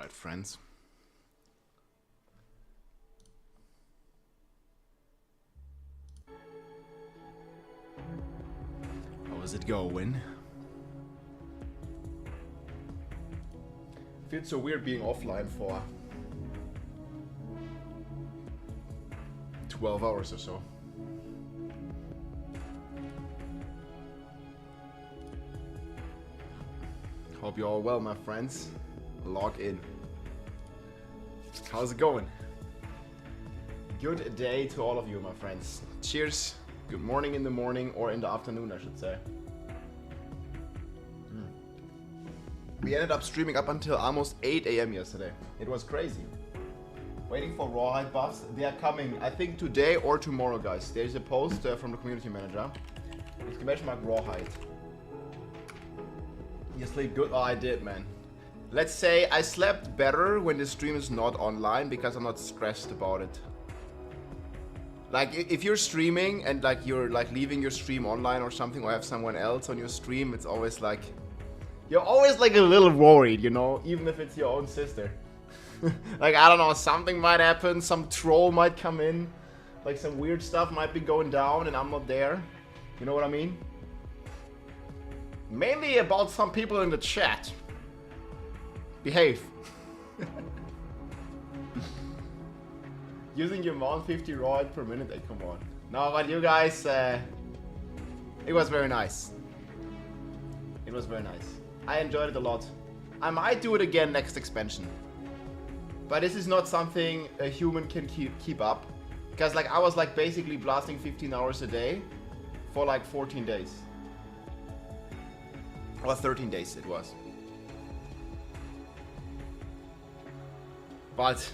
Alright, friends. How's it going? Feels so weird being offline for 12 hours or so. Hope you're all well, my friends. Log in. How's it going? Good day to all of you, my friends. Cheers. Good morning in the morning, or in the afternoon, I should say. We ended up streaming up until almost 8 AM yesterday. It was crazy. Waiting for rawhide buffs. They are coming, I think, today or tomorrow, guys. There's a post from the community manager. Exclamation mark rawhide. You sleep good? Oh, I did, man. Let's say I slept better when the stream is not online because I'm not stressed about it. Like, if you're streaming and like you're like leaving your stream online or something, or have someone else on your stream, it's always like, you're always like a little worried, you know, even if it's your own sister. Like, I don't know, something might happen, some troll might come in, like some weird stuff might be going down and I'm not there. You know what I mean? Mainly about some people in the chat. Behave. Using your mount 50 raw per minute, come on. No, but you guys, it was very nice. It was very nice. I enjoyed it a lot. I might do it again next expansion. But this is not something a human can keep up. Because like I was like basically blasting 15 hours a day for like 14 days. Or 13 days it was. But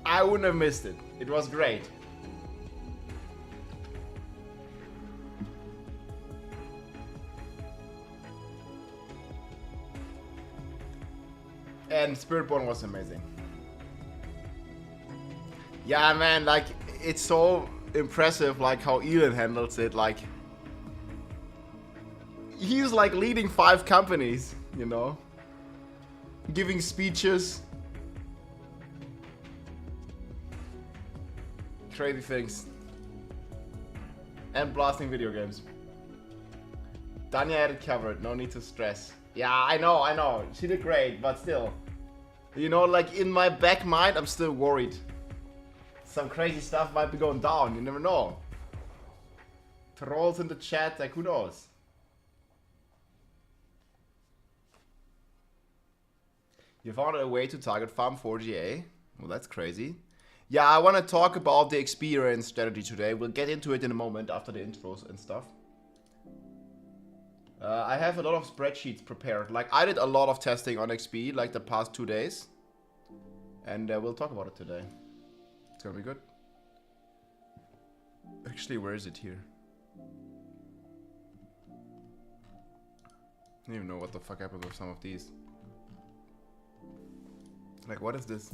I wouldn't have missed it. It was great. And Spiritborn was amazing. Yeah, man, like, it's so impressive, like, how Elon handles it, like... He's, like, leading 5 companies, you know? Giving speeches. Crazy things. And blasting video games. Danya had it covered, no need to stress. Yeah, I know. She did great, but still. You know, like, in my back mind, I'm still worried. Some crazy stuff might be going down, you never know. Trolls in the chat, like, who knows? You found a way to target farm 4GA? Well, that's crazy. Yeah, I want to talk about the experience strategy today. We'll get into it in a moment after the intros and stuff. I have a lot of spreadsheets prepared. Like, I did a lot of testing on XP, like, the past 2 days. And we'll talk about it today. It's gonna be good. Actually, where is it here? I don't even know what the fuck happened with some of these. Like, what is this?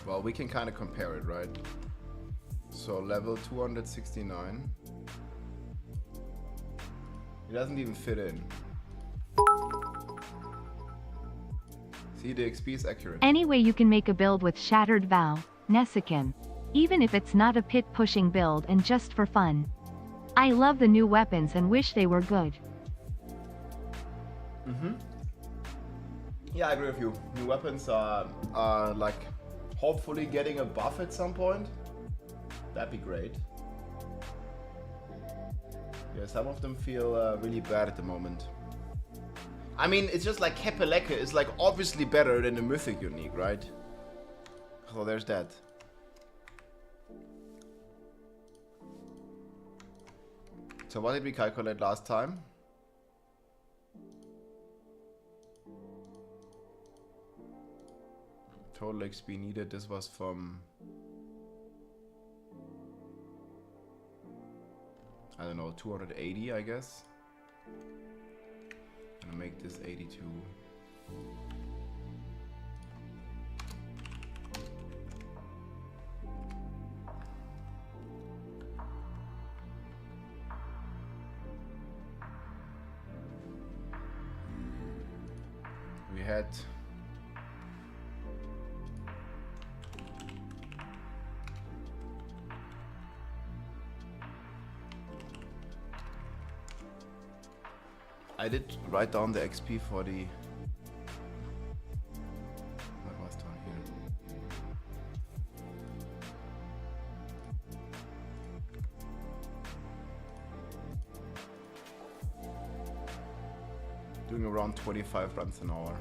Well, we can kind of compare it, right? So level 269. It doesn't even fit in. See, the XP is accurate. Anyway, you can make a build with Shattered Vow, Nessican. Even if it's not a pit-pushing build and just for fun. I love the new weapons and wish they were good. Yeah, I agree with you. New weapons are like, hopefully getting a buff at some point. That'd be great. Yeah, some of them feel really bad at the moment. I mean, it's just like Kepeleke is like obviously better than the Mythic Unique, right? So there's that. So what did we calculate last time? Total XP needed, this was from... I don't know, 280, I guess. I'm gonna make this 82. had... I did write down the XP for the... What was down here? Doing around 25 runs an hour.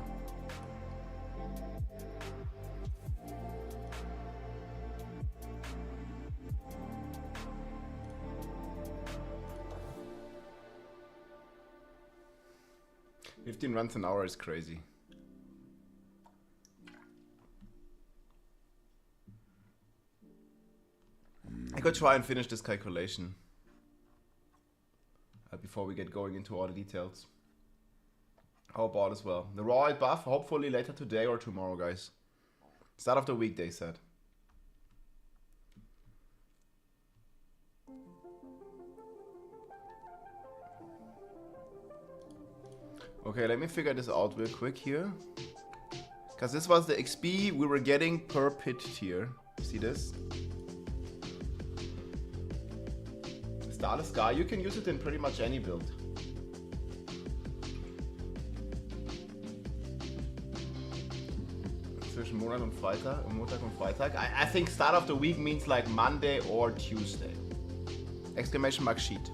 $15 runs an hour is crazy. I could try and finish this calculation before we get going into all the details. How about as well? The raw buff, hopefully later today or tomorrow, guys. Start of the week, they said. Okay, let me figure this out real quick here. Because this was the XP we were getting per pit tier. See this? Starless Sky, you can use it in pretty much any build. Zwischen Monat und Freitag, Montag und Freitag. I think start of the week means like Monday or Tuesday. Exclamation mark sheet.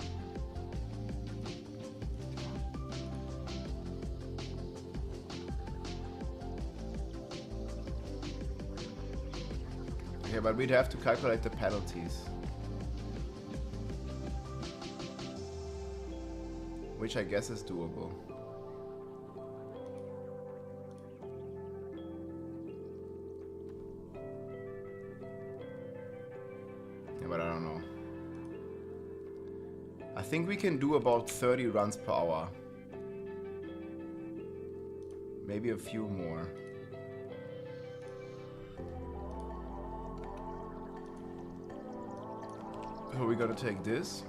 Okay, but we'd have to calculate the penalties. Which I guess is doable. Yeah, but I don't know. I think we can do about 30 runs per hour. Maybe a few more. So we gotta take this.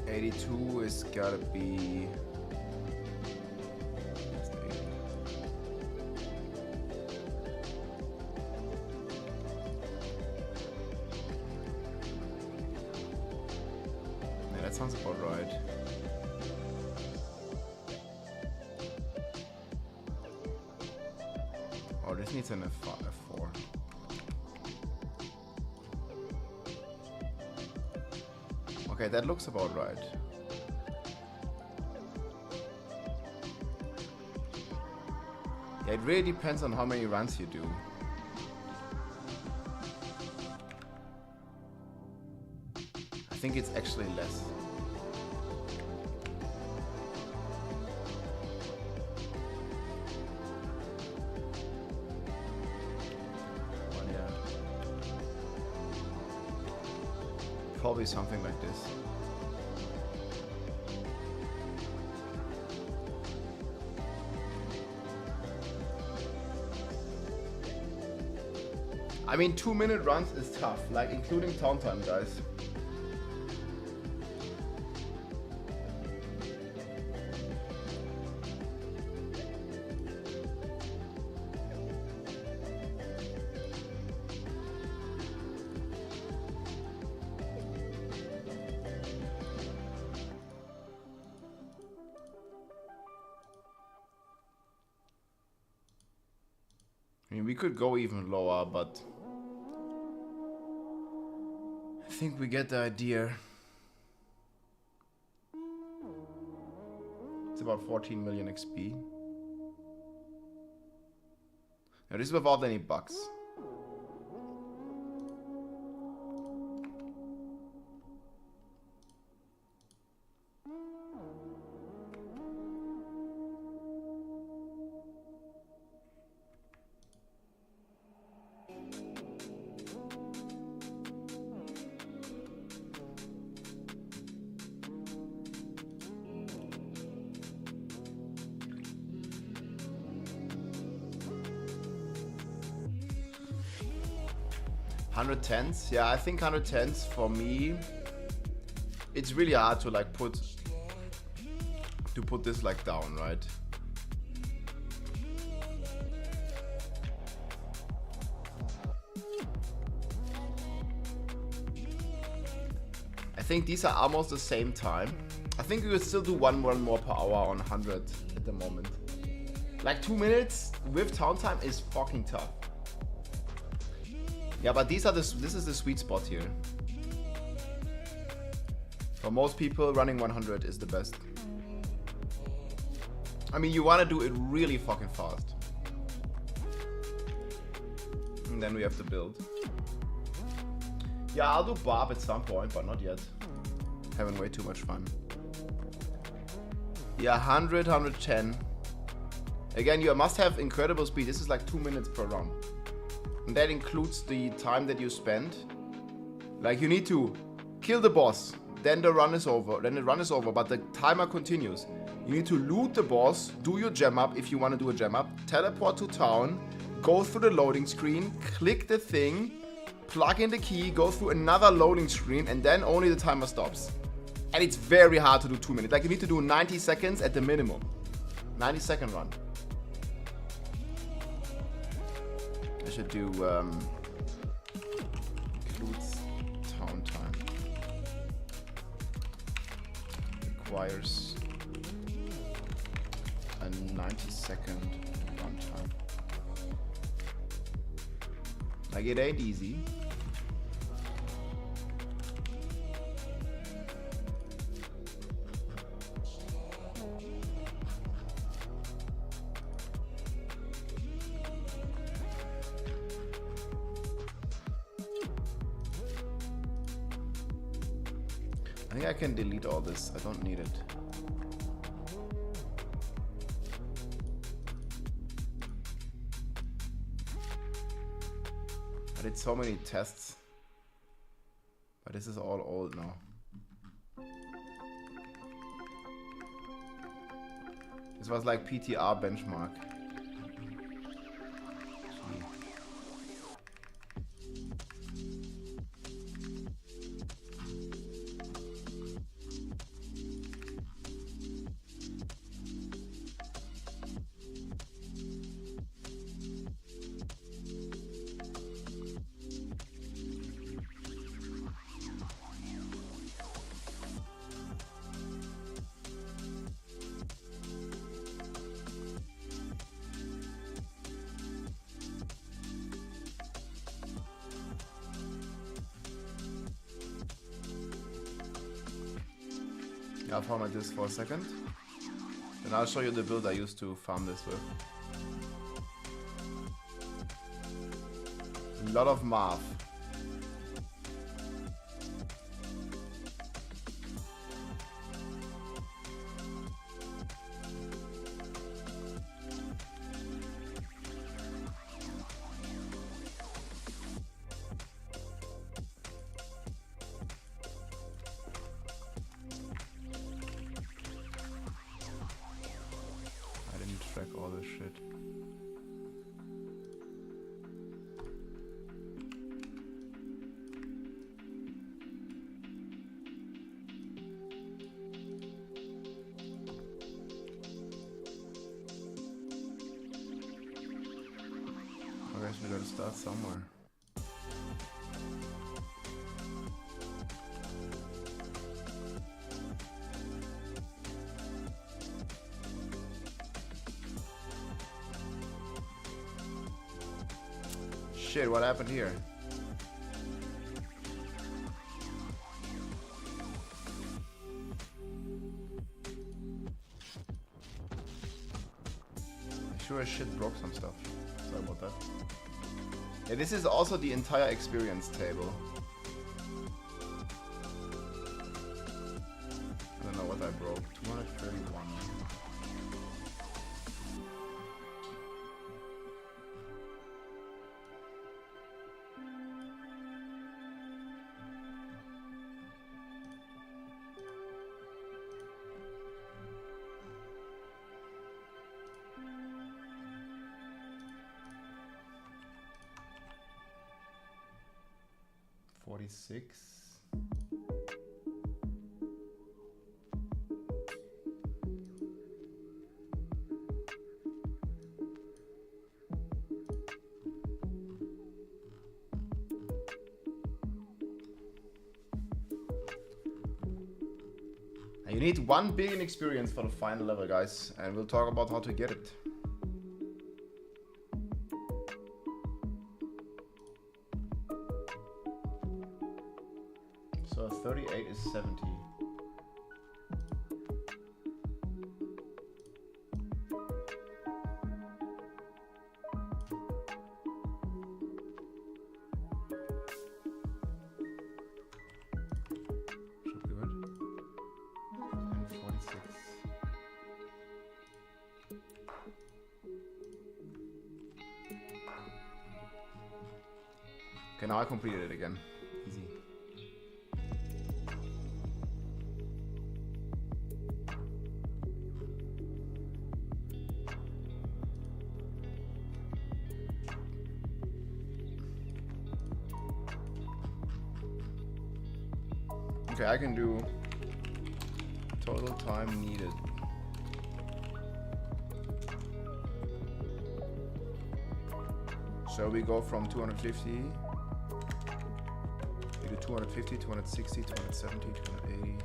$82 is gotta be... Yeah, that sounds about right. Oh, this needs an F4. Okay, that looks about right. Yeah, it really depends on how many runs you do. I think it's actually less. Probably something like this. I mean, 2-minute runs is tough, like including town time, guys. I mean, we could go even lower, but I think we get the idea. It's about 14 million XP. Now this is without any bugs. 110s? Yeah, I think 110s for me, it's really hard to like put this like down, right? I think these are almost the same time. I think we would still do one more per hour on 100 at the moment. Like 2 minutes with town time is fucking tough. Yeah, but this is the sweet spot here. For most people, running 100 is the best. I mean, you want to do it really fucking fast. And then we have to build. Yeah, I'll do Barb at some point, but not yet. Having way too much fun. Yeah, 100, 110. Again, you must have incredible speed. This is like 2 minutes per round. And that includes the time that you spend. Like, you need to kill the boss. Then the run is over. Then the run is over, but the timer continues. You need to loot the boss, do your gem up if you want to do a gem up, teleport to town, go through the loading screen, click the thing, plug in the key, go through another loading screen, and then only the timer stops. And it's very hard to do 2 minutes. Like, you need to do 90 seconds at the minimum. 90-second run. I should do includes town time. Requires a 90-second run time. Like, it ain't easy. I think I can delete all this. I don't need it. I did so many tests. But this is all old now. This was like PTR benchmark. I'll format this for a second. Then I'll show you the build I used to farm this with. A lot of math. All this shit. I guess we gotta start somewhere. Shit, what happened here? I sure as shit broke some stuff. Sorry about that. Yeah, this is also the entire experience table. I don't know what I broke. 231. 46. You need 1 billion experience for the final level, guys, and we'll talk about how to get it. So 38 is 70. Okay, now I completed it again. Easy. Okay, I can do total time needed. So we go from 250. We do 250, 260, 270, 280.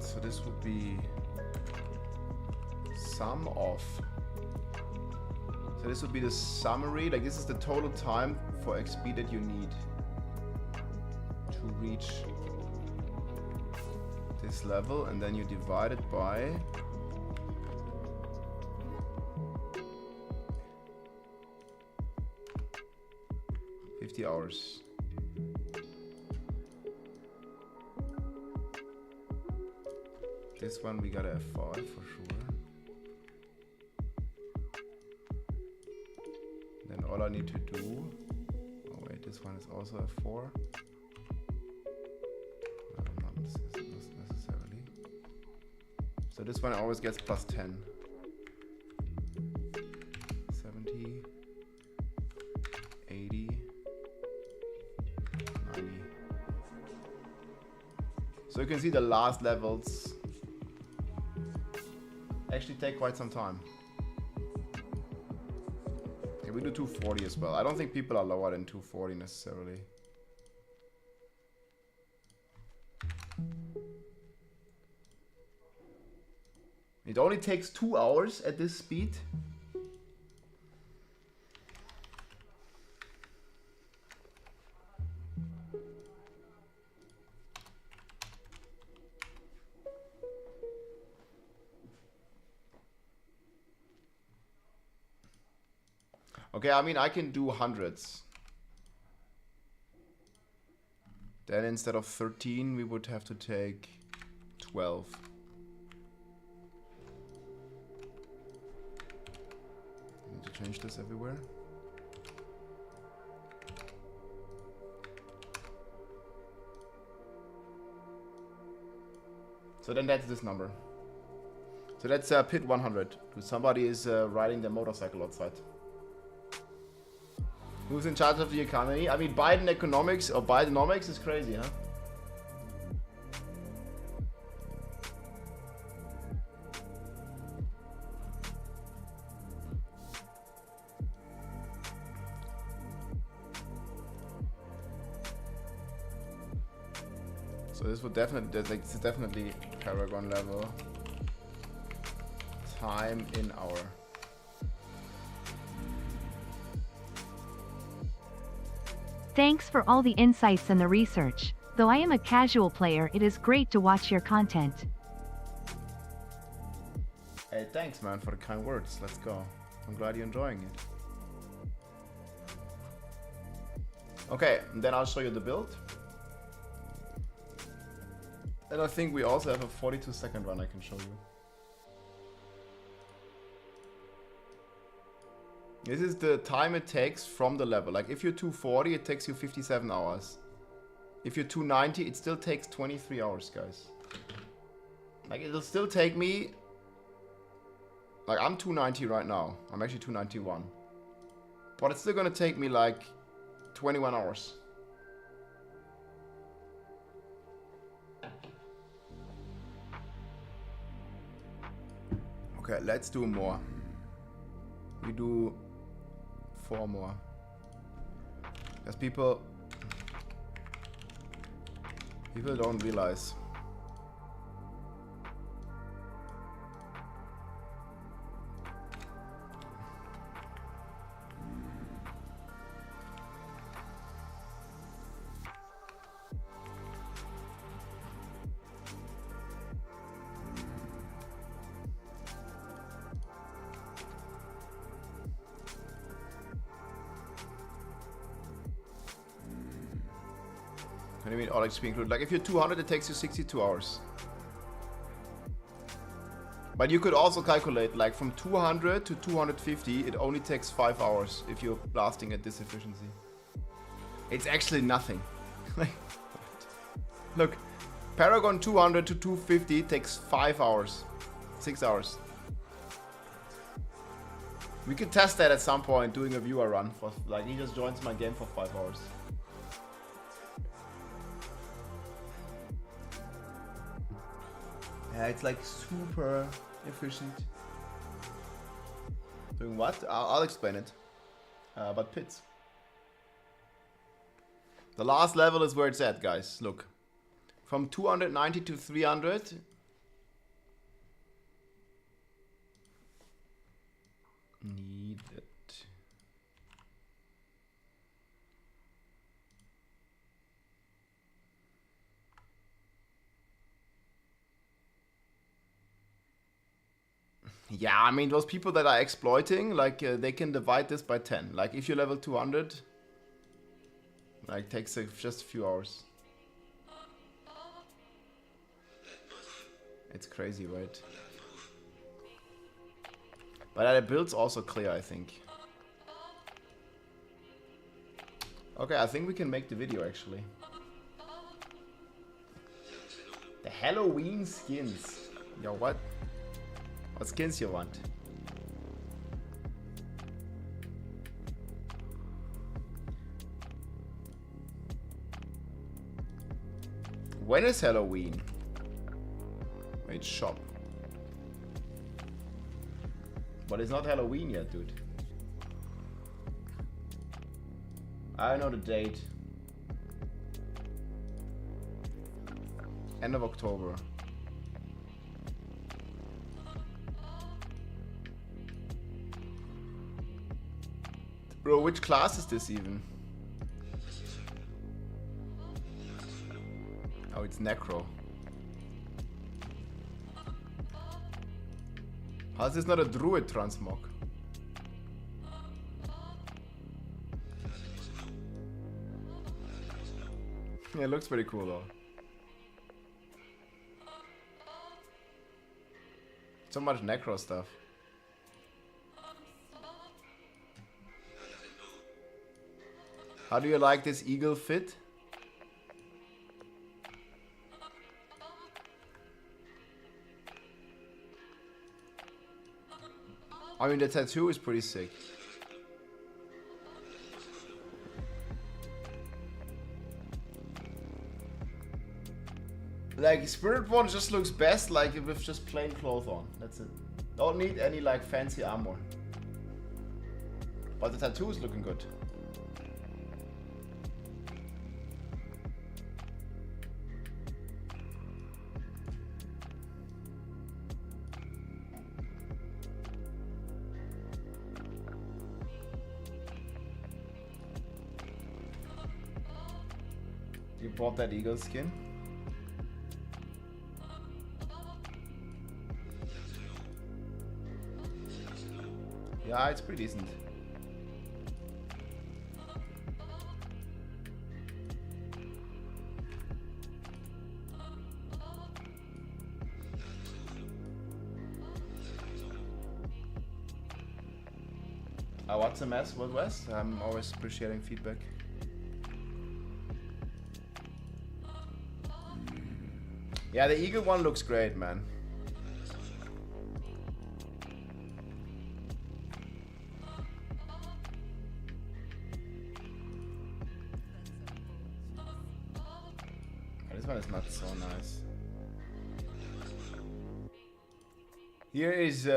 So this would be sum of. So this would be the summary. Like this is the total time for XP that you need to reach this level, and then you divide it by 50 hours. This one we got a F5 for sure. Then all I need to do, oh wait, this one is also a 4. No, not necessarily. So this one always gets plus 10. 70, 80, 90. So you can see the last levels actually take quite some time. Okay, we do 240 as well. I don't think people are lower than 240 necessarily. It only takes 2 hours at this speed. Okay, I mean, I can do hundreds. Then instead of 13, we would have to take 12. I need to change this everywhere. So then that's this number. So that's pit 100. Somebody is riding their motorcycle outside. Who's in charge of the economy? I mean, Biden economics or Bidenomics is crazy, huh? So this would definitely, like, this is definitely Paragon level. Time in hour. Thanks for all the insights and the research. Though I am a casual player, it is great to watch your content. Hey, thanks man for the kind words. Let's go. I'm glad you're enjoying it. Okay, and then I'll show you the build. And I think we also have a 42-second run I can show you. This is the time it takes from the level. Like if you're 240, it takes you 57 hours. If you're 290, it still takes 23 hours, guys. Like it'll still take me... Like I'm 290 right now. I'm actually 291. But it's still gonna take me like 21 hours. Okay, let's do more. We do 4 more. Because people don't realize. What do you mean all XP included? Like if you're 200, it takes you 62 hours. But you could also calculate like from 200 to 250, it only takes 5 hours if you're blasting at this efficiency. It's actually nothing. Like, look, Paragon 200 to 250 takes 5 hours, 6 hours. We could test that at some point, doing a viewer run for like he just joins my game for 5 hours. Yeah, it's like super efficient. Doing what? I'll explain it. But pits. The last level is where it's at, guys. Look. From 290 to 300. Need it. Yeah, I mean, those people that are exploiting, like, they can divide this by 10. Like, if you're level 200, like, takes just a few hours. It's crazy, right? But the build's also clear, I think. Okay, I think we can make the video, actually. The Halloween skins. Yo, what? What skins you want? When is Halloween? Wait, shop. But it's not Halloween yet, dude. I don't know the date. End of October. Bro, which class is this even? Oh, it's Necro. How is this not a Druid transmog? Yeah, it looks pretty cool though. So much Necro stuff. How do you like this eagle fit? I mean, the tattoo is pretty sick. Like, Spirit One just looks best like with just plain clothes on. That's it. Don't need any like fancy armor. But the tattoo is looking good. You bought that eagle skin? Yeah, it's pretty decent. What's a mess, Wild West? I'm always appreciating feedback. Yeah, the eagle one looks great, man. This one is not so nice. Here is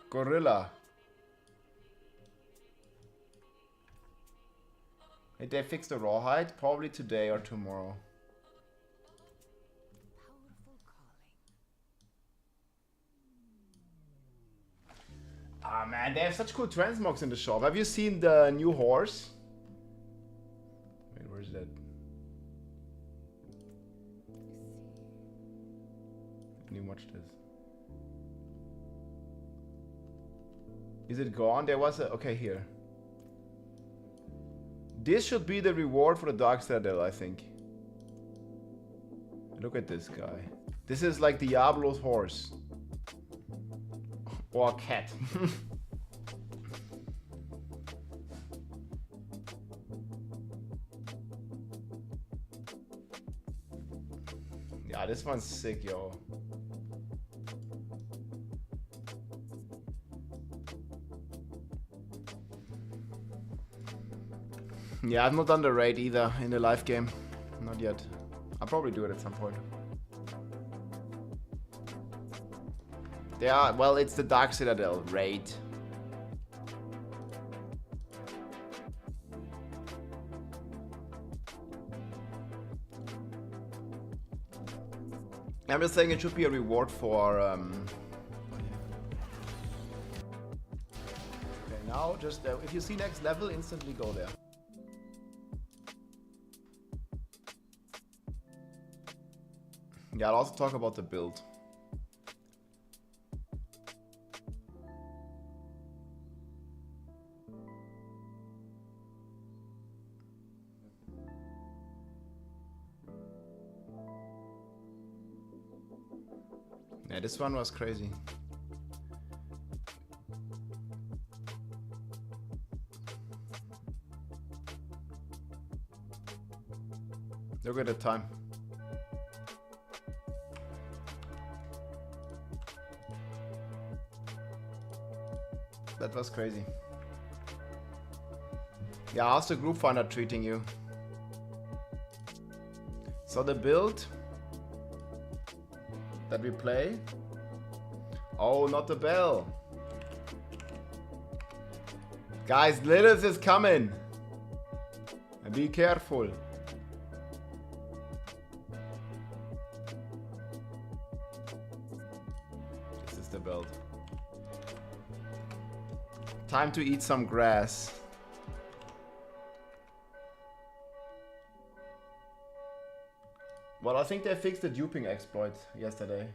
Gorilla. Did they fix the rawhide? Probably today or tomorrow. Ah man, they have such cool transmogs in the shop. Have you seen the new horse? Wait, where's that? Can you watch this? Is it gone? There was a... Okay, here. This should be the reward for the Dark Citadel, I think. Look at this guy. This is like Diablo's horse. Or cat. Yeah, this one's sick, yo. Yeah, I've not done the raid either in the live game. Not yet. I'll probably do it at some point. Yeah, well, it's the Dark Citadel raid. I'm just saying it should be a reward for... Okay, now just... if you see next level, instantly go there. Yeah, I'll also talk about the build. Yeah, this one was crazy. Look at the time. That was crazy. Yeah, how's the group finder treating you? So the build that we play. Oh, not the bell. Guys, Lilith is coming. Be careful. This is the belt. Time to eat some grass. Well, I think they fixed the duping exploit yesterday.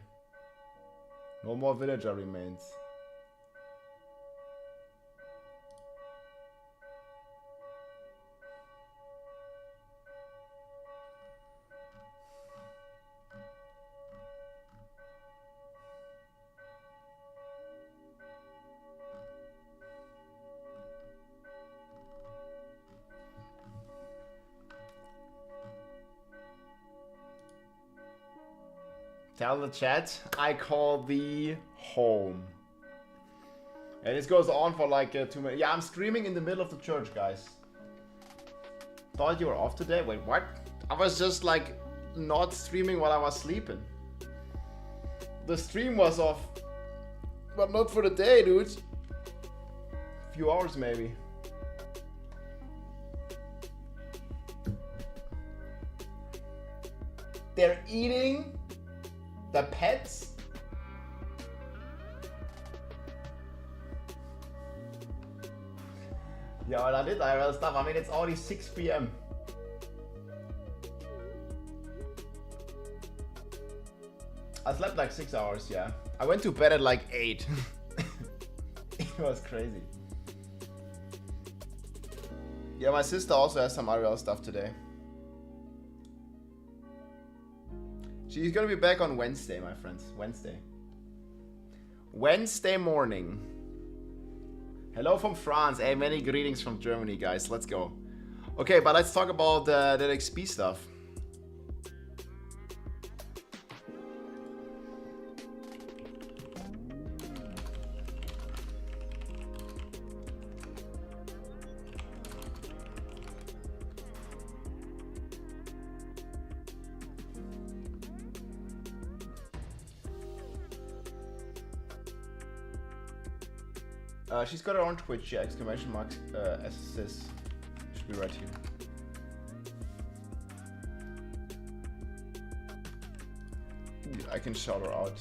No more villager remains. Tell the chat, I call thee home. And this goes on for like 2 minutes. Yeah, I'm streaming in the middle of the church, guys. Thought you were off today? Wait, what? I was just like not streaming while I was sleeping. The stream was off. But not for the day, dude. A few hours maybe. They're eating the pets? Yeah, well, I did IRL stuff. I mean, it's already 6 p.m. I slept like 6 hours, yeah. I went to bed at like 8. It was crazy. Yeah, my sister also has some IRL stuff today. She's gonna be back on Wednesday, my friends. Wednesday. Wednesday morning. Hello from France. Hey, many greetings from Germany, guys. Let's go. Okay, but let's talk about that XP stuff. She's got her own Twitch, yeah, exclamation mark, SS. Should be right here. I can shout her out.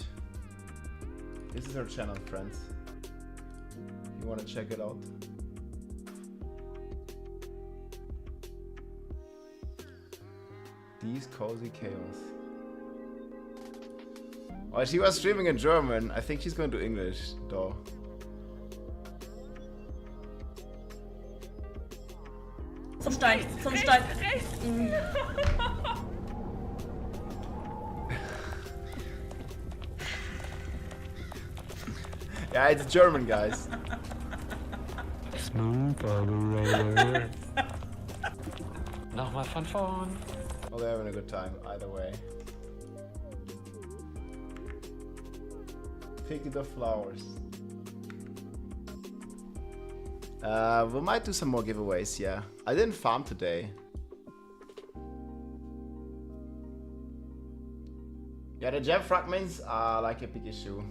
This is her channel, friends. You wanna check it out? These cozy chaos. Oh, she was streaming in German. I think she's gonna do English, though. Vom Stein, vom Stein. Yeah, it's German, guys. Smooth operator. Nochmal von vorn. Oh, they're having a good time, either way. Picking the flowers. We might do some more giveaways, yeah. I didn't farm today. Yeah, the gem fragments are like a big issue.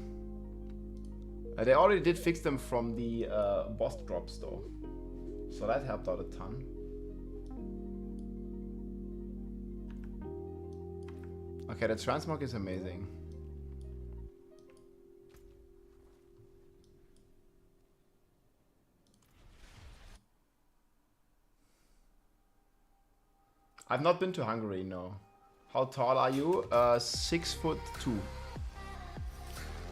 They already did fix them from the boss drops though. So that helped out a ton. Okay, the transmog is amazing. I've not been to Hungary, no. How tall are you? 6'2".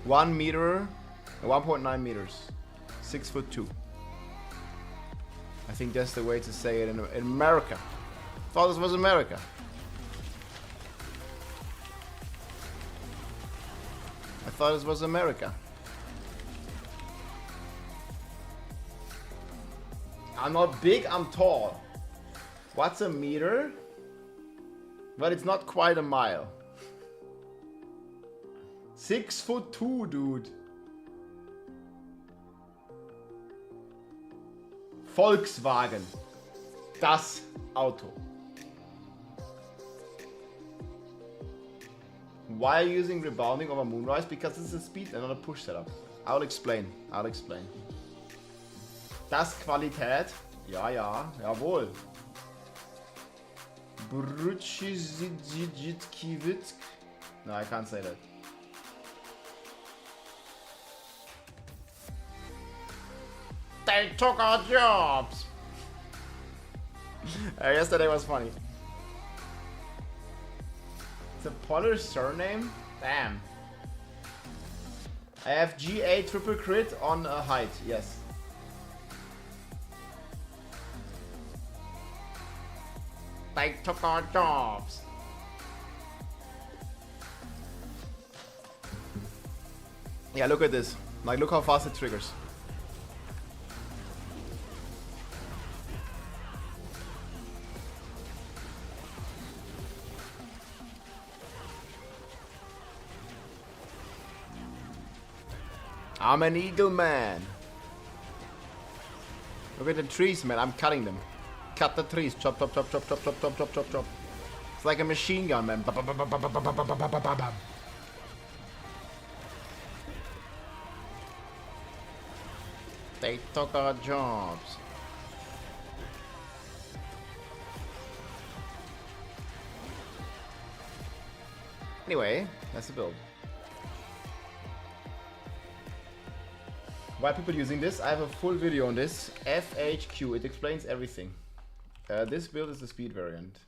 1 meter, 1.9 meters. 6'2". I think that's the way to say it in America. Thought this was America. I thought this was America. I'm not big, I'm tall. What's a meter? But it's not quite a mile. 6'2", dude. Volkswagen. Das Auto. Why are you using rebounding over Moonrise? Because this is a speed and not a push setup. I'll explain. Das Qualität. Ja, ja, jawohl. No, I can't say that. They took our jobs! Yesterday was funny. It's a Polish surname? Damn. I have GA triple crit on a height, yes. They took our jobs. Yeah, look at this. Like, look how fast it triggers. I'm an eagle man. Look at the trees, man. I'm cutting them. Cut the trees. Chop, chop, chop, chop, chop, chop, chop, chop, chop, chop. It's like a machine gun, man. They took our jobs. Anyway, that's the build. Why are people using this? I have a full video on this. FHQ, it explains everything. This build is the speed variant.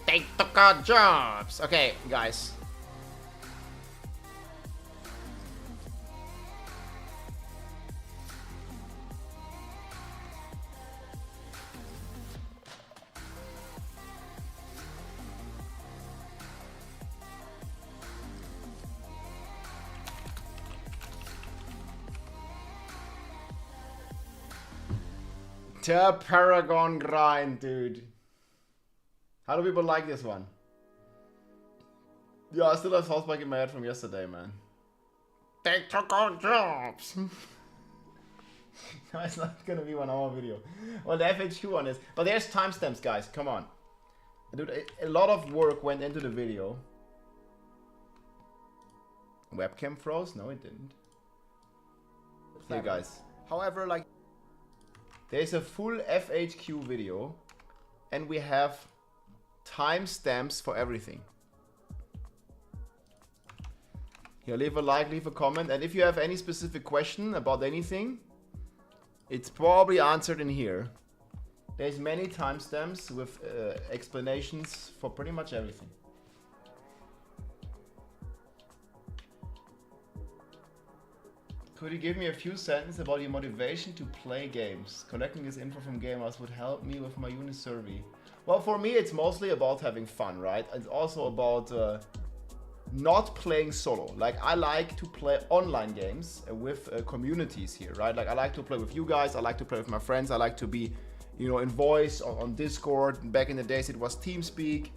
They took our jobs! Okay, guys. The Paragon grind, dude. How do people like this one? Yeah, I still have South Park in my head from yesterday, man. They took our jobs. No, it's not gonna be 1 hour video. Well, the FHQ one is. But there's timestamps, guys. Come on. Dude, a lot of work went into the video. Webcam froze? No, it didn't. Here, guys. However, like, there's a full FHQ video, and we have timestamps for everything. Here, leave a like, leave a comment, and if you have any specific question about anything, it's probably answered in here. There's many timestamps with explanations for pretty much everything. Could you give me a few sentences about your motivation to play games? Collecting this info from gamers would help me with my unit survey. Well, for me, it's mostly about having fun, right? It's also about not playing solo. Like, I like to play online games with communities here, right? Like, I like to play with you guys. I like to play with my friends. I like to be, you know, in voice on Discord. Back in the days, it was TeamSpeak,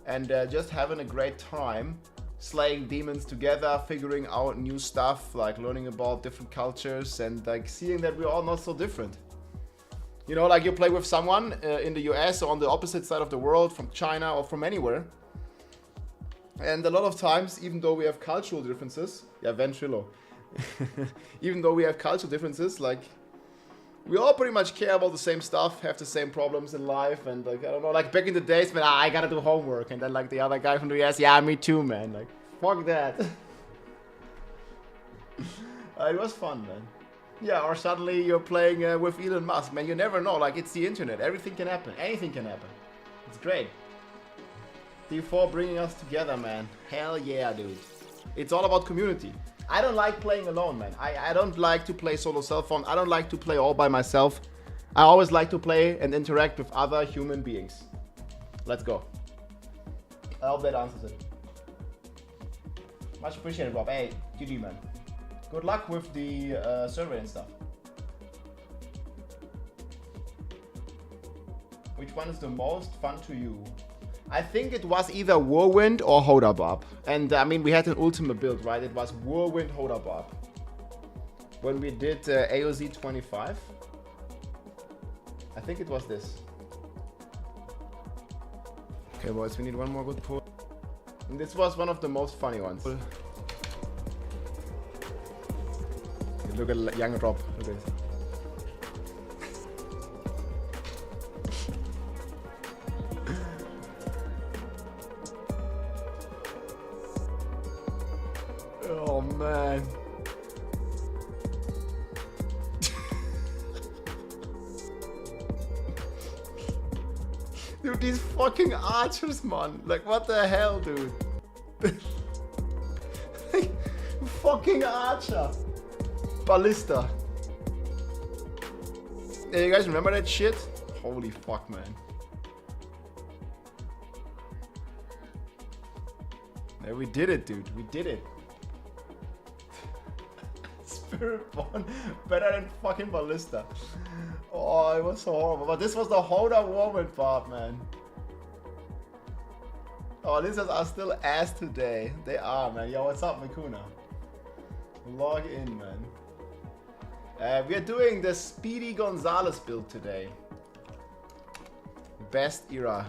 and just having a great time, slaying demons together, figuring out new stuff, like learning about different cultures, and like seeing that we're all not so different. You know, like you play with someone in the US or on the opposite side of the world, from China or from anywhere. And a lot of times, even though we have cultural differences, yeah, ventrilo. Even though we have cultural differences, like, we all pretty much care about the same stuff, have the same problems in life, and like, I don't know, like back in the days, man, I gotta do homework, and then like the other guy from the US, yeah, me too, man, like, fuck that. It was fun, man. Yeah, or suddenly you're playing with Elon Musk, man, you never know, like, it's the internet, everything can happen, anything can happen. It's great. D4 bringing us together, man. Hell yeah, dude. It's all about community. I don't like playing alone, man. I don't like to play solo cell phone. I don't like to play all by myself. I always like to play and interact with other human beings. Let's go. I hope that answers it. Much appreciated, Bob. Hey, GG, man. Good luck with the survey and stuff. Which one is the most fun to you? I think it was either Whirlwind or Hodabob. And I mean, we had an ultimate build, right? It was Whirlwind Hodabob. When we did AOZ 25. I think it was this. Okay, boys, we need one more good pull. And this was one of the most funny ones. Look at young Rob. Look at this. Oh man. Dude, these fucking archers, man. Like, what the hell, dude? Fucking archer. Ballista. Hey, you guys remember that shit? Holy fuck, man. Yeah, we did it, dude. We did it. Spiritborn better than fucking Ballista. Oh, it was so horrible. But this was the Hoda Warwind part, man. Oh, lizards are still ass today. They are, man. Yo, what's up, Mikuna? Log in, man. We are doing the Speedy Gonzalez build today. Best era.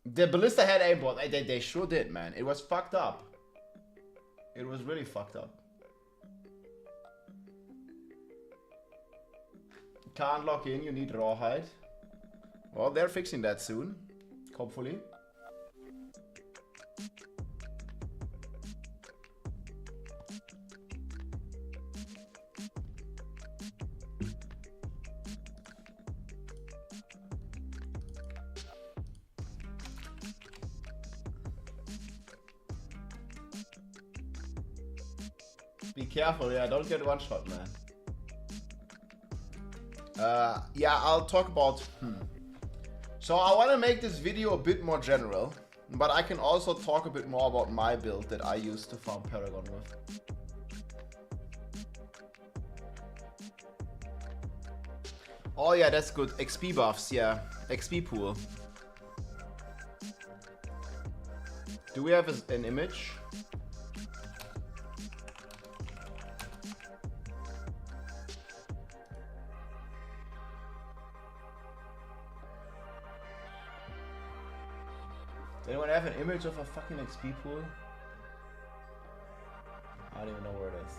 The Ballista had aimbot. They sure did, man. It was fucked up. It was really fucked up. Can't lock in, you need rawhide. Well, they're fixing that soon. Hopefully. Be careful, yeah, don't get one shot, man. Yeah, I'll talk about... So I want to make this video a bit more general. But I can also talk a bit more about my build that I used to farm Paragon with. Oh yeah, that's good. XP buffs, yeah. XP pool. Do we have an image? Does anyone have an image of a fucking XP pool? I don't even know where it is.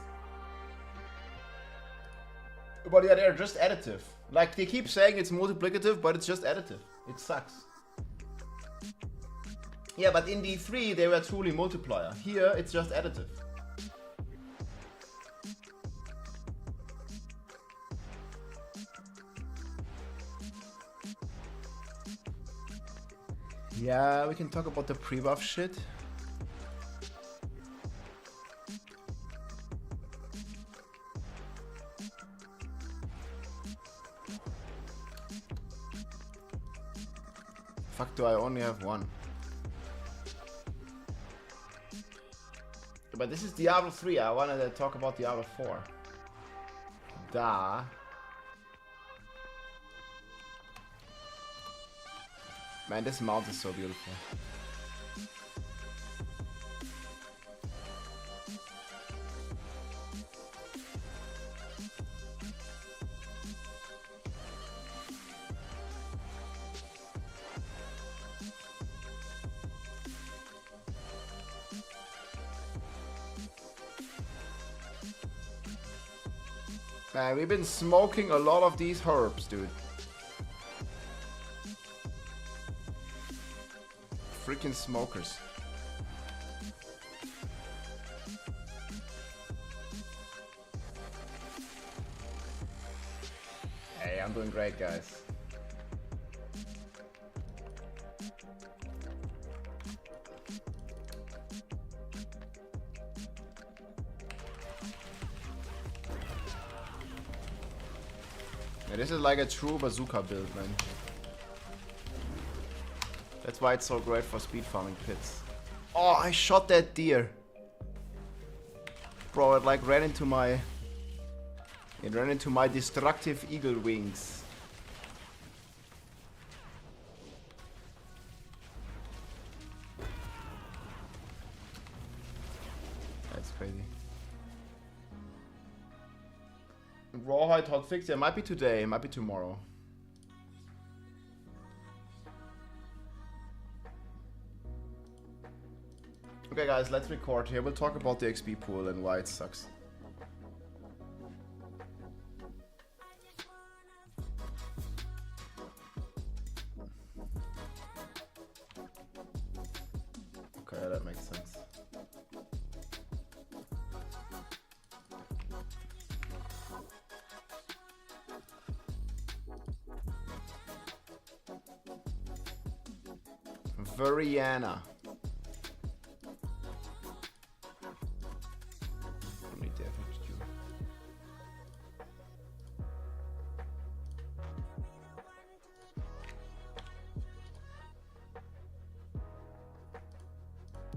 But yeah, they're just additive. Like, they keep saying it's multiplicative, but it's just additive. It sucks. Yeah, but in D3 they were truly multiplier. Here, it's just additive. Yeah, we can talk about the pre-buff shit. Fuck, do I only have one? But this is Diablo 3, I wanted to talk about Diablo 4. Da. Man, this mount is so beautiful. Man, we've been smoking a lot of these herbs, dude. Freaking smokers. Hey, I'm doing great, guys. Yeah, this is like a true bazooka build, man. That's why it's so great for speed farming pits. Oh, I shot that deer. Bro, it like ran into my... It ran into my destructive eagle wings. That's crazy. Rawhide hotfix, yeah, might be today, might be tomorrow. Okay guys, let's record here. We'll talk about the XP pool and why it sucks. Okay, that makes sense. Variana.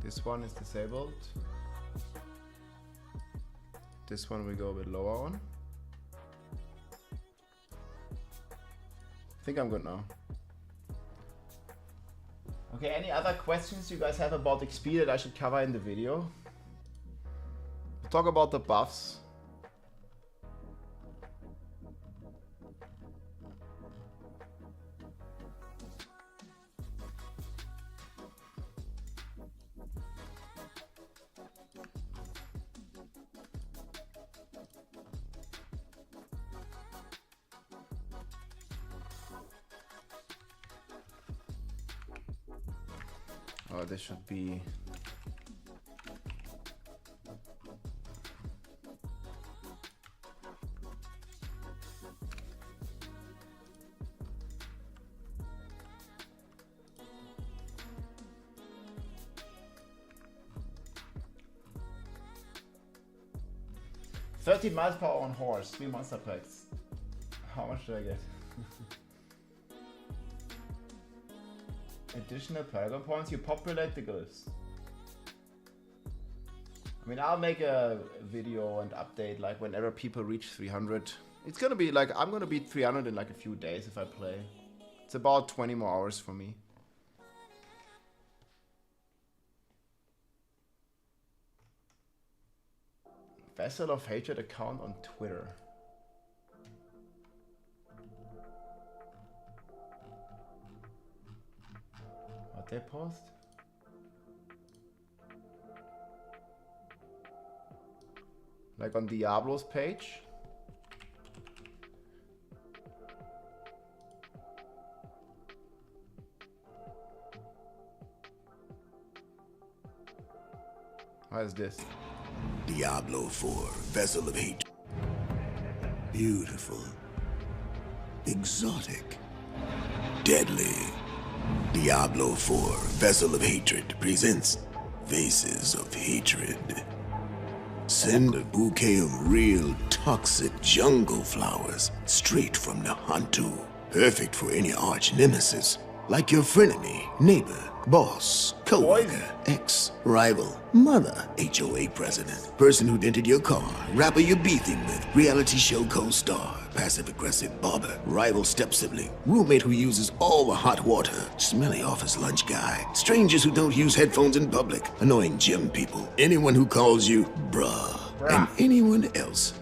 This one is disabled. This one we go a bit lower on. I think I'm good now. Okay, any other questions you guys have about XP that I should cover in the video? We'll talk about the buffs. Oh, this should be... $13 miles per hour on horse, 3 monster packs. How much do I get? Additional Paragon points, you populate the glyphs. I mean, I'll make a video and update like whenever people reach 300. It's gonna be like, I'm gonna beat 300 in like a few days if I play. It's about 20 more hours for me. Vessel of Hatred account on Twitter. What they post? Like on Diablo's page? What is this? Diablo 4, Vessel of Hate. Beautiful. Exotic. Deadly. Diablo 4, Vessel of Hatred presents Vases of Hatred. Send a bouquet of real toxic jungle flowers straight from the Hantu. Perfect for any arch nemesis, like your frenemy, neighbor, boss, co-worker, ex, rival, mother, HOA president, person who dented your car, rapper you're beefing with, reality show co-star, passive-aggressive barber, rival step-sibling, roommate who uses all the hot water, smelly office lunch guy, strangers who don't use headphones in public, annoying gym people, anyone who calls you bruh, and anyone else.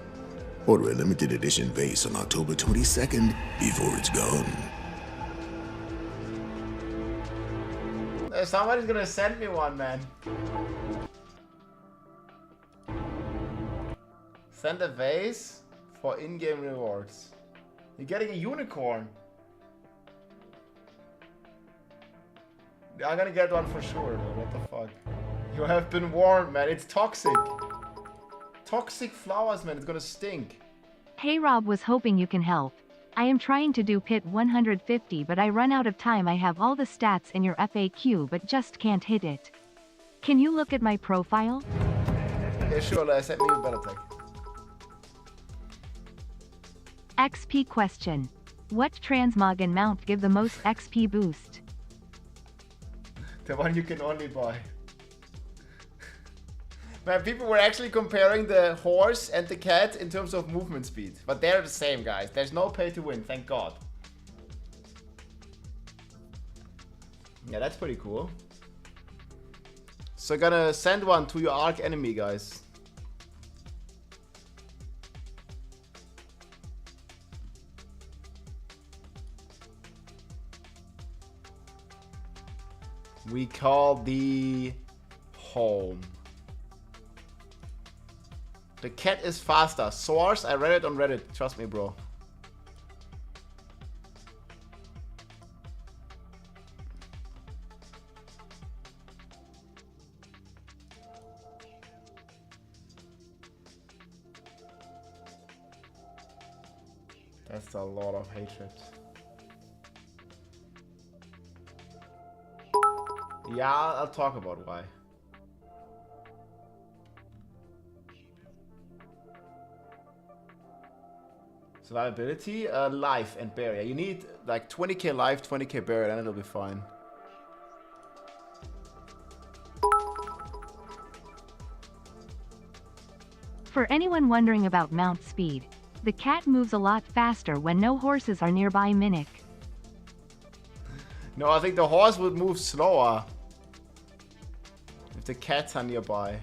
Order a limited edition vase on October 22nd before it's gone. Somebody's gonna send me one, man. Send a vase for in-game rewards. You're getting a unicorn. I'm gonna get one for sure, though. What the fuck? You have been warned, man. It's toxic. Toxic flowers, man. It's gonna stink. Hey Rob, was hoping you can help. I am trying to do pit 150 but I run out of time. I have all the stats in your FAQ but just can't hit it. Can you look at my profile? Yeah, sure. Send me a battle tag. XP question. What transmog and mount give the most XP boost? The one you can only buy. Man, people were actually comparing the horse and the cat in terms of movement speed. But they're the same, guys. There's no pay to win, thank God. Yeah, that's pretty cool. So gonna send one to your arch enemy, guys. We call the home. The cat is faster. Source, I read it on Reddit. Trust me, bro. That's a lot of hatred. Yeah, I'll talk about why. Survivability, life and barrier. You need like 20k life, 20k barrier, then it'll be fine. For anyone wondering about mount speed, the cat moves a lot faster when no horses are nearby. Mimic. No, I think the horse would move slower if the cats are nearby.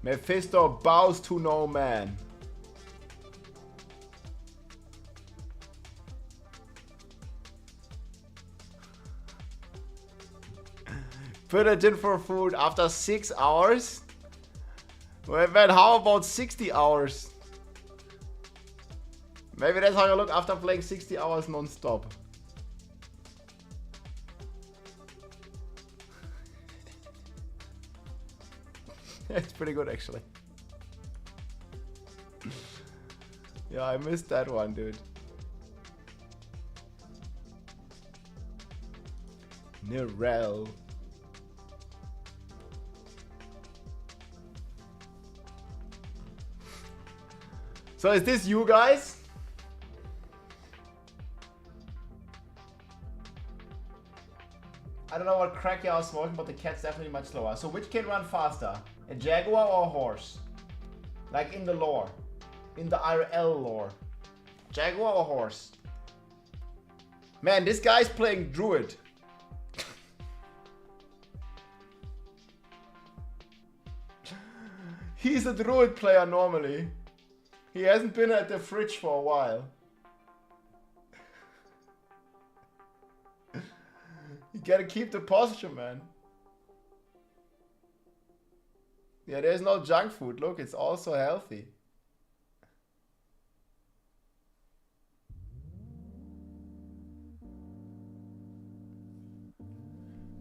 Mephisto bows to no man. Put it in for food after 6 hours? Well, man, how about 60 hours? Maybe that's how you look after playing 60 hours non-stop. It's pretty good, actually. Yeah, I missed that one, dude. Nirel. So is this you guys? I don't know what crack y'all smoking, but the cat's definitely much slower. So which can run faster? A jaguar or a horse? Like in the lore. In the IRL lore. Jaguar or horse? Man, this guy's playing druid. He's a druid player normally. He hasn't been at the fridge for a while. You gotta keep the posture, man. Yeah, there's no junk food. Look, it's also healthy.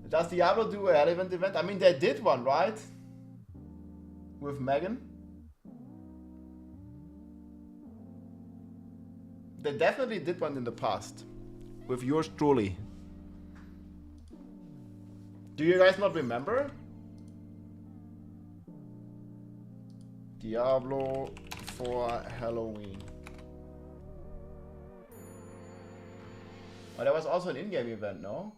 Does Diablo do a relevant event? I mean, they did one, right? With Megan? They definitely did one in the past. With yours truly. Do you guys not remember? Diablo for Halloween. Oh, there was also an in-game event, no?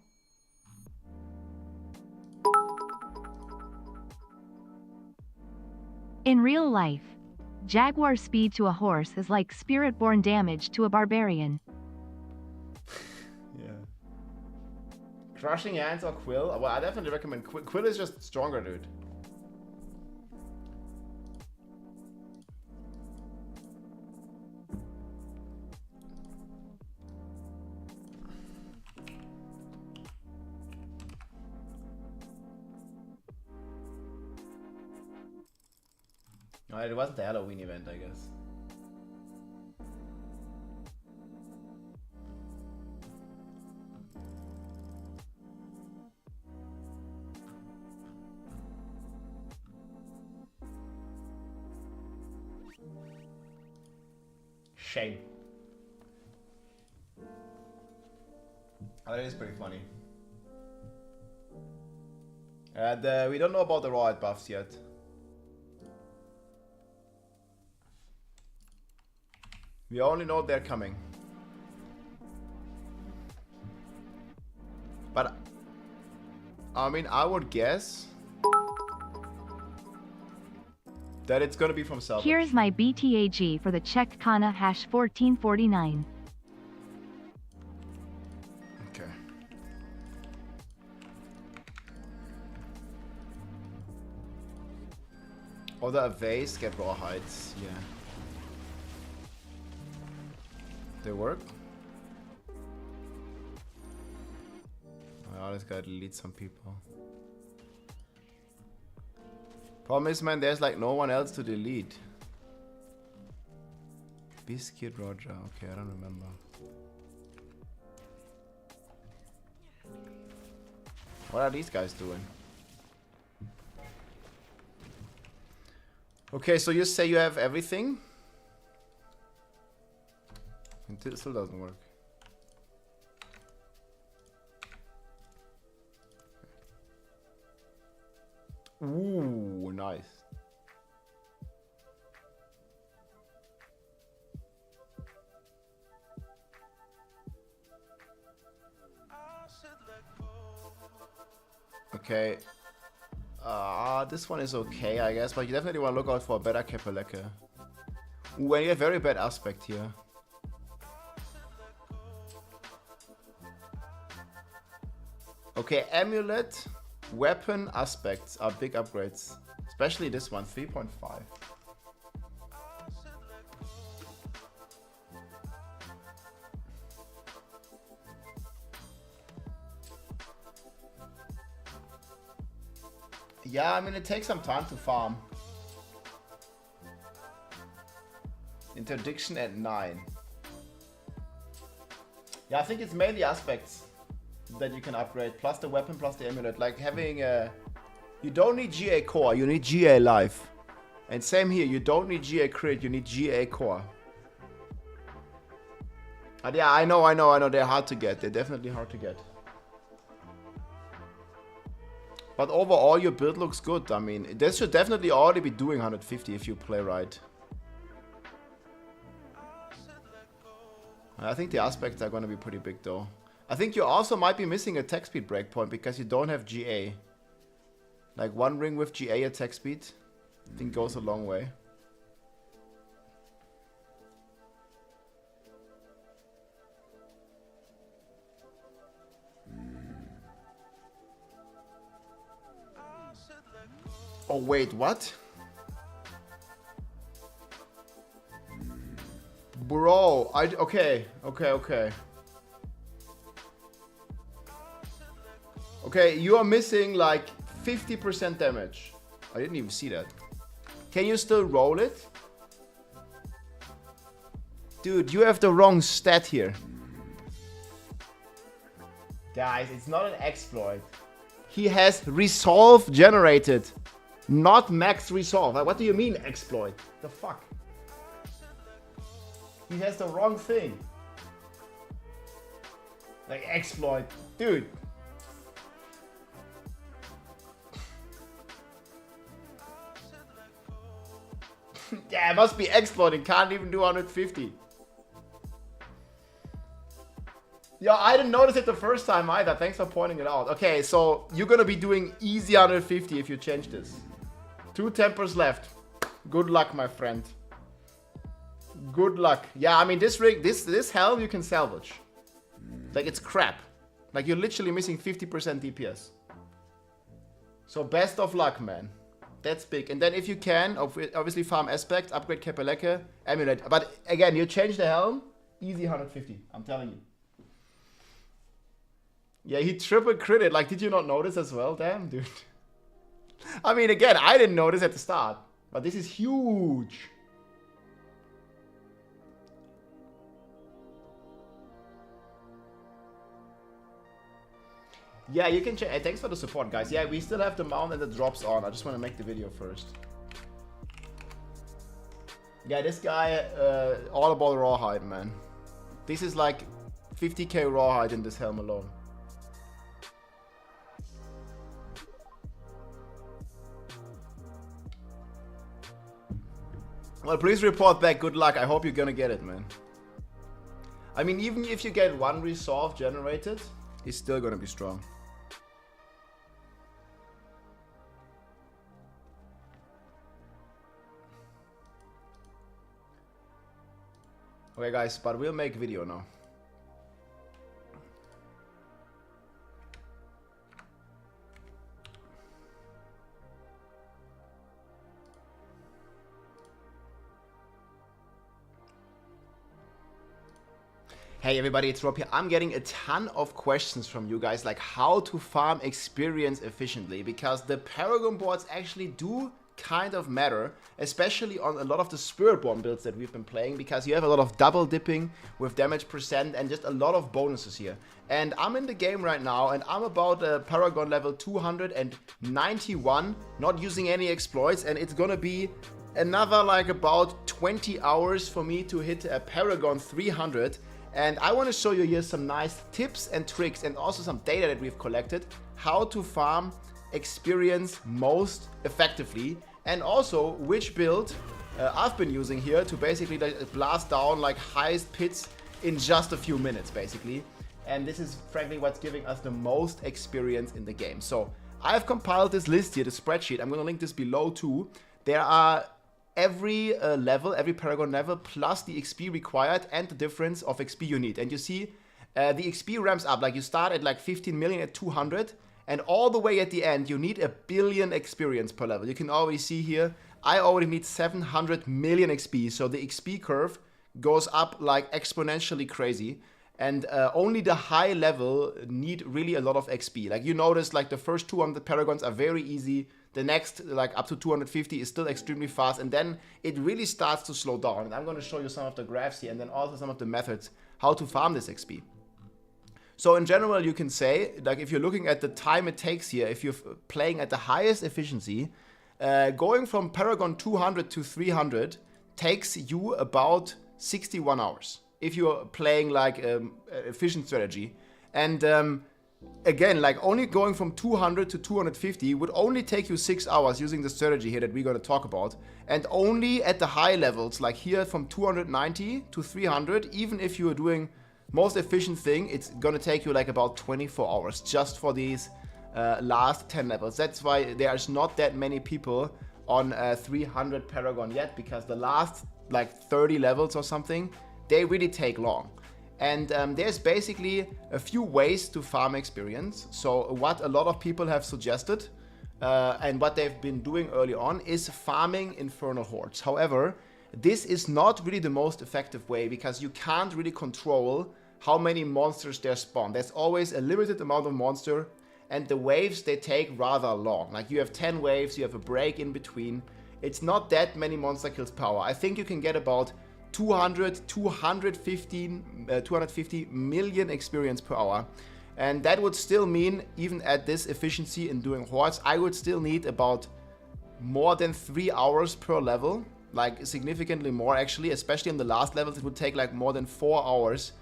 In real life, jaguar speed to a horse is like spirit-born damage to a barbarian. Yeah. Crushing Ants or Quill? Well, I definitely recommend Quill. Quill is just stronger, dude. No, it wasn't the Halloween event, I guess. Shame. Oh, that is pretty funny. And we don't know about the riot buffs yet. We only know they're coming. But I mean, I would guess that it's gonna be from Salvage. Here's my BTAG for the Czech Kana #1449. Okay. Or the Vase get raw hides, yeah. They work? I always gotta delete some people. Problem is, man, there's like no one else to delete. Biscuit Roger, okay, I don't remember. What are these guys doing? Okay, so you say you have everything? It still doesn't work. Ooh, nice. Okay. This one is okay, I guess, but you definitely want to look out for a better Kepeleke. Ooh, and you have very bad aspect here. Okay, amulet, weapon, aspects are big upgrades. Especially this one, 3.5. Yeah, I mean, it takes some time to farm. Interdiction at 9. Yeah, I think it's mainly aspects that you can upgrade, plus the weapon, plus the amulet. Like having a... You don't need GA core, you need GA life. And same here, you don't need GA crit, you need GA core. And yeah, I know, they're hard to get. They're definitely hard to get. But overall, your build looks good. I mean, this should definitely already be doing 150 if you play right. I think the aspects are going to be pretty big though. I think you also might be missing a tech speed breakpoint because you don't have GA. Like one ring with GA attack speed, I think goes a long way. Oh wait, what? Bro, okay. Okay, you are missing like 50% damage. I didn't even see that. Can you still roll it? Dude, you have the wrong stat here. Guys, it's not an exploit. He has resolve generated, not max resolve. What do you mean exploit? The fuck? He has the wrong thing. Like exploit. Dude. Yeah, it must be exploiting. Can't even do 150. Yeah, I didn't notice it the first time either. Thanks for pointing it out. Okay, so you're gonna be doing easy 150 if you change this. 2 tempers left. Good luck, my friend. Good luck. Yeah, I mean this rig, this helm you can salvage. Like it's crap. Like you're literally missing 50% DPS. So best of luck, man. That's big. And then if you can, obviously farm aspect, upgrade Kepeleke, emulate. But again, you change the helm, easy 150. I'm telling you. Yeah, he triple critted. Like, did you not notice as well? Damn, dude. I mean, again, I didn't notice at the start. But this is huge. Yeah, you can check. Hey, thanks for the support, guys. Yeah, we still have the mount and the drops on. I just want to make the video first. Yeah, this guy, all about rawhide, man. This is like 50k rawhide in this helm alone. Well, please report back. Good luck. I hope you're gonna get it, man. I mean, even if you get one resolve generated, it's still gonna be strong. Okay, guys, but we'll make video now. Hey everybody, it's Rob here. I'm getting a ton of questions from you guys, like how to farm experience efficiently, because the Paragon boards actually do kind of matter, especially on a lot of the Spiritborn builds that we've been playing, because you have a lot of double dipping with damage percent and just a lot of bonuses here. And I'm in the game right now and I'm about Paragon level 291, not using any exploits, and it's gonna be another like about 20 hours for me to hit a Paragon 300. And I want to show you here some nice tips and tricks and also some data that we've collected, how to farm experience most effectively, and also which build I've been using here to basically blast down like highest pits in just a few minutes basically. And this is frankly what's giving us the most experience in the game. So I've compiled this list here, the spreadsheet. I'm going to link this below too. There are every level, every Paragon level, plus the XP required and the difference of XP you need. And you see the XP ramps up. Like you start at like 15 million at 200, and all the way at the end you need 1 billion experience per level. You can already see here I already need 700 million XP, so the XP curve goes up like exponentially crazy. And only the high level need really a lot of XP. Like you notice, like the first 200 Paragons are very easy. The next, like up to 250, is still extremely fast, and then it really starts to slow down. And I'm going to show you some of the graphs here, and then also some of the methods how to farm this XP. So in general, you can say, like if you're looking at the time it takes here, if you're playing at the highest efficiency, going from Paragon 200 to 300 takes you about 61 hours. If you're playing like efficient strategy. And again, like only going from 200 to 250 would only take you 6 hours using the strategy here that we're going to talk about. And only at the high levels, like here from 290 to 300, even if you are doing most efficient thing, it's going to take you like about 24 hours just for these last 10 levels. That's why there's not that many people on 300 Paragon yet, because the last like 30 levels or something, they really take long. And there's basically a few ways to farm experience. So what a lot of people have suggested and what they've been doing early on is farming Infernal Hordes. However, this is not really the most effective way, because you can't really control how many monsters there spawn. There's always a limited amount of monster, and the waves, they take rather long. Like you have 10 waves, you have a break in between. It's not that many monster kills per hour. I think you can get about 250 million experience per hour. And that would still mean, even at this efficiency in doing hordes, I would still need about more than 3 hours per level. Like significantly more actually, especially in the last levels, it would take like more than 4 hours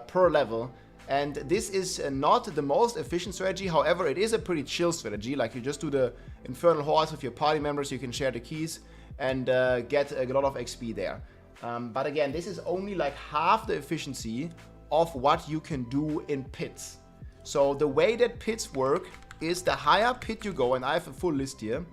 per level. And this is not the most efficient strategy. However, it is a pretty chill strategy. Like you just do the Infernal Hordes with your party members, you can share the keys and get a lot of XP there. But again, this is only like half the efficiency of what you can do in pits. So the way that pits work is the higher pit you go, and I have a full list here.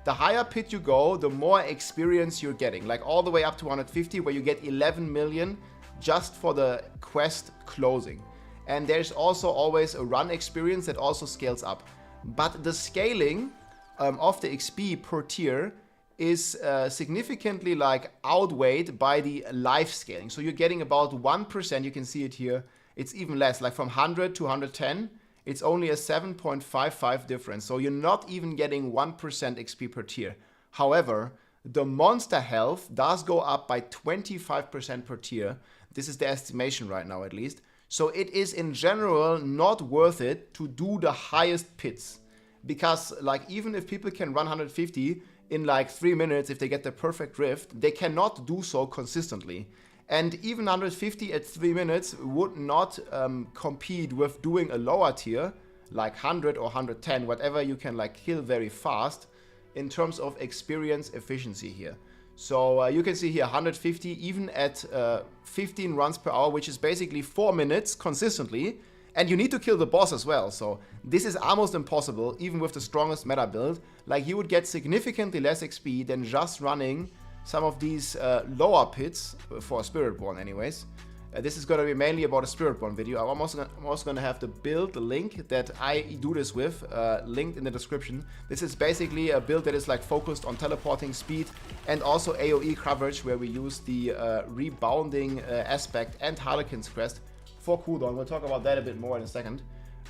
The higher pit you go, the more experience you're getting. Like all the way up to 150, where you get 11 million just for the quest closing. And there's also always a run experience that also scales up. But the scaling of the XP per tier is significantly like outweighed by the life scaling. So you're getting about 1%, you can see it here. It's even less, like from 100 to 110, it's only a 7.55 difference. So you're not even getting 1% XP per tier. However, the monster health does go up by 25% per tier. This is the estimation right now, at least. So it is in general not worth it to do the highest pits, because like even if people can run 150 in like 3 minutes, if they get the perfect rift, they cannot do so consistently. And even 150 at 3 minutes would not compete with doing a lower tier like 100 or 110, whatever you can like kill very fast in terms of experience efficiency here. So you can see here 150 even at 15 runs per hour, which is basically 4 minutes consistently. And you need to kill the boss as well. So this is almost impossible, even with the strongest meta build. Like you would get significantly less XP than just running some of these lower pits for Spiritborn anyways. This is going to be mainly about a Spiritborn video. I'm also going to have the build link that I do this with, linked in the description. This is basically a build that is like focused on teleporting speed and also AoE coverage, where we use the rebounding aspect and Harlequin's Crest for cooldown. We'll talk about that a bit more in a second.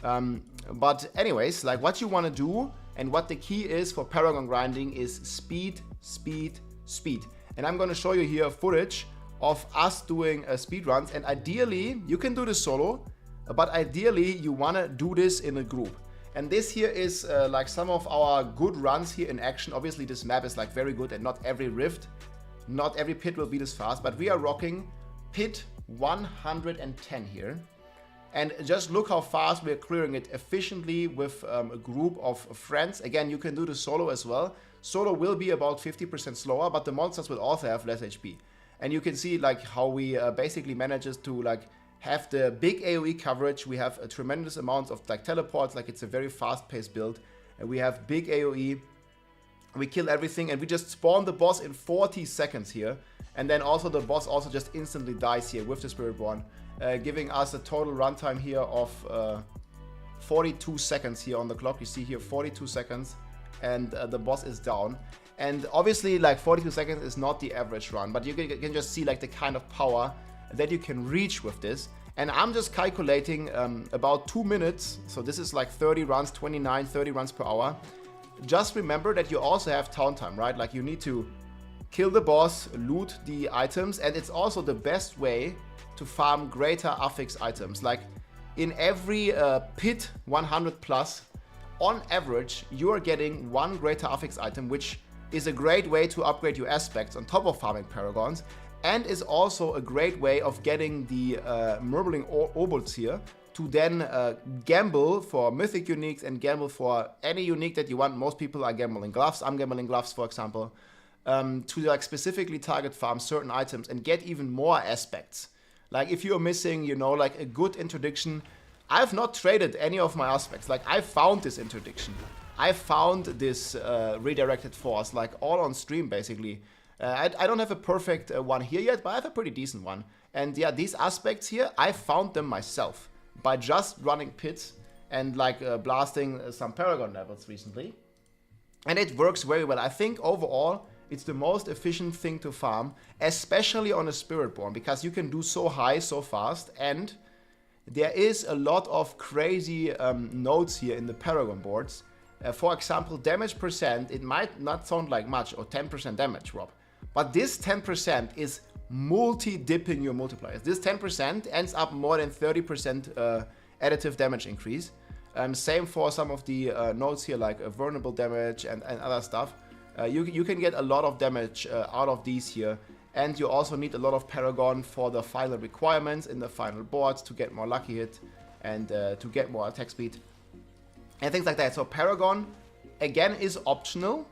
But anyways, like what you want to do and what the key is for Paragon grinding is speed, speed, speed. And I'm going to show you here footage of us doing speedruns, and ideally you can do this solo, but ideally you want to do this in a group. And this here is like some of our good runs here in action. Obviously this map is like very good, and not every rift, not every pit will be this fast, but we are rocking pit 110 here. And just look how fast we're clearing it efficiently with a group of friends. Again, you can do the solo as well. Solo will be about 50% slower, but the monsters will also have less HP. And you can see like how we basically manages to like have the big AoE coverage. We have a tremendous amount of like teleports, like it's a very fast-paced build. And we have big AoE. We kill everything, and we just spawn the boss in 40 seconds here. And then also the boss also just instantly dies here with the Spiritborn, giving us a total runtime here of 42 seconds here on the clock. You see here 42 seconds, and the boss is down. And obviously like 42 seconds is not the average run, but you can just see like the kind of power that you can reach with this. And I'm just calculating about 2 minutes. So this is like 30 runs, 29, 30 runs per hour. Just remember that you also have town time, right? Like you need to kill the boss, loot the items, and it's also the best way to farm greater affix items. Like in every pit 100 plus, on average, you are getting 1 greater affix item, which is a great way to upgrade your aspects on top of farming Paragons, and is also a great way of getting the Murmuring Obols here to then gamble for mythic uniques and gamble for any unique that you want. Most people are gambling gloves. I'm gambling gloves, for example, to like specifically target farm certain items and get even more aspects. Like if you're missing, you know, like a good interdiction, I've not traded any of my aspects. Like I found this interdiction. I found this redirected force, like all on stream basically. I don't have a perfect one here yet, but I have a pretty decent one. And yeah, these aspects here, I found them myself by just running pits and like blasting some Paragon levels recently. And it works very well. I think overall, it's the most efficient thing to farm, especially on a Spiritborn, because you can do so high so fast, and there is a lot of crazy nodes here in the Paragon boards. For example, damage percent, it might not sound like much, or 10% damage, Rob, but this 10% is multi-dipping your multipliers. This 10% ends up more than 30% additive damage increase. Same for some of the nodes here, like vulnerable damage and other stuff. You can get a lot of damage out of these here, and you also need a lot of Paragon for the final requirements in the final boards to get more lucky hit and to get more attack speed and things like that. So Paragon again is optional,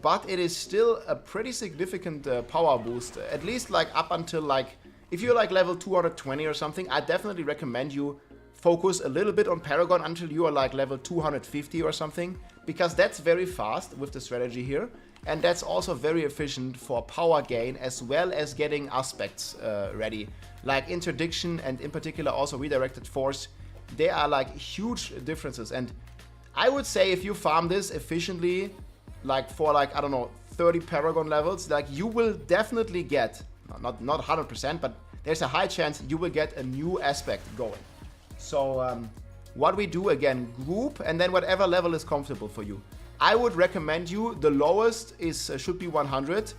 but it is still a pretty significant power boost, at least like up until like, if you're like level 220 or something, I definitely recommend you focus a little bit on Paragon until you are like level 250 or something, because that's very fast with the strategy here, and that's also very efficient for power gain as well as getting aspects ready, like interdiction and in particular also redirected force. They are like huge differences, and I would say if you farm this efficiently, like for like, I don't know, 30 Paragon levels, like you will definitely get, not 100%, but there's a high chance you will get a new aspect going. So what we do again, group, and then whatever level is comfortable for you. I would recommend you, the lowest is should be 100,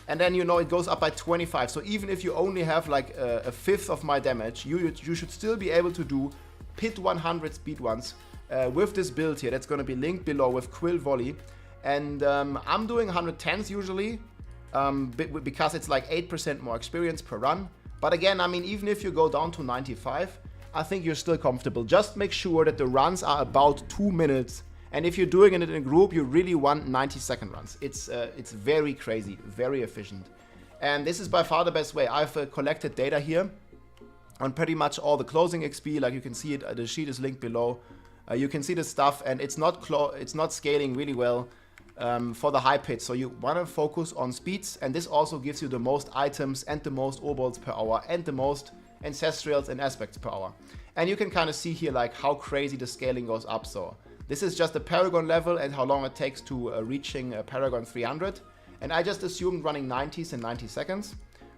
and then you know it goes up by 25. So even if you only have like a fifth of my damage, you should still be able to do pit 100 speed ones with this build here. That's going to be linked below with Quill Volley, and I'm doing 110s usually because it's like 8% more experience per run. But again, I mean, even if you go down to 95, I think you're still comfortable. Just make sure that the runs are about 2 minutes. And if you're doing it in a group, you really want 90-second runs. It's very crazy, very efficient. And this is by far the best way. I've collected data here on pretty much all the closing XP. Like you can see it, the sheet is linked below. You can see the stuff, and it's not scaling really well for the high pits. So you want to focus on speeds, and this also gives you the most items and the most obols per hour and the most ancestrals and aspects per hour. And you can kind of see here like how crazy the scaling goes up. So this is just the Paragon level and how long it takes to reaching Paragon 300. And I just assumed running 90s in 90 seconds.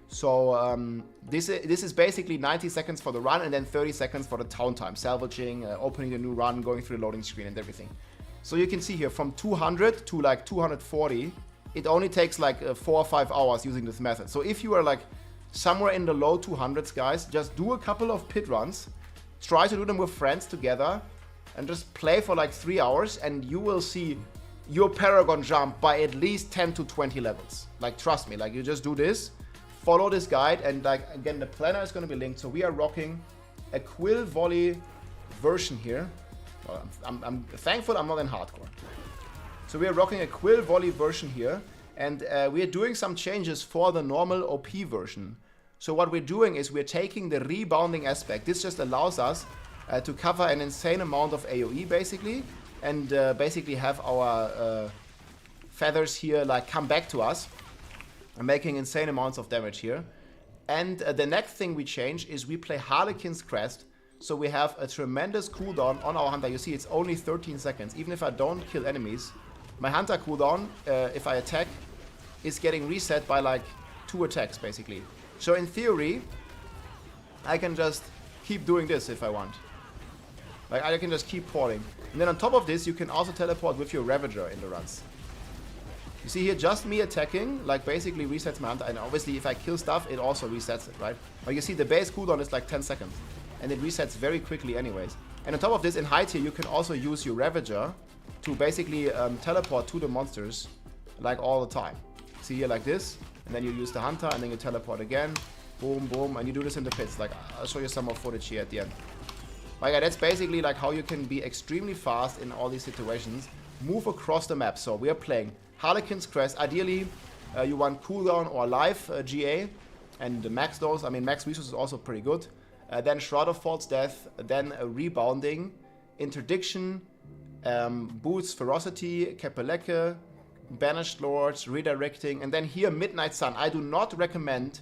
So this is basically 90 seconds for the run and then 30 seconds for the town time, salvaging, opening a new run, going through the loading screen and everything. So you can see here from 200 to like 240, it only takes like 4 or 5 hours using this method. So if you are like somewhere in the low 200s, guys, just do a couple of pit runs, try to do them with friends together, and just play for like 3 hours, and you will see your Paragon jump by at least 10 to 20 levels. Like, trust me, like you just do this, follow this guide, and like, again, the planner is going to be linked. So we are rocking a Quill Volley version here. Well, I'm thankful I'm not in hardcore. So we are rocking a Quill Volley version here, and we are doing some changes for the normal OP version. So what we're doing is we're taking the rebounding aspect. This just allows us to cover an insane amount of AoE basically, and basically have our feathers here like come back to us, and making insane amounts of damage here. And the next thing we change is we play Harlequin's Crest. So we have a tremendous cooldown on our Hunter. You see it's only 13 seconds. Even if I don't kill enemies, my Hunter cooldown, if I attack, is getting reset by like 2 attacks basically. So in theory, I can just keep doing this if I want. Like I can just keep porting. And then on top of this, you can also teleport with your Ravager in the runs. You see here, just me attacking, like basically resets my Hunter. And obviously if I kill stuff, it also resets it, right? But you see the base cooldown is like 10 seconds. And it resets very quickly anyways. And on top of this, in high tier, you can also use your Ravager to basically teleport to the monsters like all the time. See here like this, and then you use the Hunter, and then you teleport again, boom, boom, and you do this in the pits. Like, I'll show you some more footage here at the end. Like, that's basically like how you can be extremely fast in all these situations. Move across the map. So we are playing Harlequin's Crest. Ideally, you want cooldown or life GA. And max those. I mean, max resources is also pretty good. Then Shroud of False Death. Then Rebounding. Interdiction. Boots Ferocity. Kepelecke. Banished Lords. Redirecting. And then here, Midnight Sun. I do not recommend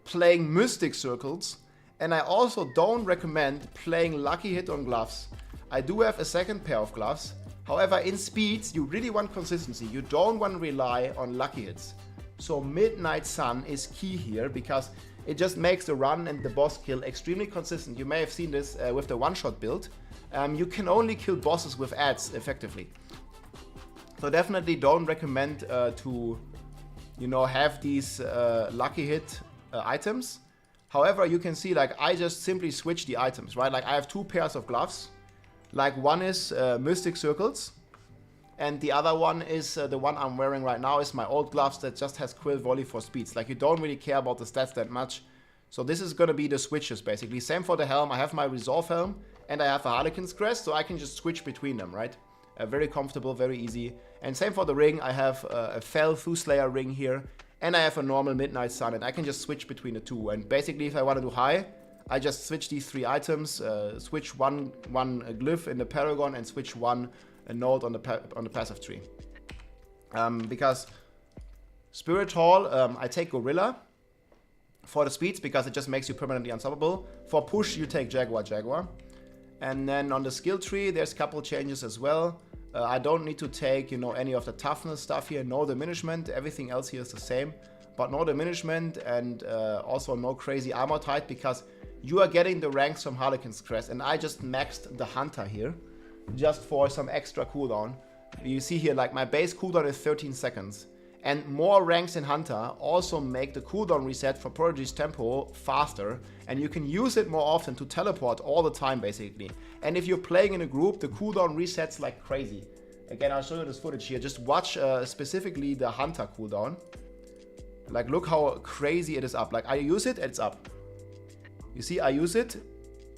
playing Mystic Circles. And I also don't recommend playing Lucky Hit on gloves. I do have a second pair of gloves. However, in speeds, you really want consistency. You don't want to rely on lucky hits. So Midnight Sun is key here because it just makes the run and the boss kill extremely consistent. You may have seen this with the one-shot build. You can only kill bosses with ads effectively. So definitely don't recommend to, you know, have these lucky hit items. However, you can see, like, I just simply switch the items, right? Like, I have two pairs of gloves. Like, one is Mystic Circles. And the other one is the one I'm wearing right now is my old gloves that just has Quill Volley for speeds. Like, you don't really care about the stats that much. So this is going to be the switches, basically. Same for the helm. I have my Resolve helm and I have a Harlequin's Crest, so I can just switch between them, right? Very comfortable, very easy. And same for the ring. I have a Fell Thooslayer ring here. And I have a normal Midnight Sun, and I can just switch between the two. And basically, if I want to do high, I just switch these three items, switch one glyph in the Paragon, and switch one node on the passive tree. Because Spirit Hall, I take Gorilla for the speeds because it just makes you permanently unstoppable. For push, you take Jaguar. And then on the skill tree, there's a couple changes as well. I don't need to take, you know, any of the toughness stuff here. No diminishment. Everything else here is the same. But no diminishment and also no crazy armor type because you are getting the ranks from Harlequin's Crest. And I just maxed the Hunter here just for some extra cooldown. You see here, like, my base cooldown is 13 seconds. And more ranks in Hunter also make the cooldown reset for Prodigy's tempo faster. And you can use it more often to teleport all the time, basically. And if you're playing in a group, the cooldown resets like crazy. Again, I'll show you this footage here. Just watch specifically the Hunter cooldown. Like, look how crazy it is up. Like, I use it, it's up. You see, I use it.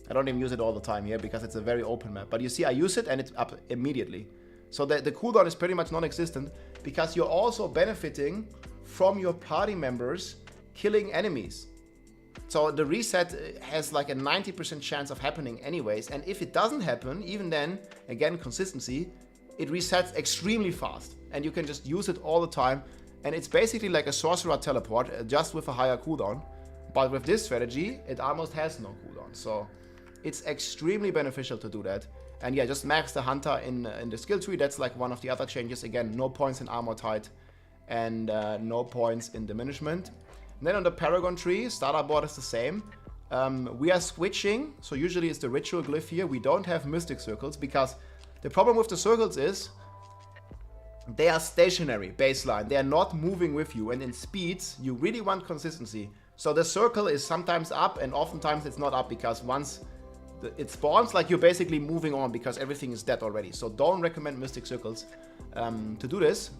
I don't even use it all the time here because it's a very open map. But you see, I use it and it's up immediately. So the cooldown is pretty much non-existent because you're also benefiting from your party members killing enemies. So the reset has like a 90% chance of happening anyways. And if it doesn't happen, even then, again, consistency, it resets extremely fast. And you can just use it all the time. And it's basically like a sorcerer teleport, just with a higher cooldown. But with this strategy, it almost has no cooldown. So it's extremely beneficial to do that. And yeah, just max the Hunter in the skill tree. That's like one of the other changes. Again, no points in armor tight and no points in diminishment. And then on the Paragon tree, starter board is the same. We are switching. So usually it's the ritual glyph here. We don't have mystic circles because the problem with the circles is they are stationary baseline. They are not moving with you. And in speeds, you really want consistency. So the circle is sometimes up and oftentimes it's not up because once it spawns, like, you're basically moving on because everything is dead already. So don't recommend Mystic Circles to do this.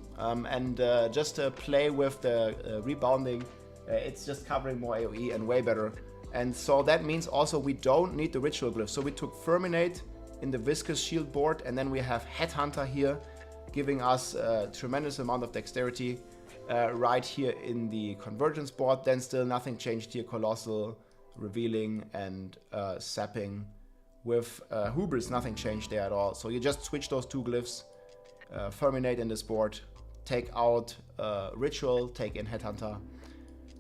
Just play with the rebounding. It's just covering more AoE and way better. And so that means also we don't need the Ritual Glyph. So we took Ferminate in the Viscous Shield board. And then we have Headhunter here, giving us a tremendous amount of dexterity. Right here in the Convergence board. Then still nothing changed here. Colossal, Revealing, and Sapping. With Hubris, nothing changed there at all. So you just switch those two glyphs, Ferminate in this board, take out Ritual, take in Headhunter.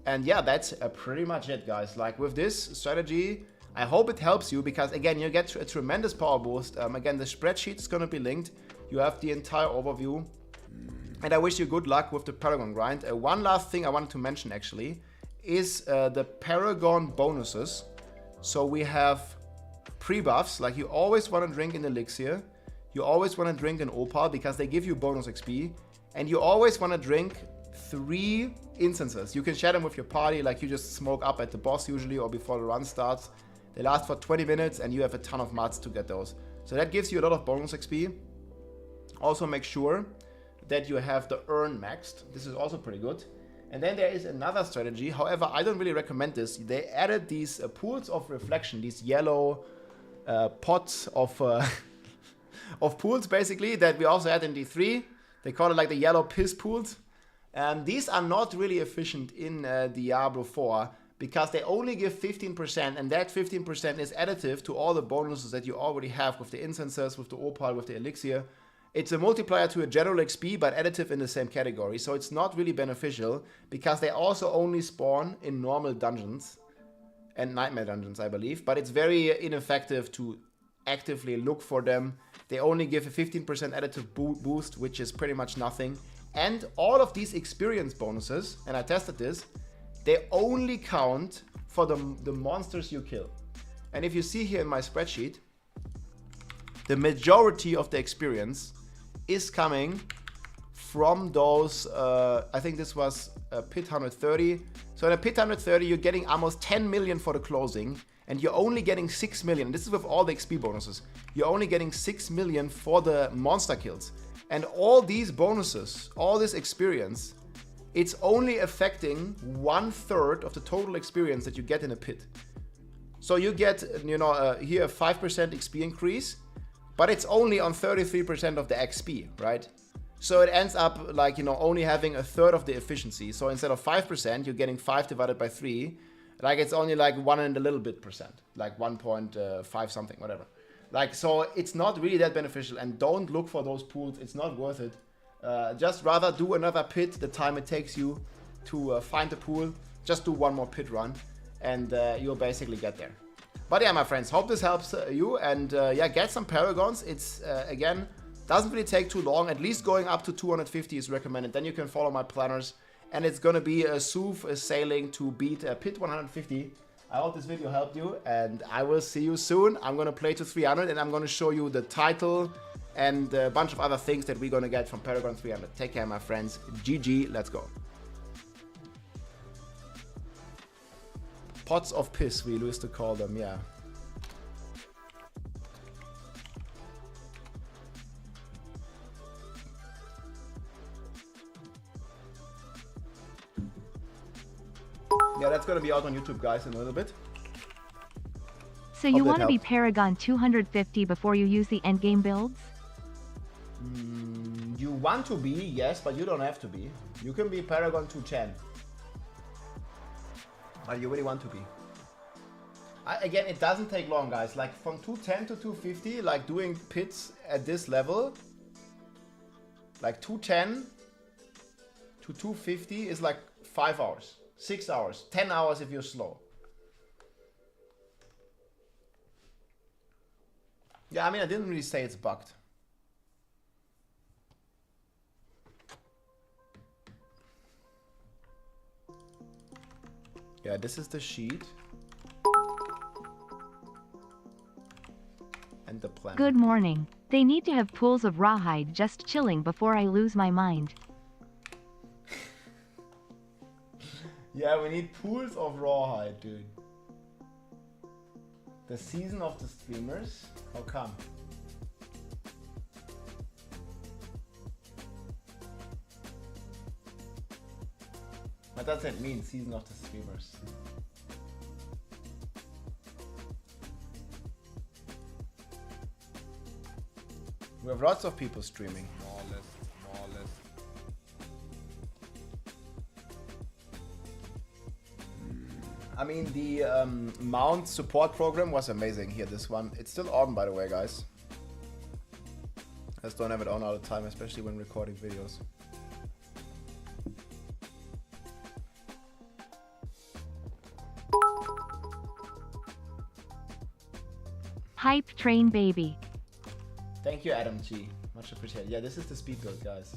And yeah, that's pretty much it, guys. Like, with this strategy, I hope it helps you because, again, you get a tremendous power boost. Again, the spreadsheet is going to be linked. You have the entire overview. And I wish you good luck with the Paragon grind. One last thing I wanted to mention, actually, is the Paragon bonuses. So we have pre-buffs, like you always want to drink an elixir, you always want to drink an opal because they give you bonus XP, and you always want to drink 3 instances. You can share them with your party, like you just smoke up at the boss usually or before the run starts. They last for 20 minutes and you have a ton of mats to get those. So that gives you a lot of bonus XP. Also make sure that you have the urn maxed. This is also pretty good. And then there is another strategy. However, I don't really recommend this. They added these pools of reflection, these yellow pots of of pools, basically, that we also had in D3. They call it like the yellow piss pools. And these are not really efficient in Diablo 4 because they only give 15%, and that 15% is additive to all the bonuses that you already have with the incenses, with the opal, with the elixir. It's a multiplier to a general XP, but additive in the same category. So it's not really beneficial because they also only spawn in normal dungeons and nightmare dungeons, I believe. But it's very ineffective to actively look for them. They only give a 15% additive boost, which is pretty much nothing. And all of these experience bonuses, and I tested this, they only count for the monsters you kill. And if you see here in my spreadsheet, the majority of the experience is coming from those, I think this was Pit 130. So in a Pit 130, you're getting almost 10 million for the closing, and you're only getting 6 million. This is with all the XP bonuses. You're only getting 6 million for the monster kills. And all these bonuses, all this experience, it's only affecting 1/3 of the total experience that you get in a pit. So you get, you know, here a 5% XP increase, but it's only on 33% of the XP, right? So it ends up like, you know, only having 1/3 of the efficiency. So instead of 5%, you're getting 5 divided by 3. Like it's only like 1 and a little bit percent, like 1.5 something, whatever. Like, so it's not really that beneficial, and don't look for those pools. It's not worth it. Just rather do another pit the time it takes you to find the pool. Just do one more pit run, and you'll basically get there. But yeah, my friends, hope this helps you, and yeah, get some Paragons. It's, again, doesn't really take too long. At least going up to 250 is recommended. Then you can follow my planners, and it's gonna be a smooth sailing to beat Pit 150. I hope this video helped you, and I will see you soon. I'm gonna play to 300, and I'm gonna show you the title and a bunch of other things that we're gonna get from Paragon 300. Take care, my friends. GG, let's go. Pots of piss, we used to call them, yeah. Yeah, that's gonna be out on YouTube, guys, in a little bit. So you want to be Paragon 250 before you use the endgame builds? You want to be, yes, but you don't have to be. You can be Paragon 210. But you really want to be. Again, it doesn't take long, guys. Like from 210 to 250, like doing pits at this level, like 210 to 250 is like 5 hours. 6 hours, 10 hours if you're slow. Yeah, I mean, I didn't really say it's bugged. Yeah, this is the sheet. And the plan. Good morning. They need to have pools of rawhide just chilling before I lose my mind. Yeah, we need pools of rawhide, dude. The season of the streamers? How come? What does that mean, season of the streamers? We have lots of people streaming. More or less. I mean, the mount support program was amazing here, this one. It's still on, by the way, guys. I just don't have it on all the time, especially when recording videos. Hype train baby. Thank you, Adam G. Much appreciated. Yeah, this is the speed build, guys.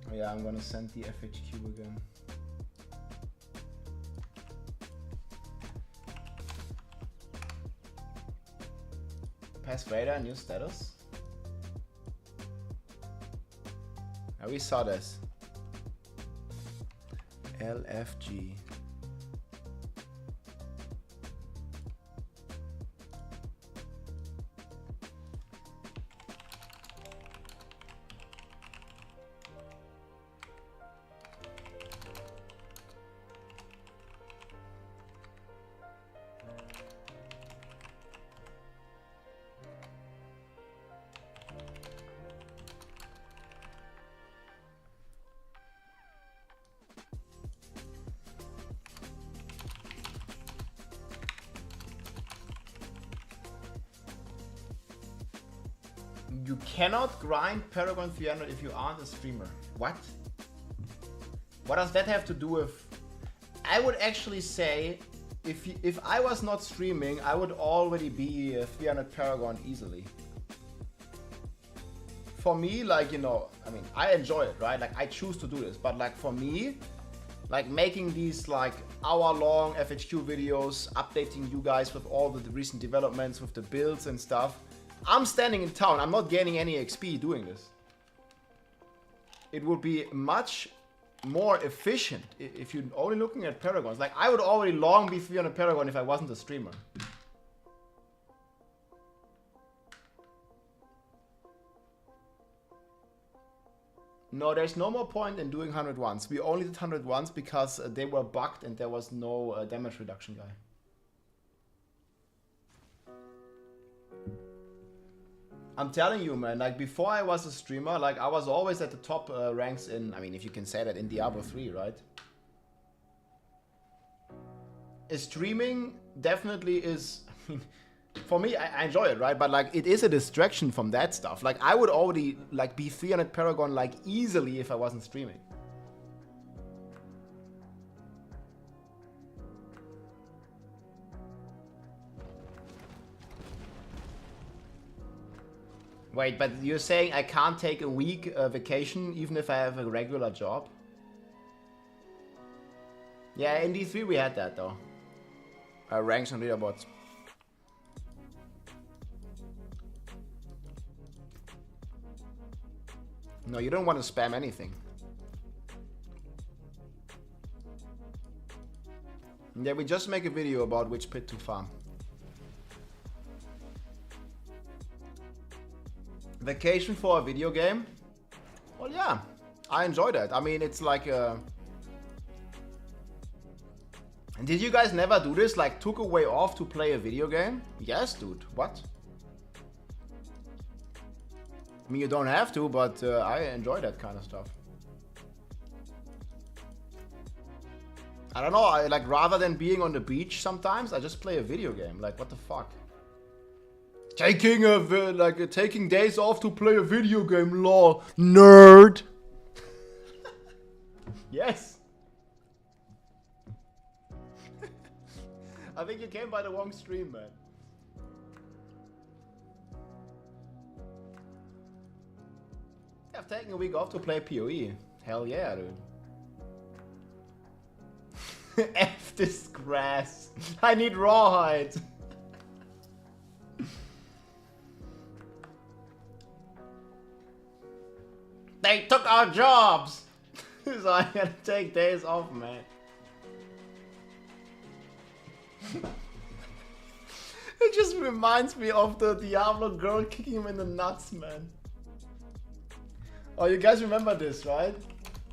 Oh yeah, I'm gonna send the FHQ again. Pass radar, new status. Oh, we saw this. LFG. You cannot grind Paragon 300 if you aren't a streamer. What? What does that have to do with... I would actually say, if I was not streaming, I would already be 300 Paragon easily. For me, like, you know, I mean, I enjoy it, right? Like, I choose to do this, but like for me, like making these like hour-long FHQ videos, updating you guys with all the recent developments, with the builds and stuff, I'm standing in town. I'm not gaining any XP doing this. It would be much more efficient if you're only looking at Paragons. Like, I would already long be 300 Paragon if I wasn't a streamer. No, there's no more point in doing 100 once. We only did 100 once because they were bugged and there was no damage reduction guy. I'm telling you, man, like before I was a streamer, like I was always at the top ranks in, I mean, if you can say that, in Diablo 3, right? Streaming definitely is, I mean, for me, I enjoy it, right? But like, it is a distraction from that stuff. Like, I would already like be 300 Paragon like easily if I wasn't streaming. Wait, but you're saying I can't take a week vacation even if I have a regular job? Yeah, in D3 we had that though. Ranks and leaderboards. No, you don't want to spam anything. Yeah, we just make a video about which pit to farm. Vacation for a video game? Well, yeah, I enjoy that. I mean, it's like a... Did you guys never do this? Like, took a way off to play a video game? Yes, dude. What? I mean, you don't have to, but I enjoy that kind of stuff. I don't know, I like, rather than being on the beach sometimes, I just play a video game. Like, what the fuck? Taking days off to play a video game, lol. Nerd! Yes! I think you came by the wrong stream, man. I've taken a week off to play PoE. Hell yeah, dude. F this grass. I need rawhide. They took our jobs. So I gotta take days off, man. It just reminds me of the Diablo girl kicking him in the nuts, man. Oh, you guys remember this, right?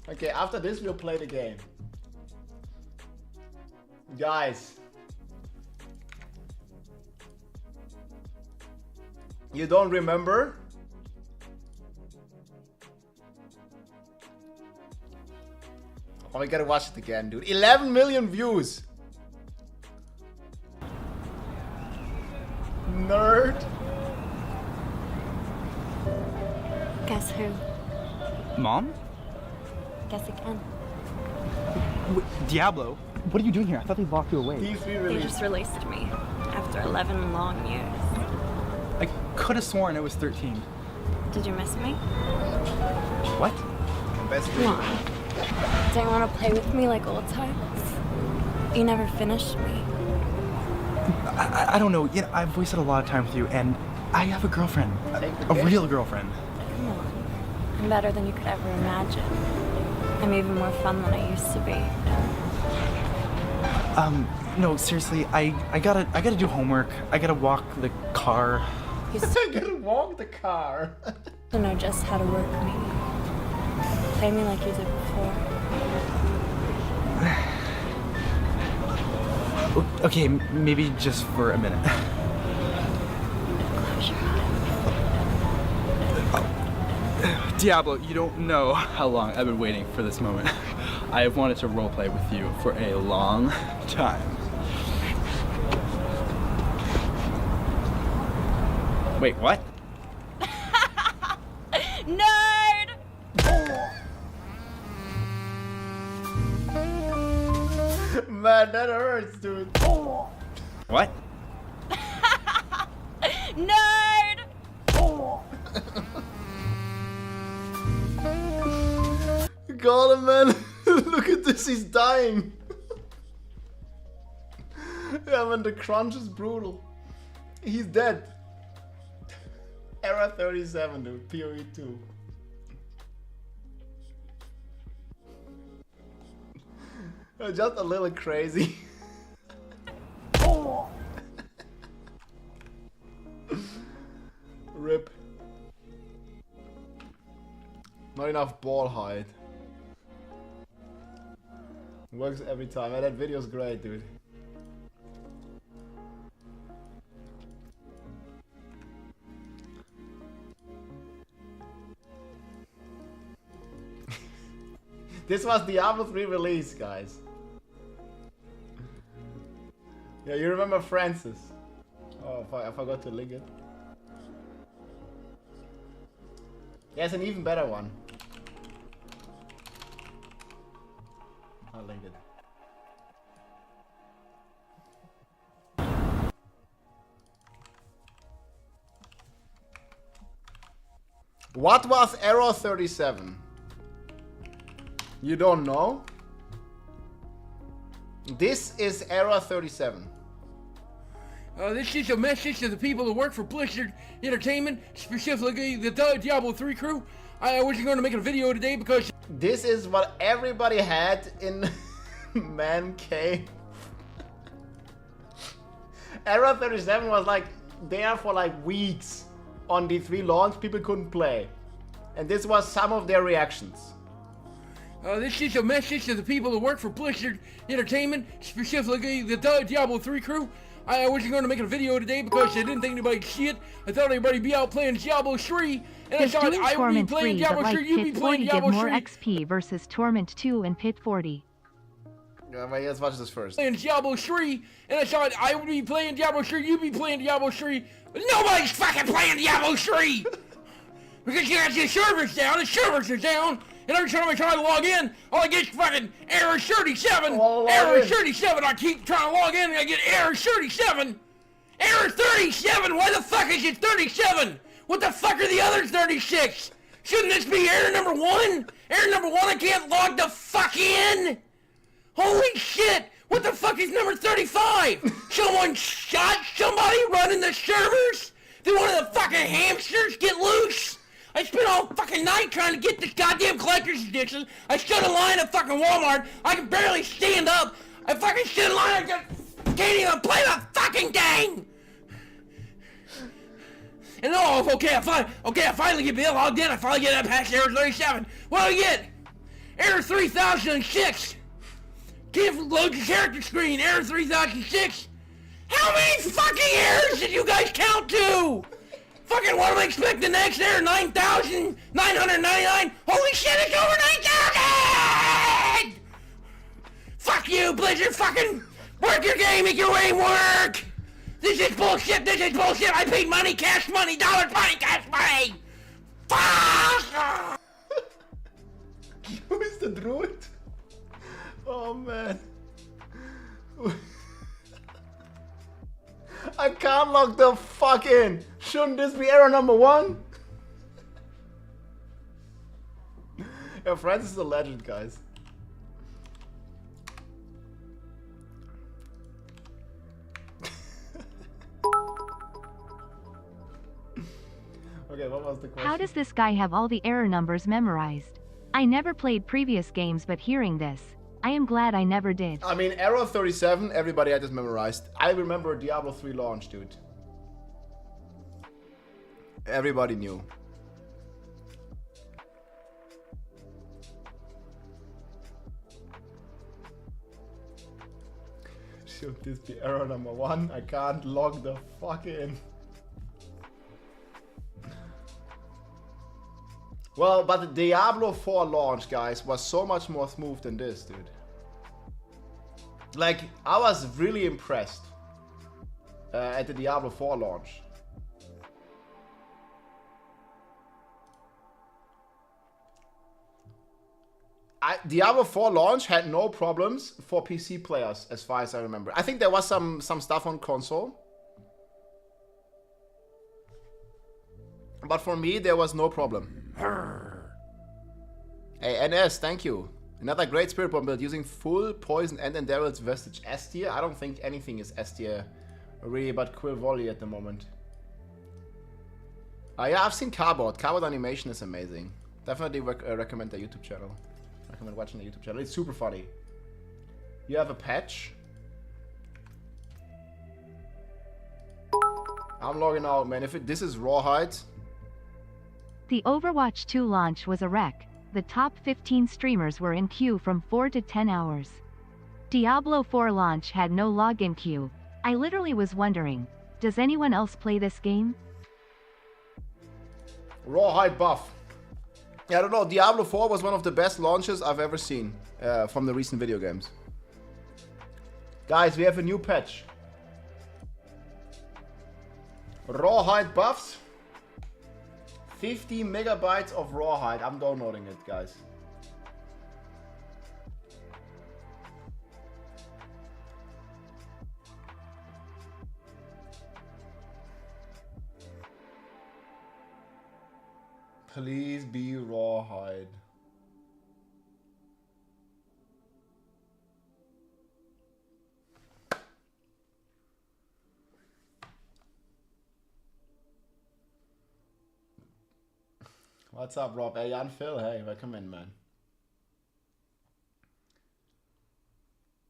Okay, after this we'll play the game. Guys. You don't remember? Oh, we gotta watch it again, dude. 11 million views! Nerd! Guess who? Mom? Guess again. Diablo? What are you doing here? I thought they locked you away. D3 They release. just released me after 11 long years. I could have sworn it was 13. Did you miss me? What? Best Come on. Don't you want to play with me like old times? You never finished me. I don't know. You know, I've wasted a lot of time with you, and I have a girlfriend. A real girlfriend. Come on. I'm better than you could ever imagine. I'm even more fun than I used to be. No, seriously, I gotta do homework. I gotta walk the car. You I gotta walk the car. to know just how to work me. Play me like you did before. Okay, maybe just for a minute. Close your eyes. Diablo, you don't know how long I've been waiting for this moment. I have wanted to roleplay with you for a long time. Wait, what? Man, that hurts, dude. What? Nerd! Got him, man. Look at this, he's dying. Yeah, man, the crunch is brutal. He's dead. Era 37, dude. PoE 2. Just a little crazy. Rip. Not enough ball height. Works every time. That video's great, dude. This was Diablo 3 release, guys. Yeah, you remember Francis? Oh, I forgot to link it. There's an even better one. I'll link it. What was Error 37? You don't know? This is Error 37. This is a message to the people who work for Blizzard Entertainment, specifically the Diablo 3 crew. I wasn't going to make a video today because... This is what everybody had in Man Cave. Error 37 was like there for like weeks on D3 launch. People couldn't play. And this was some of their reactions. This is a message to the people who work for Blizzard Entertainment, specifically the Diablo 3 crew. I wasn't going to make a video today because I didn't think anybody'd see it. I thought everybody'd be out playing Diablo 3, and I thought I would be playing Diablo 3, you'd be playing Diablo 3. More XP versus Torment 2 and Pit 40. Yeah, but let's watch this first. Playing Diablo 3, and I thought I would be playing Diablo 3, you'd be playing Diablo 3, but nobody's fucking playing Diablo 3! Because you got your servers down, the servers are down, and every time I try to log in, all I get is fucking error 37, error 37, I keep trying to log in and I get error 37, error 37, why the fuck is it 37? What the fuck are the other 36? Shouldn't this be error number 1? Error number 1, I can't log the fuck in? Holy shit, what the fuck is number 35? Someone shot somebody running the servers? Did one of the fucking hamsters get loose? I spent all fucking night trying to get this goddamn collector's edition. I stood in line at fucking Walmart. I can barely stand up. I fucking stood in line. I just can't even play the fucking game. And oh, okay, I finally get logged in. I finally get that past error 37. What do I get? Error 3006. Can't load your character screen. Error 3006. How many fucking errors did you guys count to? Fucking what do I expect the next error? 9,999? Holy shit, it's over 9,000! Fuck you, Blizzard, fucking work your game, make your way work! This is bullshit, I paid money, cash money, dollars, money, cash money! Fuck! Who is the druid? Oh man. I can't log the fuck in. Shouldn't this be error number 1? Yeah, Francis is a legend, guys. Okay, what was the question? How does this guy have all the error numbers memorized? I never played previous games, but hearing this, I am glad I never did. I mean, Error 37, everybody had this memorized. I remember Diablo 3 launch, dude. Everybody knew. Should this be error number 1? I can't log the fuck in. Well, but the Diablo 4 launch, guys, was so much more smooth than this, dude. Like, I was really impressed at the Diablo 4 launch. Diablo 4 launch had no problems for PC players, as far as I remember. I think there was some stuff on console. But for me, there was no problem. Hey, NS, thank you. Another great Spirit Bomb build using full Poison and Daryl's Vestige S tier. I don't think anything is S tier really but Quill Volley at the moment. Yeah, I've seen Cardboard. Cardboard animation is amazing. Definitely recommend the YouTube channel. Recommend watching the YouTube channel. It's super funny. You have a patch. I'm logging out, man. If this is Rawhide. The Overwatch 2 launch was a wreck. The top 15 streamers were in queue from 4 to 10 hours. Diablo 4 launch had no login queue. I literally was wondering, does anyone else play this game? Rawhide buff. Yeah, I don't know. Diablo 4 was one of the best launches I've ever seen from the recent video games. Guys, we have a new patch. Rawhide buffs. 50 megabytes of Rawhide. I'm downloading it, guys. Please be Rawhide. What's up, Rob? Hey, Jan Phil. Hey, welcome in, man.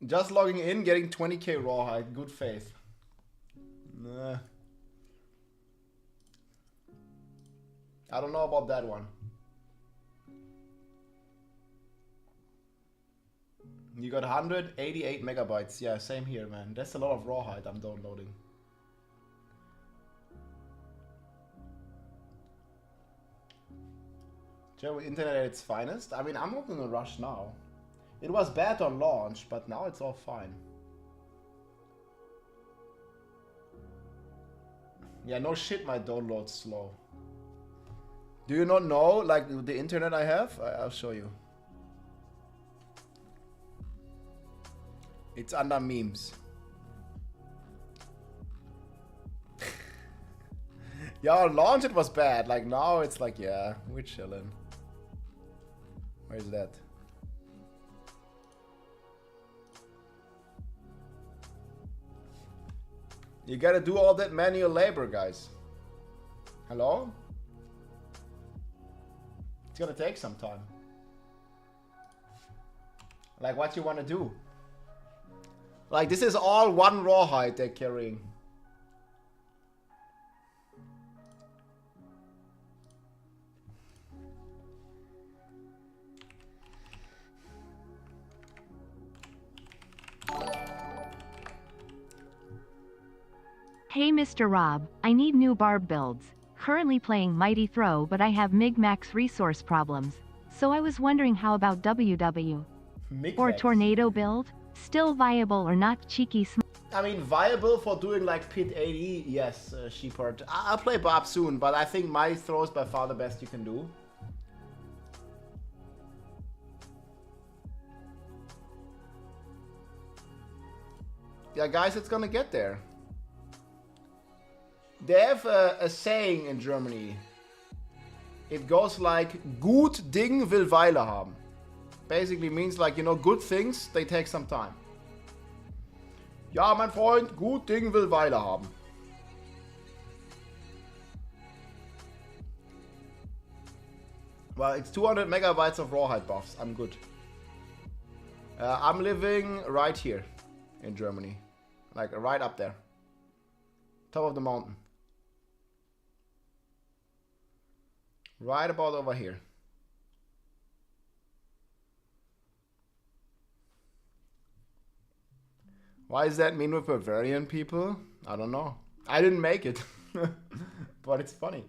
Just logging in, getting 20k Rawhide. Good faith. Nah. I don't know about that one. You got 188 megabytes. Yeah, same here, man. That's a lot of Rawhide I'm downloading. German internet at its finest. I mean, I'm not in a rush now. It was bad on launch, but now it's all fine. Yeah, no shit, my download's slow. Do you not know, like, the internet I have? I'll show you. It's under memes. Yeah, on launch it was bad. Like, now it's like, yeah, we're chilling. Where's that? You gotta do all that manual labor, guys. Hello? It's gonna take some time. Like, what you wanna do? Like, this is all one Rawhide they're carrying. Hey Mr. Rob, I need new barb builds. Currently playing Mighty Throw, but I have Mig-Max resource problems. So I was wondering, how about WW? Or Tornado build? Still viable or not? Cheeky I mean, viable for doing like Pit 80, yes, Sheepard. I'll play Barb soon, but I think Mighty Throw is by far the best you can do. Yeah, guys, it's gonna get there. They have a saying in Germany. It goes like, gut Ding will Weile haben. Basically means like, you know, good things, they take some time. Ja, mein Freund, gut Ding will Weile haben. Well, it's 200 megabytes of Rawhide buffs. I'm good. I'm living right here in Germany. Like, right up there. Top of the mountain. Right about over here. Why is that mean with Bavarian people? I don't know. I didn't make it. But it's funny.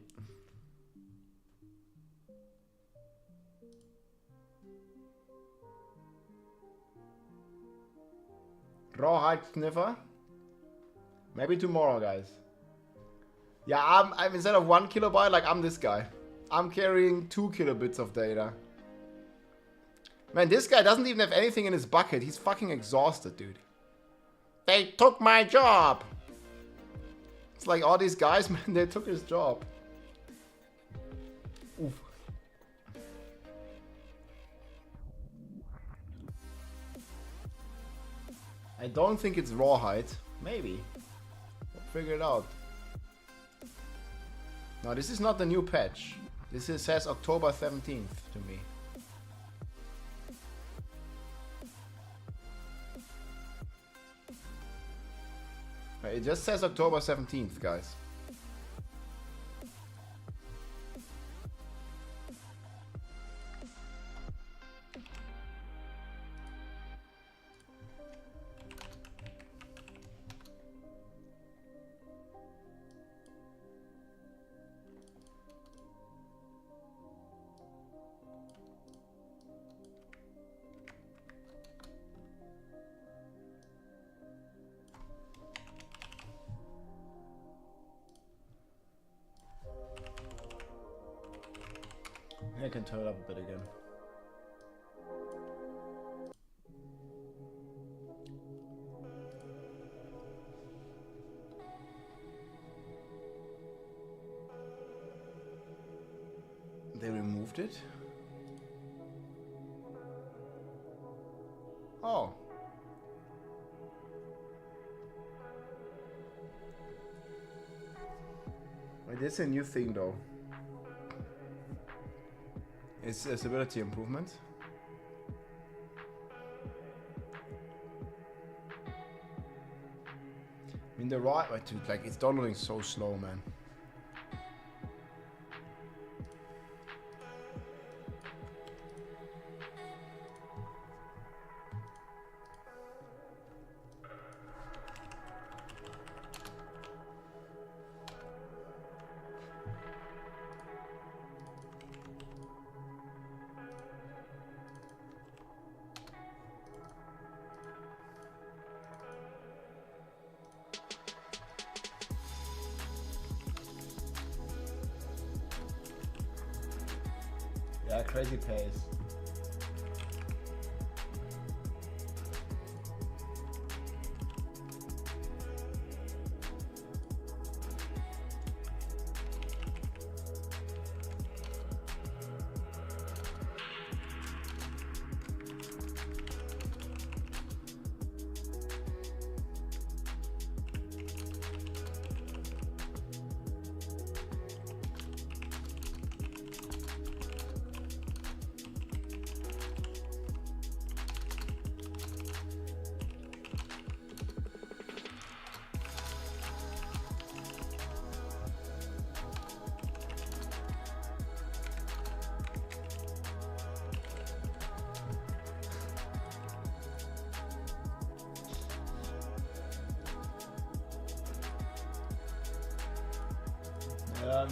Rawhide sniffer? Maybe tomorrow, guys. Yeah, I'm instead of 1 kilobyte, like, I'm this guy. I'm carrying 2 kilobits of data. Man, this guy doesn't even have anything in his bucket. He's fucking exhausted, dude. They took my job. It's like all these guys, man, they took his job. Oof. I don't think it's rawhide. Maybe. We'll figure it out. No, this is not the new patch. This says October 17th to me. It just says October 17th, guys. I can turn it up a bit again. They removed it? Oh. Wait, this is a new thing though. It's a stability improvement. I mean the right, dude, like it's downloading so slow, man. Yeah, crazy pace.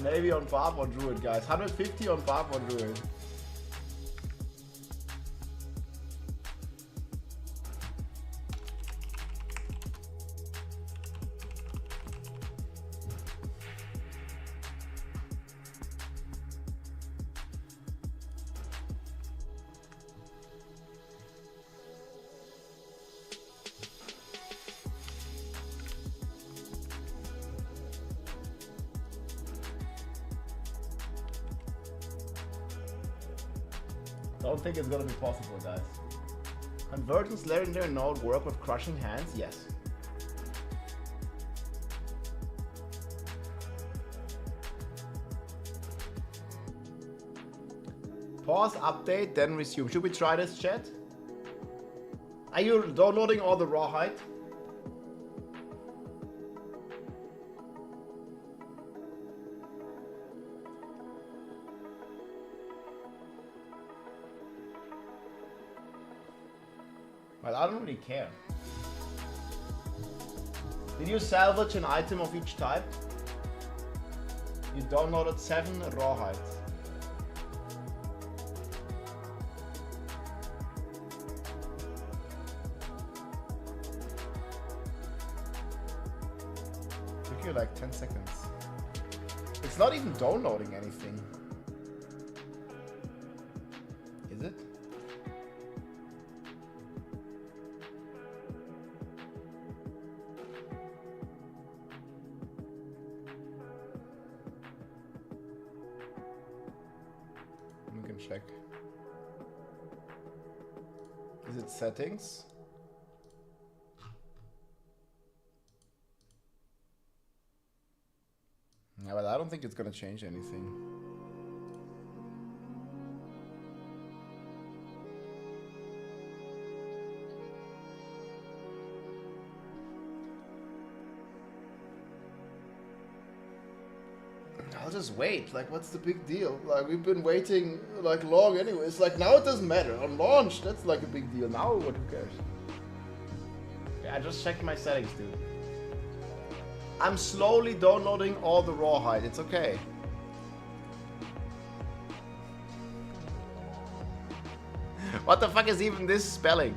Maybe on Barb or Druid, guys. 150 on Barb or Druid. Don't think it's gonna be possible, guys. Convergence legendary node work with crushing hands? Yes. Pause, update, then resume. Should we try this, chat? Are you downloading all the rawhide? Well, I don't really care. Did you salvage an item of each type? You downloaded 7 rawhides. Took you like 10 seconds. It's not even downloading anything. Is it? check. Is it settings? Yeah, but I don't think it's gonna change anything. I'll just wait. Like, what's the big deal? Like, we've been waiting like long anyways. Like, now it doesn't matter. On launch, that's like a big deal. Now, what? Who cares? Yeah, I just checked my settings, dude. I'm slowly downloading all the rawhide. It's okay. What the fuck is even this spelling?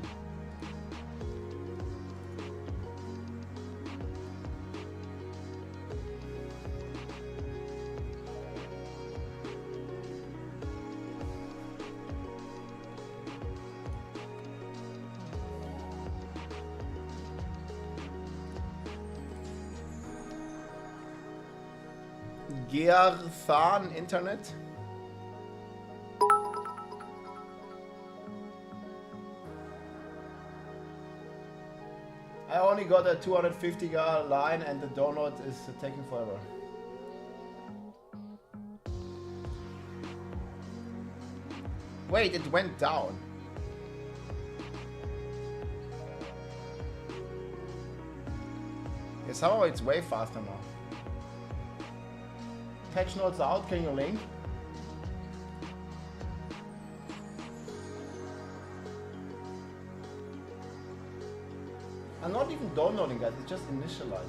Gearthan Internet? I only got a 250 line and the download is taking forever. Wait, it went down. Yeah, somehow it's way faster now. Patch notes out, can you link? I'm not even downloading, guys, it's just initializing.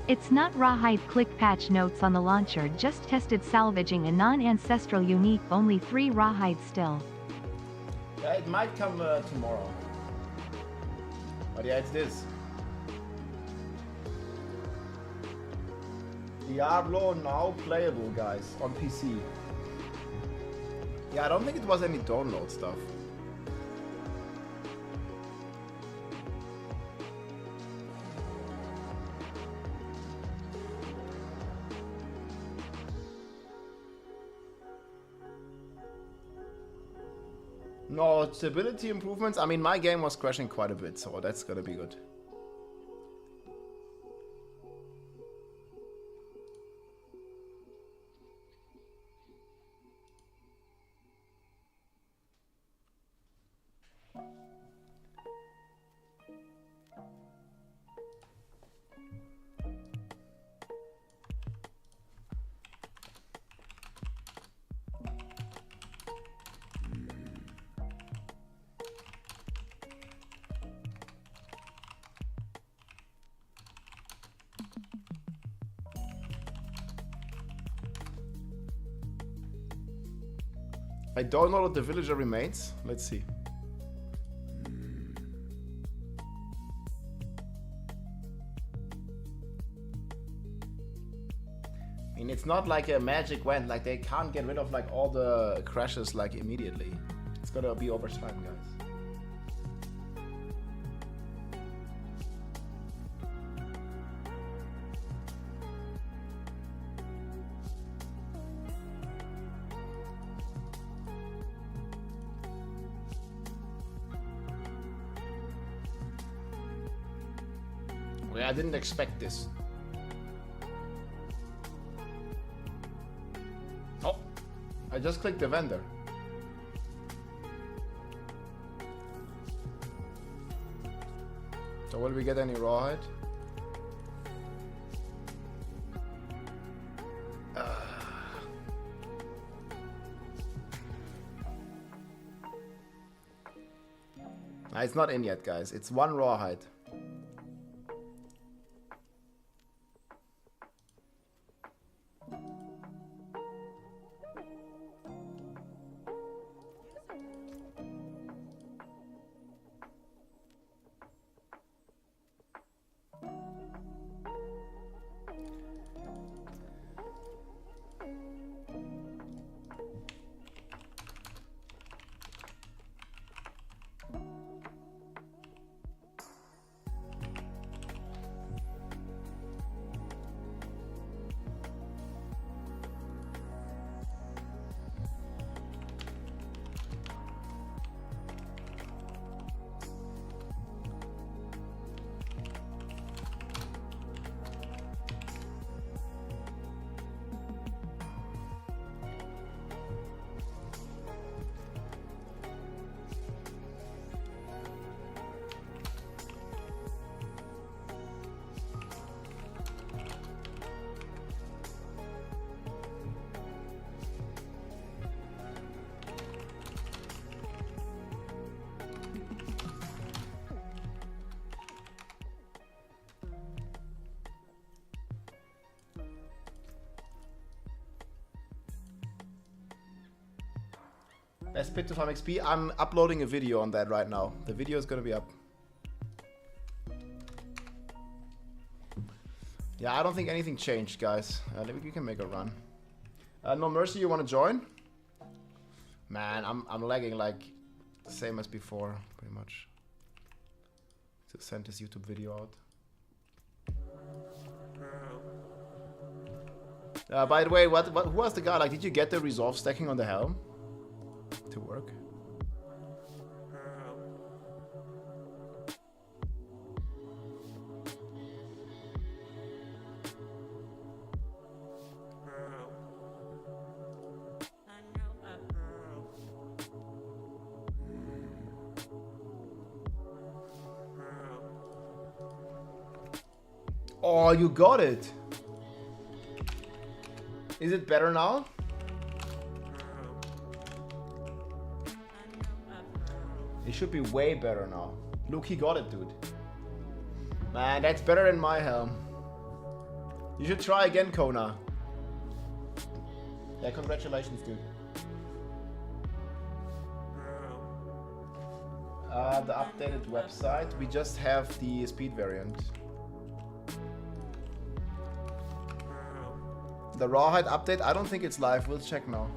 It's not rawhide. Click patch notes on the launcher. Just tested salvaging a non-ancestral unique, only 3 rawhide still. Yeah, it might come tomorrow. But yeah, it's this. Diablo now playable, guys, on PC. Yeah, I don't think it was any download stuff. No, stability improvements. I mean, my game was crashing quite a bit, so that's gonna be good. I downloaded the villager remains. Let's see. I mean, it's not like a magic wand. Like, they can't get rid of like all the crashes like immediately. It's gonna be over time, guys. I didn't expect this. Oh, I just clicked the vendor. So will we get any rawhide? It's not in yet, guys. It's 1 rawhide. Let's pit to farm XP. I'm uploading a video on that right now. The video is gonna be up. Yeah, I don't think anything changed, guys. Maybe we can make a run. No Mercy, you wanna join? Man, I'm lagging like the same as before, pretty much. To send this YouTube video out. By the way, who was the guy? Like, did you get the resolve stacking on the helm to work? Oh, you got it. Is it better now? It should be way better now. Look, he got it, dude. Man, that's better than my helm. You should try again, Kona. Yeah, congratulations, dude. The updated website. We just have the speed variant. The rawhide update, I don't think it's live. We'll check now.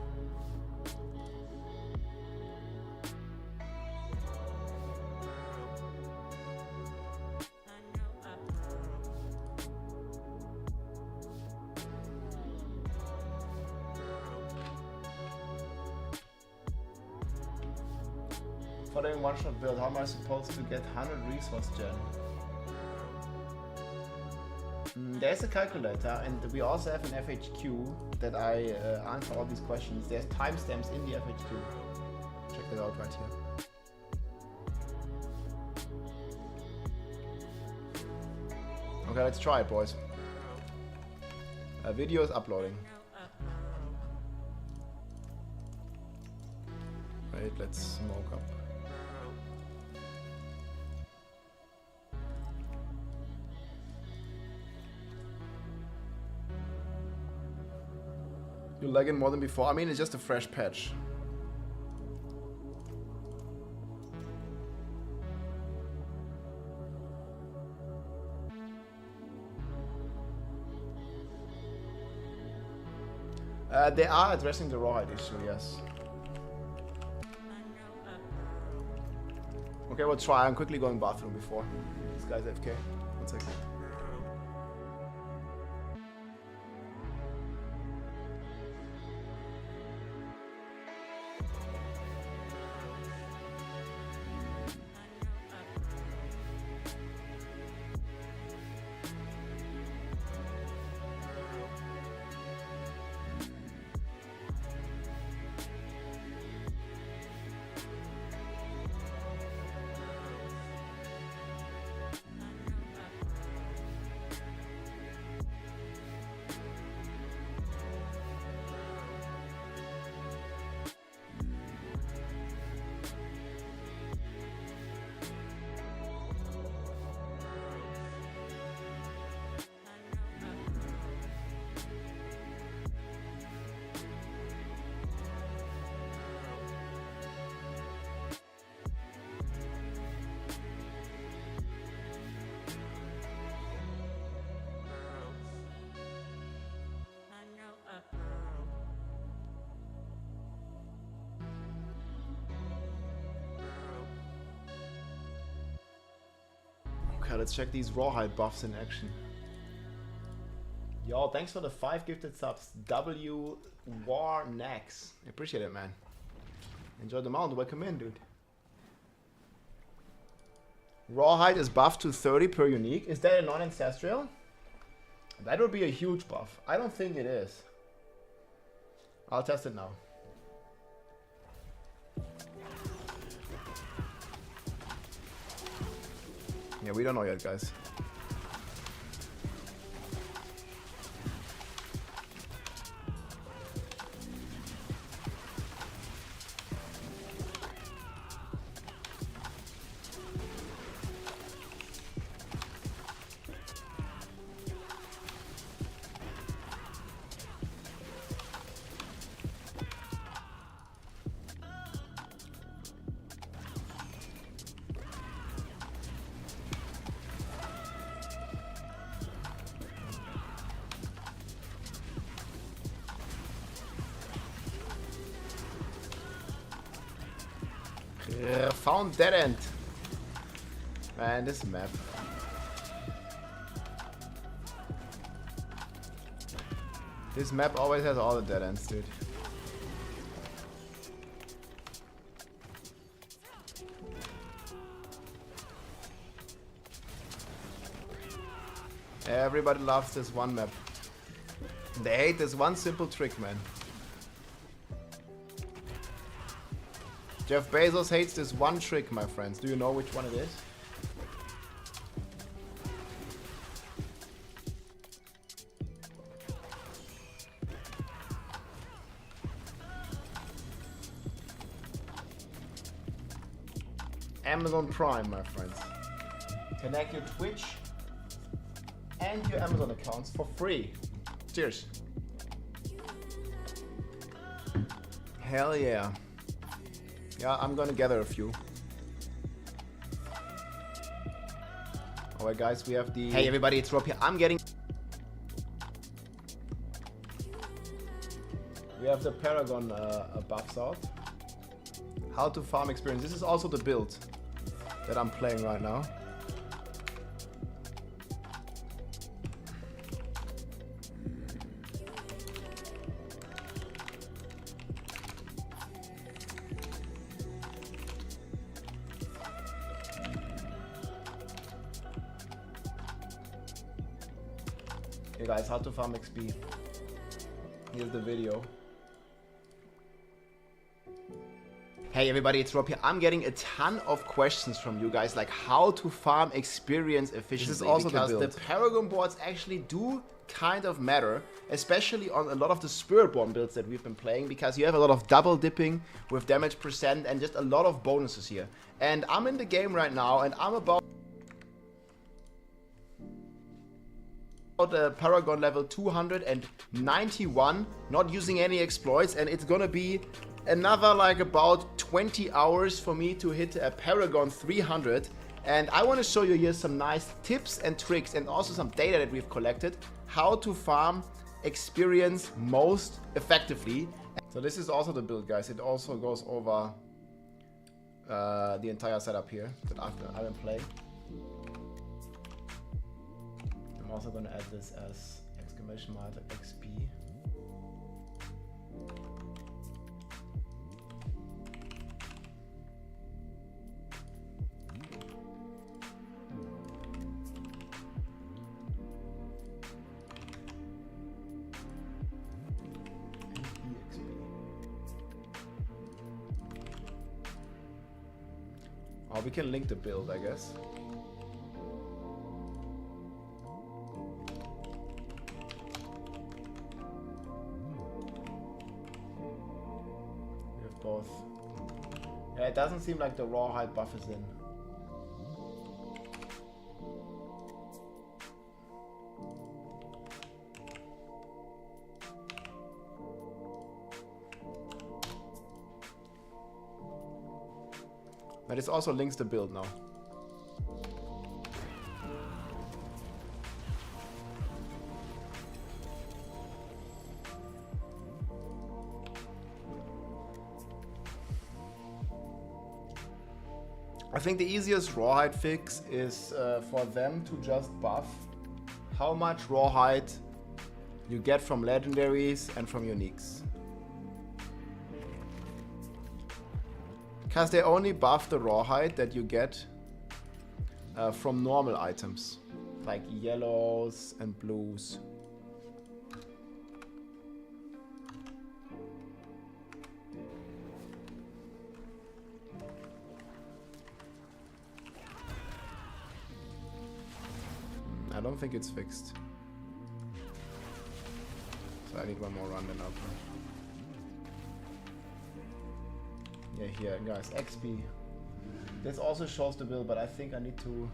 Following one-shot build, how am I supposed to get 100 resource gen? There's a calculator, and we also have an FHQ that I answer all these questions. There's timestamps in the FHQ. Check it out right here. Okay, let's try it, boys. A video is uploading. Wait, let's smoke up. You're lagging more than before. I mean, it's just a fresh patch. They are addressing the rawhide issue, yes. Okay, we'll try. I'm quickly going bathroom before. This guy's AFK. 1 second. Okay, let's check these rawhide buffs in action. Yo, thanks for the 5 gifted subs. W War Nax. Appreciate it, man. Enjoy the mount. Welcome in, dude. Rawhide is buffed to 30 per unique. Is that a non-ancestral? That would be a huge buff. I don't think it is. I'll test it now. Yeah, we don't know yet, guys. Found dead end. Man, this map. This map always has all the dead ends, dude. Everybody loves this one map. They hate this one simple trick, man. Jeff Bezos hates this one trick, my friends. Do you know which one it is? Amazon Prime, my friends. Connect your Twitch and your Amazon accounts for free. Cheers. Hell yeah. Yeah, I'm gonna gather a few. Alright guys, we have the... Hey everybody, it's Rob here. I'm getting... We have the Paragon buffs out. How to farm experience. This is also the build that I'm playing right now. Hey guys, how to farm XP. Here's the video. Hey everybody, it's Rob here. I'm getting a ton of questions from you guys, like how to farm experience efficiently. This is also because the Paragon boards actually do kind of matter, especially on a lot of the Spiritborn builds that we've been playing, because you have a lot of double dipping with damage percent and just a lot of bonuses here. And I'm in the game right now and I'm about the Paragon level 291, not using any exploits, and it's gonna be another like about 20 hours for me to hit a Paragon 300. And I want to show you here some nice tips and tricks and also some data that we've collected how to farm experience most effectively. So this is also the build, guys. It also goes over the entire setup here that I've been playing. I'm also going to add this as exclamation mark XP. Oh, we can link the build, I guess. We have both. Yeah, it doesn't seem like the rawhide buff is in. But it also links the build now. I think the easiest rawhide fix is for them to just buff how much rawhide you get from legendaries and from uniques. Because they only buff the rawhide that you get from normal items, like yellows and blues. I don't think it's fixed. So I need one more run then I'll play. Yeah, here, guys, XP. This also shows the build, but I think I need to...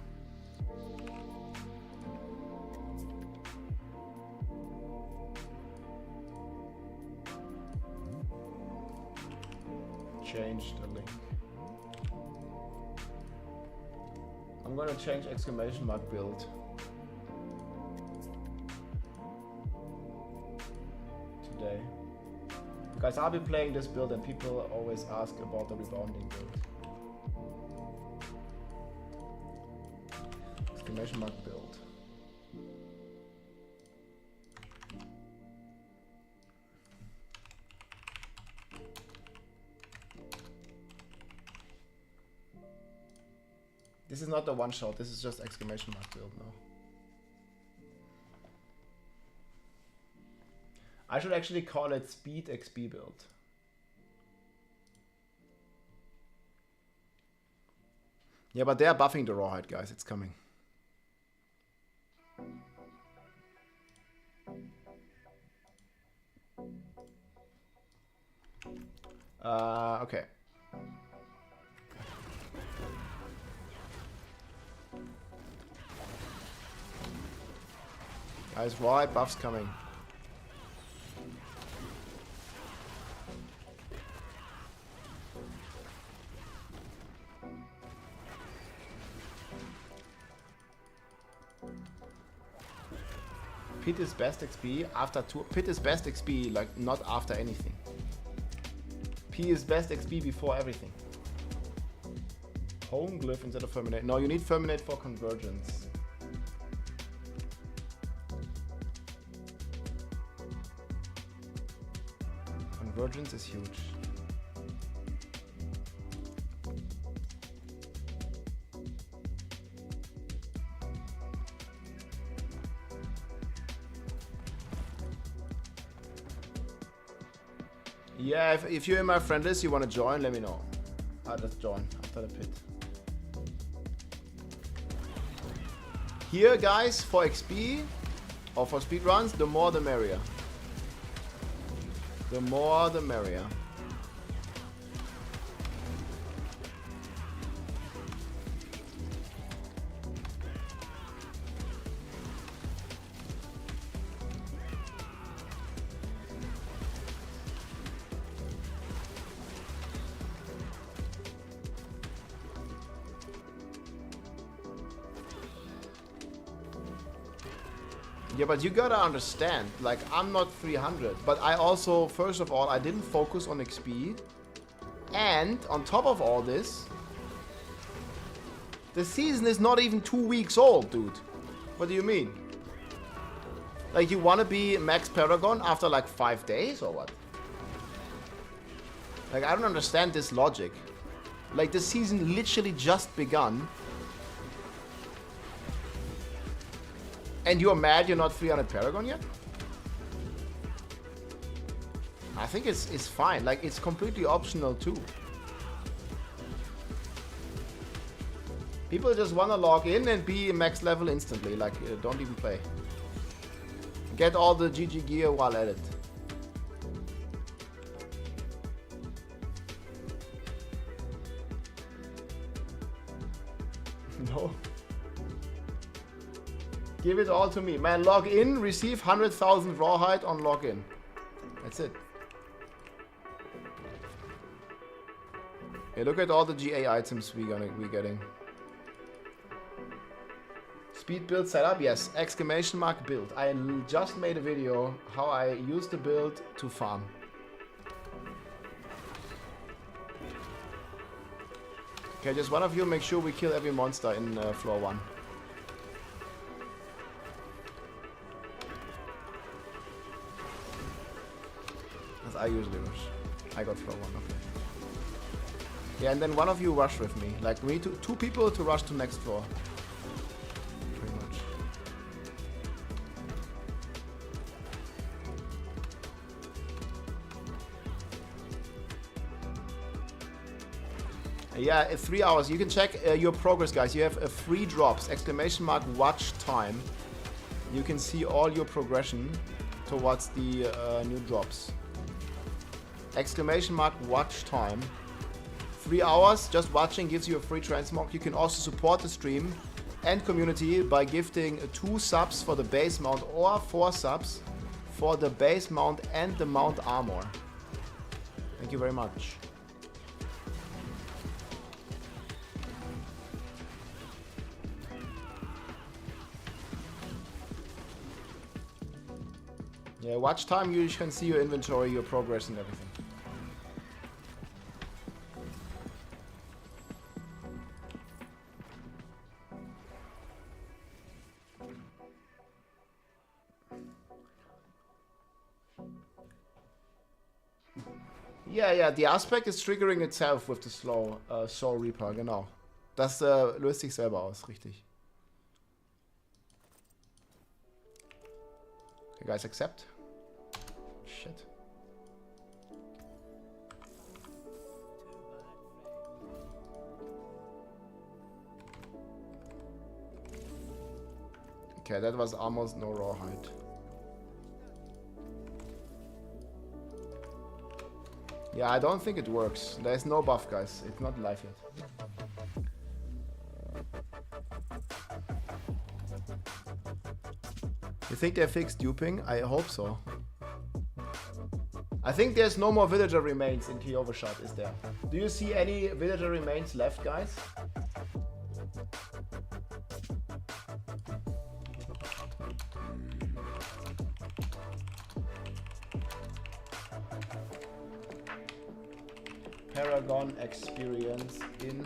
change the link. I'm gonna change exclamation mark build. Today. Because I'll be playing this build and people always ask about the rebounding build. Exclamation mark build. This is not the one shot, this is just exclamation mark build now. I should actually call it speed XP build. Yeah, but they are buffing the rawhide, guys. It's coming. Okay. Guys, rawhide buffs coming. Pit is best XP after two. Pit is best XP, like not after anything. P is best XP before everything. Home glyph instead of Ferminate. No, you need Ferminate for convergence. Convergence is huge. Yeah, if you're in my friend list, you want to join, let me know. I'll just join after the pit. Here, guys, for XP or for speedruns, the more the merrier. The more the merrier. Yeah, but you gotta understand, like, I'm not 300, but I also, first of all, I didn't focus on XP. And, on top of all this, the season is not even 2 weeks old, dude. What do you mean? Like, you wanna be max Paragon after, like, 5 days, or what? Like, I don't understand this logic. Like, the season literally just begun. And you're mad you're not 300 Paragon yet? I think it's fine. Like, it's completely optional too. People just want to log in and be max level instantly. Like, don't even play. Get all the GG gear while at it. No. Give it all to me. Man, log in, receive 100,000 rawhide on login. That's it. Hey, look at all the GA items we're getting. Speed build setup, yes. Exclamation mark build. I just made a video how I use the build to farm. Okay, just one of you make sure we kill every monster in floor 1. I usually rush. I got floor 1, okay. Yeah, and then one of you rush with me. Like, we need two people to rush to next floor. Pretty much. Yeah, 3 hours. You can check your progress, guys. You have 3 drops. Exclamation mark watch time. You can see all your progression towards the new drops. Exclamation mark watch time. 3 hours just watching gives you a free transmog. You can also support the stream and community by gifting 2 subs for the base mount or 4 subs for the base mount and the mount armor. Thank you very much. Yeah, watch time, you can see your inventory, your progress and everything. Ja, die Aspect ist triggering itself with the slow Soul Reaper, genau. Das löst sich selber aus, richtig. Okay, guys, accept. Shit. Okay, that was almost no rawhide. Yeah, I don't think it works. There's no buff, guys. It's not live yet. You think they fixed duping? I hope so. I think there's no more villager remains in Key Overshot, is there? Do you see any villager remains left, guys? Paragon experience in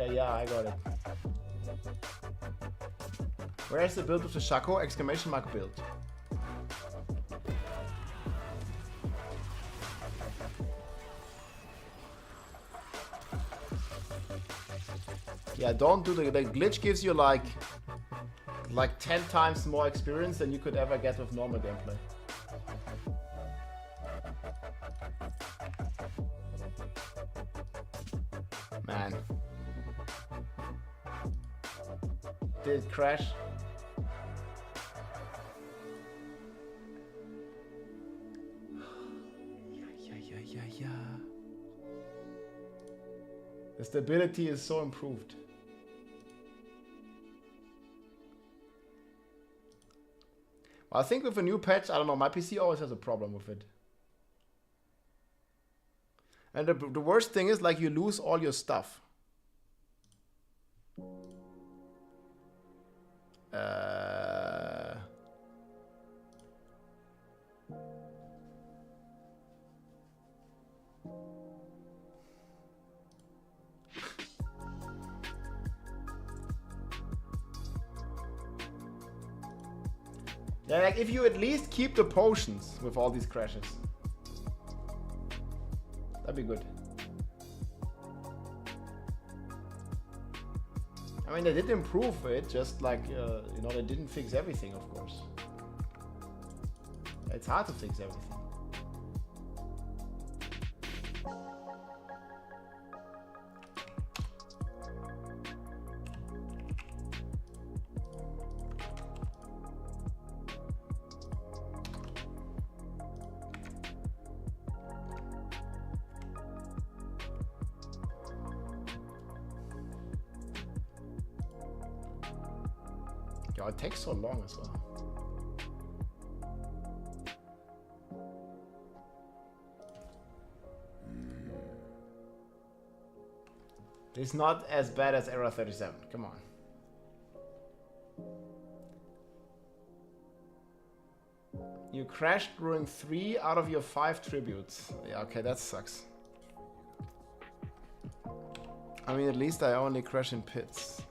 Okay, yeah, I got it. Where's the build of the Shaco? Exclamation mark build. Yeah, don't do the glitch gives you like 10 times more experience than you could ever get with normal gameplay. Man. Did it crash? Yeah. The stability is so improved. I think with a new patch, I don't know, my PC always has a problem with it. And the worst thing is, like, you lose all your stuff. Yeah, like if you at least keep the potions with all these crashes. That'd be good. I mean, they did improve it, just like, you know, they didn't fix everything, of course. It's hard to fix everything. Yeah, it takes so long as well. It's not as bad as Era 37. Come on. You crashed during 3 out of your 5 tributes. Yeah, okay, that sucks. I mean, at least I only crash in pits.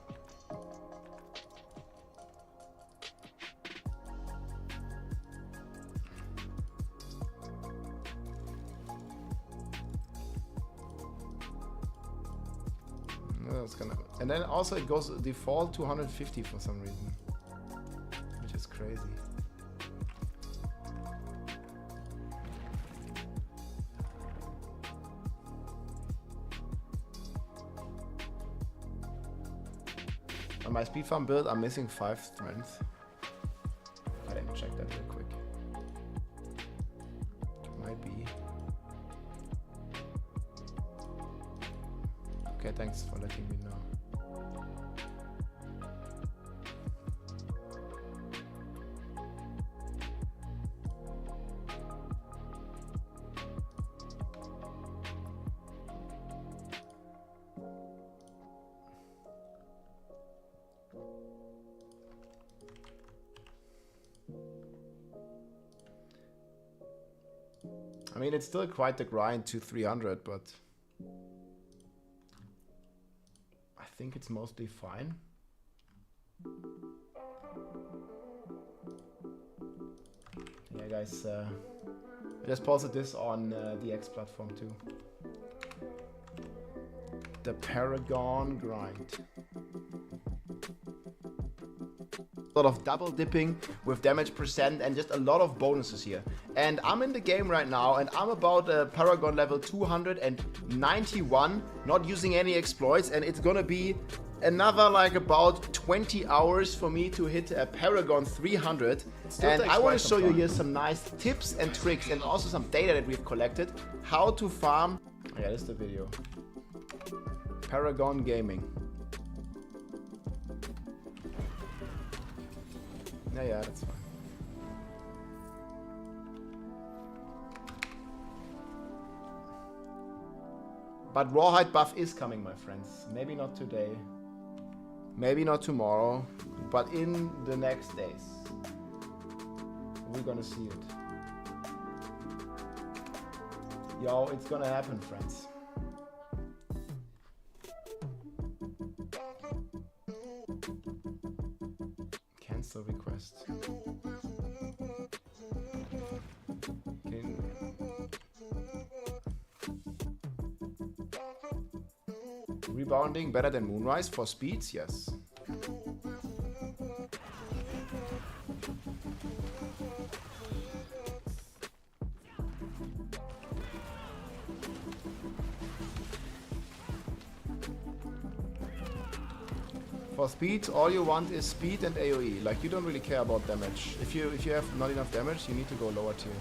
And then also it goes default to 150 for some reason, which is crazy. On my speed farm build, I'm missing 5 strength. I didn't check that real quick. It might be. Thanks for letting me know. I mean, it's still quite the grind to 300, but I think it's mostly fine. Yeah, guys, I just posted this on the X platform too. The Paragon grind. A lot of double dipping with damage percent and just a lot of bonuses here. And I'm in the game right now and I'm about Paragon level 291, not using any exploits, and it's gonna be another like about 20 hours for me to hit a Paragon 300. And I want to show you here some nice tips and tricks and also some data that we've collected how to farm. Yeah, this is the video. Paragon Gaming. Yeah, that's fine. But rawhide buff is coming, my friends. Maybe not today. Maybe not tomorrow. But in the next days. We're gonna see it. Yo, it's gonna happen, friends. Cancel request. Rebounding better than Moonrise for speeds? Yes. For speed, all you want is speed and AoE. Like, you don't really care about damage. If you have not enough damage, you need to go lower tier.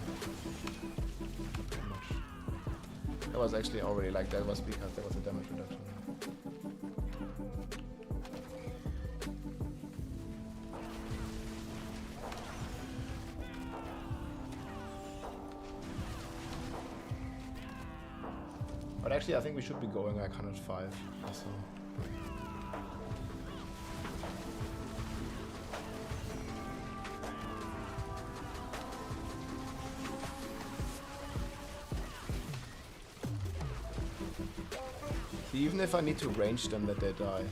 That was actually already like that was because there was a damage reduction. But actually, I think we should be going like 105 or so. Even if I need to range them, that they die.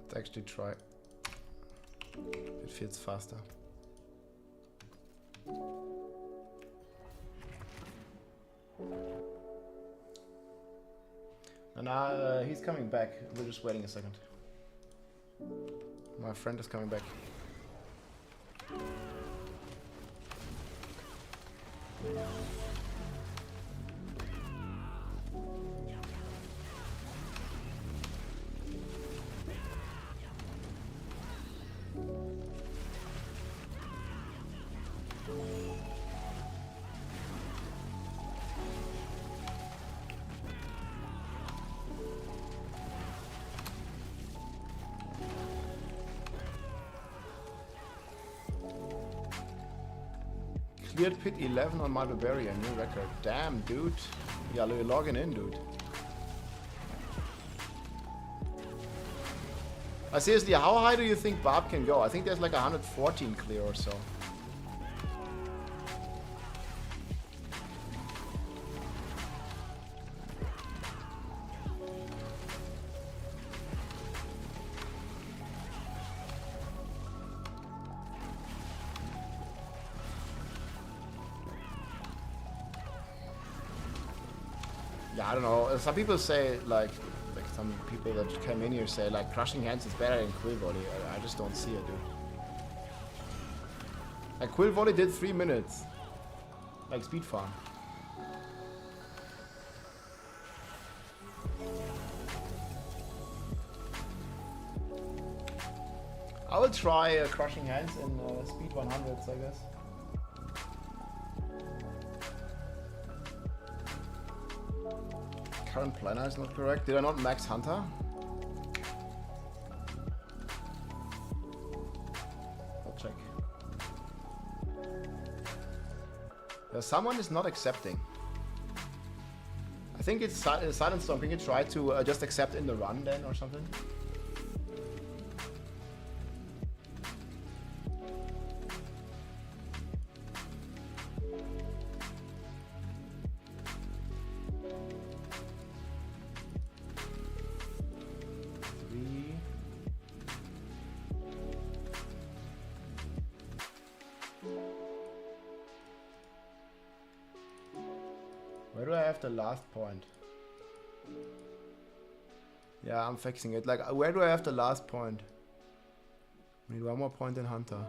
Let's actually try. It feels faster. And he's coming back. We're just waiting a second. My friend is coming back. Cleared pit 11 on my barbarian, new record. Damn, dude. Yeah, you're logging in, dude. Seriously, how high do you think Barb can go? I think there's like 114 clear or so. Yeah, I don't know. Some people say like some people that came in here say like crushing hands is better than quill volley. I just don't see it, dude. Like quill volley did 3 minutes. Like speed farm. I will try crushing hands in speed 100s, I guess. Current planner is not correct. Did I not max Hunter? I'll check. Someone is not accepting. I think it's Silent Storm. Can you try to just accept in the run then or something? Where do I have the last point? Yeah, I'm fixing it. Like, where do I have the last point? I need one more point in Hunter.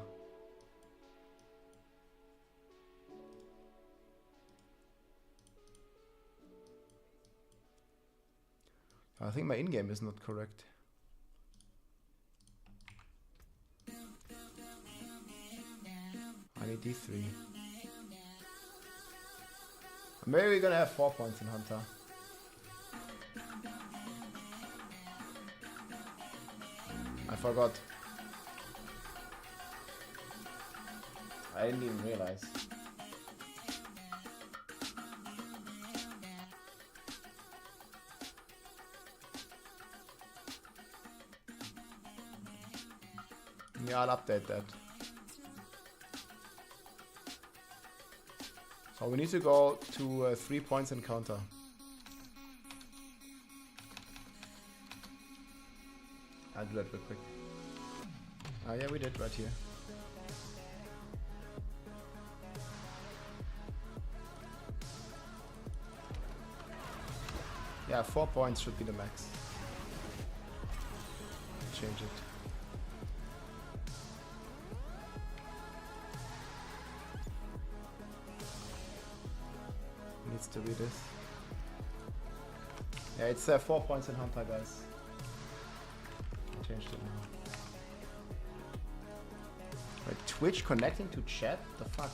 I think my in-game is not correct. I need D3. Maybe we're gonna have 4 points in Hunter. I forgot. I didn't even realize. Yeah, I'll update that. So we need to go to 3 points in counter. I'll do that real quick. Ah, yeah, we did right here. Yeah, 4 points should be the max. Change it. Needs to be this. Yeah, it's 4 points in Hunter, guys. I changed it now. Wait, Twitch connecting to chat? The fuck?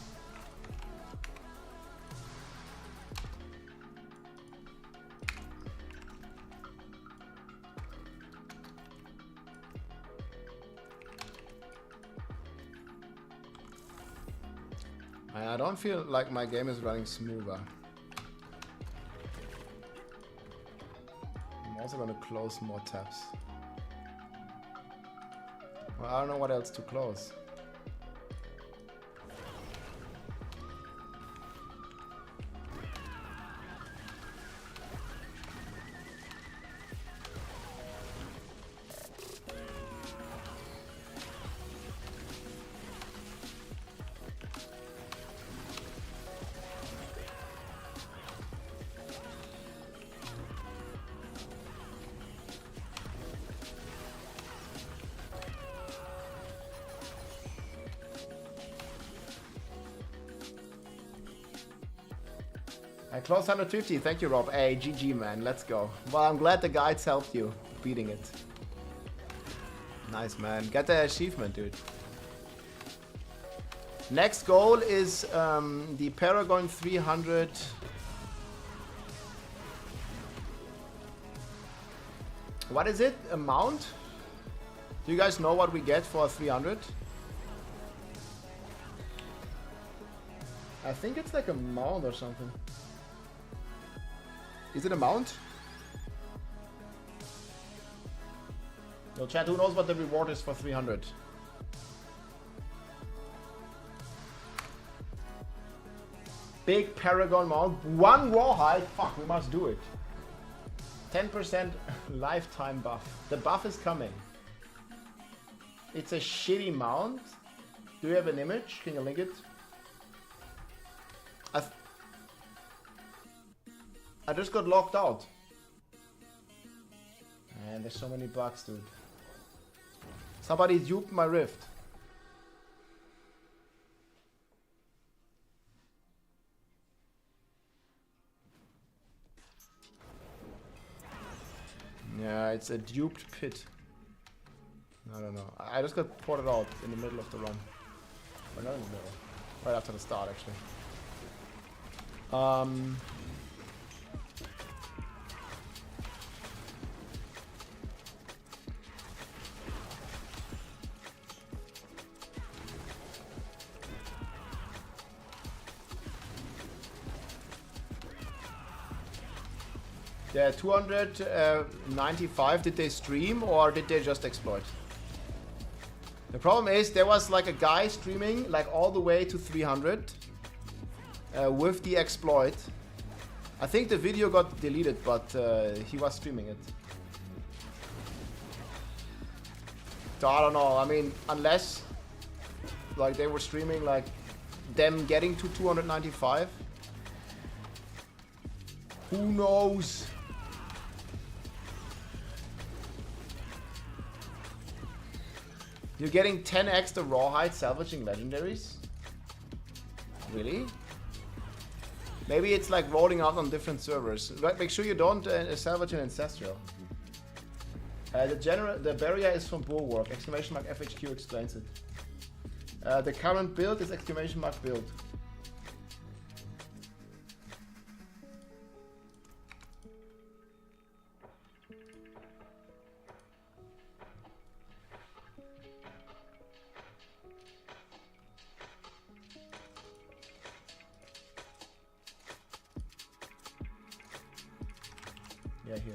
I don't feel like my game is running smoother. I'm also gonna close more tabs. Well, I don't know what else to close. I closed 150, thank you Rob. Hey, GG man, let's go. Well, I'm glad the guides helped you beating it. Nice man, get the achievement, dude. Next goal is the Paragon 300. What is it? A mount? Do you guys know what we get for 300? I think it's like a mount or something. Is it a mount? Yo, chat, who knows what the reward is for 300? Big Paragon mount. 1 rawhide. Fuck, we must do it. 10% lifetime buff. The buff is coming. It's a shitty mount. Do you have an image? Can you link it? I just got locked out. Man, there's so many bugs, dude. Somebody duped my rift. Yeah, it's a duped pit. I don't know. I just got ported out in the middle of the run. Or not in the middle. Right after the start, actually. Yeah, 295, did they stream or did they just exploit? The problem is there was like a guy streaming like all the way to 300 with the exploit. I think the video got deleted, but he was streaming it. So I don't know, I mean, unless like they were streaming like them getting to 295. Who knows? You're getting 10x the rawhide salvaging legendaries? Really? Maybe it's like rolling out on different servers. But make sure you don't salvage an ancestral. The barrier is from Bulwark. Exclamation mark FHQ explains it. The current build is exclamation mark build. Yeah, here.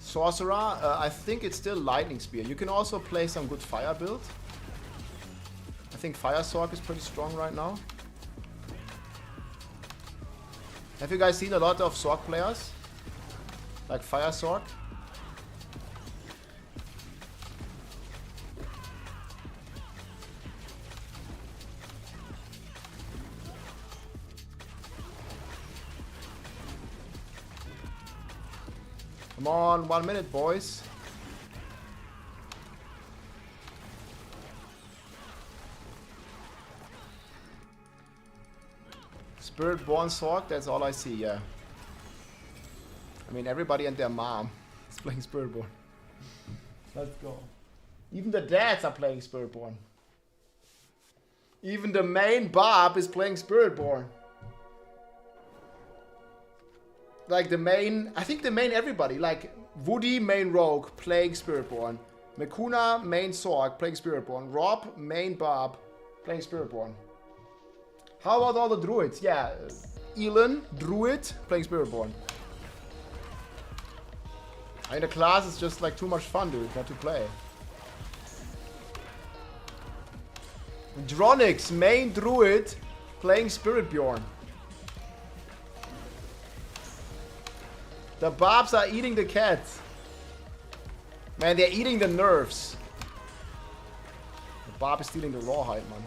Sorcerer, I think it's still Lightning Spear. You can also play some good fire build. I think Fire Sork is pretty strong right now. Have you guys seen a lot of Sork players? Like Fire Sork? Come on, 1 minute, boys. Spirit-born Sork, that's all I see, yeah. I mean, everybody and their mom is playing Spirit-born. Let's go. Even the dads are playing Spirit-born. Even the main Bob is playing Spirit-born. Like the main, I think the main everybody, like Woody, main Rogue, playing Spiritborn. Mekuna, main Sork, playing Spiritborn. Rob, main Bob, playing Spiritborn. How about all the druids? Yeah, Elon, druid, playing Spiritborn. I mean, the class is just like too much fun, dude, not to play. Dronix, main druid, playing Spiritbjorn. The Bobs are eating the cats. Man, they're eating the nerves. The Bob is stealing the rawhide, man.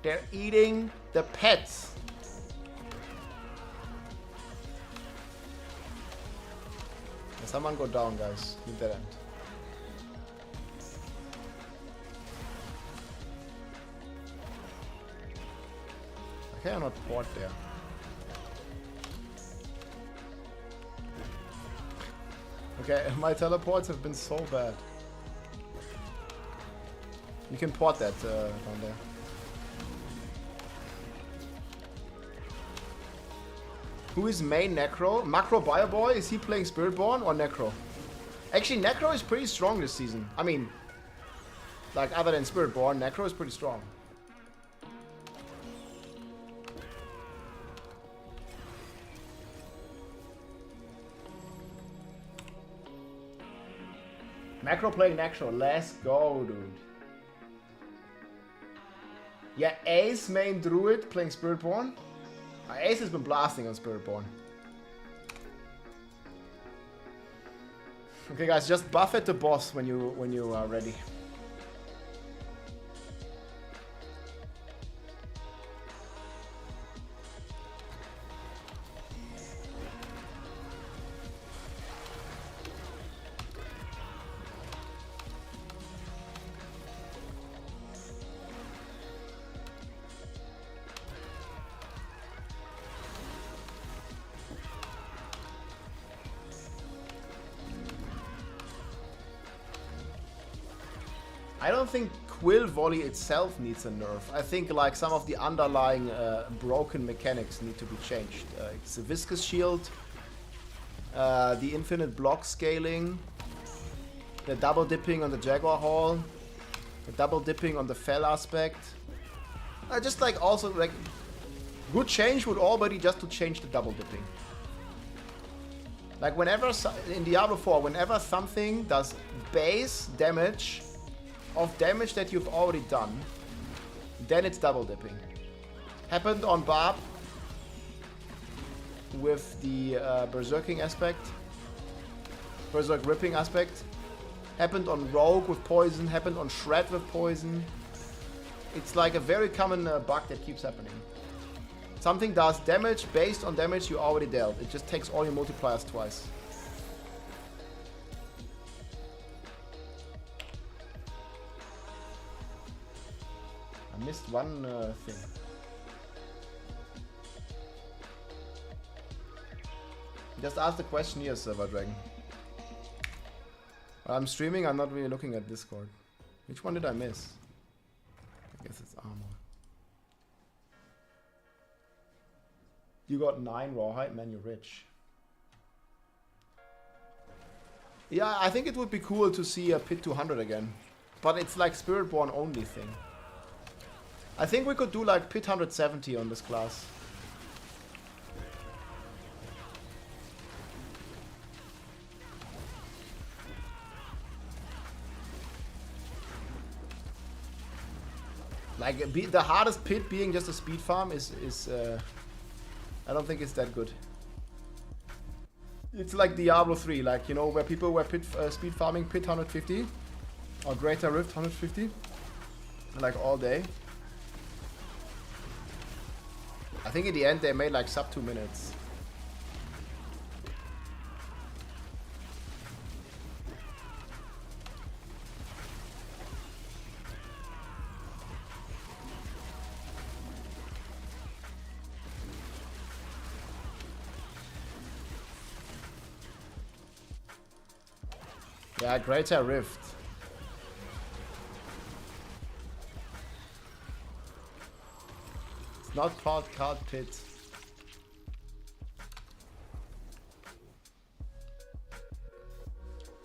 They're eating the pets. Can someone go down, guys? Leave that end. I cannot port there. Okay, my teleports have been so bad. You can port that down there. Who is main Necro? Macro Bioboy? Is he playing Spiritborn or Necro? Actually, Necro is pretty strong this season. I mean, like other than Spiritborn, Necro is pretty strong. Macro playing natural. Let's go, dude. Yeah, Ace main Druid playing Spiritborn. Ace has been blasting on Spiritborn. Okay, guys, just buff at the boss when you are ready. I don't think Quill Volley itself needs a nerf. I think like some of the underlying broken mechanics need to be changed. It's the viscous shield, the infinite block scaling, the double dipping on the Jaguar Hall, the double dipping on the Fell aspect. Just like also like good change would already just to change the double dipping. Like whenever in Diablo 4, whenever something does base damage of damage that you've already done, then it's double dipping. Happened on Barb with the Berserking aspect, Berserk Ripping aspect. Happened on Rogue with poison, happened on Shred with poison. It's like a very common bug that keeps happening. Something does damage based on damage you already dealt. It just takes all your multipliers twice. I missed one thing. Just ask the question here, Silver Dragon. While I'm streaming, I'm not really looking at Discord. Which one did I miss? I guess it's armor. You got 9 rawhide, man, you're rich. Yeah, I think it would be cool to see a Pit 200 again. But it's like Spiritborn only thing. I think we could do like Pit 170 on this class. Like the hardest pit being just a speed farm is I don't think it's that good. It's like Diablo 3, like, you know, where people were speed farming Pit 150 or Greater Rift 150 like all day. I think in the end they made like sub 2 minutes. Yeah, Greater Rift. It's not called Card Pit.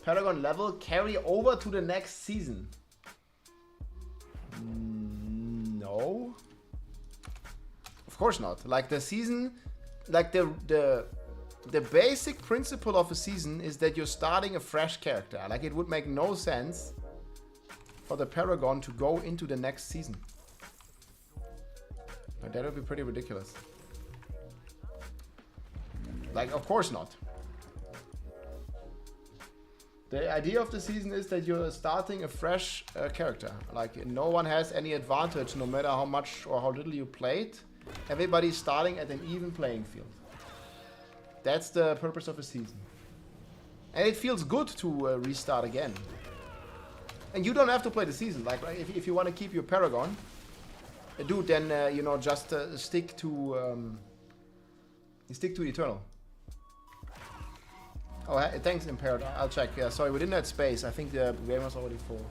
Paragon level carry over to the next season. No. Of course not. Like the season, like the basic principle of a season is that you're starting a fresh character. Like it would make no sense for the Paragon to go into the next season. Like that would be pretty ridiculous. Like, of course not. The idea of the season is that you're starting a fresh character. Like no one has any advantage no matter how much or how little you played. Everybody's starting at an even playing field. That's the purpose of a season. And it feels good to restart again. And you don't have to play the season. Like if you want to keep your Paragon, dude, then you know, just stick to Eternal. Oh, thanks, Impaired. I'll check. Yeah, sorry, we didn't have space. I think the game was already full.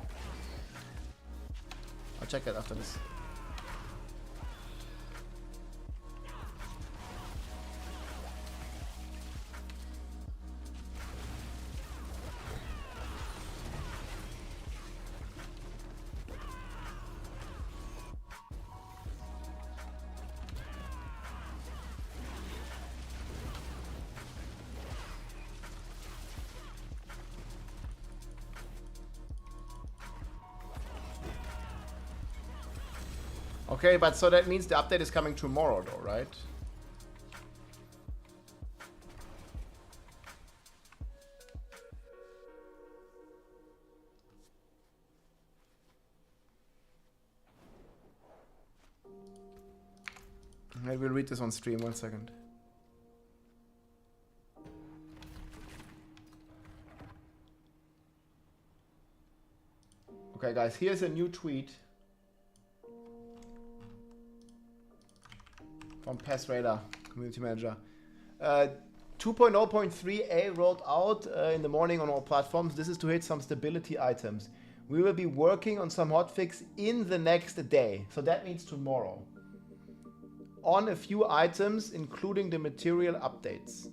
I'll check that after this. Okay, but so that means the update is coming tomorrow though, right? I will read this on stream, 1 second. Okay guys, here's a new tweet from Pass Radar, community manager. 2.0.3a rolled out in the morning on all platforms. This is to hit some stability items. We will be working on some hotfix in the next day. So that means tomorrow. On a few items, including the material updates.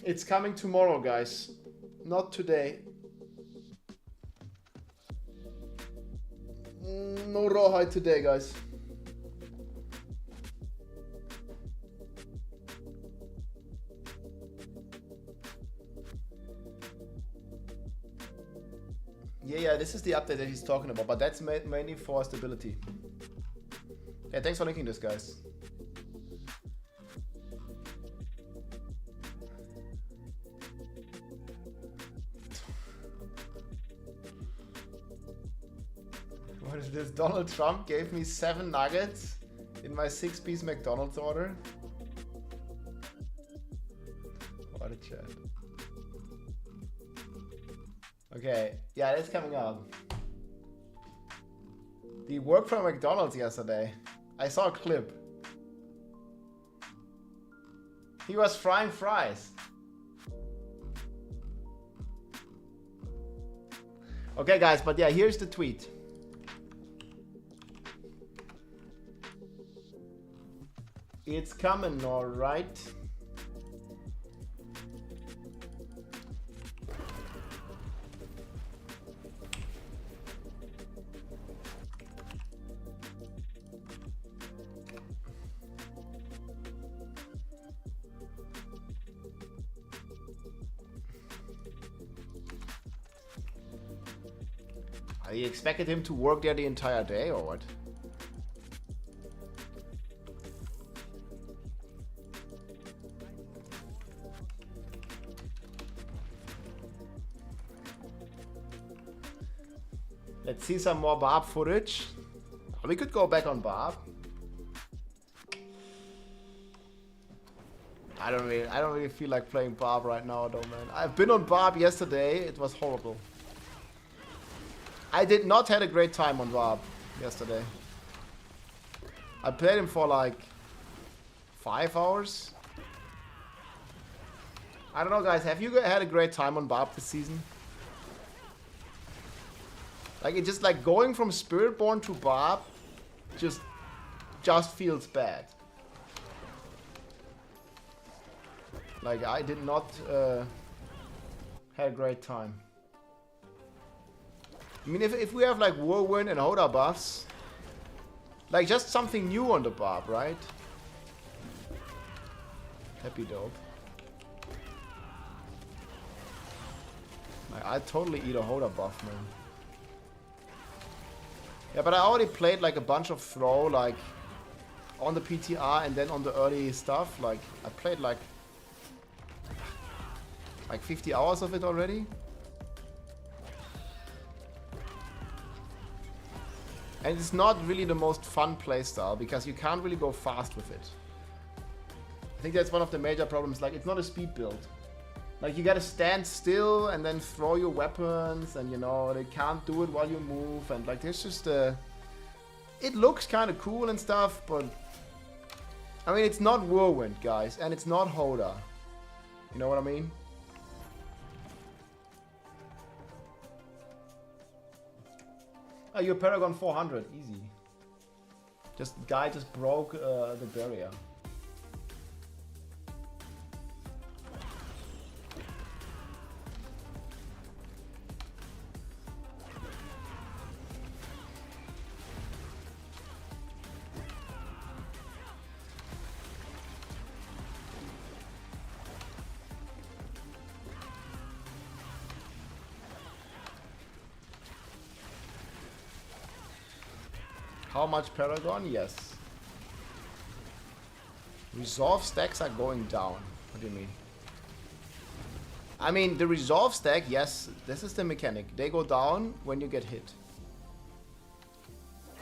It's coming tomorrow, guys. Not today. No rawhide today, guys. Yeah, this is the update that he's talking about, but that's mainly for stability. Yeah, thanks for linking this, guys. What is this? Donald Trump gave me 7 nuggets in my 6-piece McDonald's order. What a chat. Okay, yeah, it's coming up. He worked for McDonald's yesterday. I saw a clip. He was frying fries. Okay, guys, but yeah, here's the tweet. It's coming, alright. You expected him to work there the entire day or what? Let's see some more Barb footage. We could go back on Barb. I don't really feel like playing Barb right now though, man. I've been on Barb yesterday. It was horrible. I did not have a great time on Barb yesterday. I played him for like 5 hours. I don't know, guys. Have you had a great time on Barb this season? Like, it just like going from Spiritborn to Barb just feels bad. Like, I did not have a great time. I mean, if we have like Whirlwind and Hoda buffs, like just something new on the Barb, right? Happy dope. Like, I'd totally eat a Hoda buff, man. Yeah, but I already played like a bunch of throw, like on the PTR and then on the early stuff. Like, I played like 50 hours of it already. And it's not really the most fun playstyle because you can't really go fast with it. I think that's one of the major problems. Like, it's not a speed build. Like, you gotta stand still and then throw your weapons, and you know, they can't do it while you move, and like, there's just a... It looks kind of cool and stuff, but... I mean, it's not Whirlwind, guys, and it's not Hoda. You know what I mean? Oh, you're Paragon 400, easy. Guy just broke the barrier. How much Paragon? Yes. Resolve stacks are going down. What do you mean? I mean, the resolve stack, yes, this is the mechanic. They go down when you get hit.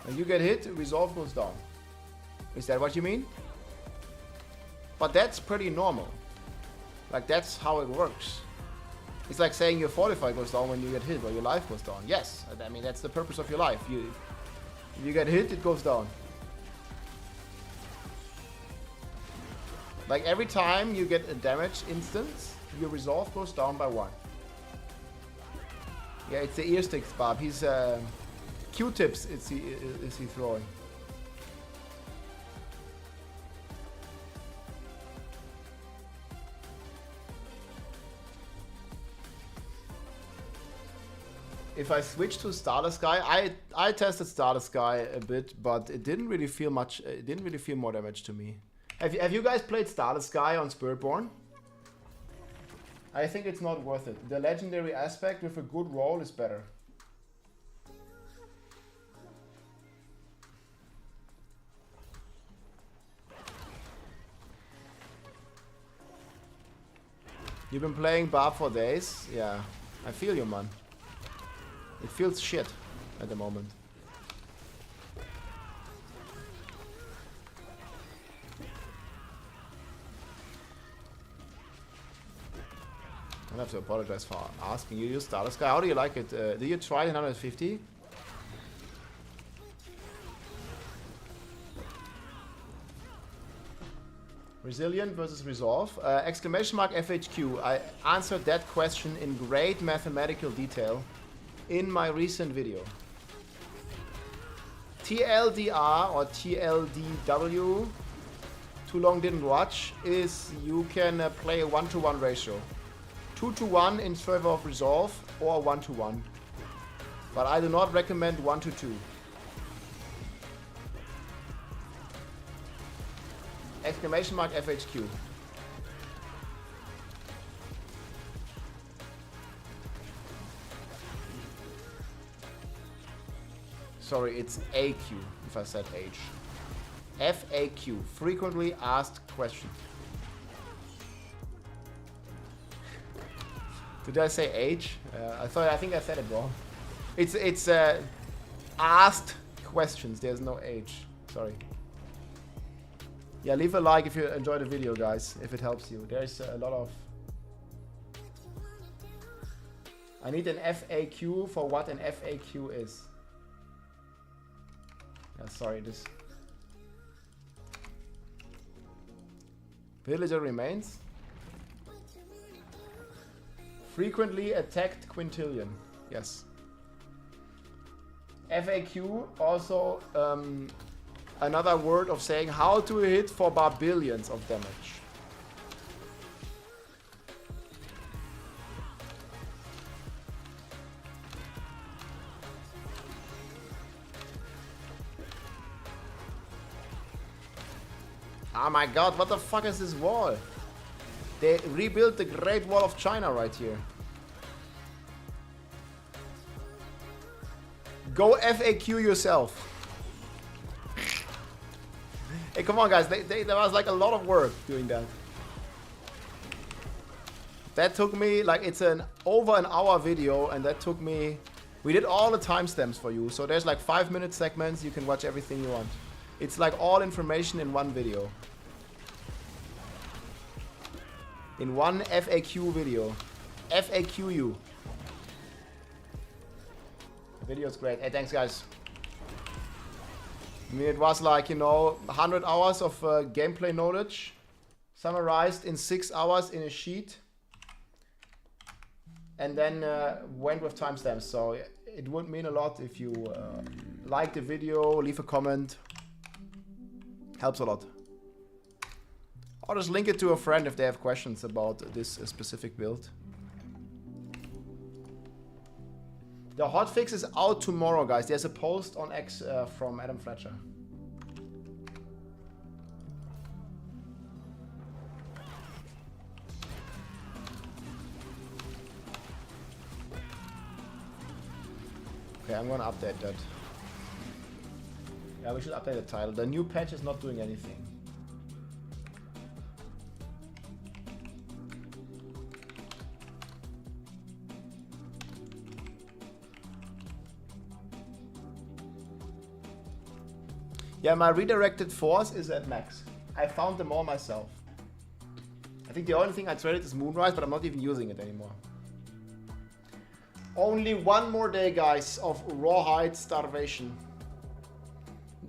When you get hit, resolve goes down. Is that what you mean? But that's pretty normal. Like, that's how it works. It's like saying your fortify goes down when you get hit, or your life goes down. Yes, I mean, that's the purpose of your life. You get hit, it goes down. Like, every time you get a damage instance, your resolve goes down by 1. Yeah, it's the ear sticks, Bob. He's, Q-tips is he throwing. If I switch to Starter Sky, I tested Starter Sky a bit, but it didn't really feel much. It didn't really feel more damage to me. Have you guys played Starter Sky on Spiritborn? I think it's not worth it. The legendary aspect with a good roll is better. You've been playing Barb for days? Yeah, I feel you, man. It feels shit at the moment. I have to apologize for asking you. Use Starter Sky. How do you like it? Do you try 150? Resilient versus Resolve. Exclamation mark FHQ. I answered that question in great mathematical detail in my recent video. TLDR or TLDW, too long didn't watch, is you can play a 1-to-1 ratio. 2-to-1 in favor of Resolve or 1-to-1. But I do not recommend 1-to-2. Exclamation mark FHQ. Sorry, it's AQ if I said H. FAQ, frequently asked questions. Did I say H? I think I said it wrong. It's asked questions. There's no H. Sorry. Yeah, leave a like if you enjoyed the video, guys. If it helps you. There's a lot of. I need an FAQ for what an FAQ is. Yeah, sorry, this. Villager remains. Frequently attacked quintillion. Yes. FAQ also another word of saying how to hit for barbillions of damage. Oh my god, what the fuck is this wall? They rebuilt the Great Wall of China right here. Go FAQ yourself. Hey, come on, guys. There was like a lot of work doing that. That took me, like, it's over an hour video, and that took me. We did all the timestamps for you, so there's like 5-minute segments. You can watch everything you want. It's like all information in one video. In one FAQ video. FAQ you. The video is great. Hey, thanks, guys. I mean, it was like, 100 hours of gameplay knowledge summarized in 6 hours in a sheet, and then went with timestamps. So it would mean a lot if you like the video, leave a comment. Helps a lot. Or just link it to a friend if they have questions about this specific build. The hotfix is out tomorrow, guys. There's a post on X from Adam Fletcher. Okay, I'm gonna update that. Yeah, we should update the title. The new patch is not doing anything. Yeah, my redirected force is at max. I found them all myself. I think the only thing I traded is Moonrise, but I'm not even using it anymore. Only one more day, guys, of rawhide starvation.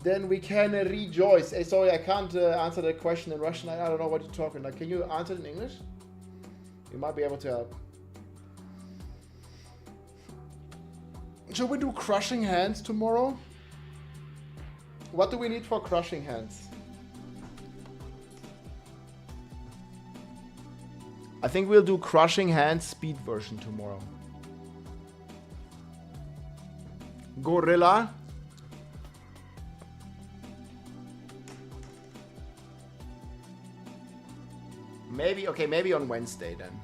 Then we can rejoice. Hey, sorry, I can't answer the question in Russian. I don't know what you're talking about. Can you answer it in English? You might be able to help. Should we do crushing hands tomorrow? What do we need for crushing hands? I think we'll do crushing hands speed version tomorrow. Gorilla. Maybe, okay, maybe on Wednesday then.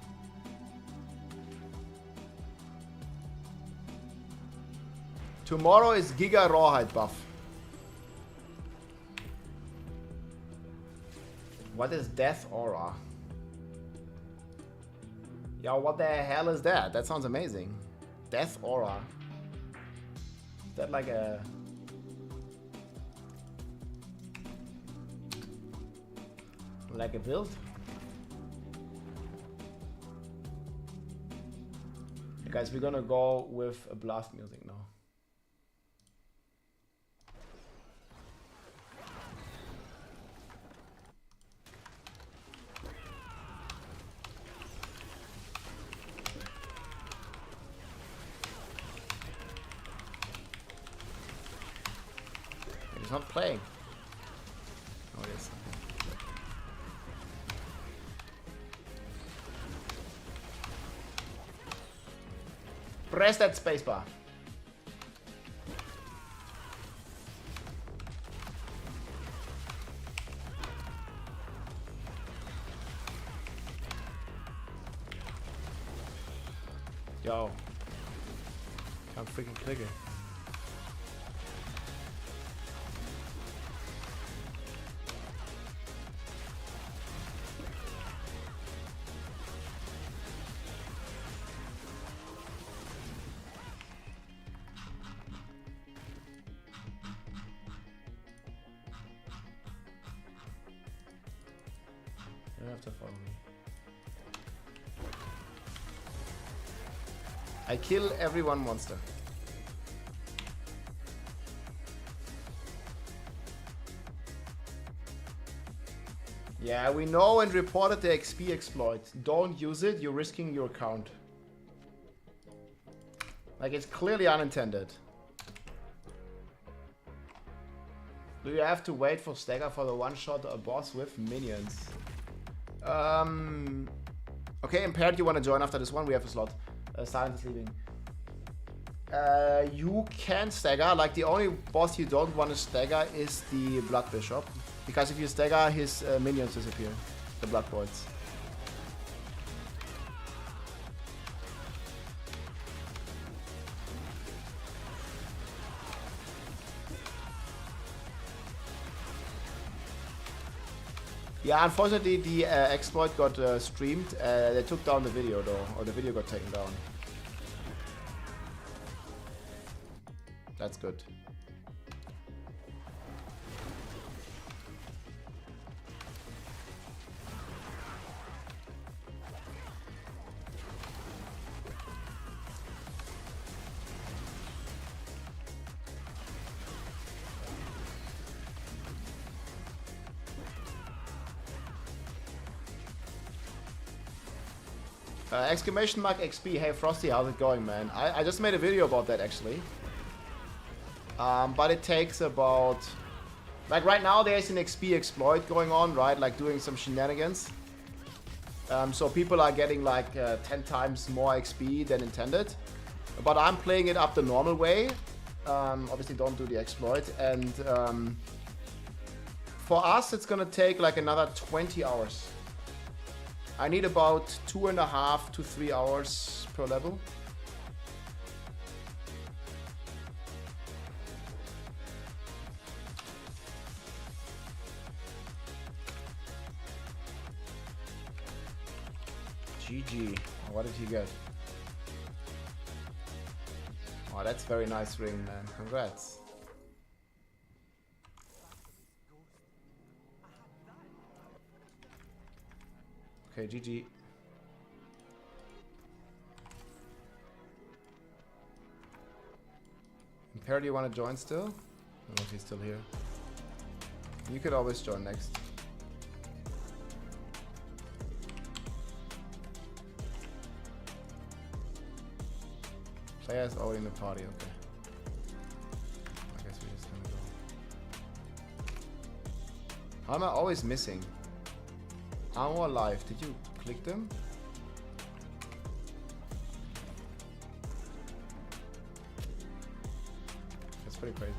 Tomorrow is Giga Rawhide buff. What is Death Aura? Yo, what the hell is that? That sounds amazing. Death Aura. Is that like a... like a build? Hey guys, we're gonna go with a blast music now. It's not playing. Oh, it is. Press that spacebar. Yo. Can't freaking click it. You don't have to follow me. I kill every one monster. Yeah, we know and reported the XP exploit. Don't use it, you're risking your account. Like, it's clearly unintended. Do you have to wait for stagger for the one-shot a boss with minions? Okay, Impaired, you want to join after this one? We have a slot. Silent is leaving. You can stagger. Like, the only boss you don't want to stagger is the Blood Bishop. Because if you stagger, his minions disappear. The Blood Voids. Yeah, unfortunately the exploit got streamed. They took down the video though, or the video got taken down. That's good. Exclamation mark XP, hey Frosty, how's it going, man? I just made a video about that actually. But it takes about... like right now there's an XP exploit going on, right? Like doing some shenanigans. So people are getting like 10 times more XP than intended. But I'm playing it up the normal way. Obviously don't do the exploit. And for us it's gonna take like another 20 hours. I need about 2.5 to 3 hours per level. GG. What did he get? Oh, that's very nice ring, man. Congrats. Okay, GG. Imperial, do you want to join still? I don't know if he's still here. You could always join next. Player is already in the party, okay. I guess we're just gonna go. How am I always missing? Armor Life, did you click them? That's pretty crazy.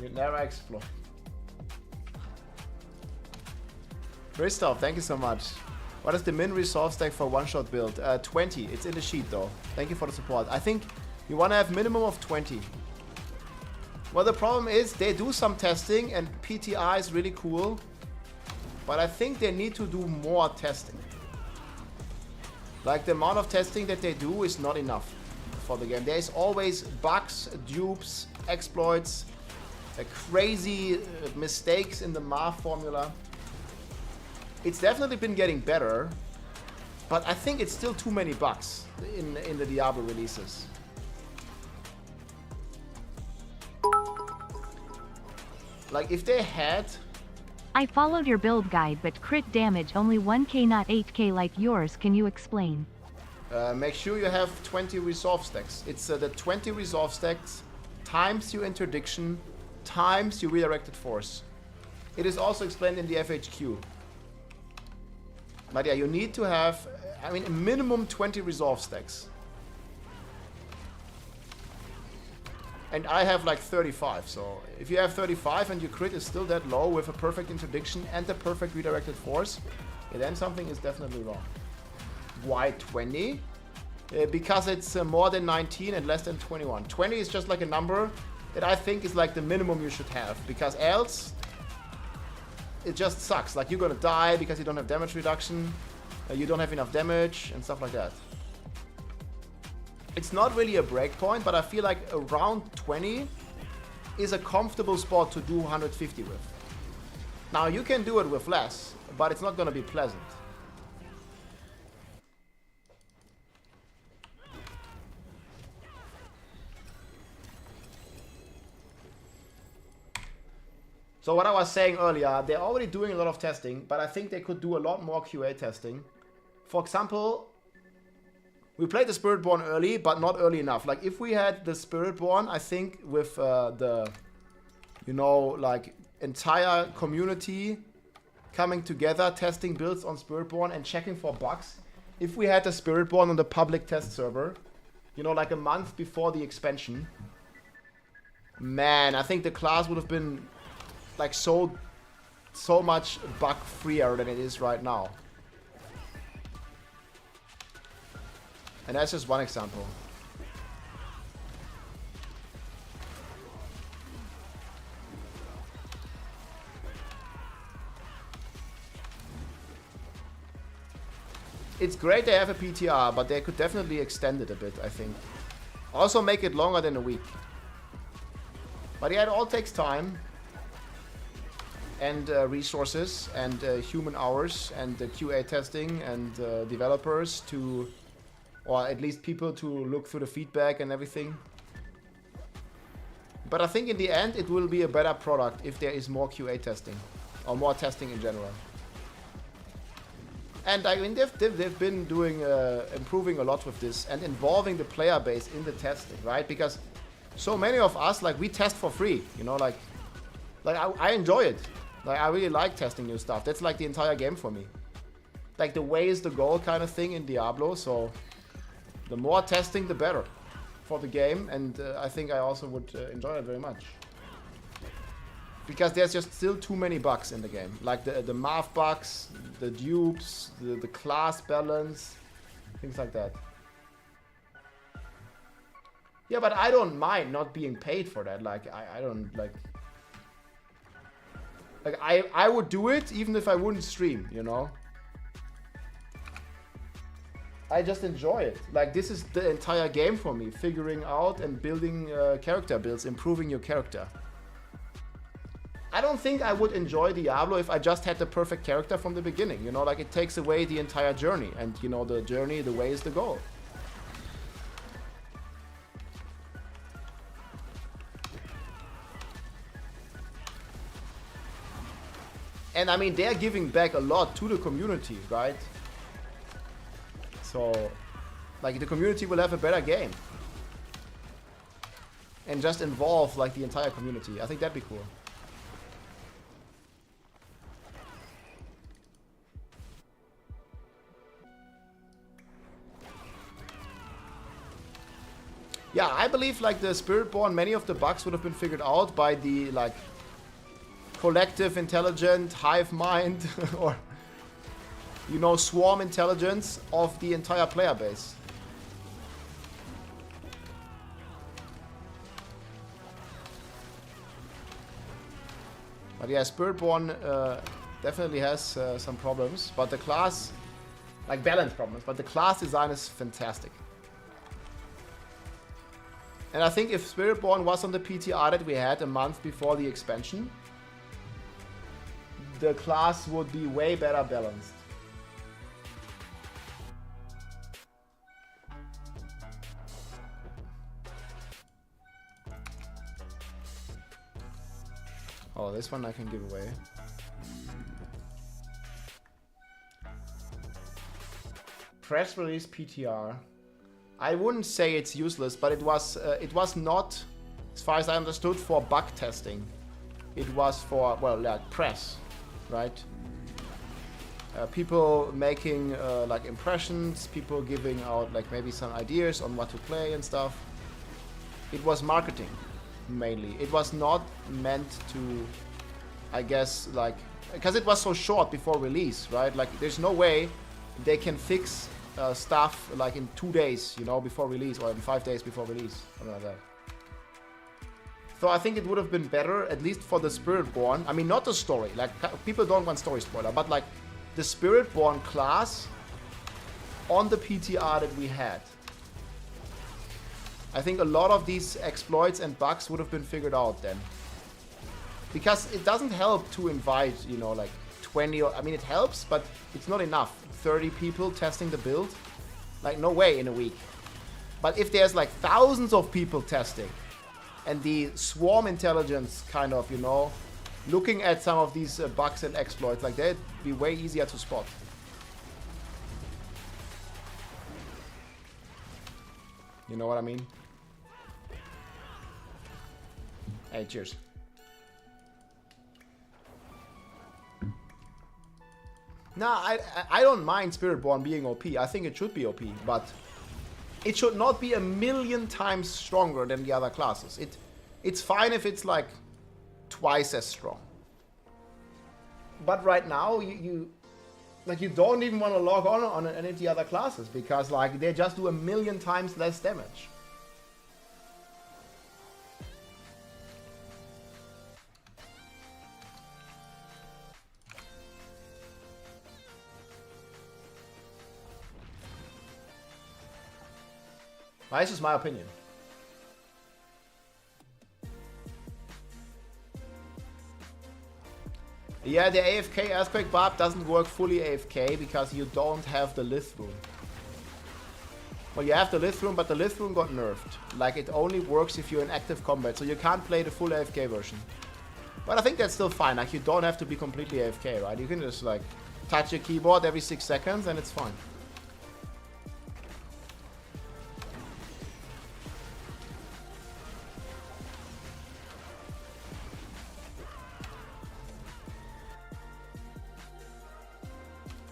You never explore. Christoph, thank you so much. What is the min resolve stack for one-shot build? 20. It's in the sheet though. Thank you for the support. I think you want to have minimum of 20. Well, the problem is they do some testing and PTI is really cool. But I think they need to do more testing. Like the amount of testing that they do is not enough for the game. There's always bugs, dupes, exploits, crazy mistakes in the math formula. It's definitely been getting better, but I think it's still too many bugs in the Diablo releases. Like if they had... I followed your build guide, but crit damage only 1k not 8k like yours. Can you explain? Make sure you have 20 resolve stacks. It's the 20 resolve stacks times your interdiction times your redirected force. It is also explained in the FHQ. But yeah, you need to have, I mean, a minimum 20 resolve stacks. And I have like 35, so if you have 35 and your crit is still that low with a perfect interdiction and the perfect redirected force, yeah, then something is definitely wrong. Why 20? Because it's more than 19 and less than 21. 20 is just like a number that I think is like the minimum you should have, because else it just sucks. Like you're gonna die because you don't have damage reduction, you don't have enough damage and stuff like that. It's not really a breakpoint, but I feel like around 20 is a comfortable spot to do 150 with. Now you can do it with less, but it's not gonna be pleasant. So what I was saying earlier, they're already doing a lot of testing, but I think they could do a lot more QA testing. For example, we played the Spiritborn early, but not early enough. Like if we had the Spiritborn, I think with the, you know, like entire community coming together, testing builds on Spiritborn and checking for bugs. If we had the Spiritborn on the public test server, you know, like a month before the expansion, man, I think the class would have been like so much bug freer than it is right now. And that's just one example. It's great they have a PTR, but they could definitely extend it a bit, I think. Also make it longer than a week. But yeah, it all takes time. And resources and human hours and QA testing and developers to, or at least people to look through the feedback and everything. But I think in the end it will be a better product if there is more QA testing or more testing in general. And I mean they've been doing improving a lot with this and involving the player base in the testing, right? Because so many of us, like, we test for free, you know, like I enjoy it. Like, I really like testing new stuff. That's like the entire game for me. Like, the way is the goal kind of thing in Diablo, so the more testing, the better for the game, and I think I also would enjoy it very much. Because there's just still too many bugs in the game. Like the math bugs, the dupes, the class balance, things like that. Yeah, but I don't mind not being paid for that. Like, I don't, like... Like, I would do it even if I wouldn't stream, you know? I just enjoy it. Like, this is the entire game for me. Figuring out and building character builds, improving your character. I don't think I would enjoy Diablo if I just had the perfect character from the beginning, you know? Like, it takes away the entire journey. And, you know, the journey, the way is the goal. And I mean, they're giving back a lot to the community, right? So, like, the community will have a better game. And just involve, like, the entire community. I think that'd be cool. Yeah, I believe, like, the Spiritborn, many of the bugs would have been figured out by the, like, collective intelligent hive mind or, you know, swarm intelligence of the entire player base. But yeah, Spiritborn definitely has some problems, but the class, like balance problems, but the class design is fantastic. And I think if Spiritborn was on the PTR that we had a month before the expansion, the class would be way better balanced. Oh, this one I can give away. Press release PTR. I wouldn't say it's useless, but it was not, as far as I understood, for bug testing. It was for, well, like press, right? People making like impressions, people giving out like maybe some ideas on what to play and stuff. It was marketing, mainly. It was not meant to, I guess, like, because it was so short before release, right? Like, there's no way they can fix stuff like in 2 days, you know, before release, or in 5 days before release, something like that. So I think it would have been better, at least for the Spiritborn. I mean, not the story. Like, people don't want story spoiler, but like the Spiritborn class on the PTR that we had. I think a lot of these exploits and bugs would have been figured out then. Because it doesn't help to invite, you know, like 20 or, I mean, it helps, but it's not enough. 30 people testing the build? Like, no way in a week. But if there's like thousands of people testing, and the swarm intelligence kind of, you know, looking at some of these bugs and exploits, like, that'd be way easier to spot. You know what I mean? Hey, cheers. Nah, I don't mind Spiritborn being OP. I think it should be OP, but it should not be 1,000,000 times stronger than the other classes. It's fine if it's like twice as strong. But right now, you don't even want to log on any of the other classes because like they just do 1,000,000 times less damage. This is my opinion. Yeah, the AFK Earthquake Barb doesn't work fully AFK because you don't have the Lith Rune. Well, you have the Lith Rune, but the Lith Rune got nerfed. Like, it only works if you're in active combat, so you can't play the full AFK version. But I think that's still fine. Like, you don't have to be completely AFK, right? You can just, like, touch your keyboard every 6 seconds and it's fine.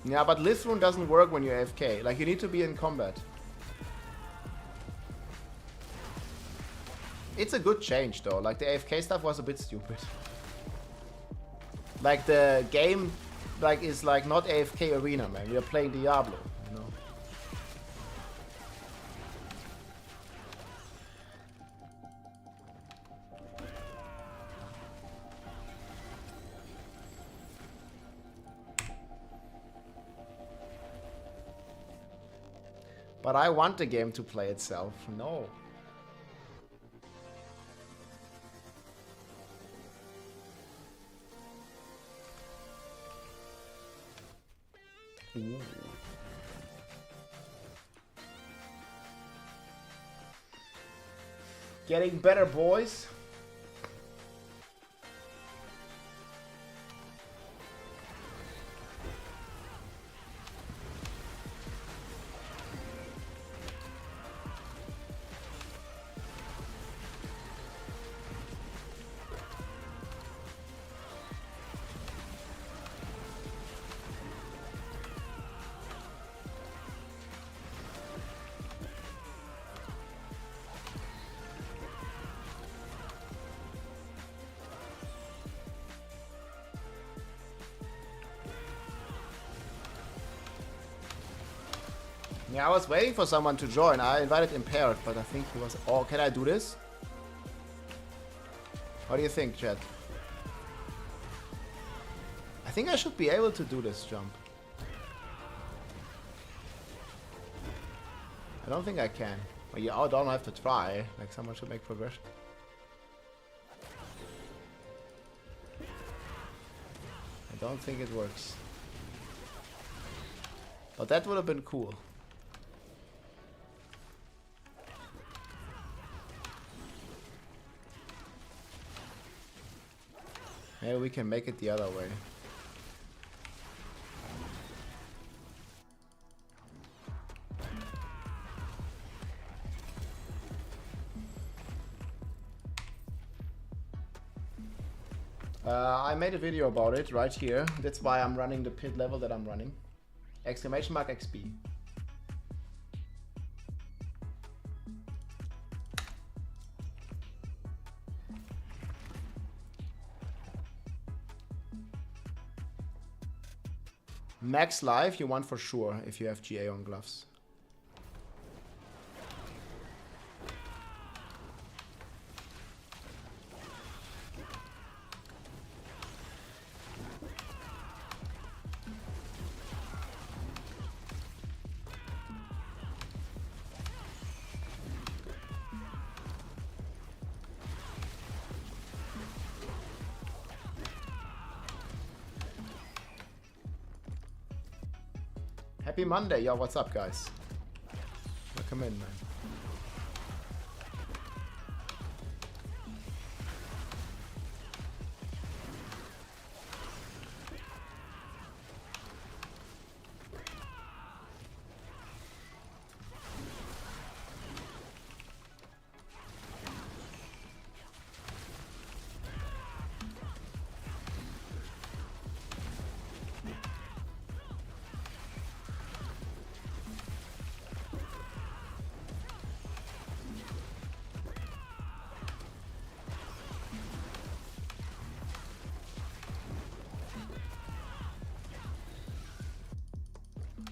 Yeah, but Lith Rune doesn't work when you're AFK. Like, you need to be in combat. It's a good change, though. Like, the AFK stuff was a bit stupid. Like, the game, like, is, like, not AFK arena, man. You're playing Diablo, you know? But I want the game to play itself. No. Ooh. Getting better, boys. Yeah, I was waiting for someone to join. I invited Impaired, but I think he was... Oh, can I do this? What do you think, chat? I think I should be able to do this jump. I don't think I can. Well, you don't have to try. Like, someone should make progression. I don't think it works. But that would have been cool. Maybe we can make it the other way. I made a video about it right here. That's why I'm running the pit level that I'm running. Exclamation mark XP. Max life you want for sure if you have GA on gloves. Happy Monday, yo, what's up, guys? Welcome in, man.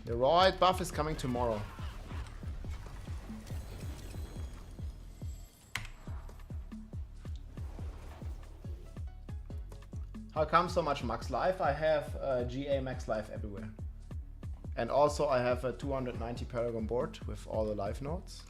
The raw buff is coming tomorrow. How come so much max life? I have GA max life everywhere. And also I have a 290 Paragon board with all the life nodes.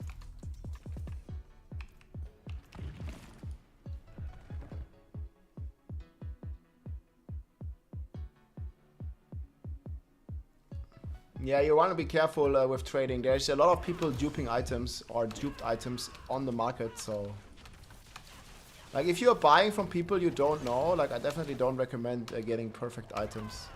Yeah, you want to be careful with trading. There's a lot of people duping items or duped items on the market, so... Like, if you're buying from people you don't know, like, I definitely don't recommend getting perfect items.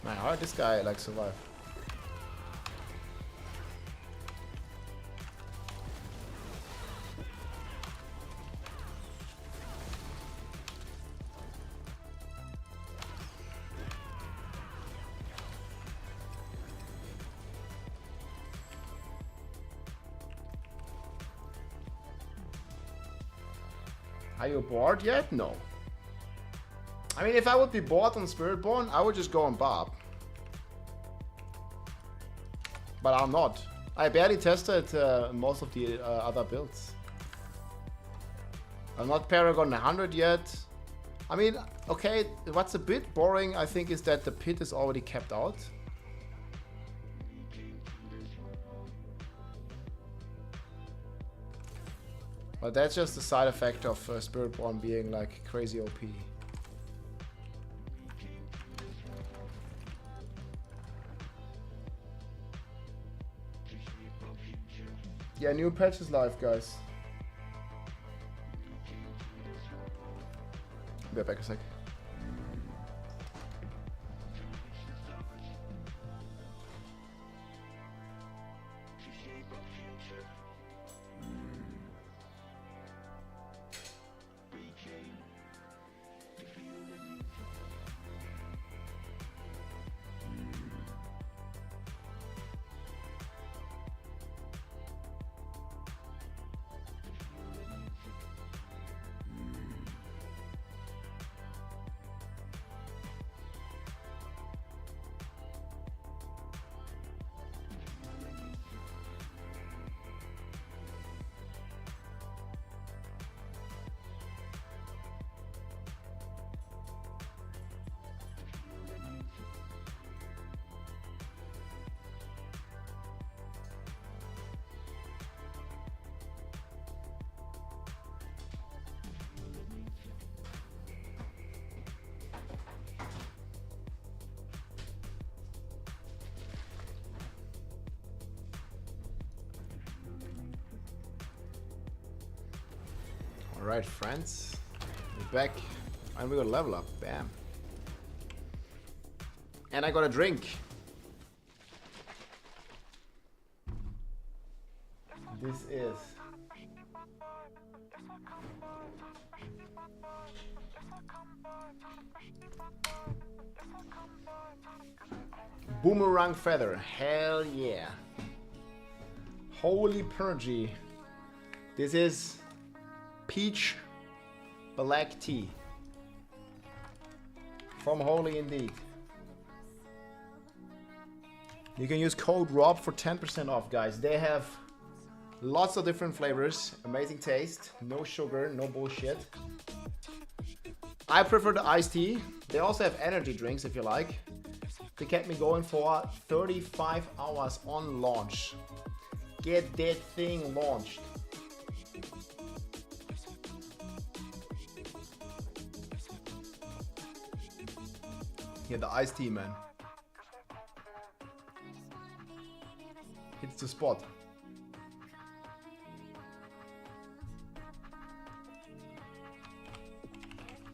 Man, how did this guy like survive? Are you bored yet? No. I mean, if I would be bored on Spiritborn, I would just go on Bob. But I'm not. I barely tested most of the other builds. I'm not Paragon 100 yet. I mean, okay, what's a bit boring, I think, is that the pit is already kept out. But that's just the side effect of Spiritborn being like crazy OP. Yeah, new patch is live, guys. Be back a sec. Alright, friends. We're back. And we got a level up. Bam. And I got a drink. This is Boomerang Feather. Hell yeah. Holy Purgy. This is peach black tea. From Holy indeed. You can use code ROB for 10% off, guys. They have lots of different flavors, amazing taste, no sugar, no bullshit. I prefer the iced tea. They also have energy drinks if you like. They kept me going for 35 hours on launch. Get that thing launched. Yeah, the iced tea, man. Hits the spot.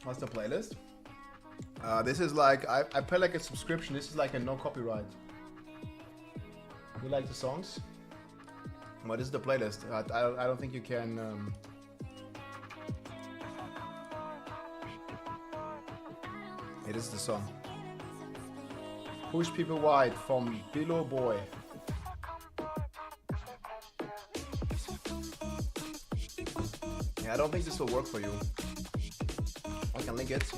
What's the playlist? This is like, I pay like a subscription. This is like a no copyright. You like the songs? What is the playlist? I don't think you can... It is the song. Push People Wide from Below Boy. Yeah, I don't think this will work for you. I can link it.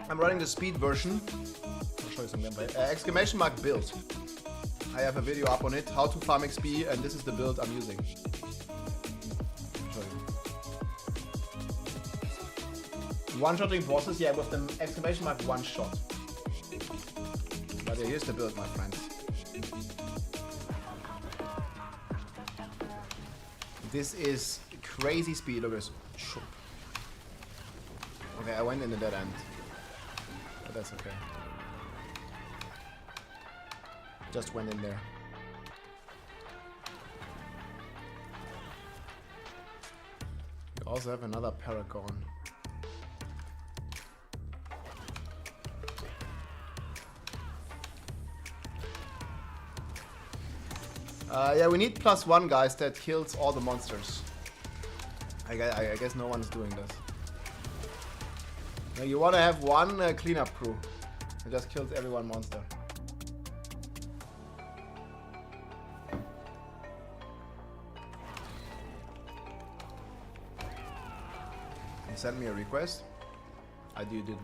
I'm running the speed version. I'll show you some gameplay. Exclamation mark build. I have a video up on it. How to farm XP, and this is the build I'm using. I'll show you. One-shotting bosses, yeah, with the exclamation mark one shot. But yeah, here's the build, my friends. This is crazy speed. Look at this. Okay, I went in the dead end. But that's okay. Just went in there. We also have another Paragon. Yeah, we need +1 guys that kills all the monsters. I guess no one's doing this. Now you want to have one cleanup crew that just kills every one monster. You sent me a request? You didn't.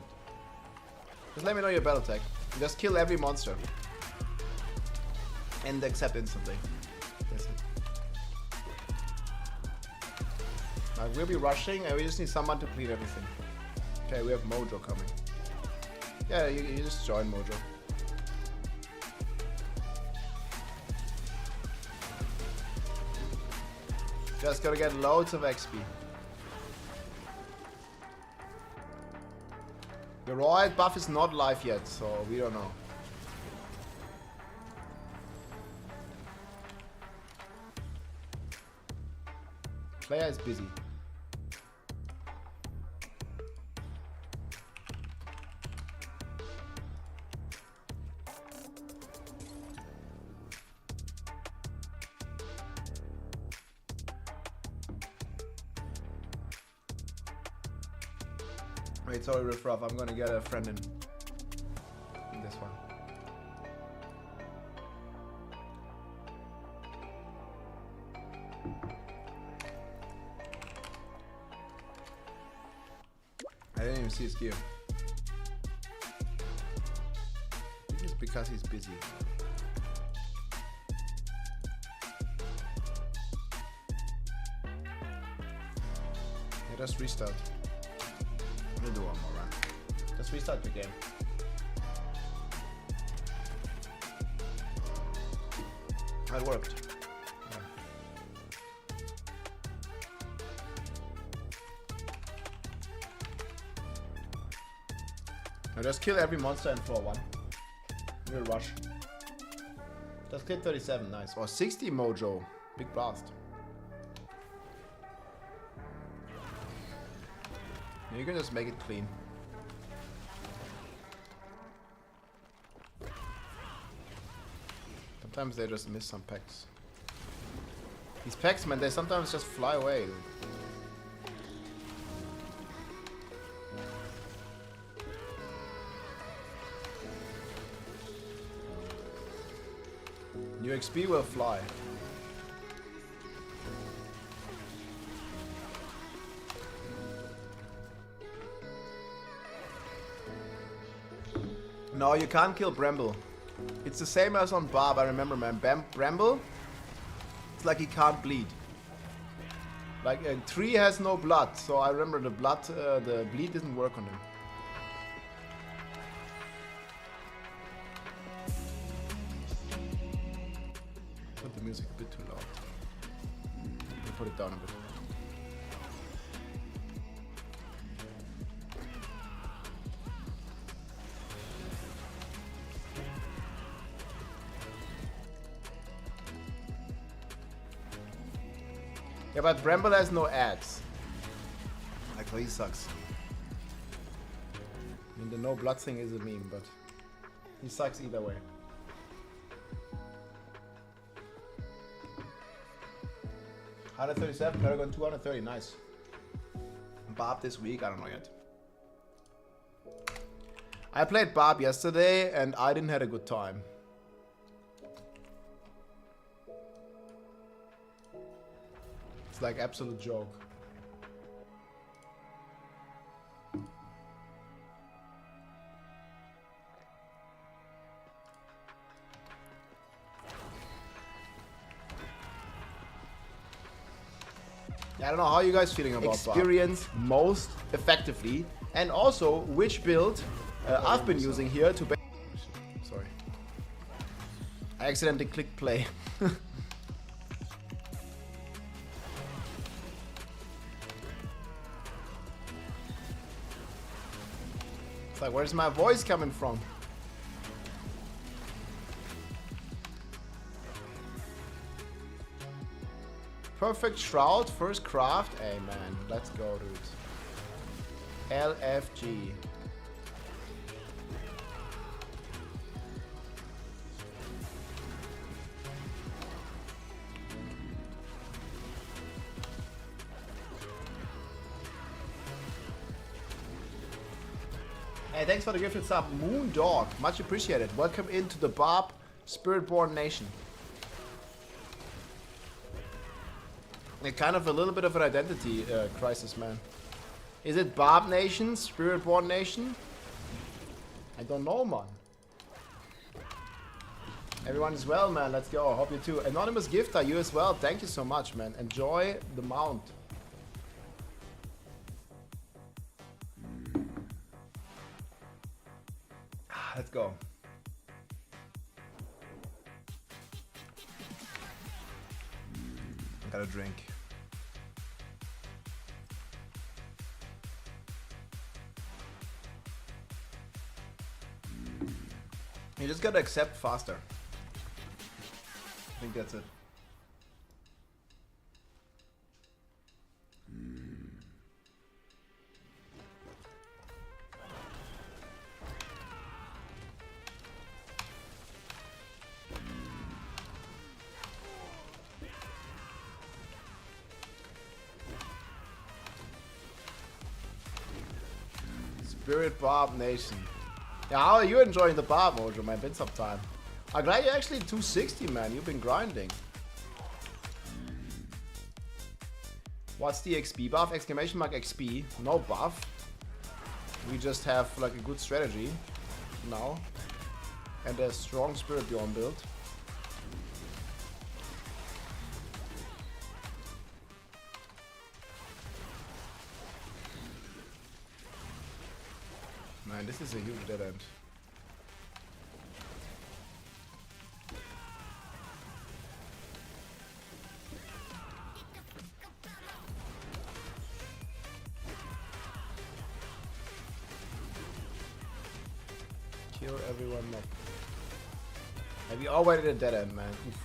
Just let me know your battle tag. You just kill every monster. And accept instantly. That's it. We'll be rushing and we just need someone to clean everything. Okay, we have Mojo coming. Yeah, you just join Mojo. Just gotta get loads of XP. The Royal buff is not live yet, so we don't know. Player is busy. Wait, sorry, Riff Ruff, I'm gonna get a friend in this one. I didn't even see his gear. It's because he's busy. Yeah, just restart. We'll do one more round. Just restart the game. That worked. Yeah. Now just kill every monster in floor 1. We'll rush. Just kill 37, nice. Or 60 Mojo. Big blast. You can just make it clean. Sometimes they just miss some packs. These packs, man, they sometimes just fly away, dude. Your XP will fly. No, you can't kill Bramble. It's the same as on Barb, I remember, man. Bramble, it's like he can't bleed. Like, Tree has no blood, so I remember the bleed didn't work on him. Put the music a bit too loud. We'll put it down a bit. Yeah, but Bramble has no ads. Like, he sucks. I mean, the no blood thing is a meme, but he sucks either way. $137, Paragon 230, nice. Barb this week, I don't know yet. I played Barb yesterday and I didn't have a good time. It's like absolute joke. I don't know how you guys feeling about experience Barb. Most effectively, and also which build I've been using here to. Sorry, I accidentally clicked play. It's like, where's my voice coming from? Perfect Shroud, first craft. Hey man, let's go, dude. LFG. Hey, thanks for the gifted sub, Moondog. Much appreciated. Welcome into the Bob Spiritborn Nation. Kind of a little bit of an identity crisis, man. Is it Bob Nation? Spiritborn Nation? I don't know, man. Everyone is well, man. Let's go. Hope you too. Anonymous Gifter, you as well. Thank you so much, man. Enjoy the mount. Let's go. I got a drink. You just gotta accept faster. I think that's it. Spirit Bob Nation. Yeah, how are you enjoying the bar, Mojo, man? Been some time. I'm glad you're actually 260, man. You've been grinding. What's the XP buff? Exclamation mark XP. No buff. We just have like a good strategy now. And a strong Spirit Bjorn build. Man, this is a huge dead end. Kill everyone up. Have you all waited a dead end, man? Oof.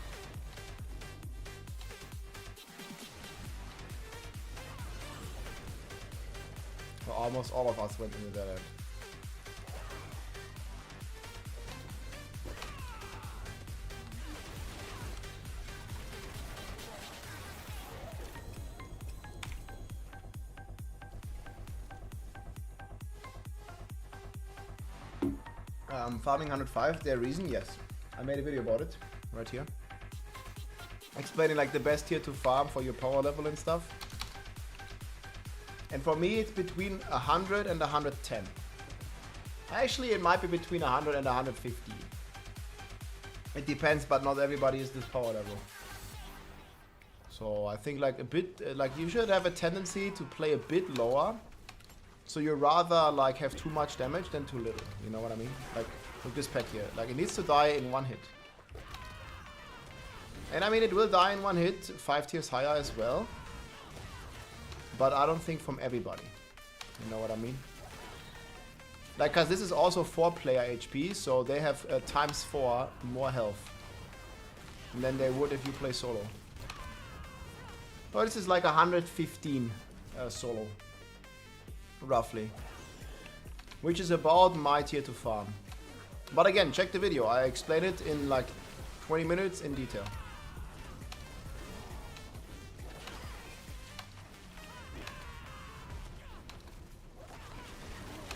Well, almost all of us went in the dead end. Farming 105, their reason, yes. I made a video about it, right here. Explaining like the best tier to farm for your power level and stuff. And for me it's between 100 and 110. Actually it might be between 100 and 150. It depends, but not everybody is this power level. So I think like a bit, like you should have a tendency to play a bit lower. So you rather like have too much damage than too little, you know what I mean? Like with this pack here, like it needs to die in one hit. And I mean it will die in one hit, 5 tiers higher as well. But I don't think from everybody, you know what I mean? Like cause this is also 4-player HP, so they have ×4 more health than they would if you play solo. But this is like 115 solo. Roughly, which is about my tier to farm. But again, check the video. I explain it in like 20 minutes in detail.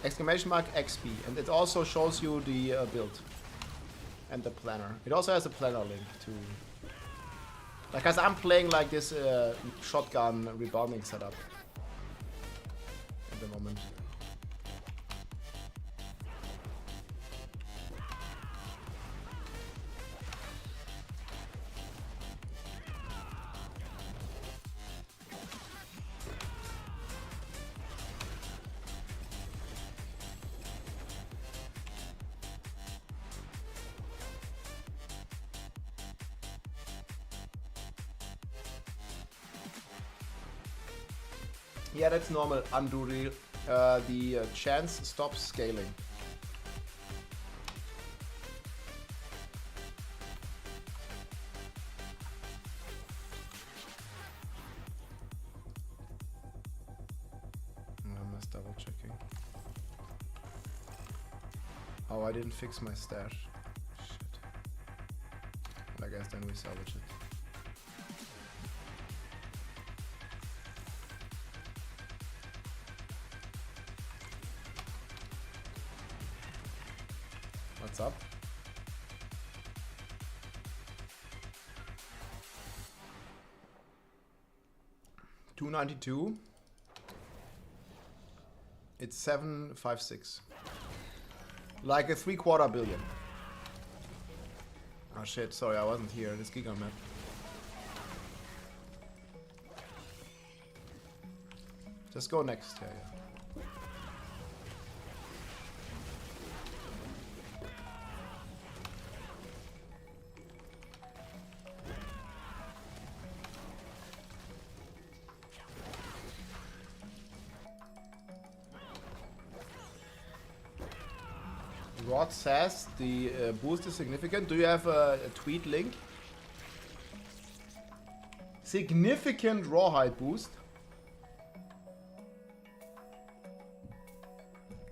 Exclamation mark XP, and it also shows you the build and the planner. It also has a planner link to, like, as I'm playing like this shotgun rebounding setup at the moment. Yeah, that's normal, Anduri. The chance stops scaling. I'm just double checking. Oh, I didn't fix my stash. Shit. I guess then we salvage it. What's up? $292. It's 756. Like a 3/4 billion. Oh shit, sorry, I wasn't here. This Giga map. Just go next, yeah. Rod says the boost is significant. Do you have a tweet link? Significant rawhide boost.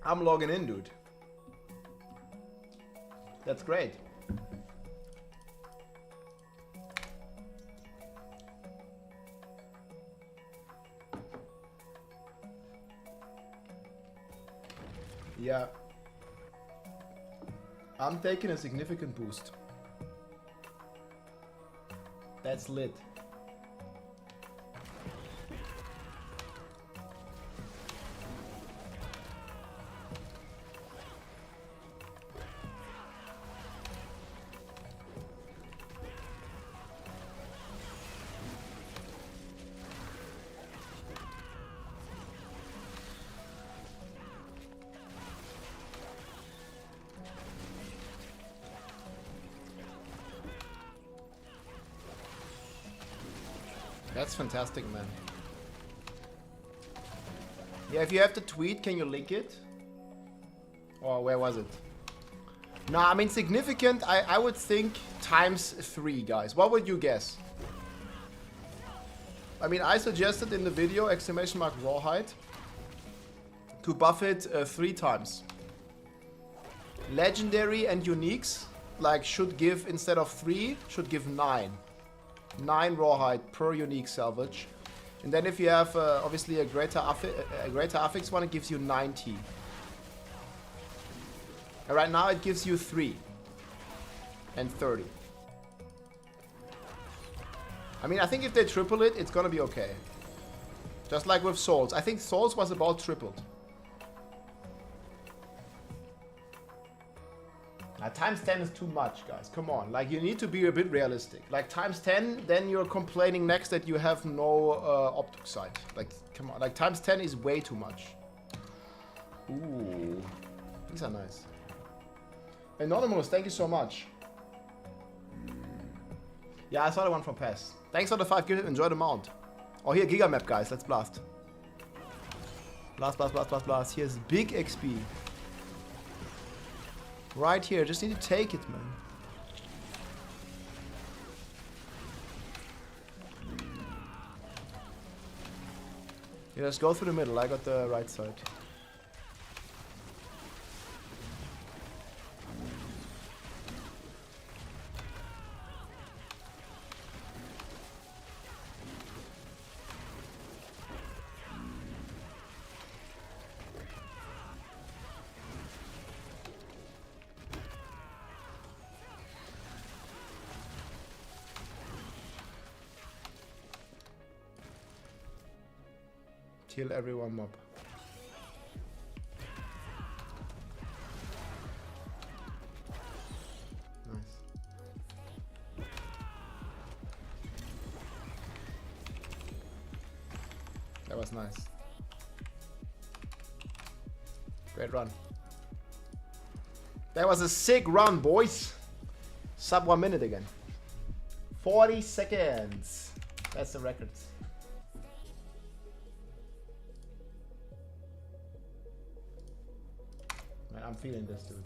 I'm logging in, dude. That's great. Yeah. I'm taking a significant boost. That's lit. That's fantastic, man. Yeah, if you have the tweet, can you link it? Or where was it? No, I mean significant, I would think ×3, guys. What would you guess? I mean, I suggested in the video, !rawhide, to buff it 3 times. Legendary and uniques, like, should give, instead of 3, should give 9. 9 rawhide per unique salvage. And then if you have obviously a greater affix one, it gives you 90. And right now it gives you 3 and 30. I mean, I think if they triple it, it's gonna be okay. Just like with souls. I think souls was about tripled. Now, ×10 is too much, guys. Come on. Like, you need to be a bit realistic. Like, ×10, then you're complaining next that you have no optic sight. Like, come on. Like, ×10 is way too much. Ooh. These are nice. Anonymous, thank you so much. Yeah, I saw the one from PES. Thanks for the 5 gifted. Enjoy the mount. Oh, here, Giga map, guys. Let's blast. Blast, blast, blast, blast, blast. Here's big XP. Right here, just need to take it, man. Yeah, let's go through the middle. I got the right side. Kill everyone mob. Nice. That was nice. Great run. That was a sick run, boys. Sub 1 minute again. 40 seconds. That's the record. I'm feeling this, dude.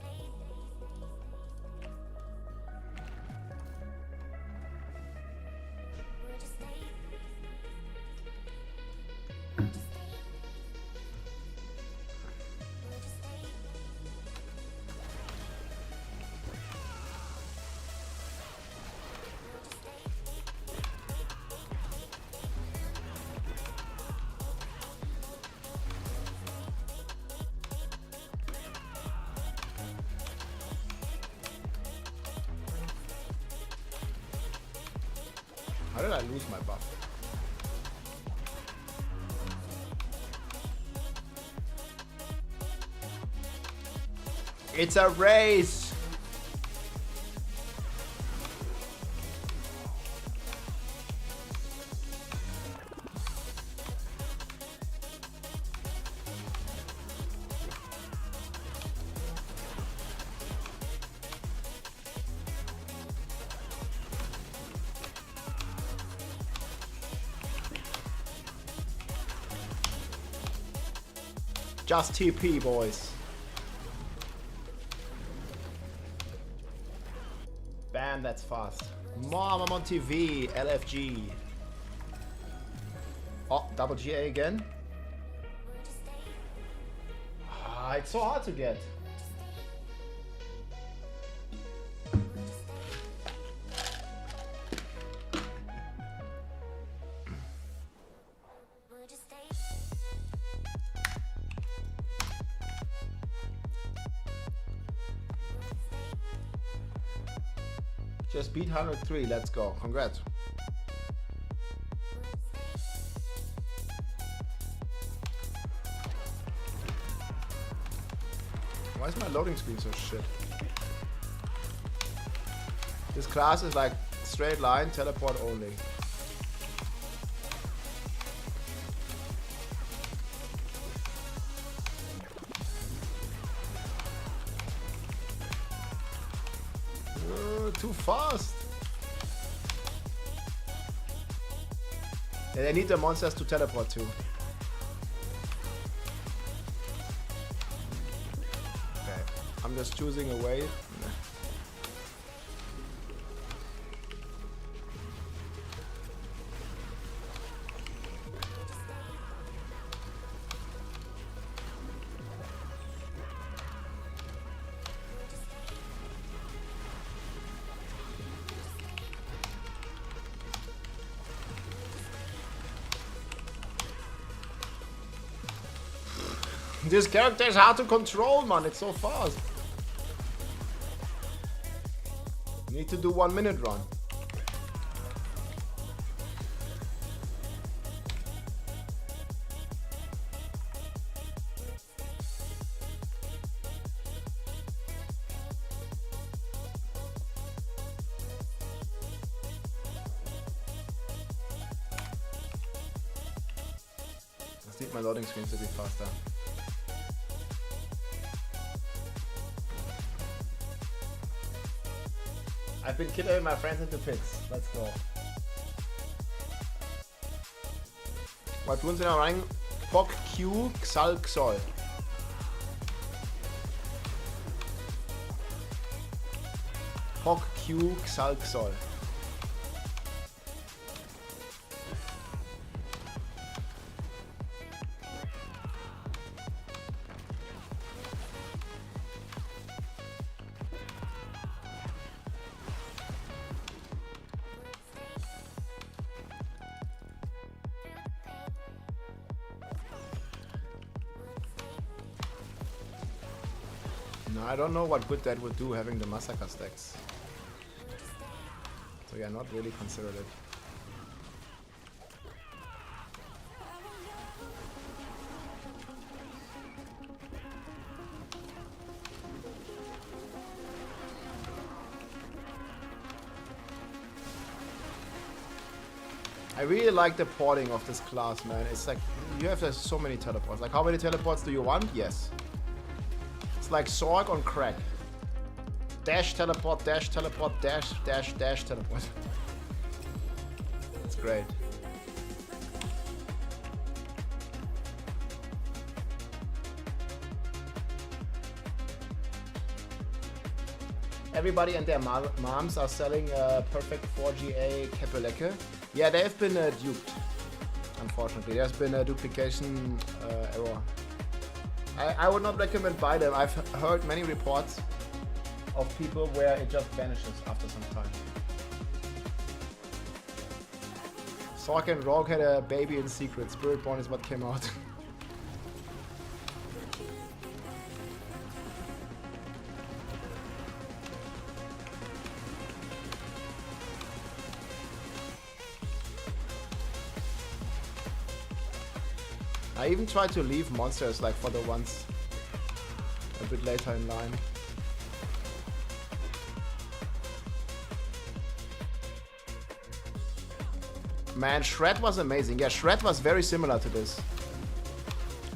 How did I lose my buff? It's a race! Just TP, boys. Bam, that's fast. Mom, I'm on TV. LFG. Oh, double GA again. Ah, it's so hard to get. Just beat 103, let's go. Congrats. Why is my loading screen so shit? This class is like straight line, teleport only. Too fast. And I need the monsters to teleport to. Okay, I'm just choosing a way. This character is hard to control, man. It's so fast. Need to do 1 minute run. I need my loading screen to be faster. I've been killing my friends into pits. Let's go. Mal tun sie da rein. Pock Q Xalk Sol. Pock Q Xalk Sol. No, I don't know what good that would do having the massacre stacks. So yeah, not really considered it. I really like the porting of this class, man. It's like, you have so many teleports. Like, how many teleports do you want? Yes. It's like Sorg on crack. Dash, teleport, dash, teleport, dash, dash, dash, teleport. It's great. Everybody and their moms are selling perfect 4GA Kepelecke. Yeah, they've been duped. Unfortunately, there's been a duplication error. I would not recommend buy them. I've heard many reports of people where it just vanishes after some time. Sork and Rogue had a baby in secret. Spiritborn is what came out. I even tried to leave monsters like for the ones a bit later in line. Man, Shred was amazing. Yeah, Shred was very similar to this.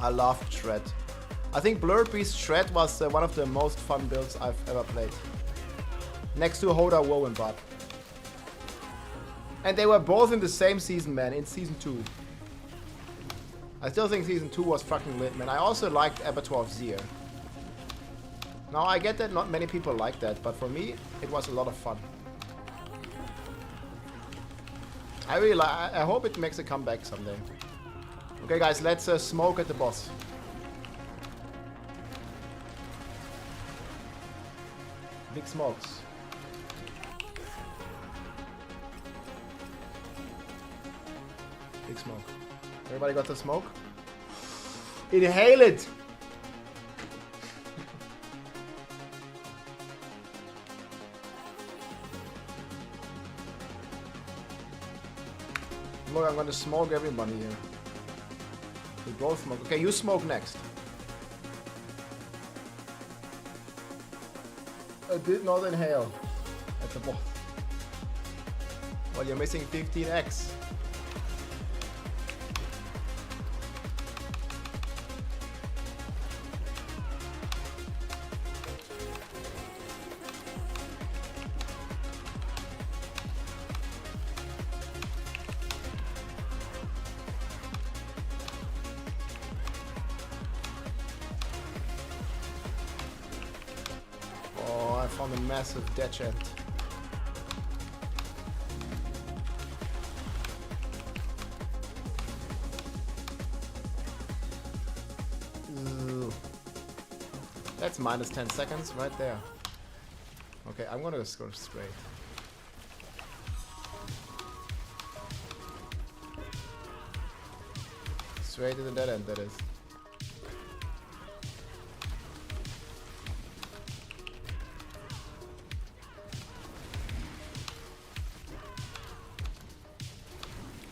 I loved Shred. I think Blur Beast Shred was one of the most fun builds I've ever played. Next to Hoda, Woe, and Bud. And they were both in the same season, man, in season 2. I still think season 2 was fucking lit, man. I also liked Abattoir of Zir. Now, I get that not many people like that, but for me, it was a lot of fun. I really like. I hope it makes a comeback someday. Okay, guys, let's smoke at the boss. Big smokes. Big smoke. Everybody got the smoke? Inhale it! Look, I'm gonna smoke everybody here. We both smoke. Okay, you smoke next. I did not inhale at the boss. Well, you're missing 15x. Massive dead chant. That's minus 10 seconds right there. Okay, I'm gonna go straight. Straight to the dead end, that is.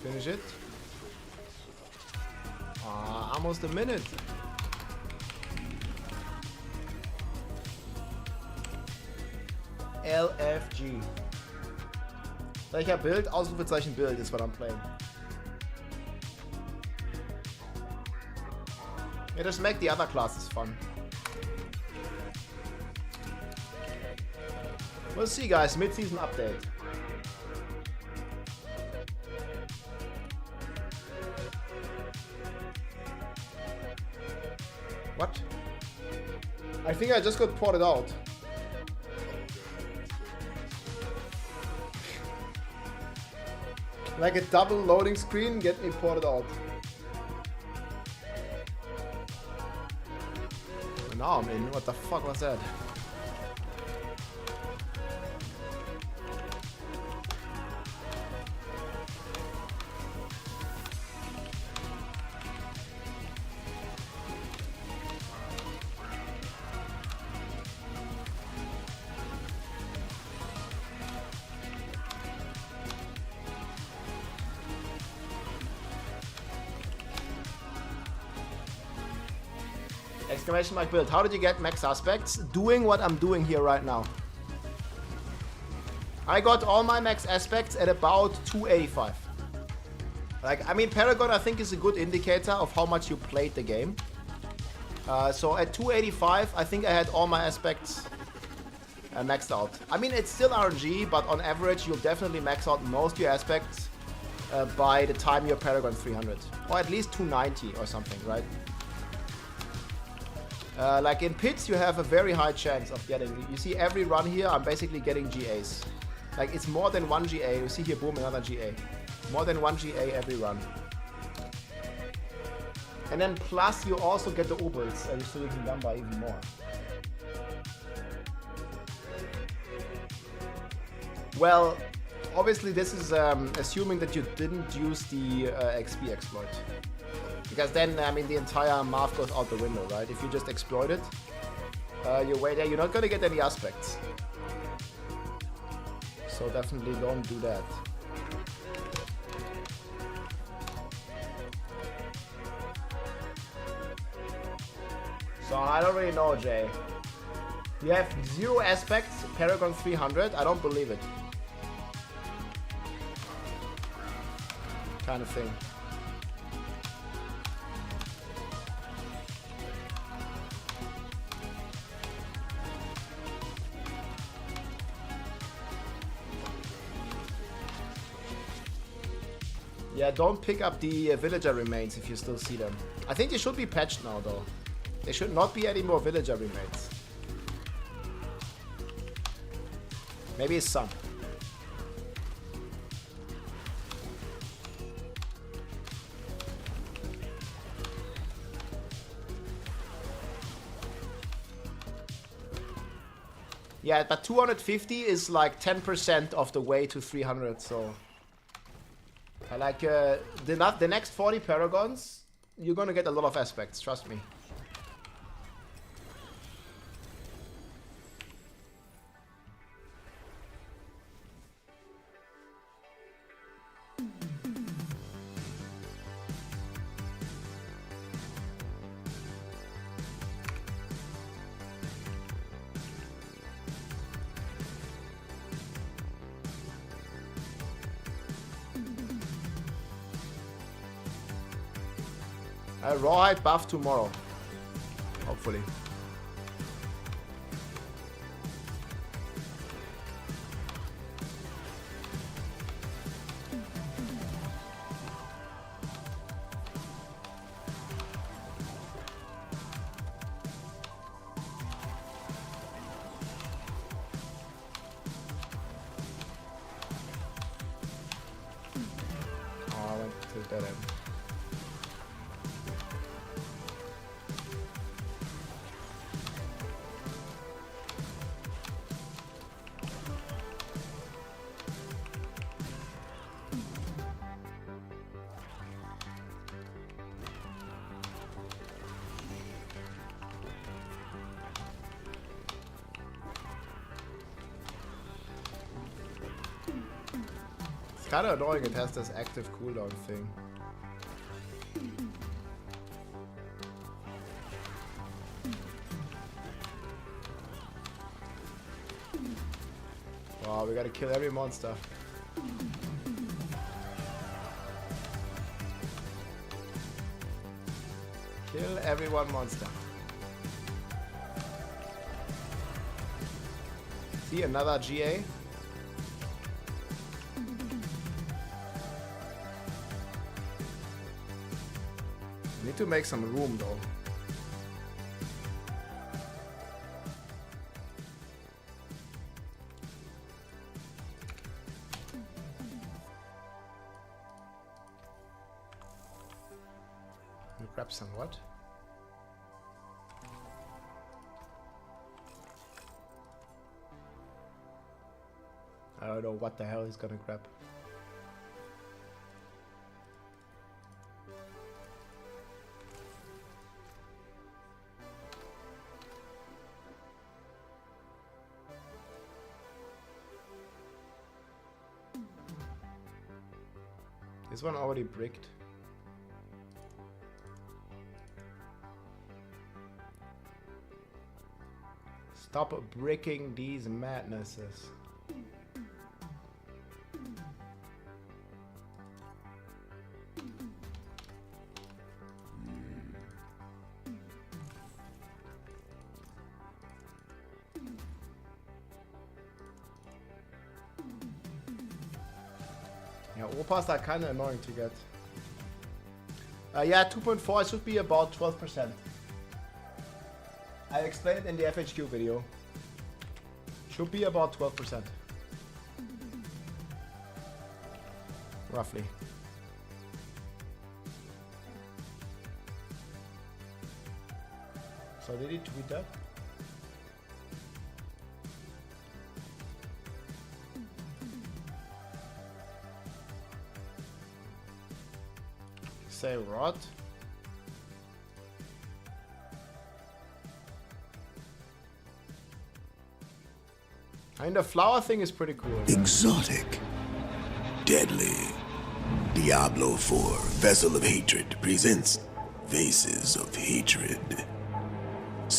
Finish it. Almost a minute. LFG. Welcher Bild? Ausrufezeichen Bild is what I'm playing. Yeah, just make the other classes fun. We'll see, guys. Mid-season update. What? I think I just got ported out. Like a double loading screen, get me ported out. Now I'm in. What the fuck was that? Exclamation mark build. How did you get max aspects? Doing what I'm doing here right now. I got all my max aspects at about 285. Like, I mean, Paragon I think is a good indicator of how much you played the game. So at 285, I think I had all my aspects maxed out. I mean, it's still RNG, but on average, you'll definitely max out most of your aspects by the time you're Paragon 300. Or at least 290 or something, right? Like in pits, you have a very high chance of getting. You see, every run here, I'm basically getting GAs. Like it's more than one GA. You see here, boom, another GA. More than one GA every run. And then plus, you also get the obels, so you can number even more. Well, obviously, this is assuming that you didn't use the XP exploit. Because then, I mean, the entire math goes out the window, right? If you just exploit it, you're way there, you're not gonna get any aspects. So definitely don't do that. So I don't really know, Jay. You have 0 aspects, Paragon 300? I don't believe it. Kind of thing. Yeah, don't pick up the villager remains if you still see them. I think they should be patched now, though. There should not be any more villager remains. Maybe some. Yeah, but 250 is like 10% of the way to 300, so... I like, the next 40 Paragons, you're gonna get a lot of aspects, trust me. Rawhide buff tomorrow. Hopefully. Oh, I went to that end. Kind of annoying, it has this active cooldown thing. Wow, we gotta kill every monster. Kill every one monster. See, another GA. Need to make some room though. We grab some what? I don't know what the hell he's gonna grab. This one already bricked. Stop bricking these madnesses. Yeah, Opas are kind of annoying to get. Yeah, 2.4 should be about 12%. I explained it in the FHQ video. Should be about 12%. Roughly. So did he tweet that? Say what? I mean, the flower thing is pretty cool. Exotic. Deadly. Diablo 4, Vessel of Hatred presents Vases of Hatred.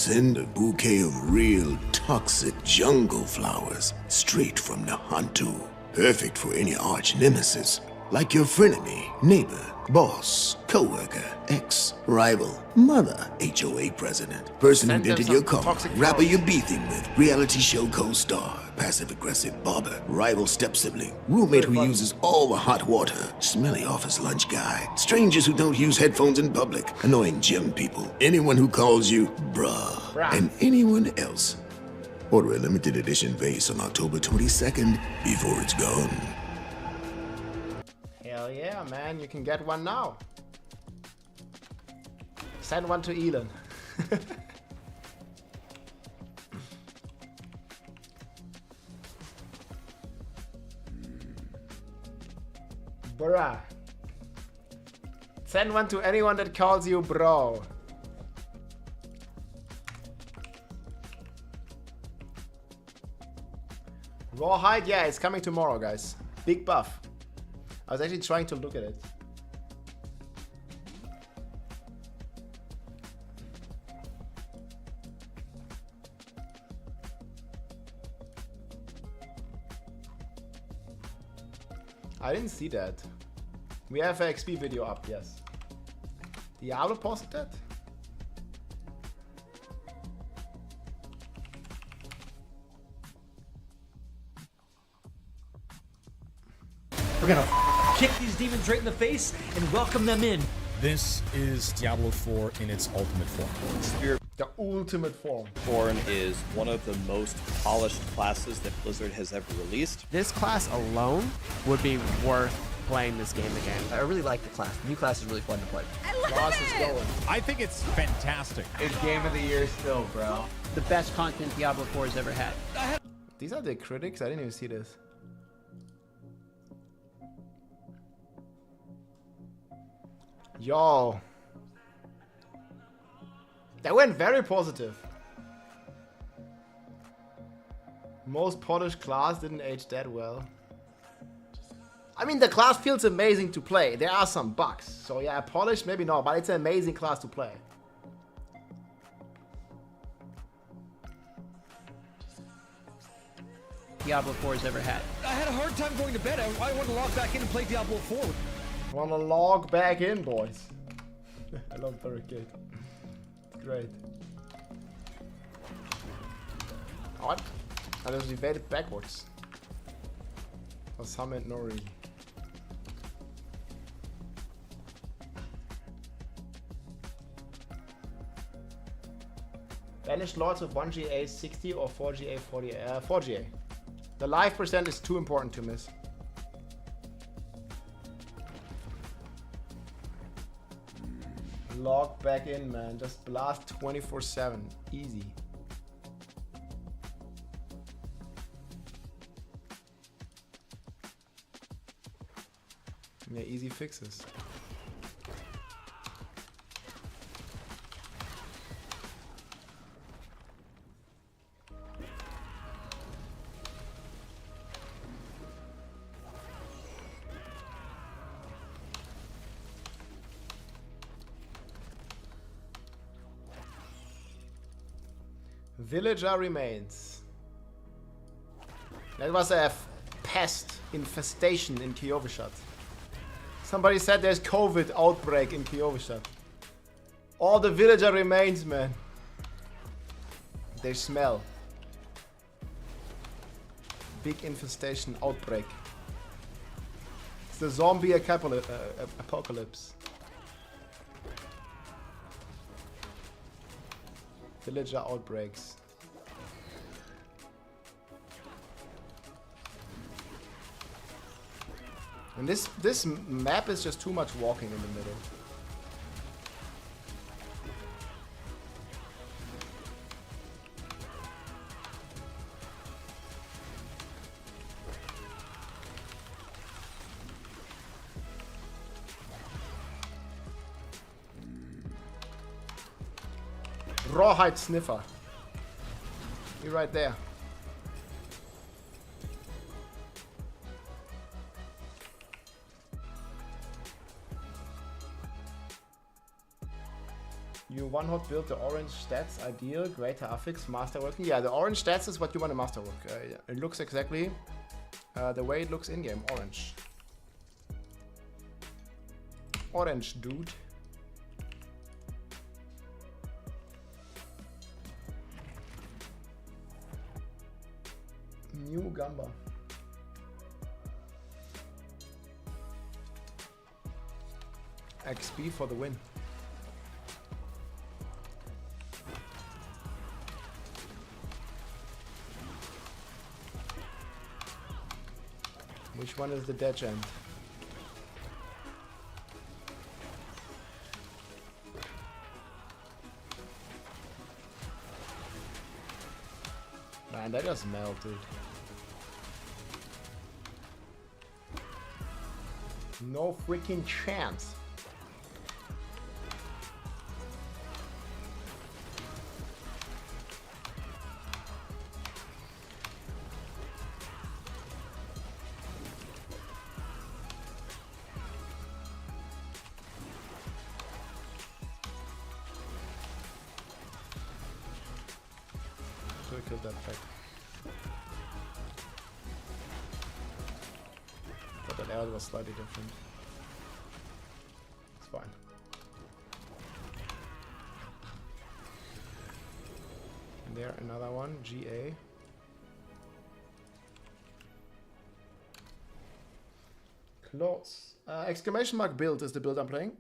Send a bouquet of real toxic jungle flowers straight from the Hantu. Perfect for any arch nemesis, like your frenemy, neighbor, boss, co-worker, ex, rival, mother, HOA president, person who Send them dented some your car, toxic rapper flowers. you're beefing with, reality show co-star, passive-aggressive barber, rival step-sibling, roommate who uses all the hot water, smelly office lunch guy, strangers who don't use headphones in public, annoying gym people, anyone who calls you bruh, and anyone else. Order a limited edition vase on October 22nd before it's gone. Hell yeah, man, you can get one now. Send one to Elon. Bruh. Send one to anyone that calls you bro. Rawhide, yeah, it's coming tomorrow, guys. Big buff. I was actually trying to look at it. I didn't see that. We have an XP video up, yes. Diablo posted that? We're gonna kick these demons right in the face and welcome them in. This is Diablo 4 in its ultimate form. The ultimate form. Thorn is one of the most polished classes that Blizzard has ever released. This class alone would be worth playing this game again. I really like the class. The new class is really fun to play. Boss is going. I think it's fantastic. It's game of the year still, bro. The best content Diablo 4 has ever had. These are the critics? I didn't even see this. Yo. That went very positive. Most polished class didn't age that well. I mean, the class feels amazing to play. There are some bugs. So yeah, polished, maybe not, but it's an amazing class to play. Diablo 4 has ever had. I had a hard time going to bed. I wanted to log back in and play Diablo 4. Wanna log back in, boys. I love Barricade. It's great. What? I just evaded backwards. For Summit Nori. Banished Lords of 1GA 60 or 4GA 40. 4GA. The life percent is too important to miss. Log back in, man. Just blast 24/7. Easy. Yeah, easy fixes. Villager remains. That was a pest infestation in Kyovishad. Somebody said there's COVID outbreak in Kyovishad. All the villager remains, man. They smell. Big infestation outbreak. It's the zombie apocalypse. Villager outbreaks. And this map is just too much walking in the middle. Rawhide sniffer. You're right there. You You one-hot build the orange stats, ideal, greater affix, masterworking. Yeah, the orange stats is what you want to masterwork. Yeah. It looks exactly the way it looks in-game, orange. Orange, dude. New Gamba. XP for the win. Which one is the dead end? Man, that just melted. No freaking chance. Killed that back. But that arrow was slightly different. It's fine. And there, another one, GA. Close. Exclamation mark build is the build I'm playing.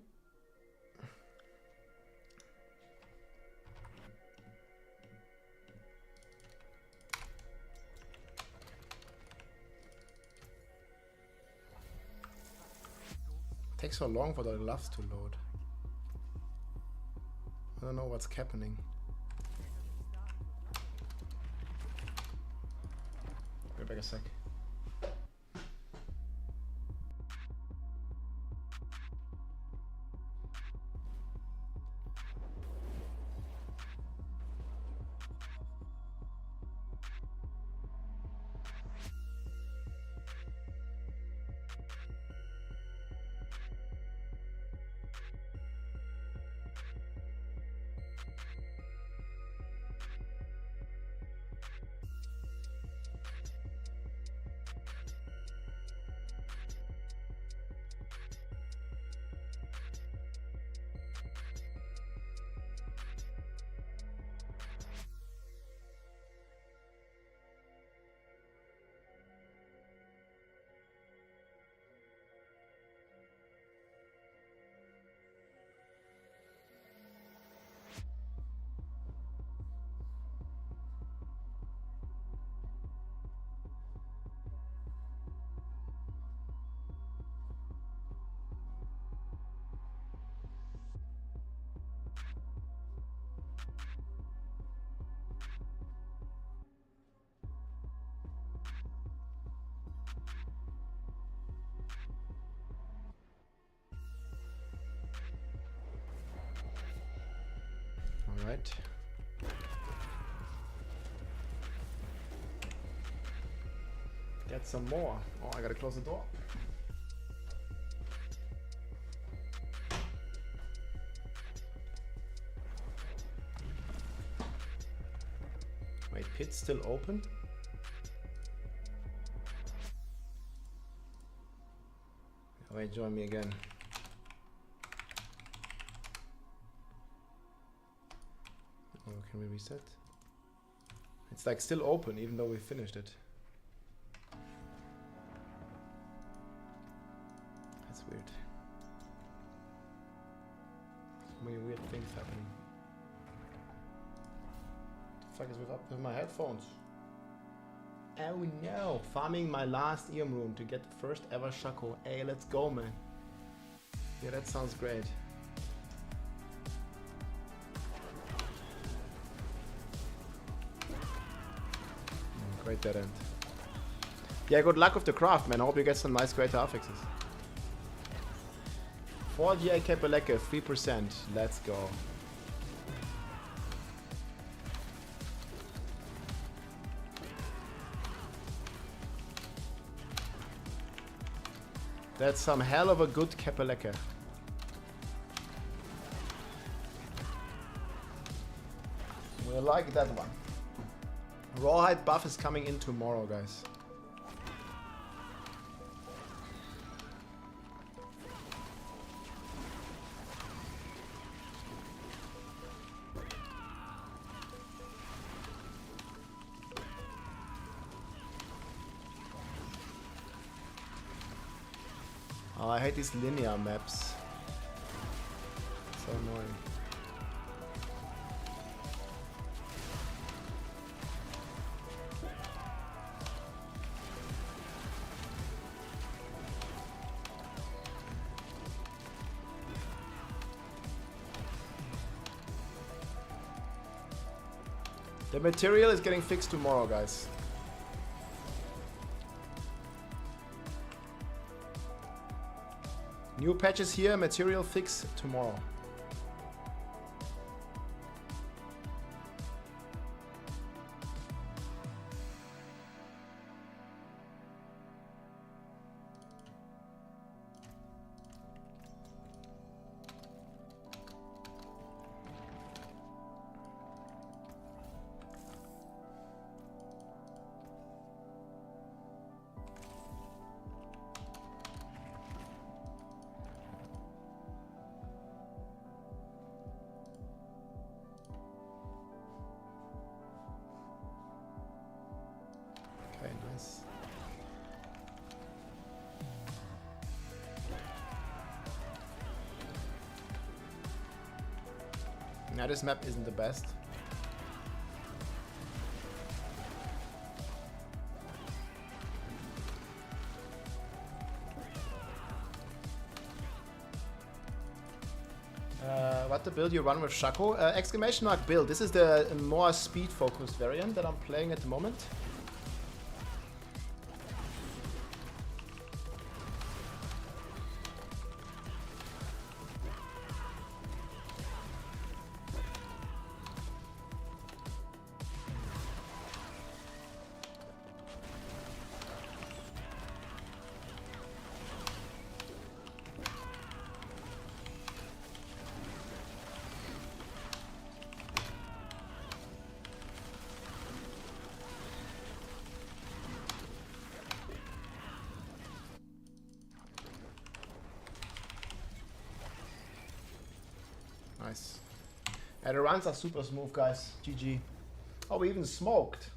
Takes so long for the gloves to load. I don't know what's happening. Wait back a sec. Alright. Get some more. Oh, I gotta close the door. Wait, pit's still open? Wait, join me again. Oh, can we reset? It's like still open even though we finished it. That's weird. So many weird things happening. What the fuck is with my headphones? Oh no! Farming my last Eom rune to get the first ever Shaco. Hey, let's go, man. Yeah, that sounds great. Great dead end. Yeah, good luck with the craft, man. I hope you get some nice greater affixes. 4GA Kapeleke, 3%. Let's go. That's some hell of a good Kapeleke. like that one. Rawhide buff is coming in tomorrow, guys. Oh, I hate these linear maps. So annoying. The material is getting fixed tomorrow, guys. New patches here, material fix tomorrow. Okay, nice. Now this map isn't the best. What the build you run with Shaco? Exclamation mark build. This is the more speed focused variant that I'm playing at the moment. Nice. And the runs are super smooth, guys. GG. Oh, we even smoked.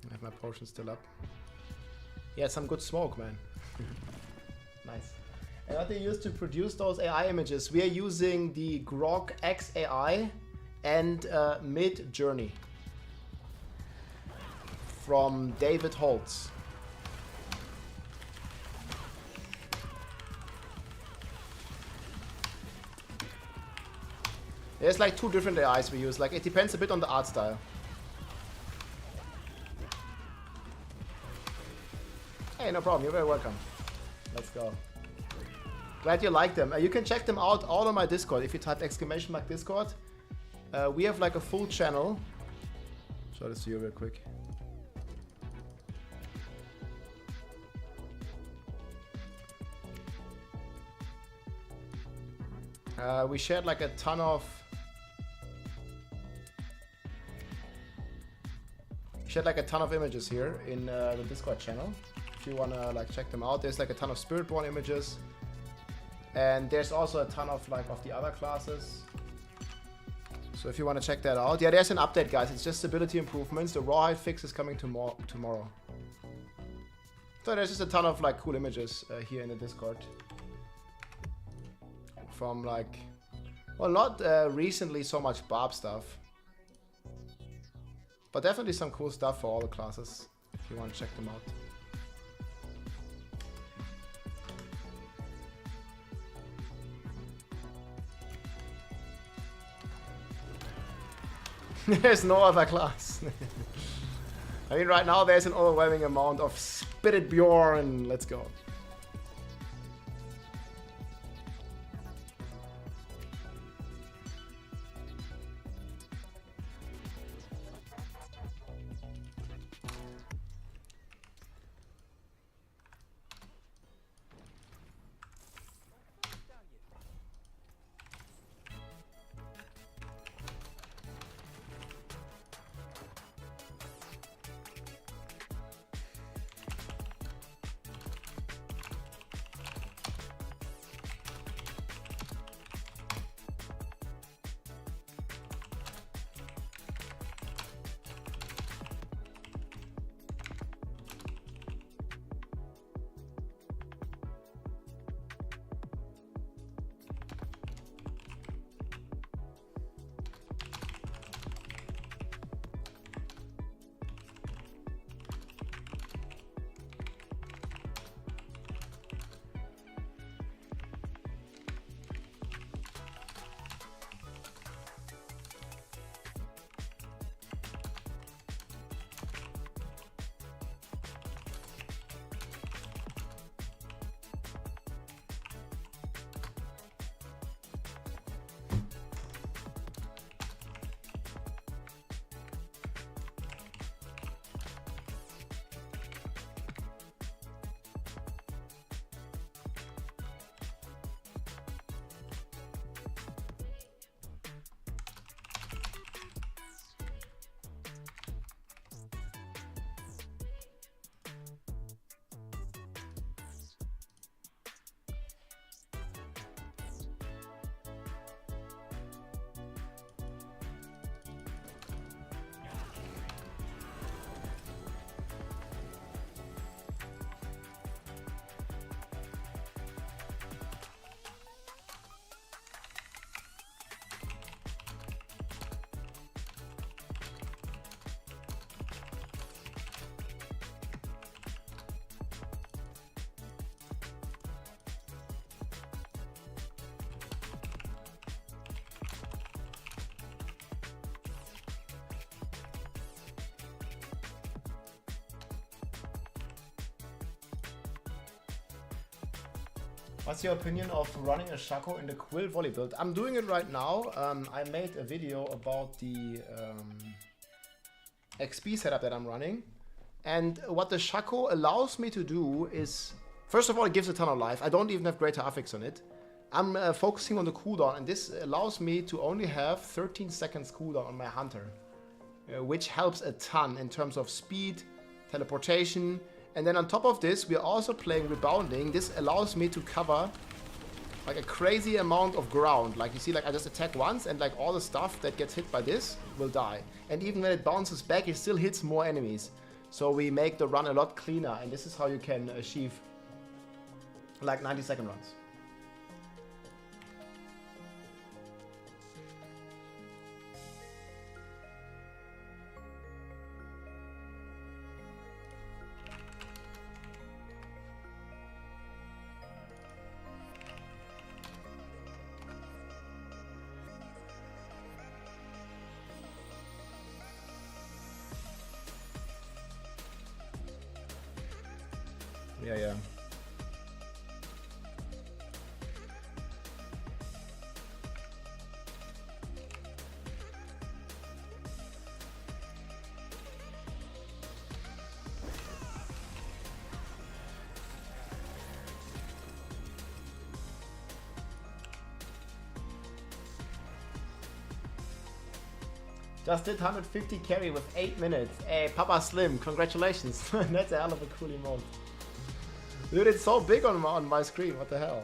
I have my potion still up. Yeah, some good smoke, man. Nice. And what they use to produce those AI images, we are using the Grok X AI and Mid Journey from David Holtz. There's like two different AIs we use. Like it depends a bit on the art style. Hey, no problem. You're very welcome. Let's go. Glad you like them. You can check them out all on my Discord. If you type exclamation mark Discord, we have like a full channel. Show this to you real quick. We shared like a ton of images here in the Discord channel. If you wanna like check them out, there's like a ton of Spiritborn images, and there's also a ton of like of the other classes. So if you wanna check that out, yeah, there's an update, guys. It's just ability improvements. The rawhide fix is coming tomorrow. So there's just a ton of like cool images here in the Discord. From like, well, not recently so much Barb stuff, but definitely some cool stuff for all the classes if you want to check them out. There's no other class. I mean, right now there's an overwhelming amount of Spirit Bjorn. Let's go. What's your opinion of running a Shaco in the Quill volley build? I'm doing it right now. I made a video about the XP setup that I'm running. And what the Shaco allows me to do is, first of all, it gives a ton of life. I don't even have greater affix on it. I'm focusing on the cooldown, and this allows me to only have 13 seconds cooldown on my Hunter, which helps a ton in terms of speed, teleportation. And then on top of this, we are also playing rebounding. This allows me to cover like a crazy amount of ground. Like you see, like I just attack once and like all the stuff that gets hit by this will die. And even when it bounces back, it still hits more enemies. So we make the run a lot cleaner, and this is how you can achieve like 90-second runs. Yeah. Just did 150 carry with 8 minutes. Hey, Papa Slim, congratulations. That's a hell of a cool emote. Dude, it's so big on my screen. What the hell?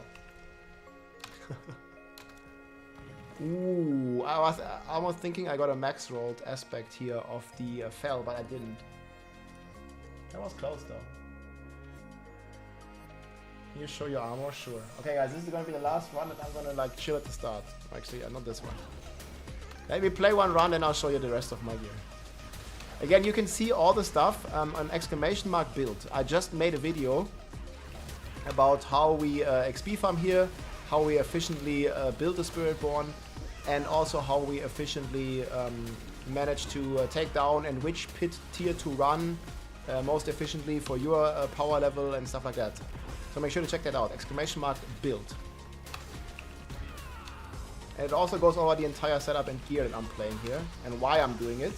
Ooh, I was almost thinking I got a max rolled aspect here of the fell, but I didn't. That was close though. Can you show your armor? Sure. Okay guys, this is gonna be the last run and I'm gonna like chill at the start. Actually, not this one. Let me play one run and I'll show you the rest of my gear. Again, you can see all the stuff on ! build. I just made a video about how we XP farm here, how we efficiently build the Spiritborn, and also how we efficiently manage to take down and which pit tier to run most efficiently for your power level and stuff like that. So make sure to check that out, ! build. And it also goes over the entire setup and gear that I'm playing here and why I'm doing it.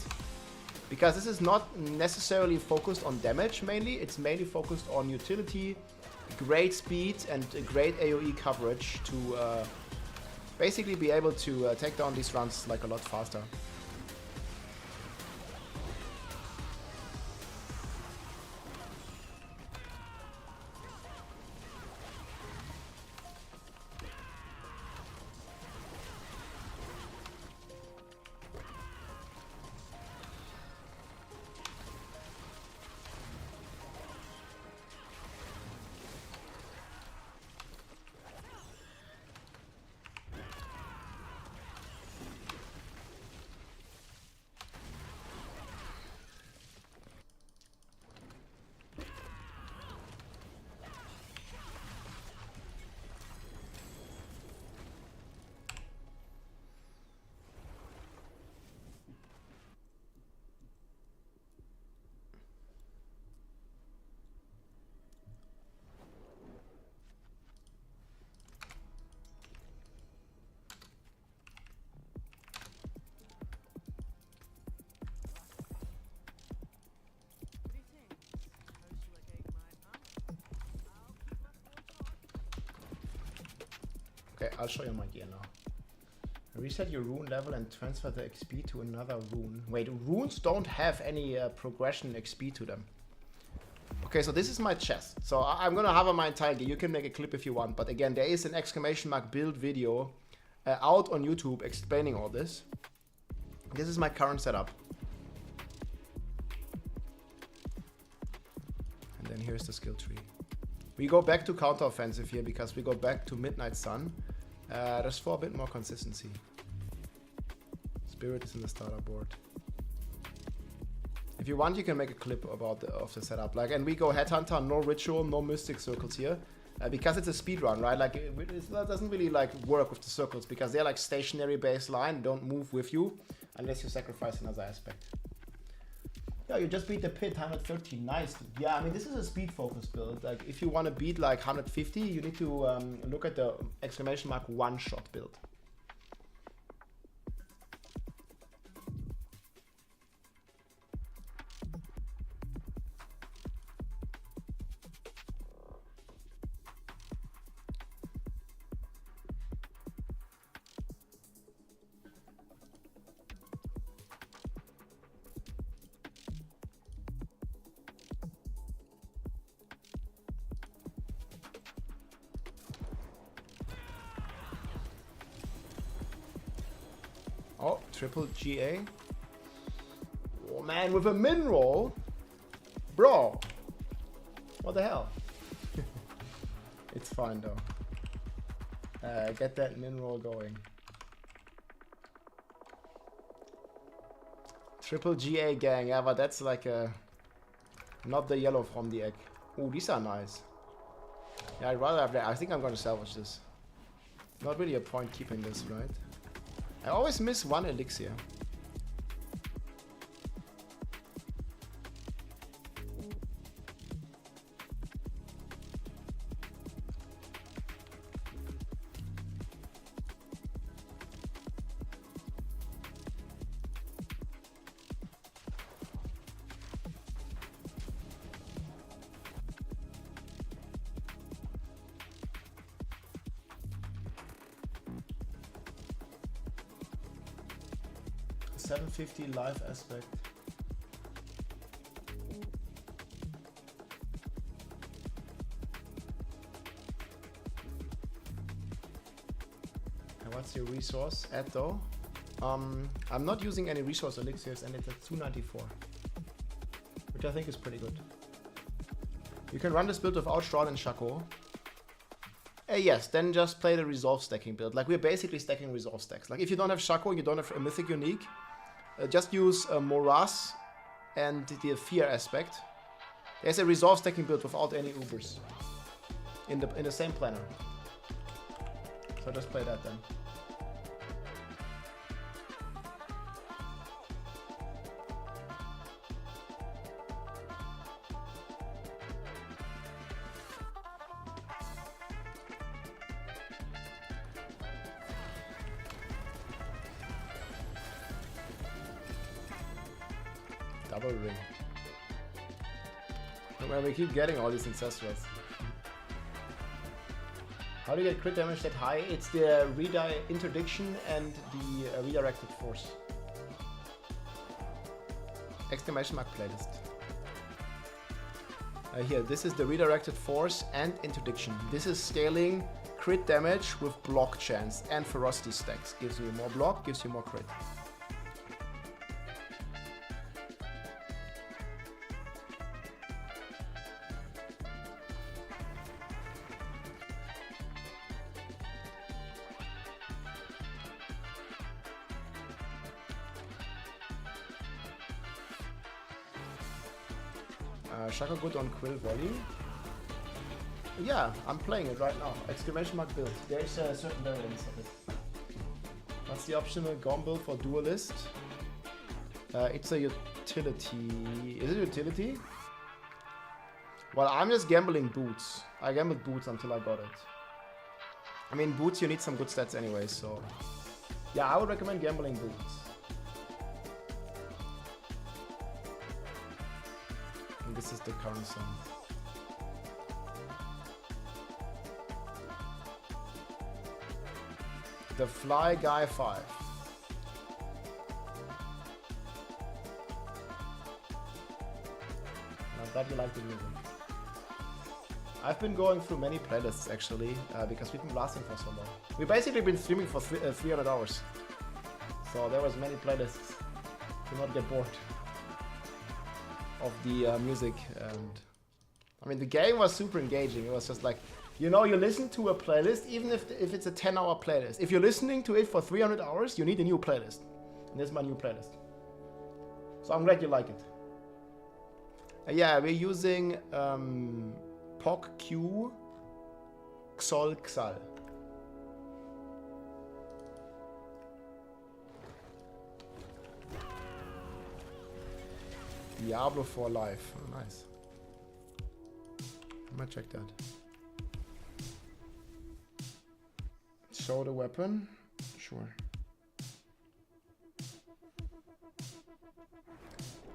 Because this is not necessarily focused on damage mainly, it's mainly focused on utility, great speed and great AoE coverage to basically be able to take down these runs like a lot faster. Okay, I'll show you my gear now. Reset your rune level and transfer the XP to another rune. Wait, runes don't have any progression XP to them. Okay, so this is my chest. So I'm gonna hover my entire gear. You can make a clip if you want, but again, there is an ! build video out on YouTube explaining all this. This is my current setup. And then here's the skill tree. We go back to counter-offensive here because we go back to Midnight Sun. Just for a bit more consistency. Spirit is in the starter board. If you want, you can make a clip about the setup. Like, and we go Headhunter, no ritual, no mystic circles here. Because it's a speedrun, right? Like, it doesn't really like work with the circles because they're like stationary baseline, don't move with you unless you sacrifice another aspect. Yeah, you just beat the pit 113. Nice. Yeah, I mean this is a speed focus build. Like if you want to beat like 150, you need to look at the exclamation mark one shot build. Oh, triple GA. Oh man, with a min roll? Bro. What the hell? It's fine though. Get that min roll going. Triple GA gang, yeah, but that's like a... Not the yellow from the egg. Oh, these are nice. Yeah, I'd rather have that. I think I'm gonna salvage this. Not really a point keeping this, right? I always miss one elixir. $750 live aspect. And what's your resource at though? I'm not using any resource elixirs and it's at 294, which I think is pretty good. You can run this build without Strawn and Shaco. Yes, then just play the resolve stacking build. Like we're basically stacking resolve stacks. Like if you don't have Shaco, you don't have a mythic unique, just use Morass and the fear aspect. There's a resolve stacking build without any Ubers in the same planner. So just play that then. Double ring. Well, we keep getting all these ancestrals. How do you get crit damage that high? It's the interdiction and the redirected force. Exclamation mark playlist. Here, this is the redirected force and interdiction. This is scaling crit damage with block chance and ferocity stacks. Gives you more block, gives you more crit. Shaka good on Quill Volley. Yeah, I'm playing it right now. Exclamation mark build. There is a certain variance of it. What's the optional GOM build for Duelist? It's a utility. Is it utility? Well, I'm just gambling boots. I gambled boots until I got it. I mean, boots you need some good stats anyway, so... Yeah, I would recommend gambling boots. This is the current song. The Fly Guy 5. I'm glad you like the music. I've been going through many playlists actually, because we've been blasting for so long. We've basically been streaming for 300 hours. So there was many playlists to not get bored of the music. And I mean the game was super engaging. It was just like, you know, you listen to a playlist even if it's a 10-hour playlist. If you're listening to it for 300 hours, you need a new playlist. And this is my new playlist. So I'm glad you like it. Yeah, we're using POC Q Xol Xal. Diablo 4 Live. Oh, nice. I might check that. Show the weapon? Sure.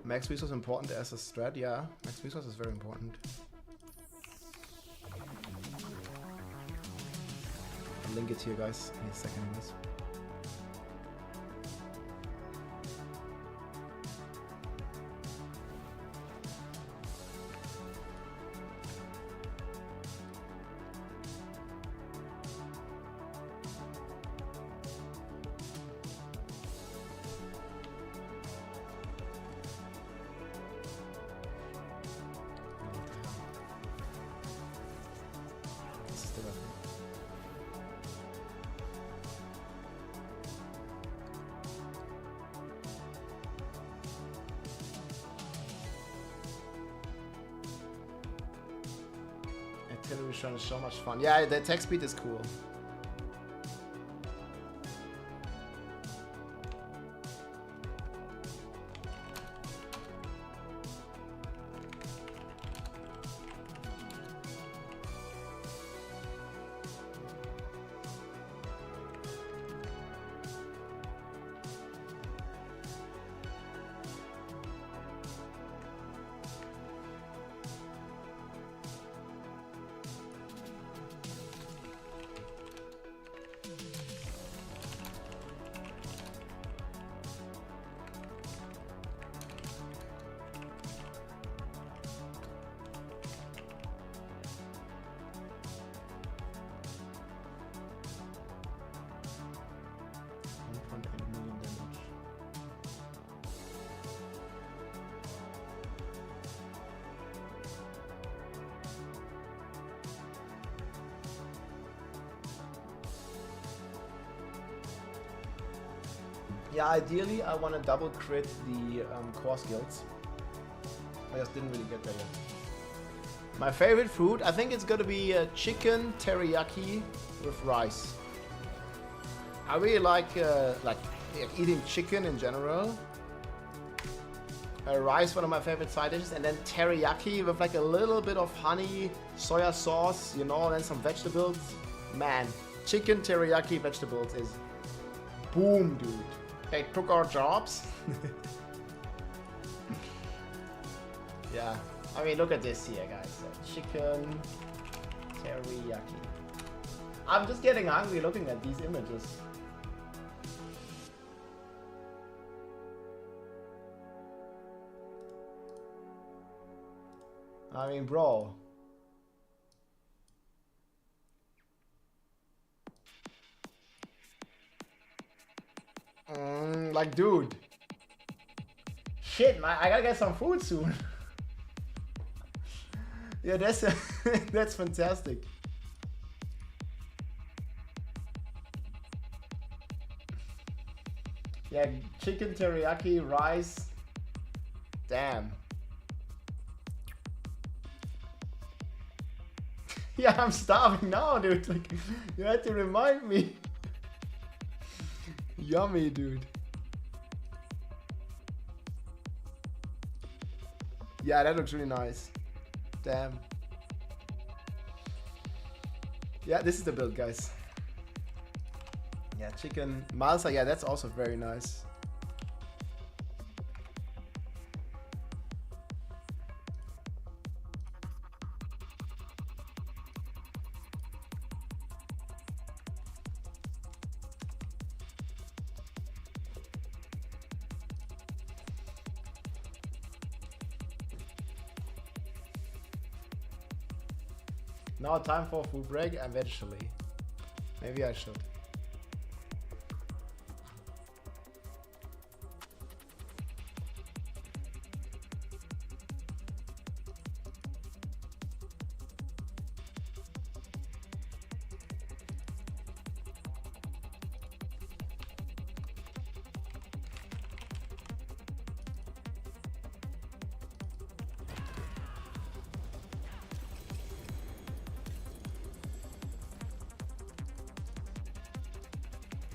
Max resource important as a strat? Yeah, max resource is very important. I'll link it here, guys, in a second. Guys. Television is so much fun. Yeah, the attack speed is cool. Yeah, ideally I want to double crit the core skills. I just didn't really get there yet. My favorite food, I think it's gonna be chicken teriyaki with rice. I really like eating chicken in general. Rice, one of my favorite side dishes, and then teriyaki with like a little bit of honey, soya sauce, you know, and then some vegetables. Man, chicken teriyaki vegetables is boom, dude. They took our jobs. Yeah, I mean, look at this here, guys. Chicken teriyaki. I'm just getting hungry looking at these images. I mean, bro. Like, dude. Shit, man, I gotta get some food soon. Yeah, that's that's fantastic. Yeah, chicken teriyaki, rice. Damn. Yeah, I'm starving now, dude. Like, you had to remind me. Yummy, dude. Yeah, that looks really nice. Damn. Yeah, this is the build, guys. Yeah, chicken malsa. Yeah, that's also very nice. Now time for a food break eventually. Maybe I should.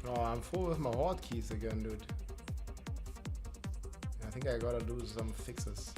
Oh, I'm full with my hotkeys again, dude. I think I gotta do some fixes.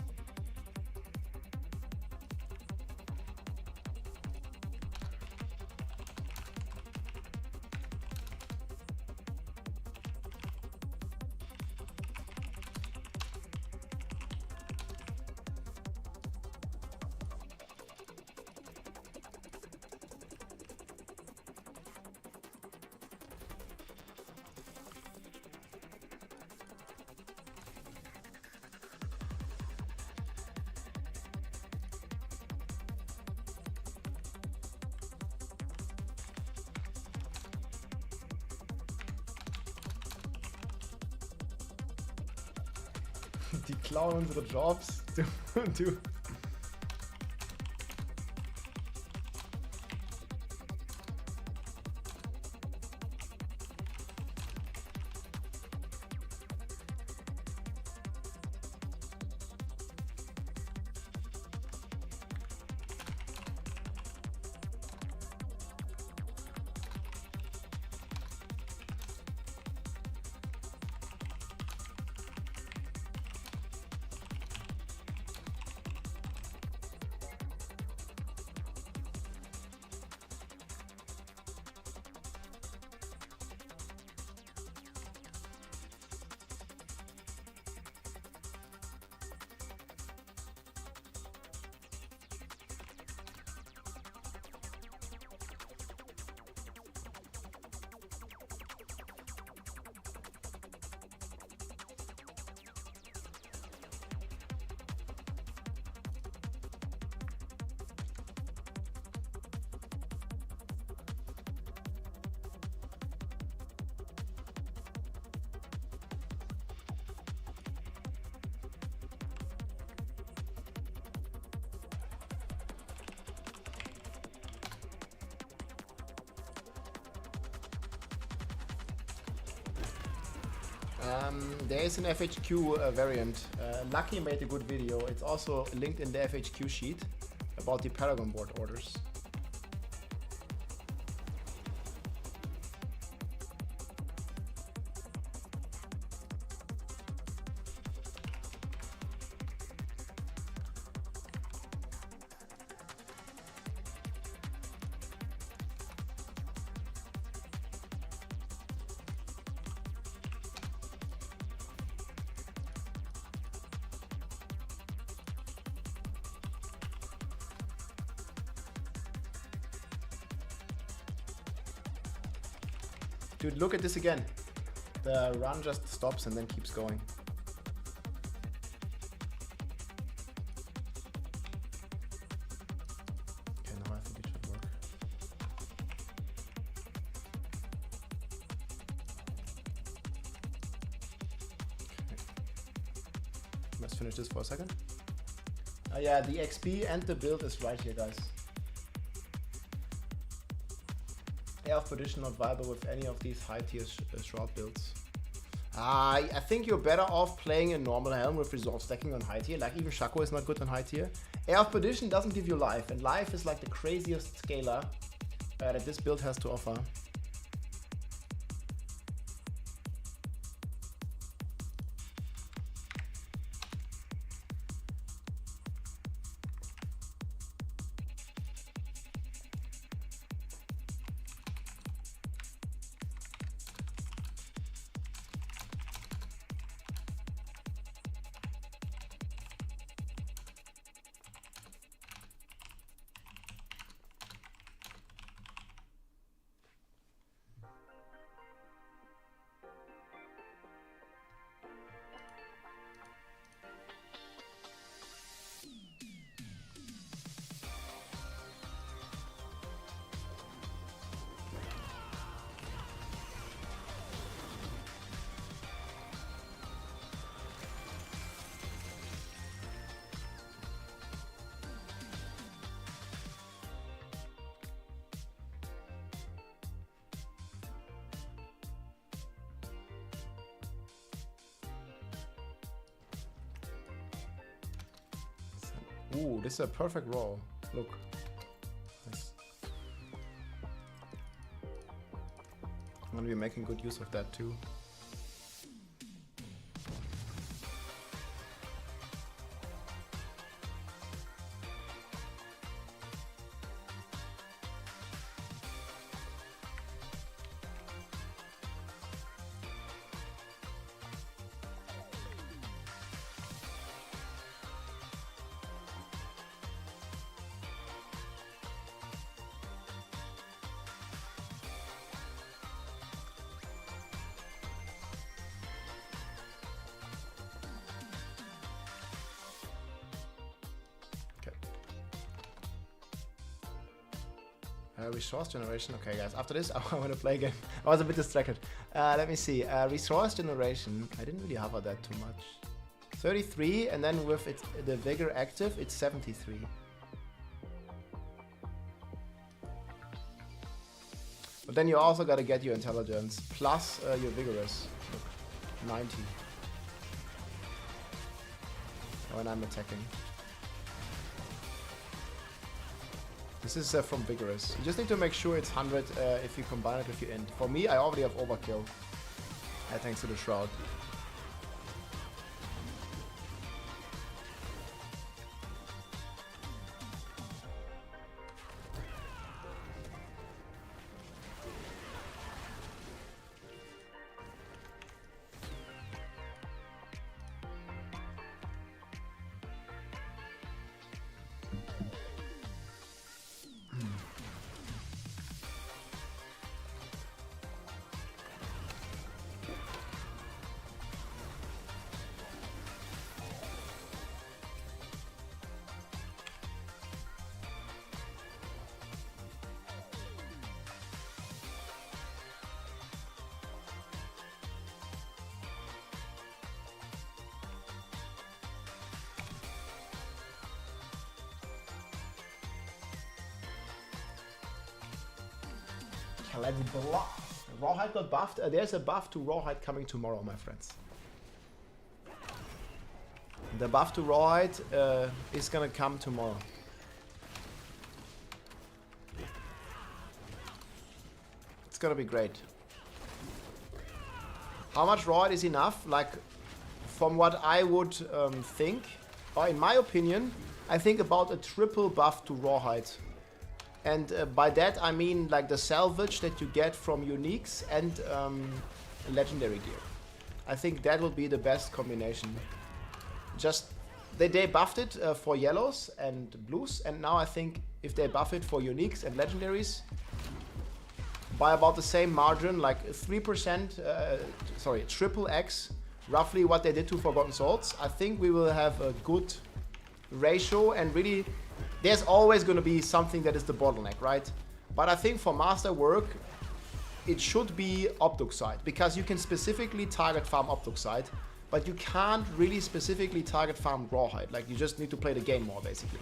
Die klauen unsere Jobs. Du. There is an FHQ variant. Lucky made a good video. It's also linked in the FHQ sheet about the Paragon board orders. Dude, look at this again. The run just stops and then keeps going. Okay, now I think it should work. Okay. Let's finish this for a second. Yeah, the XP and the build is right here, guys. Air of Perdition not viable with any of these high tier shroud builds. I think you're better off playing a normal helm with resolve stacking on high tier. Like even Shaco is not good on high tier. Air of Perdition doesn't give you life, and life is like the craziest scaler that this build has to offer. Ooh, this is a perfect roll. Look. Nice. I'm gonna be making good use of that too. Resource generation. Okay, guys. After this, I want to play again. I was a bit distracted. Let me see. Resource generation. I didn't really hover that too much. 33, and then with the vigor active, it's 73. But then you also gotta get your intelligence plus your vigorous. Look, 90. When I'm attacking. This is from vigorous. You just need to make sure it's 100 if you combine it with your int. For me, I already have overkill. Thanks to the shroud. Let's bluff. Rawhide got buffed. There's a buff to Rawhide coming tomorrow, my friends. The buff to Rawhide is gonna come tomorrow. It's gonna be great. How much Rawhide is enough? Like, from what I would think, or in my opinion, I think about a triple buff to Rawhide. And by that I mean like the salvage that you get from uniques and legendary gear. I think that will be the best combination. Just they buffed it for yellows and blues, and now I think if they buff it for uniques and legendaries by about the same margin, like 3%, sorry, triple X, roughly what they did to Forgotten Souls, I think we will have a good ratio. And really, there's always going to be something that is the bottleneck, right? But I think for master work, it should be Obduxite, because you can specifically target farm Obduxite, but you can't really specifically target farm Rawhide. Like, you just need to play the game more, basically.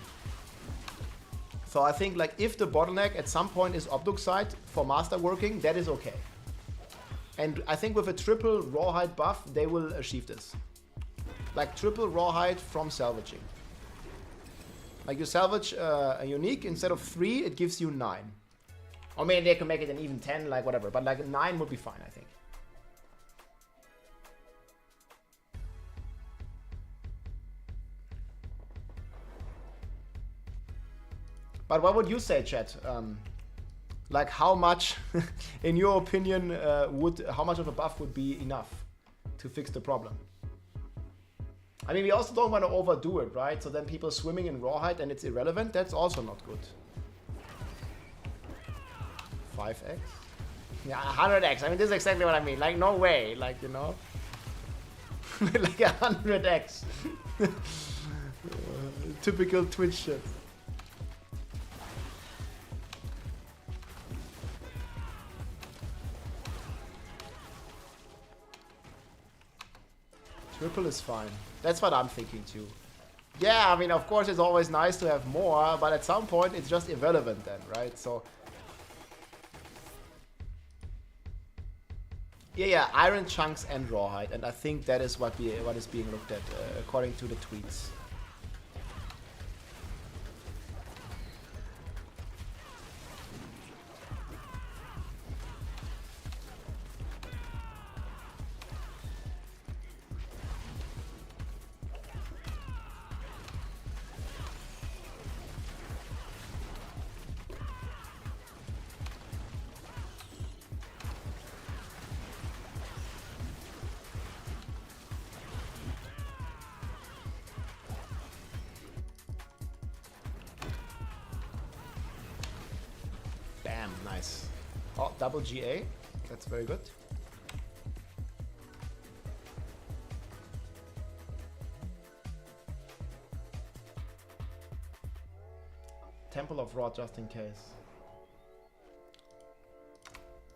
So I think, like, if the bottleneck at some point is Obduxite for master working, that is okay. And I think with a triple Rawhide buff, they will achieve this. Like, triple Rawhide from salvaging. Like, you salvage a unique, instead of 3, it gives you 9. Or maybe they can make it an even 10, like whatever. But like 9 would be fine, I think. But what would you say, chat? Like, how much, in your opinion, how much of a buff would be enough to fix the problem? I mean, we also don't want to overdo it, right? So then people swimming in Rawhide and it's irrelevant. That's also not good. 5x? Yeah, 100x. I mean, this is exactly what I mean. Like, no way. Like, you know? Like 100x. Typical Twitch shit. Triple is fine. That's what I'm thinking too. Yeah, I mean, of course it's always nice to have more, but at some point it's just irrelevant then, right? So yeah, iron chunks and Rawhide, and I think that is what is being looked at according to the tweets. Nice. Oh, double GA. That's very good. Temple of Rod, just in case.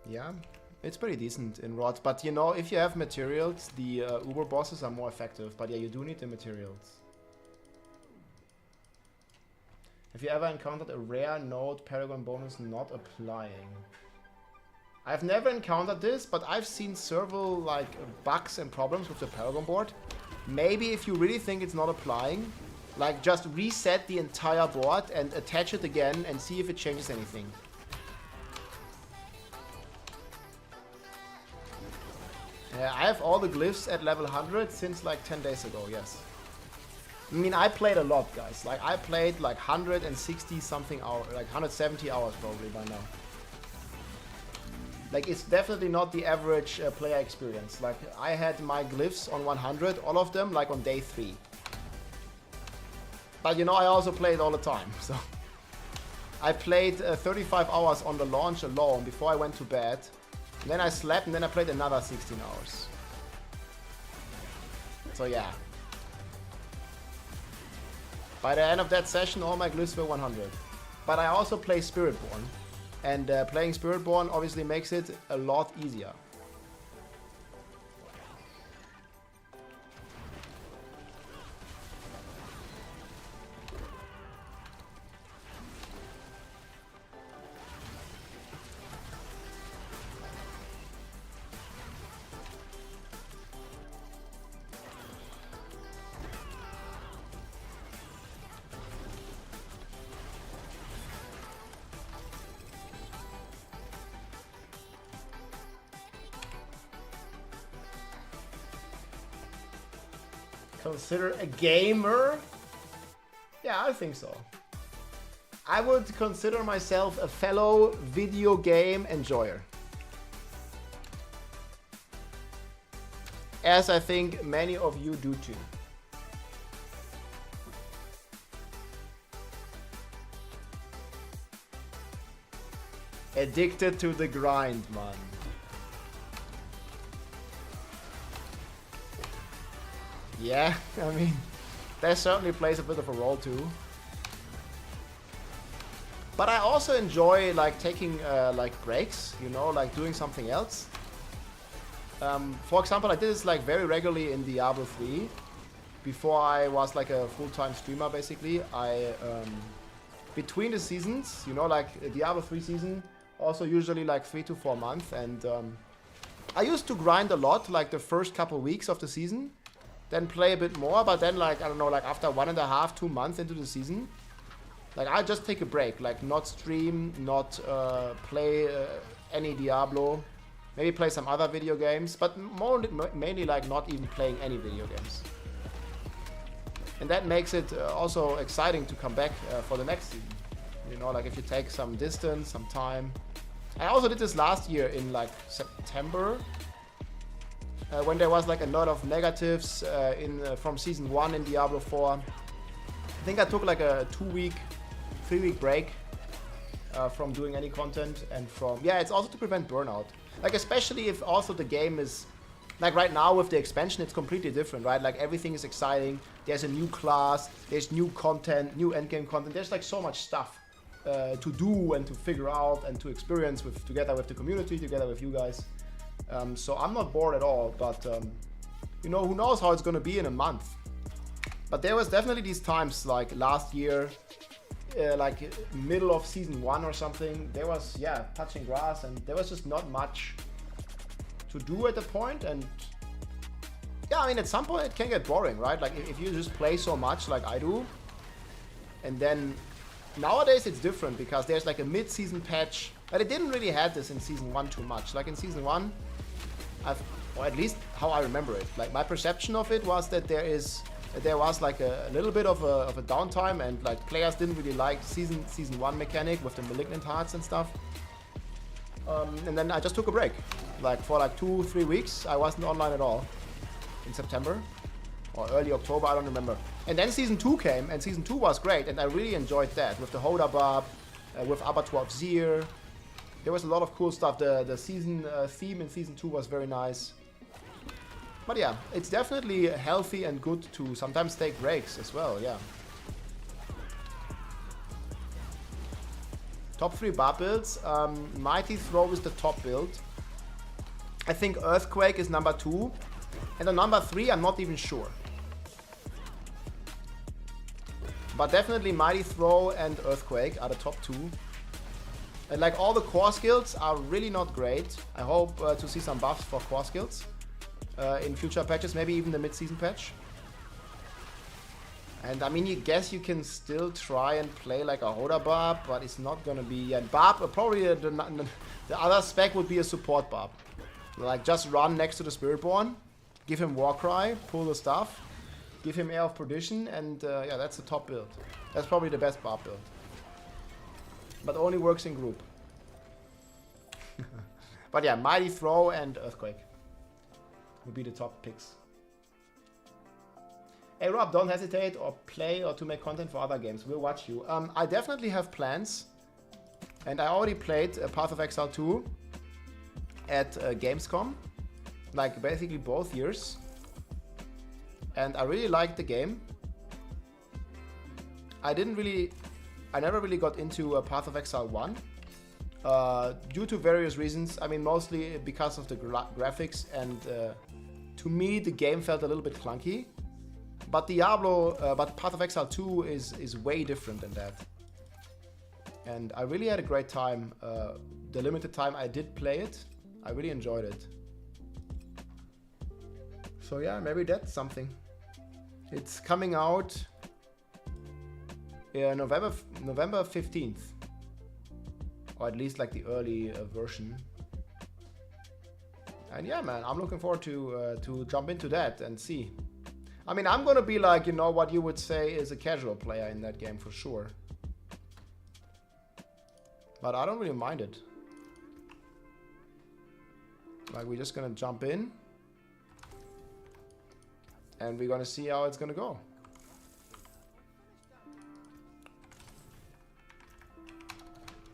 Yeah, It's pretty decent in rods, but you know, if you have materials, the Uber bosses are more effective. But yeah, you do need the materials. Have you ever encountered a rare node Paragon bonus not applying? I've never encountered this, but I've seen several like bugs and problems with the Paragon board. Maybe if you really think it's not applying, like just reset the entire board and attach it again and see if it changes anything. I have all the glyphs at level 100 since like 10 days ago, yes. I mean, I played a lot, guys. Like, I played like 160 something hours, like 170 hours probably by now. Like, it's definitely not the average player experience. Like, I had my glyphs on 100, all of them, like on day 3. But you know, I also played all the time, so. I played 35 hours on the launch alone before I went to bed. And then I slept, and then I played another 16 hours. So yeah. By the end of that session, all my glyphs were 100. But I also play Spiritborn. And playing Spiritborn obviously makes it a lot easier. Consider a gamer? Yeah, I think so. I would consider myself a fellow video game enjoyer. As I think many of you do too. Addicted to the grind, man. Yeah, I mean, that certainly plays a bit of a role too. But I also enjoy like taking like breaks, you know, like doing something else. For example, I did this like very regularly in Diablo 3. Before I was like a full-time streamer, basically. I between the seasons, you know, like Diablo 3 season, also usually like 3 to 4 months, and I used to grind a lot, like the first couple weeks of the season. Then play a bit more, but then like, I don't know, like after 1.5, 2 months into the season, like I just take a break, like not stream, not play any Diablo, maybe play some other video games, but mainly like not even playing any video games. And that makes it also exciting to come back for the next season. You know, like if you take some distance, some time. I also did this last year in like September. When there was like a lot of negatives from season 1 in Diablo 4. I think I took like a 3-week break from doing any content, and from, yeah, it's also to prevent burnout. Like especially if also the game is, like right now with the expansion, it's completely different, right? Like everything is exciting, there's a new class, there's new content, new endgame content, there's like so much stuff to do and to figure out and to experience with together with the community, together with you guys. So I'm not bored at all, but you know, who knows how it's gonna be in a month. But there was definitely these times, like last year, like middle of season 1 or something, there was, yeah, touching grass, and there was just not much to do at the point. And yeah, I mean, at some point it can get boring, right? Like if you just play so much like I do, and then nowadays it's different because there's like a mid-season patch, but it didn't really have this in season 1 too much. Like in season 1, or at least how I remember it, like my perception of it was that there was like a little bit of a downtime, and like players didn't really like season 1 mechanic with the malignant hearts and stuff. And then I just took a break, like for like 2-3 weeks. I wasn't online at all in September or early October, I don't remember. And then season 2 came, and season 2 was great, and I really enjoyed that with the Hoda Barb, with Abattoir of Zir. There was a lot of cool stuff. The season theme in season 2 was very nice. But yeah, it's definitely healthy and good to sometimes take breaks as well, yeah. Top 3 bar builds. Mighty Throw is the top build. I think Earthquake is number 2. And on number 3, I'm not even sure. But definitely Mighty Throw and Earthquake are the top 2. And like all the core skills are really not great. I hope to see some buffs for core skills in future patches, maybe even the mid-season patch. And I mean, you guess you can still try and play like a Hoda Barb, but it's not gonna be. And Barb, probably the other spec would be a support Barb. Like just run next to the Spiritborn, give him Warcry, pull the stuff, give him Air of Perdition, and yeah, that's the top build. That's probably the best Barb build. But only works in group. But yeah, Mighty Throw and Earthquake would be the top picks. Hey Rob, don't hesitate or play or to make content for other games. We'll watch you. I definitely have plans. And I already played Path of Exile 2 at Gamescom. Like basically both years. And I really liked the game. I never really got into Path of Exile 1. Due to various reasons. I mean, mostly because of the graphics. And to me, the game felt a little bit clunky. But but Path of Exile 2 is way different than that. And I really had a great time. The limited time I did play it, I really enjoyed it. So yeah, maybe that's something. It's coming out November 15th. Or at least like the early version. And yeah, man, I'm looking forward to jump into that and see. I mean, I'm gonna be like, you know, what you would say is a casual player in that game for sure. But I don't really mind it. Like, we're just gonna jump in. And we're gonna see how it's gonna go.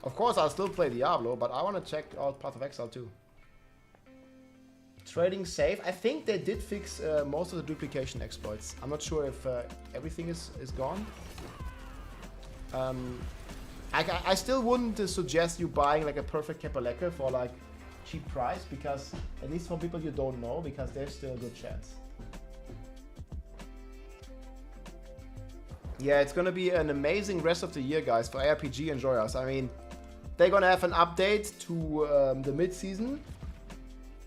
Of course, I'll still play Diablo, but I wanna check out Path of Exile too. Trading safe. I think they did fix most of the duplication exploits. I'm not sure if everything is gone. I still wouldn't suggest you buying like a perfect Kepaleke for like cheap price, because at least for people you don't know, because there's still a good chance. Yeah, it's gonna be an amazing rest of the year, guys, for ARPG enjoyers. I mean, they're gonna have an update to the mid-season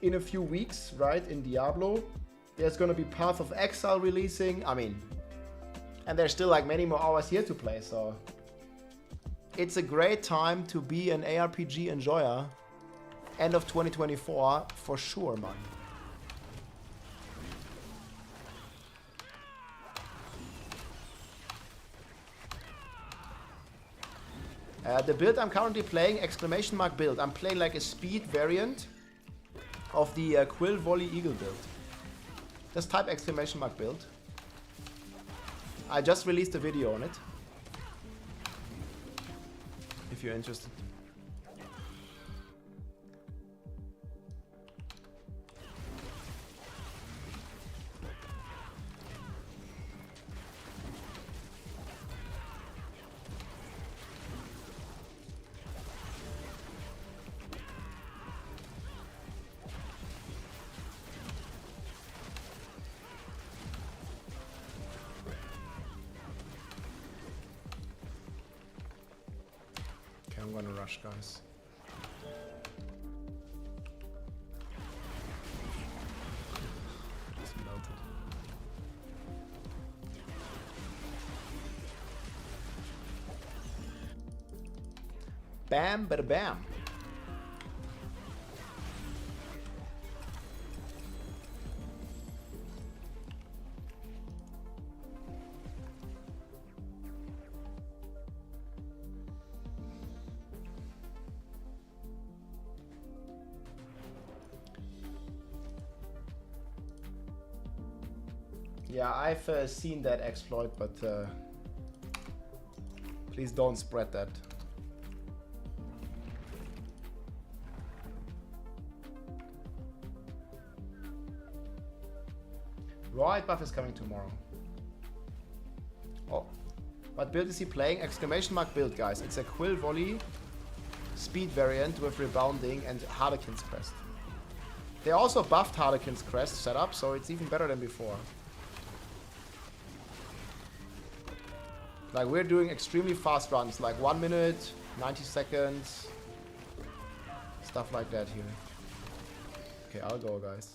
in a few weeks, right, in Diablo. There's gonna be Path of Exile releasing, I mean, and there's still like many more hours here to play, so it's a great time to be an ARPG enjoyer. End of 2024, for sure, man. The build I'm currently playing, exclamation mark build. I'm playing like a speed variant of the Quill Volley Eagle build. Just type exclamation mark build. I just released a video on it. If you're interested. I'm gonna rush, guys. It's melted. Bam, bada bam. Yeah, I've seen that exploit, but please don't spread that. Right buff is coming tomorrow. Oh, what build is he playing? Exclamation mark build, guys. It's a Quill Volley speed variant with rebounding and Harlequin's Crest. They also buffed Harlequin's crest setup, so it's even better than before. Like, we're doing extremely fast runs, like 1 minute, 90 seconds, stuff like that here. Okay, I'll go, guys.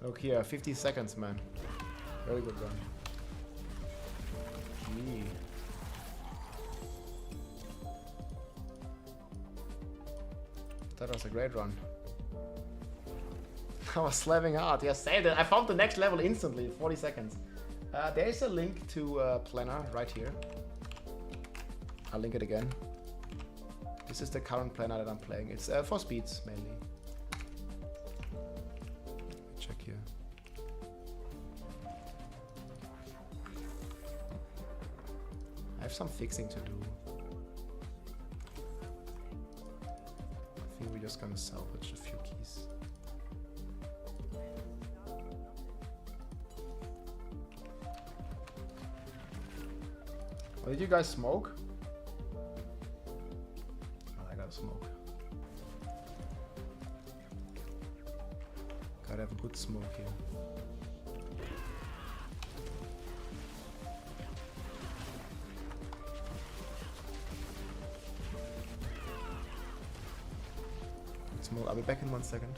Look here, 50 seconds, man. Very good run. Gee. That was a great run. I was slamming hard. Yeah, saved it. I found the next level instantly, 40 seconds. There's a link to planner right here. I'll link it again. This is the current planner that I'm playing. It's for speeds mainly. Check here. I have some fixing to do. I think we're just gonna salvage a few keys. Oh, did you guys smoke? Oh, I gotta smoke. Gotta have a good smoke here. Smoke. I'll be back in 1 second.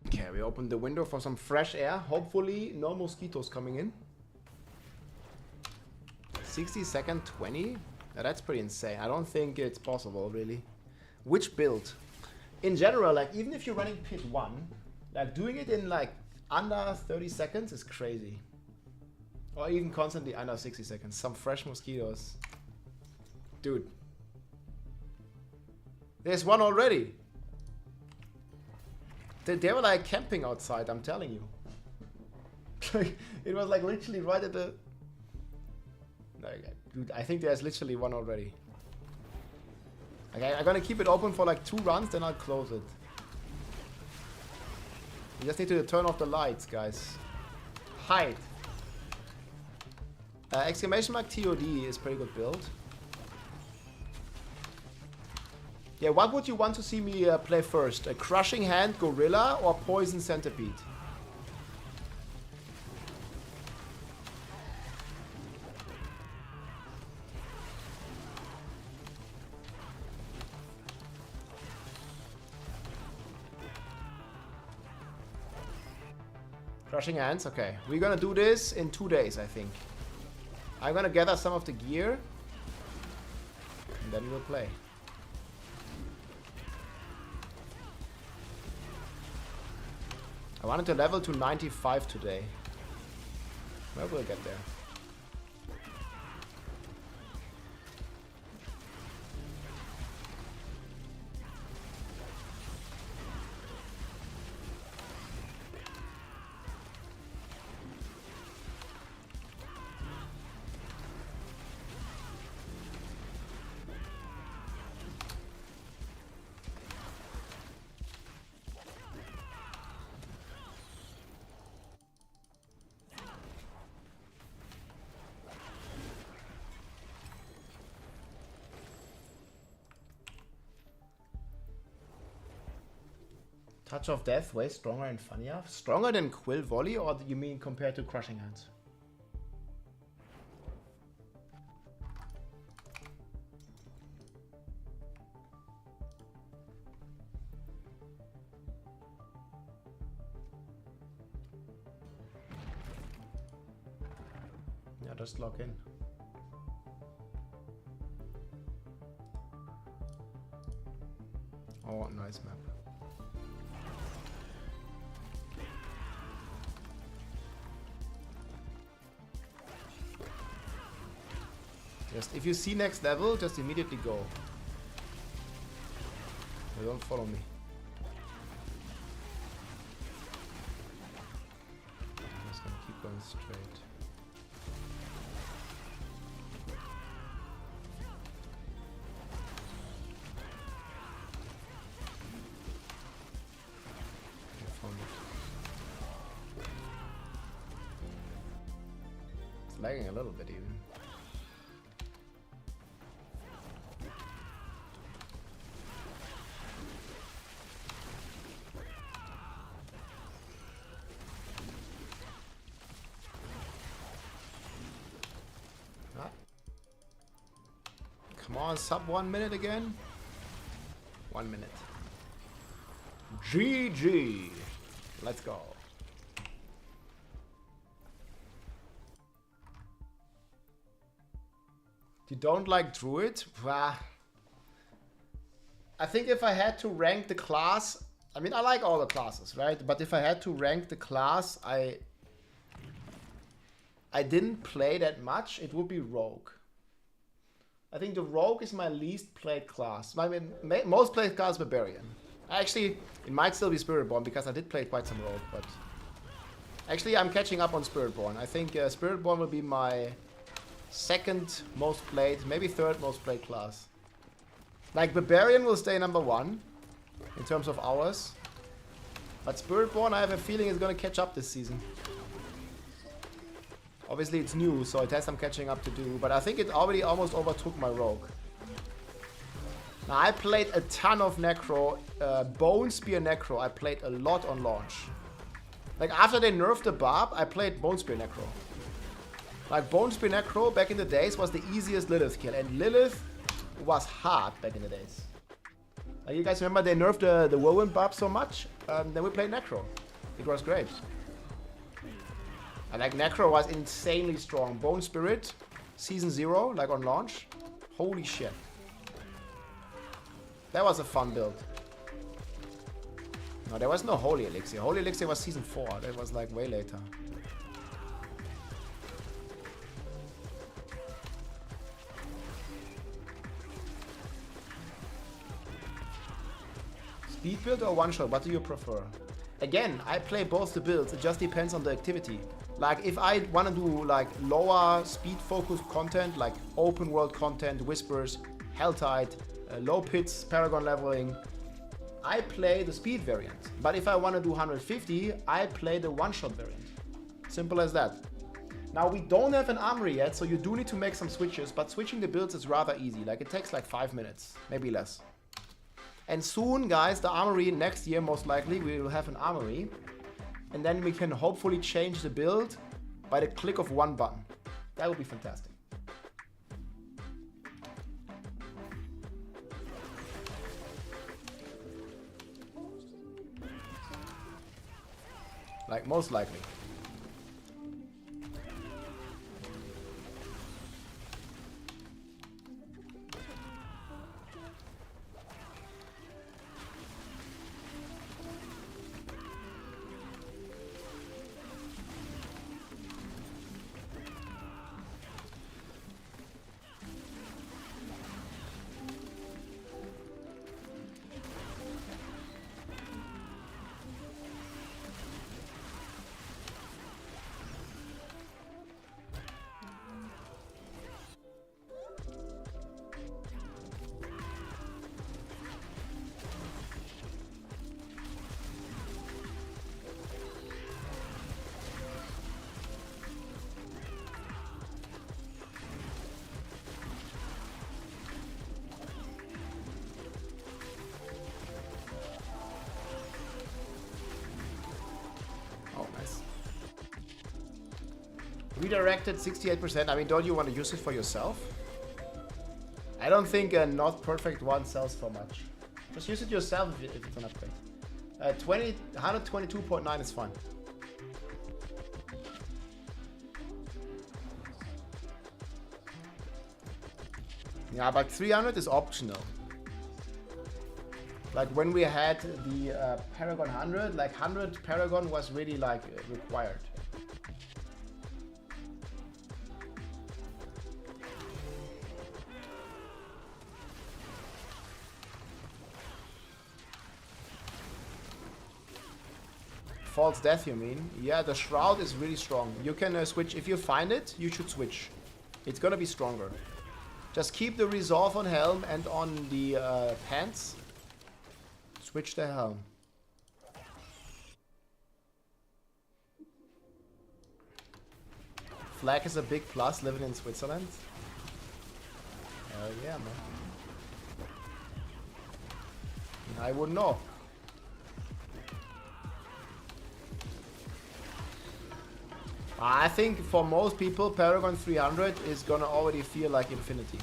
Okay, we opened the window for some fresh air. Hopefully, no mosquitoes coming in. 60 second 20? Now, that's pretty insane. I don't think it's possible, really. Which build? In general, like, even if you're running pit 1, like, doing it in, like, under 30 seconds is crazy. Or even constantly under 60 seconds. Some fresh mosquitoes. Dude. There's one already. They were like camping outside, I'm telling you. It was like literally right at the... Dude, I think there's literally one already. Okay, I'm gonna keep it open for like 2 runs, then I'll close it. You just need to turn off the lights, guys. Hide. Exclamation mark TOD is pretty good build. Yeah, what would you want to see me play first? A Crushing Hand Gorilla or Poison Centipede? Crushing Hands, okay. We're gonna do this in 2 days, I think. I'm gonna gather some of the gear. And then we'll play. I wanted to level to 95 today. Well, we'll get there. Touch of Death, way stronger and funnier. Stronger than Quill Volley, or do you mean compared to Crushing Hands? Yeah, just log in. Oh, nice map. Just if you see next level, just immediately go. Don't follow me. I'm just gonna keep going straight. I found it. It's lagging a little bit even. Come on, sub 1 minute again. 1 minute. GG. Let's go. You don't like Druid? Bah. I think if I had to rank the class, I mean, I like all the classes, right? But if I had to rank the class I didn't play that much, it would be Rogue. I think the Rogue is my least played class. I mean, most played class Barbarian. Actually, it might still be Spiritborn because I did play quite some Rogue, but actually I'm catching up on Spiritborn. I think Spiritborn will be my second most played, maybe third most played class. Like Barbarian will stay number 1 in terms of hours, but Spiritborn I have a feeling is gonna catch up this season. Obviously it's new, so it has some catching up to do, but I think it already almost overtook my Rogue. Now I played a ton of Necro, Bone Spear Necro, I played a lot on launch. Like after they nerfed the Barb, I played Bone Spear Necro. Like Bone Spear Necro back in the days was the easiest Lilith kill, and Lilith was hard back in the days. Like you guys remember they nerfed the Whirlwind Barb so much, then we played Necro. It was great. And like Necro was insanely strong. Bone Spirit, Season 0, like on launch. Holy shit. That was a fun build. No, there was no Holy Elixir. Holy Elixir was Season 4. That was like way later. Speed build or one shot? What do you prefer? Again, I play both the builds. It just depends on the activity. Like if I want to do like lower speed focused content, like open world content, Whispers, Helltide, low pits, Paragon leveling, I play the speed variant. But if I want to do 150, I play the one shot variant. Simple as that. Now we don't have an armory yet, so you do need to make some switches, but switching the builds is rather easy. Like it takes like 5 minutes, maybe less. And soon, guys, the armory next year, most likely, we will have an armory. And then we can hopefully change the build by the click of one button. That would be fantastic. Like, most likely. Redirected 68%. I mean, don't you want to use it for yourself? I don't think a not perfect one sells for much. Just use it yourself if it's an upgrade. 122.9 is fine. Yeah, but 300 is optional. Like when we had the Paragon 100, like 100 Paragon was really like required. False Death, you mean? Yeah, the Shroud is really strong. You can switch. If you find it, you should switch. It's gonna be stronger. Just keep the Resolve on Helm and on the pants. Switch the Helm. Flag is a big plus living in Switzerland. Hell yeah, man. I wouldn't know. I think for most people, Paragon 300 is gonna already feel like infinity.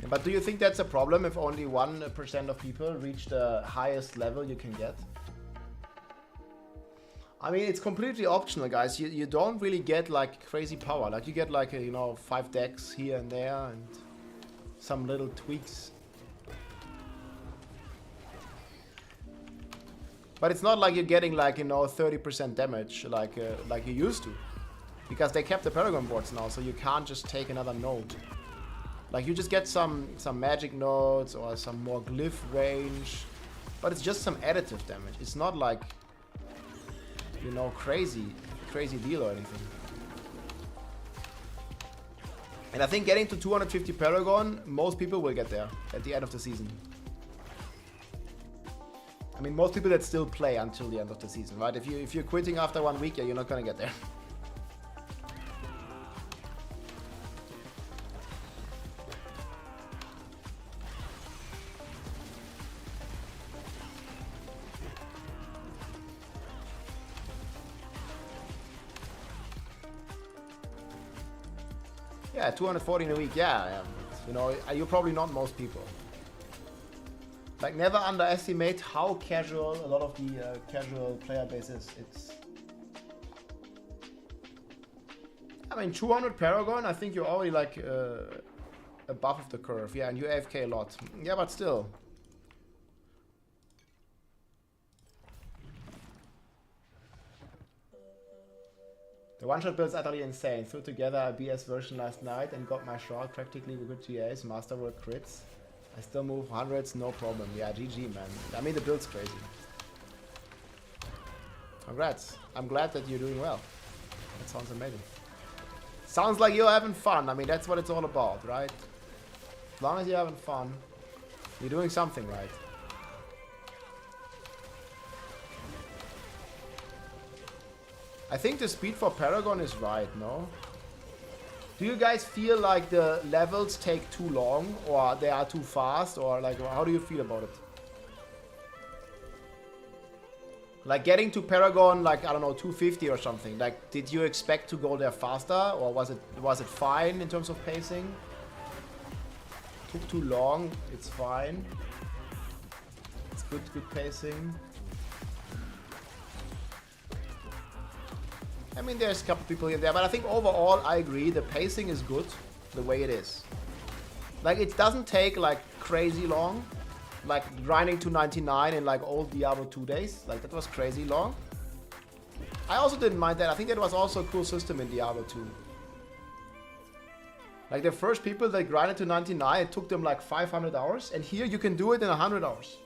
But do you think that's a problem if only 1% of people reach the highest level you can get? I mean, it's completely optional, guys. You don't really get like crazy power. Like you get like, you know, 5 decks here and there and some little tweaks. But it's not like you're getting like, you know, 30% damage like you used to. Because they kept the Paragon boards now, so you can't just take another node. Like you just get some magic nodes or some more glyph range, but it's just some additive damage. It's not like, you know, crazy deal or anything. And I think getting to 250 Paragon, most people will get there at the end of the season. I mean, most people that still play until the end of the season, right? If you're quitting after 1 week, yeah, you're not gonna get there. Yeah, 240 in a week, yeah. You know, you're probably not most people. Like, never underestimate how casual a lot of the casual player base is. It's... I mean, 200 Paragon, I think you're already like above of the curve. Yeah, and you AFK a lot. Yeah, but still. The one-shot build's utterly insane. Threw together a BS version last night and got my shot practically with good GAs, masterwork crits. I still move hundreds, no problem. Yeah, GG, man. I mean, the build's crazy. Congrats. I'm glad that you're doing well. That sounds amazing. Sounds like you're having fun. I mean, that's what it's all about, right? As long as you're having fun, you're doing something right. I think the speed for Paragon is right, no? Do you guys feel like the levels take too long, or they are too fast, or like, how do you feel about it? Like getting to Paragon, like, I don't know, 250 or something. Like, did you expect to go there faster, or was it fine in terms of pacing? Took too long, it's fine. It's good pacing. I mean, there's a couple people in there, but I think overall, I agree, the pacing is good, the way it is. Like, it doesn't take, like, crazy long. Like, grinding to 99 in, like, old Diablo 2 days. Like, that was crazy long. I also didn't mind that. I think that was also a cool system in Diablo 2. Like the first people that grinded to 99, it took them like 500 hours. And here you can do it in 100 hours.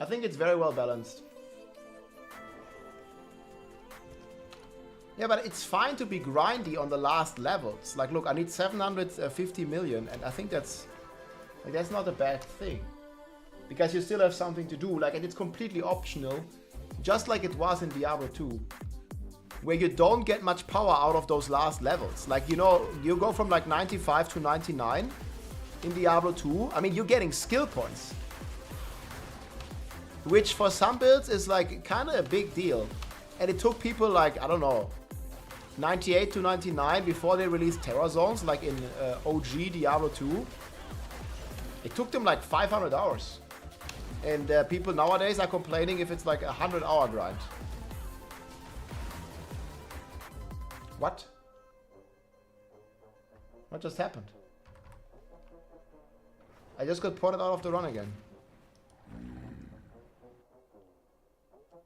I think it's very well balanced. Yeah, but it's fine to be grindy on the last levels. Like, look, I need 750 million, and I think that's not a bad thing. Because you still have something to do, like, and it's completely optional, just like it was in Diablo 2, where you don't get much power out of those last levels. Like, you know, you go from like 95 to 99 in Diablo 2. I mean, you're getting skill points, which for some builds is like kind of a big deal. And it took people like, I don't know, 98 to 99 before they released Terror Zones, like in OG Diablo 2. It took them like 500 hours. And people nowadays are complaining if it's like a 100-hour grind. What? What just happened? I just got ported out of the run again.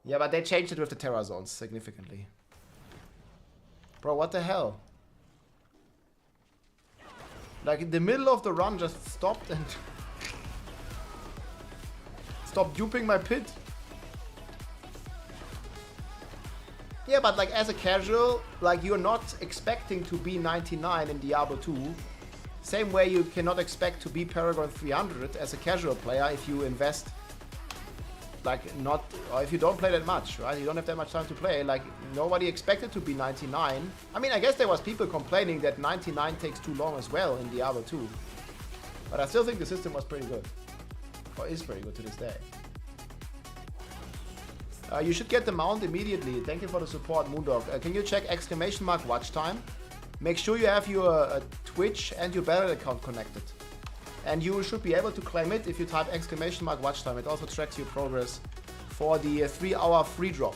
Yeah, but they changed it with the Terror Zones significantly. Bro, what the hell? Like in the middle of the run just stopped and stopped duping my pit. Yeah, but like as a casual, like you're not expecting to be 99 in Diablo 2. Same way you cannot expect to be Paragon 300 as a casual player if you invest like not, or if you don't play that much, right? You don't have that much time to play. Like nobody expected to be 99. I mean, I guess there was people complaining that 99 takes too long as well in Diablo 2. But I still think the system was pretty good. Or is pretty good to this day. You should get the mount immediately. Thank you for the support, Moondog. Can you check exclamation mark watch time? Make sure you have your Twitch and your Battle account connected. And you should be able to claim it if you type exclamation mark watch time. It also tracks your progress for the 3-hour free drop.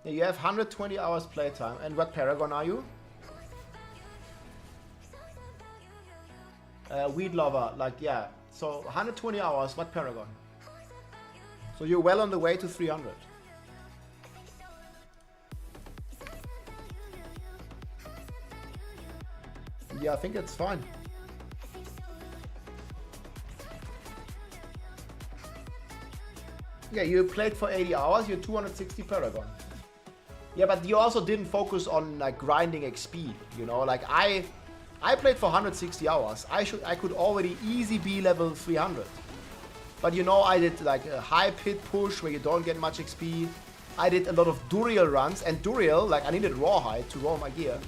You have 120 hours playtime. And what Paragon are you? Weed lover, like, yeah. So 120 hours, what Paragon? So you're well on the way to 300. Yeah, I think it's fine. Yeah, you played for 80 hours, you're 260 Paragon. Yeah, but you also didn't focus on like grinding XP, you know, like I played for 160 hours. I could already easy be level 300. But you know, I did like a high pit push where you don't get much XP. I did a lot of Duriel runs, and Duriel, like I needed Rawhide to roll my gear.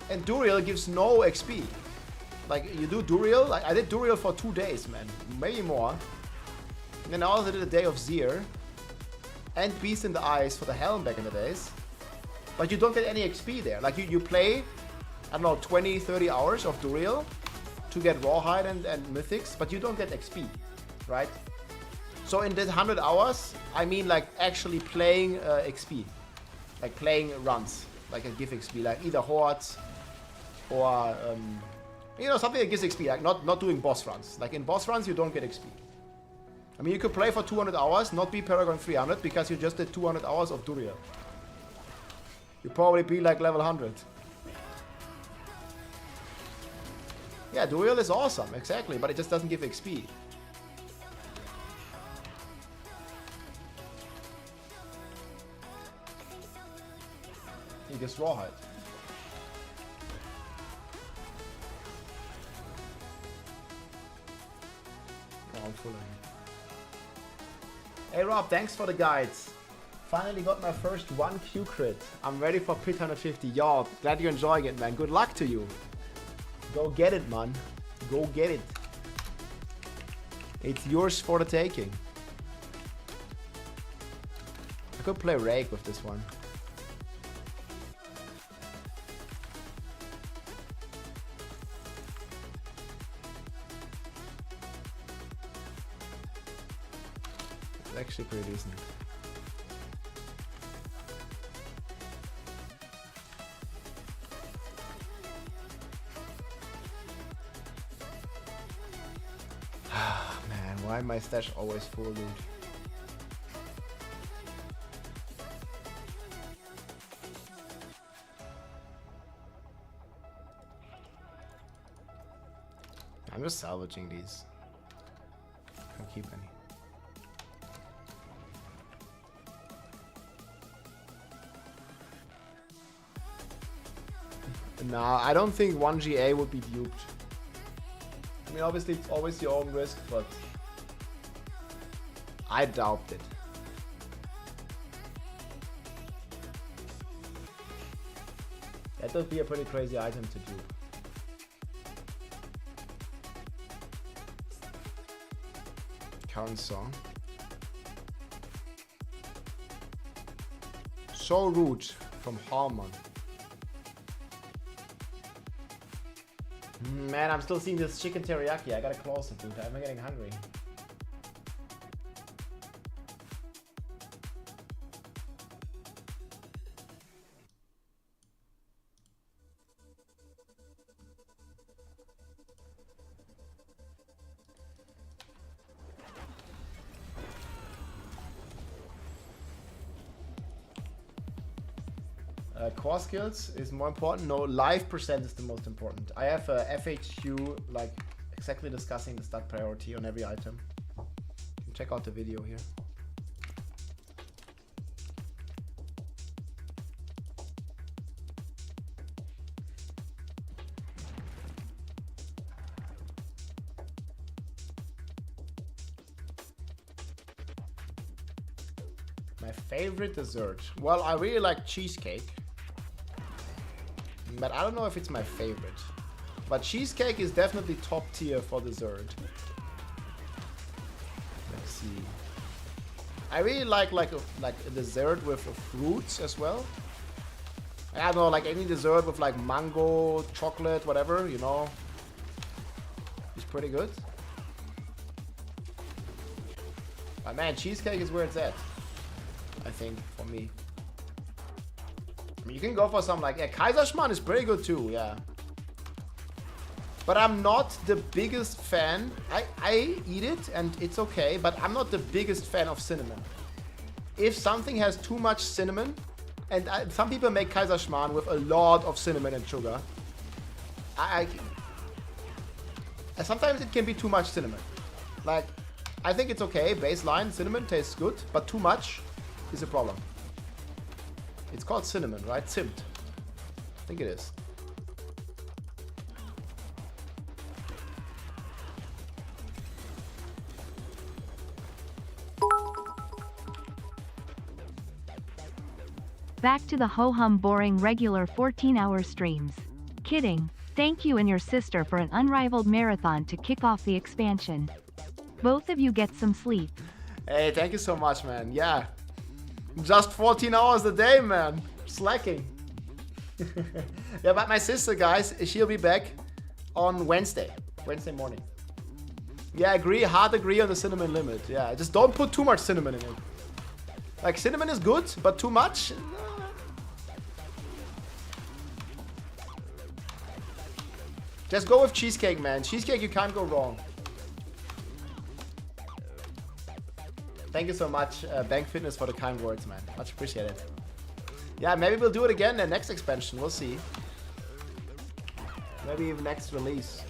And Duriel gives no XP. Like you do Duriel, like I did Duriel for 2 days, man, maybe more. And then I also did a day of Zir and Beast in the Eyes for the Helm back in the days. But you don't get any XP there. Like you play, I don't know, 20, 30 hours of Duriel to get Rawhide and Mythics, but you don't get XP, right? So in this 100 hours, I mean like actually playing XP. Like playing runs, like a give XP, like either Hordes or, you know, something that gives XP, like not doing boss runs. Like in boss runs, you don't get XP. I mean, you could play for 200 hours, not be Paragon 300, because you just did 200 hours of Duriel. You'd probably be like level 100. Yeah, Duriel is awesome, exactly, but it just doesn't give XP. He gets Rawhide. Oh, I'm full of him. Hey Rob, thanks for the guides. Finally got my first 1 Q crit. I'm ready for Pit 150. Y'all, glad you're enjoying it, man. Good luck to you. Go get it, man. Go get it. It's yours for the taking. I could play Rake with this one. It's actually pretty decent. Man, why my stash always full, dude? I'm just salvaging these. Can't keep any. Nah, I don't think 1GA would be duped. I mean, obviously it's always your own risk, but I doubt it. That would be a pretty crazy item to dupe. Current song. So rude from Harmon. Man, I'm still seeing this chicken teriyaki. I gotta close it, dude. I'm getting hungry. Core skills is more important. No, life percent is the most important. I have a FAQ like exactly discussing the stat priority on every item. You can check out the video here. My favorite dessert. Well, I really like cheesecake. But I don't know if it's my favorite. But cheesecake is definitely top tier for dessert. Let's see. I really like a dessert with fruits as well. I don't know, like any dessert with like mango, chocolate, whatever, you know. It's pretty good. But man, cheesecake is where it's at, I think, for me. I mean, you can go for some like, yeah, Kaiserschmarrn is pretty good too, yeah. But I'm not the biggest fan. I eat it and it's okay, but I'm not the biggest fan of cinnamon. If something has too much cinnamon, and some people make Kaiserschmarrn with a lot of cinnamon and sugar, sometimes it can be too much cinnamon. Like, I think it's okay, baseline, cinnamon tastes good, but too much is a problem. It's called cinnamon, right? Zimt. I think it is. Back to the ho-hum boring regular 14-hour streams. Kidding. Thank you and your sister for an unrivaled marathon to kick off the expansion. Both of you get some sleep. Hey, thank you so much, man. Yeah. Just 14 hours a day, man. Slacking. Yeah, but my sister, guys, she'll be back on Wednesday morning. Yeah, hard agree on the cinnamon limit. Yeah, just don't put too much cinnamon in it. Like, cinnamon is good, but too much? Just go with cheesecake, man. Cheesecake, you can't go wrong. Thank you so much, Bank Fitness, for the kind words, man. Much appreciated. Yeah, maybe we'll do it again in the next expansion. We'll see. Maybe even next release.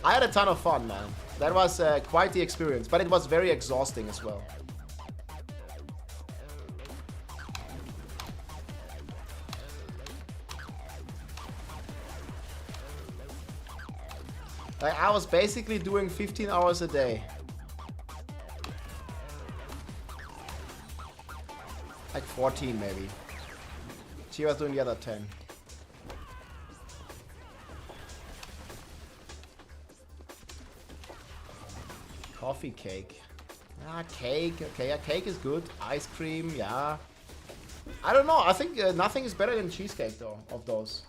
I had a ton of fun, man. That was quite the experience, but it was very exhausting as well. Like, I was basically doing 15 hours a day. Like 14 maybe. She was doing the other 10. Coffee cake. Ah, cake. Okay, yeah, cake is good. Ice cream, yeah. I don't know. I think nothing is better than cheesecake though, of those.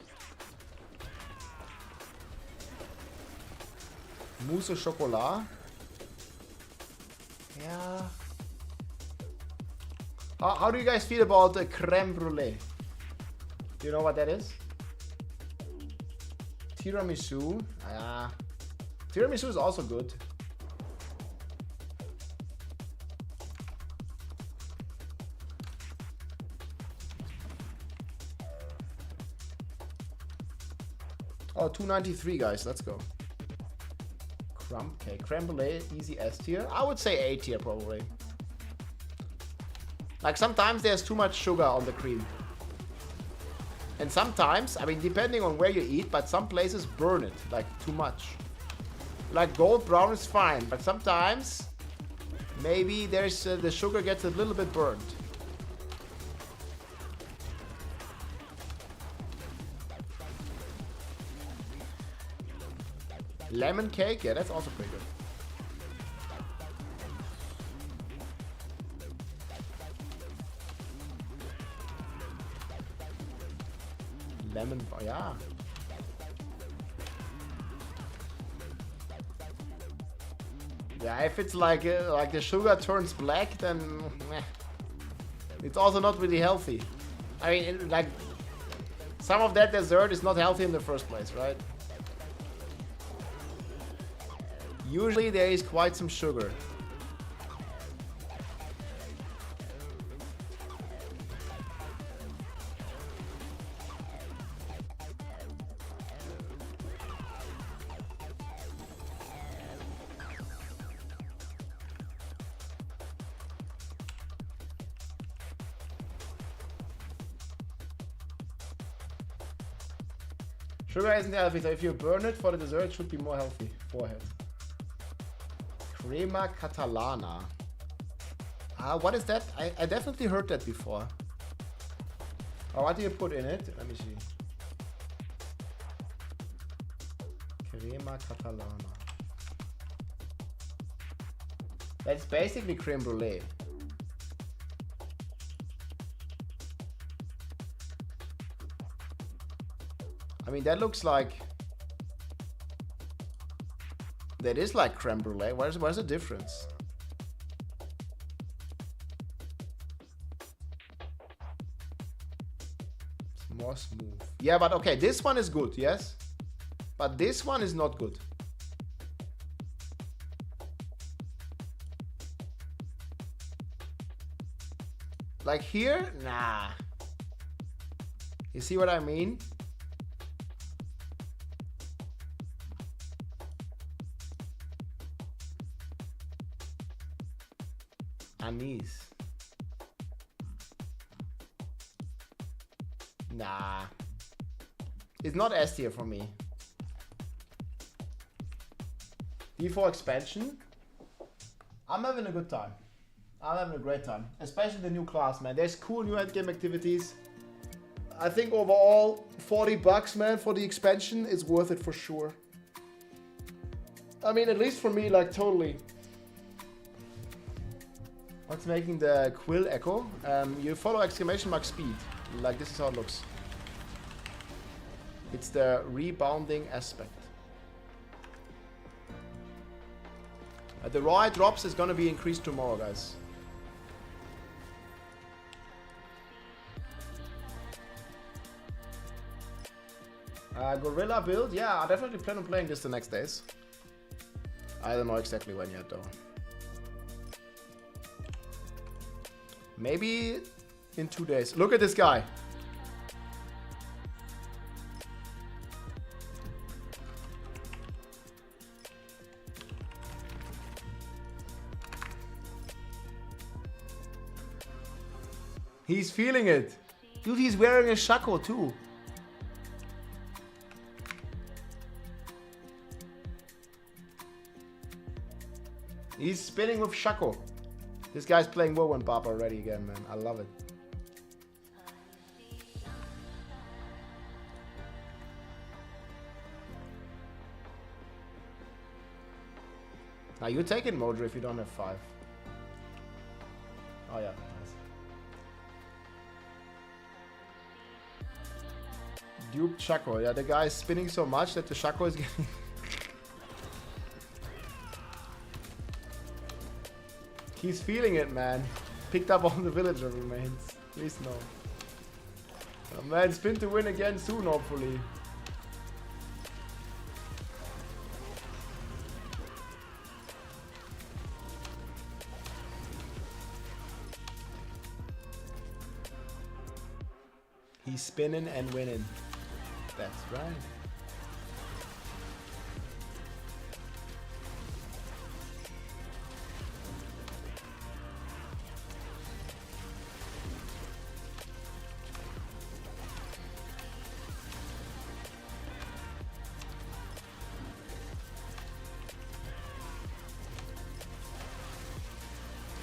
Mousse au chocolat. Yeah. How do you guys feel about the creme brulee? Do you know what that is? Tiramisu. Tiramisu is also good. Oh, 293 guys, let's go. Crumb cake, creme brulee, easy S tier. I would say A tier probably. Like sometimes there's too much sugar on the cream. And sometimes, I mean depending on where you eat, but some places burn it, like too much. Like gold brown is fine, but sometimes maybe there's the sugar gets a little bit burned. Lemon cake, yeah, that's also pretty good. Lemon, yeah. Yeah, if it's like the sugar turns black, then it's also not really healthy. I mean, like some of that dessert is not healthy in the first place, right? Usually there is quite some sugar. Sugar isn't healthy, so if you burn it for the dessert, it should be more healthy. Forehead. Crema Catalana. What is that? I definitely heard that before. Oh, what do you put in it? Let me see. Crema Catalana. That's basically creme brulee. I mean, that looks like... That is like creme brulee. What is the difference? It's more smooth. Yeah, but okay, this one is good, yes? But this one is not good. Like here? Nah. You see what I mean? Anise. Nah. It's not S tier for me. D4 expansion. I'm having a good time. I'm having a great time. Especially the new class, man. There's cool new endgame activities. I think overall, $40, man, for the expansion is worth it for sure. I mean, at least for me, like, totally. What's making the quill echo? You follow exclamation mark speed. Like this is how it looks. It's the rebounding aspect. The raw drops is gonna be increased tomorrow, guys. Gorilla build? Yeah, I definitely plan on playing this the next days. I don't know exactly when yet though. Maybe in 2 days. Look at this guy. He's feeling it. Dude, he's wearing a shako too. He's spinning with shako. This guy's playing Woe and Bop already again, man. I love it. Now you take it, Mojo, if you don't have 5. Oh yeah, nice. Dupe Chaco. Yeah, the guy is spinning so much that the Chaco is getting... He's feeling it, man. picked up all the villager remains. Please no. Oh man, spin to win again soon, hopefully. He's spinning and winning. That's right.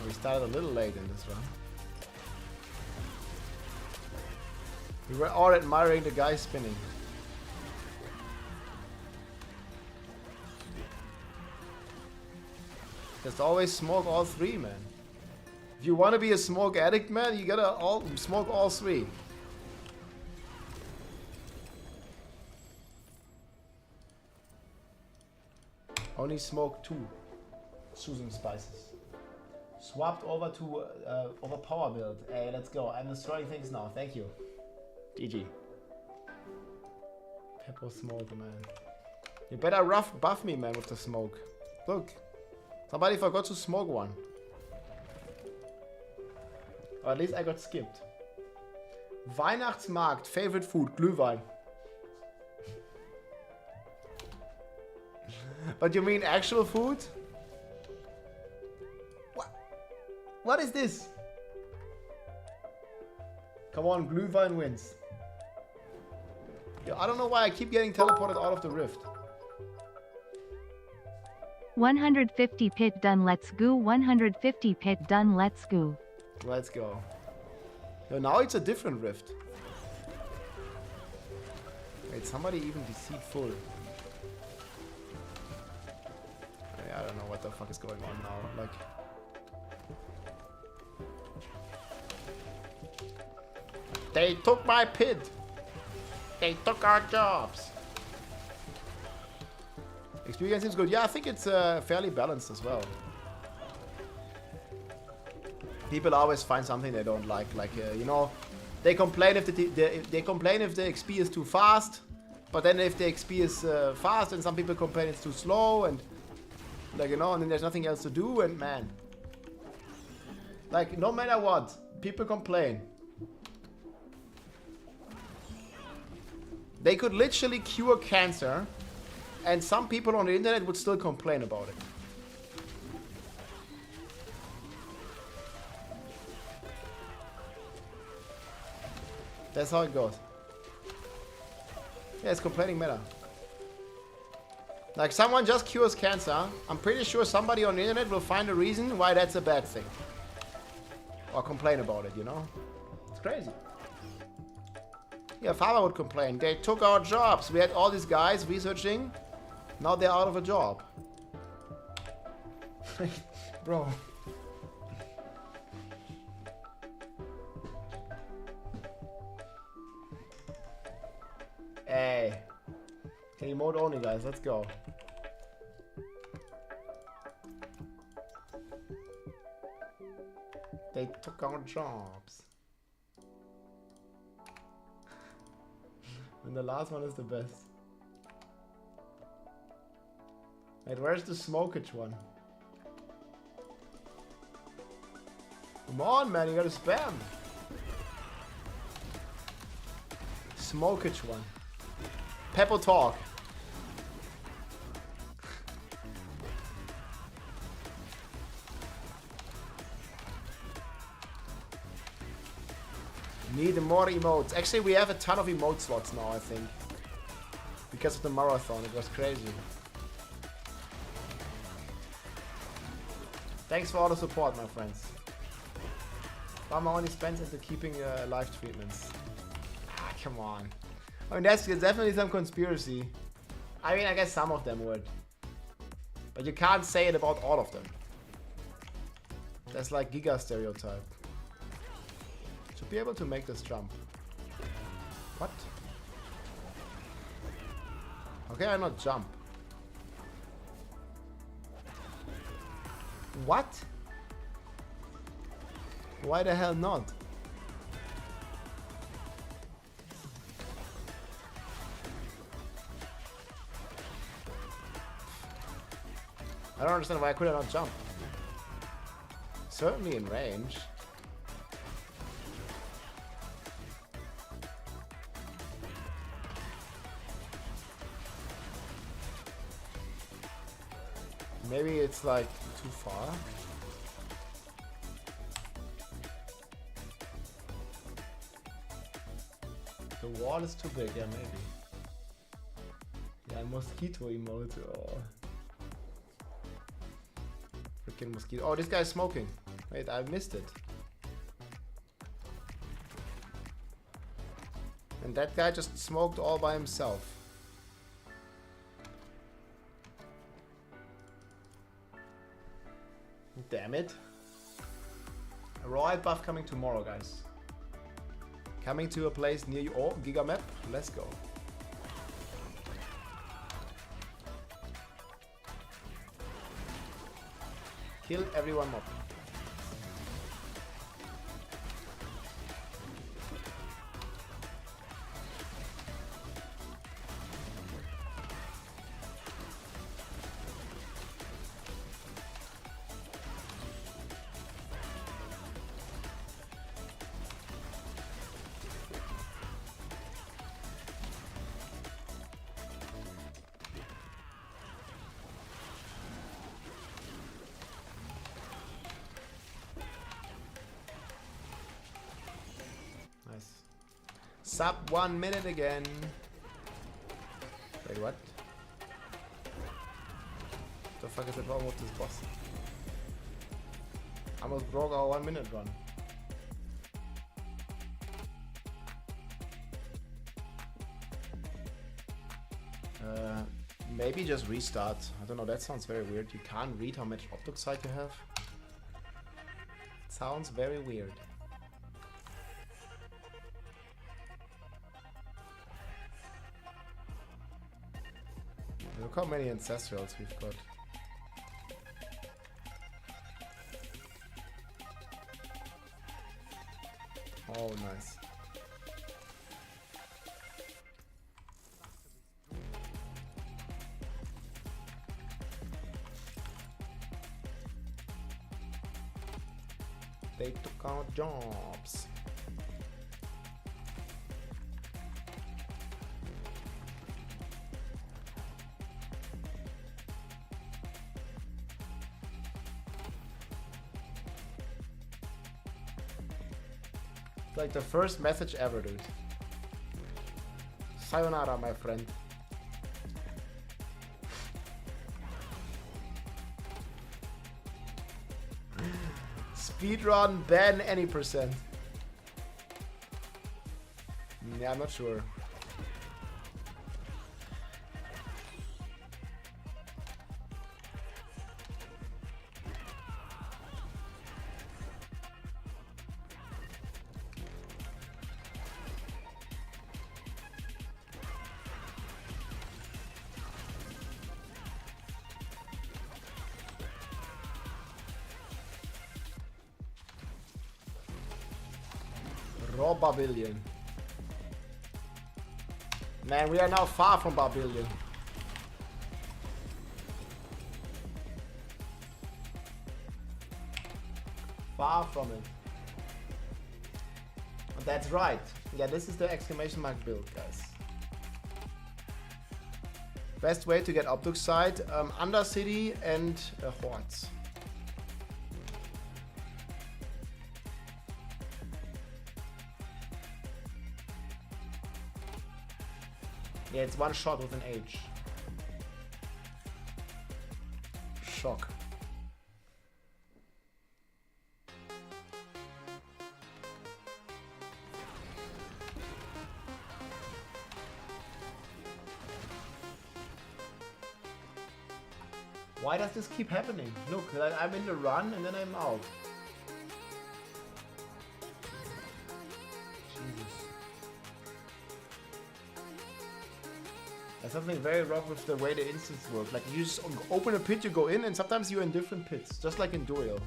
We started a little late in this run. We were all admiring the guy spinning. Just always smoke all three, man. If you want to be a smoke addict, man, you gotta smoke all three. Only smoke 2 Susan spices. Swapped over to over power build. Hey, let's go. I'm destroying things now. Thank you. GG. Pepper smoke, man. You better buff me, man, with the smoke. Look. Somebody forgot to smoke one. Or at least I got skipped. Weihnachtsmarkt. Favorite food. Glühwein. But you mean actual food? What is this? Come on, Glühwein wins. Yo, I don't know why I keep getting teleported out of the rift. 150 pit done, let's go. 150 pit done, let's go. Let's go. Yo, now it's a different rift. Wait, somebody even deceitful. I don't know what the fuck is going on now. Like, they took my pit. They took our jobs. Experience seems good. Yeah, I think it's fairly balanced as well. People always find something they don't like. Like you know, they complain if they complain if the XP is too fast, but then if the XP is fast, and some people complain it's too slow, and like, you know, and then there's nothing else to do, and man, like, no matter what, people complain. They could literally cure cancer, and some people on the internet would still complain about it. That's how it goes. Yeah, it's complaining matter. Like, someone just cures cancer, I'm pretty sure somebody on the internet will find a reason why that's a bad thing. Or complain about it, you know? It's crazy. Yeah, farmer would complain. They took our jobs. We had all these guys researching. Now they're out of a job. Bro. Hey. Okay, mode only, guys. Let's go. They took our jobs. And the last one is the best. Wait, where's the smokage one? Come on, man, you gotta spam. Smokage one. Pepper talk. Need more emotes. Actually, we have a ton of emote slots now, I think. Because of the marathon, it was crazy. Thanks for all the support, my friends. Farmer only spends into keeping live treatments. Ah, come on. I mean, that's definitely some conspiracy. I mean, I guess some of them would. But you can't say it about all of them. That's like Giga stereotype. Should be able to make this jump. What? Okay, I not jump. What? Why the hell not? I don't understand why I could not jump. Certainly in range. Maybe it's like too far. The wall is too big, yeah, maybe. Yeah, mosquito emote. Oh. Freaking mosquito. Oh, this guy's smoking. Wait, I missed it. And that guy just smoked all by himself. Damn it. A Royal buff coming tomorrow, guys. Coming to a place near you. Oh, Gigamap. Let's go. Kill everyone mob. Nice. Sub 1 minute again. Wait, what? The fuck is the problem with this boss? Almost broke our 1 minute run. Maybe just restart. I don't know, that sounds very weird. You can't read how much Optoxide you have. It sounds very weird. Look how many ancestrals we've got. Oh, nice. They took our jobs. It's like the first message ever, dude. Sayonara, my friend. Speedrun, ban any percent. Yeah, I'm not sure. Raw Barbarian. Man, we are now far from Barbarian. Far from it. That's right. Yeah, this is the exclamation mark build, guys. Best way to get Optoxide, Undercity and Hordes. Yeah, it's one shot with an H. Shock. Why does this keep happening? Look, I'm in the run and then I'm out. There's something very wrong with the way the instance work. Like, you just open a pit, you go in, and sometimes you're in different pits, just like in Duel.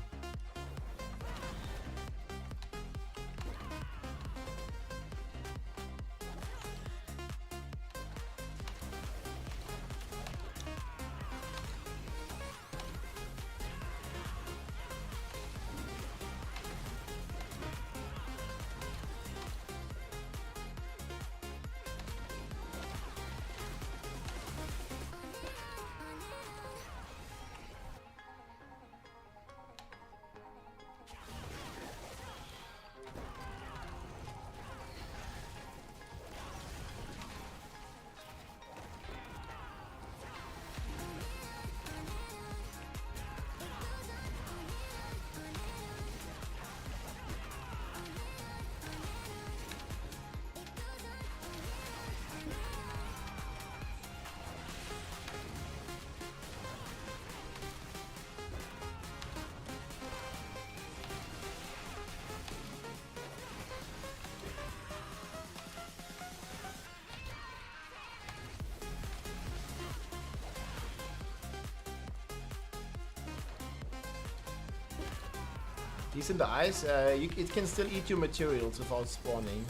He's in the ice. It can still eat your materials without spawning.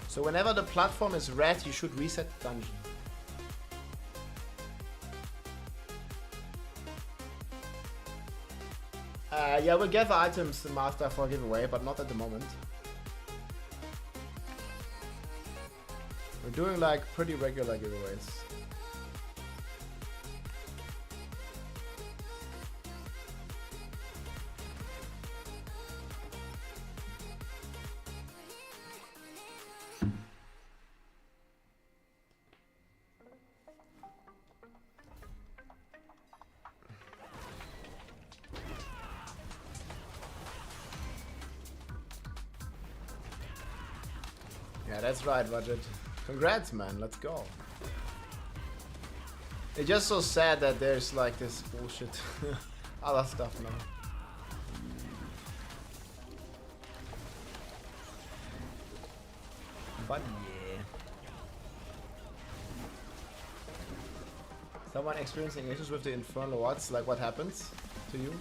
So whenever the platform is red, you should reset the dungeon. Yeah, we'll gather items after for a giveaway, but not at the moment. We're doing like pretty regular giveaways. Yeah, that's right, Budget. Congrats, man. Let's go. It's just so sad that there's like this bullshit other stuff now. But yeah. Someone experiencing issues with the Infernal Lords, like what happens to you?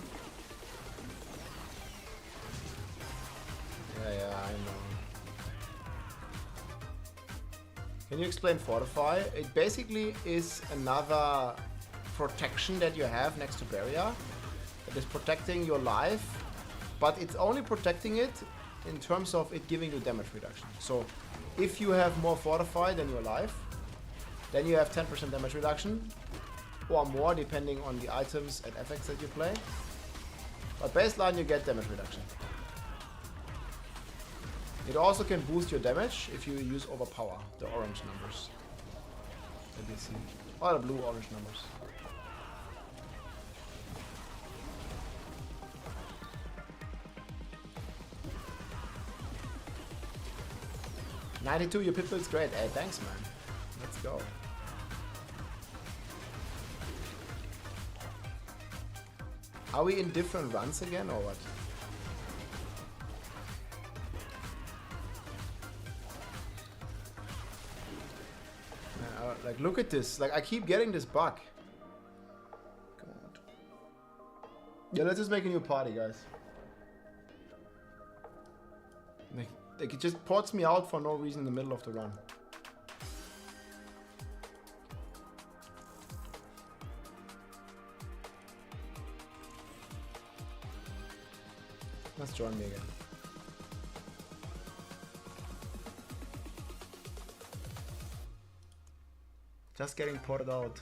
Yeah, I know. Can you explain Fortify? It basically is another protection that you have next to Barrier. It is protecting your life, but it's only protecting it in terms of it giving you damage reduction. So if you have more Fortify than your life, then you have 10% damage reduction or more depending on the items and effects that you play. But baseline you get damage reduction. It also can boost your damage if you use Overpower, the orange numbers that you see. Or the blue-orange numbers. $92, your pit build's great. Hey, thanks, man. Let's go. Are we in different runs again, or what? Like, look at this. Like, I keep getting this bug. God. Yeah, let's just make a new party, guys. Like, it just ports me out for no reason in the middle of the run. Let's join me again. Just getting ported out.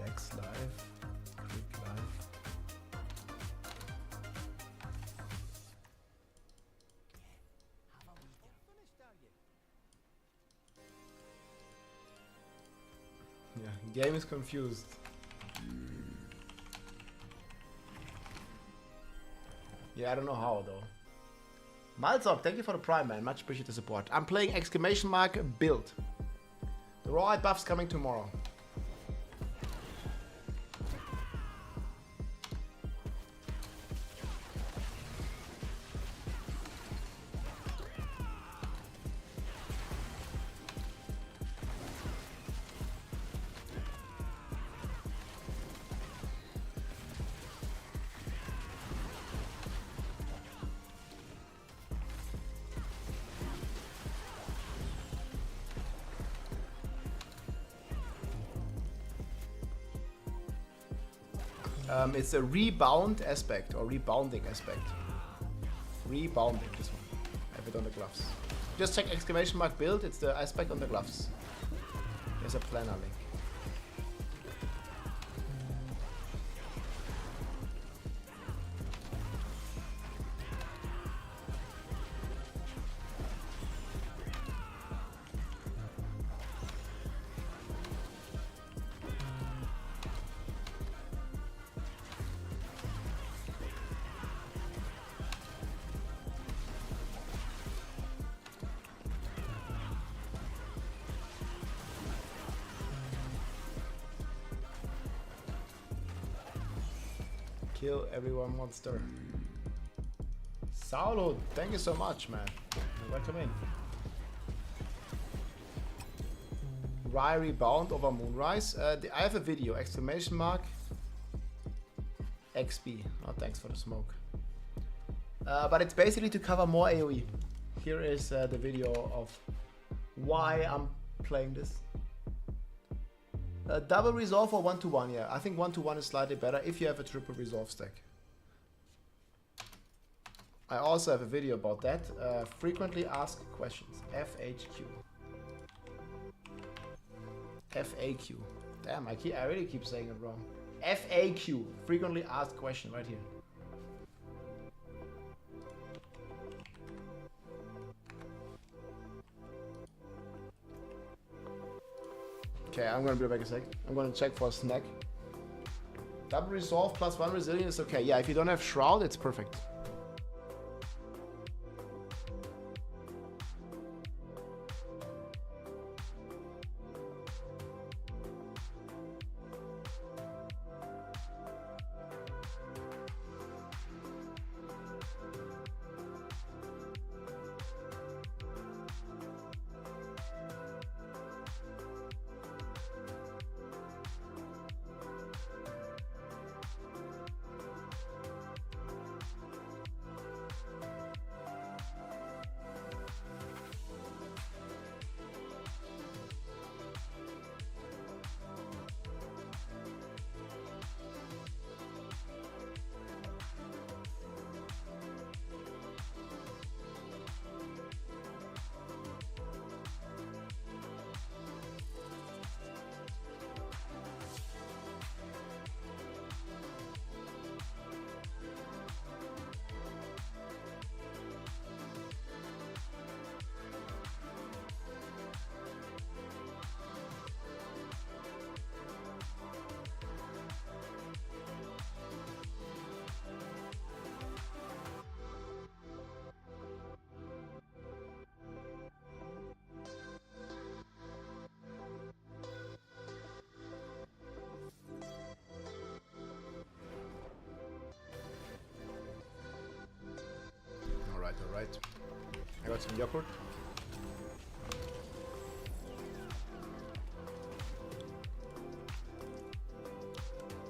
Dex live. Quick live. Yeah, game is confused. Yeah, I don't know how though. Malzok, thank you for the prime, man. Much appreciated the support. I'm playing exclamation mark build. The raw buff's coming tomorrow. It's a rebound aspect or rebounding aspect. Rebounding, this one. I have it on the gloves. Just check exclamation mark build, it's the aspect on the gloves. There's a planner link. Kill everyone monster. Saulo, thank you so much, man. Welcome in. Ryrie bound over Moonrise. I have a video, exclamation mark. XP. Oh, thanks for the smoke. But it's basically to cover more AoE. Here is the video of why I'm playing this. Double resolve or 1-to-1? Yeah, I think 1-to-1 is slightly better if you have a triple resolve stack. I also have a video about that. Frequently asked questions. FAQ. FAQ. Damn, I really keep saying it wrong. FAQ. Frequently asked question right here. Okay, I'm gonna be back a sec. I'm gonna check for a snack. Double resolve plus 1 resilience. Okay, yeah, if you don't have shroud, it's perfect. Alright. I got some yogurt.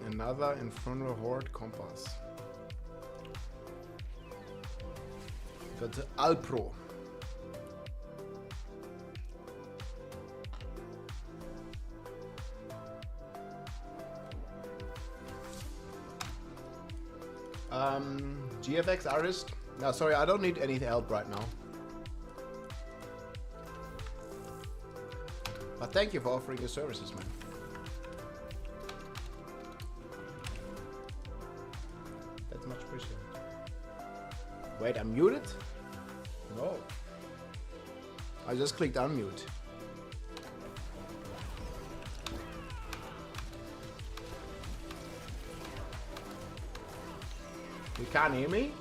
Another Infernal Horde compass. Got the Alpro. GFX artist. No, sorry, I don't need any help right now. But thank you for offering your services, man. That's much appreciated. Wait, I'm muted? No. I just clicked unmute. You can't hear me?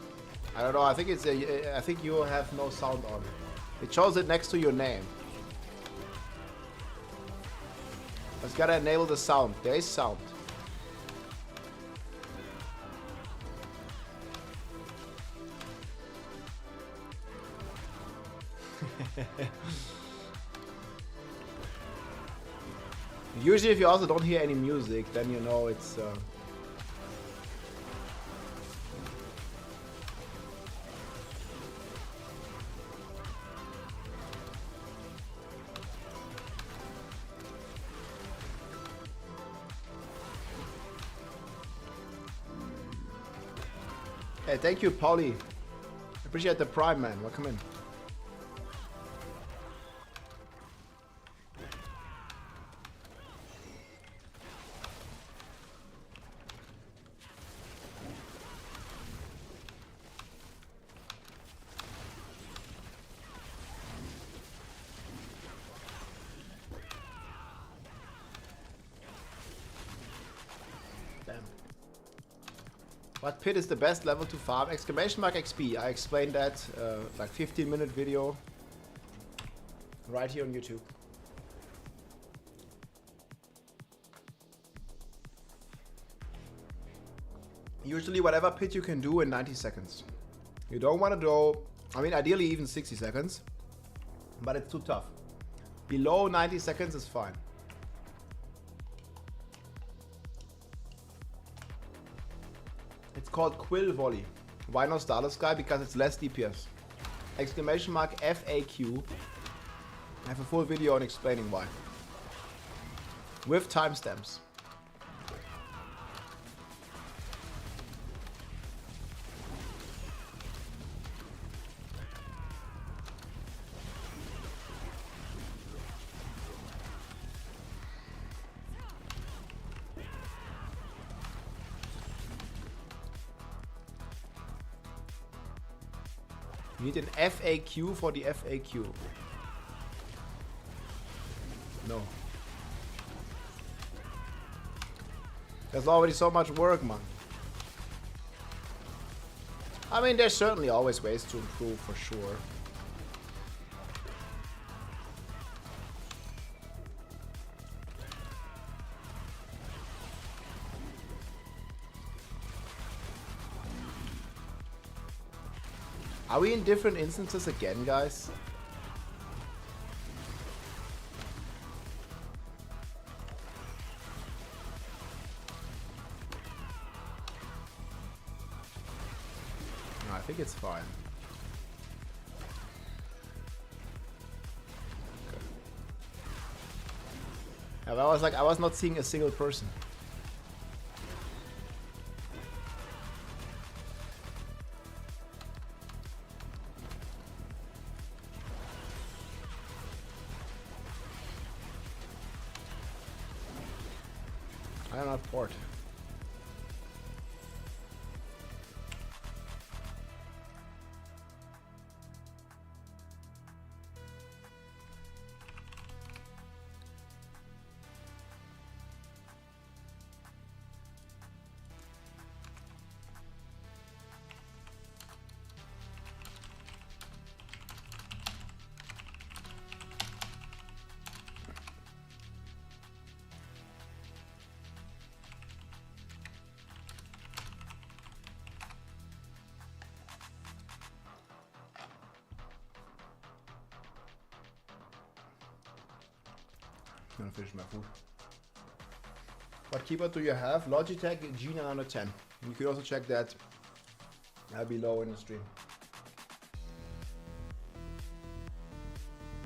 I don't know. I think it's I think you have no sound on. It shows it next to your name. Just gotta enable the sound. There is sound. Usually, if you also don't hear any music, then you know it's. Hey, thank you, Polly. Appreciate the prime, man. Welcome in. What pit is the best level to farm? Exclamation mark XP. I explained that like 15-minute video right here on YouTube. Usually whatever pit you can do in 90 seconds. You don't want to go, I mean, ideally even 60 seconds, but it's too tough. Below 90 seconds is fine. It's called Quill Volley. Why not Starless Sky? Because it's less DPS. Exclamation mark FAQ. I have a full video on explaining why. With timestamps. You need an FAQ for the FAQ. No. There's already so much work, man. I mean, there's certainly always ways to improve, for sure. Are we in different instances again, guys? No, I think it's fine. Okay. Yeah, but I was not seeing a single person. I am not port. I'm gonna finish my food. What keyboard do you have? Logitech G910. You could also check that below in the stream.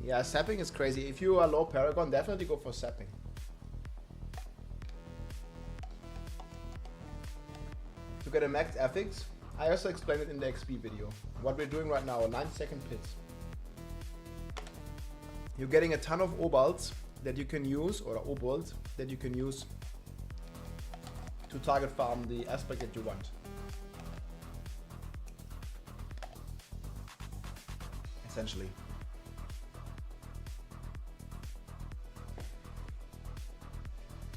Yeah, sapping is crazy. If you are low Paragon, definitely go for sapping. To get a max FX, I also explained it in the XP video. What we're doing right now, 9-second pits. You're getting a ton of obalts that you can use, or obold that you can use to target farm the aspect that you want. Essentially.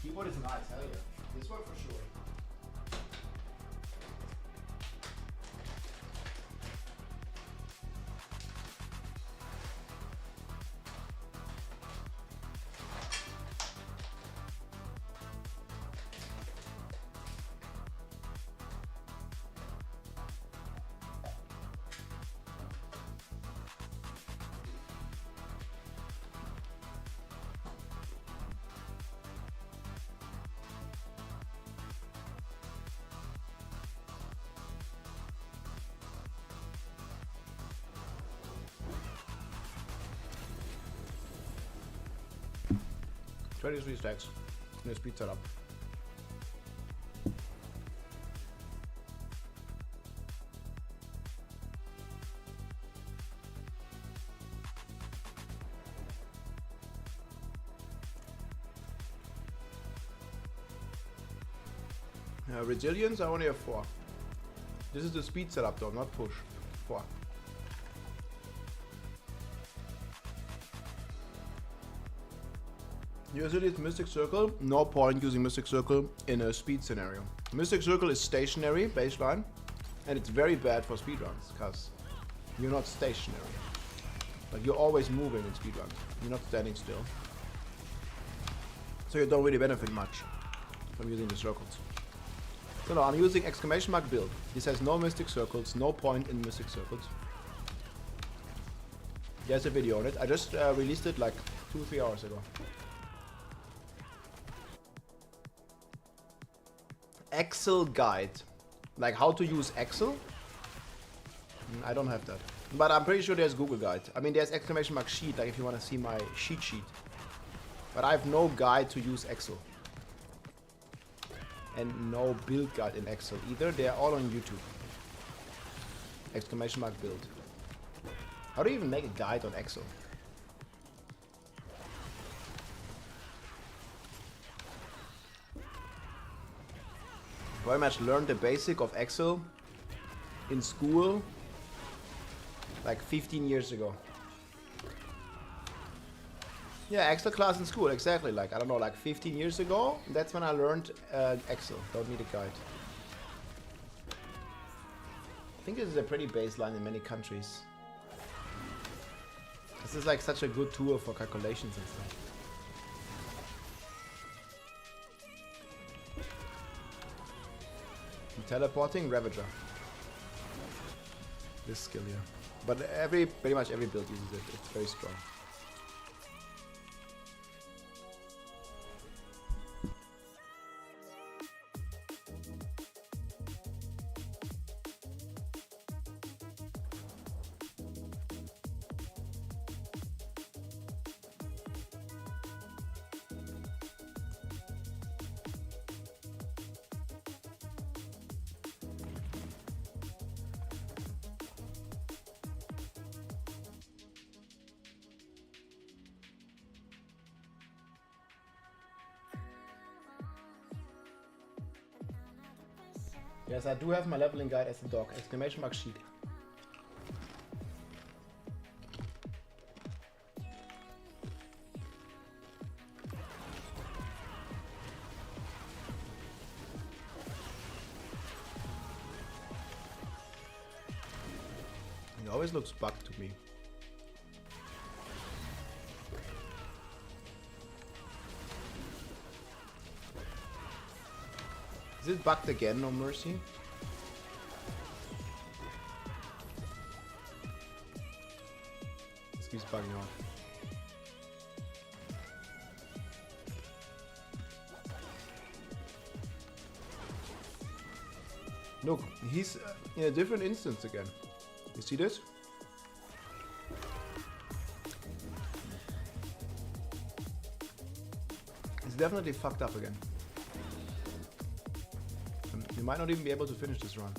Keyboard is nice, hell yeah. This one for sure. $23 stacks. No speed setup. Resilience, I only have 4. This is the speed setup though, not push. 4. Usually it's Mystic Circle, no point using Mystic Circle in a speed scenario. Mystic Circle is stationary, baseline, and it's very bad for speedruns, because you're not stationary. Like you're always moving in speedruns, you're not standing still. So you don't really benefit much from using the circles. So no, I'm using exclamation mark build. This has no mystic circles, no point in mystic circles. There's a video on it. I just released it like 2-3 hours ago. Excel guide. Like how to use Excel? I don't have that. But I'm pretty sure there's Google guide. I mean, there's exclamation mark sheet, like if you want to see my sheet. But I have no guide to use Excel. And no build guide in Excel either. They're all on YouTube. Exclamation mark build. How do you even make a guide on Excel? Very much learned the basic of Excel in school like 15 years ago. Yeah, Excel class in school, exactly. Like, I don't know, like 15 years ago, that's when I learned Excel. Don't need a guide. I think this is a pretty baseline in many countries. This is like such a good tool for calculations and stuff. Teleporting Ravager. This skill here. But pretty much every build uses it. It's very strong. Yes, I do have my leveling guide as a dog. Exclamation mark sheet. It always looks bugged to me. Is it bugged again, no mercy? This keeps bugging out. Look, he's in a different instance again. You see this? It's definitely fucked up again. You might not even be able to finish this run.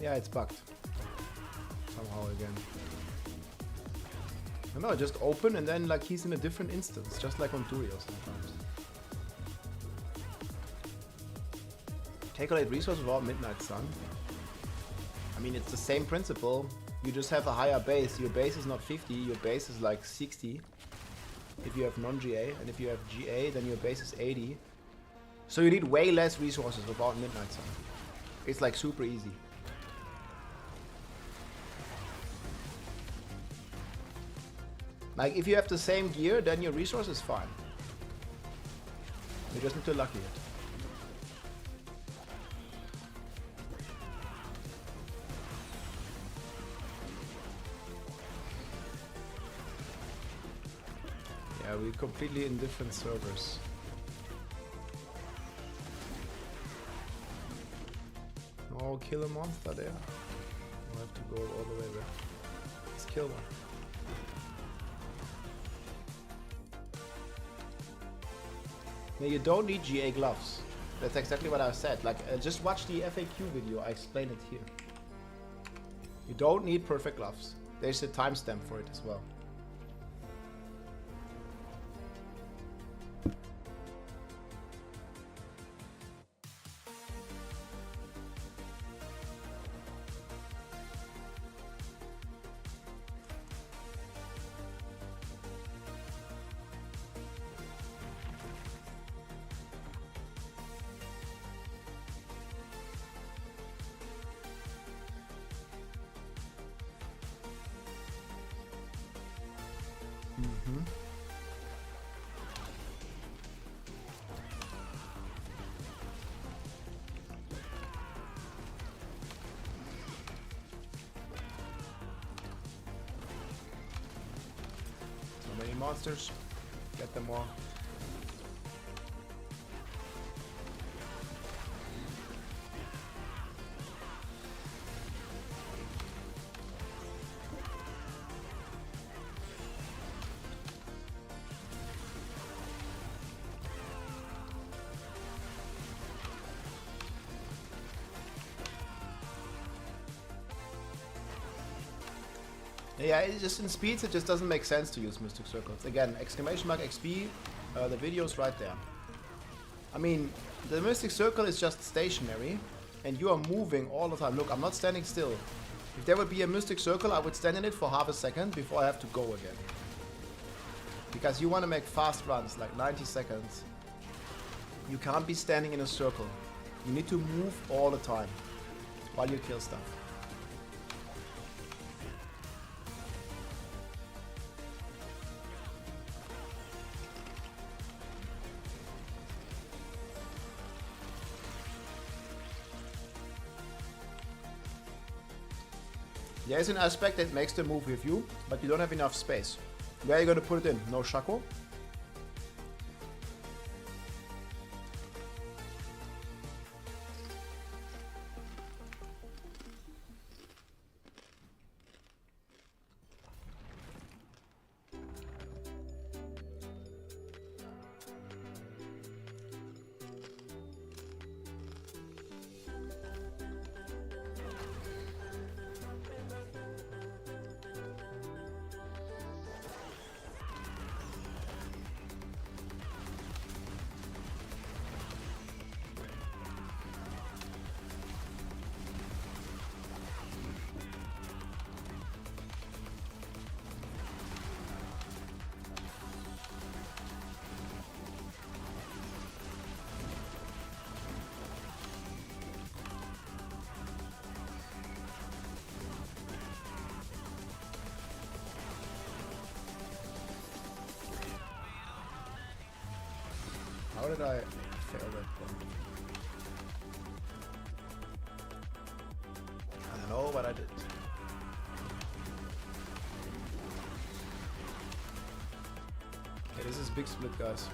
Yeah, it's bugged. Somehow again. I know, just open and then like he's in a different instance, just like on Turiel sometimes. Calculate resource without Midnight Sun. I mean, it's the same principle. You just have a higher base. Your base is not 50, your base is like 60. If you have non-GA, and if you have GA, then your base is 80. So you need way less resources without Midnight Sun. It's like super easy. Like, if you have the same gear, then your resource is fine. You just need to lucky it. Yeah, we're completely in different servers. Oh, kill a monster there. We'll have to go all the way there. Let's kill one. Yeah, you don't need GA gloves. That's exactly what I said. Like, just watch the FAQ video. I explain it here. You don't need perfect gloves. There's a timestamp for it as well. monsters. Get them all. Yeah, it's just in speeds, it just doesn't make sense to use Mystic Circles. Again, exclamation mark XP, the video's right there. I mean, the Mystic Circle is just stationary, and you are moving all the time. Look, I'm not standing still. If there would be a Mystic Circle, I would stand in it for half a second before I have to go again. Because you want to make fast runs, like 90 seconds. You can't be standing in a circle. You need to move all the time while you kill stuff. There's an aspect that makes the move with you, but you don't have enough space. Where are you going to put it in? No Shaco? How did I fail that one? I don't know, but I did. Okay, this is big split, guys.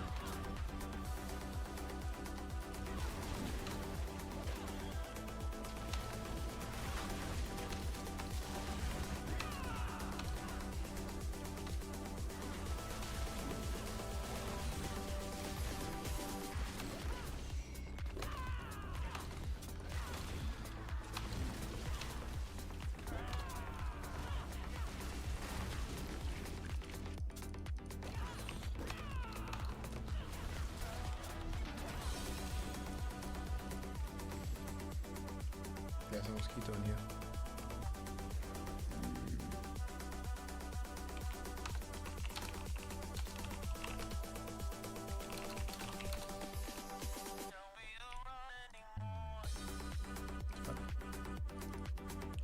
There's a mosquito in here.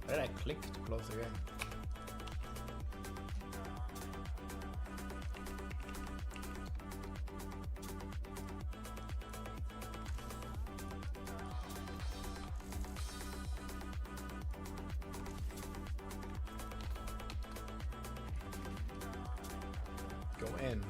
Why did I click to close the game? Go in.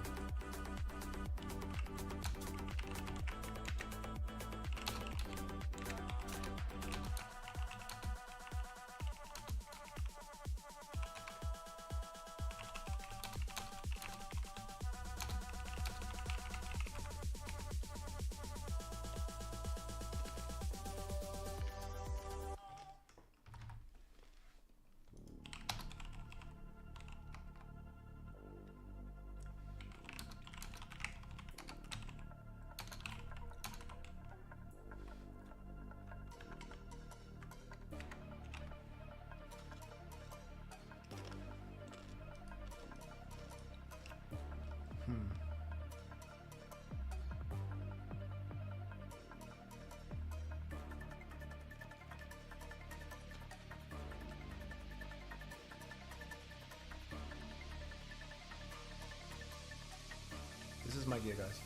This is my gear, guys.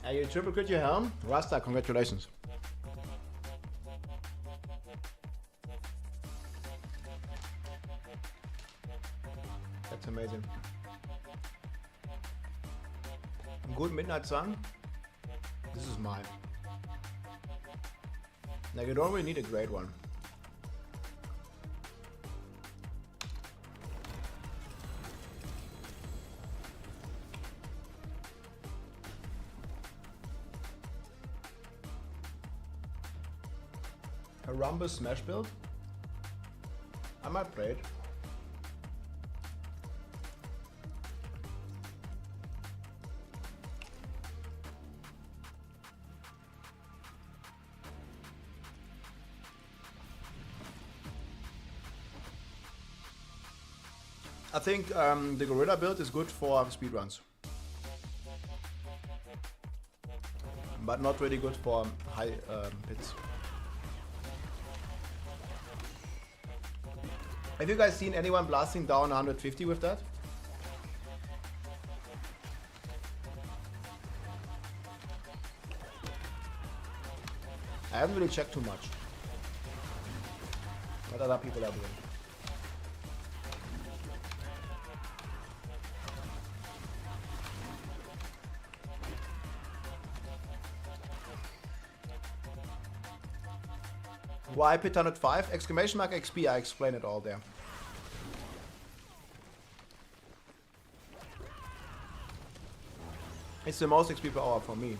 Hey, you triple crit your helm? Rasta, congratulations. That's amazing. Good Midnight Sun. This is mine. Like, you don't really need a great one. A Rumble Smash build? I might play it. I think the Gorilla build is good for speedruns, but not really good for high pits. Have you guys seen anyone blasting down 150 with that? I haven't really checked too much what other people are doing. Why pit 105? Exclamation mark XP, I explain it all there. It's the most XP per hour for me.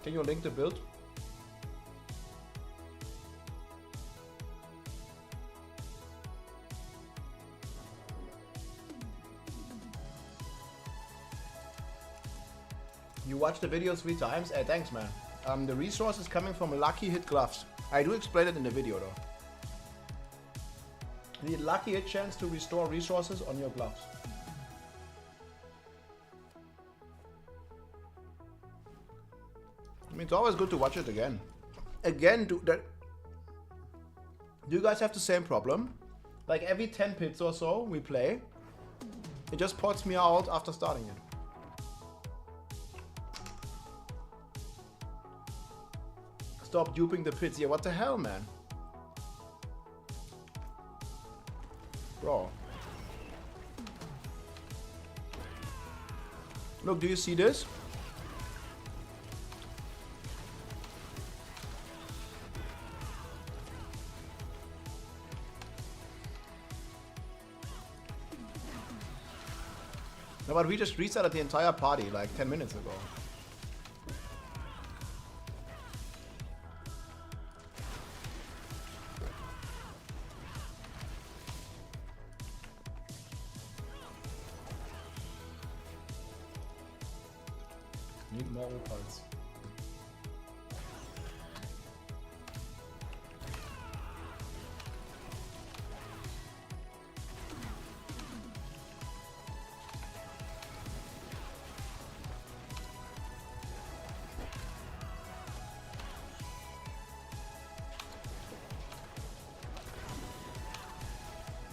Can you link the build? You watched the video 3 times? Hey, thanks, man. The resource is coming from Lucky Hit Gloves. I do explain it in the video, though. The Lucky Hit chance to restore resources on your gloves. I mean, it's always good to watch it again. Do you guys have the same problem? Like every 10 pits or so we play, it just ports me out after starting it. Stop duping the pits. Yeah, what the hell, man? Bro. Look, do you see this? No, but we just restarted the entire party like 10 minutes ago. Need more opals.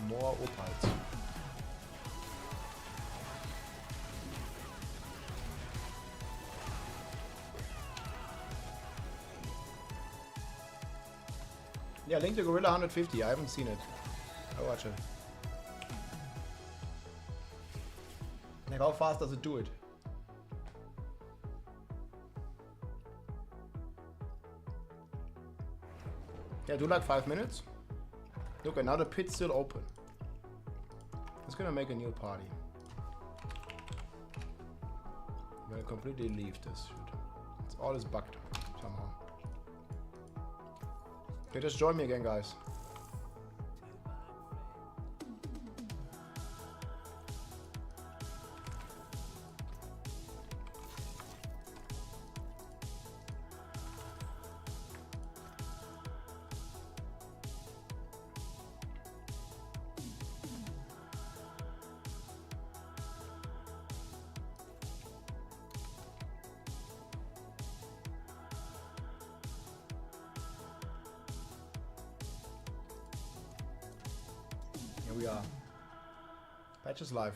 More opals. Yeah, link the Gorilla 150. I haven't seen it. I'll watch it. Like, how fast does it do it? Yeah, do like 5 minutes. Look, another pit's still open. It's gonna make a new party. I'm gonna completely leave this shit. It's all is bugged somehow. Okay, just join me again, guys. we are. Patch is live.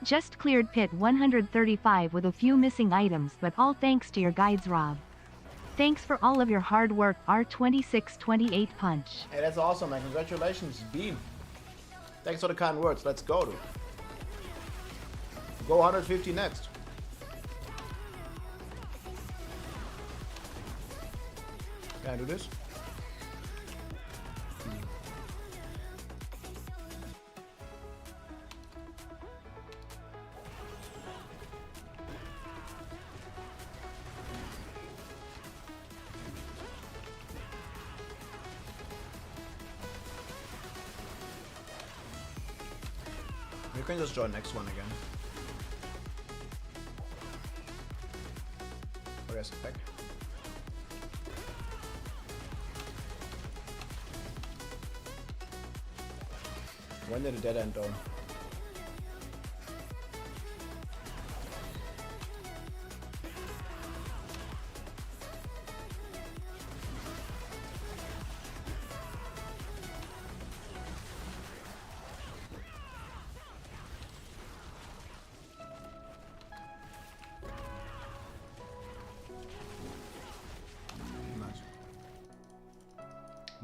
Just cleared pit 135 with a few missing items, but all thanks to your guides, Rob. Thanks for all of your hard work, R2628 Punch. Hey, that's awesome, man. Congratulations, Beam. Thanks for the kind words. Let's go, dude. Go 150 next. Can I do this? You can just join next one again. Or yes, back. When did the dead end down?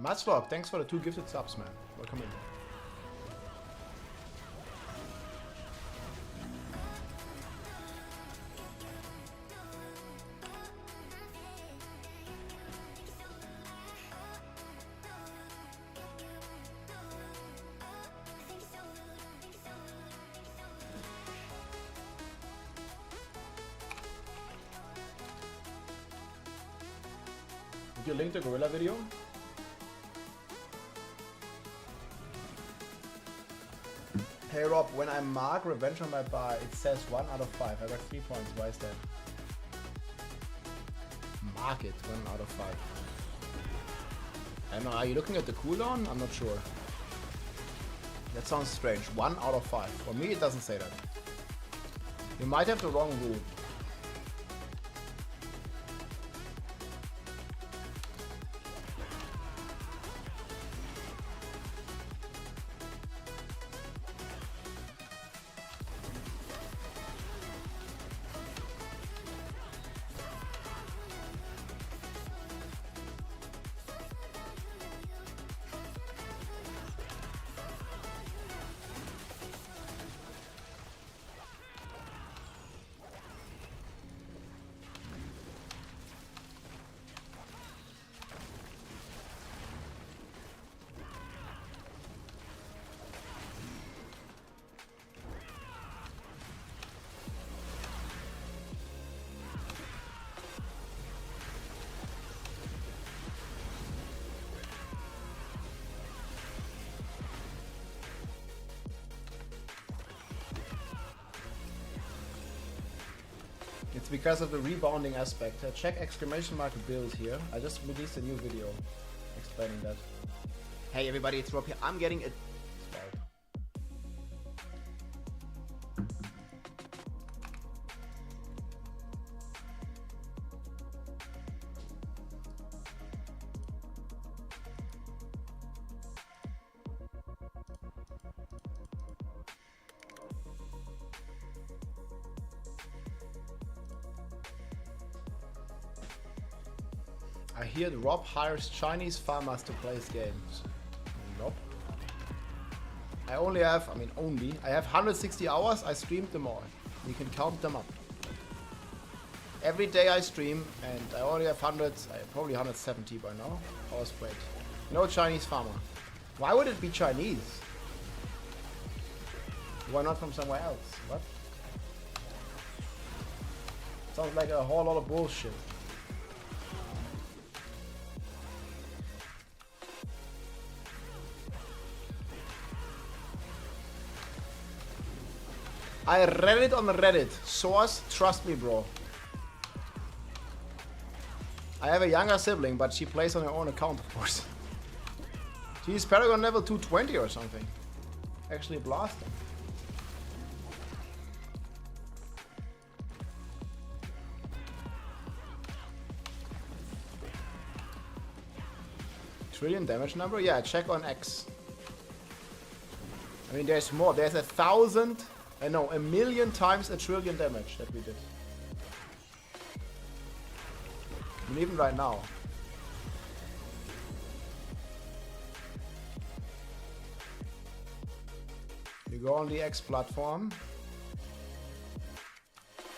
Matsvlog, thanks for the 2 gifted subs, man. Welcome in. Did you link the gorilla video? Hey Rob, when I mark revenge on my bar, it says 1 out of 5. I got 3 points. Why is that? Mark it 1 out of 5. Emma, are you looking at the cooldown? I'm not sure. That sounds strange. 1 out of 5. For me, it doesn't say that. You might have the wrong rule. It's because of the rebounding aspect. Check exclamation mark build here. I just released a new video explaining that. Hey everybody, it's Rob here. I'm getting it. I hear Rob hires Chinese farmers to play his games. Nope. I only have, I have 160 hours, I streamed them all. You can count them up. Every day I stream, and I only have probably 170 by now, hours played. No Chinese farmer. Why would it be Chinese? Why not from somewhere else? What? Sounds like a whole lot of bullshit. I read it on Reddit. Source, trust me, bro. I have a younger sibling, but she plays on her own account, of course. She's Paragon level 220 or something. Actually blasting. trillion damage number? Yeah, check on X. I mean, there's more. There's 1,000... no, 1,000,000 times a trillion damage that we did. And even right now. You go on the X platform.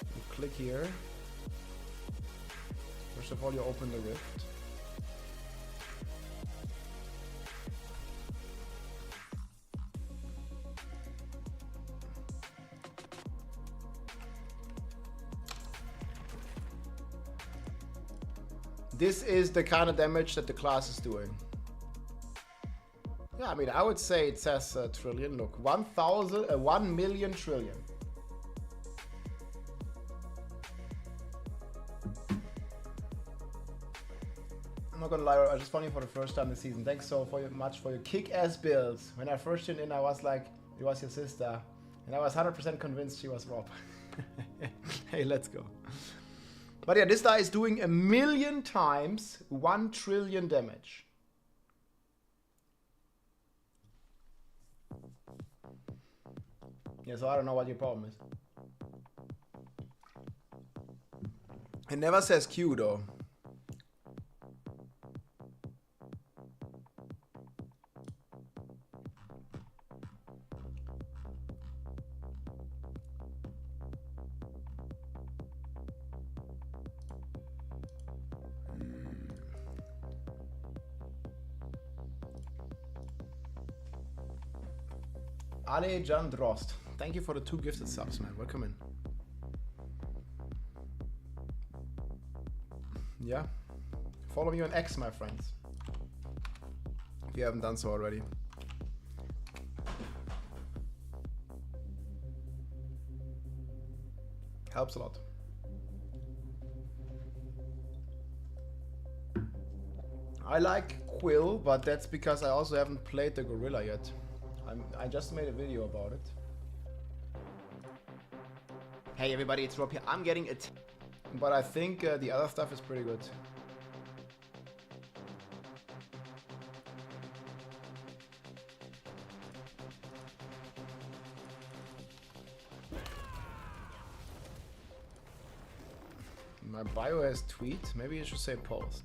You click here. First of all, you open the rift. This is the kind of damage that the class is doing. Yeah, I mean, I would say it says trillion. Look, 1 million trillion. I'm not gonna lie, I just found you for the first time this season. Thanks so much for your kick-ass builds. When I first tuned in, I was like, it was your sister. And I was 100% convinced she was Rob. Hey, let's go. But yeah, this guy is doing 1,000,000 times 1 trillion damage. Yeah, so I don't know what your problem is. It never says Q though. Ale Jan Drost. Thank you for the 2 gifted subs, man. Welcome in. Yeah. Follow me on X, my friends. If you haven't done so already. Helps a lot. I like Quill, but that's because I also haven't played the gorilla yet. I just made a video about it. Hey everybody, it's Rob here. I'm getting it. But I think the other stuff is pretty good. My bio has tweet. Maybe it should say post.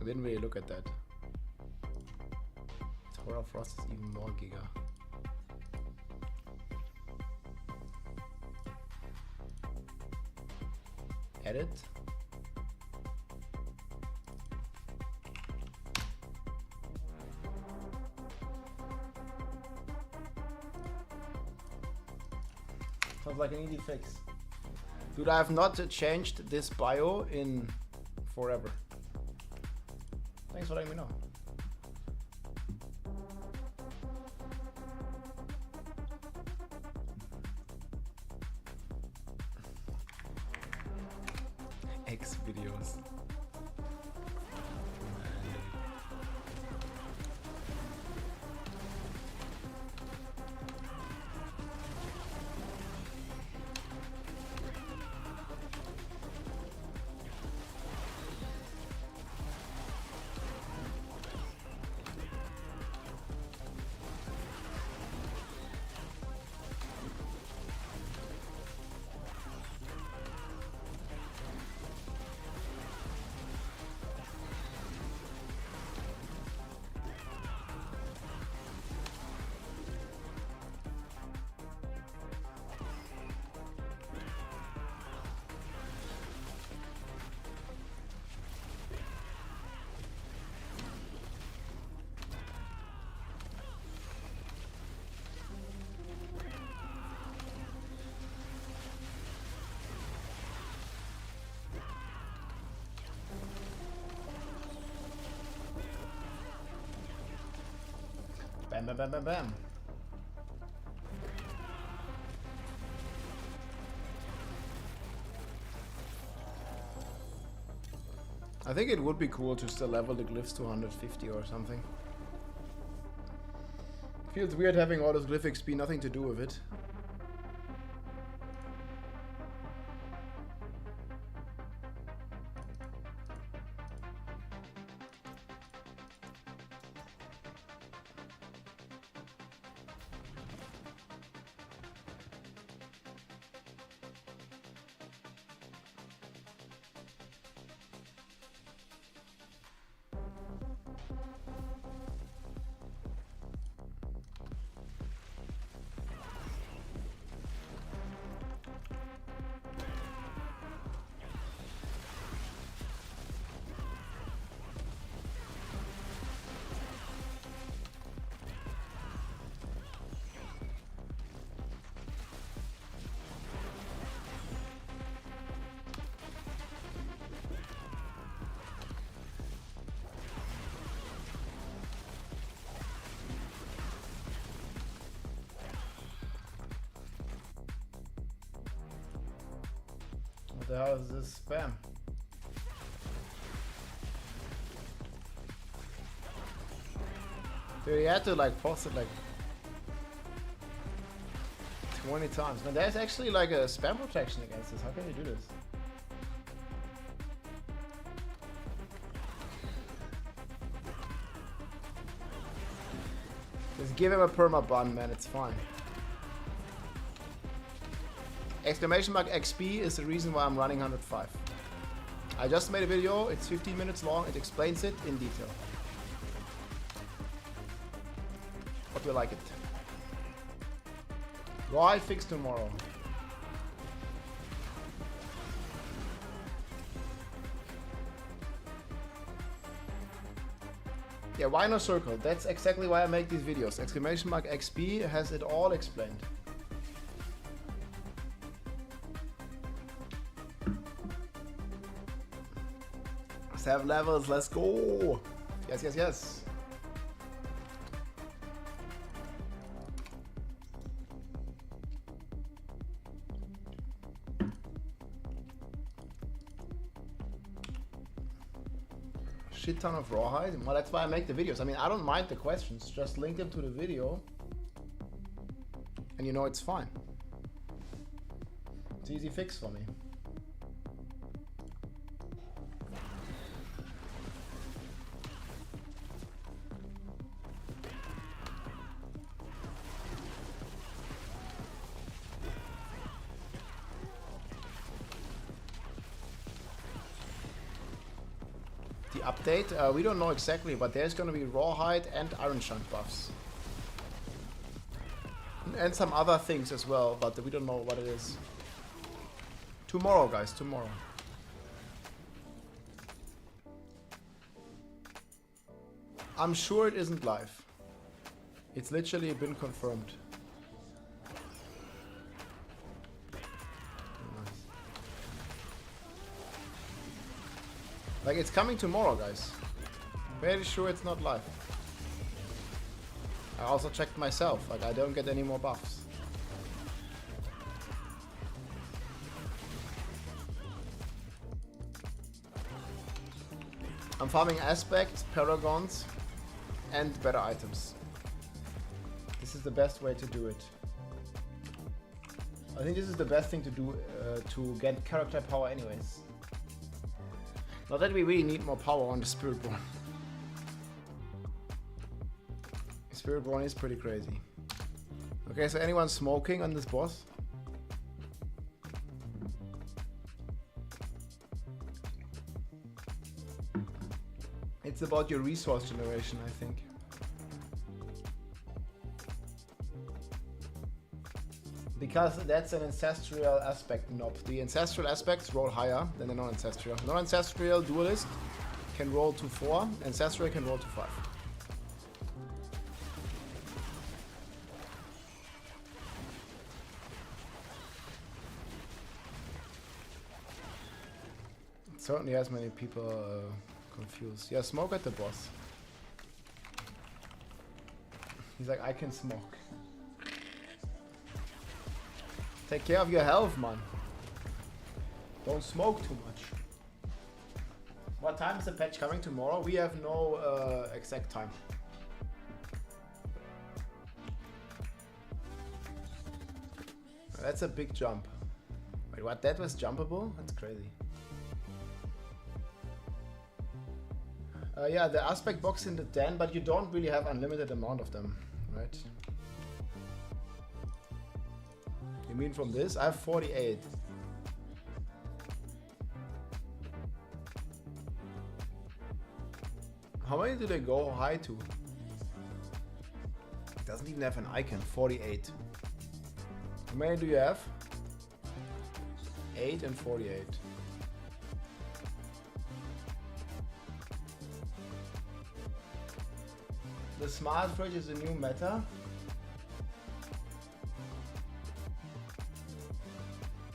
I didn't really look at that. Torah Frost is even more giga. Edit. Sounds like an easy fix. Dude, I have not changed this bio in forever. Thanks for letting me know. X videos. Bam, bam, bam, bam, bam. I think it would be cool to still level the glyphs to 150 or something. Feels weird having all this glyph XP, nothing to do with it. The hell is this spam? Dude, you had to like post it like 20 times. Man, there's actually like a spam protection against this. How can you do this? Just give him a perma bun, man. It's fine. Exclamation mark XP is the reason why I'm running 105. I just made a video. It's 15 minutes long. It explains it in detail. Hope you like it. Why fix tomorrow? Yeah, why no circle? That's exactly why I make these videos. Exclamation mark XP has it all explained. 7 levels, let's go! Yes, yes, yes. Shit ton of rawhide. Well, that's why I make the videos. I mean, I don't mind the questions. Just link them to the video. And you know it's fine. It's an easy fix for me. Update, we don't know exactly, but there's gonna be rawhide and iron shunt buffs. And some other things as well, but we don't know what it is. Tomorrow, guys, tomorrow. I'm sure it isn't live. It's literally been confirmed. Like, it's coming tomorrow, guys. Very sure it's not live. I also checked myself, like I don't get any more buffs. I'm farming aspects, paragons, and better items. This is the best way to do it. I think this is the best thing to do to get character power anyways. Not that we really need more power on the Spiritborn. Spiritborn is pretty crazy. Okay, so anyone smoking on this boss? It's about your resource generation, I think. Because that's an ancestral aspect knob. The ancestral aspects roll higher than the non-ancestral. Non-ancestral duelist can roll to 4, ancestral can roll to 5. It certainly has many people confused. Yeah, smoke at the boss. He's like, I can smoke. Take care of your health, man. Don't smoke too much. What time is the patch coming tomorrow? We have no exact time. That's a big jump. Wait, what? That was jumpable? That's crazy. Yeah, the aspect box in the den, but you don't really have unlimited amount of them, right? You mean from this? I have 48. How many do they go high to? It doesn't even have an icon. 48. How many do you have? 8 and 48. The smart fridge is a new meta.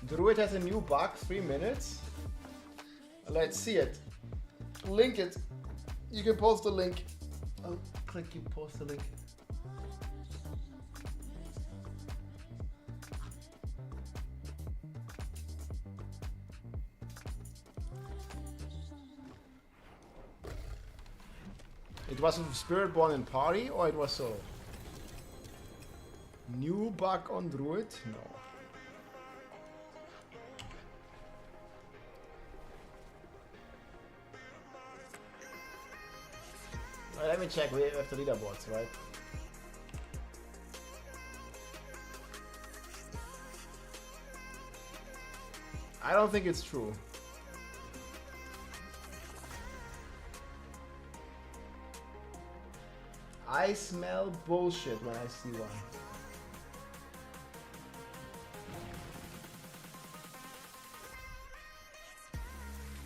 Druid has a new bug, 3 minutes. Let's see it. Link it. You can post the link. I'll click you post the link. It was Spiritborn in party or it was solo? New bug on Druid? No. Well, let me check. We have the leaderboards, right? I don't think it's true. I smell bullshit when I see one.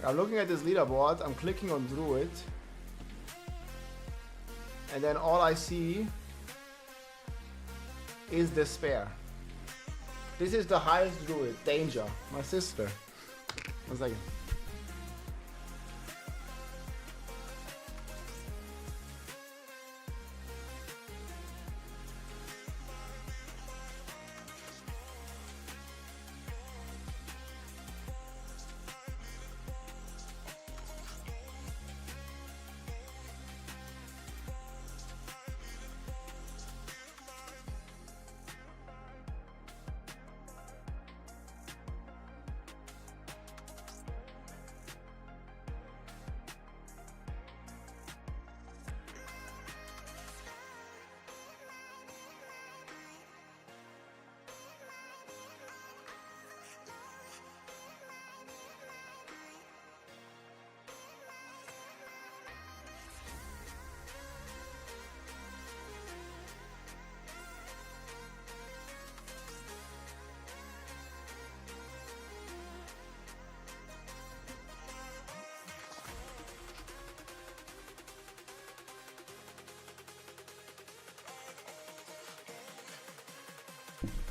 I'm looking at this leaderboard, I'm clicking on Druid, and then all I see is despair. This is the highest Druid, Danger, my sister. 1 second.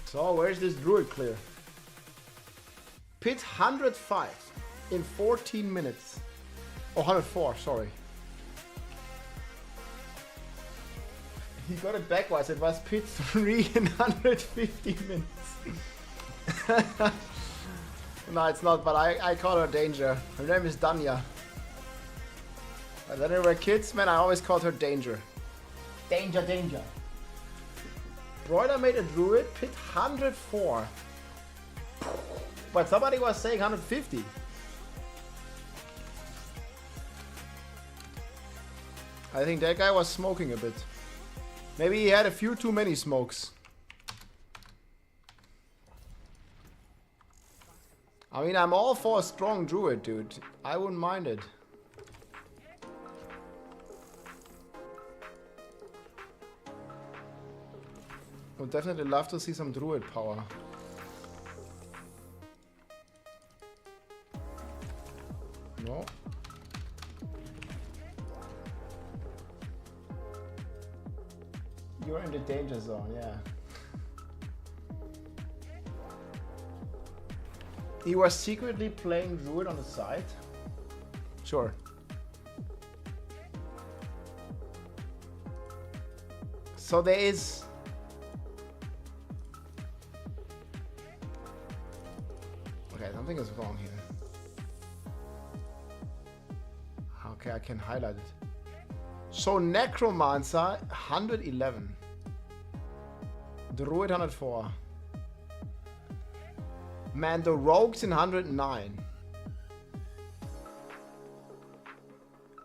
So, where's this Druid clear? Pit 105 in 14 minutes. Oh, 104, sorry. He got it backwards. It was pit 3 in 150 minutes. No, it's not, but I call her Danger. Her name is Danya. But when we were kids, man, I always called her Danger. Danger, Danger. Broiler made a Druid, pit 104. But somebody was saying 150. I think that guy was smoking a bit. Maybe he had a few too many smokes. I mean, I'm all for a strong Druid, dude. I wouldn't mind it. Would definitely love to see some Druid power. No. You're in the danger zone, yeah. He was secretly playing Druid on the side? Sure. So there is... Okay, something is wrong here. Okay, I can highlight it. So Necromancer 111. Druid 104. Man, the Rogues in 109.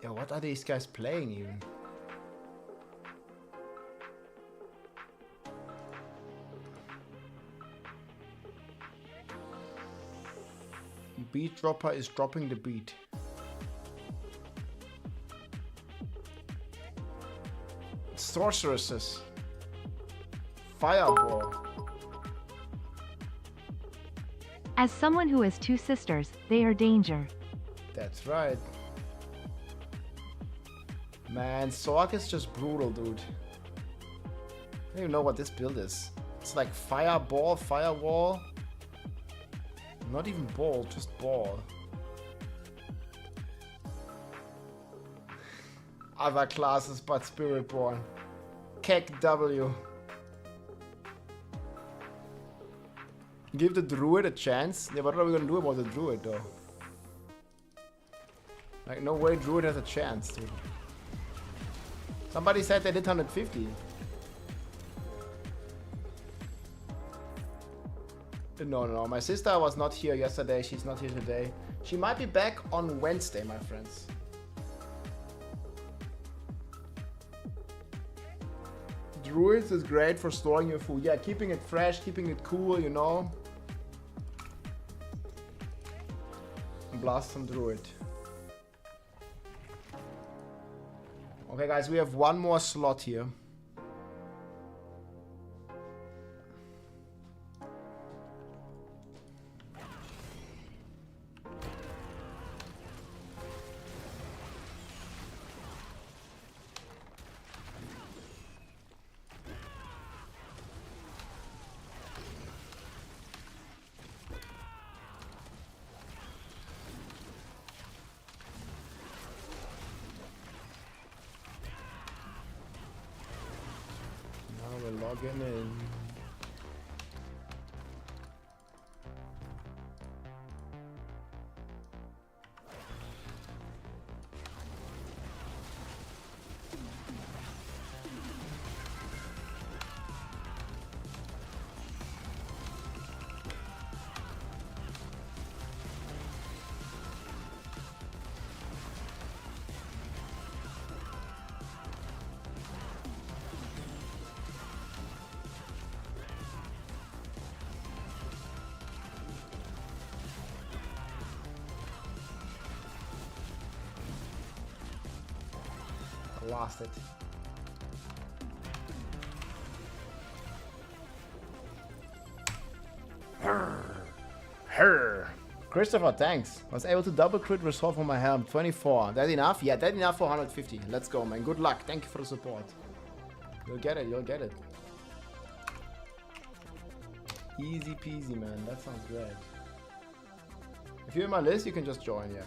Yeah, what are these guys playing even? Beat Dropper is dropping the beat. Sorceresses. Fireball. As someone who has 2 sisters, they are Danger. That's right. Man, Sork is just brutal, dude. I don't even know what this build is. It's like Fireball, Firewall. Not even ball, just ball. Other classes but Spiritborn. Keck W. Give the Druid a chance? Yeah, what are we gonna do about the Druid though? Like, no way Druid has a chance, dude. Somebody said they did 150. No, my sister was not here yesterday. She's not here today. She might be back on Wednesday, my friends. Druids is great for storing your food. Yeah, keeping it fresh, keeping it cool, you know. Blast some druid. Okay, guys, we have one more slot here. Logging in. Lost it. Her. Christopher, thanks. Was able to double crit resolve on my helm. 24. That enough? Yeah, that enough for 150. Let's go, man. Good luck. Thank you for the support. You'll get it. You'll get it. Easy peasy, man. That sounds great. If you're in my list, you can just join, yeah.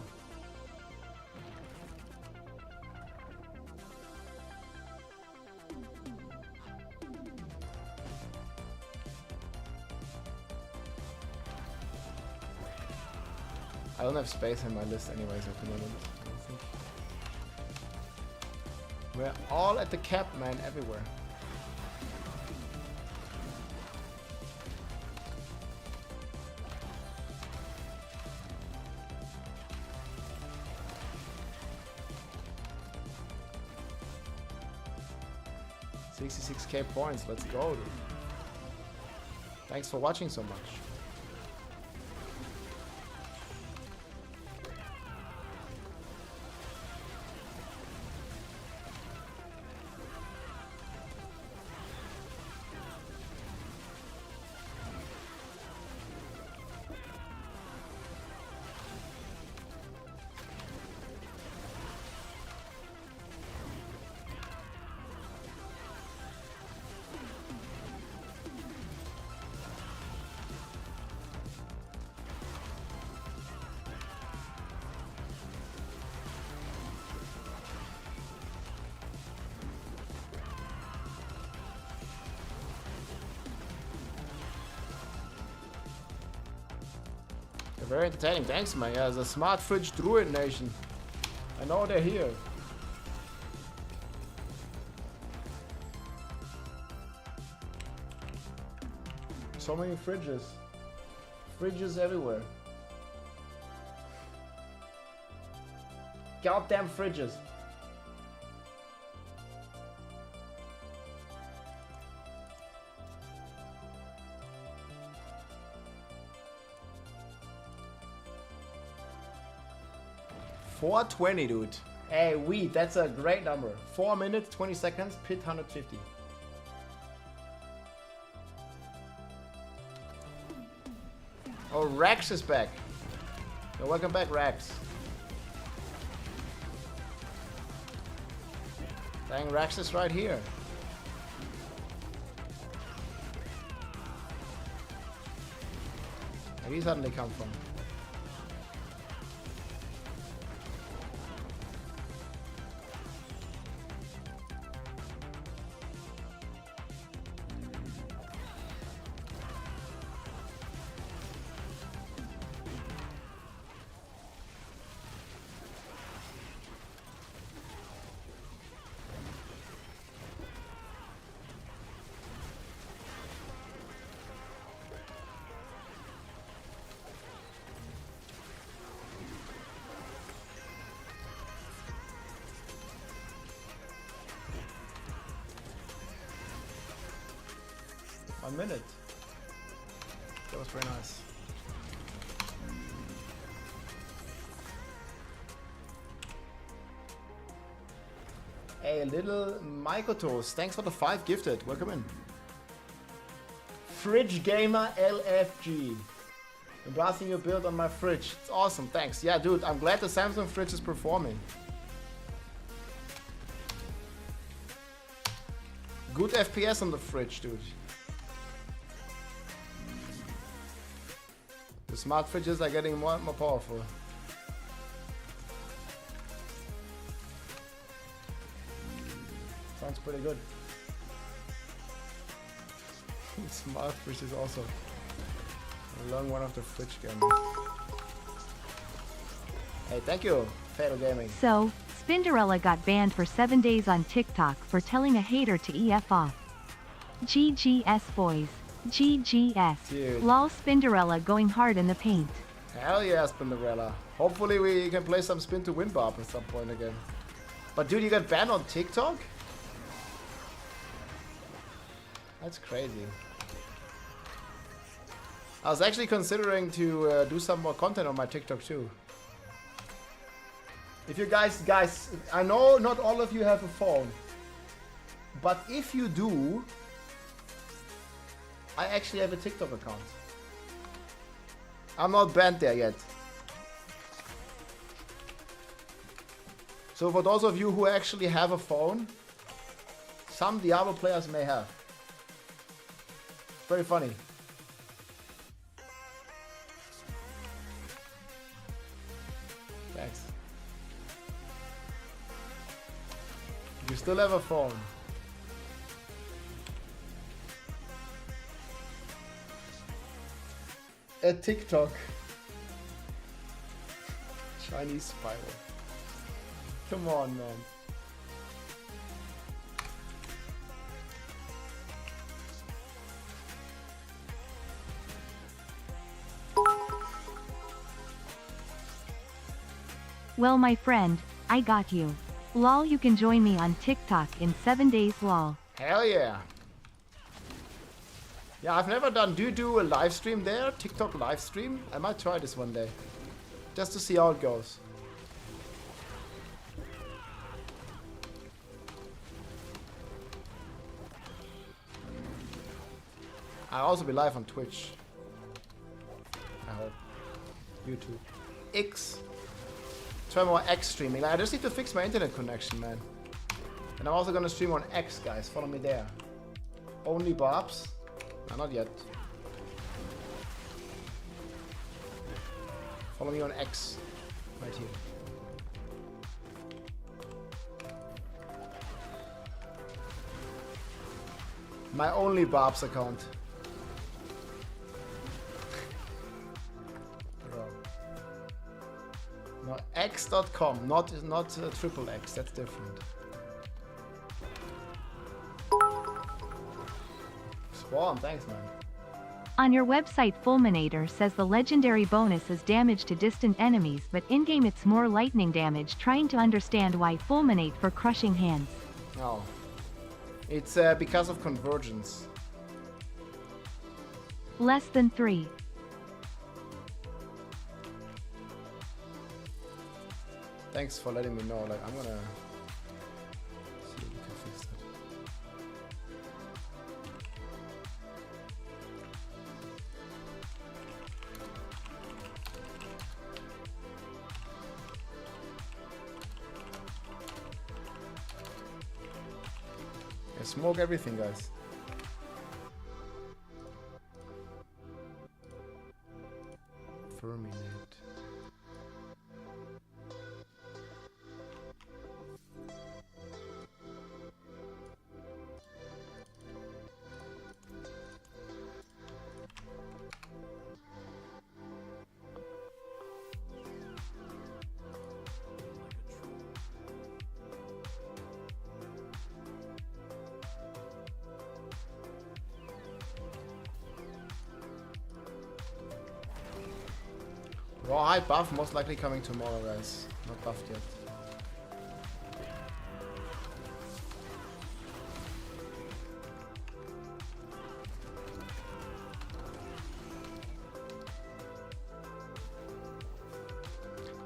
I don't have space in my list anyways at the moment. I think. We're all at the cap, man, everywhere. $66k points, let's go, dude. Thanks for watching so much. Very entertaining, thanks man. Yeah, the Smart Fridge Druid Nation. I know they're here. So many fridges. Fridges everywhere. Goddamn fridges. $420, dude. Hey, wheat, that's a great number. 4 minutes, 20 seconds, pit 150. Oh, Rex is back. So welcome back, Rex. Dang, Rex is right here. Where did he suddenly come from? 1 minute. That was very nice. Hey, little Mykotos, thanks for the 5 gifted. Welcome in. Fridge Gamer LFG. I'm blasting your build on my fridge. It's awesome, thanks. Yeah, dude, I'm glad the Samsung fridge is performing. Good FPS on the fridge, dude. The smart fridges are getting more and more powerful. Sounds pretty good. Smart fridge is also a long one of the fridge gamers. Hey, thank you, Fatal Gaming. So, Spinderella got banned for 7 days on TikTok for telling a hater to EF off. GGS boys. GGS. Dude. Lol Spinderella going hard in the paint. Hell yeah, Spinderella. Hopefully we can play some Spin to Win Bob at some point again. But dude, you got banned on TikTok? That's crazy. I was actually considering to do some more content on my TikTok too. If you guys, I know not all of you have a phone, but if you do, I actually have a TikTok account. I'm not banned there yet. So for those of you who actually have a phone, some Diablo players may have. It's very funny. Thanks. You still have a phone. A TikTok. Chinese spiral. Come on, man. Well, my friend, I got you. Lol, you can join me on TikTok in 7 days, lol. Hell yeah. Yeah, I've never done. Do you do a live stream there? TikTok live stream? I might try this one day. Just to see how it goes. I'll also be live on Twitch. I hope. YouTube. X. Try more X streaming. Like, I just need to fix my internet connection, man. And I'm also gonna stream on X, guys. Follow me there. Only Bobs? No, not yet. Follow me on X. Right here. My only Bobs account. No, x.com, not triple X, that's different. Spawn, thanks man. On your website, Fulminator says the legendary bonus is damage to distant enemies, but in-game it's more lightning damage. Trying to understand why Fulminate for crushing hands. Oh. It's because of convergence. Less than 3. Thanks for letting me know. Like, I'm gonna see if we can fix that. Yeah, smoke everything, guys. Ferminate. Raw high buff, most likely coming tomorrow, guys. Not buffed yet.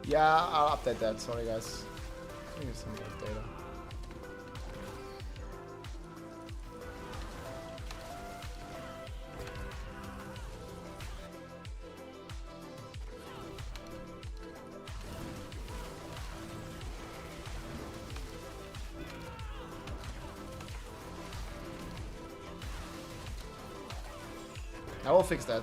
Yeah, I'll update that. Sorry, guys. I need some more data. I will fix that.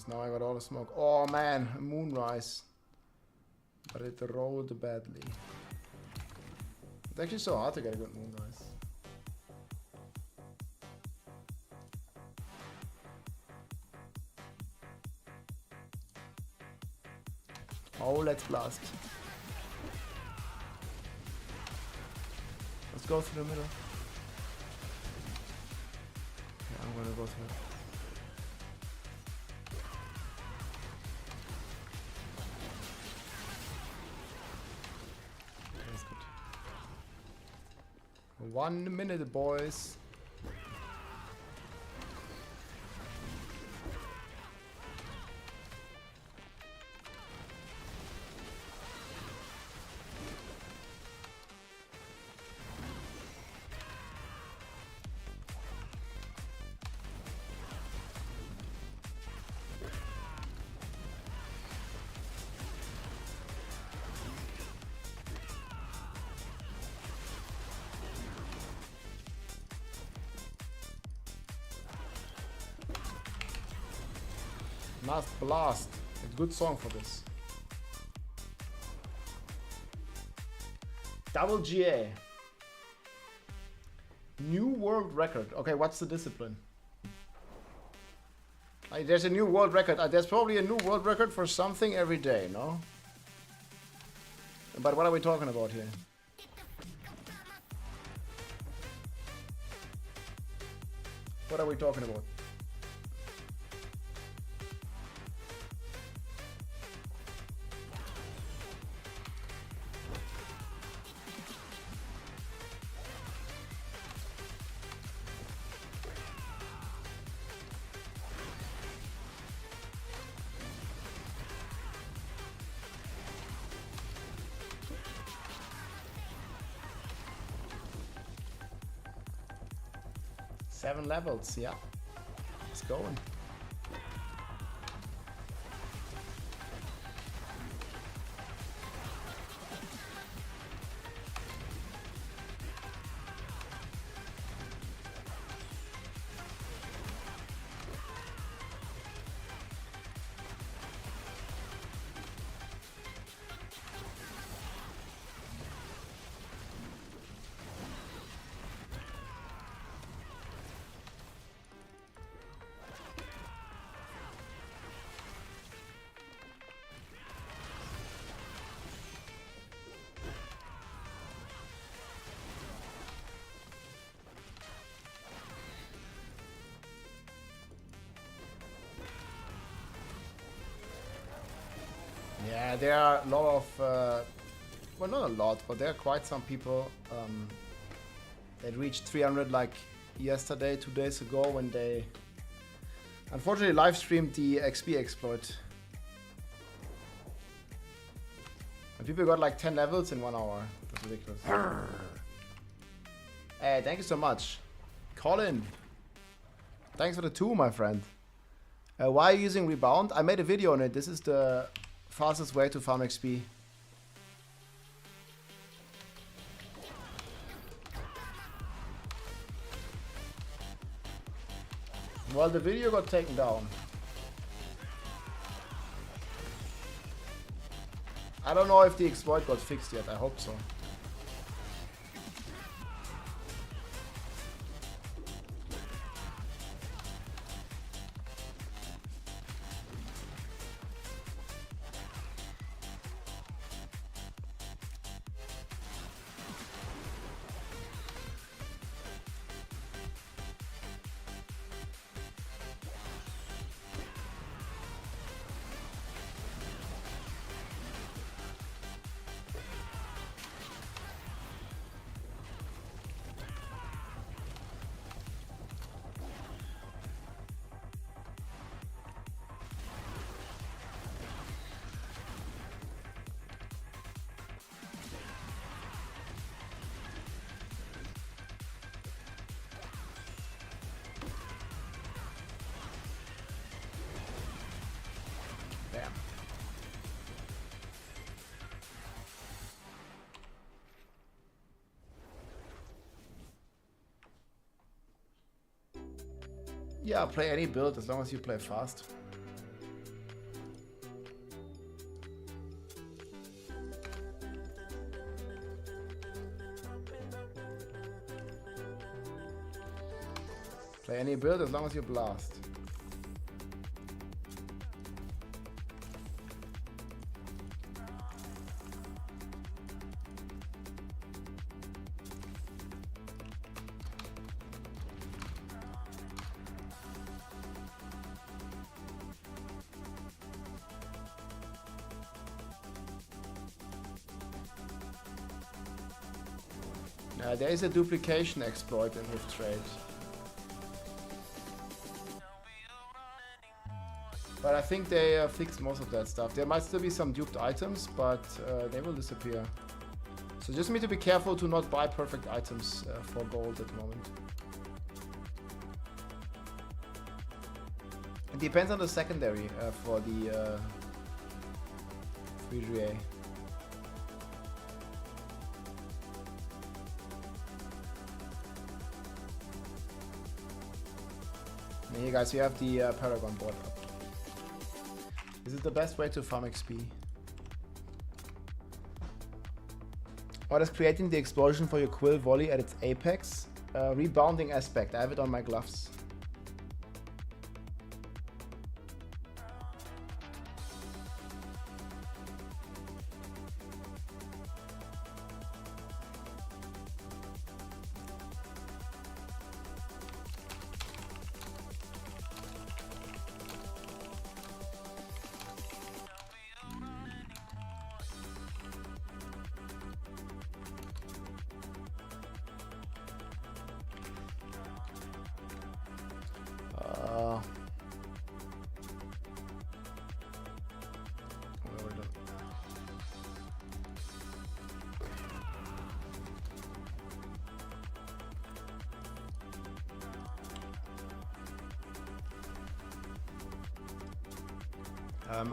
Now I got all the smoke. Oh man, Moonrise. But it rolled badly. It's actually so hard to get a good Moonrise. Oh, let's blast. Let's go through the middle. Yeah, I'm gonna go through it. That's good. 1 minute, boys. Must blast. A good song for this. Double GA. New world record. Okay, what's the discipline? There's a new world record. There's probably a new world record for something every day, no? But what are we talking about here? What are we talking about? Seven levels, yeah. It's going. Yeah, there are a lot of, well, not a lot, but there are quite some people that reached 300 like yesterday, 2 days ago, when they unfortunately live streamed the XP exploit. And people got like 10 levels in 1 hour. That's ridiculous. Hey, thank you so much. Colin, thanks for the 2, my friend. Why are you using Rebound? I made a video on it. This is the fastest way to farm XP. Well, the video got taken down. I don't know if the exploit got fixed yet. I hope so. Damn. Yeah, play any build as long as you play fast. Play any build as long as you blast. There is a duplication exploit in with trade. But I think they fixed most of that stuff. There might still be some duped items, but they will disappear. So just need to be careful to not buy perfect items for gold at the moment. It depends on the secondary for the Speedrun. And here guys, we have the Paragon board up. This is the best way to farm XP. What is creating the explosion for your quill volley at its apex? Rebounding aspect. I have it on my gloves.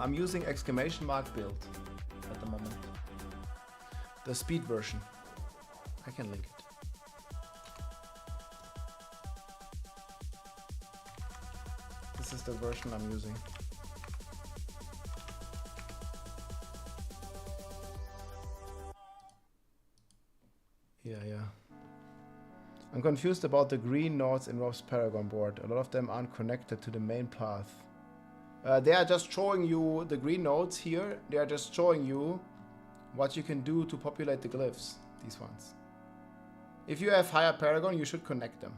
I'm using exclamation mark build at the moment. The speed version. I can link it. This is the version I'm using. Yeah. I'm confused about the green nodes in Rob's Paragon board. A lot of them aren't connected to the main path. They are just showing you the green nodes here. They are just showing you what you can do to populate the glyphs, these ones. If you have higher Paragon, you should connect them.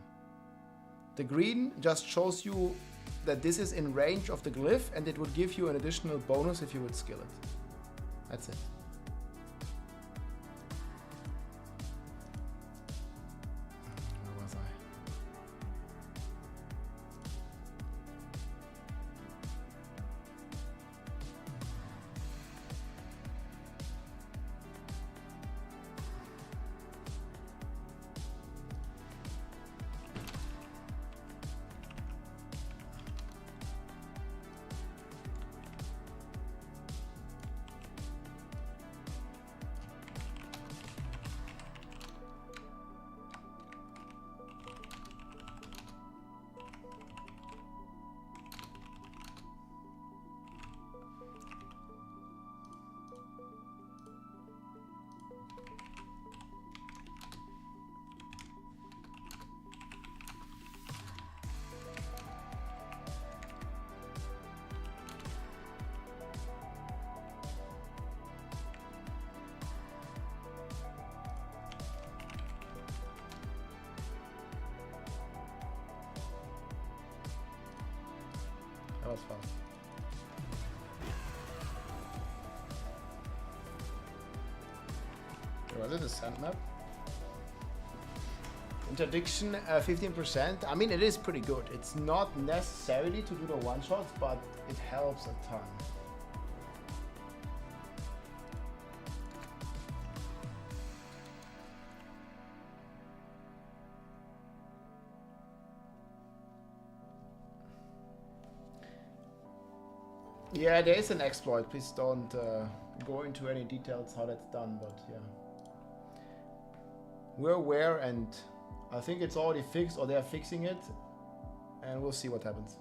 The green just shows you that this is in range of the glyph, and it would give you an additional bonus if you would skill it. That's it. Where was I? That was fast. Was it a sand map? Interdiction 15%. I mean, it is pretty good. It's not necessarily to do the one shots, but it helps a ton. Yeah, there is an exploit. Please don't go into any details how that's done, but yeah. We're aware, and I think it's already fixed, or they're fixing it, and we'll see what happens.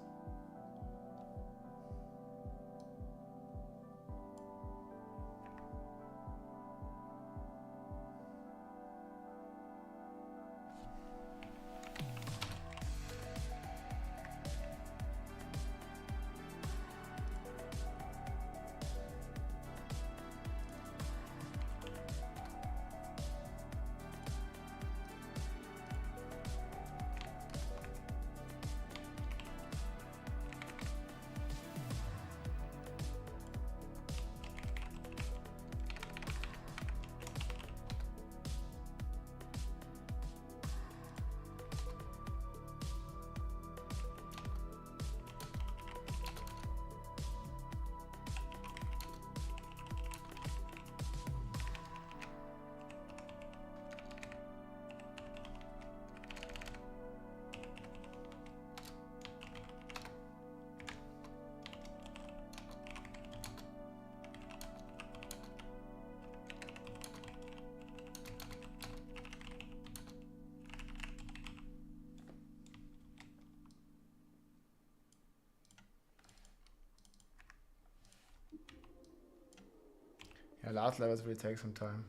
Yeah, last levels will take some time.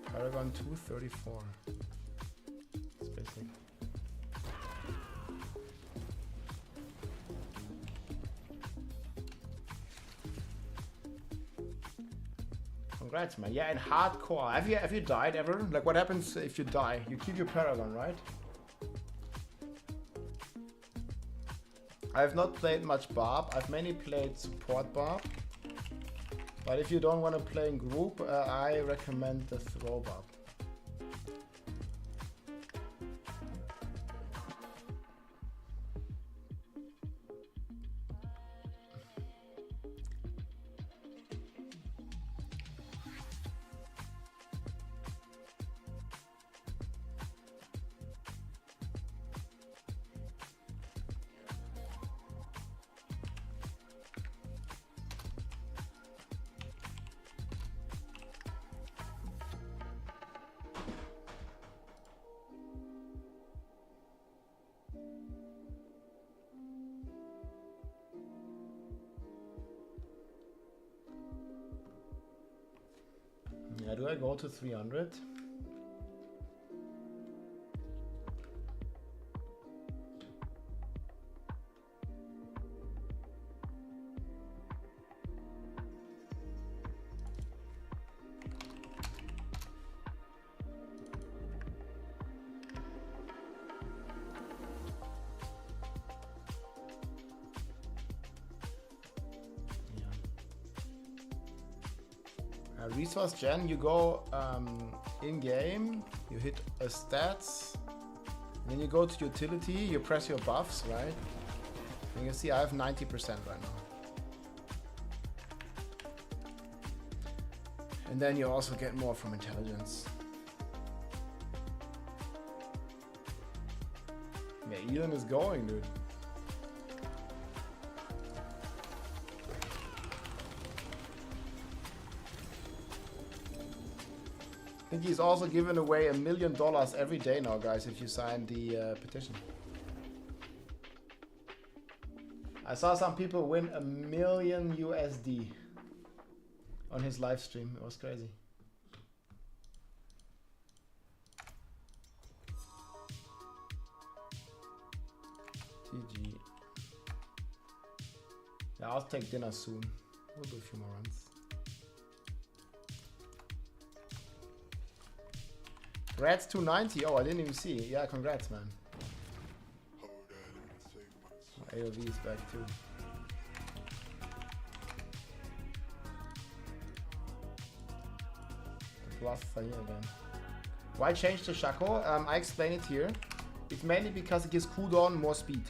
Paragon 234. It's basic. Congrats, man. Yeah, in hardcore. Have you died ever? Like, what happens if you die? You keep your Paragon, right? I have not played much Barb. I've mainly played support Barb. But if you don't want to play in group, I recommend the throw Barb. Yeah, do I go to 300? Resource gen, you go in game, you hit stats, then you go to utility, you press your buffs, right? And you see I have 90% right now. And then you also get more from intelligence. Yeah, Elon is going, dude. I think he's also giving away $1 million every day now, guys, if you sign the petition. I saw some people win $1 million USD on his live stream. It was crazy. GG. Yeah, I'll take dinner soon. We'll do a few more runs. Congrats 290. Oh, I didn't even see. Yeah, congrats, man. AOV is back too. The plus are here again. Why change the Shaco? I explain it here. It's mainly because it gives cooldown more speed.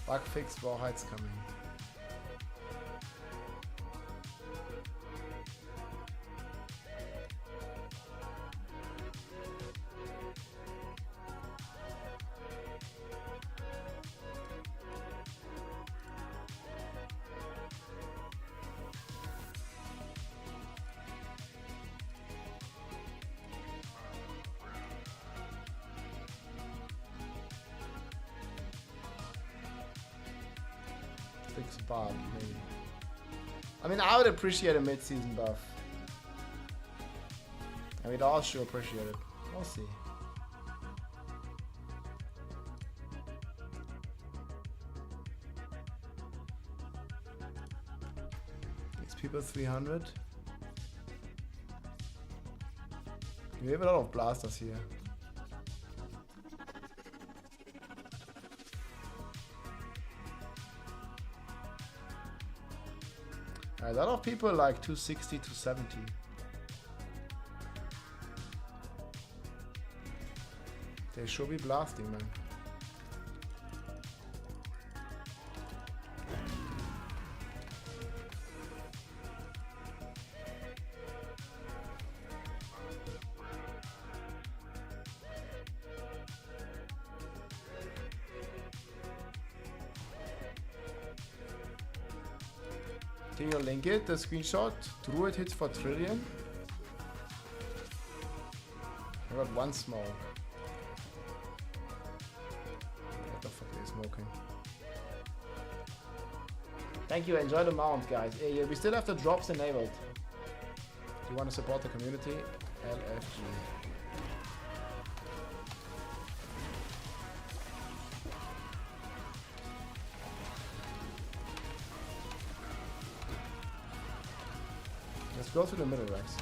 Bug fix, Wahrheit's coming. Fix bug, maybe. I mean, I would appreciate a mid-season buff. I mean, I'll sure appreciate it. We'll see. These people 300. We have a lot of blasters here. A lot of people like 260, 270. They should be blasting, man. Can you link it, the screenshot? Druid hits for trillion? I got one smoke. What the fuck are you smoking? Thank you, enjoy the mount, guys. Yeah, we still have the drops enabled. Do you want to support the community? LFG. Let's go through the middle racks.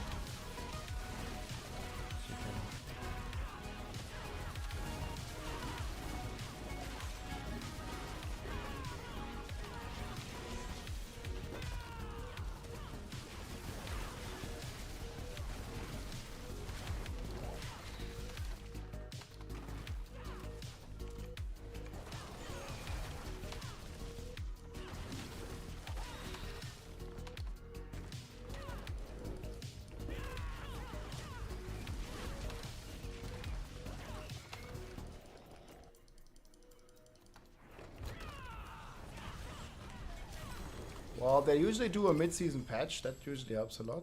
Well, they usually do a mid-season patch. That usually helps a lot.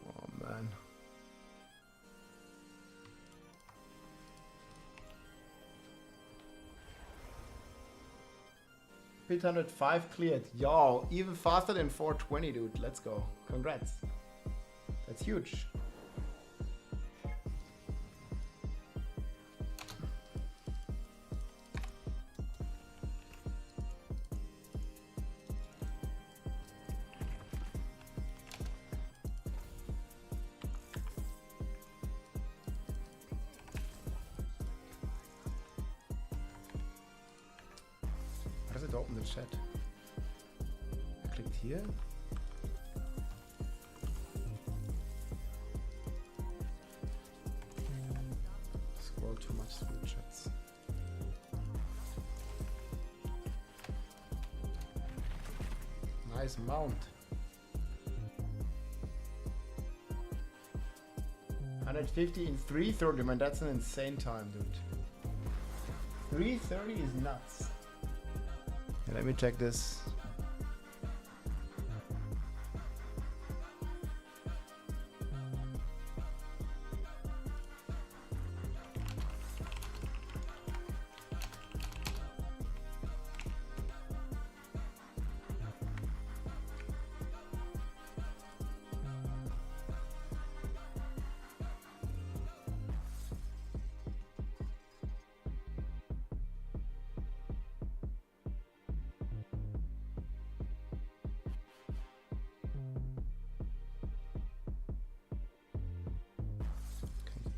Oh, man. Hit 105 cleared. Yo, even faster than 420, dude. Let's go. Congrats. That's huge. How does it open the chat? I clicked here. Scroll too much through the chats. Nice mount. 150 in 330, man, that's an insane time, dude. 330 is nuts. Yeah, let me check this.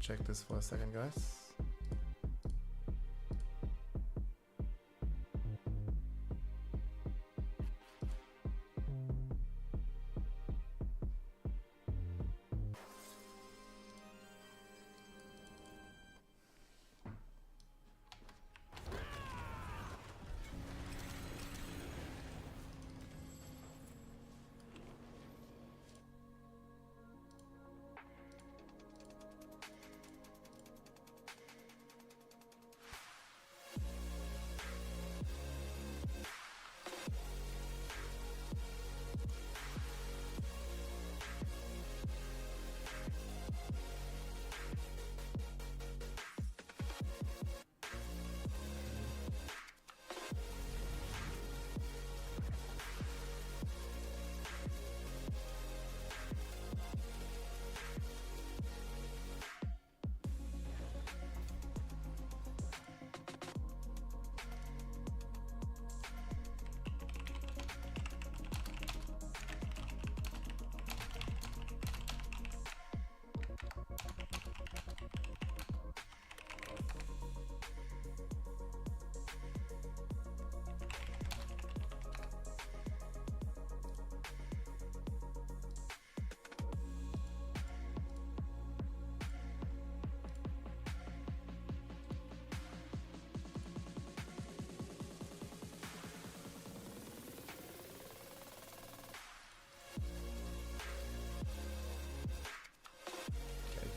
check this for a second, guys.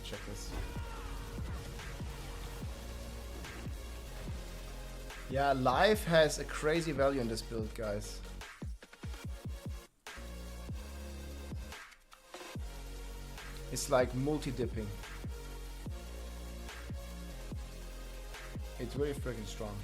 Check this. Yeah, life has a crazy value in this build, guys. It's like multi-dipping. It's really freaking strong.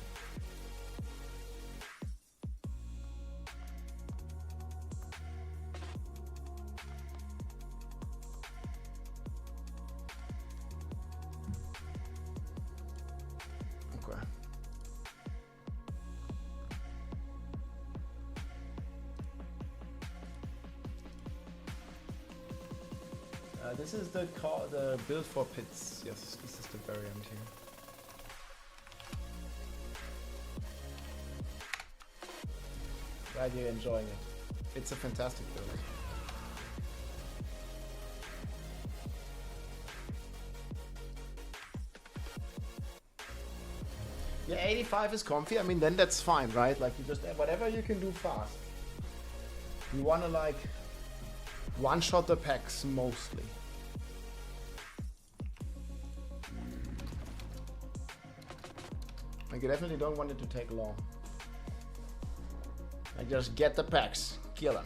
This is the build for pits. Yes, this is the variant here. Glad you're enjoying it. It's a fantastic build. Yeah, 85 is comfy. I mean, then that's fine, right? Like, you just whatever you can do fast. You wanna like one-shot the packs mostly. Like, you definitely don't want it to take long. Like, just get the packs, kill them.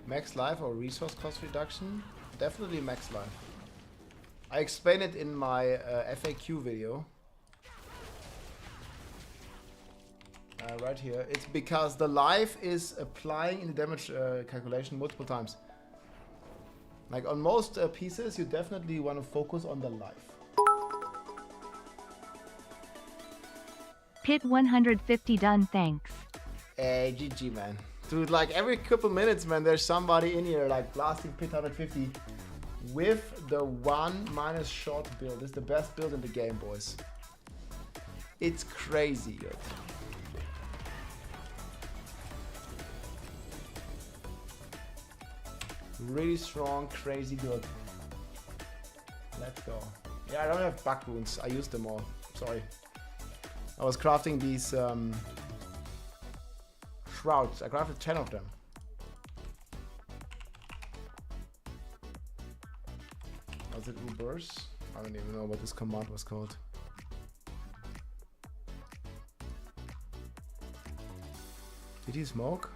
Max life or resource cost reduction? Definitely max life. I explain it in my FAQ video. Right here. It's because the life is applying in the damage calculation multiple times. Like on most pieces, you definitely want to focus on the life. Pit 150 done, thanks. Hey, GG, man. Dude, like every couple minutes, man, there's somebody in here like blasting Pit 150 with the 1- short build. It's the best build in the game, boys. It's crazy good. Really strong, crazy good. Let's go. Yeah, I don't have bug runes. I used them all. Sorry. I was crafting these shrouds. I crafted 10 of them. Was it reverse? I don't even know what this command was called. Did he smoke?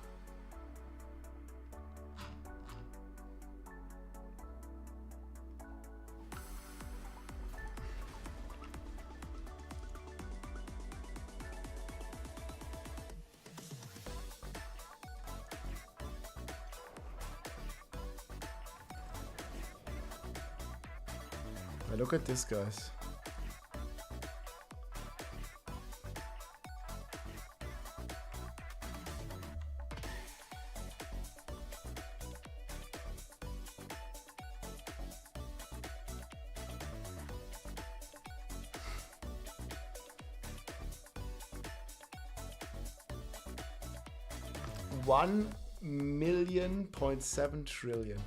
Now look at this, guys. $1.7 trillion.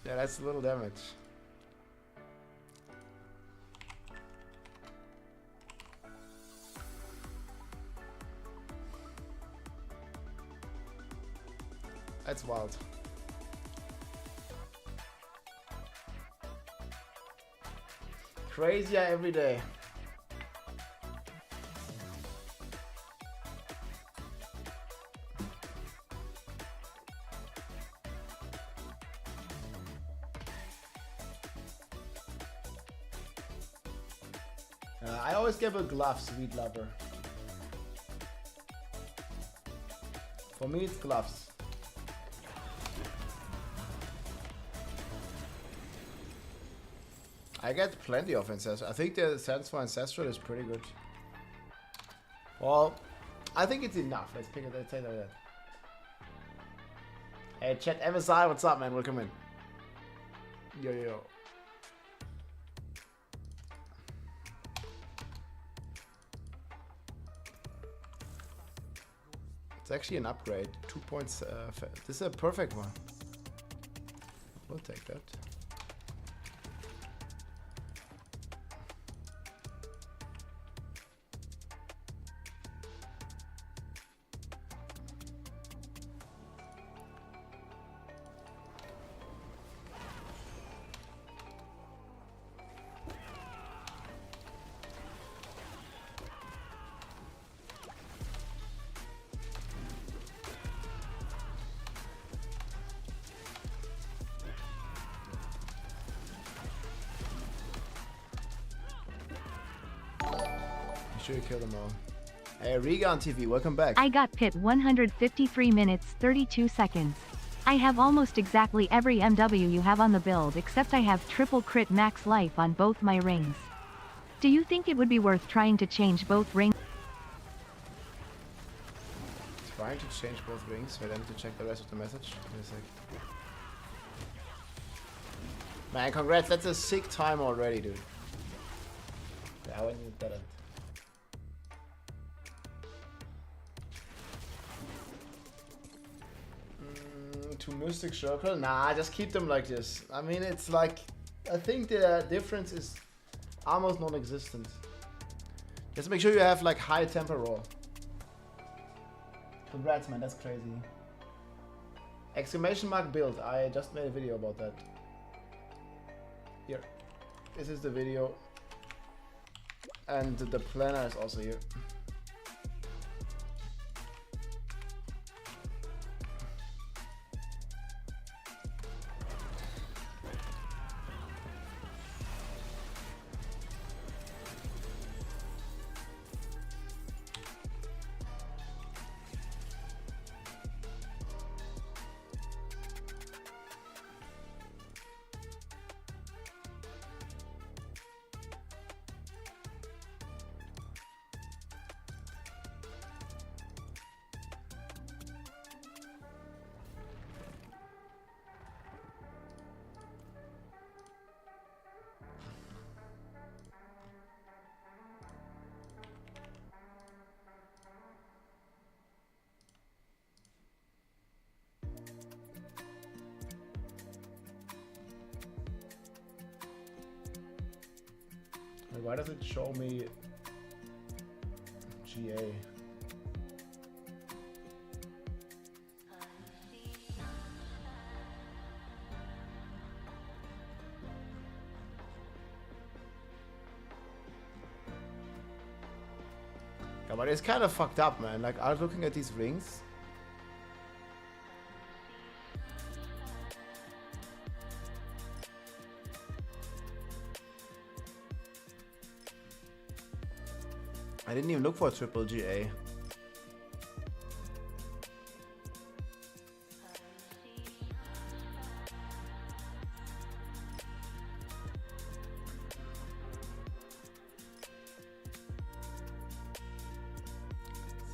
Yeah, that's a little damage. That's wild. Crazier every day. I always give a glove, sweet lover. For me, it's gloves. I get plenty of Ancestral. I think the sense for Ancestral is pretty good. Well, I think it's enough. Let's pick it. Let's say that. Hey, chat MSI, what's up, man? Welcome in. Yo, yo. It's actually an upgrade. 2 points. This is a perfect one. We'll take that. Sure you kill them all. Hey, Riga on TV, welcome back. I got Pit 153 minutes 32 seconds. I have almost exactly every MW you have on the build except I have triple crit max life on both my rings. Do you think it would be worth trying to change both rings? Trying to change both rings. Wait, I need to check the rest of the message. Give me a sec. Man, congrats, that's a sick time already, dude. Yeah, I need that. To Mystic Circle? Nah, just keep them like this. I mean, it's like, I think the difference is almost non-existent. Just make sure you have like high tempo roll. Congrats, man, that's crazy. Exclamation mark build. I just made a video about that. Here. This is the video. And the planner is also here. Why does it show me GA? Yeah, but it's kind of fucked up, man. Like, I was looking at these rings. I didn't even look for a triple GA.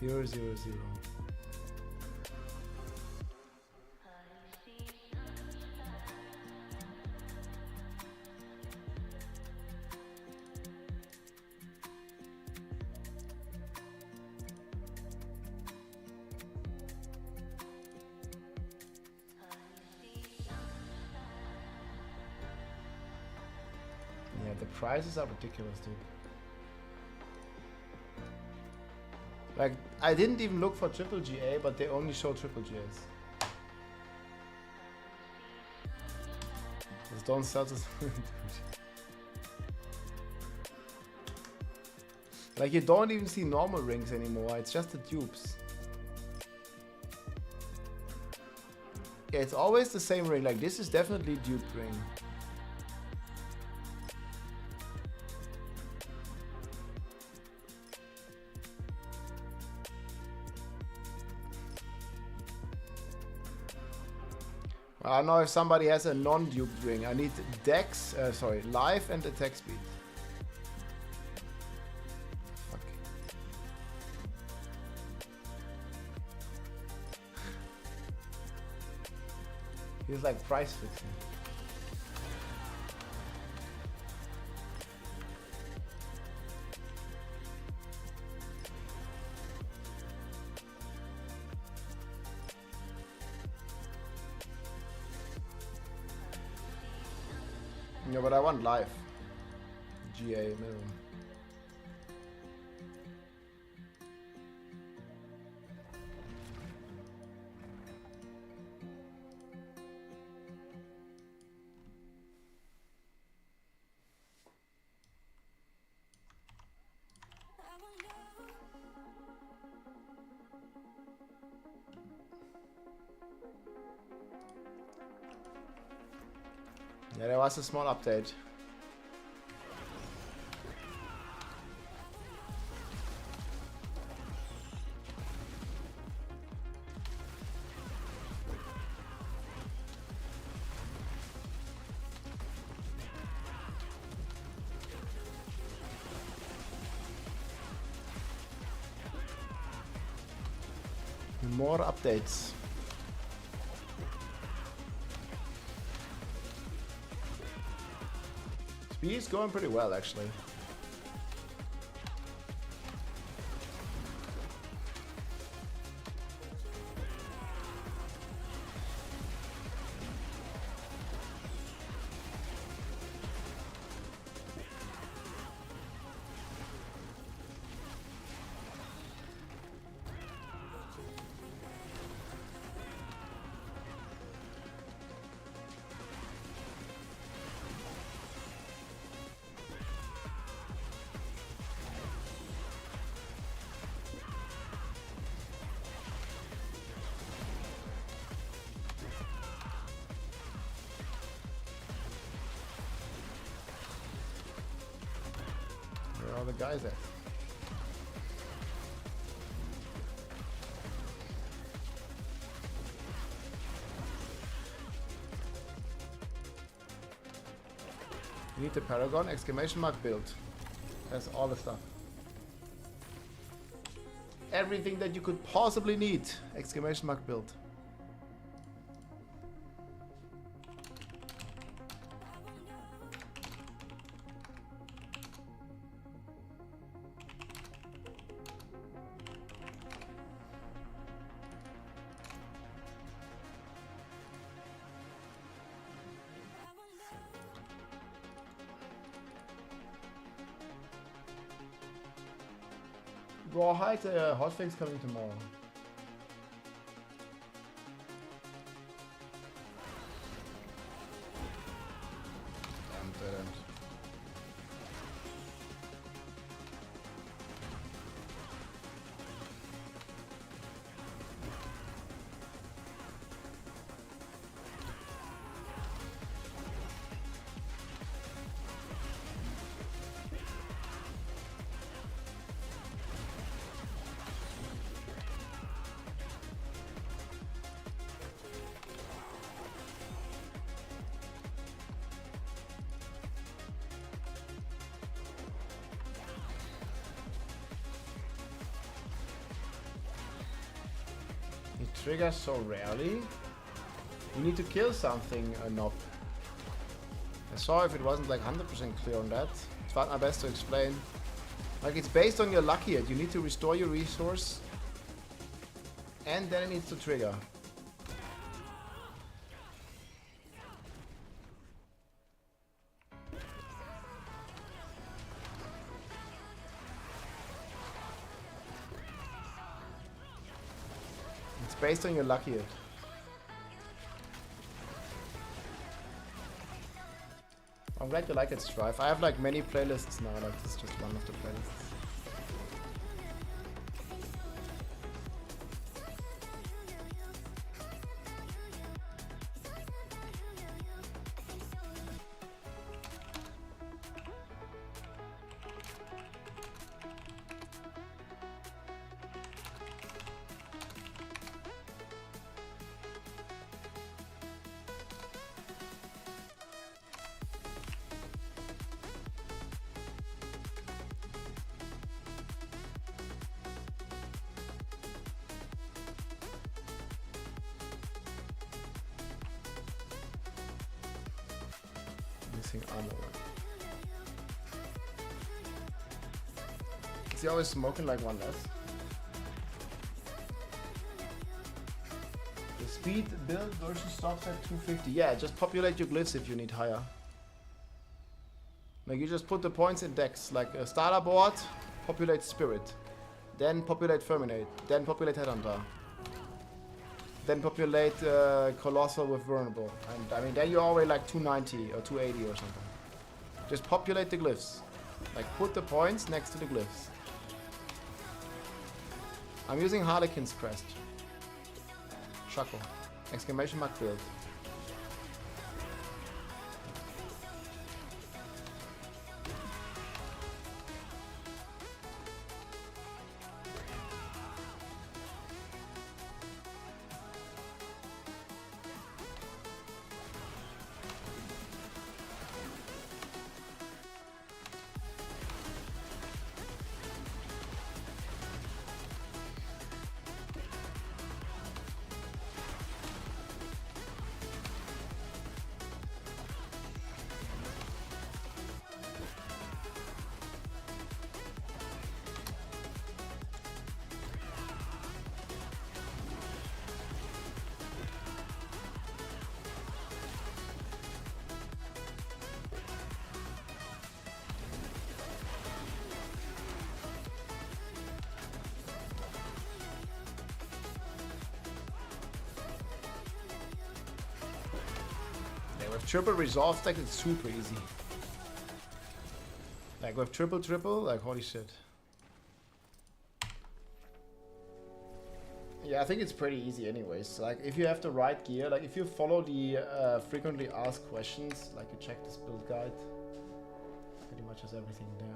Zero, zero, zero. Yeah, the prices are ridiculous, dude. Like, I didn't even look for triple GA, but they only show triple GAs. Just don't sell this. Like, you don't even see normal rings anymore, it's just the dupes. Yeah, it's always the same ring, like this is definitely dupe ring. I don't know if somebody has a non-dupe ring. I need dex, life and attack speed. Fuck. He's like price fixing. Yeah, but I want life. GA minimum. Yeah, there was a small update. More updates. Speed is going pretty well, actually. Where are all the guys at? You need the Paragon, exclamation mark build. That's all the stuff. Everything that you could possibly need, exclamation mark build. Rawhide hotfix coming tomorrow. Damn. triggers so rarely? You need to kill something, Nob. I saw if it wasn't like 100% clear on that. It's tried my best to explain. Like it's based on your lucky hit. You need to restore your resource. And then it needs to trigger. It's based on your lucky hit. I'm glad you like it, Strife. I have like many playlists now, like this is just one of the playlists. Missing armor. Is he always smoking like one less? The speed build versus stops at 250. Yeah, just populate your glyphs if you need higher. Like you just put the points in decks, like a starter board, populate spirit, then populate Ferminate, then populate Headhunter, then populate Colossal with Vulnerable. And I mean, then you're already like 290 or 280 or something. Just populate the glyphs. Like put the points next to the glyphs. I'm using Harlequin's Crest. Shaco. Exclamation mark build. With triple resolve stack, it's super easy. Like with triple, like holy shit. Yeah, I think it's pretty easy anyways. Like if you have the right gear, like if you follow the frequently asked questions, like you check this build guide, pretty much has everything there.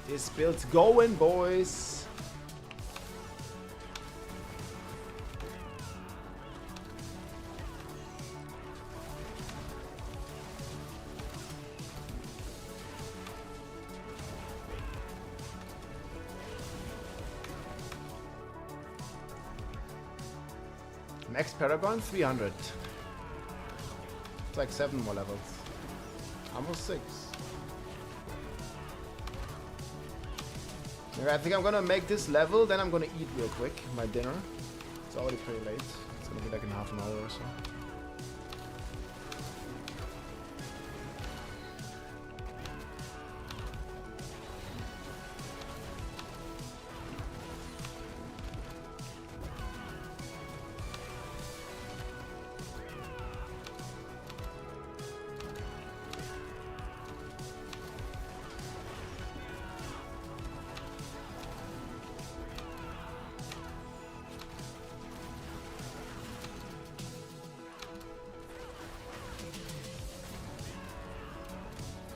This build's going, boys. Next Paragon, 300. It's like 7 more levels. Almost 6. I think I'm gonna make this level, then I'm gonna eat real quick, my dinner. It's already pretty late. It's gonna be like in half an hour or so.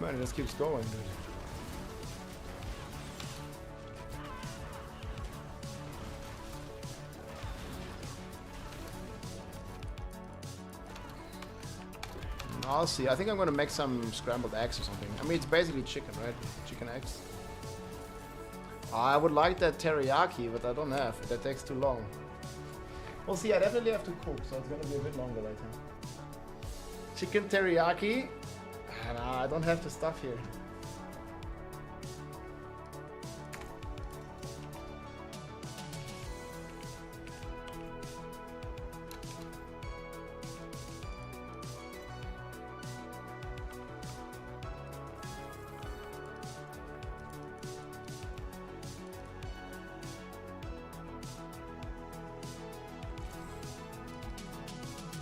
Man, it just keeps going, dude. I'll see. I think I'm gonna make some scrambled eggs or something. I mean, it's basically chicken, right? Chicken eggs. I would like that teriyaki, but I don't have. That takes too long. We'll see. I definitely have to cook, so it's gonna be a bit longer later. Chicken teriyaki. And I don't have the stuff here.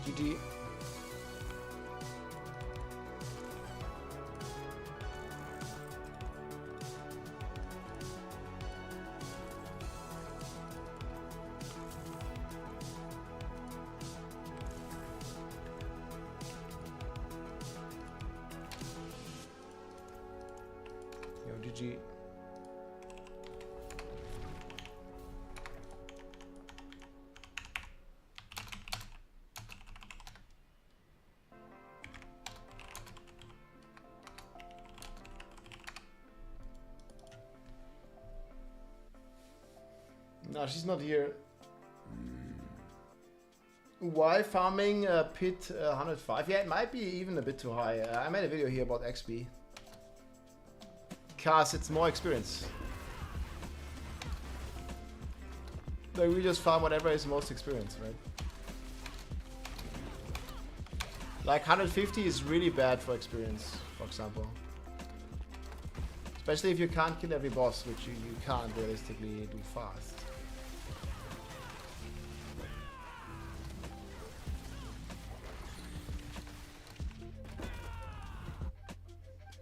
GG. Yo, GG. No, she's not here. Why farming pit 105? Yeah, it might be even a bit too high. I made a video here about XP. Cause it's more experience. Like we just farm whatever is most experience, right? Like 150 is really bad for experience, for example. Especially if you can't kill every boss, which you can't realistically do fast.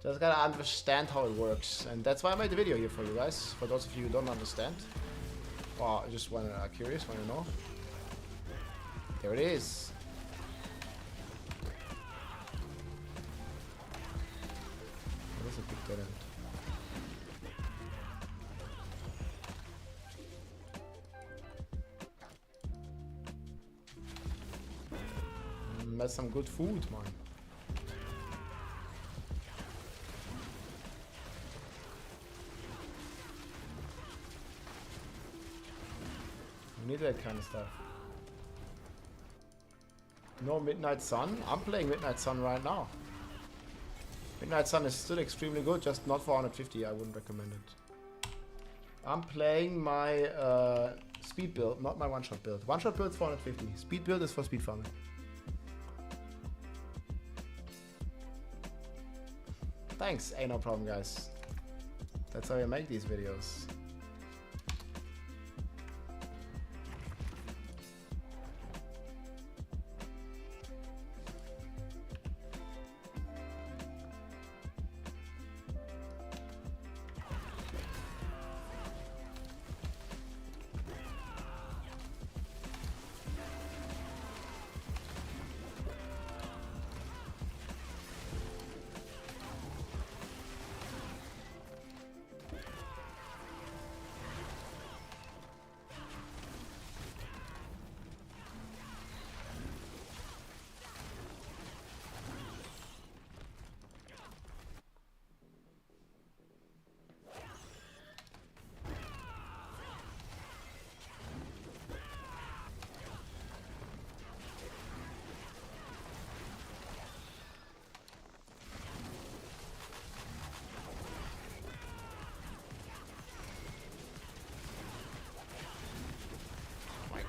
Just gotta understand how it works, and that's why I made the video here for you guys. For those of you who don't understand, or just curious, wanna know. There it is. That is a big dead end. That's some good food, man. We need that kind of stuff. No Midnight Sun? I'm playing Midnight Sun right now. Midnight Sun is still extremely good, just not for 150. I wouldn't recommend it. I'm playing my speed build, not my one-shot build. One-shot build is for 150. Speed build is for speed farming. Thanks, ain't no problem, guys. That's how I make these videos.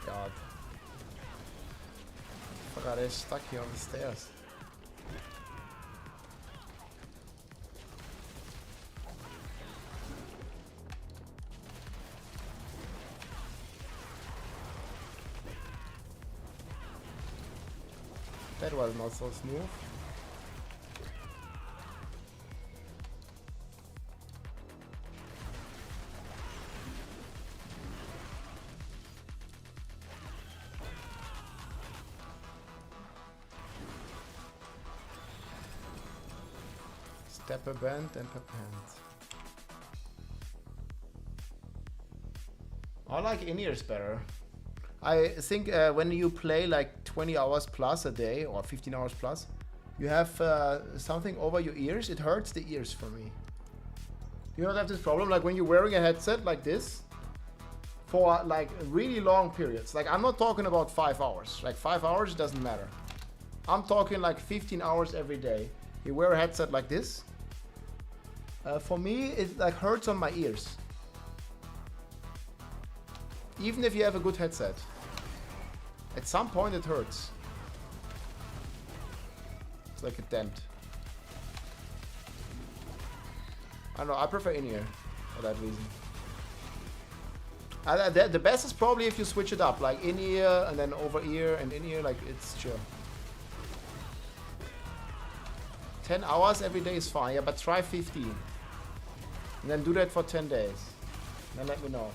God. I forgot it's stuck here on the stairs. That was not so smooth. Stepper band and pepper hand. I like in-ears better. I think when you play like 20 hours plus a day or 15 hours plus, you have something over your ears. It hurts the ears for me. You don't have this problem like when you're wearing a headset like this for like really long periods. Like I'm not talking about 5 hours. Like 5 hours doesn't matter. I'm talking like 15 hours every day. You wear a headset like this. For me, it like hurts on my ears. Even if you have a good headset. At some point it hurts. It's like a dent. I don't know, I prefer in-ear for that reason. The best is probably if you switch it up, like in-ear and then over-ear and in-ear, like it's chill. 10 hours every day is fine, yeah, but try 15. And then do that for 10 days. Then let me know.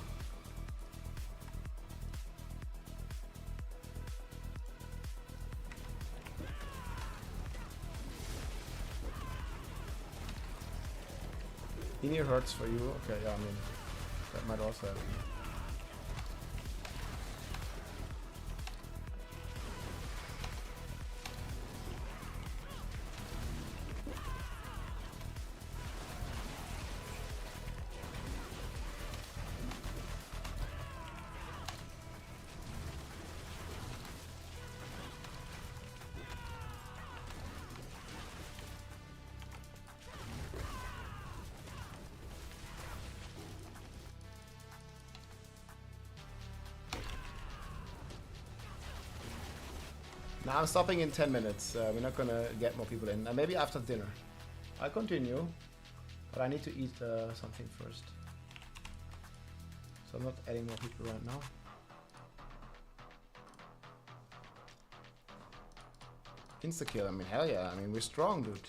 In-ear hurts for you? Okay, yeah, I mean, that might also happen. Now I'm stopping in 10 minutes. We're not gonna get more people in. Maybe after dinner. I'll continue, but I need to eat something first. So I'm not adding more people right now. Insta-kill, I mean, hell yeah. I mean, we're strong, dude.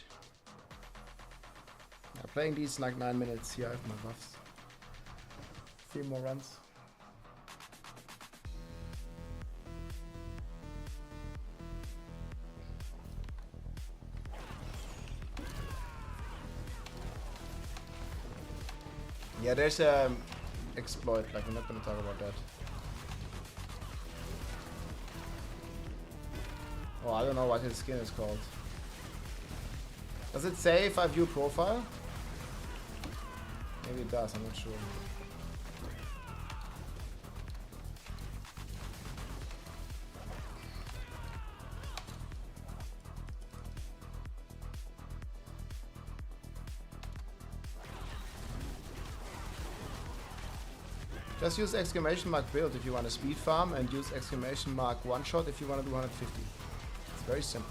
I'm playing these like 9 minutes. Here I have my buffs. 3 more runs. Yeah, there's a exploit, like we're not gonna talk about that. Oh, I don't know what his skin is called. Does it say if I view profile? Maybe it does, I'm not sure. Just use exclamation mark build if you want to speed farm and use exclamation mark one shot if you want to do 150. It's very simple.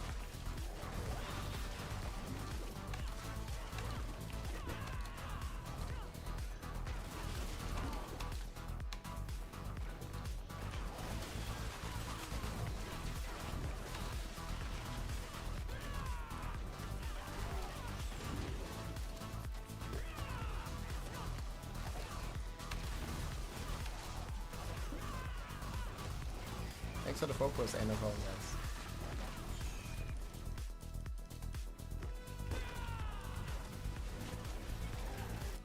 Thanks for the focus, NFL, guys.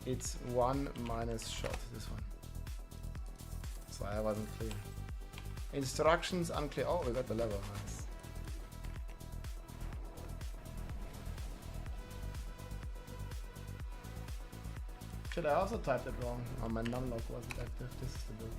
It's 1 minus shot, this one. So I wasn't clear. Instructions unclear. Oh, we got the level, nice. Should I also type it wrong? Oh, my numlock wasn't active. This is the build.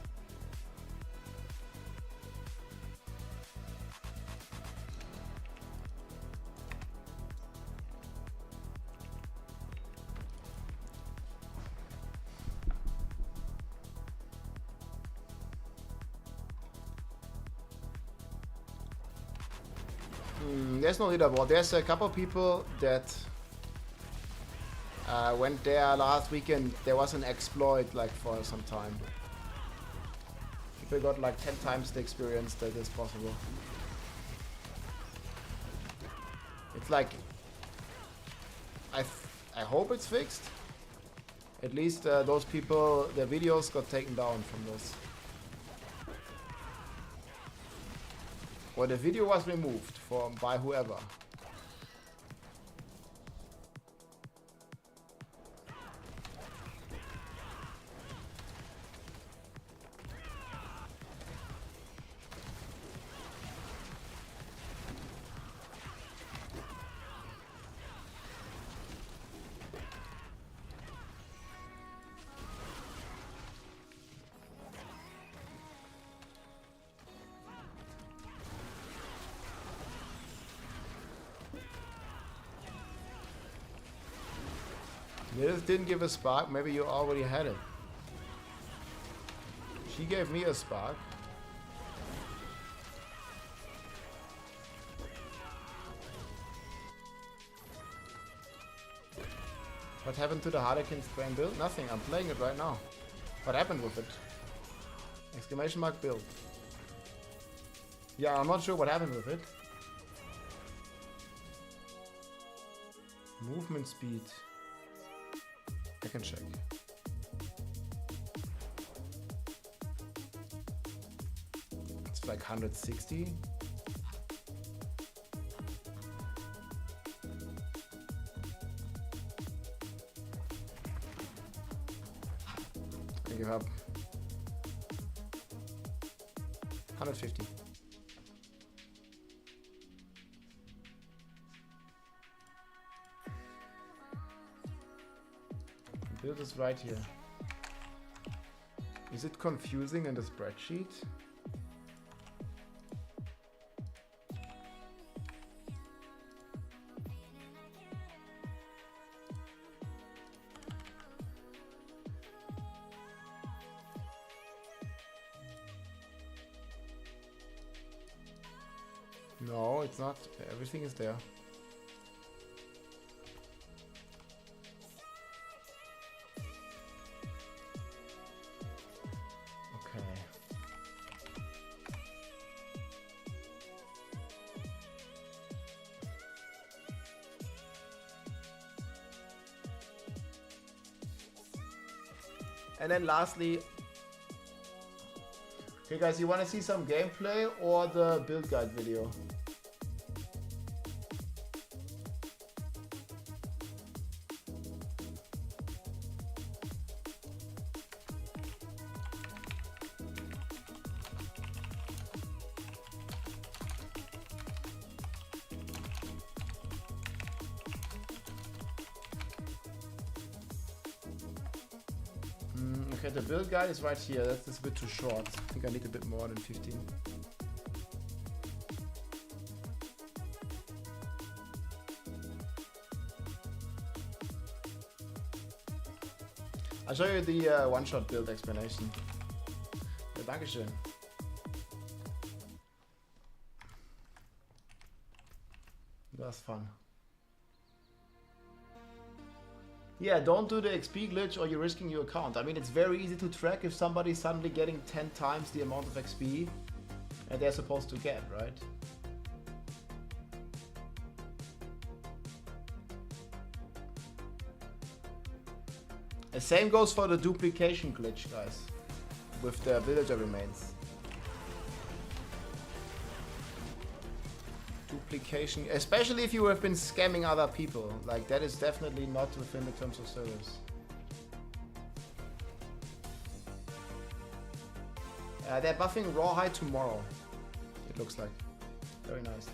There's no leaderboard. There's a couple people that went there last weekend. There was an exploit like for some time. People got like 10 times the experience that is possible. It's like I hope it's fixed. At least those people, their videos got taken down from this. Or the video was removed by whoever. Lilith didn't give a spark. Maybe you already had it. She gave me a spark. What happened to the Harlequin's brain build? Nothing. I'm playing it right now. What happened with it? Exclamation mark build. Yeah, I'm not sure what happened with it. Movement speed. I can check. It's like 160. I give up. 150. The build is right here. Is it confusing in the spreadsheet? No, it's not. Everything is there. Okay. And then lastly, okay guys, you want to see some gameplay or the build guide video? Okay, the build guide is right here. That's a bit too short. I think I need a bit more than 15. I'll show you the one-shot build explanation. Ja, Dankeschön. That's fun. Yeah, don't do the XP glitch or you're risking your account. I mean, it's very easy to track if somebody's suddenly getting 10 times the amount of XP and they're supposed to get, right? The same goes for the duplication glitch, guys, with the villager remains. Duplication, especially if you have been scamming other people, like that is definitely not within the terms of service. They're buffing Rawhide tomorrow, it looks like. Very nicely.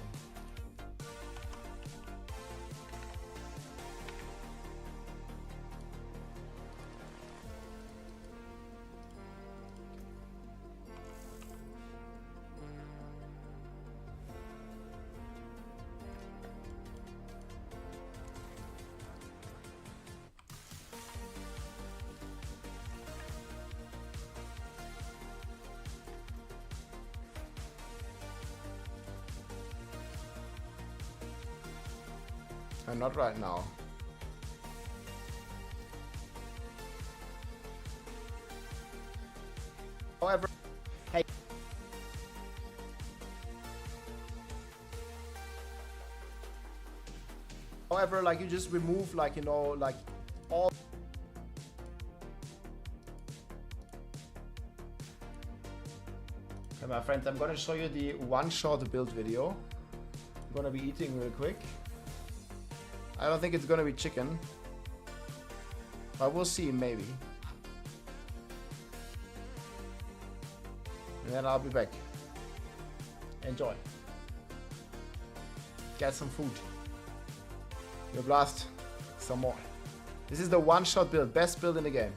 Not right now. However, hey. However, like you just remove, like, you know, like all. Okay, my friends, I'm gonna show you the one-shot build video. I'm gonna be eating real quick. I don't think it's gonna be chicken, but we'll see, maybe. And then I'll be back. Enjoy. Get some food. You'll blast some more. This is the one-shot build, best build in the game.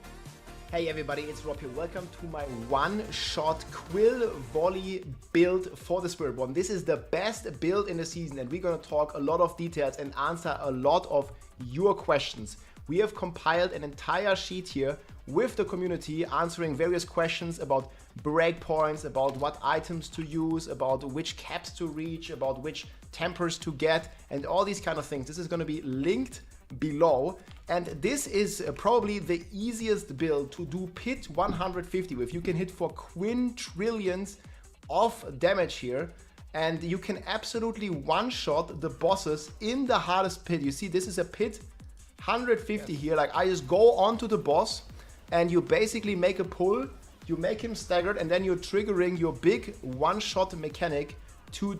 Hey everybody, it's Rob here. Welcome to my one-shot quill volley build for the Spiritborn. This is the best build in the season and we're gonna talk a lot of details and answer a lot of your questions. we have compiled an entire sheet here with the community answering various questions about breakpoints, about what items to use, about which caps to reach, about which tempers to get, and all these kind of things. This is going to be linked below, and this is probably the easiest build to do pit 150 with. You can hit for quintillions of damage here, and you can absolutely one-shot the bosses in the hardest pit. You see, this is a pit 150 here. Like, I just go onto the boss and you basically make a pull, you make him staggered, and then you're triggering your big one-shot mechanic to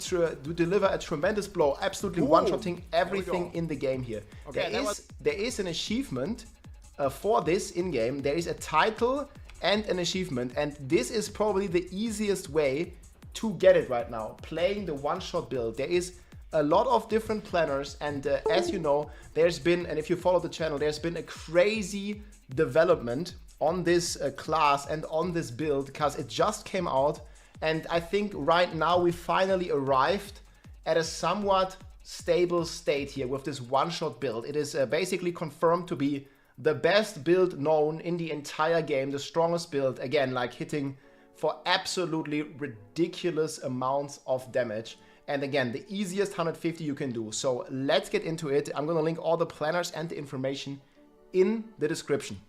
deliver a tremendous blow, absolutely one-shotting everything in the game here. Okay, there is an achievement for this in-game. There is a title and an achievement, and this is probably the easiest way to get it right now, playing the one-shot build. There is a lot of different planners, and as you know, there's been, and if you follow the channel, there's been a crazy development on this class and on this build, because it just came out, and I think right now we finally arrived at a somewhat stable state here with this one-shot build. It is basically confirmed to be the best build known in the entire game, the strongest build, again, like hitting for absolutely ridiculous amounts of damage. And again, the easiest 150 you can do. So let's get into it. I'm gonna link all the planners and the information in the description.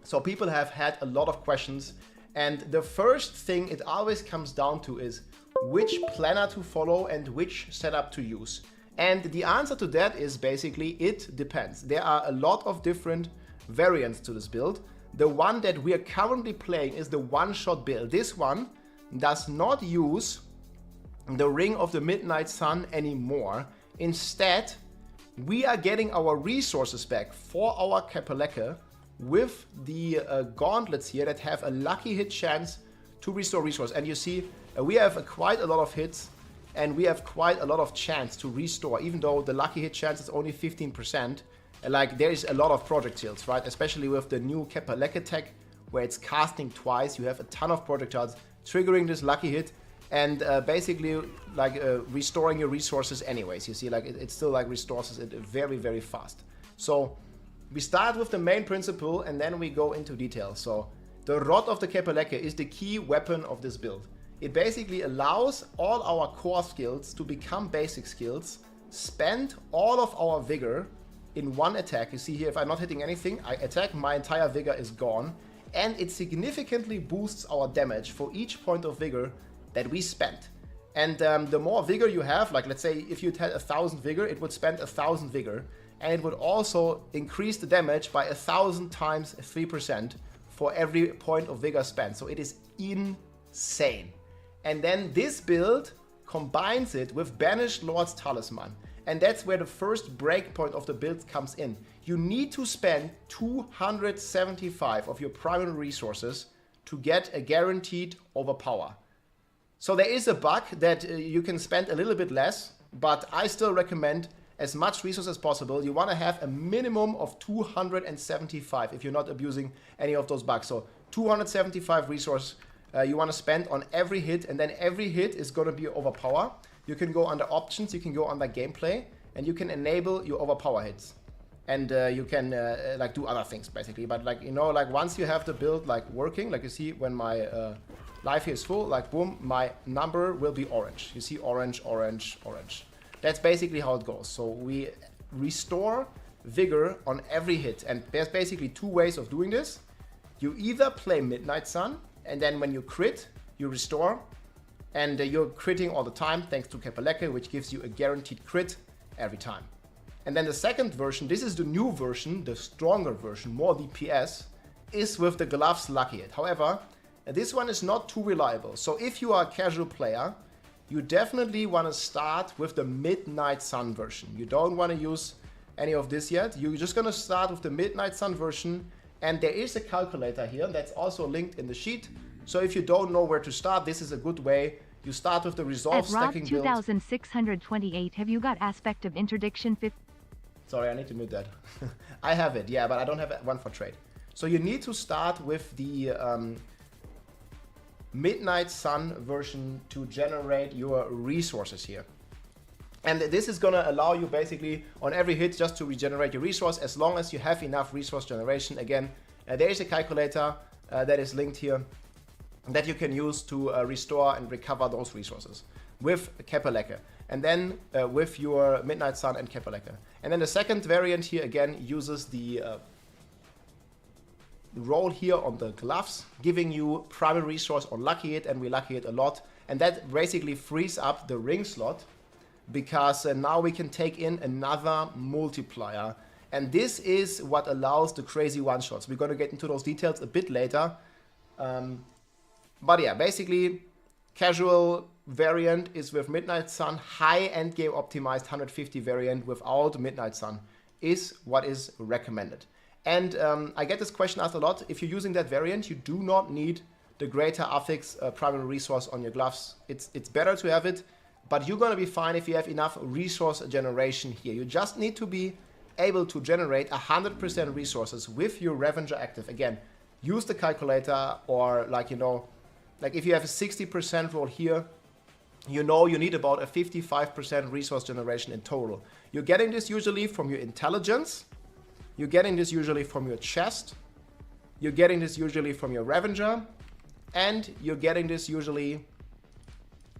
So people have had a lot of questions, and the first thing it always comes down to is which planner to follow and which setup to use. And the answer to that is basically it depends. There are a lot of different variants to this build. The one that we are currently playing is the one-shot build. This one does not use the Ring of the Midnight Sun anymore. Instead, we are getting our resources back for our Kapeleke with the gauntlets here that have a lucky hit chance to restore resource. And you see, we have quite a lot of hits, and we have quite a lot of chance to restore, even though the lucky hit chance is only 15%. Like, there is a lot of projectiles, right? Especially with the new Kapeleke tech, where it's casting twice. You have a ton of projectiles triggering this lucky hit, and basically like restoring your resources anyways. You see, like it still like restores it very, very fast. So we start with the main principle, and then we go into detail. So the Rod of the Kapeleke is the key weapon of this build. It basically allows all our core skills to become basic skills, spend all of our vigor in one attack. You see here, if I'm not hitting anything, I attack, my entire vigor is gone, and it significantly boosts our damage for each point of vigor that we spent. And the more vigor you have, like let's say if you had 1,000 vigor, it would spend 1,000 vigor, and it would also increase the damage by 1,000 times 3% for every point of vigor spent. So it is insane. And then this build combines it with Banished Lord's Talisman. And that's where the first breakpoint of the build comes in. You need to spend 275 of your primary resources to get a guaranteed overpower. So there is a bug that you can spend a little bit less, but I still recommend as much resource as possible. You want to have a minimum of 275 if you're not abusing any of those bugs. So 275 resource you want to spend on every hit, and then every hit is going to be overpower. You can go under options, you can go under gameplay, and you can enable your overpower hits. And you can like do other things basically. But like, you know, like once you have the build like working, like you see when my life here is full, like boom, my number will be orange. You see orange, orange, orange. That's basically how it goes. So we restore vigor on every hit. And there's basically two ways of doing this. You either play Midnight Sun, and then when you crit, you restore. And you're critting all the time thanks to Kapeleke, which gives you a guaranteed crit every time. And then the second version, this is the new version, the stronger version, more DPS, is with the Gloves Lucky Hit. However, this one is not too reliable. So if you are a casual player, you definitely want to start with the Midnight Sun version. You don't want to use any of this yet. You're just going to start with the Midnight Sun version. And there is a calculator here that's also linked in the sheet. So if you don't know where to start, this is a good way. You start with the Resolve stacking build. 2628, have you got Aspect of Interdiction 50? Sorry, I need to mute that. I have it, yeah, but I don't have one for trade. So you need to start with the Midnight Sun version to generate your resources here. And this is gonna allow you basically on every hit just to regenerate your resource as long as you have enough resource generation. Again, there is a calculator that is linked here that you can use to restore and recover those resources with Kepperlecke. And then with your Midnight Sun and Kepperlecke. And then the second variant here again uses the roll here on the gloves, giving you primary resource on lucky hit, and we lucky hit a lot. And that basically frees up the ring slot, because now we can take in another multiplier. And this is what allows the crazy one-shots. We're going to get into those details a bit later. But yeah, basically, casual variant is with Midnight Sun. High endgame optimized 150 variant without Midnight Sun is what is recommended. And I get this question asked a lot. If you're using that variant, you do not need the greater affix primary resource on your gloves. It's better to have it, but you're going to be fine if you have enough resource generation here. You just need to be able to generate 100% resources with your Revenger active. Again, use the calculator, or like, you know, like if you have a 60% roll here, you know you need about a 55% resource generation in total. You're getting this usually from your intelligence, you're getting this usually from your chest, you're getting this usually from your Revenger, and you're getting this usually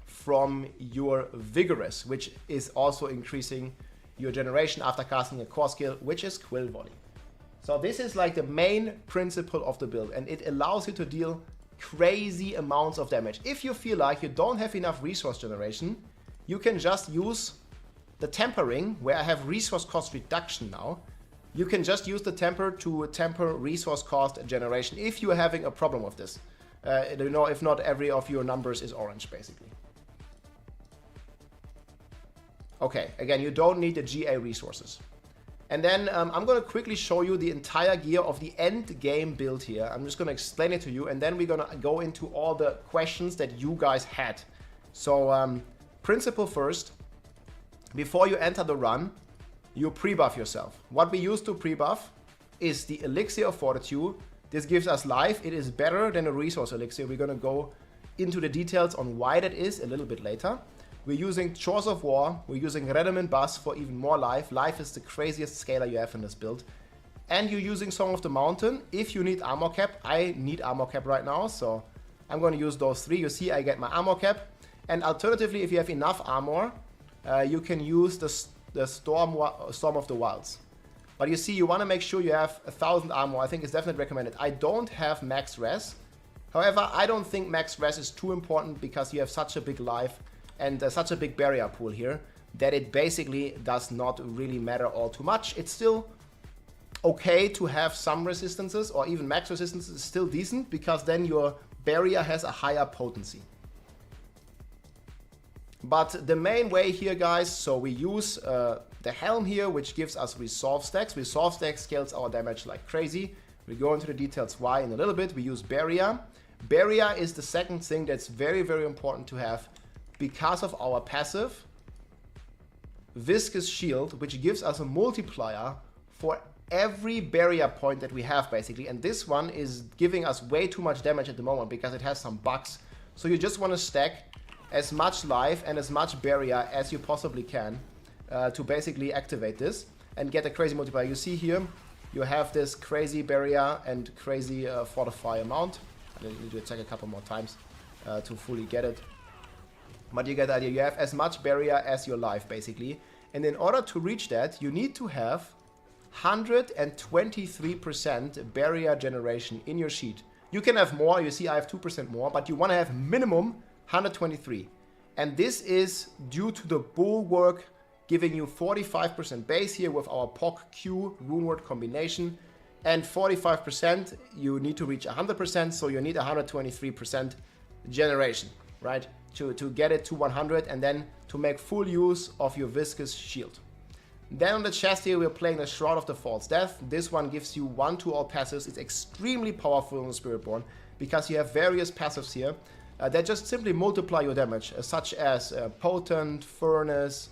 from your Vigorous, which is also increasing your generation after casting a core skill, which is Quill Volley. So this is like the main principle of the build, and it allows you to deal crazy amounts of damage. If you feel like you don't have enough resource generation, you can just use the tempering, where I have resource cost reduction now. You can just use the temper to temper resource cost generation if you're having a problem with this. You know, if not every of your numbers is orange, basically. Okay, again, you don't need the GA resources. And then I'm going to quickly show you the entire gear of the end game build here. I'm just going to explain it to you, and then we're going to go into all the questions that you guys had. So principle first, before you enter the run, you pre-buff yourself. What we use to pre-buff is the Elixir of Fortitude. This gives us life. It is better than a resource elixir. We're going to go into the details on why that is a little bit later. We're using Chores of War, we're using Rediment Buzz for even more life. Life is the craziest scaler you have in this build. And you're using Song of the Mountain if you need armor cap. I need armor cap right now, so I'm going to use those three. You see I get my armor cap. And alternatively, if you have enough armor, you can use the Storm of the Wilds. But you see, you want to make sure you have 1000 armor. I think it's definitely recommended. I don't have max res. However, I don't think max res is too important because you have such a big life and such a big barrier pool here that it basically does not really matter all too much. It's still okay to have some resistances, or even max resistance is still decent, because then your barrier has a higher potency. But the main way here, guys, so we use the Helm here, which gives us Resolve stacks. Resolve stacks scales our damage like crazy. We'll go into the details why in a little bit. We use Barrier. Barrier is the second thing that's very, very important to have, because of our passive Viscous Shield, which gives us a multiplier for every barrier point that we have, basically. And this one is giving us way too much damage at the moment because it has some bugs. So you just want to stack as much life and as much barrier as you possibly can to basically activate this and get a crazy multiplier. You see here, you have this crazy barrier and crazy fortify amount. I need to attack a couple more times to fully get it. But you get the idea. You have as much barrier as your life, basically. And in order to reach that, you need to have 123% barrier generation in your sheet. You can have more. You see I have 2% more, but you want to have minimum 123. And this is due to the Bulwark giving you 45% base here with our POC-Q runeward combination. And 45%, you need to reach 100%, so you need 123% generation, right? To get it to 100 and then to make full use of your Viscous Shield. Then on the chest here, we're playing the Shroud of the False Death. This one gives you 1 to all passives. It's extremely powerful in the Spiritborn because you have various passives here that just simply multiply your damage, such as Potent, Furnace,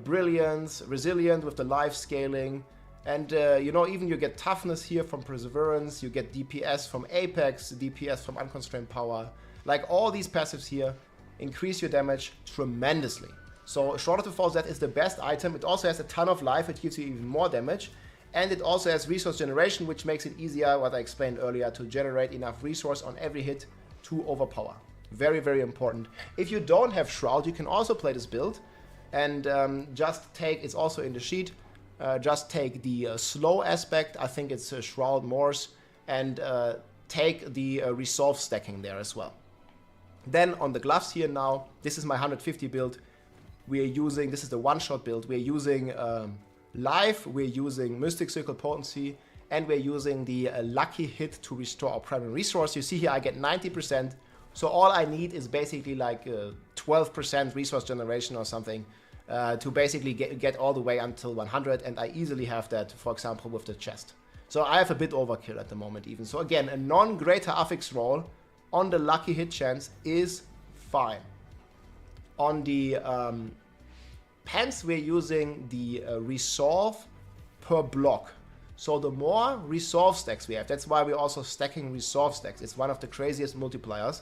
Brilliance, Resilient with the life scaling, and you know, even you get Toughness here from Perseverance, you get DPS from Apex, DPS from Unconstrained Power. Like all these passives here increase your damage tremendously. So Shroud of the Falls Death is the best item. It also has a ton of life, it gives you even more damage. And it also has resource generation, which makes it easier, what I explained earlier, to generate enough resource on every hit to overpower. Very, very important. If you don't have Shroud, you can also play this build. And just take, it's also in the sheet, just take the slow aspect, I think it's Shroud Morse, and take the resolve stacking there as well. Then on the gloves here now, this is my 150 build. We are using, this is the one-shot build, we're using life, we're using Mystic Circle Potency, and we're using the lucky hit to restore our primary resource. You see here I get 90%, so all I need is basically like 12% resource generation or something to basically get all the way until 100, and I easily have that, for example, with the chest. So I have a bit overkill at the moment even. So again, a non-greater affix roll on the lucky hit chance is fine. On the pants, we're using the resolve per block. So the more resolve stacks we have, that's why we're also stacking resolve stacks. It's one of the craziest multipliers,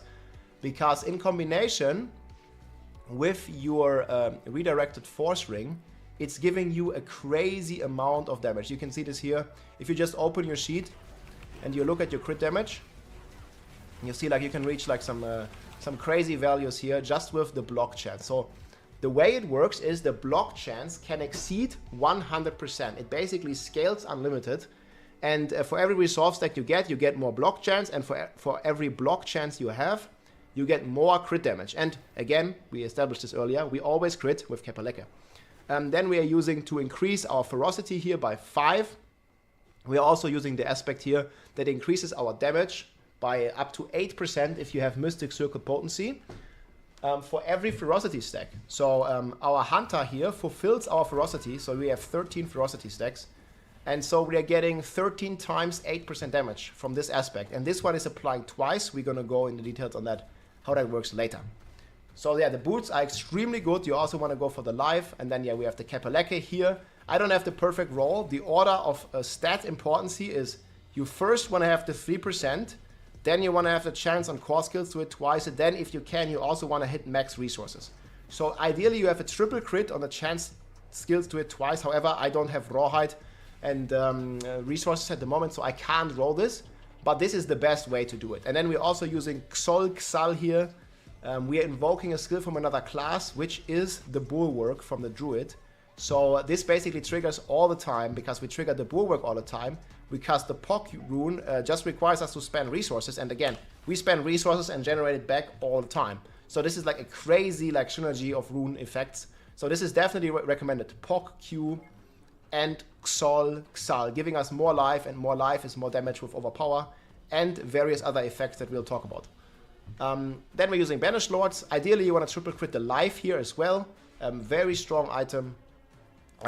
because in combination with your redirected force ring, it's giving you a crazy amount of damage. You can see this here. If you just open your sheet and you look at your crit damage, you see like you can reach like some crazy values here just with the block chance. So the way it works is the block chance can exceed 100%. It basically scales unlimited, and for every resolve stack you get more block chance, and for every block chance you have, you get more crit damage. And again, we established this earlier, we always crit with Kepaleke. Then we are using to increase our ferocity here by 5. We are also using the aspect here that increases our damage by up to 8% if you have Mystic Circle Potency for every ferocity stack. So our hunter here fulfills our ferocity, so we have 13 ferocity stacks. And so we are getting 13 times 8% damage from this aspect. And this one is applying twice. We're going to go into details on that, how that works later. So yeah, the boots are extremely good. You also want to go for the life. And then yeah, we have the Kepaleke here. I don't have the perfect roll. The order of stat importancy is you first want to have the 3%. Then you want to have the chance on core skills to hit twice. And then if you can, you also want to hit max resources. So ideally you have a triple crit on the chance skills to hit twice. However, I don't have rawhide and resources at the moment, so I can't roll this. But this is the best way to do it. And then we're also using Xol here. We are invoking a skill from another class, which is the Bulwark from the Druid. So this basically triggers all the time, because we trigger the Bulwark all the time. We cast the Pok rune, just requires us to spend resources. And again, we spend resources and generate it back all the time. So this is like a crazy like synergy of rune effects. So this is definitely recommended. Pok, Q, and Xol, giving us more life, and more life is more damage with overpower, and various other effects that we'll talk about. Then we're using Banished Lords. Ideally, you want to triple crit the life here as well. Very strong item.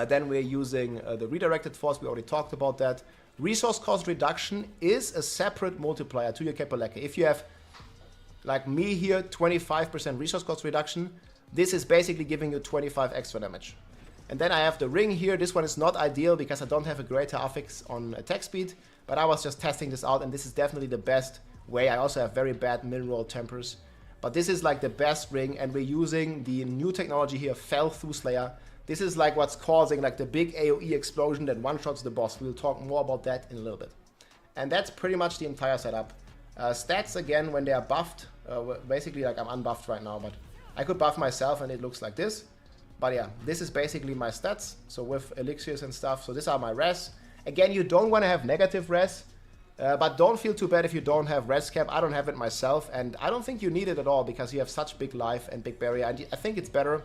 Then we're using the Redirected Force. We already talked about that. Resource cost reduction is a separate multiplier to your Kepaleke. If you have, like me here, 25% resource cost reduction, this is basically giving you 25 extra damage. And then I have the ring here. This one is not ideal because I don't have a greater affix on attack speed, but I was just testing this out, and this is definitely the best way. I also have very bad mineral tempers, but this is like the best ring, and we're using the new technology here, Fell Through Slayer. This is like what's causing like the big AoE explosion that one-shots the boss. We'll talk more about that in a little bit. And that's pretty much the entire setup. Stats, again, when they are buffed, basically like I'm unbuffed right now, but I could buff myself and it looks like this. But yeah, this is basically my stats, so with elixirs and stuff. So these are my res. Again, you don't want to have negative res, but don't feel too bad if you don't have res cap. I don't have it myself, and I don't think you need it at all because you have such big life and big barrier. And I think it's better.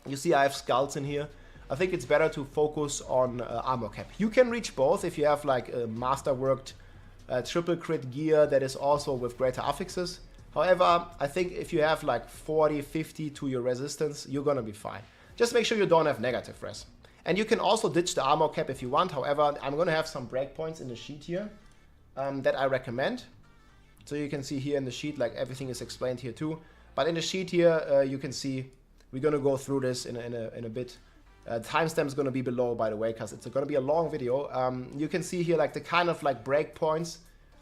You see I have skulls in here. I think it's better to focus on armor cap. You can reach both if you have like a masterworked triple crit gear that is also with greater affixes. However, I think if you have like 40, 50 to your resistance, you're gonna be fine. Just make sure you don't have negative res. And you can also ditch the armor cap if you want. However, I'm gonna have some breakpoints in the sheet here that I recommend. So you can see here in the sheet, like everything is explained here too. But in the sheet here, you can see we're gonna go through this in a bit. Timestamp is gonna be below, by the way, because it's gonna be a long video. You can see here like the kind of like breakpoints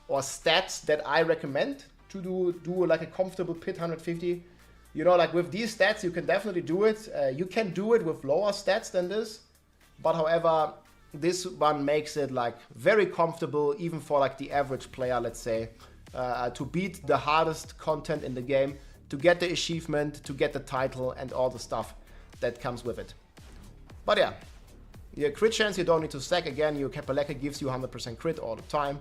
or stats that I recommend to do like a comfortable pit 150. you know, like with these stats, you can definitely do it. You can do it with lower stats than this, but however, this one makes it like very comfortable, even for like the average player, let's say, to beat the hardest content in the game, to get the achievement, to get the title, and all the stuff that comes with it. But yeah, your crit chance you don't need to stack. Again, your Kapaleka gives you 100% crit all the time.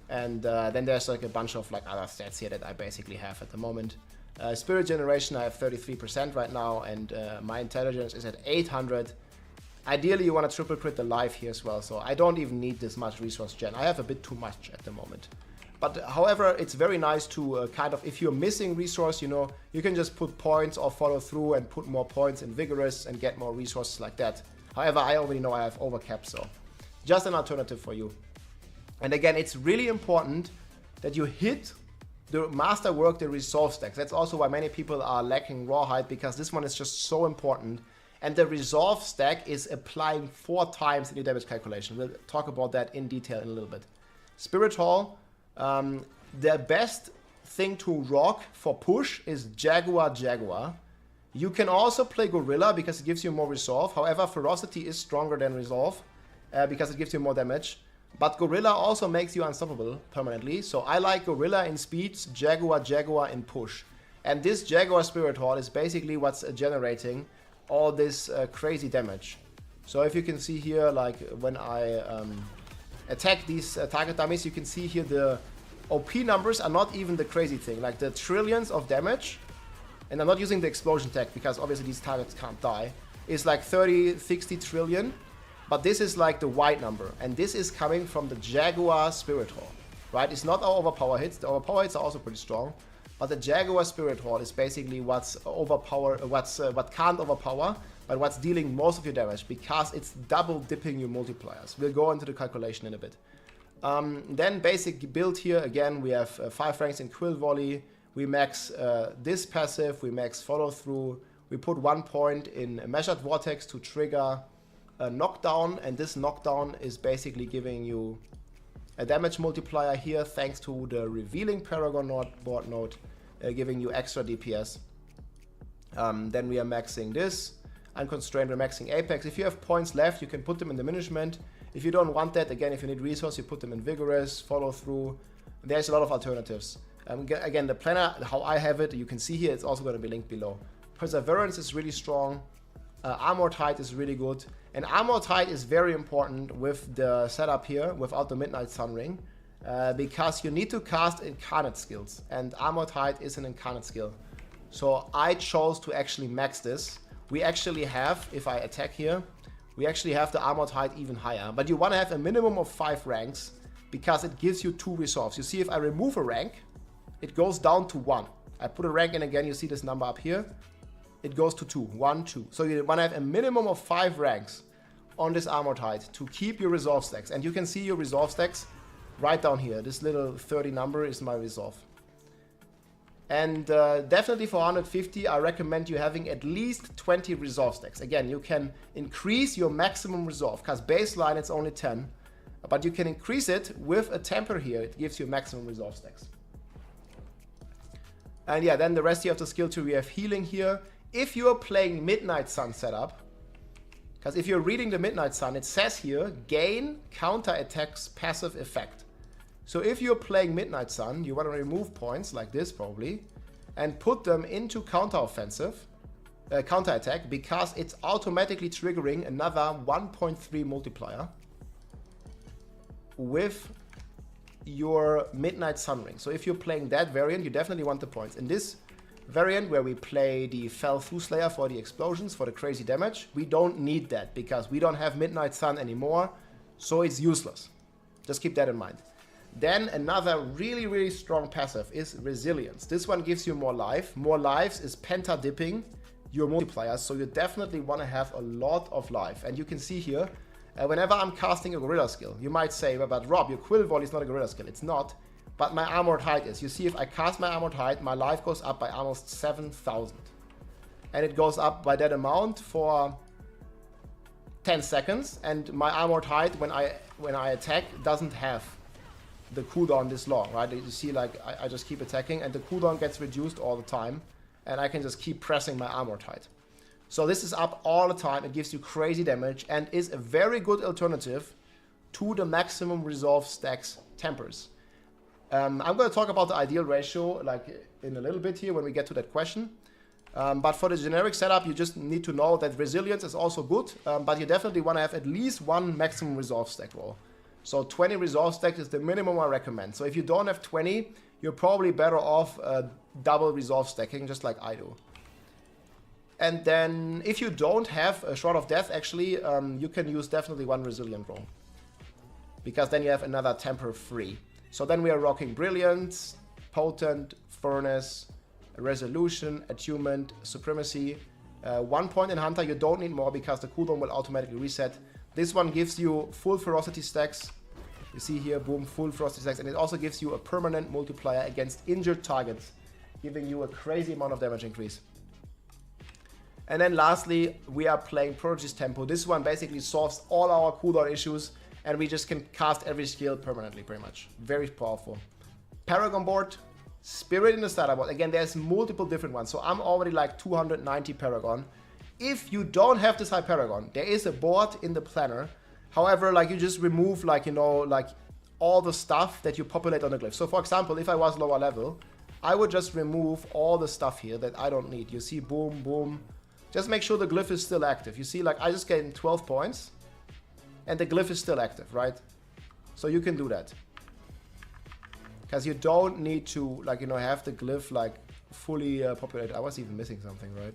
And then there's like a bunch of like other stats here that I basically have at the moment. Spirit generation, I have 33% right now, and my intelligence is at 800. Ideally, you want to triple crit the life here as well, so I don't even need this much resource gen. I have a bit too much at the moment. But however, it's very nice to kind of, if you're missing resource, you know, you can just put points or follow through and put more points in Vigorous and get more resources like that. However, I already know I have overcap, so just an alternative for you. And again, it's really important that you hit the masterwork, the resolve stacks. That's also why many people are lacking Rawhide, because this one is just so important. And the resolve stack is applying 4 times in your damage calculation. We'll talk about that in detail in a little bit. Spirit Hall, the best thing to rock for push is Jaguar. You can also play Gorilla because it gives you more resolve. However, Ferocity is stronger than resolve because it gives you more damage. But Gorilla also makes you unstoppable permanently. So I like Gorilla in speeds, Jaguar in push. And this Jaguar Spirit Hall is basically what's generating all this crazy damage. So if you can see here, like when I attack these target dummies, you can see here the OP numbers are not even the crazy thing. Like the trillions of damage, and I'm not using the explosion tech because obviously these targets can't die, is like 30, 60 trillion. But this is like the white number, and this is coming from the Jaguar Spirit Hall, right? It's not our overpower hits. The overpower hits are also pretty strong, but the Jaguar Spirit Hall is basically what can't overpower, but what's dealing most of your damage because it's double dipping your multipliers. We'll go into the calculation in a bit. Then basic build here again. We have 5 ranks in Quill Volley. We max this passive. We max follow through. We put 1 point in Measured Vortex to trigger a knockdown, and this knockdown is basically giving you a damage multiplier here thanks to the revealing Paragon board node, giving you extra DPS. Then we are maxing this unconstrained, we're maxing Apex. If you have points left, you can put them in diminishment. If you don't want that, again, if you need resource, you put them in Vigorous, follow through. There's a lot of alternatives. Again, the planner, how I have it, you can see here, it's also going to be linked below. Perseverance is really strong. Armored Height is really good. And Armored Height is very important with the setup here without the Midnight Sun Ring, because you need to cast Incarnate skills, and Armored Height is an Incarnate skill. So I chose to actually max this. We actually have, if I attack here, we actually have the Armored Height even higher. But you want to have a minimum of 5 ranks because it gives you 2 resolves. You see, if I remove a rank, it goes down to 1. I put a rank in again, you see this number up here. It goes to 2, 1, 2. So you want to have a minimum of 5 ranks on this Armored Height to keep your resolve stacks. And you can see your resolve stacks right down here. This little 30 number is my resolve. And definitely for 150, I recommend you having at least 20 resolve stacks. Again, you can increase your maximum resolve, because baseline it's only 10. But you can increase it with a temper here. It gives you maximum resolve stacks. And yeah, then the rest you have the skill tree. We have healing here. If you are playing Midnight Sun setup, because if you're reading the Midnight Sun, it says here, gain counter attacks passive effect. So if you're playing Midnight Sun, you want to remove points like this probably, and put them into counter attack, because it's automatically triggering another 1.3 multiplier with your Midnight Sun Ring. So if you're playing that variant, you definitely want the points. In this variant where we play the Fell Through Slayer for the explosions, for the crazy damage, we don't need that because we don't have Midnight Sun anymore, so it's useless. Just keep that in mind. Then another really, really strong passive is Resilience. This one gives you more life. More lives is penta dipping your multipliers, so you definitely want to have a lot of life. And you can see here, whenever I'm casting a Gorilla skill, you might say, but Rob, your Quill Volley is not a Gorilla skill. It's not. But my Armored Height is. You see, if I cast my Armored Height, my life goes up by almost 7,000. And it goes up by that amount for 10 seconds. And my Armored Height, when I attack, doesn't have the cooldown this long, right? You see, like, I just keep attacking, and the cooldown gets reduced all the time. and I can just keep pressing my armor tide. So this is up all the time. It gives you crazy damage and is a very good alternative to the maximum resolve stacks tempers. I'm going to talk about the ideal ratio like in a little bit here when we get to that question. But for the generic setup, you just need to know that resilience is also good, but you definitely want to have at least one maximum resolve stack roll. So 20 resolve stacks is the minimum I recommend. So if you don't have 20, you're probably better off double resolve stacking, just like I do. And then if you don't have a Shroud of Death, actually, you can use definitely one resilient roll, because then you have another temper free. So then we are rocking Brilliance, Potent, Furnace, Resolution, Attunement, Supremacy. 1 point in Hunter, you don't need more because the cooldown will automatically reset. This one gives you full ferocity stacks. You see here, boom, full ferocity stacks. And it also gives you a permanent multiplier against injured targets, giving you a crazy amount of damage increase. And then lastly, we are playing Prodigy's Tempo. This one basically solves all our cooldown issues, and we just can cast every skill permanently, pretty much. Very powerful. Paragon board, Spirit in the starter board. Again, there's multiple different ones. So I'm already like 290 Paragon. If you don't have this high Paragon, there is a board in the planner. However, like you just remove like, you know, like all the stuff that you populate on the glyph. So for example, if I was lower level, I would just remove all the stuff here that I don't need. You see, boom, boom. Just make sure the glyph is still active. You see, like I just gained 12 points and the glyph is still active, right? So you can do that. Because you don't need to, like, you know, have the glyph like fully populated. I was even missing something, right?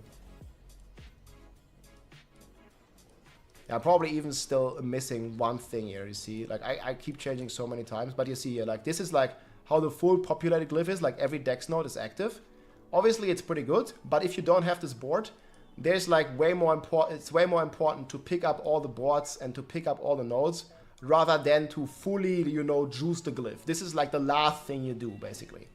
Yeah, probably even still missing one thing here, you see. Like, I keep changing so many times, but you see here, like, this is like how the full populated glyph is, like every dex node is active. Obviously, it's pretty good, but if you don't have this board, there's like way more important, it's way more important to pick up all the boards and to pick up all the nodes rather than to fully, you know, juice the glyph. This is like the last thing you do, basically.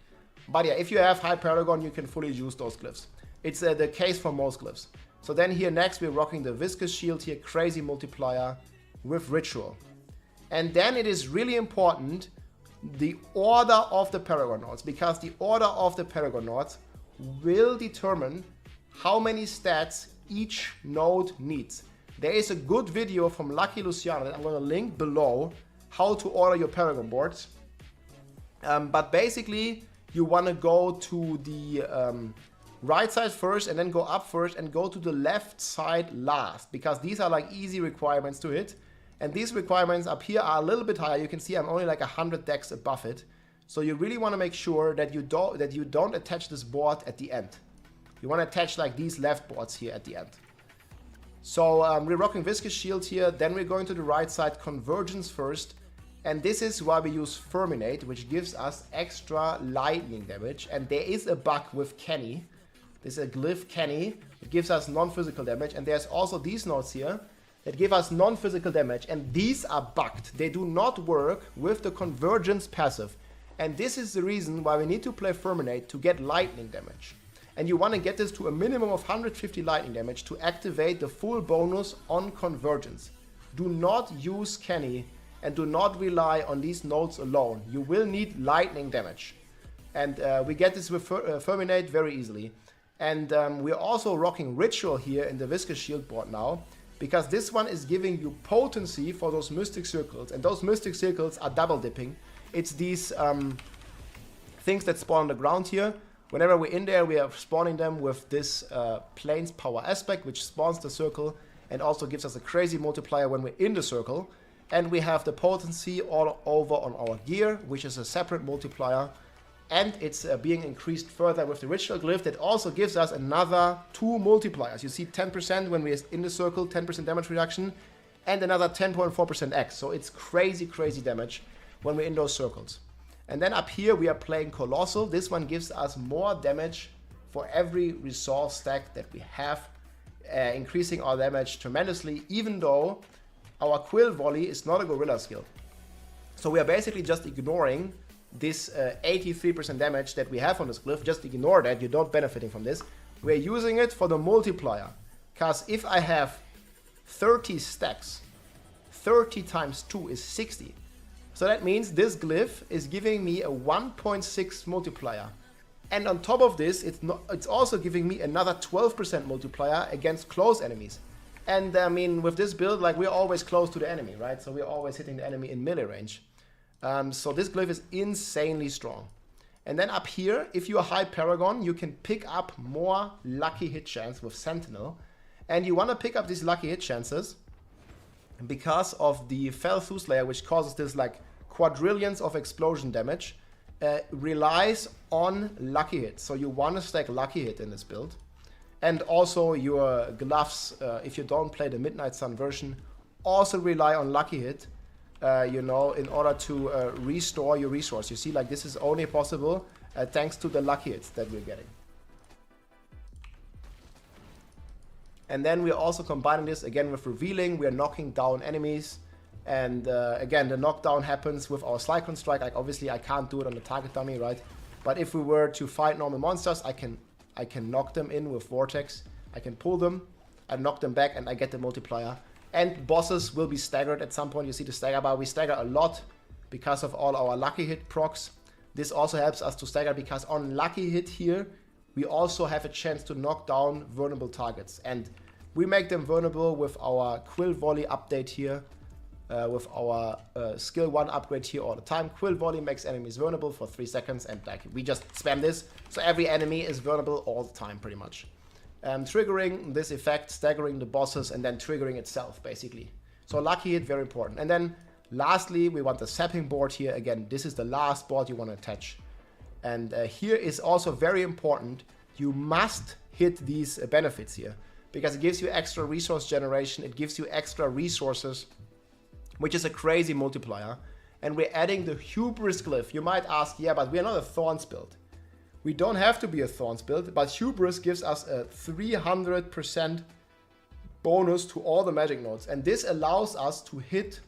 But yeah, if you have high Paragon, you can fully juice those glyphs. It's the case for most glyphs. So then here next, we're rocking the Viscous Shield here, crazy multiplier with Ritual. And then it is really important, the order of the Paragon nodes, because the order of the Paragon nodes will determine how many stats each node needs. There is a good video from Lucky Luciano that I'm going to link below, how to order your Paragon boards. But basically, you want to go to the right side first and then go up first and go to the left side last, because these are like easy requirements to hit. And these requirements up here are a little bit higher. You can see I'm only like 100 decks above it. So you really want to make sure that you don't attach this board at the end. You want to attach like these left boards here at the end. So we're rocking Viscous Shield here, then we're going to the right side, Convergence first. And this is why we use Ferminate, which gives us extra lightning damage. And there is a bug with Kenny. This is a glyph Kenny. It gives us non-physical damage. And there's also these nodes here that give us non-physical damage. And these are bugged. They do not work with the Convergence passive. And this is the reason why we need to play Ferminate to get lightning damage. And you want to get this to a minimum of 150 lightning damage to activate the full bonus on Convergence. Do not use Kenny and do not rely on these nodes alone. You will need lightning damage. And we get this with Ferminate very easily. And we're also rocking Ritual here in the Viscous Shield board now, because this one is giving you potency for those Mystic Circles. And those Mystic Circles are double dipping. It's these things that spawn on the ground here. Whenever we're in there, we are spawning them with this Plains Power Aspect, which spawns the circle and also gives us a crazy multiplier when we're in the circle. And we have the potency all over on our gear, which is a separate multiplier. And it's being increased further with the Ritual Glyph that also gives us another 2 multipliers. You see 10% when we're in the circle, 10% damage reduction, and another 10.4% X. So it's crazy, crazy damage when we're in those circles. And then up here we are playing Colossal. This one gives us more damage for every resolve stack that we have, increasing our damage tremendously, even though our Quill Volley is not a gorilla skill. So we are basically just ignoring this 83% damage that we have on this glyph. Just ignore that, you're not benefiting from this. We're using it for the multiplier, because if I have 30 stacks, 30 times 2 is 60. So that means this glyph is giving me a 1.6 multiplier And on top of this, it's also giving me another 12% multiplier against close enemies. And I mean, with this build, like, we're always close to the enemy, right? So we're always hitting the enemy in melee range. So this glyph is insanely strong. And then up here, if you're a high Paragon, you can pick up more lucky hit chance with Sentinel. And you want to pick up these lucky hit chances because of the Fell Slayer, which causes this like quadrillions of explosion damage, relies on lucky hit. So you want to stack lucky hit in this build. And also your gloves, if you don't play the Midnight Sun version, also rely on lucky hit, you know, in order to restore your resource. You see, like, this is only possible thanks to the lucky hits that we're getting. And then we're also combining this again with revealing. We're knocking down enemies. And again, the knockdown happens with our Cyclone Strike. Like, obviously, I can't do it on the target dummy, right? But if we were to fight normal monsters, I can knock them in with Vortex. I can pull them, I knock them back, and I get the multiplier. And bosses will be staggered at some point. You see the stagger bar. We stagger a lot because of all our lucky hit procs. This also helps us to stagger because on lucky hit here, we also have a chance to knock down vulnerable targets. And we make them vulnerable with our Quill Volley update here, with our skill 1 upgrade here all the time. Quill Volley makes enemies vulnerable for 3 seconds, and like, we just spam this. So every enemy is vulnerable all the time, pretty much. Triggering this effect, staggering the bosses, and then triggering itself, basically. So lucky hit, very important. And then lastly, we want the sapping board here. Again, this is the last board you want to attach. And here is also very important. You must hit these benefits here, because it gives you extra resource generation. It gives you extra resources, which is a crazy multiplier. And we're adding the Hubris glyph. You might ask, yeah, but we're not a Thorns build. We don't have to be a Thorns build, but Hubris gives us a 300% bonus to all the magic nodes. And this allows us to hit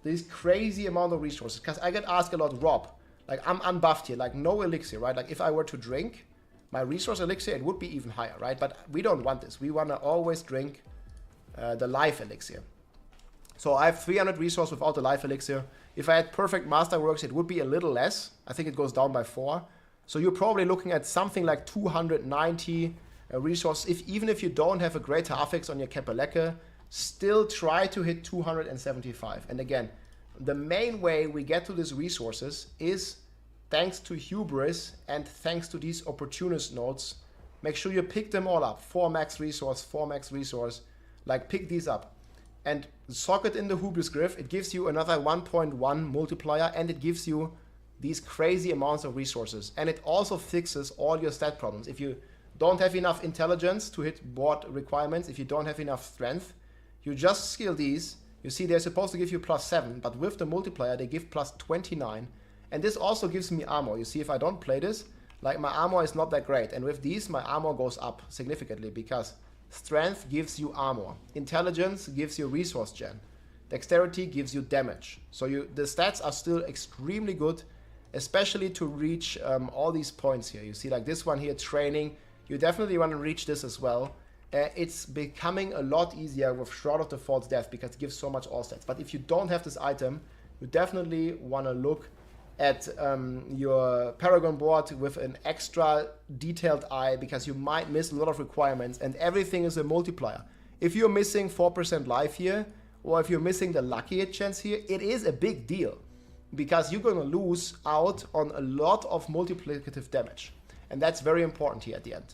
this crazy amount of resources. Because I get asked a lot, Rob, like, I'm unbuffed here, like no elixir, right? Like, if I were to drink my resource elixir, it would be even higher, right? But we don't want this. We want to always drink the life elixir. So I have 300 resource without the life elixir. If I had perfect masterworks, it would be a little less. I think it goes down by 4. So you're probably looking at something like 290 resource. Even if you don't have a great half-X on your Kepeleke, still try to hit 275. And again, the main way we get to these resources is thanks to Hubris and thanks to these opportunist nodes. Make sure you pick them all up. 4 max resource, 4 max resource. Like, pick these up. And socket in the Hubris glyph, it gives you another 1.1 multiplier, and it gives you these crazy amounts of resources. And it also fixes all your stat problems. If you don't have enough intelligence to hit board requirements, if you don't have enough strength, you just skill these. You see, they're supposed to give you +7, but with the multiplier, they give +29. And this also gives me armor. You see, if I don't play this, like, my armor is not that great. And with these, my armor goes up significantly because strength gives you armor. Intelligence gives you resource gen. Dexterity gives you damage. So the stats are still extremely good, especially to reach all these points here. You see, like this one here, training. You definitely want to reach this as well. It's becoming a lot easier with Shroud of the False Death because it gives so much all stats. But if you don't have this item, you definitely want to look at your Paragon board with an extra detailed eye, because you might miss a lot of requirements, and everything is a multiplier. If you're missing 4% life here, or if you're missing the lucky hit chance here, it is a big deal, because you're going to lose out on a lot of multiplicative damage. And that's very important here at the end.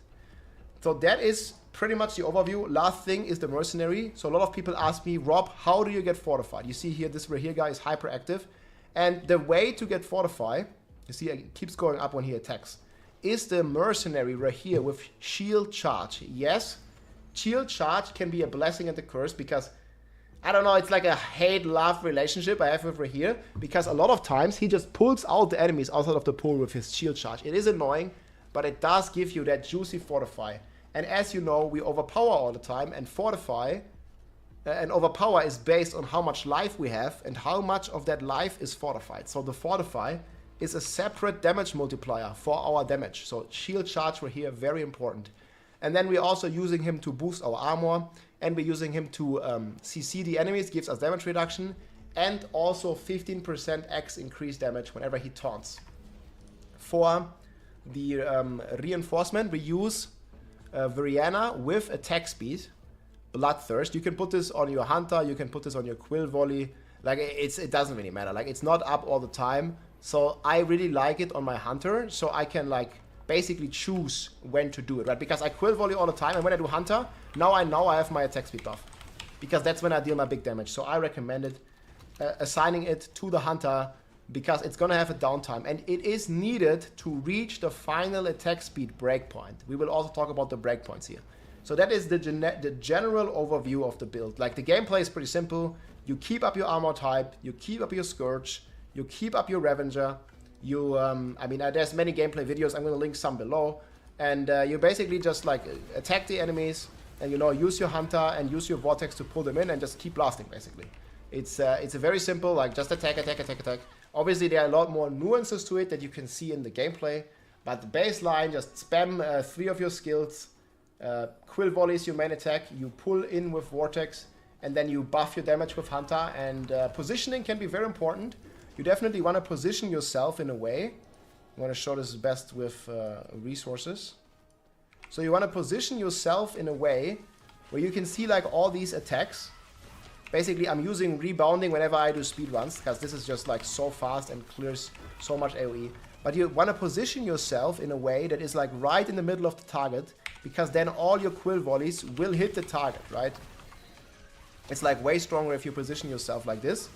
So that is pretty much the overview. Last thing is the mercenary. So a lot of people ask me, Rob, how do you get fortified? You see here, this right here guy is hyperactive. And the way to get fortify, you see it keeps going up when he attacks, is the mercenary right here with shield charge. Yes, shield charge can be a blessing and a curse, because, I don't know, it's like a hate-love relationship I have with right here, because a lot of times he just pulls out the enemies outside of the pool with his shield charge. It is annoying, but it does give you that juicy fortify. And as you know, we overpower all the time, and fortify and overpower is based on how much life we have and how much of that life is fortified. So the fortify is a separate damage multiplier for our damage. So shield charge right here, very important. And then we're also using him to boost our armor, and we're using him to CC the enemies, gives us damage reduction, and also 15% X increased damage whenever he taunts. For reinforcement, we use Variana with attack speed, Bloodthirst. You can put this on your Hunter, you can put this on your Quill Volley. Like, it doesn't really matter. Like, it's not up all the time. So I really like it on my Hunter, so I can, like, basically choose when to do it, right? Because I Quill Volley all the time, and when I do Hunter, now I know I have my attack speed buff. Because that's when I deal my big damage. So I recommend it, assigning it to the Hunter, because it's gonna have a downtime. And it is needed to reach the final attack speed breakpoint. We will also talk about the breakpoints here. So that is the general overview of the build. Like, the gameplay is pretty simple. You keep up your armor type, you keep up your Scourge, you keep up your Revenger. You, I mean, there's many gameplay videos. I'm gonna link some below. And you basically just, like, attack the enemies, and, you know, use your Hunter and use your Vortex to pull them in and just keep blasting, basically. It's a very simple, like, just attack, attack, attack, attack. Obviously, there are a lot more nuances to it that you can see in the gameplay. But the baseline, just spam 3 of your skills. Quill Volley is your main attack. You pull in with Vortex, and then you buff your damage with Hunter. And positioning can be very important. You definitely want to position yourself in a way. I want to show this best with resources. So you want to position yourself in a way where you can see, like, all these attacks. Basically, I'm using rebounding whenever I do speedruns, because this is just, like, so fast and clears so much AoE. But you want to position yourself in a way that is, like, right in the middle of the target, because then all your Quill Volleys will hit the target, right? It's, like, way stronger if you position yourself like this,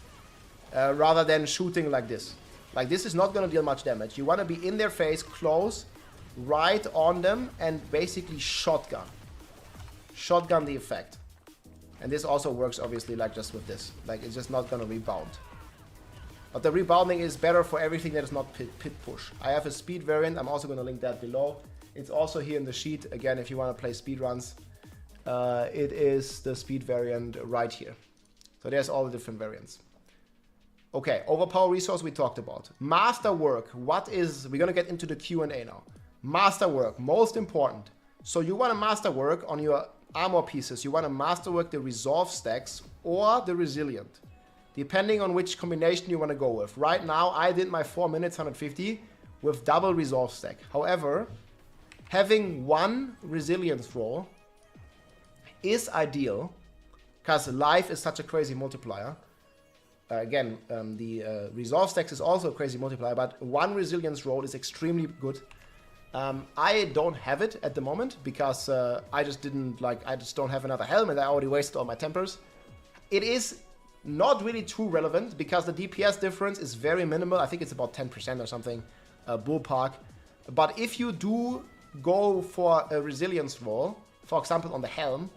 rather than shooting like this. Like, this is not going to deal much damage. You want to be in their face, close, right on them, and basically shotgun. Shotgun the effect. And this also works, obviously, like, just with this. Like, it's just not going to rebound. But the rebounding is better for everything that is not pit push. I have a speed variant. I'm also going to link that below. It's also here in the sheet. Again, if you want to play speedruns, it is the speed variant right here. So there's all the different variants. Okay, overpower resource we talked about. Masterwork. What is... We're going to get into the Q&A now. Masterwork, most important. So you want to masterwork on your armor pieces. You want to masterwork the resolve stacks or the resilient, depending on which combination you want to go with. Right now, I did my 4 minutes 150 with double resolve stack. However, having one resilience roll is ideal, because life is such a crazy multiplier. Again, the resolve stacks is also a crazy multiplier, but one resilience roll is extremely good. I don't have it at the moment because I just don't have another helmet. I already wasted all my tempers. It is not really too relevant because the DPS difference is very minimal. I think it's about 10% or something, ballpark. But if you do go for a resilience roll, for example on the helm,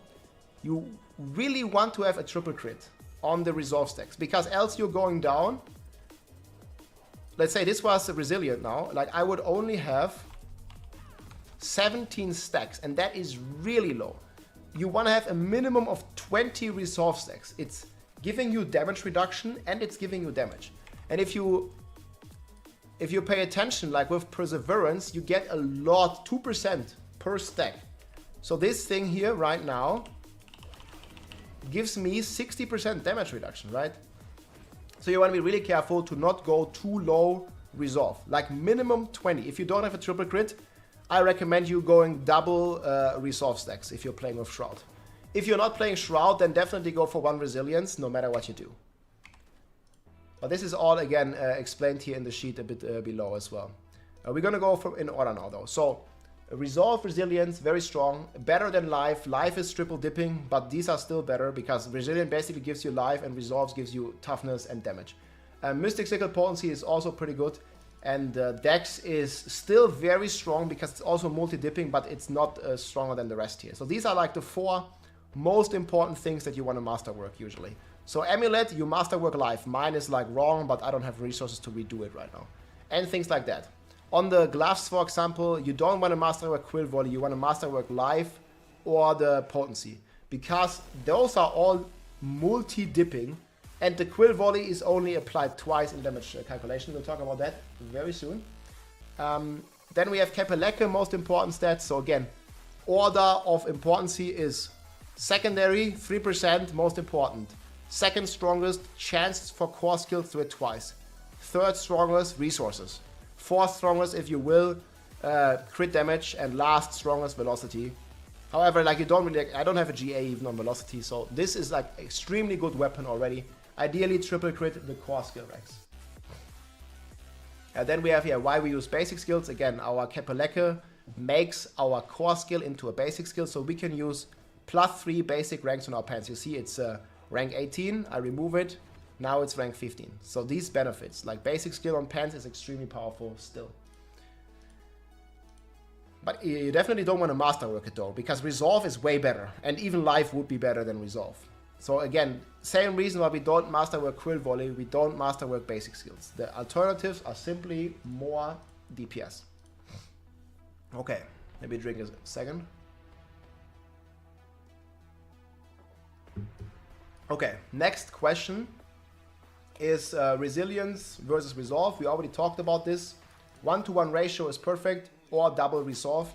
you really want to have a triple crit on the resolve stacks, because else you're going down. Let's say this was a resilient now, like I would only have 17 stacks, and that is really low. You want to have a minimum of 20 resolve stacks. It's giving you damage reduction and it's giving you damage. And if you pay attention, like with Perseverance, you get a lot, 2% per stack. So this thing here right now gives me 60% damage reduction, right? So you want to be really careful to not go too low resolve, like minimum 20. If you don't have a triple crit, I recommend you going double resolve stacks if you're playing with Shroud. If you're not playing Shroud, then definitely go for one resilience, no matter what you do. But this is all, again, explained here in the sheet a bit below as well. We're going to go in order now, though. So, Resolve, Resilience, very strong. Better than Life. Life is triple dipping, but these are still better because Resilient basically gives you life and Resolves gives you toughness and damage. Mystic Sickle Potency is also pretty good. And Dex is still very strong because it's also multi-dipping, but it's not stronger than the rest here. So these are like the 4 most important things that you want to masterwork usually. So Amulet, you masterwork life. Mine is like wrong, but I don't have resources to redo it right now. And things like that. On the gloves, for example, you don't want to masterwork Quill Volley. You want to masterwork life or the potency, because those are all multi-dipping. And the Quill Volley is only applied twice in damage calculation. We'll talk about that very soon. Then we have Kapeleke, most important stats. So again, order of importancy is secondary, 3%, most important. Second strongest, chance for core skills to hit twice. Third strongest, resources. Fourth strongest, if you will, crit damage, and last strongest velocity. However, like you don't really, I don't have a GA even on velocity, so this is like extremely good weapon already. Ideally triple crit the core skill ranks. And then we have here why we use basic skills. Again, our Kepelecke makes our core skill into a basic skill, so we can use +3 basic ranks on our pants. You see it's rank 18, I remove it, now it's rank 15. So these benefits, like basic skill on pants is extremely powerful still. But you definitely don't want to masterwork it though, because resolve is way better, and even life would be better than resolve. So again, same reason why we don't masterwork Quill Volley, we don't masterwork basic skills. The alternatives are simply more DPS. Okay, maybe drink a second. Okay, next question is resilience versus resolve. We already talked about this. 1-to-1 ratio is perfect, or double resolve.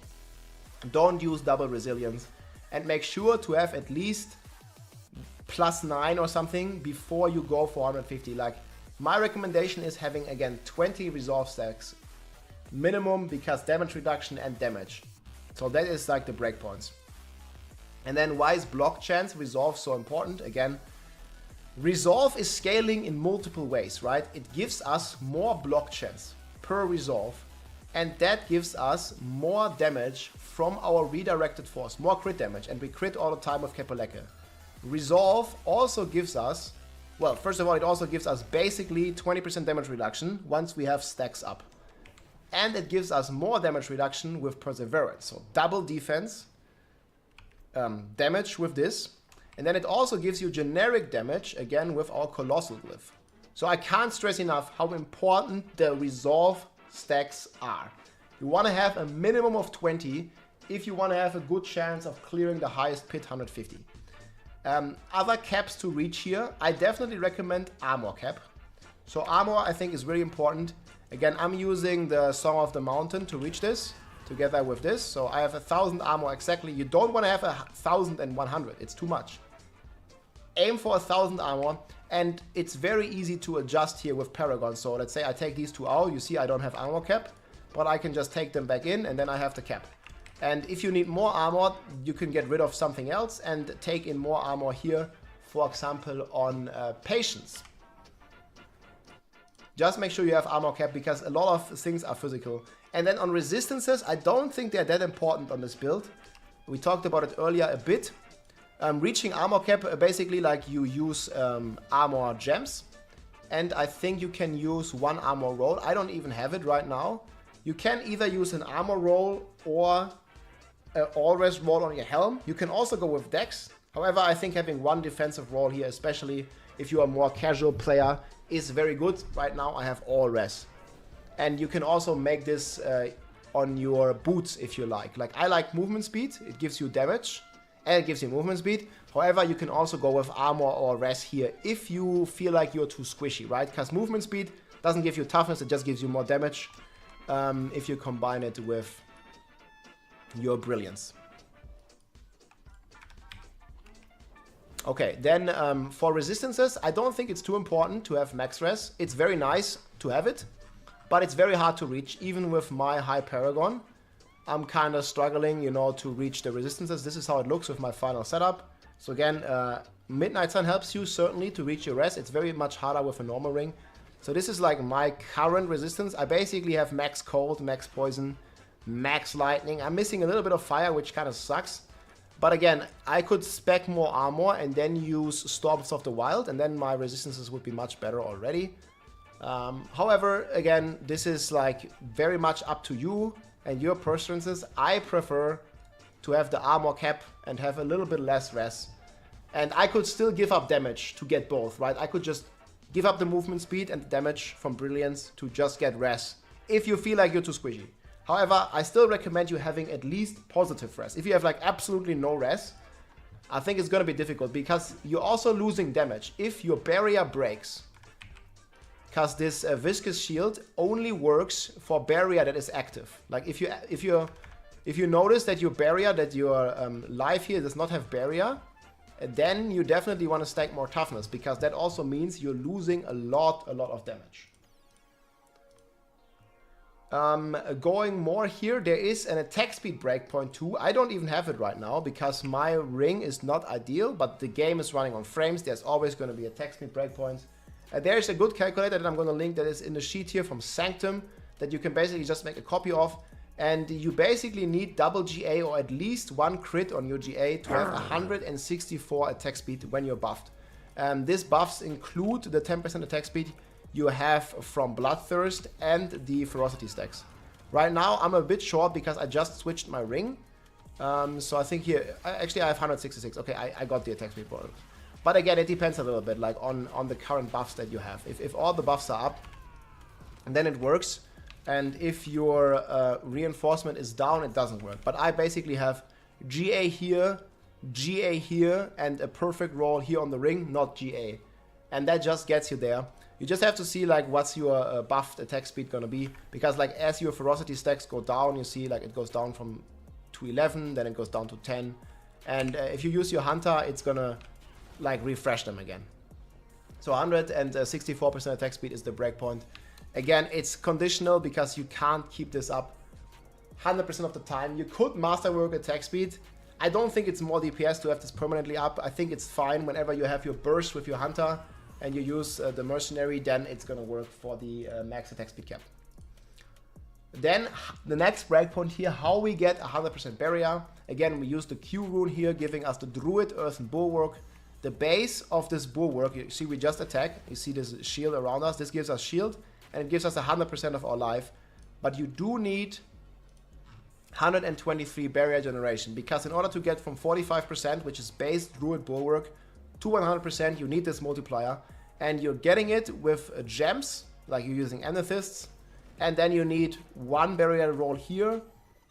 Don't use double resilience, and make sure to have at least +9 or something before you go for 150. Like, my recommendation is having again 20 resolve stacks minimum, because damage reduction and damage. So that is like the breakpoints. And then why is block chance resolve so important? Again, resolve is scaling in multiple ways, right? It gives us more block chance per resolve, and that gives us more damage from our redirected force, more crit damage, and we crit all the time with Kepelecke. Resolve also gives us, well, first of all, it also gives us basically 20% damage reduction once we have stacks up. And it gives us more damage reduction with Perseverance, so double defense damage with this. And then it also gives you generic damage, again, with our Colossal Glyph. So I can't stress enough how important the resolve stacks are. You want to have a minimum of 20 if you want to have a good chance of clearing the highest pit 150. Other caps to reach here, I definitely recommend armor cap. So armor I think is really important. Again, I'm using the Song of the Mountain to reach this, together with this. So I have 1000 armor exactly. You don't want to have 1100, it's too much. Aim for 1000 armor, and it's very easy to adjust here with Paragon. So let's say I take these two out, you see I don't have armor cap, but I can just take them back in and then I have the cap. And if you need more armor, you can get rid of something else and take in more armor here, for example on Patience. Just make sure you have armor cap, because a lot of things are physical. And then on resistances, I don't think they're that important on this build. We talked about it earlier a bit. Reaching armor cap, basically like you use armor gems. And I think you can use one armor roll. I don't even have it right now. You can either use an armor roll or an all-res roll on your helm. You can also go with dex. However, I think having one defensive roll here, especially if you are a more casual player, is very good. Right now I have all-res. And you can also make this on your boots if you like. Like, I like movement speed. It gives you damage and it gives you movement speed. However, you can also go with armor or res here if you feel like you're too squishy, right? Because movement speed doesn't give you toughness, it just gives you more damage if you combine it with your brilliance. Okay, then for resistances, I don't think it's too important to have max res. It's very nice to have it, but it's very hard to reach, even with my high Paragon. I'm kind of struggling, you know, to reach the resistances. This is how it looks with my final setup. So again, Midnight Sun helps you certainly to reach your res. It's very much harder with a normal ring. So this is like my current resistance. I basically have max cold, max poison, max lightning. I'm missing a little bit of fire, which kind of sucks. But again, I could spec more armor and then use Storms of the Wild, and then my resistances would be much better already. However, again, this is like very much up to you and your preferences. I prefer to have the armor cap and have a little bit less res. And I could still give up damage to get both, right? I could just give up the movement speed and the damage from Brilliance to just get res if you feel like you're too squishy. However, I still recommend you having at least positive res. If you have like absolutely no res, I think it's gonna be difficult because you're also losing damage if your barrier breaks. Because this viscous shield only works for barrier that is active. Like if you notice that your barrier, that your life here does not have barrier, then you definitely want to stack more toughness, because that also means you're losing a lot of damage. Going more here, there is an attack speed breakpoint too. I don't even have it right now because my ring is not ideal, but the game is running on frames. There's always going to be attack speed breakpoints. There's a good calculator that I'm going to link that is in the sheet here from Sanctum that you can basically just make a copy of. And you basically need double GA or at least one crit on your GA to have 164 attack speed when you're buffed. These buffs include the 10% attack speed you have from Bloodthirst and the Ferocity stacks. Right now I'm a bit short because I just switched my ring. So I think here, actually I have 166. Okay, I got the attack speed for it. But again, it depends a little bit like on the current buffs that you have. If all the buffs are up, then it works. And if your reinforcement is down, it doesn't work. But I basically have GA here, and a perfect roll here on the ring, not GA. And that just gets you there. You just have to see like what's your buffed attack speed gonna be, because like as your ferocity stacks go down, you see like it goes down from to 11, then it goes down to 10, and if you use your hunter, it's gonna like refresh them again. So 164% attack speed is the breakpoint. Again, it's conditional because you can't keep this up 100% of the time. You could masterwork attack speed. I don't think it's more DPS to have this permanently up. I think it's fine whenever you have your burst with your hunter and you use the mercenary, then it's gonna work for the max attack speed cap. Then the next breakpoint here, how we get 100% barrier. Again, we use the Q rune here, giving us the Druid, Earthen Bulwark. The base of this bulwark, you see we just attack, you see this shield around us, this gives us shield, and it gives us 100% of our life. But you do need 123 barrier generation, because in order to get from 45%, which is base Druid Bulwark, to 100%, you need this multiplier, and you're getting it with gems, like you're using amethysts, and then you need one barrier roll here,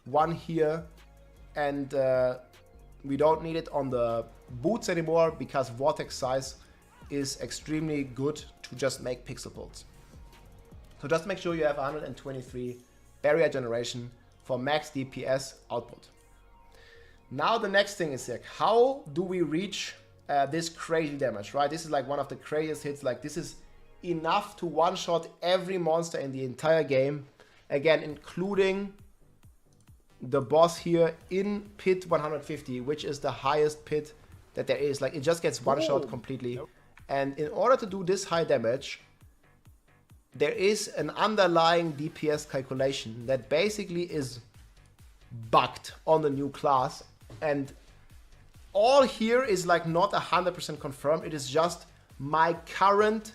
one here, and we don't need it on the boots anymore because vortex size is extremely good to just make pixel bolts. So just make sure you have 123 barrier generation for max DPS output. Now the next thing is like, how do we reach this crazy damage, right? This is like one of the craziest hits. Like this is enough to one-shot every monster in the entire game. Again, including the boss here in pit 150, which is the highest pit that there is. Like it just gets one-shot completely. And in order to do this high damage, there is an underlying DPS calculation that basically is bugged on the new class. And all here is like not 100% confirmed. It is just my current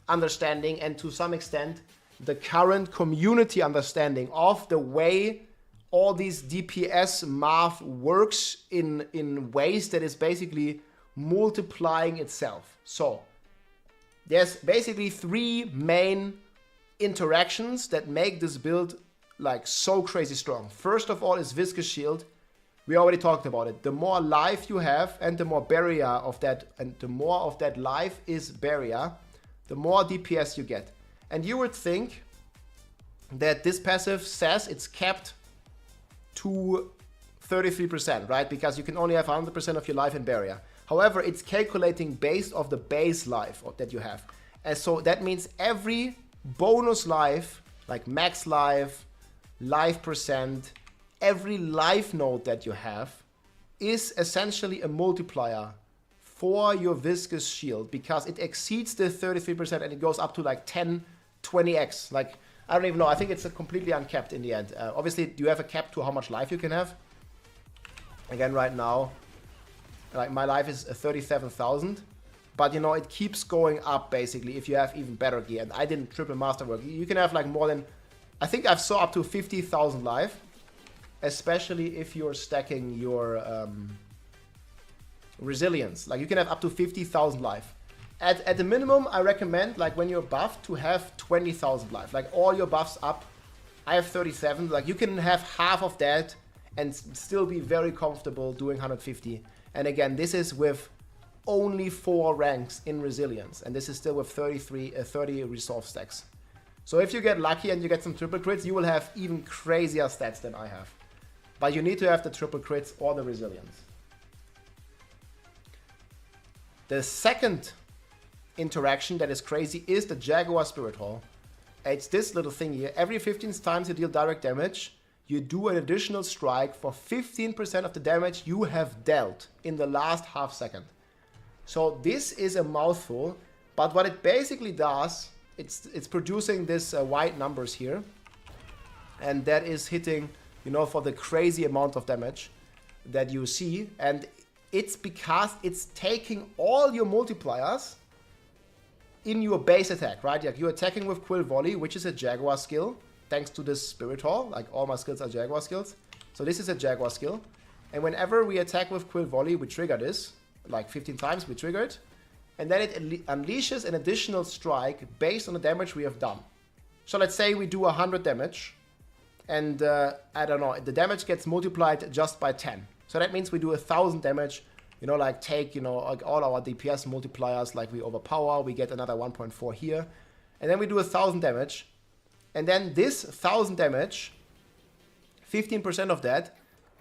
understanding and to some extent the current community understanding of the way all these DPS math works in ways that is basically multiplying itself. So there's basically three main interactions that make this build like so crazy strong. First of all is Viscous Shield. We already talked about it. The more life you have and the more barrier of that, and the more of that life is barrier, the more DPS you get. And you would think that this passive says it's capped to 33%, right? Because you can only have 100% of your life in barrier. However, it's calculating based off the base life that you have. And so that means every bonus life, like max life, life percent, every life node that you have is essentially a multiplier for your Viscous Shield, because it exceeds the 33% and it goes up to like 10, 20x. Like, I don't even know. I think it's completely uncapped in the end. Obviously, you have a cap to how much life you can have. Again, right now, like my life is 37,000. But, you know, it keeps going up, basically, if you have even better gear. And I didn't triple masterwork. You can have, like, more than... I think I've saw up to 50,000 life. Especially if you're stacking your resilience. Like, you can have up to 50,000 life. At the minimum, I recommend, like, when you're buffed, to have 20,000 life. Like, all your buffs up. I have 37. Like, you can have half of that and still be very comfortable doing 150. And again, this is with only 4 ranks in resilience. And this is still with 30 resolve stacks. So if you get lucky and you get some triple crits, you will have even crazier stats than I have. But you need to have the triple crits or the resilience. The second interaction that is crazy is the Jaguar Spirit Hall. It's this little thing here. Every 15 times you deal direct damage, you do an additional strike for 15% of the damage you have dealt in the last half second. So this is a mouthful, but what it basically does, it's producing this white numbers here, and that is hitting, you know, for the crazy amount of damage that you see, and it's because it's taking all your multipliers in your base attack, right? Like you're attacking with Quill Volley, which is a Jaguar skill, thanks to this Spirit Hall. Like all my skills are Jaguar skills. So this is a Jaguar skill. And whenever we attack with Quill Volley, we trigger this. Like 15 times we trigger it. And then it unleashes an additional strike based on the damage we have done. So let's say we do 100 damage. And I don't know, the damage gets multiplied just by 10. So that means we do 1,000 damage. You know, like take, you know, like all our DPS multipliers, like we overpower, we get another 1.4 here. And then we do 1,000 damage. And then this 1,000 damage, 15% of that,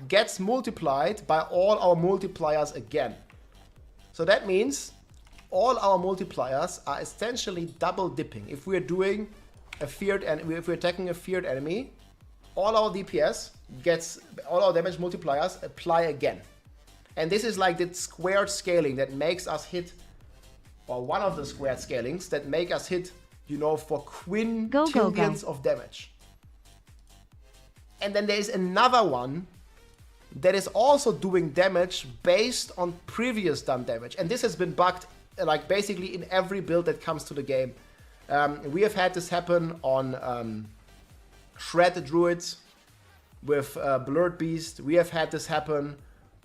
gets multiplied by all our multipliers again. So that means all our multipliers are essentially double dipping. If we're doing a feared enemy, if we're attacking a feared enemy, all our DPS gets, all our damage multipliers apply again. And this is like the squared scaling that makes us hit, or one of the squared scalings that make us hit, you know, for quintillions of damage. And then there is another one that is also doing damage based on previous done damage. And this has been bugged, like basically in every build that comes to the game. We have had this happen on Shred Druids with Blurred Beast. We have had this happen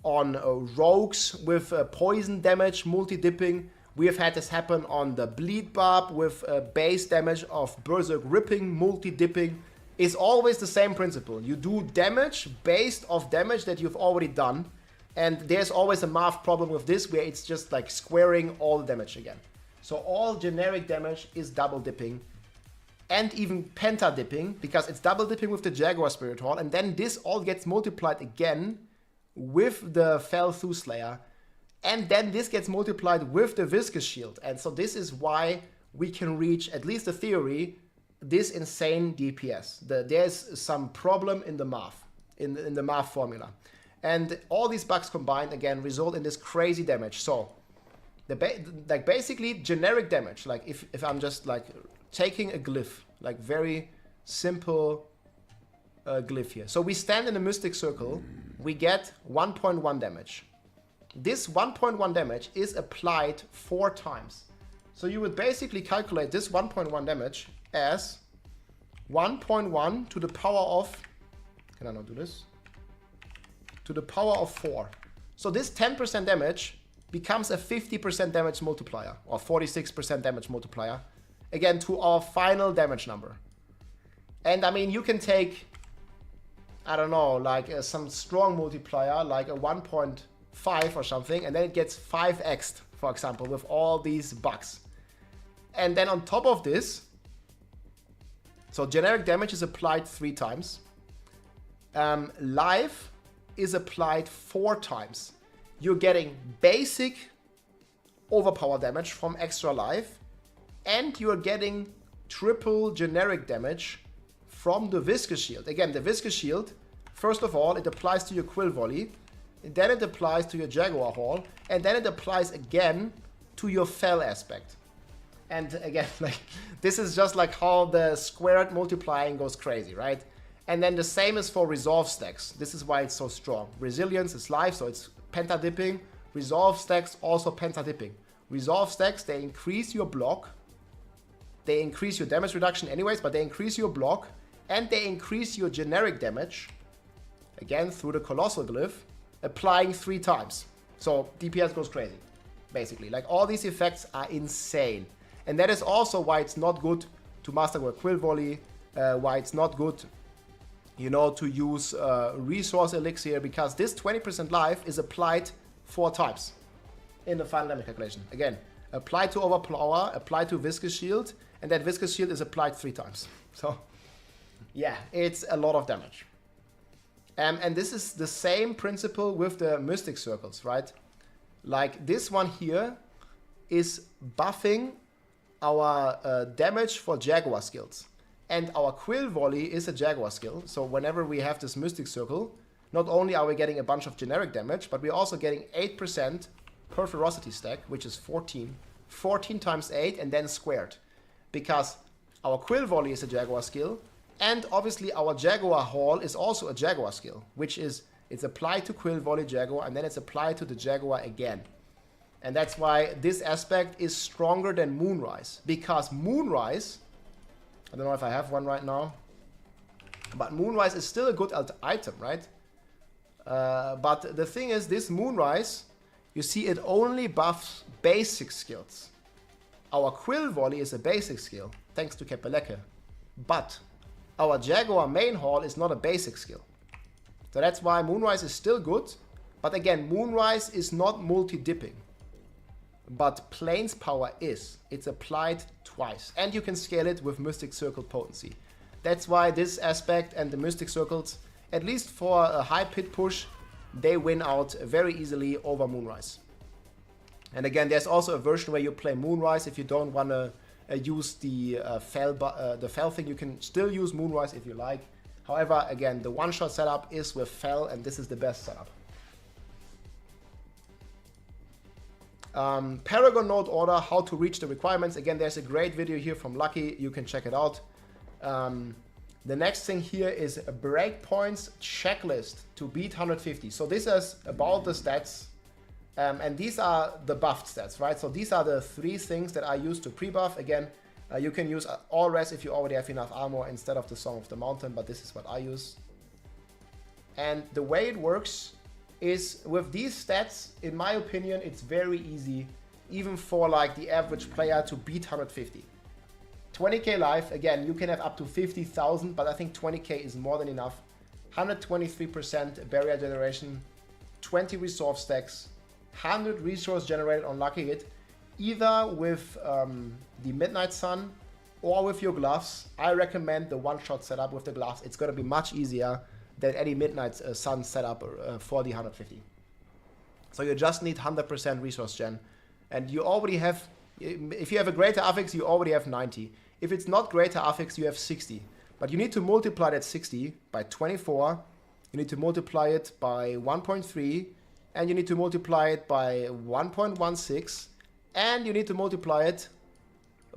on Rogues with poison damage, multi-dipping. We have had this happen on the Bleed Barb with base damage of Berserk Ripping, multi-dipping. It's always the same principle. You do damage based off damage that you've already done. And there's always a math problem with this where it's just like squaring all the damage again. So all generic damage is double dipping. And even penta dipping, because it's double dipping with the Jaguar Spirit Hall. And then this all gets multiplied again with the Fell Slayer, and then this gets multiplied with the Viscous Shield. And so this is why we can reach, at least the theory, this insane DPS. There's some problem in the math, in the math formula. And all these bugs combined, again, result in this crazy damage. So, like basically generic damage, like if I'm just like taking a glyph, like very simple glyph here. So we stand in a Mystic Circle, we get 1.1 damage. This 1.1 damage is applied 4 times. So you would basically calculate this 1.1 damage as 1.1 to the power of, can I not do this? To the power of 4. So this 10% damage becomes a 50% damage multiplier, or 46% damage multiplier, again to our final damage number. And I mean, you can take, I don't know, like some strong multiplier, like a 1.5 or something, and then it gets 5x'd, for example, with all these bugs. And then on top of this, so generic damage is applied 3 times. Life is applied 4 times. You're getting basic overpower damage from extra life, and you're getting triple generic damage from the Viscous Shield. Again, the Viscous Shield, first of all, it applies to your Quill Volley, and then it applies to your Jaguar Hall, and then it applies again to your Fell aspect. And again, like this is just like how the squared multiplying goes crazy, right? And then the same is for Resolve stacks. This is why it's so strong. Resilience is life, so it's penta dipping. Resolve stacks also penta dipping. Resolve stacks, they increase your block. They increase your damage reduction anyways, but they increase your block. And they increase your generic damage, again through the Colossal Glyph, applying 3 times. So DPS goes crazy, basically. Like all these effects are insane. And that is also why it's not good to master with Quill Volley, why it's not good, you know, to use Resource Elixir, because this 20% life is applied 4 times in the final damage calculation. Again, applied to Overpower, applied to Viscous Shield, and that Viscous Shield is applied 3 times. So yeah, it's a lot of damage. And this is the same principle with the Mystic Circles, right? Like this one here is buffing our damage for Jaguar skills. And our Quill Volley is a Jaguar skill. So whenever we have this Mystic Circle, not only are we getting a bunch of generic damage, but we're also getting 8% per ferocity stack, which is 14. 14 times 8 and then squared. Because our Quill Volley is a Jaguar skill, and obviously our Jaguar Haul is also a Jaguar skill, which is, it's applied to Quill Volley Jaguar, and then it's applied to the Jaguar again. And that's why this aspect is stronger than Moonrise. Because Moonrise, I don't know if I have one right now, but Moonrise is still a good item, right? But the thing is, this Moonrise, you see, it only buffs basic skills. Our Quill Volley is a basic skill, thanks to Kepeleke. But our Jaguar main haul is not a basic skill. So that's why Moonrise is still good. But again, Moonrise is not multi-dipping. But Plains Power is. It's applied twice. And you can scale it with Mystic Circle potency. That's why this aspect and the Mystic Circles, at least for a high pit push, they win out very easily over Moonrise. And again, there's also a version where you play Moonrise if you don't want to use the Fel thing. You can still use Moonrise if you like. However, again, the one-shot setup is with Fel, and this is the best setup. Paragon node order, how to reach the requirements. Again, there's a great video here from Lucky. You can check it out. The next thing here is a breakpoints checklist to beat 150. So this is about the stats. And these are the buffed stats, right? So these are the 3 things that I use to pre-buff. Again, you can use all rest if you already have enough armor instead of the Song of the Mountain, but this is what I use. And the way it works is with these stats, in my opinion, it's very easy, even for like the average player, to beat 150. 20k life, again, you can have up to 50,000, but I think 20k is more than enough. 123% barrier generation, 20 resolve stacks, 100 resource generated on lucky hit, either with the Midnight Sun or with your gloves. I recommend the one-shot setup with the gloves. It's going to be much easier than any Midnight Sun setup for the 150. So you just need 100% resource gen. And you already have, if you have a greater affix, you already have 90. If it's not greater affix, you have 60. But you need to multiply that 60 by 24. You need to multiply it by 1.3. And you need to multiply it by 1.16. And you need to multiply it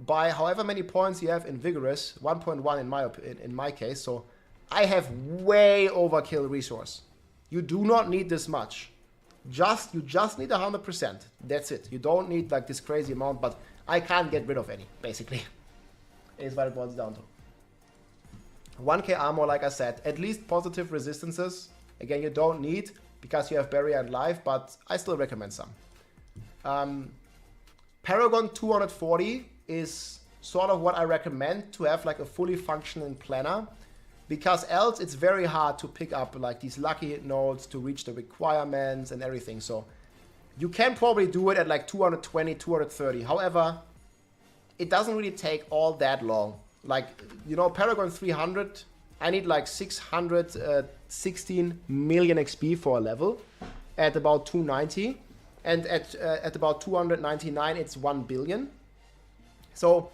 by however many points you have in Vigorous, 1.1 in my case. So I have way overkill resource. You do not need this much. You just need 100%. That's it. You don't need like this crazy amount, but I can't get rid of any, basically. Is what it boils down to. 1k armor, like I said, at least positive resistances. Again, you don't need because you have barrier and life, but I still recommend some. Paragon 240 is sort of what I recommend to have like a fully functioning planner, because else it's very hard to pick up like these lucky hit nodes to reach the requirements and everything. So you can probably do it at like 220, 230. However, it doesn't really take all that long. Like, you know, Paragon 300, I need like 616 million XP for a level at about 290. And at about 299, it's 1 billion. So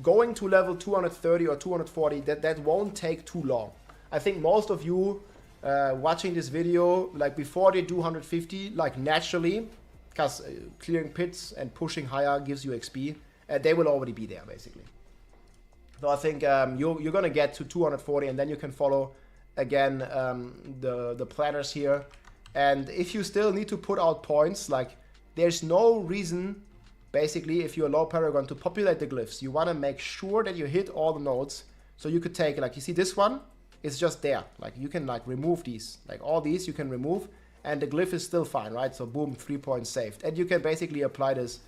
going to level 230 or 240, that won't take too long. I think most of you watching this video, like before they do 150, like naturally, because clearing pits and pushing higher gives you XP, they will already be there, basically. So I think you're going to get to 240, and then you can follow, again, the planners here. And if you still need to put out points, like, there's no reason, basically, if you're low Paragon, to populate the glyphs. You want to make sure that you hit all the nodes. So you could take, like, you see this one? It's just there. Like, you can, like, remove these. Like, all these you can remove, and the glyph is still fine, right? So, boom, 3 points saved. And you can basically apply this,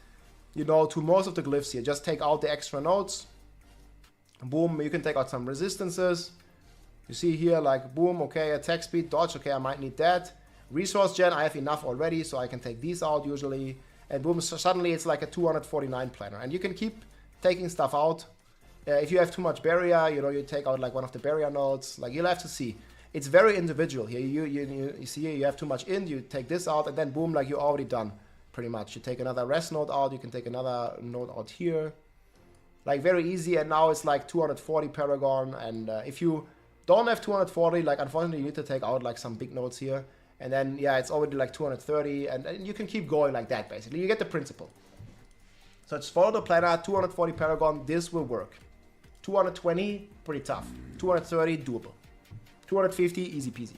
you know, to most of the glyphs here. Just take out the extra nodes. Boom, you can take out some resistances. You see here, like, boom, okay, attack speed, dodge, okay, I might need that. Resource gen, I have enough already, so I can take these out usually. And boom, so suddenly it's like a 249 planner. And you can keep taking stuff out. If you have too much barrier, you know, you take out like one of the barrier nodes. Like, you'll have to see. It's very individual here. You see here, you have too much in, you take this out, and then boom, like you're already done, pretty much. You take another rest node out, you can take another node out here. Like very easy, and now it's like 240 Paragon, and if you don't have 240, like unfortunately you need to take out like some big nodes here, and then yeah, it's already like 230, and you can keep going like that basically. You get the principle. So just follow the planner, 240 Paragon, this will work. 220, pretty tough. 230, doable. 250, easy peasy.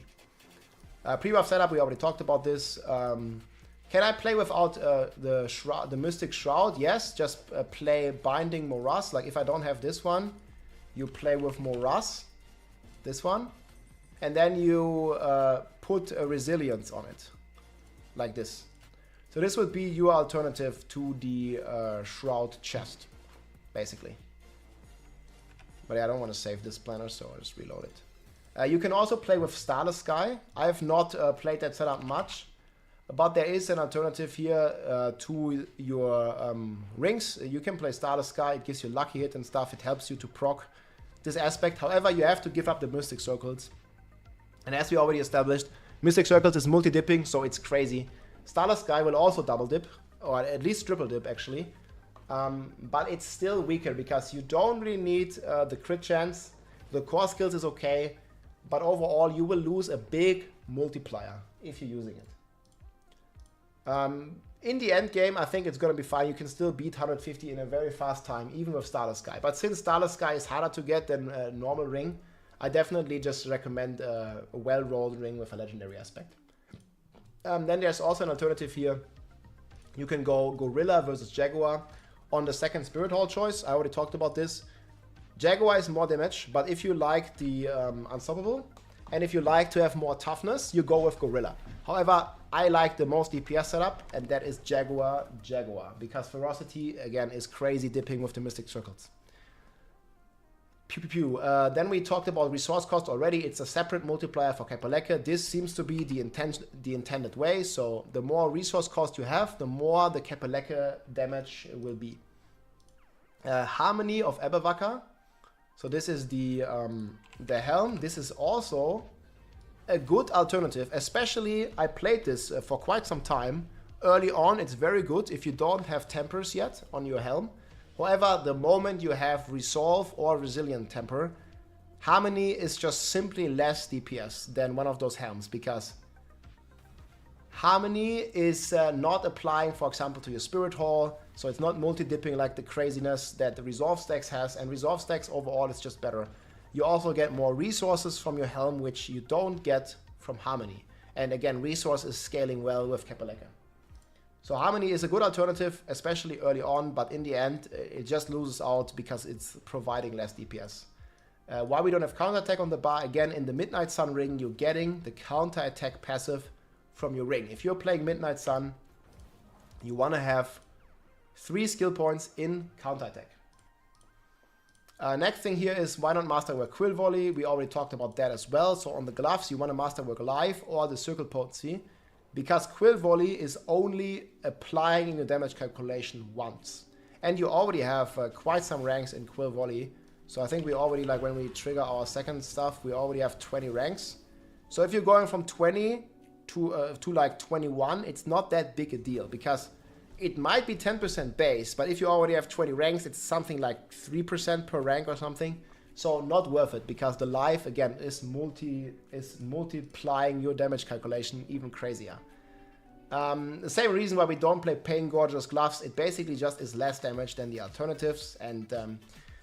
Pre-buff setup, we already talked about this. Can I play without the Mystic Shroud? Yes, just play Binding Morass. Like if I don't have this one, you play with Morass, this one, and then you put a Resilience on it, like this. So this would be your alternative to the Shroud chest, basically. But yeah, I don't want to save this planner, so I'll just reload it. You can also play with Starless Sky. I have not played that setup much. But there is an alternative here to your rings. You can play Starless Sky, it gives you lucky hit and stuff, it helps you to proc this aspect. However, you have to give up the Mystic Circles. And as we already established, Mystic Circles is multi-dipping, so it's crazy. Starless Sky will also double dip, or at least triple dip actually. But it's still weaker because you don't really need the crit chance. The core skills is okay, but overall you will lose a big multiplier if you're using it. In the end game, I think it's going to be fine. You can still beat 150 in a very fast time, even with Starless Sky. But since Starless Sky is harder to get than a normal ring, I definitely just recommend a well-rolled ring with a legendary aspect. Then there's also an alternative here. You can go Gorilla versus Jaguar on the second Spirit Hall choice. I already talked about this. Jaguar is more damage, but if you like the Unstoppable, and if you like to have more toughness, you go with Gorilla. However, I like the most DPS setup, and that is Jaguar, because Ferocity, again, is crazy dipping with the Mystic Circles. Pew pew pew. Then we talked about resource cost already. It's a separate multiplier for Kapaleka. This seems to be the intended way, so the more resource cost you have, the more the Kapaleka damage will be. Harmony of Aberwaka. So this is the helm. This is also a good alternative, especially I played this for quite some time. Early on, it's very good if you don't have tempers yet on your helm. However, the moment you have Resolve or Resilient temper, Harmony is just simply less DPS than one of those helms, because Harmony is not applying, for example, to your Spirit Hall, so it's not multi-dipping like the craziness that the Resolve stacks has, and Resolve stacks overall is just better. You also get more resources from your helm, which you don't get from Harmony. And again, resource is scaling well with Kapaleka. So Harmony is a good alternative, especially early on, but in the end, it just loses out because it's providing less DPS. Why we don't have counterattack on the bar, again, in the Midnight Sun ring, you're getting the counterattack passive from your ring. If you're playing Midnight Sun, you want to have 3 skill points in counterattack. Next thing here is why not Masterwork Quill Volley. We already talked about that as well. So on the gloves, you want to Masterwork Life or the Circle Potency, because Quill Volley is only applying in your damage calculation once. And you already have quite some ranks in Quill Volley. So I think we already, like when we trigger our second stuff, we already have 20 ranks. So if you're going from 20 to like 21, it's not that big a deal, because it might be 10% base, but if you already have 20 ranks, it's something like 3% per rank or something. So not worth it, because the life, again, is multiplying your damage calculation even crazier. The same reason why we don't play Pain Gorgeous Gloves, it basically just is less damage than the alternatives. And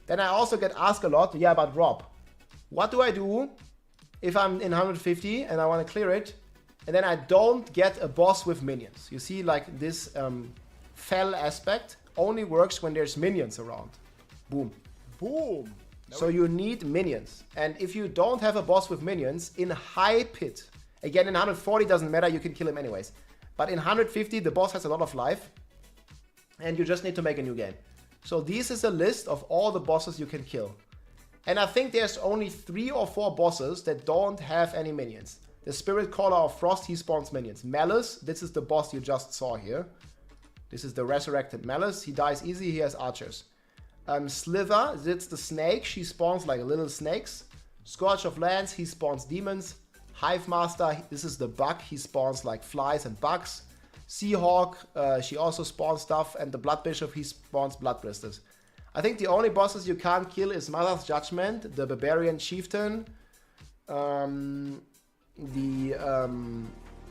then I also get asked a lot, yeah, but Rob, what do I do if I'm in 150 and I want to clear it, and then I don't get a boss with minions? You see, like this fell aspect only works when there's minions around. Boom. Boom. So you need minions. And if you don't have a boss with minions in high pit, again in 140 doesn't matter, you can kill him anyways. But in 150 the boss has a lot of life and you just need to make a new game. So this is a list of all the bosses you can kill. And I think there's only 3 or 4 bosses that don't have any minions. The Spirit Caller of Frost, he spawns minions. Malice, this is the boss you just saw here. This is the resurrected Malice. He dies easy, he has archers. Slither, it's the snake. She spawns like little snakes. Scourge of Lands, he spawns demons. Hive Master, this is the bug. He spawns like flies and bugs. Seahawk, she also spawns stuff. And the Blood Bishop, he spawns blood blisters. I think the only bosses you can't kill is Mother's Judgment, the Barbarian Chieftain,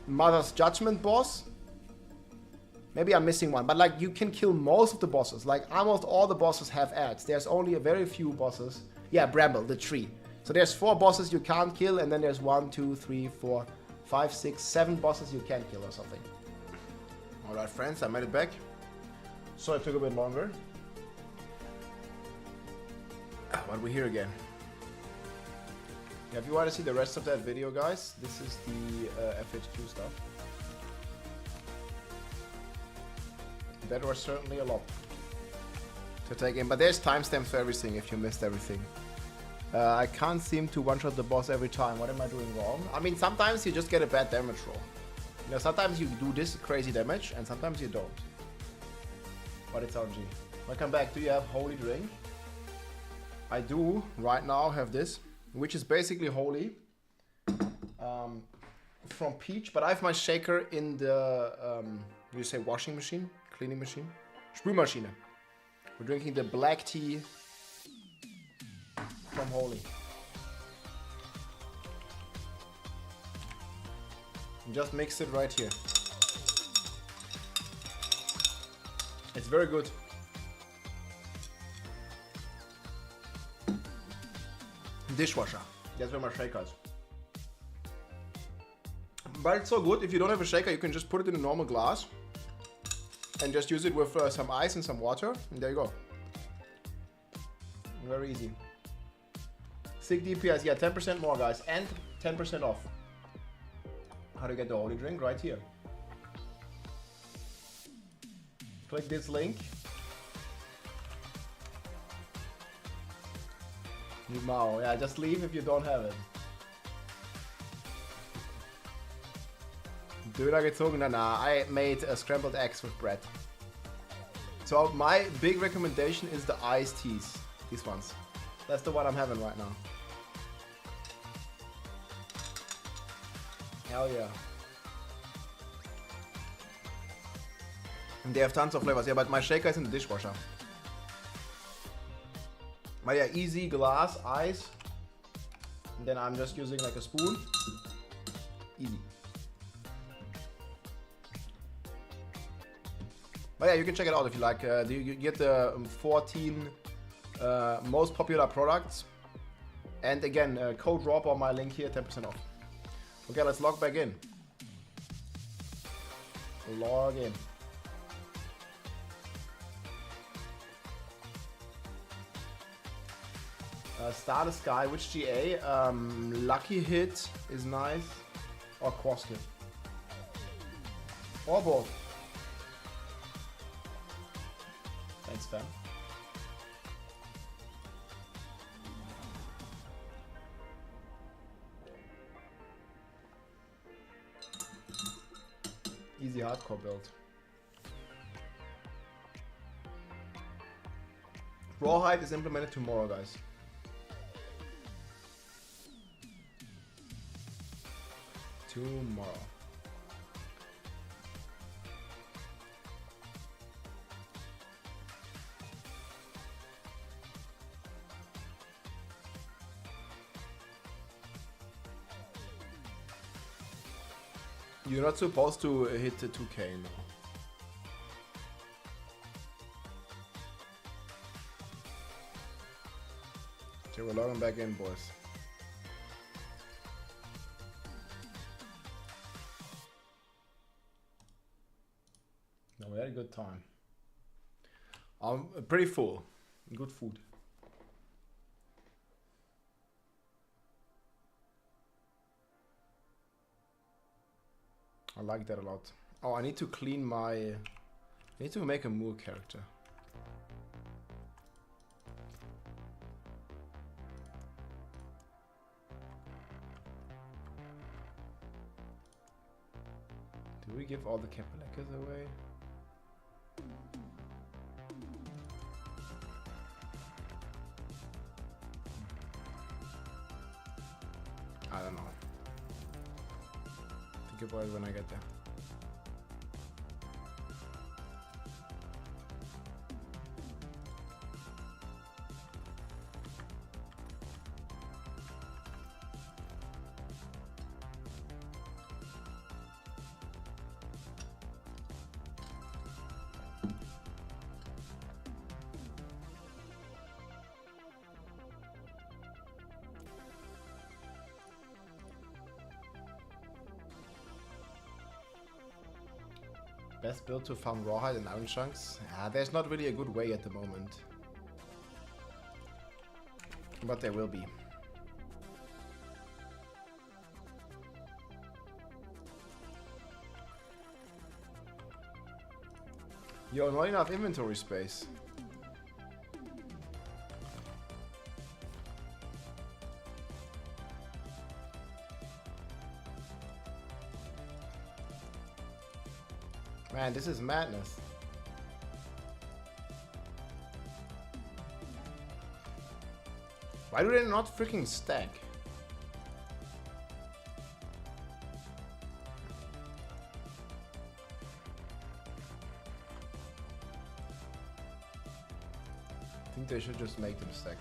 Mother's Judgment boss. Maybe I'm missing one, but like you can kill most of the bosses. Like almost all the bosses have ads. There's only a very few bosses. Yeah, Bramble, the tree. So there's 4 bosses you can't kill, and then there's 1, 2, 3, 4, 5, 6, 7 bosses you can kill or something. Alright friends, I made it back. So it took a bit longer. But we're here again. Yeah, if you want to see the rest of that video, guys, this is the FHQ stuff. That was certainly a lot to take in, but there's timestamps for everything if you missed everything. I can't seem to one-shot the boss every time. What am I doing wrong? I mean, sometimes you just get a bad damage roll. You know, sometimes you do this crazy damage, and sometimes you don't. But it's RNG. Welcome back. Do you have Holy Drink? I do right now have this, which is basically holy. From Peach, but I have my shaker in the, you say washing machine? Cleaning machine? Spülmaschine. We're drinking the black tea from Holy. Just mix it right here. It's very good. Dishwasher. That's where my shaker is. But it's so good. If you don't have a shaker, you can just put it in a normal glass and just use it with some ice and some water, and there you go. Very easy. 6 DPS, yeah, 10% more, guys, and 10% off. How to get the holy drink? Right here. Click this link. Mao, yeah, just leave if you don't have it. Döner gezogen? Nah, I made scrambled eggs with bread. So my big recommendation is the iced teas. These ones. That's the one I'm having right now. Hell yeah. And they have tons of flavors. Yeah, but my shaker is in the dishwasher. But yeah, easy glass, ice. And then I'm just using like a spoon. Easy. But yeah, you can check it out if you like. You get the 14 most popular products. And again, code ROB on my link here, 10% off. Okay, let's log back in. Log in. Star the Sky, which GA? Lucky Hit is nice. Or Crossfit. Or both. Thanks, fam. Easy hardcore build. Rawhide is implemented tomorrow, guys. Tomorrow. You're not supposed to hit the 2K now. Okay, we're logging back in, boys. No, we had a good time. I'm pretty full. Good food. I like that a lot. Oh, I need to clean my... I need to make a Moor character. Do we give all the Kapalekas away? I don't know. Think about it when I get there. best build to farm rawhide and iron chunks? There's not really a good way at the moment. But there will be. Yo, not enough inventory space. Man, this is madness. Why do they not freaking stack? I think they should just make them stack.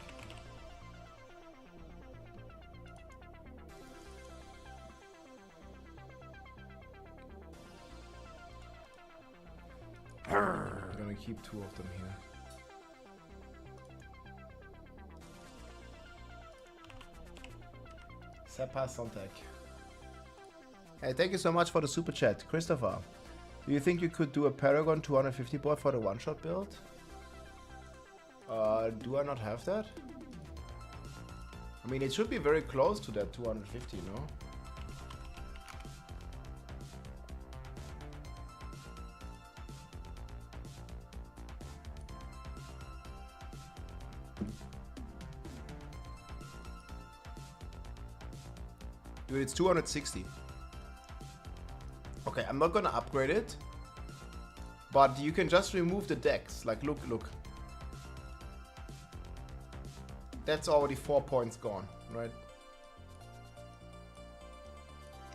I'm gonna keep 2 of them here. Sepa Sontek. Hey, thank you so much for the super chat, Christopher. Do you think you could do a Paragon 250 board for the one-shot build? Do I not have that? I mean, it should be very close to that 250, no? Dude, it's 260. Okay, I'm not gonna upgrade it, but you can just remove the decks. Like, look. That's already 4 points gone, right?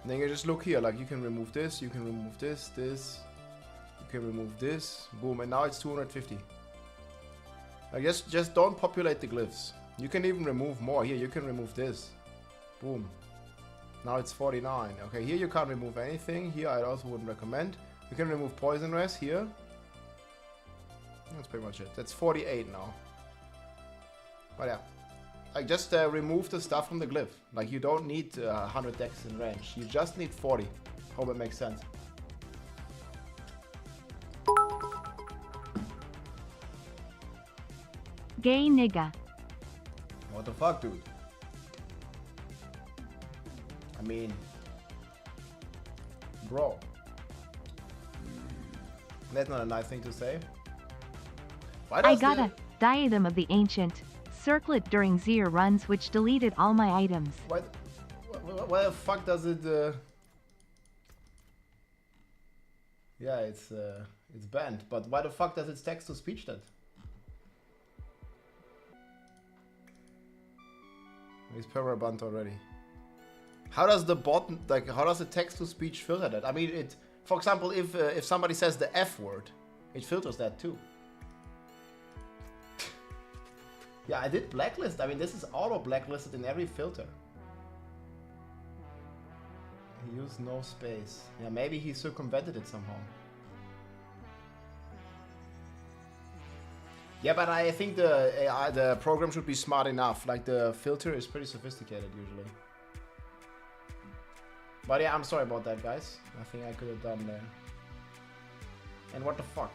And then you just look here, like you can remove this, you can remove this, you can remove this, boom, and now it's 250. Like just don't populate the glyphs. You can even remove more. Here, you can remove this. Boom. Now it's 49. Okay, here you can't remove anything. Here I also wouldn't recommend. You can remove poison res here. That's pretty much it. That's 48 now. But yeah. Like just remove the stuff from the glyph. Like you don't need 100 decks in range. You just need 40. Hope it makes sense. Gay nigga. What the fuck, dude? I mean, bro. That's not a nice thing to say. Why does I got a diadem of the ancient. Circle it during Zier runs, which deleted all my items. Why the fuck does it? Yeah, it's banned. But why the fuck does it text to speech then? He's perma banned already. How does the bot, like, how does the text to speech filter that? I mean, it. For example, if somebody says the F word, it filters that too. Yeah, I did blacklist. I mean, this is auto blacklisted in every filter. He used no space. Yeah, maybe he circumvented it somehow. Yeah, but I think the program should be smart enough. Like the filter is pretty sophisticated usually. But yeah, I'm sorry about that, guys. Nothing I could have done there. And what the fuck?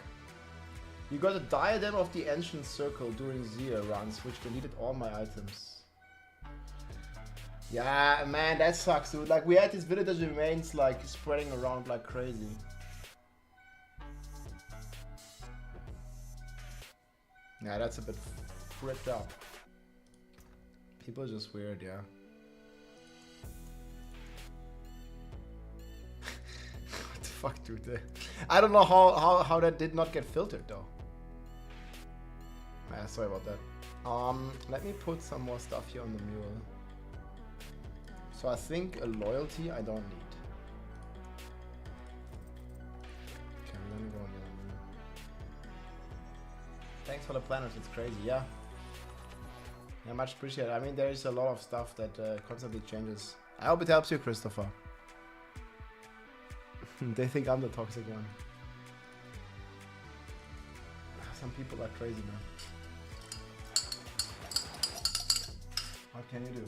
You got a diadem of the ancient circle during Zier runs, which deleted all my items. Yeah, man, that sucks, dude. Like, we had these villagers' remains, like, spreading around like crazy. Yeah, that's a bit fricked up. People are just weird, yeah. What the fuck, dude? I don't know how that did not get filtered, though. Sorry about that. Let me put some more stuff here on the mule. So I think a loyalty I don't need. Okay, we're gonna go on the mule. Thanks for the planners, it's crazy, yeah. Yeah, much appreciated. I mean, there is a lot of stuff that constantly changes. I hope it helps you, Christopher. They think I'm the toxic one. Some people are crazy, man. What can you do?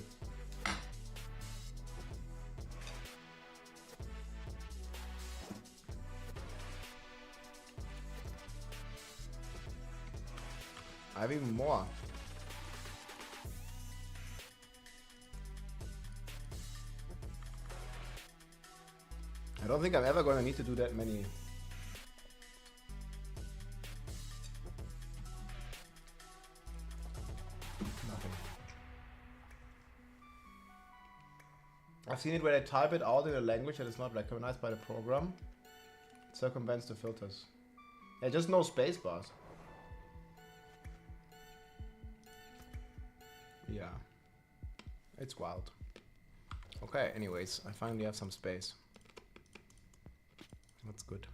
I have even more. I don't think I'm ever gonna need to do that many. Nothing. I've seen it where they type it out in a language that is not recognized by the program. It circumvents the filters. Yeah, just no space bars. Yeah. It's wild. Okay, anyways, I finally have some space. That's good.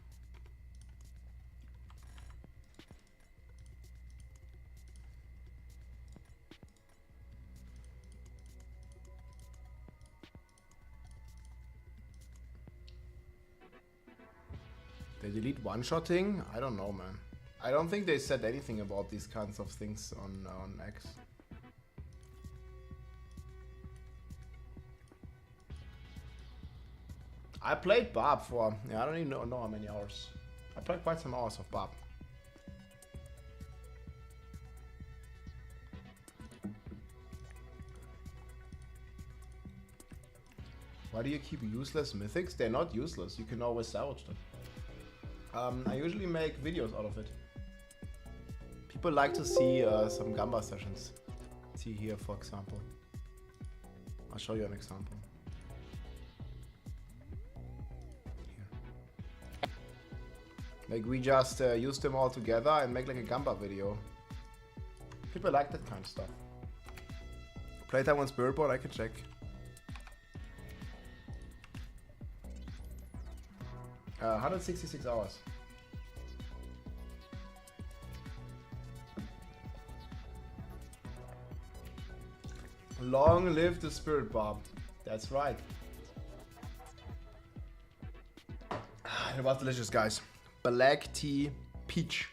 They delete one-shotting? I don't know, man. I don't think they said anything about these kinds of things on X. I played Bob for, I don't even know how many hours. I played quite some hours of Bob. Why do you keep useless mythics? They're not useless, you can always salvage them. I usually make videos out of it. People like to see some Gamba sessions. See here, for example. I'll show you an example. Like we just use them all together and make like a Gamba video. People like that kind of stuff. Playtime on Spiritboard, I can check. Uh, 166 hours. Long live the Spirit Bob. That's right. It was delicious, guys. Black tea peach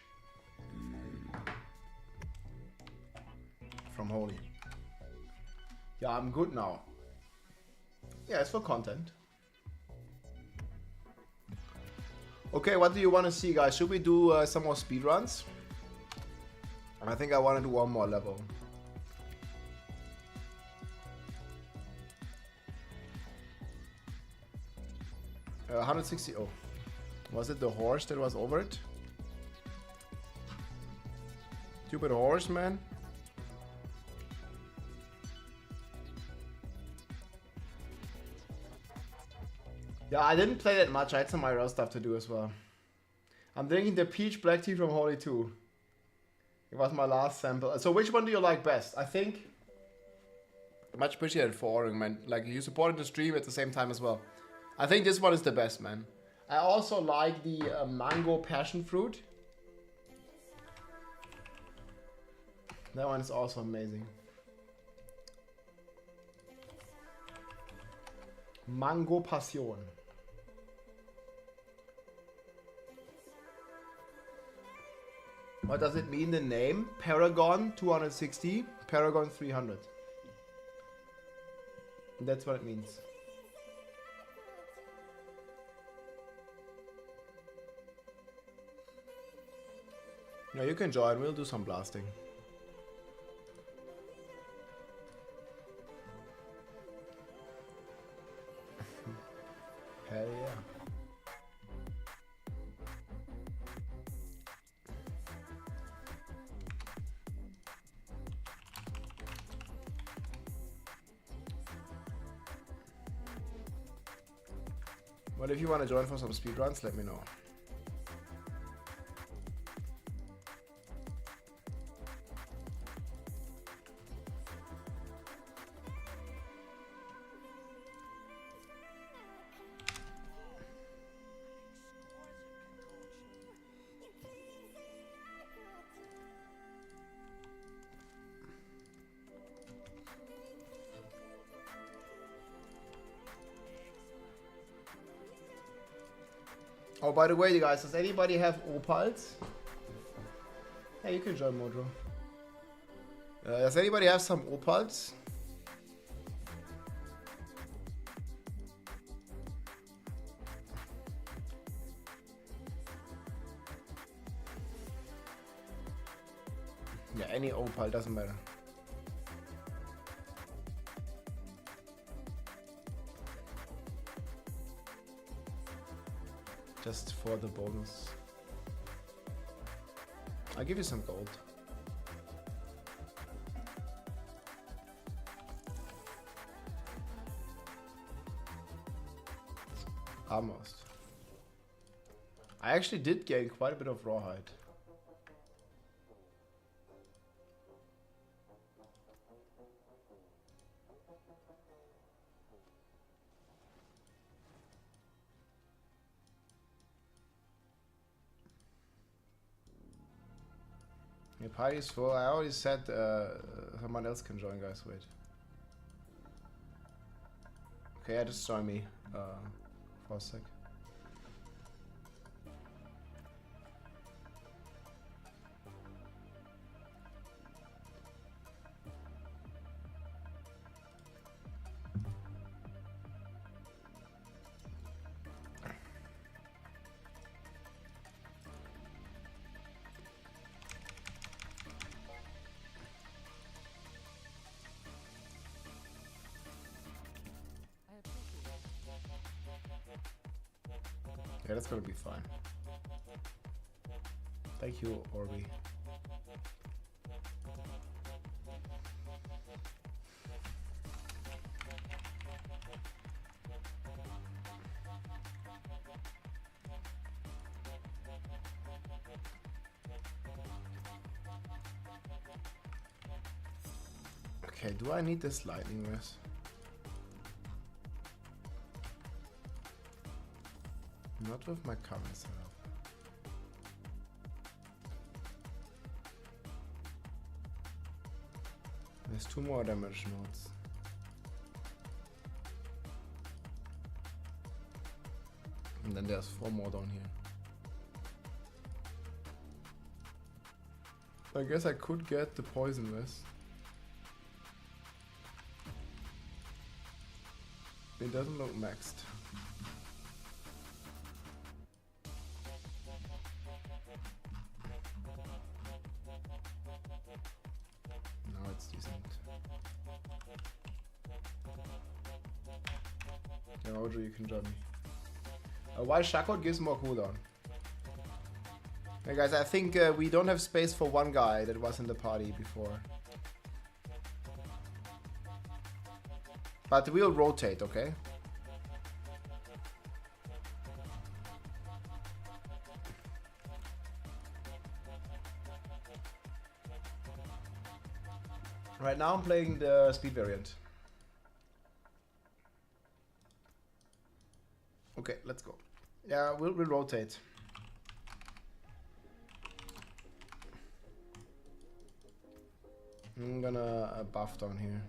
from Holy. Yeah, I'm good now. Yeah, it's for content. Okay, what do you want to see, guys? Should we do some more speedruns? I think I want to do one more level. 160. Oh. Was it the horse that was over it? Stupid horse, man. Yeah, I didn't play that much. I had some IRL stuff to do as well. I'm drinking the peach black tea from Holy 2. It was my last sample. So which one do you like best? I think... Much appreciated for ordering, man. Like, you supported the stream at the same time as well. I think this one is the best, man. I also like the mango passion fruit. That one is also amazing. Mango Passion. What does it mean, the name? Paragon 260, Paragon 300. That's what it means. Yeah, you can join. We'll do some blasting. Hell yeah. Well, if you want to join for some speedruns, let me know. Oh, by the way, you guys, does anybody have opals? Hey, you can join Mojo. Does anybody have some opals? Yeah, any opal, doesn't matter. Just for the bonus. I'll give you some gold. Almost. I actually did gain quite a bit of rawhide. The party is full. I already said someone else can join, guys. Wait. Okay, yeah, just join me for a sec. Yeah, that's gonna be fine. Thank you, Orby. Okay, do I need this lightning vest? Not with my current setup. There's 2 more damage nodes. And then there's 4 more down here. I guess I could get the poison vest. It doesn't look maxed. Now it's decent. Yeah, Roger, you can join me. Why Shakot gives more cooldown? Hey guys, I think we don't have space for one guy that was in the party before. But we'll rotate, okay? Right now I'm playing the speed variant. Okay, let's go. Yeah, we'll rotate. I'm gonna buff down here.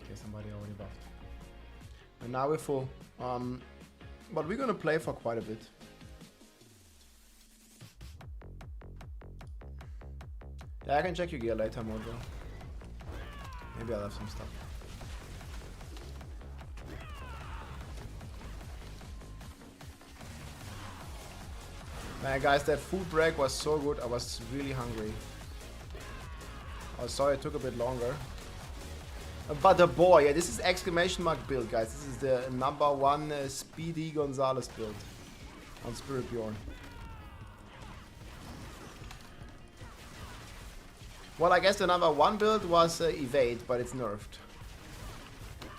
Okay, somebody already buffed. And now we're full. But we're gonna play for quite a bit. Yeah, I can check your gear later, Mojo. Maybe I'll have some stuff. Man, guys, that food break was so good. I was really hungry. Oh, sorry, it took a bit longer. But the boy, yeah, this is exclamation mark build, guys. This is the #1 Speedy Gonzalez build on Spirit Bjorn. Well, I guess the #1 build was evade, but it's nerfed.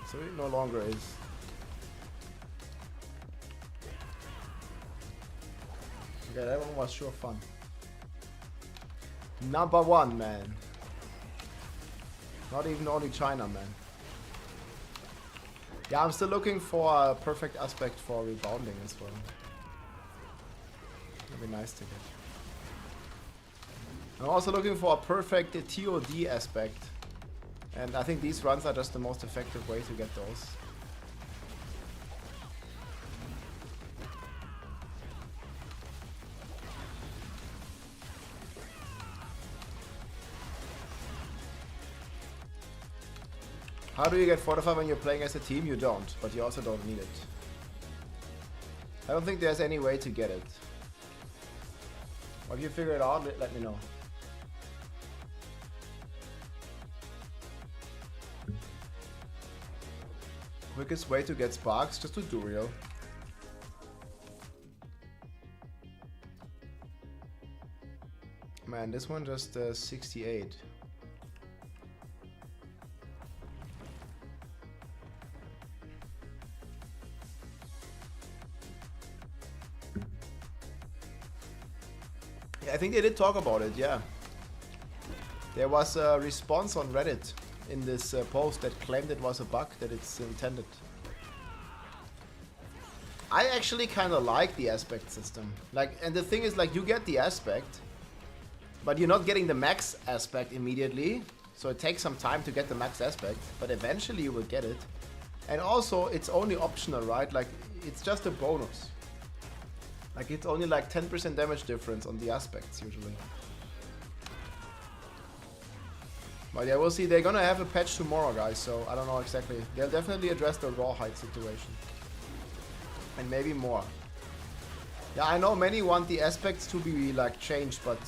So it no longer is. Okay, that one was sure fun. #1, man. Not even only China, man. Yeah, I'm still looking for a perfect aspect for rebounding as well. That'd be nice to get. I'm also looking for a perfect TOD aspect. And I think these runs are just the most effective way to get those. How do you get fortified when you're playing as a team? You don't, but you also don't need it. I don't think there's any way to get it. Or if you figure it out, let me know. Quickest way to get sparks, just to do real. Man, this one just 68. I think they did talk about it, yeah. There was a response on Reddit in this post that claimed it was a bug, that it's intended. I actually kind of like the aspect system. Like, and the thing is, like, you get the aspect, but you're not getting the max aspect immediately. So it takes some time to get the max aspect, but eventually you will get it. And also, it's only optional, right? Like, it's just a bonus. Like, it's only like 10% damage difference on the aspects usually. But yeah, we'll see. They're gonna have a patch tomorrow, guys, so I don't know exactly. They'll definitely address the rawhide situation. And maybe more. Yeah, I know many want the aspects to be like changed, but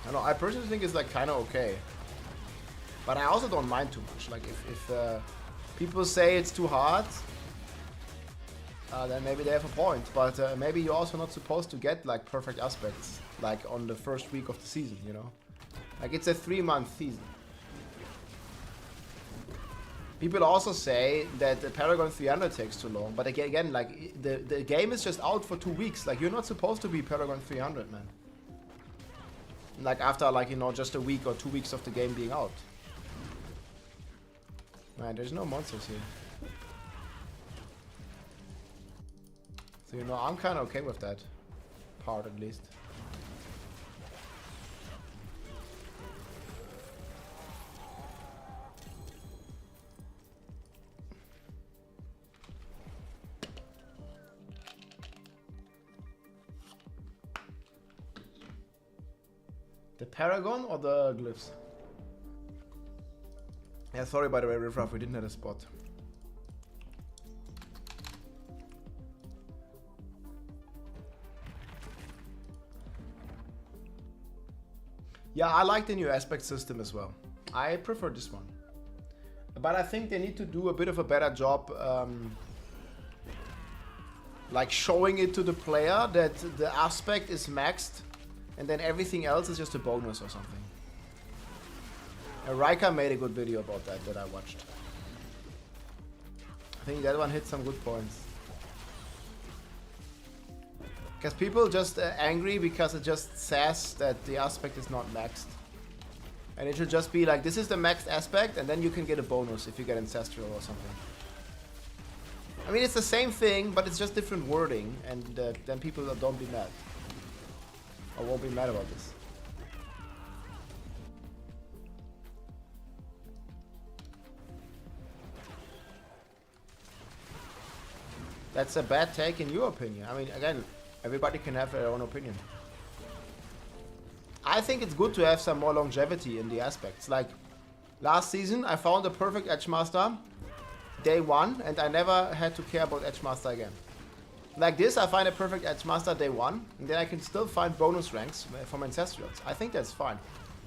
I don't know, I personally think it's like kind of okay. But I also don't mind too much. Like, if people say it's too hard, then maybe they have a point, but maybe you're also not supposed to get like perfect aspects like on the first week of the season, you know? Like, it's a 3-month season. People also say that the Paragon 300 takes too long, but again, like, the game is just out for 2 weeks. Like, you're not supposed to be Paragon 300, man. Like, after, like, you know, just a week or 2 weeks of the game being out. Man, there's no monsters here. So, you know, I'm kind of okay with that part, at least. The Paragon or the glyphs? Yeah, sorry by the way, Riff Raff, we didn't have a spot. Yeah, I like the new aspect system as well. I prefer this one. But I think they need to do a bit of a better job like showing it to the player that the aspect is maxed and then everything else is just a bonus or something. Rika made a good video about that I watched. I think that one hit some good points. Because people just angry because it just says that the aspect is not maxed. And it should just be like, this is the maxed aspect, and then you can get a bonus if you get Ancestral or something. I mean, it's the same thing, but it's just different wording, and then people don't be mad. Or won't be mad about this. That's a bad take in your opinion. I mean, again, everybody can have their own opinion. I think it's good to have some more longevity in the aspects. Like, last season, I found a perfect Edgemaster day 1, and I never had to care about Edgemaster again. Like this, I find a perfect Edgemaster day 1, and then I can still find bonus ranks from Ancestrals. I think that's fine.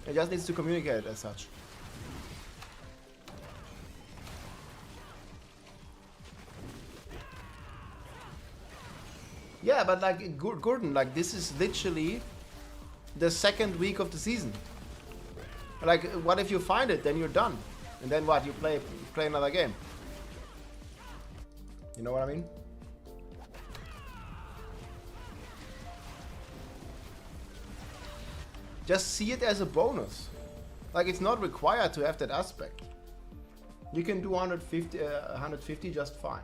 It just needs to communicate it as such. Yeah, but like, Gordon, like, this is literally the second week of the season. Like, what if you find it, then you're done. And then what, you play another game. You know what I mean? Just see it as a bonus. Like, it's not required to have that aspect. You can do 150 just fine.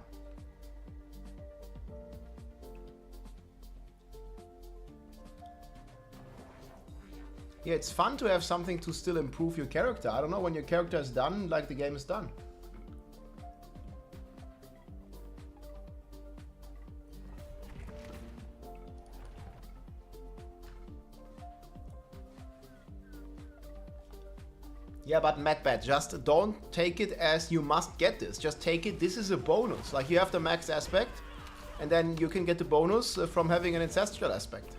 Yeah, it's fun to have something to still improve your character. I don't know, when your character is done, like, the game is done. Yeah, but Madbat, just don't take it as you must get this. Just take it, this is a bonus. Like, you have the max aspect, and then you can get the bonus from having an ancestral aspect.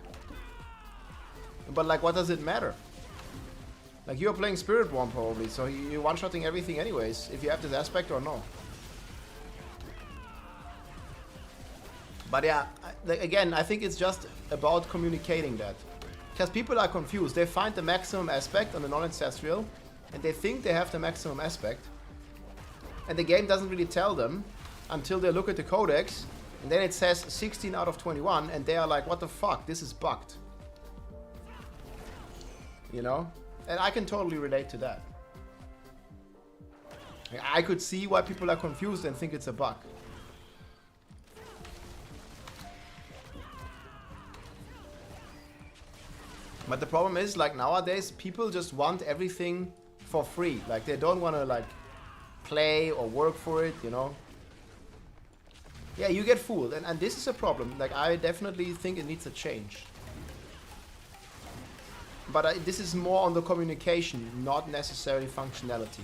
But, like, what does it matter? Like, you're playing Spiritborn probably, so you're one-shotting everything anyways, if you have this aspect or no. But yeah, again, I think it's just about communicating that. Because people are confused. They find the maximum aspect on the non-ancestral, and they think they have the maximum aspect. And the game doesn't really tell them until they look at the codex, and then it says 16 out of 21, and they are like, what the fuck, this is bugged. You know? And I can totally relate to that. I could see why people are confused and think it's a bug. But the problem is, like, nowadays, people just want everything for free. Like, they don't want to, like, play or work for it, you know? Yeah, you get fooled. And this is a problem. Like, I definitely think it needs a change. But this is more on the communication, not necessarily functionality.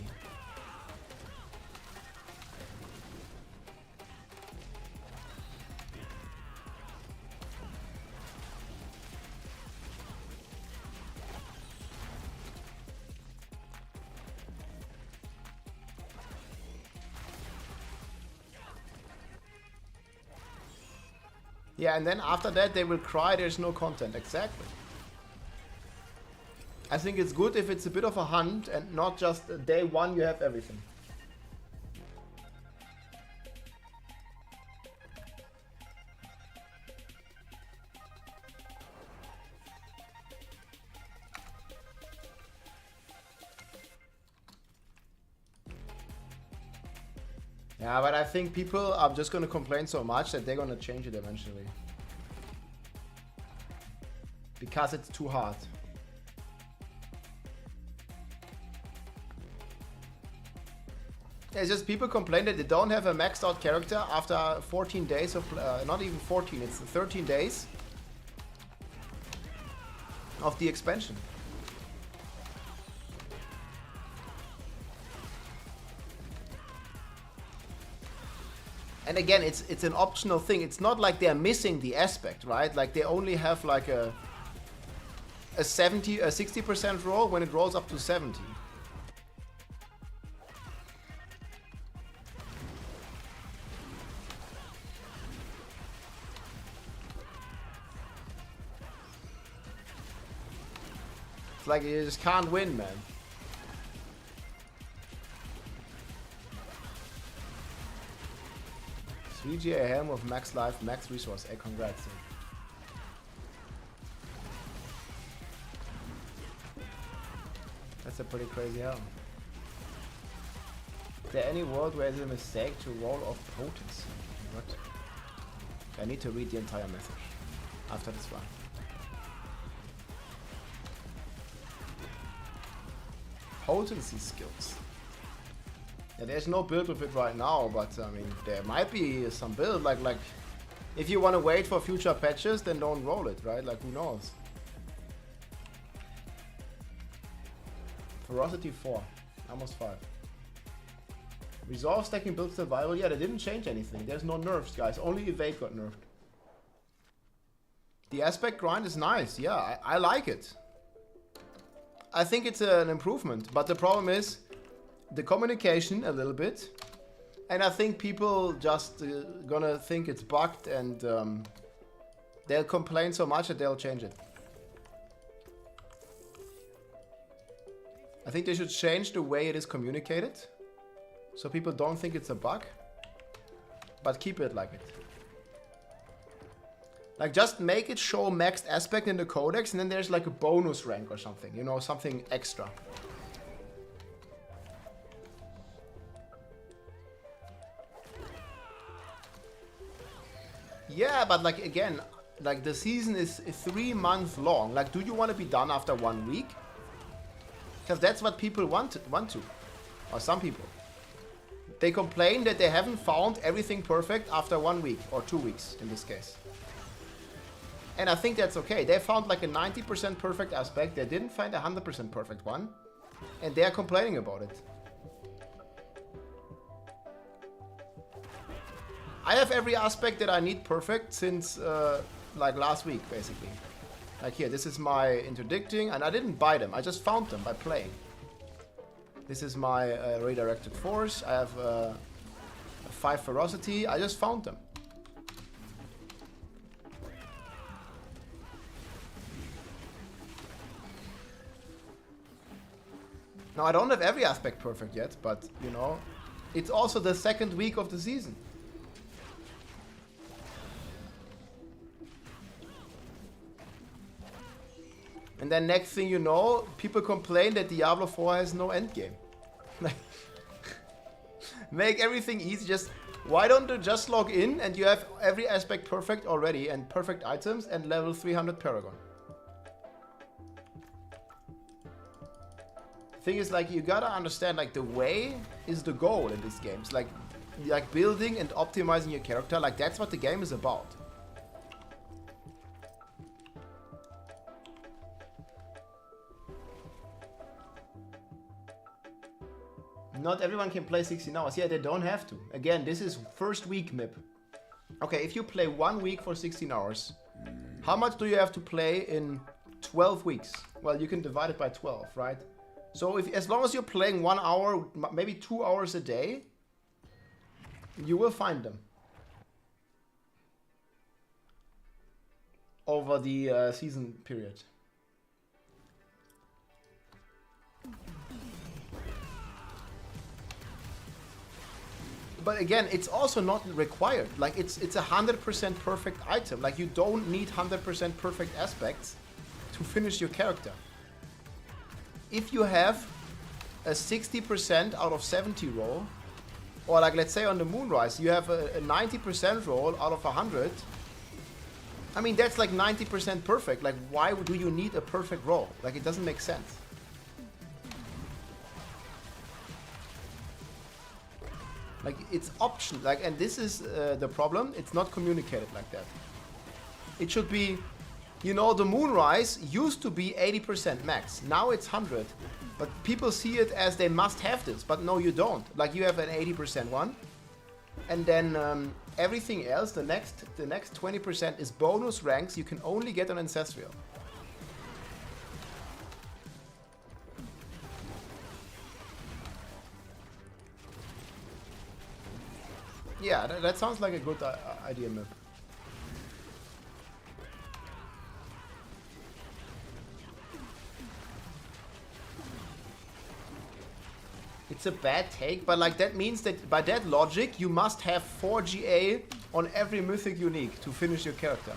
Yeah, and then after that they will cry there's no content. Exactly. I think it's good if it's a bit of a hunt and not just day one you have everything. Yeah, but I think people are just gonna complain so much that they're gonna change it eventually. Because it's too hard. It's just people complain that they don't have a maxed out character after 14 days of, not even 14, it's 13 days of the expansion. And again, it's an optional thing. It's not like they're missing the aspect, right? Like they only have like a 60% roll when it rolls up to 70. It's like you just can't win, man. GA Helm of max life, max resource. Hey, congrats. Dude. That's a pretty crazy helm. Is there any world where it's a mistake to roll off potency? What? I need to read the entire message after this run. Potency skills. Yeah, there's no build with it right now, but I mean, there might be some build. Like if you want to wait for future patches, then don't roll it, right? Like, who knows? Ferocity 4, almost 5. Resolve stacking build survival. Yeah, they didn't change anything. There's no nerfs, guys. Only evade got nerfed. The aspect grind is nice. Yeah, I like it. I think it's an improvement, but the problem is the communication a little bit, and I think people just gonna think it's bugged, and they'll complain so much that they'll change it. I think they should change the way it is communicated, so people don't think it's a bug, but keep it like it. Like, just make it show maxed aspect in the codex, and then there's like a bonus rank or something, you know, something extra. Yeah, but like, again, like the season is 3 months long. Like, do you want to be done after 1 week? Because that's what people want to. Or some people. They complain that they haven't found everything perfect after 1 week, or 2 weeks in this case. And I think that's okay. They found like a 90% perfect aspect. They didn't find a 100% perfect one. And they're complaining about it. I have every aspect that I need perfect since like last week, basically. Like here, this is my interdicting, and I didn't buy them. I just found them by playing. This is my redirected force. I have a 5 ferocity. I just found them. Now, I don't have every aspect perfect yet, but, you know, it's also the second week of the season. And then next thing you know, people complain that Diablo 4 has no endgame. Make everything easy. Just, why don't you just log in and you have every aspect perfect already and perfect items and level 300 Paragon. Thing is, like, you gotta understand, like, the way is the goal in these games. Like building and optimizing your character, like, that's what the game is about. Not everyone can play 16 hours. Yeah, they don't have to. Again, this is first week MIP. Okay, if you play 1 week for 16 hours, how much do you have to play in 12 weeks? Well, you can divide it by 12, right? So if, as long as you're playing 1 hour, maybe 2 hours a day, you will find them. Over the season period. But again, it's also not required. Like, it's 100% perfect item. Like, you don't need 100% perfect aspects to finish your character. If you have a 60% out of 70 roll, or like, let's say on the Moonrise, you have a 90% roll out of 100. I mean, that's like 90% perfect. Like, why do you need a perfect roll? Like, it doesn't make sense. Like, it's option, like, and this is the problem. It's not communicated like that. It should be, you know, the Moonrise used to be 80% max. Now it's 100. But people see it as they must have this. But no, you don't. Like, you have an 80% one. And then everything else, the next 20% is bonus ranks you can only get on Ancestral. Yeah, that sounds like a good idea, Mip. It's a bad take, but like that means that by that logic, you must have 4 GA on every mythic unique to finish your character.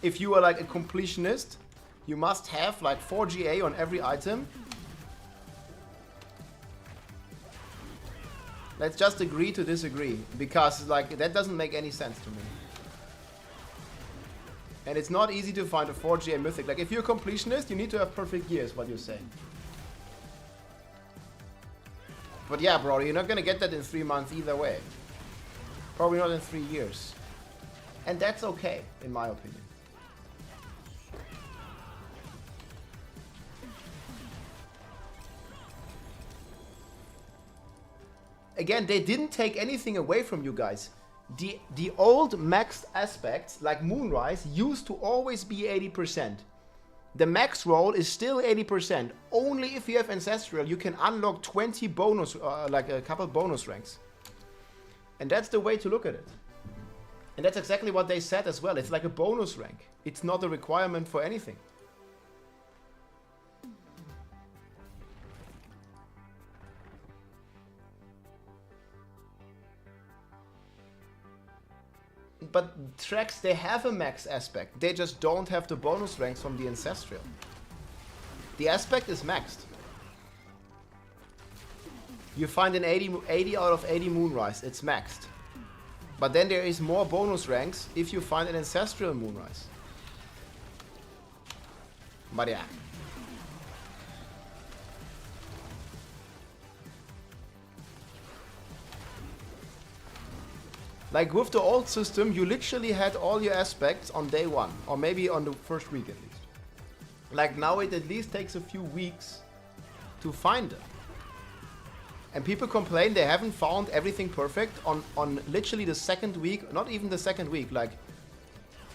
If you are like a completionist, you must have like 4 GA on every item. Let's just agree to disagree, because like that doesn't make any sense to me. And it's not easy to find a 4 GA mythic. Like, if you're a completionist, you need to have perfect gear, is what you're saying. But yeah, bro, you're not gonna get that in 3 months either way. Probably not in 3 years. And that's okay, in my opinion. Again, they didn't take anything away from you guys. The old maxed aspects, like Moonrise, used to always be 80%. The max roll is still 80%. Only if you have Ancestral, you can unlock 20 bonus, like a couple bonus ranks. And that's the way to look at it. And that's exactly what they said as well. It's like a bonus rank. It's not a requirement for anything. But tracks, they have a max aspect. They just don't have the bonus ranks from the Ancestral. The aspect is maxed. You find an 80 out of 80 Moonrise, it's maxed. But then there is more bonus ranks if you find an Ancestral Moonrise. But yeah. Like with the old system, you literally had all your aspects on day 1, or maybe on the first week at least. Like now it at least takes a few weeks to find them. And people complain they haven't found everything perfect on literally the second week, not even the second week, like,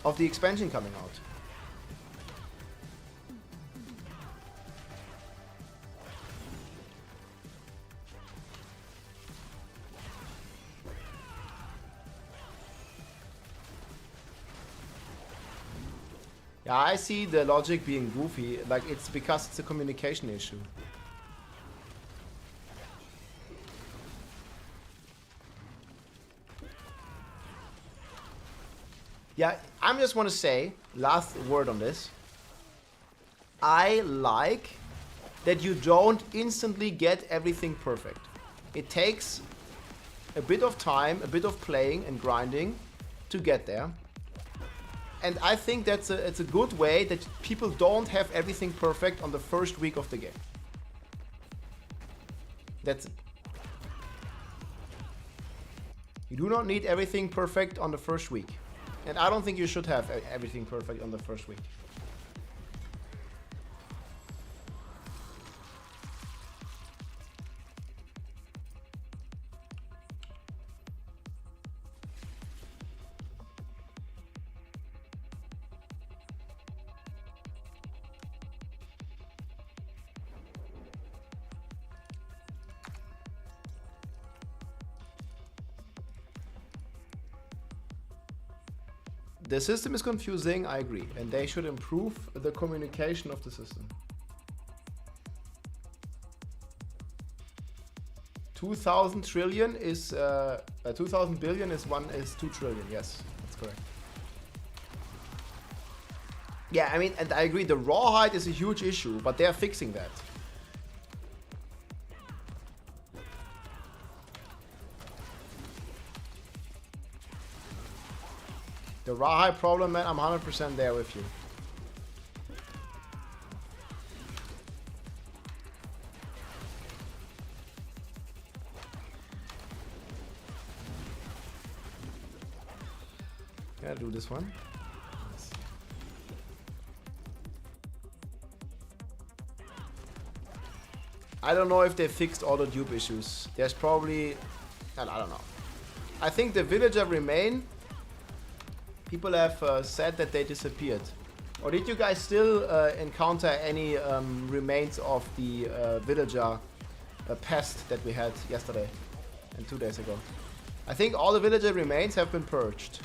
of the expansion coming out. Yeah, I see the logic being goofy, like it's because it's a communication issue. Yeah, I just want to say, last word on this. I like that you don't instantly get everything perfect. It takes a bit of time, a bit of playing and grinding to get there. And I think it's a good way that people don't have everything perfect on the first week of the game. That's it. You do not need everything perfect on the first week. And I don't think you should have everything perfect on the first week. The system is confusing, I agree, and they should improve the communication of the system. 2,000 trillion is 2,000 billion is 2 trillion. Yes, that's correct. Yeah, I mean, and I agree, the rawhide is a huge issue, but they are fixing that. The rawhide problem, man, I'm 100% there with you. Gotta do this one. Nice. I don't know if they fixed all the dupe issues. There's probably... I don't know. I think the villager remain... People have said that they disappeared. Or did you guys still encounter any remains of the villager pest that we had yesterday and 2 days ago? I think all the villager remains have been purged.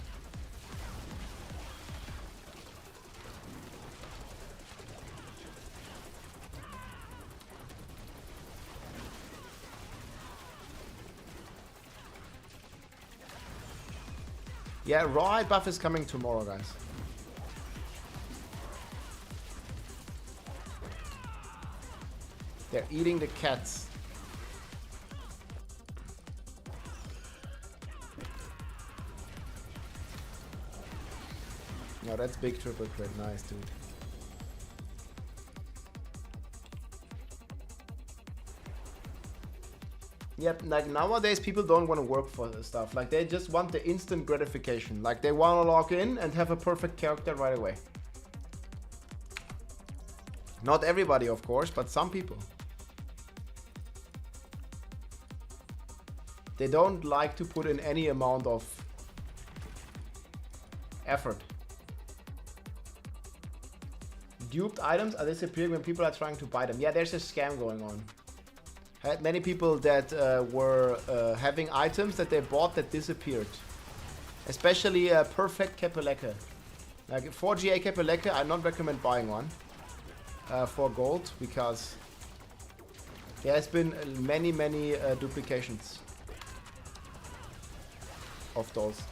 Yeah, rawhide buff is coming tomorrow, guys. They're eating the cats. No, that's big triple crit. Nice, dude. Yep, like nowadays people don't want to work for this stuff. Like they just want the instant gratification. Like they want to log in and have a perfect character right away. Not everybody, of course, but some people. They don't like to put in any amount of effort. Duped items are disappearing when people are trying to buy them. Yeah, there's a scam going on. Had many people that were having items that they bought that disappeared. Especially perfect Kepeleke. Like 4GA Kepeleke, I not recommend buying one for gold because there has been many duplications of those.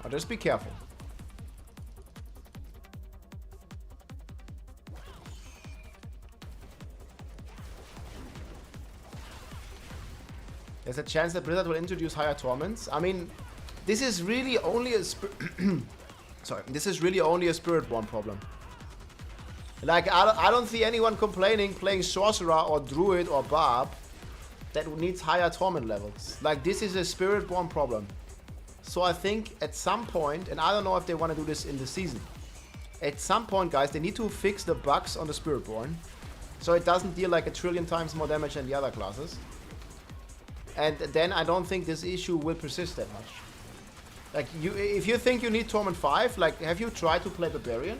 Oh, just be careful. There's a chance that Blizzard will introduce higher torments. I mean, this is really only a this is really only a Spiritborn problem. Like, I don't see anyone complaining playing Sorcerer or Druid or Barb that needs higher torment levels. Like, this is a Spiritborn problem. So I think at some point, and I don't know if they want to do this in the season, At some point, guys, they need to fix the bugs on the Spiritborn, so it doesn't deal like a trillion times more damage than the other classes. And then I don't think this issue will persist that much. Like, if you think you need Torment 5, like, have you tried to play Barbarian?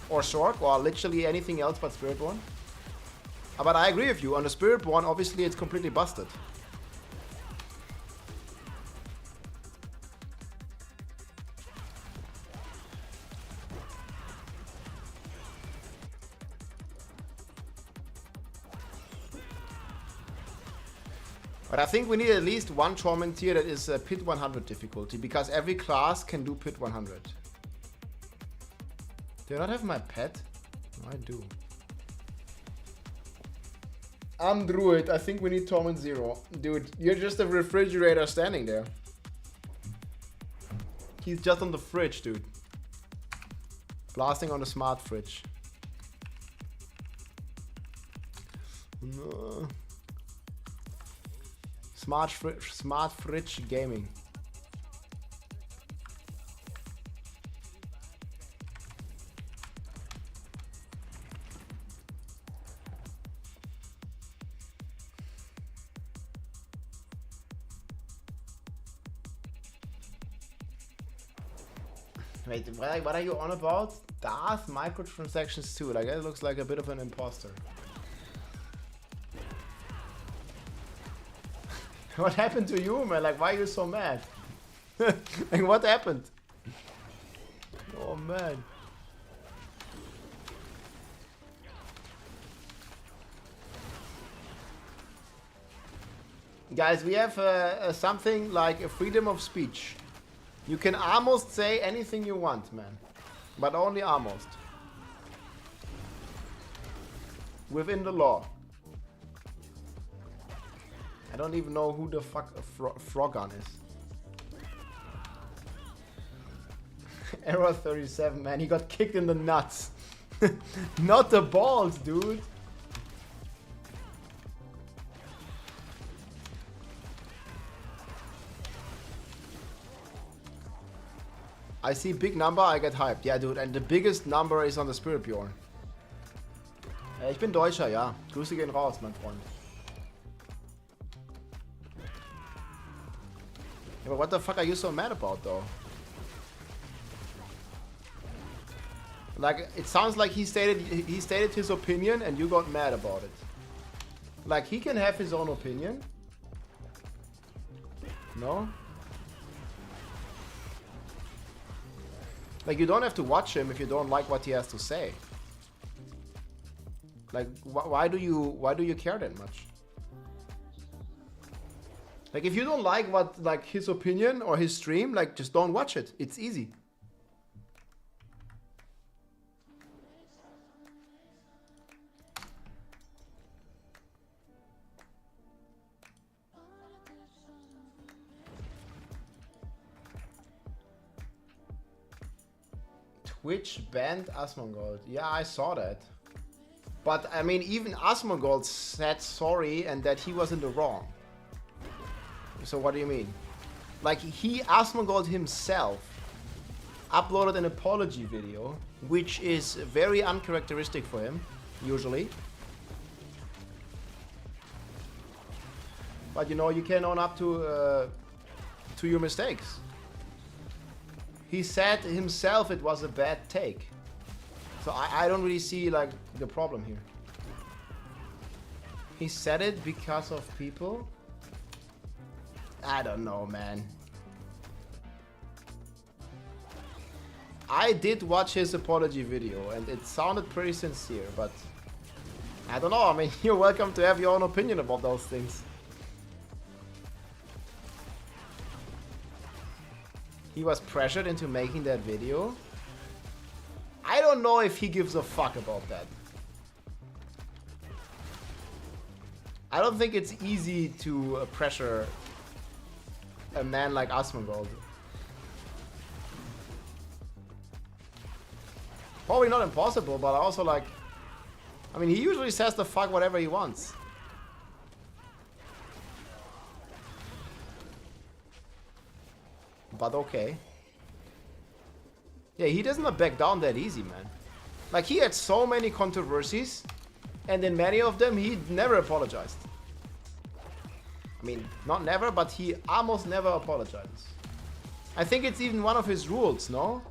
Or Sork, or literally anything else but Spiritborn? But I agree with you, on the Spiritborn, obviously it's completely busted. But I think we need at least one Torment tier that is Pit 100 difficulty, because every class can do Pit 100. Do I not have my pet? No, I do. I'm Druid. I think we need Torment 0. Dude, you're just a refrigerator standing there. He's just on the fridge, dude. Blasting on the smart fridge. No. Smart fridge gaming. Wait, what are you on about? Darth microtransactions too. Like, that looks like a bit of an imposter. What happened to you, man? Like, why are you so mad? Like, what happened? Oh, man. Guys, we have something like a freedom of speech. You can almost say anything you want, man. But only almost. Within the law. I don't even know who the fuck a Frogon is. Error 37, man. He got kicked in the nuts. Not the balls, dude. I see big number, I get hyped. Yeah, dude, and the biggest number is on the Spiritborn. Ich bin Deutscher, ja. Grüße gehen raus, mein Freund. Yeah, but what the fuck are you so mad about, though? Like, it sounds like he stated his opinion and you got mad about it. Like, he can have his own opinion. No? Like, you don't have to watch him if you don't like what he has to say. Like, why do you care that much? Like, if you don't like his opinion or his stream, like, just don't watch it. It's easy. Twitch banned Asmongold. Yeah, I saw that. But, I mean, even Asmongold said sorry and that he was in the wrong. So what do you mean? Like, Asmongold himself uploaded an apology video, which is very uncharacteristic for him, usually. But, you know, you can own up to your mistakes. He said himself it was a bad take. So I don't really see, like, the problem here. He said it because of people? I don't know, man. I did watch his apology video and it sounded pretty sincere, but I don't know. I mean, you're welcome to have your own opinion about those things. He was pressured into making that video. I don't know if he gives a fuck about that. I don't think it's easy to pressure a man like Asmongold. Probably not impossible, but also like... I mean, he usually says the fuck whatever he wants. But okay. Yeah, he does not back down that easy, man. Like, he had so many controversies, and in many of them, he never apologized. I mean, not never, but he almost never apologizes. I think it's even one of his rules, no?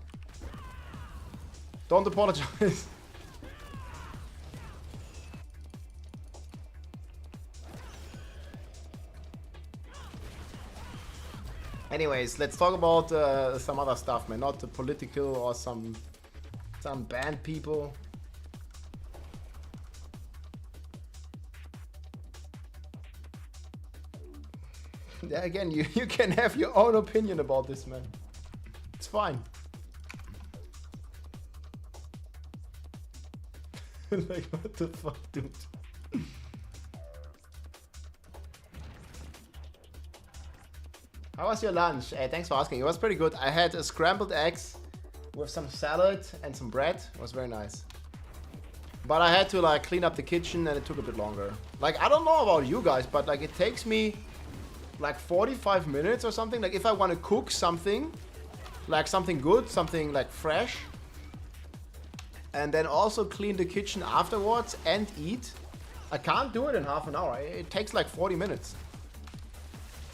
Don't apologize. Anyways, let's talk about some other stuff, man. Not the political or some banned people. Yeah, again, you can have your own opinion about this, man. It's fine. Like, what the fuck, dude? How was your lunch? Hey, thanks for asking. It was pretty good. I had a scrambled eggs with some salad and some bread. It was very nice. But I had to like clean up the kitchen and it took a bit longer. Like, I don't know about you guys, but like it takes me like 45 minutes or something. Like if I want to cook something, like something good, something like fresh, and then also clean the kitchen afterwards and eat, I can't do it in half an hour. It takes like 40 minutes.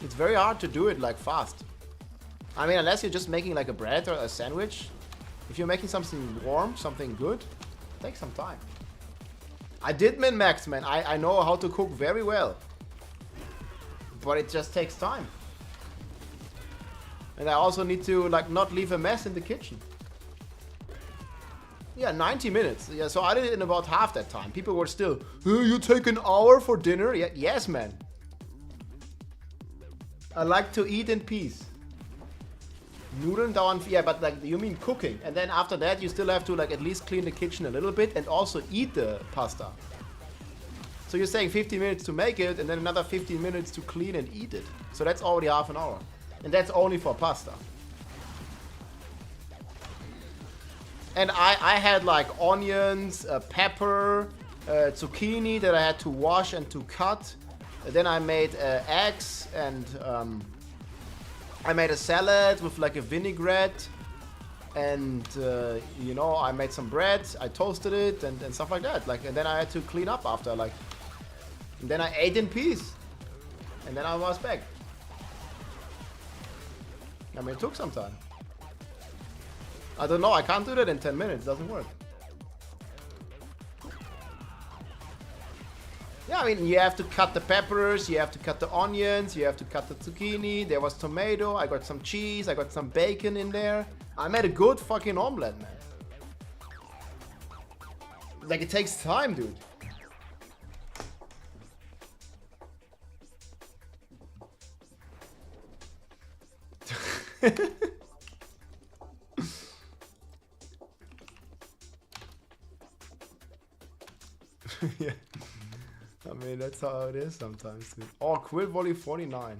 It's very hard to do it like fast. I mean, unless you're just making like a bread or a sandwich. If you're making something warm, something good, it takes some time. I did min-max, man. I know how to cook very well. But it just takes time. And I also need to like not leave a mess in the kitchen. Yeah, 90 minutes. Yeah, so I did it in about half that time. People were still, oh, you take an hour for dinner? Yeah, yes, man. I like to eat in peace. Nudeln dauern, yeah, but like you mean cooking, and then after that you still have to like at least clean the kitchen a little bit and also eat the pasta. So you're saying 50 minutes to make it and then another 15 minutes to clean and eat it. So that's already half an hour, and that's only for pasta. And I had like onions, pepper, zucchini that I had to wash and to cut. Then I made eggs and I made a salad with like a vinaigrette, and you know, I made some bread, I toasted it and stuff like that. Like, and then I had to clean up after, like, and then I ate in peace, and then I was back. I mean, it took some time. I don't know, I can't do that in 10 minutes, it doesn't work. Yeah, I mean, you have to cut the peppers, you have to cut the onions, you have to cut the zucchini, there was tomato, I got some cheese, I got some bacon in there. I made a good fucking omelette, man. Like, it takes time, dude. Yeah. I mean, that's how it is sometimes, dude. Oh, quit volley 49.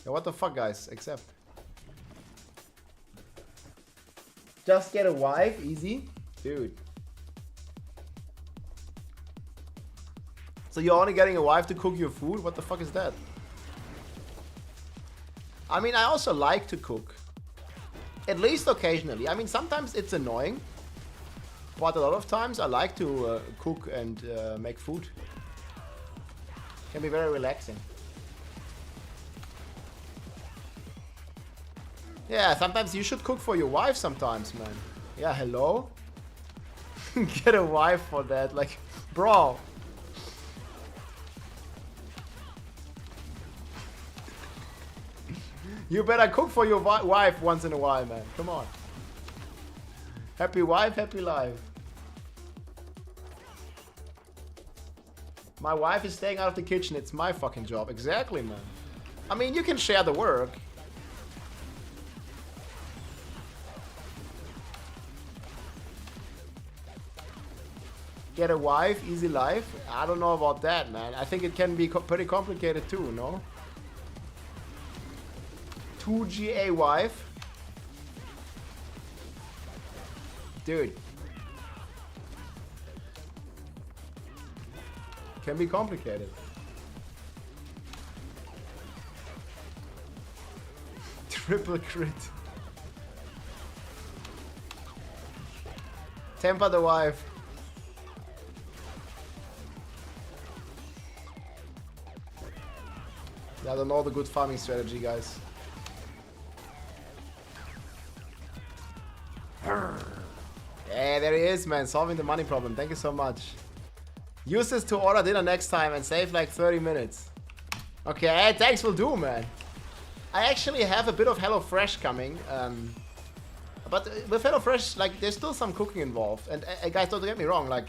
Yeah, what the fuck, guys? Accept. Just get a wife, easy. Dude. So you're only getting a wife to cook your food? What the fuck is that? I mean, I also like to cook. At least occasionally. I mean, sometimes it's annoying. But a lot of times I like to cook and make food. Can be very relaxing. Yeah, sometimes you should cook for your wife sometimes, man. Yeah, hello? Get a wife for that, like, bro. You better cook for your wife once in a while, man. Come on. Happy wife, happy life. My wife is staying out of the kitchen. It's my fucking job. Exactly, man. I mean, you can share the work. Get a wife, easy life. I don't know about that, man. I think it can be pretty complicated too, no? 2GA wife. Dude. Can be complicated. Triple crit. Temper the wife. Yeah, I don't know the good farming strategy, guys. Yeah, there he is, man. Solving the money problem. Thank you so much. Use this to order dinner next time and save like 30 minutes. Okay, thanks will do, man. I actually have a bit of HelloFresh coming. But with HelloFresh, like, there's still some cooking involved. And guys, don't get me wrong, like,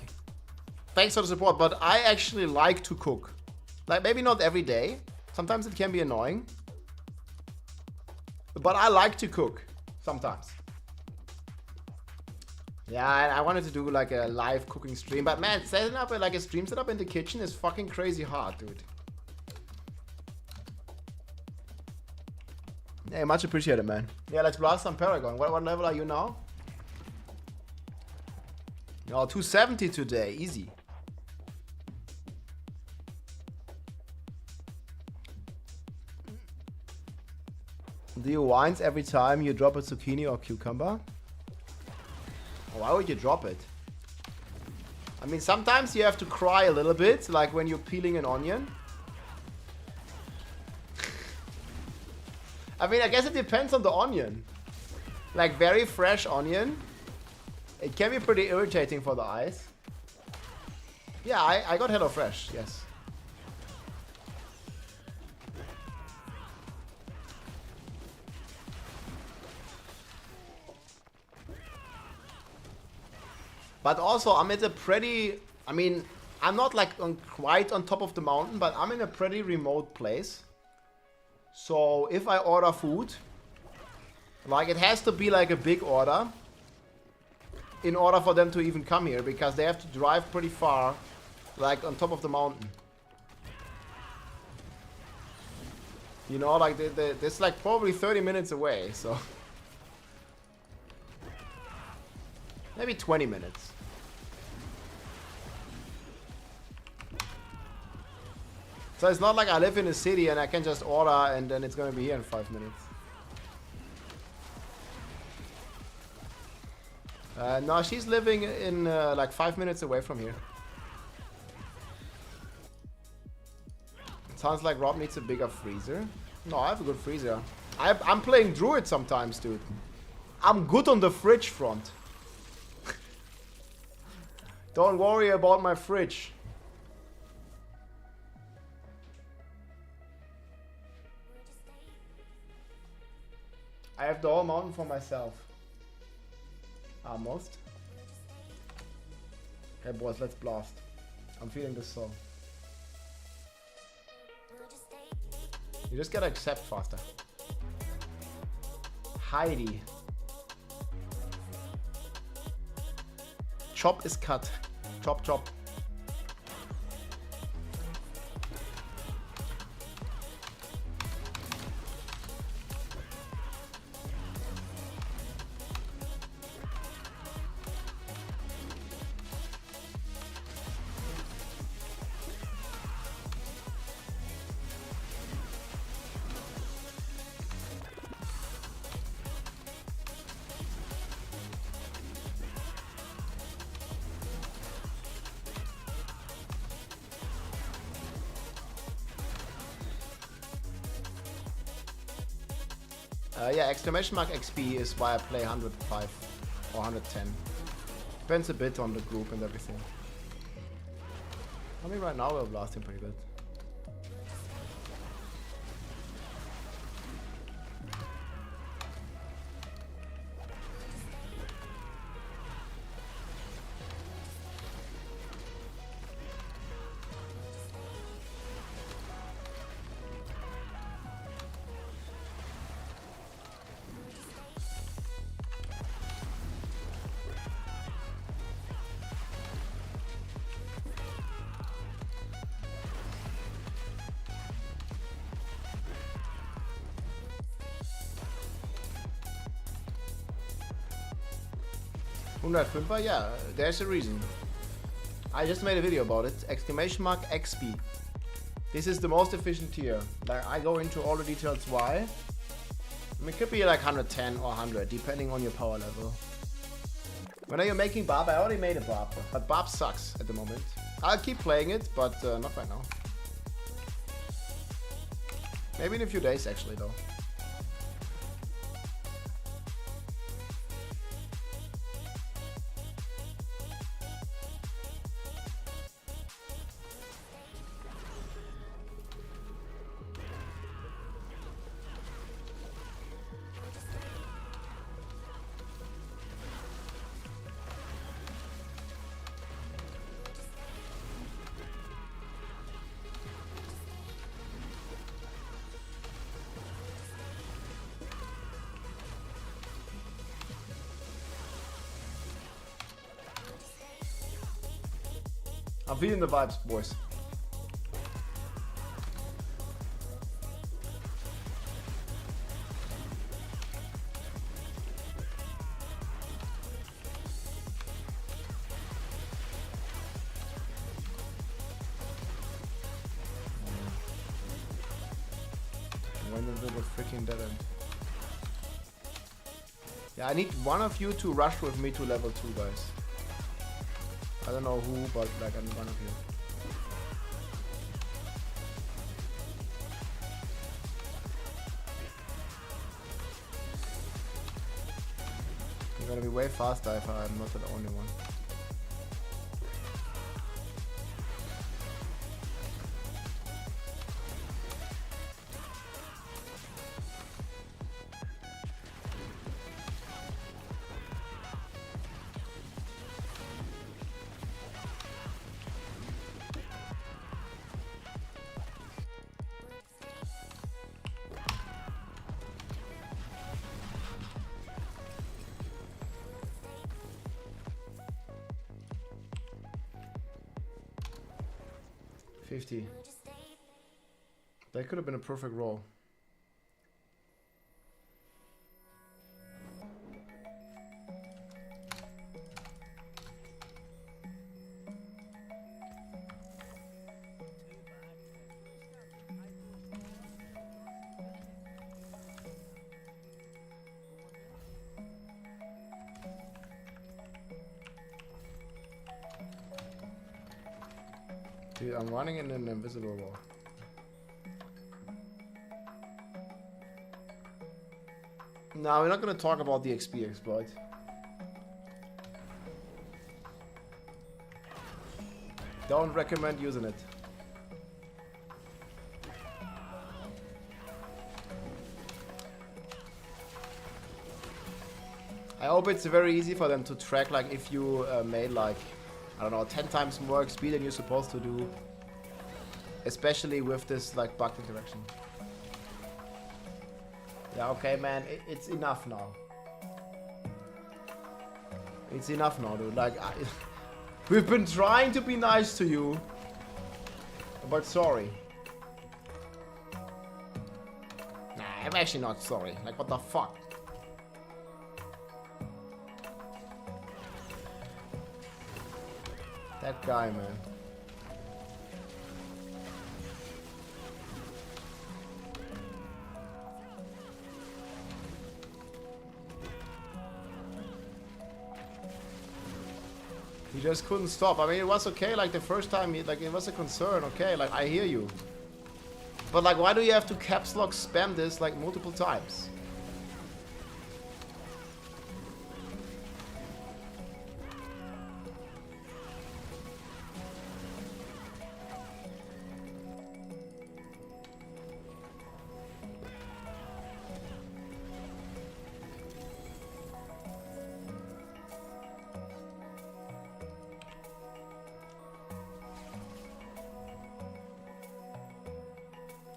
thanks for the support, but I actually like to cook. Like, maybe not every day. Sometimes it can be annoying. But I like to cook. Sometimes. Yeah, I wanted to do like a live cooking stream, but man, setting up like a stream setup in the kitchen is fucking crazy hard, dude. Yeah, much appreciated, man. Yeah, let's blast some Paragon. What level are you now? Oh, 270 today, easy. Do you whines every time you drop a zucchini or cucumber? Why would you drop it? I mean, sometimes you have to cry a little bit, like when you're peeling an onion. I mean, I guess it depends on the onion. Like very fresh onion, it can be pretty irritating for the eyes. Yeah, I got HelloFresh, yes. But also, I'm at a pretty... I mean, I'm not like quite on top of the mountain, but I'm in a pretty remote place. So, if I order food, like, it has to be like a big order in order for them to even come here, because they have to drive pretty far, like, on top of the mountain. You know, like, it's like probably 30 minutes away, so... Maybe 20 minutes. So it's not like I live in a city and I can just order and then it's gonna be here in 5 minutes. No, she's living in like 5 minutes away from here. Sounds like Rob needs a bigger freezer. No, I have a good freezer. I'm playing Druid sometimes, dude. I'm good on the fridge front. Don't worry about my fridge. I have the whole mountain for myself. Almost. Hey boys, let's blast. I'm feeling this song. You just gotta accept faster. Heidi. Chop is cut. Chop, chop. Yeah, exclamation mark XP is why I play 105 or 110. Depends a bit on the group and everything. I mean, right now we're blasting pretty good. Yeah, there's a reason. I just made a video about it. Exclamation mark XP. This is the most efficient tier. Like, I go into all the details why. I mean, it could be like 110 or 100, depending on your power level. When are you making Barb? I already made a Barb, but Barb sucks at the moment. I'll keep playing it, but not right now. Maybe in a few days, actually, though. I'm feeling the vibes, boys. Went into the freaking dead end. Yeah, I need one of you to rush with me to level 2, guys. I don't know who, but like I'm one of you. You're gonna be way faster if I'm not the only one. That could have been a perfect roll. Dude, I'm running in an invisible wall. No, we're not gonna talk about the XP exploit. Don't recommend using it. I hope it's very easy for them to track, like if you made like, I don't know, 10 times more XP than you're supposed to do. Especially with this like bugged interaction. Yeah, okay, man, it's enough now. It's enough now, dude. Like, we've been trying to be nice to you, but sorry. Nah, I'm actually not sorry. Like, what the fuck? That guy, man. He just couldn't stop. I mean, it was okay, like the first time, like it was a concern, okay, like I hear you. But like, why do you have to caps lock spam this like multiple times?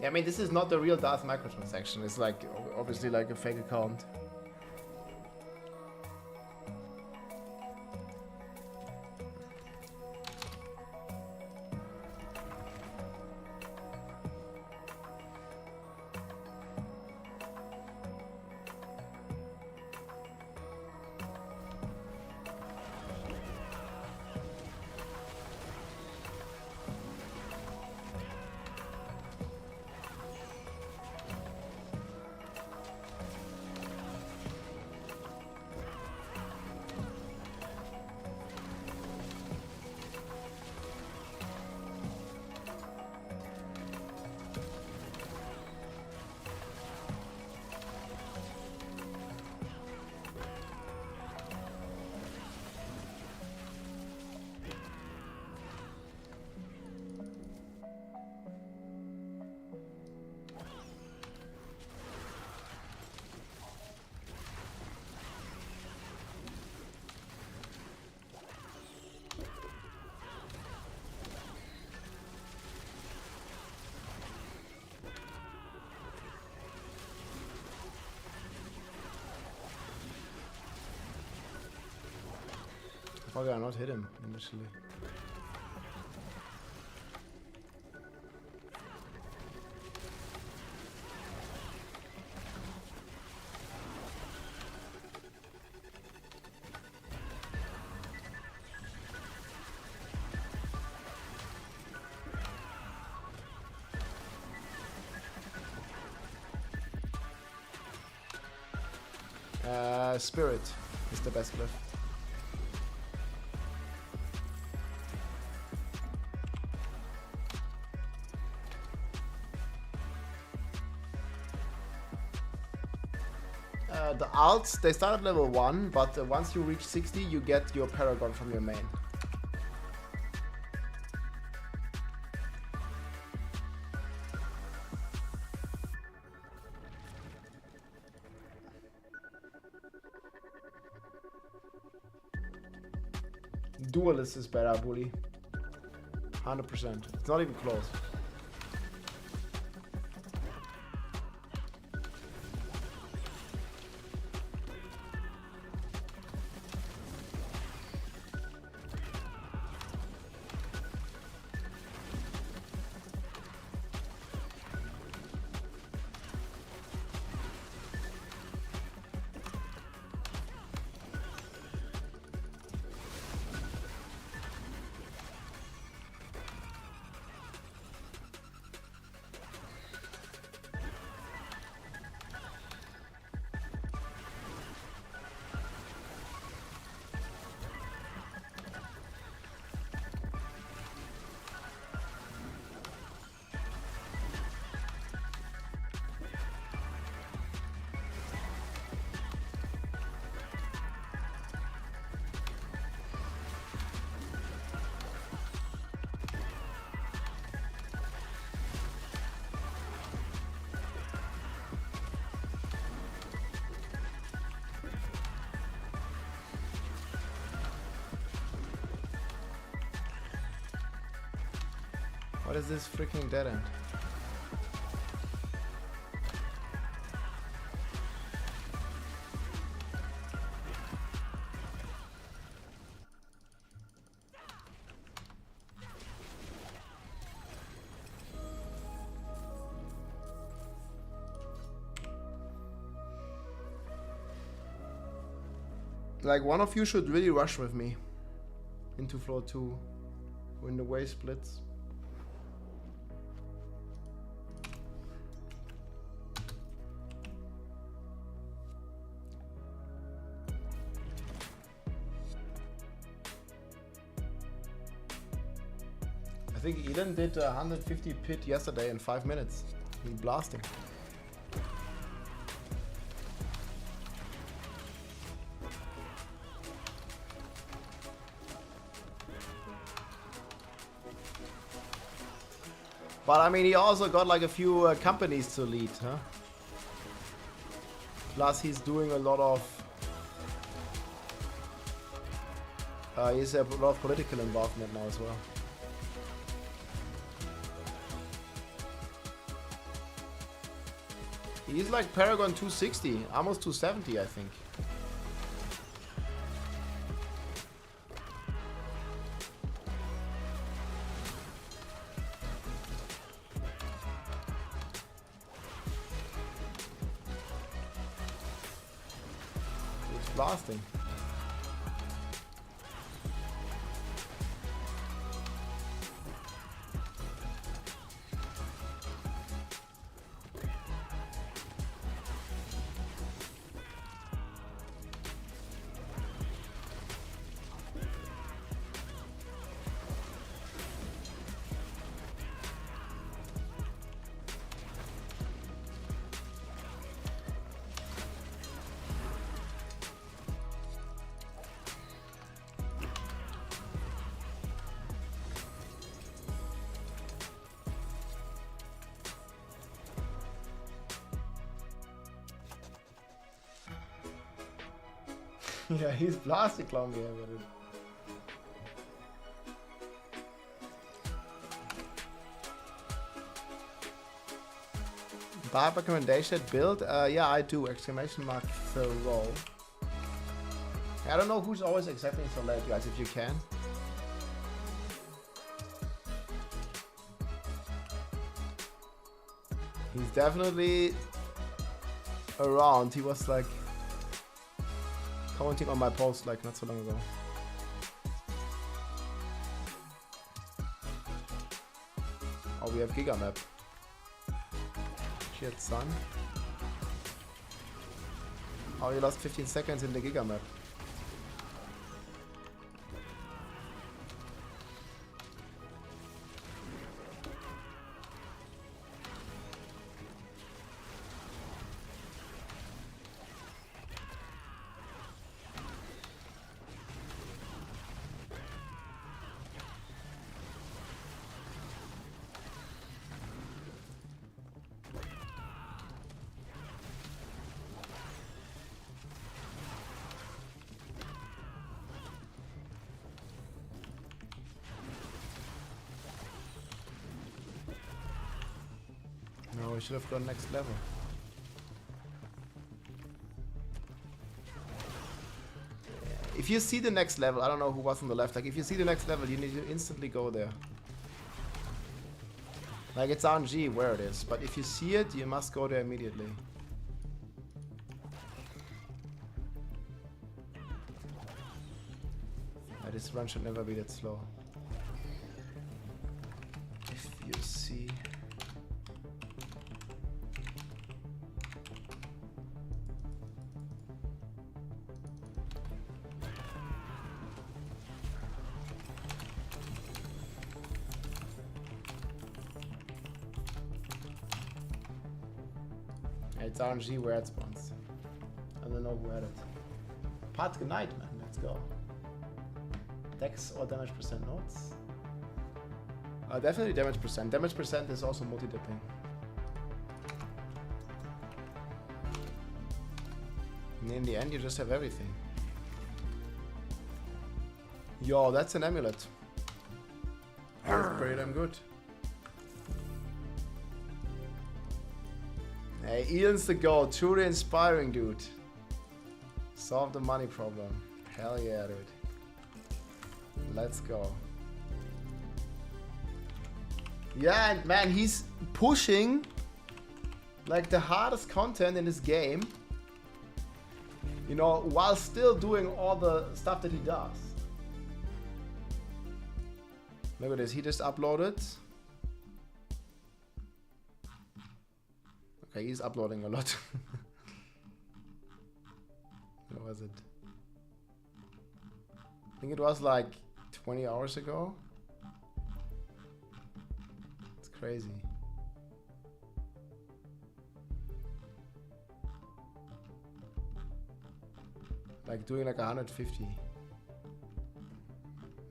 Yeah, I mean, this is not the real Darth microtransaction. It's like, obviously like a fake account. How did I not hit him initially? Spirit is the best glyph. The alts, they start at level 1, but once you reach 60, you get your Paragon from your main. Duelist is better, bully. 100%. It's not even close. What is this freaking dead end? Like, one of you should really rush with me into floor 2 when the wave splits. I think Eden did 150 pit yesterday in 5 minutes. He's blasting. But I mean, he also got like a few companies to lead, huh? Plus, he's doing a lot of. He has a lot of political involvement now as well. He's like Paragon 260, almost 270, I think. It's blasting. Yeah, he's blasting clown behavior, dude. Bad recommendation build? Yeah, I do. Exclamation mark Thoreau. I don't know who's always accepting so late, guys, if you can. He's definitely around. He was like commenting on my post like not so long ago. Oh, we have Giga Map. Shit, son. Oh, you lost 15 seconds in the Giga Map. No, we should have gone next level. If you see the next level, I don't know who was on the left, like if you see the next level, you need to instantly go there. Like it's RNG where it is, but if you see it, you must go there immediately. This run should never be that slow. If you see... It's RNG where it spawns. I don't know who had it. Pat, good night, man. Let's go. Dex or damage percent notes? Definitely damage percent. Damage percent is also multi-dipping. And in the end, you just have everything. Yo, that's an amulet. That's pretty damn good. Hey, Ian's the goat. Truly inspiring, dude. Solve the money problem. Hell yeah, dude. Let's go. Yeah, and man, he's pushing like the hardest content in this game. You know, while still doing all the stuff that he does. Look at this. He just uploaded. Okay, he's uploading a lot. What was it? I think it was like 20 hours ago. It's crazy. Like doing like 150.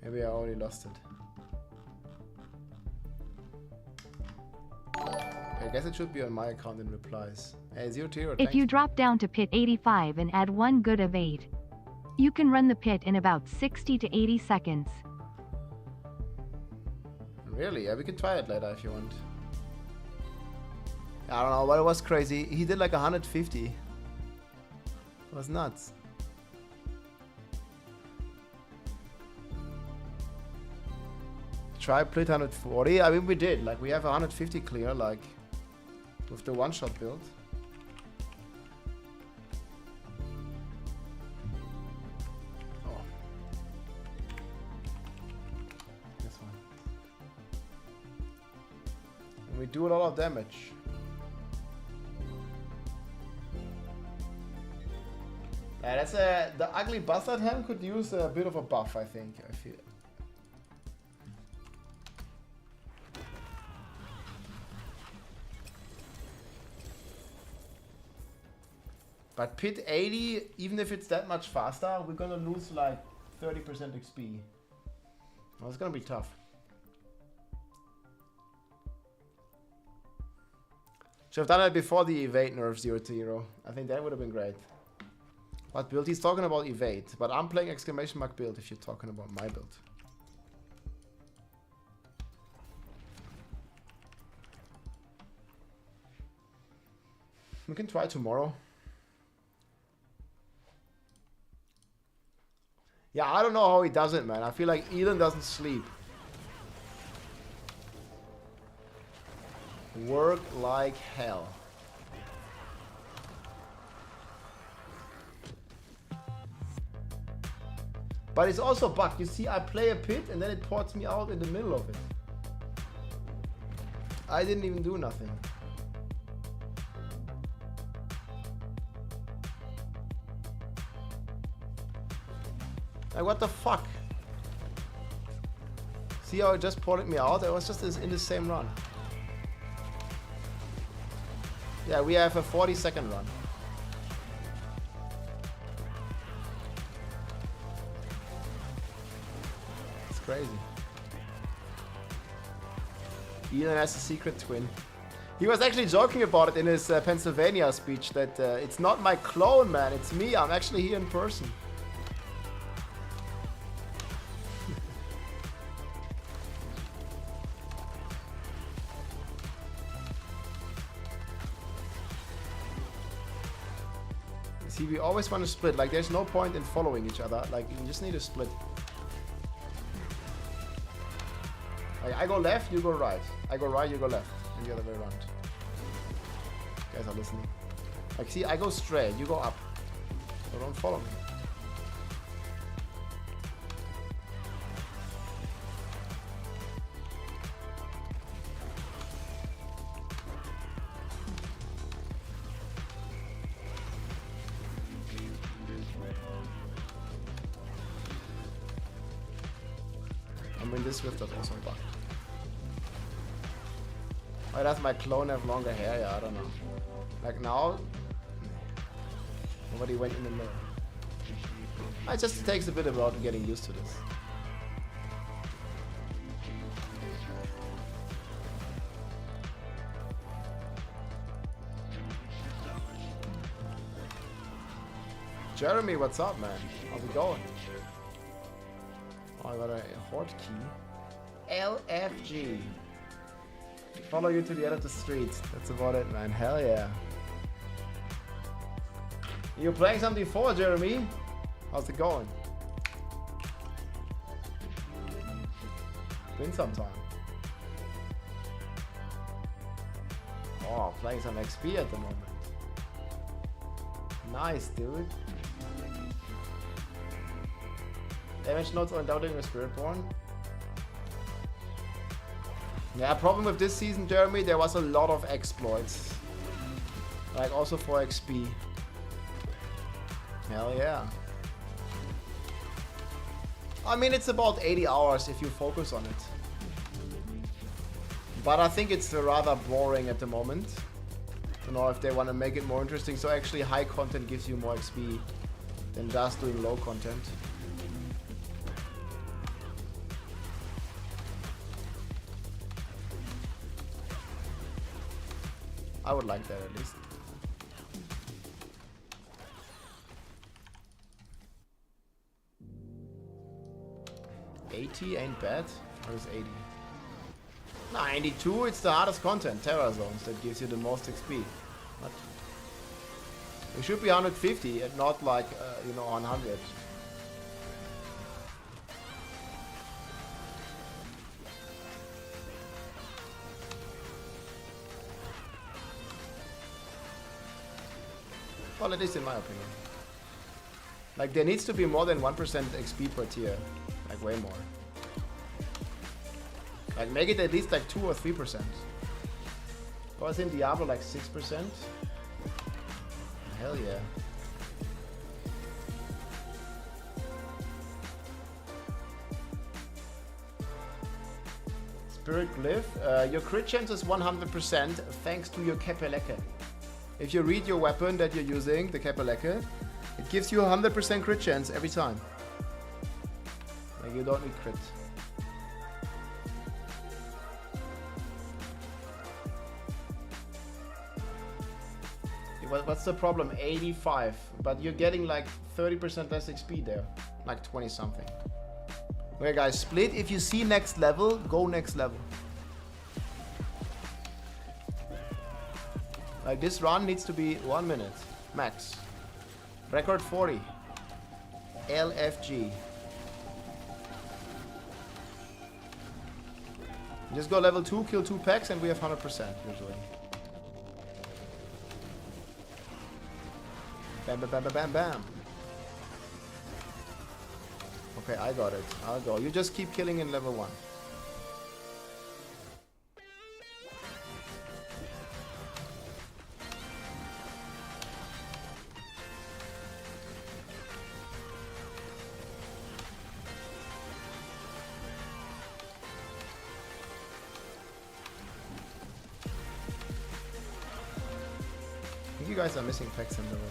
Maybe I already lost it. I guess it should be on my account in replies. Hey, Zero Tiro, if you drop down to pit 85 and add 1 good of 8, you can run the pit in about 60 to 80 seconds. Really? Yeah, we can try it later if you want. I don't know, but it was crazy. He did like 150. It was nuts. Try plit 140. I mean, we did. Like, we have 150 clear, like, with the one-shot build. Oh. This one. And we do a lot of damage. Yeah, that's the ugly bastard ham could use a bit of a buff, I think. I feel. But pit 80, even if it's that much faster, we're gonna lose like 30% XP. Well, it's gonna be tough. Should have done it before the evade nerf 0-0. I think that would have been great. What build? He's talking about evade, but I'm playing exclamation mark build if you're talking about my build. We can try tomorrow. Yeah, I don't know how he does it, man. I feel like Elon doesn't sleep. Work like hell. But it's also bugged. You see, I play a pit and then it ports me out in the middle of it. I didn't even do nothing. Like, what the fuck? See how it just ported me out? It was just in the same run. Yeah, we have a 40-second run. It's crazy. Elon has a secret twin. He was actually joking about it in his Pennsylvania speech that it's not my clone, man. It's me. I'm actually here in person. See, we always want to split. Like, there's no point in following each other. Like, you just need to split. Like, I go left, you go right. I go right, you go left. And the other way around. You guys are listening. Like, see, I go straight, you go up. So don't follow me. I mean, this Swift is also bugged. Why does my clone have longer hair? Yeah, I don't know. Like now, nobody went in the middle. It just takes a bit about getting used to this. Jeremy, what's up, man? How's it going? Oh, I got a horde key. LFG. Follow you to the end of the street. That's about it, man. Hell yeah. You playing something for Jeremy? How's it going? Been some time. Oh, playing some XP at the moment. Nice, dude. Damage notes on doubting with Spiritborn. Yeah, problem with this season, Jeremy, there was a lot of exploits. Like also for XP. Hell yeah. I mean, it's about 80 hours if you focus on it. But I think it's rather boring at the moment. Don't know if they want to make it more interesting. So actually high content gives you more XP than just doing low content. I would like that at least. 80 ain't bad. Or is 80? No, 92, it's the hardest content, Terra Zones, that gives you the most XP. What? It should be 150 and not like, you know, 100. Well, at least in my opinion. Like, there needs to be more than 1% XP per tier. Like, way more. Like, make it at least like 2 or 3%. Was in Diablo like 6%? Hell yeah. Spirit Glyph. Your crit chance is 100% thanks to your Kepeleke. If you read your weapon that you're using, the Kepeleke, it gives you 100% crit chance every time. Like, you don't need crit. What's the problem? 85. But you're getting like 30% less XP there. Like 20 something. Okay guys, split. If you see next level, go next level. Like, this run needs to be 1 minute max. Record 40. LFG. Just go level 2, kill 2 packs, and we have 100% usually. Bam, bam, bam, bam, bam, bam. Okay, I got it. I'll go. You just keep killing in level 1. I think you guys are missing packs in level 1.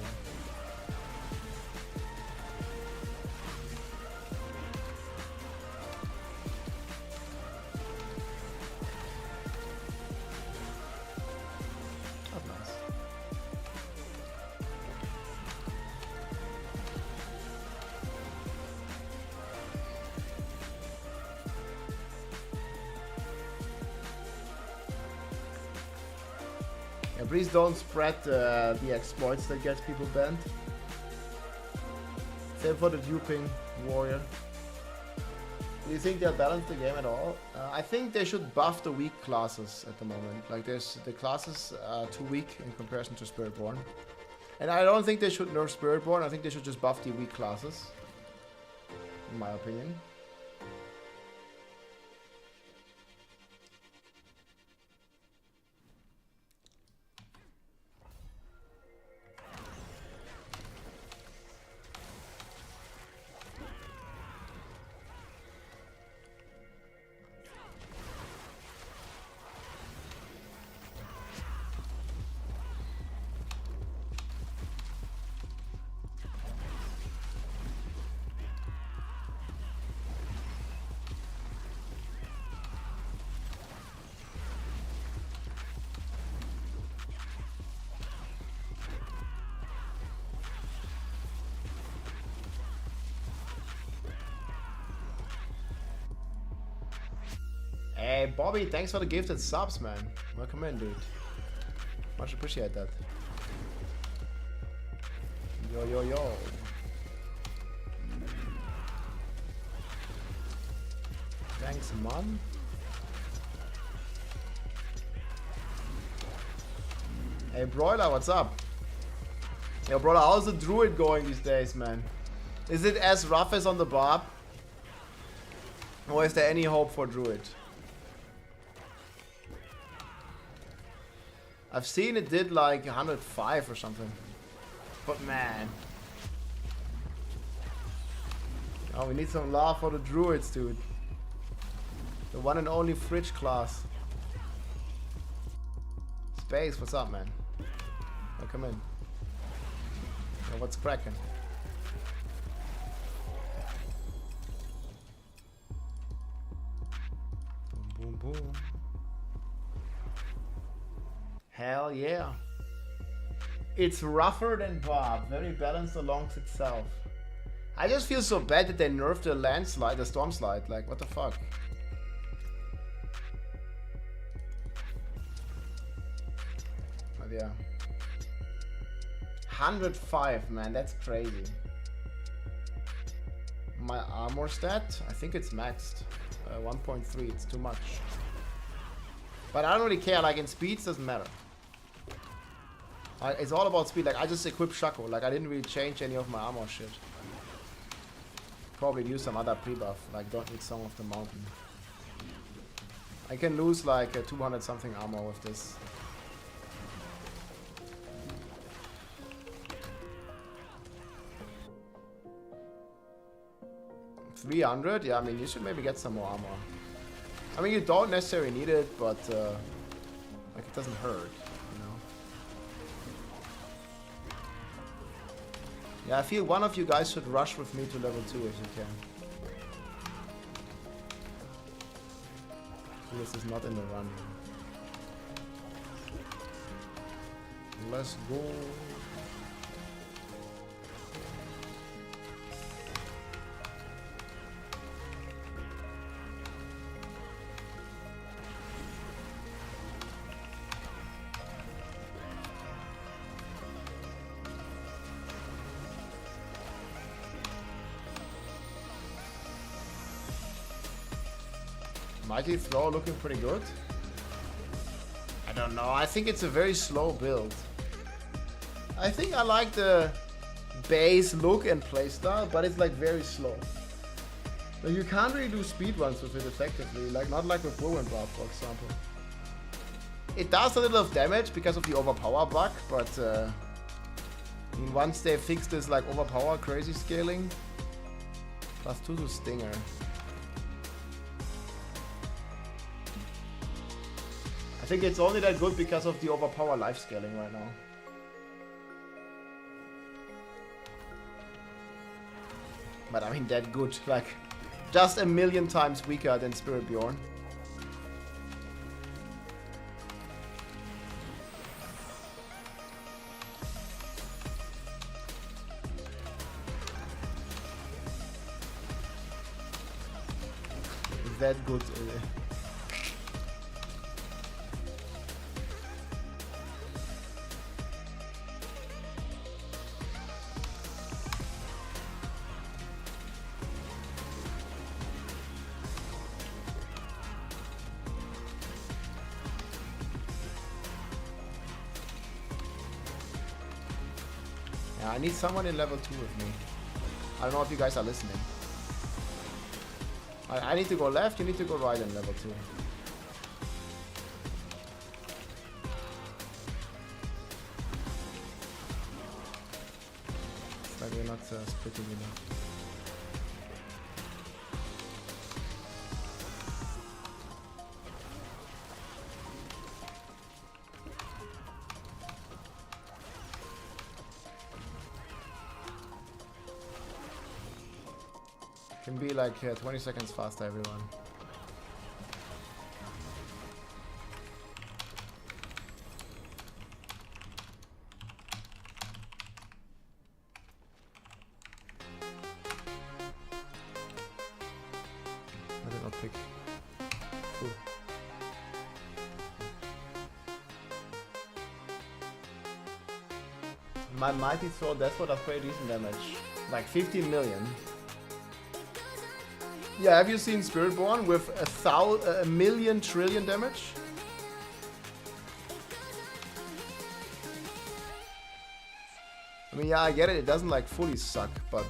Please don't spread the exploits that get people banned. Same for the duping warrior. Do you think they'll balance the game at all? I think they should buff the weak classes at the moment. Like the classes are too weak in comparison to Spiritborn. And I don't think they should nerf Spiritborn. I think they should just buff the weak classes. In my opinion. Hey Bobby, thanks for the gifted subs, man. Welcome in, dude. Much appreciate that. Yo, yo, yo. Thanks, man. Hey Broiler, what's up? Yo, brother, how's the druid going these days, man? Is it as rough as on the barb? Or is there any hope for druid? I've seen it did like 105 or something. But man. Oh, we need some love for the druids, dude. The one and only fridge class. Space, what's up, man? Welcome in. Oh, what's cracking? Boom, boom, boom. Hell yeah. It's rougher than Bob. Very balanced alongs itself. I just feel so bad that they nerfed the landslide, the storm slide. Like, what the fuck? But yeah. 105, man. That's crazy. My armor stat? I think it's maxed. 1.3. It's too much. But I don't really care. Like, in speeds, doesn't matter. It's all about speed. Like, I just equipped Shaco. Like, I didn't really change any of my armor shit. Probably use some other pre-buff. Like, don't need Song of the Mountain. I can lose like 200 something armor with this. $300? Yeah, I mean, you should maybe get some more armor. I mean, you don't necessarily need it, but like, it doesn't hurt. Yeah, I feel one of you guys should rush with me to level 2 if you can. This is not in the run. Let's go. Mighty Throw looking pretty good. I don't know. I think it's a very slow build. I think I like the base look and playstyle, but it's like very slow. Like, you can't really do speedruns with it effectively, like not like with Whirlwind Bar, for example. It does a little of damage because of the overpower bug, but I mean, once they fix this like overpower crazy scaling, +2 to Stinger. I think it's only that good because of the overpower life scaling right now. But I mean that good, like just a million times weaker than Spirit Bjorn. That good. Yeah, I need someone in level 2 with me. I don't know if you guys are listening. I need to go left, you need to go right in level 2. It's like we're not splitting enough. Can be like 20 seconds faster, everyone. I did not pick. Cool. My Mighty Sword, that's what does pretty decent damage. Like 15 million. Yeah, have you seen Spiritborn with a million trillion damage? I mean, yeah, I get it. It doesn't like fully suck, but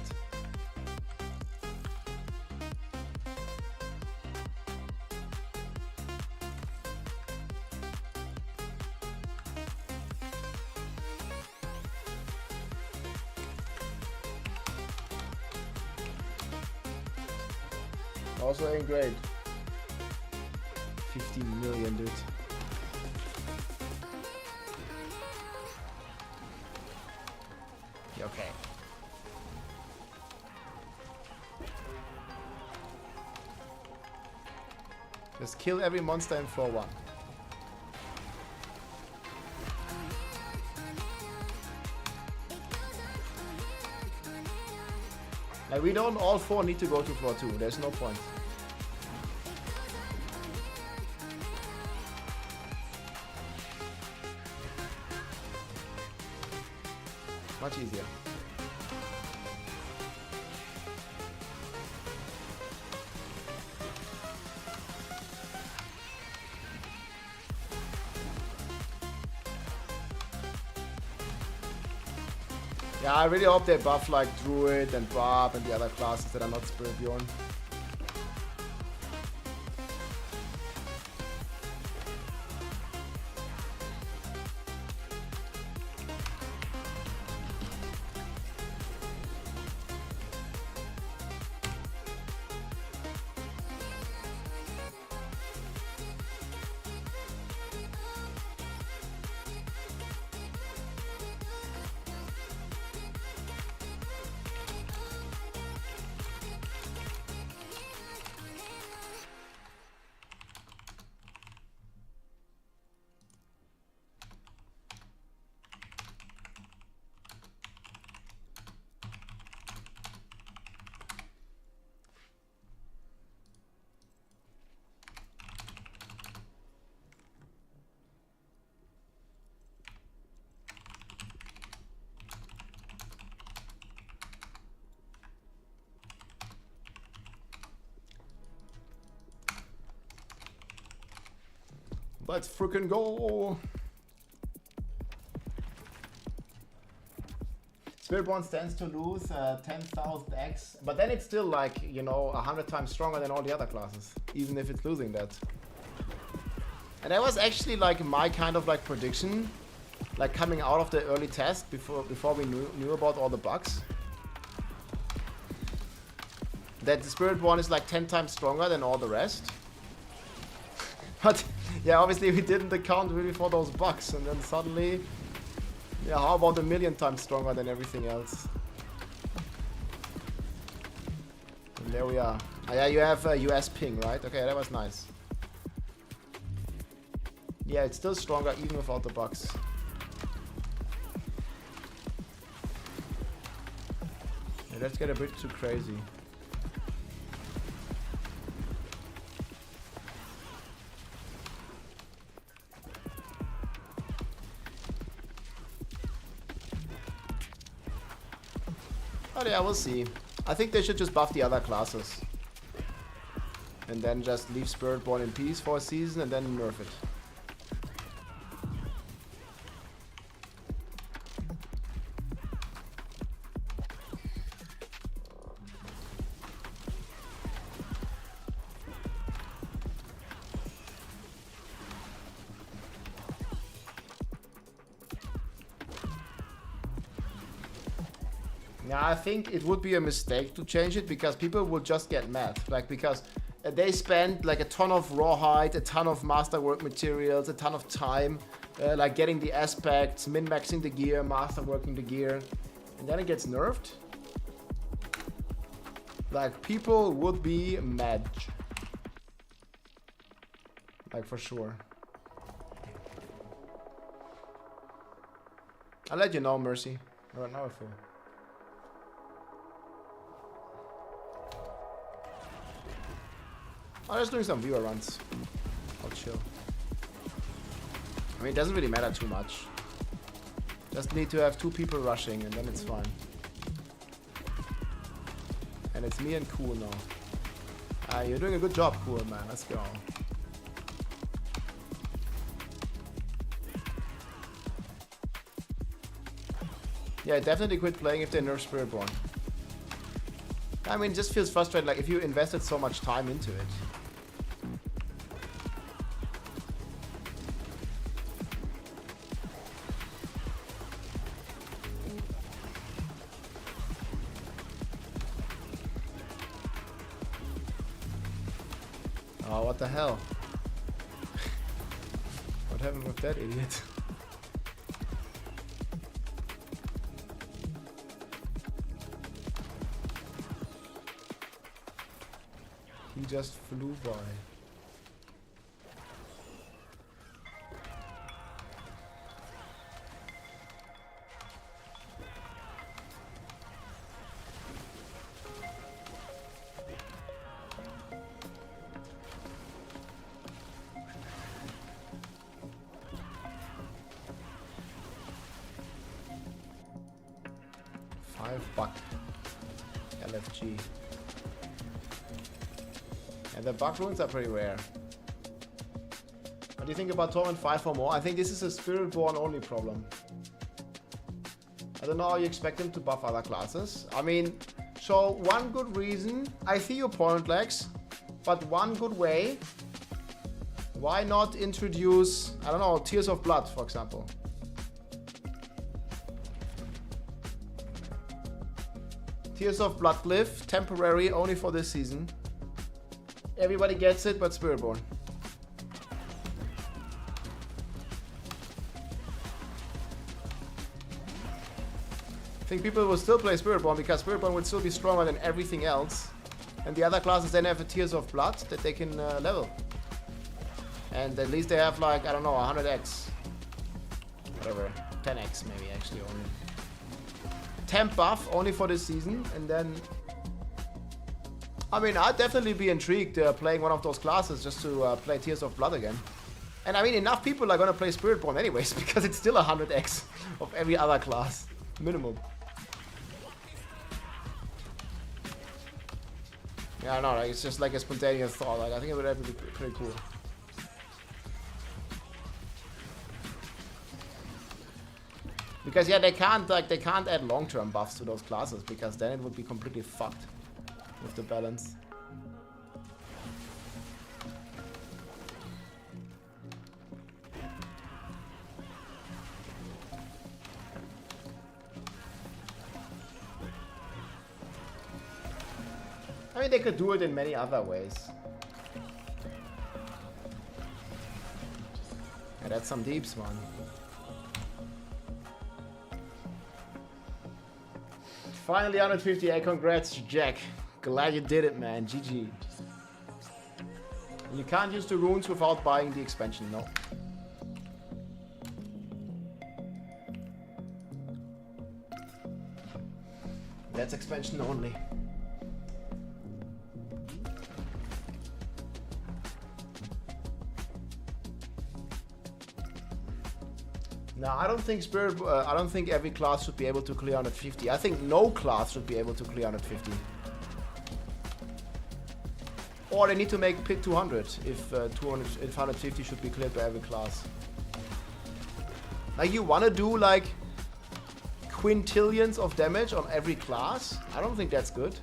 also ain't great. 15 million, dude. Yeah, okay. Just kill every monster in floor 1. Like, we don't all 4 need to go to floor 2. There's no point. Much easier. Yeah, I really hope they buff like Druid and Barb and the other classes that are not Spirit Bjorn. Let's freaking go. Spiritborn stands to lose 10,000x, but then it's still like, you know, 100 times stronger than all the other classes, even if it's losing that. And that was actually like my kind of like prediction, like coming out of the early test before we knew about all the bugs. That the Spiritborn is like 10 times stronger than all the rest. But yeah, obviously we didn't account really for those bugs, and then suddenly, yeah, how about 1,000,000 times stronger than everything else? And there we are. Oh, yeah, you have US ping, right? Okay, that was nice. Yeah, it's still stronger even without the bugs. Yeah, let's get a bit too crazy. Oh yeah, we'll see. I think they should just buff the other classes. And then just leave Spiritborn in peace for a season and then nerf it. Yeah, I think it would be a mistake to change it because people will just get mad. Like, because they spend like a ton of rawhide, a ton of masterwork materials, a ton of time, like getting the aspects, min-maxing the gear, masterworking the gear, and then it gets nerfed. Like, people would be mad. Like, for sure. I'll let you know, Mercy. Right now I feel. I'm just doing some viewer runs. I'll chill. I mean, it doesn't really matter too much. Just need to have 2 people rushing and then it's fine. And it's me and Cool now. You're doing a good job, Cool, man. Let's go. Yeah, definitely quit playing if they nerf Spiritborn. I mean, it just feels frustrating, like if you invested so much time into it. Oh, what the hell? What happened with that idiot? He just flew by. $5 LFG. And the bug runes are pretty rare. What do you think about Torment 5 or more? I think this is a Spiritborn only problem. I don't know how you expect him to buff other classes. I mean, so one good reason, I see your point, Lex, but one good way, why not introduce, I don't know, Tears of Blood, for example. Tears of Blood Glyph, temporary, only for this season. Everybody gets it, but Spiritborn. I think people will still play Spiritborn because Spiritborn would still be stronger than everything else. And the other classes then have a Tears of Blood that they can level. And at least they have like, I don't know, 100x. Whatever, 10x maybe actually only. Temp buff only for this season, and then I mean, I'd definitely be intrigued playing one of those classes just to play Tears of Blood again. And I mean, enough people are gonna play Spiritborn anyways, because it's still 100x of every other class. Minimum. Yeah, I don't know, like, it's just like a spontaneous thought. Like, I think it would have to be pretty cool. Because yeah, they can't add long-term buffs to those classes because then it would be completely fucked with the balance. I mean, they could do it in many other ways. Yeah, that's some deeps, man. Finally 158, congrats, Jack. Glad you did it, man. GG. You can't use the runes without buying the expansion, no. That's expansion only. No, I don't think I don't think every class should be able to clear 150. I think no class should be able to clear 150. Or they need to make pit 200 if 150 should be cleared by every class. Like you want to do like quintillions of damage on every class? I don't think that's good.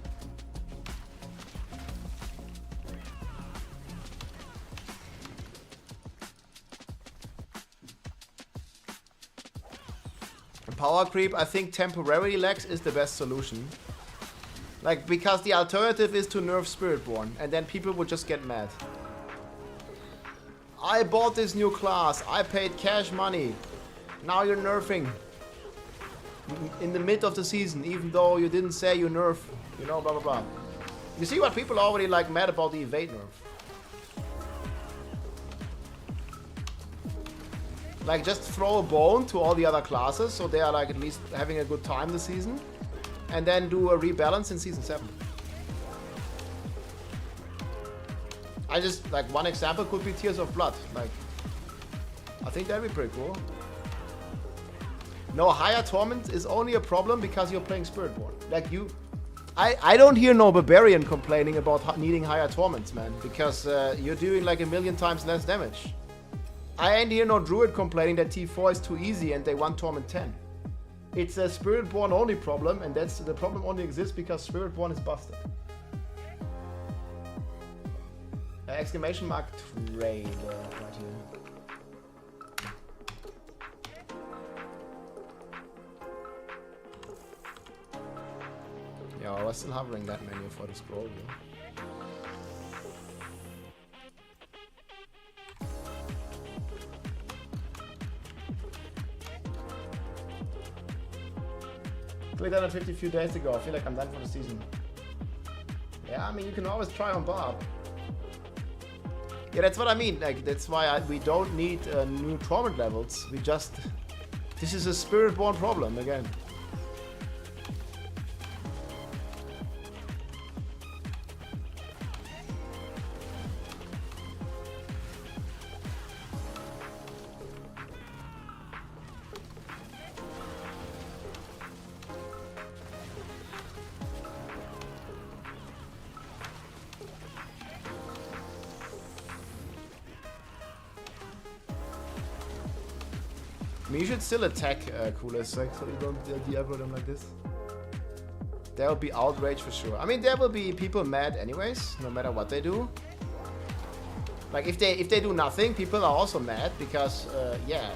Power creep, I think temporary lags is the best solution. Like, because the alternative is to nerf Spiritborn, and then people would just get mad. I bought this new class, I paid cash money. Now you're nerfing. In the mid of the season, even though you didn't say you nerf, you know, blah blah blah. You see what people are already like mad about the evade nerf. Like, just throw a bone to all the other classes, so they are like at least having a good time this season. And then do a rebalance in Season 7. I just, like, one example could be Tears of Blood. Like, I think that'd be pretty cool. No, higher torment is only a problem because you're playing Spiritborn. Like, I don't hear no Barbarian complaining about needing higher torments, man. Because you're doing like 1,000,000 times less damage. I ain't hear no Druid complaining that T4 is too easy and they want Torment 10. It's a Spiritborn only problem, and that's the problem only exists because Spiritborn is busted. Exclamation mark trade right here. Yeah, I was still hovering that menu for the scroll view. Clicked 150 a few days ago. I feel like I'm done for the season. Yeah, I mean, you can always try on Bob. Yeah, that's what I mean. Like, that's why we don't need new torment levels. We just... This is a Spiritborn problem again. I mean, you should still attack Coolest, so you don't Diablo them like this. There will be outrage for sure. I mean, there will be people mad anyways, no matter what they do. Like, if they do nothing, people are also mad because, yeah,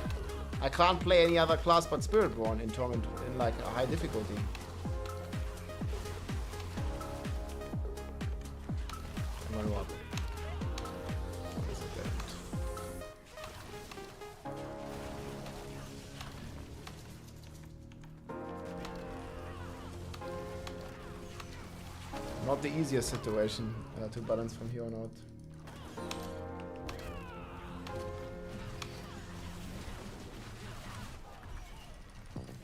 I can't play any other class but Spiritborn in Torment in like a high difficulty. I'm gonna what? Not the easiest situation to balance from here on out.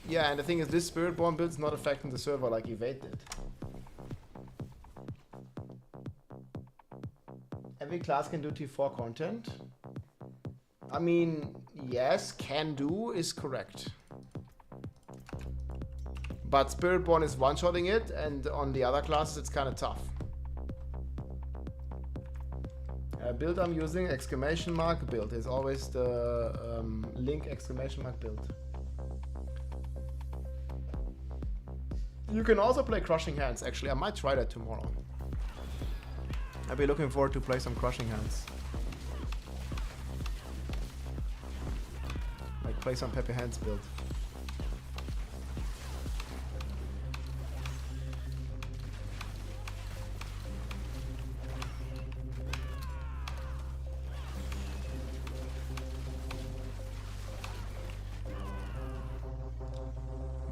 Yeah, and the thing is, this Spiritborn build's not affecting the server like Evade did. Every class can do T4 content. I mean, yes, can do is correct. But Spiritborn is one-shotting it, and on the other classes it's kind of tough. Build I'm using, exclamation mark build. Is always the link exclamation mark build. You can also play Crushing Hands, actually. I might try that tomorrow. I'll be looking forward to play some Crushing Hands. Like play some Pepe Hands build.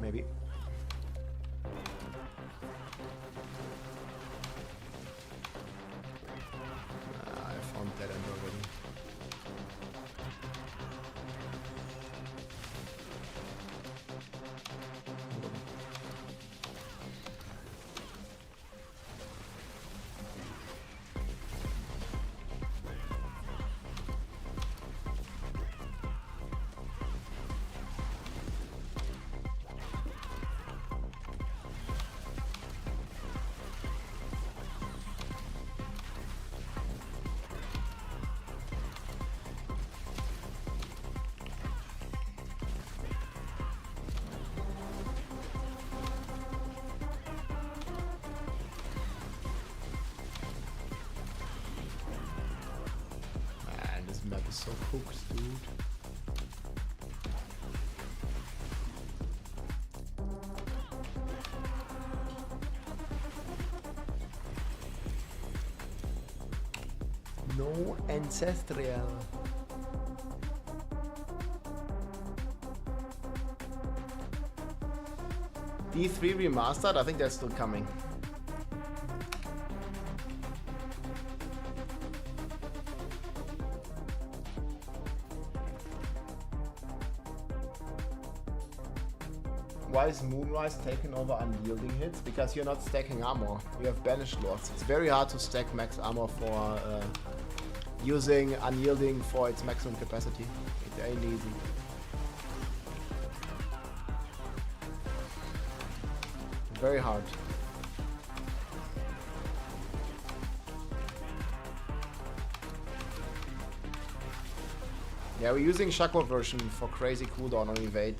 Maybe. I found that end already. Map is so cooked, dude. No ancestral. D3 remastered? I think that's still coming. Why is Moonrise taking over unyielding hits? Because you're not stacking armor. You have banished lords. It's very hard to stack max armor for using unyielding for its maximum capacity. It ain't easy. Very hard. Yeah, we're using Chakra version for crazy cooldown on evade.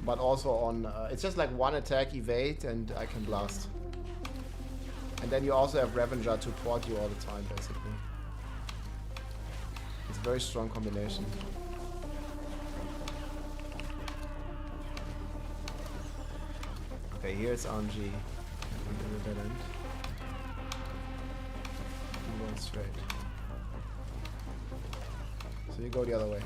But also on, it's just like one attack, evade, and I can blast. And then you also have Revenger to port you all the time, basically. It's a very strong combination. Okay, here's RNG. I'm dead end. I'm going straight. So you go the other way.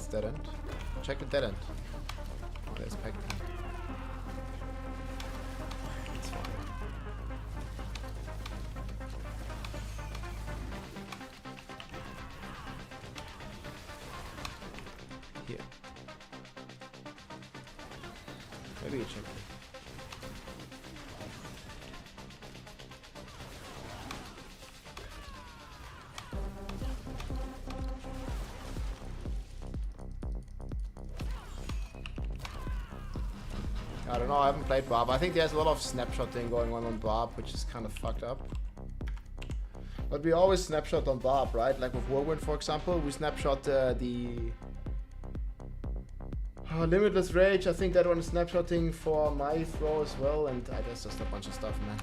Dead end. Check the dead end. Oh, there's Pac. It's fine. Here. Maybe you check it. I don't know, I haven't played Barb. I think there's a lot of snapshotting going on Barb, which is kind of fucked up. But we always snapshot on Barb, right? Like with Whirlwind, for example, we snapshot the Limitless Rage. I think that one is snapshotting for my throw as well, and there's just a bunch of stuff, man.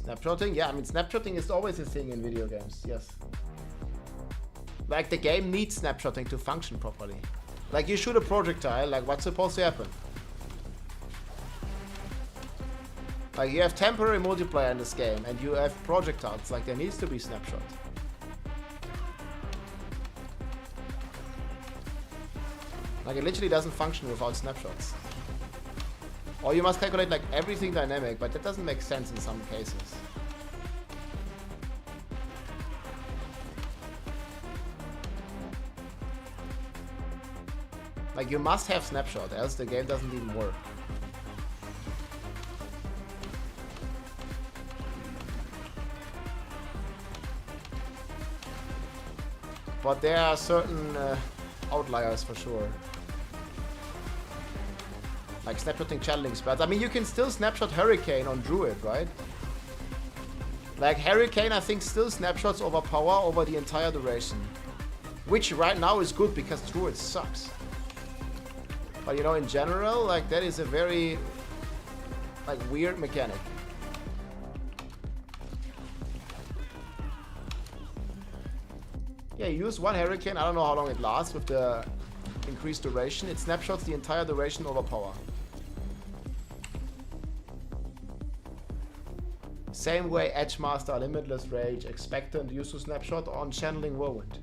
Snapshotting? Yeah, I mean, snapshotting is always a thing in video games, yes. Like, the game needs snapshotting to function properly. Like, you shoot a projectile, like, what's supposed to happen? Like, you have temporary multiplayer in this game, and you have projectiles, like, there needs to be snapshot. Like, it literally doesn't function without snapshots. Or you must calculate like everything dynamic, but that doesn't make sense in some cases. Like you must have snapshot, else the game doesn't even work. But there are certain outliers for sure. Like snapshotting channeling spells. I mean, you can still snapshot Hurricane on Druid, right? Like Hurricane, I think still snapshots overpower over the entire duration. Which right now is good because Druid sucks. But you know, in general, like that is a very like weird mechanic. Yeah, you use one Hurricane, I don't know how long it lasts with the increased duration. It snapshots the entire duration overpower. Same way Edgemaster, Limitless Rage, Expectant used to snapshot on Channeling Whirlwind.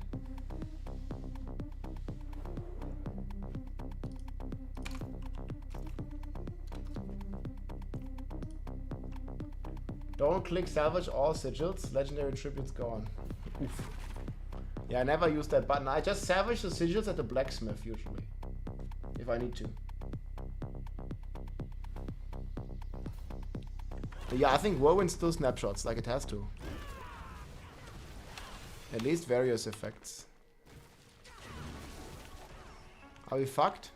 Don't click salvage all sigils, legendary tributes gone. Oof. Yeah, I never use that button. I just salvage the sigils at the blacksmith usually, if I need to. But yeah, I think Whirlwind still snapshots like it has to. At least various effects. Are we fucked?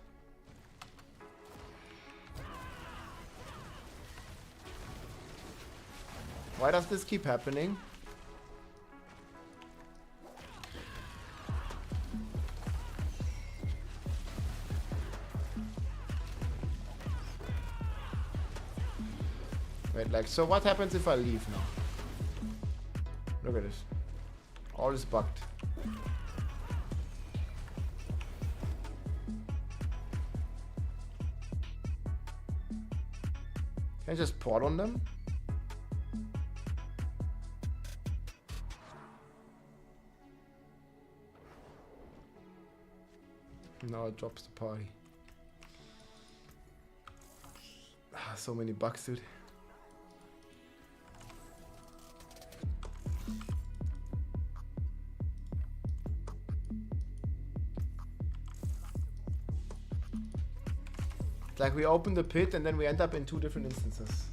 Why does this keep happening? Wait, like, so what happens if I leave now? Look at this. All is bugged. Can I just port on them? No, it drops the party. Ah, so many bugs, dude. It's like we open the pit and then we end up in 2 different instances.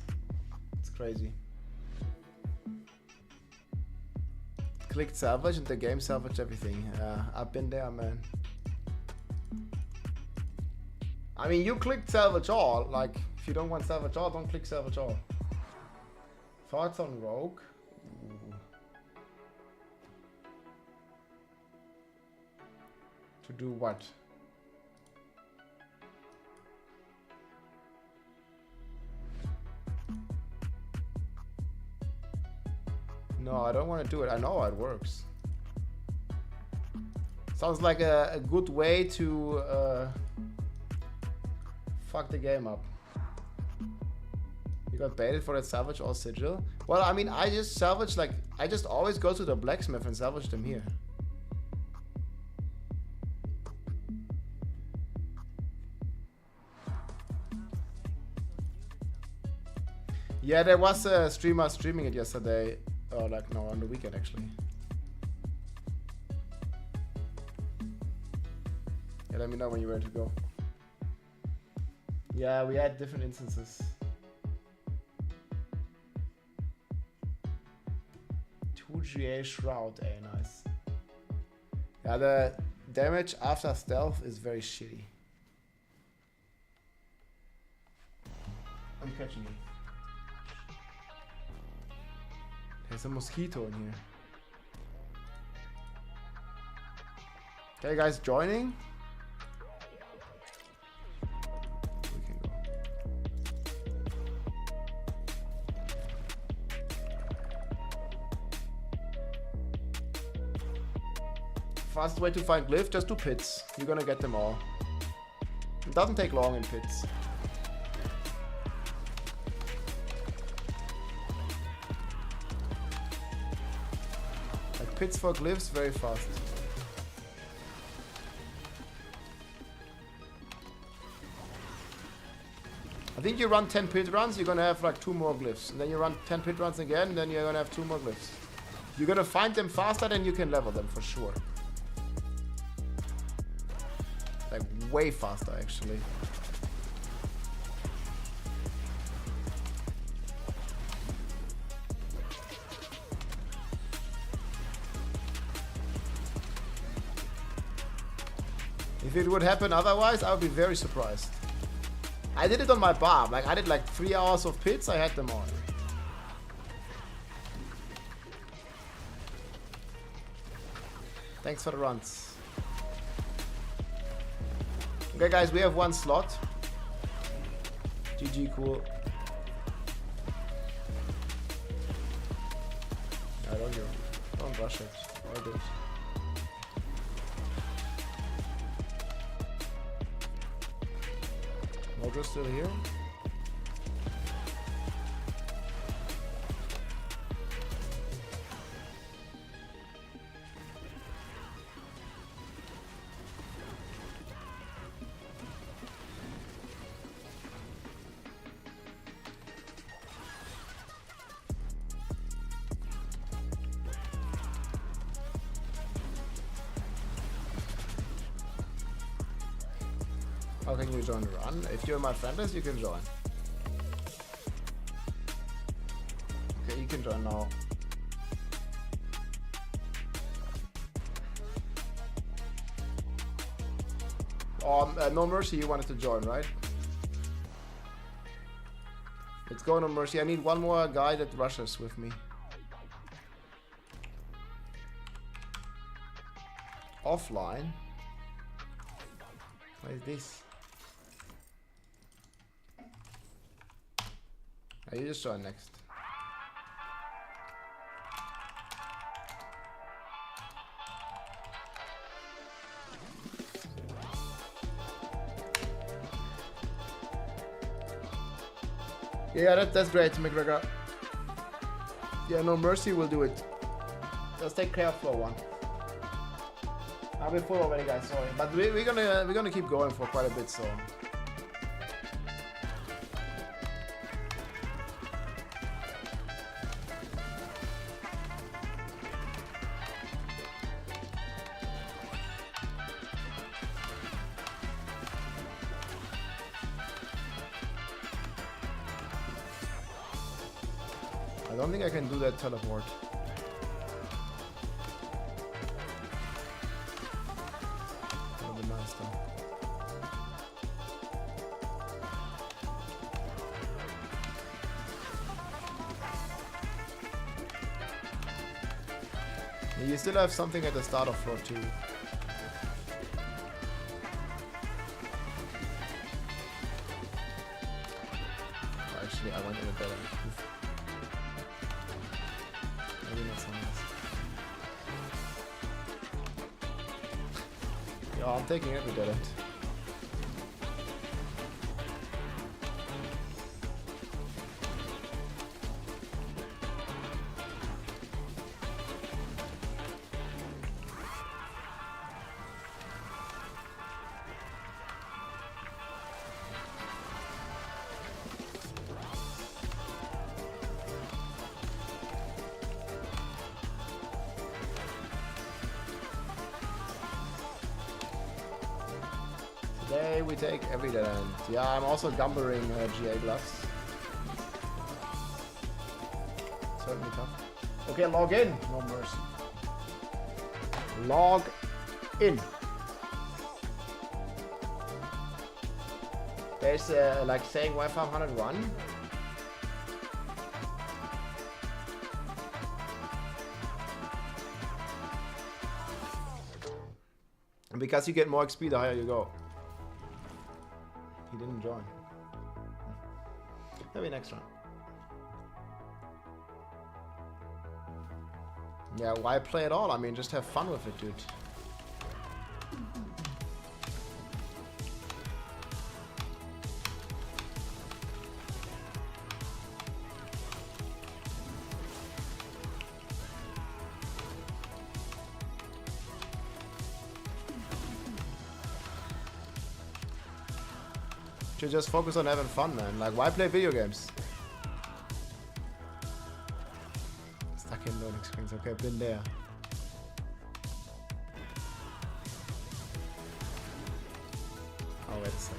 It's crazy. Clicked salvage and the game salvaged everything. Yeah, I've been there, man. I mean, you clicked salvage all. Like, if you don't want salvage all, don't click salvage all. Thoughts on Rogue? Ooh. To do what? No, I don't want to do it. I know how it works. Sounds like a good way to fuck the game up. You got baited for that salvage all sigil? Well, I mean, I just salvage, like, I just always go to the blacksmith and salvage them here. Yeah, there was a streamer streaming it yesterday. Or like, no, on the weekend actually. Yeah, let me know when you're ready to go. Yeah, we had different instances. 2GA Shroud, nice. Yeah, the damage after stealth is very shitty. I'm catching you. There's a mosquito in here. Okay, guys, joining? We can go. Fast way to find glyph, just do pits. You're gonna get them all. It doesn't take long in pits. Pits for glyphs very fast. I think you run 10 pit runs, you're gonna have like 2 more glyphs. And then you run 10 pit runs again, then you're gonna have 2 more glyphs. You're gonna find them faster than you can level them for sure. Like way faster actually. If it would happen otherwise, I would be very surprised. I did it on my bar. Like I did like 3 hours of pits. I had them all. Thanks for the runs. Okay, guys, we have 1 slot. GG, cool. I don't rush it. All good. Mojo's still here. How can you join run? If you're my friend list, you can join. Okay, you can join now. No Mercy, you wanted to join, right? Let's go, No Mercy. I need 1 more guy that rushes with me. Offline? What is this? You just join next. Yeah, that's great, McGregor. Yeah, No Mercy will do it. Just take care of floor 1. I'll be full already, guys. Sorry, but we're gonna keep going for quite a bit, so. I don't think I can do that teleport. That would be nice though. You still have something at the start of floor 2. Actually, I went in a better. Maybe not so nice. Yeah, I'm taking every dead end. Today we take every dead end. Yeah, I'm also gumbering GA gloves. Certainly tough. Okay, log in. No Mercy. Log in. There's like saying Wi-Fi 101. And because you get more XP the higher you go. He didn't join. Maybe next round. Yeah, why play at all? I mean, just have fun with it, dude. Should just focus on having fun, man. Like, why play video games? Stuck in loading screens. Okay, been there. Oh, wait a sec.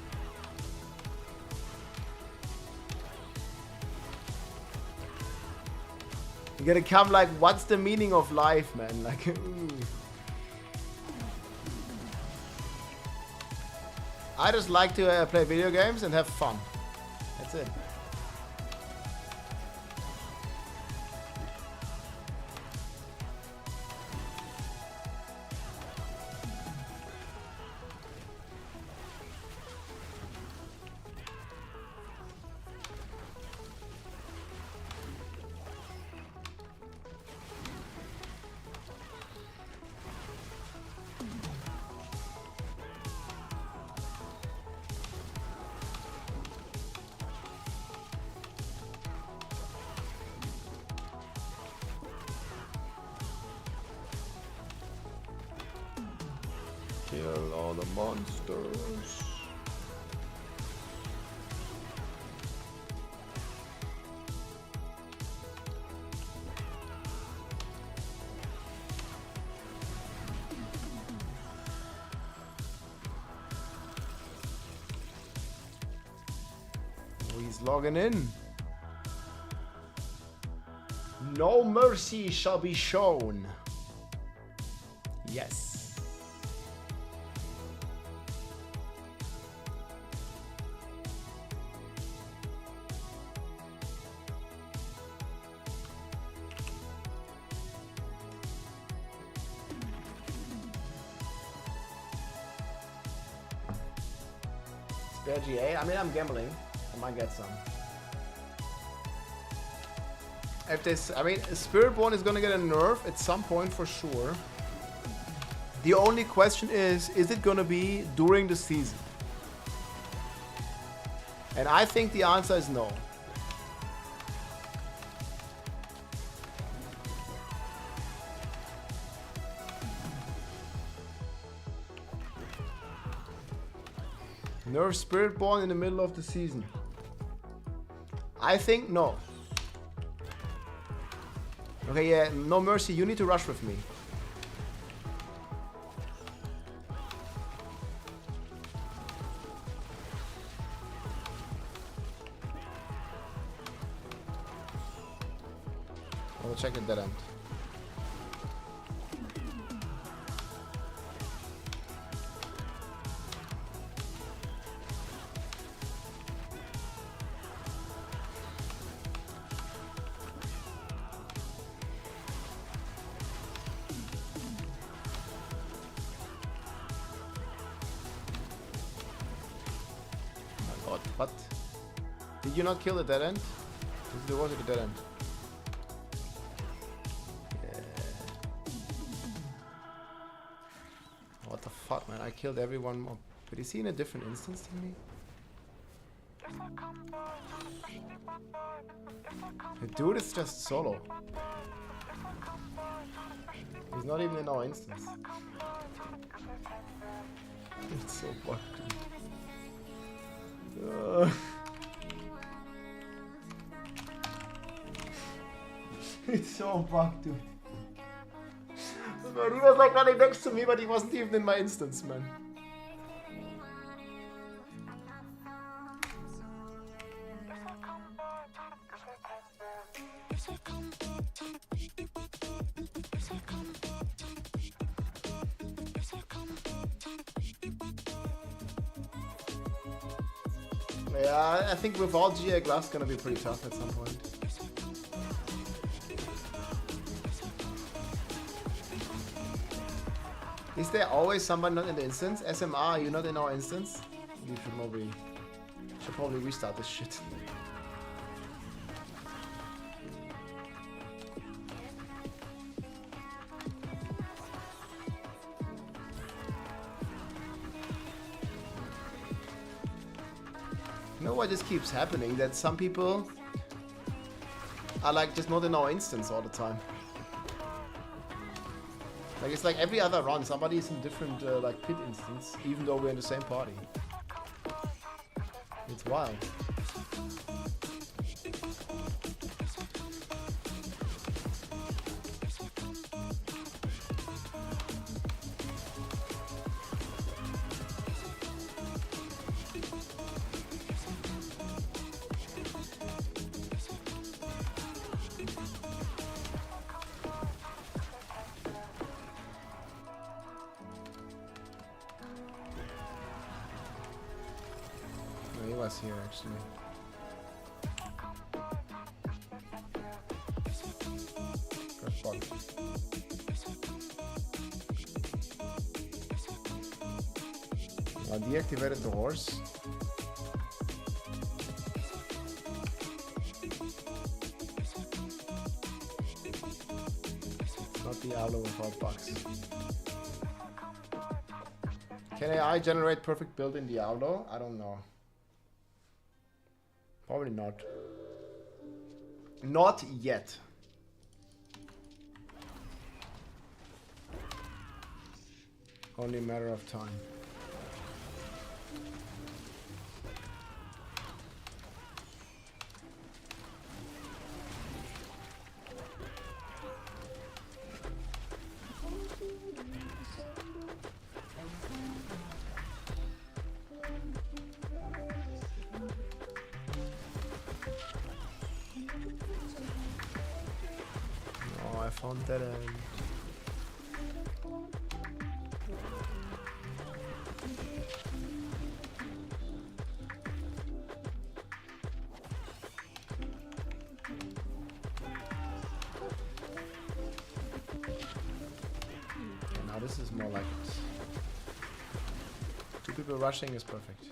You gotta come like, what's the meaning of life, man? Like, ooh. I just like to play video games and have fun. That's it. Kill all the monsters. Oh, he's logging in. No mercy shall be shown. Yes. Spare GA? I mean, I'm gambling. I might get some. If this, I mean, Spiritborn is gonna get a nerf at some point for sure. The only question is it gonna be during the season? And I think the answer is no. Nerf Spiritborn in the middle of the season. I think no. Okay, yeah, no mercy, you need to rush with me. I'll check the dead end. What? Did you not kill the dead end? There was a dead end. Yeah. What the fuck, man? I killed everyone more. But is he in a different instance than me? The dude is just solo. He's not even in our instance. It's so fucked. It's so fucked, dude. Man, he was like running next to me, but he wasn't even in my instance, man. Yeah, I think without GA Glass gonna be pretty tough at some point. Is there always someone not in the instance? SMR, are you not in our instance? You should probably restart this shit. You know what just keeps happening? That some people are like just not in our instance all the time. Like it's like every other run, somebody is in different like pit instance, even though we're in the same party. It's wild. us here, actually. Got bugged. I deactivated the horse. Not Diablo without bugs. Can AI generate perfect build in Diablo? I don't know. Probably not. Not yet. Only a matter of time. Oh, I found that end. Now this is more like it. 2 people rushing is perfect.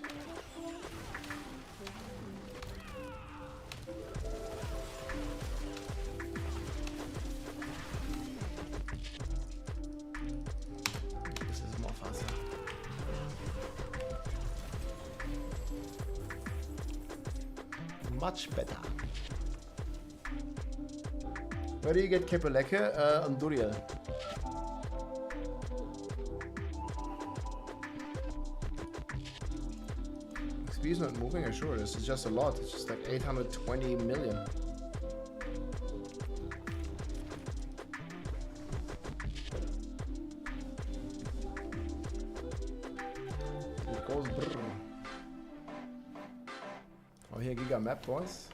This is more faster. Much better. Where do you get Kepeleke? On Duriel. XP is not moving, I'm sure. This is just a lot. It's just like 820 million. It goes brrr. Oh, here Giga Map, boys.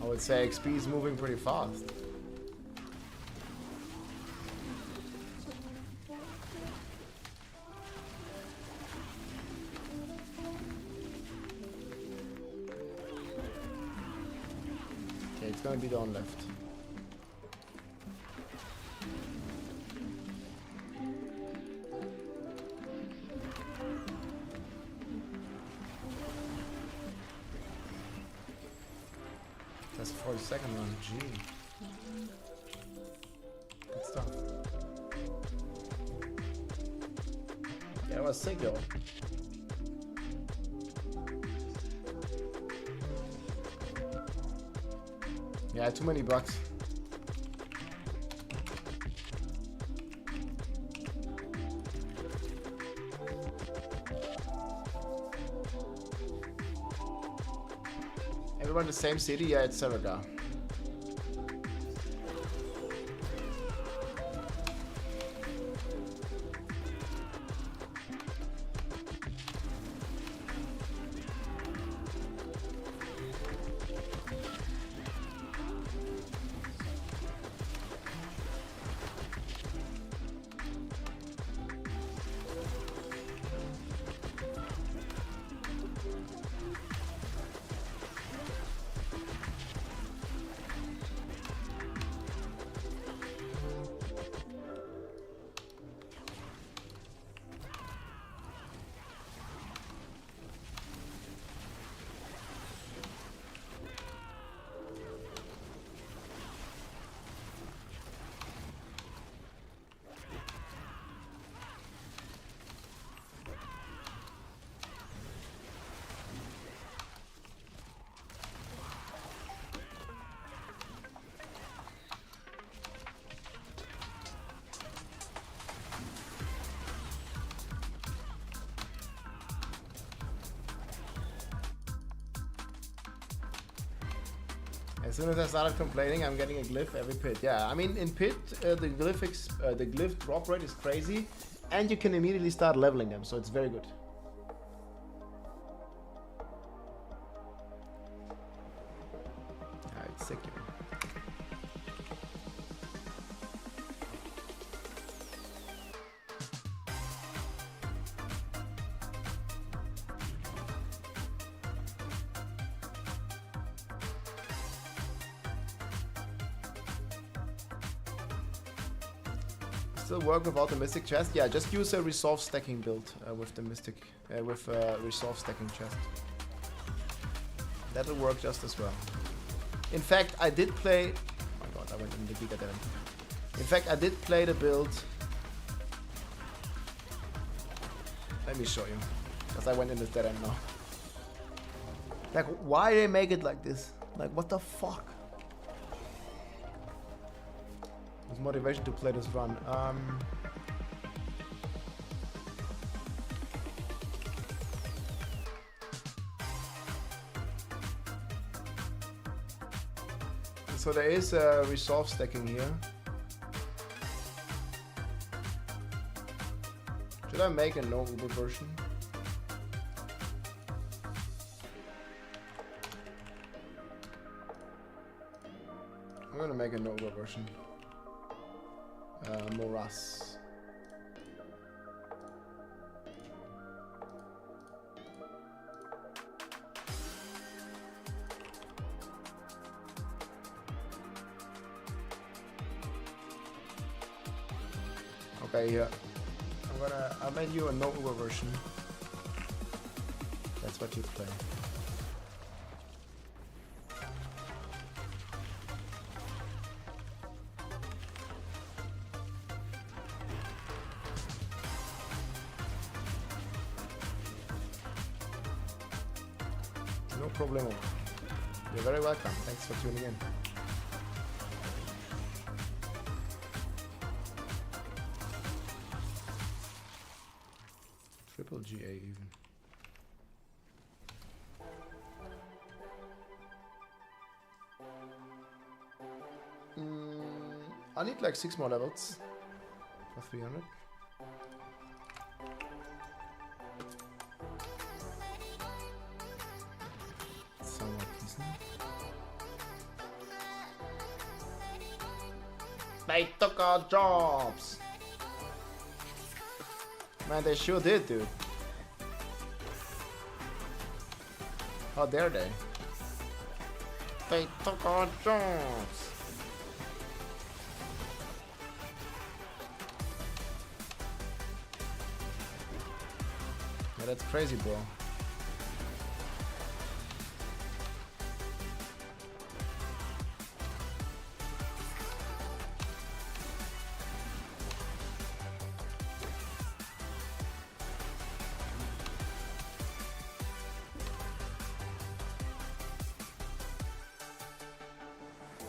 I would say XP is moving pretty fast. Okay, it's gonna be the on left. That's 42nd run, gee. Good stuff. Yeah, it was sick though. Yeah, too many bucks. Everyone in the same city? Yeah, it's Saraga. As soon as I started complaining, I'm getting a glyph every pit. Yeah, I mean, in pit, the glyph drop rate is crazy, and you can immediately start leveling them, so it's very good. It's sick. Still work without the mystic chest? Yeah, just use a resolve stacking build with the mystic, resolve stacking chest. That'll work just as well. In fact, I did play. Oh my god, I went in the Giga Dead End. In fact, I did play the build. Let me show you, because I went in this dead end now. Like, why they make it like this? Like, what the fuck? There's motivation to play this run. So there is a resolve stacking here. Should I make a no Uber version? I'm gonna make a no Uber version. Moras. Okay, yeah. I'll make you a no Uber version. That's what you play. No problem. You're very welcome. Thanks for tuning in. Triple GA even. I need like 6 more levels for 300. Somewhat decent. They took our jobs! Man, they sure did, dude. How dare they? They took our jobs! Yeah, that's crazy, bro.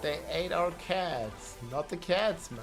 They ate our cats, not the cats, man.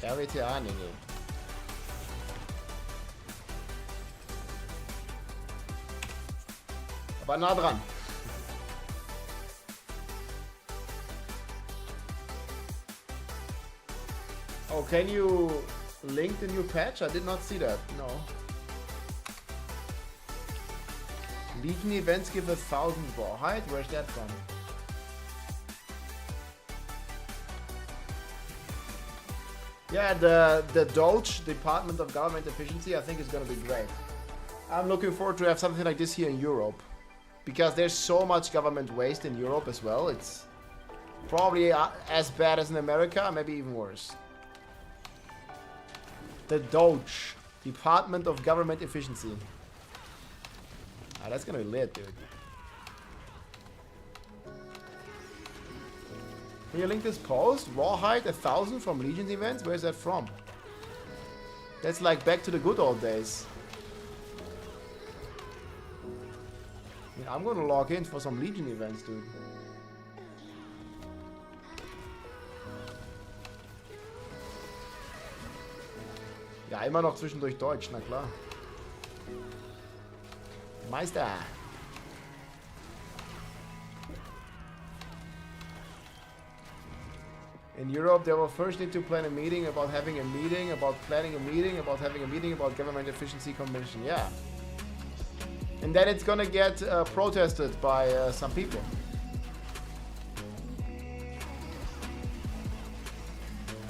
Charity Anime. Aber nah dran. Oh, can you link the new patch? I did not see that. No. Legion events give 1,000 Rawhide? Where's that from? Yeah, the Doge, Department of Government Efficiency, I think is going to be great. I'm looking forward to have something like this here in Europe. Because there's so much government waste in Europe as well. It's probably as bad as in America, maybe even worse. The Doge. Department of Government Efficiency. Ah, that's gonna be lit, dude. Can you link this post? Rawhide 1,000 from Legion's events? Where's that from? That's like back to the good old days. I mean, I'm gonna log in for some Legion events, dude. Ja, immer noch zwischendurch Deutsch, na klar. Meister! In Europe, they will first need to plan a meeting about having a meeting, about planning a meeting, about having a meeting, about government efficiency commission. Yeah. And then it's gonna get protested by some people.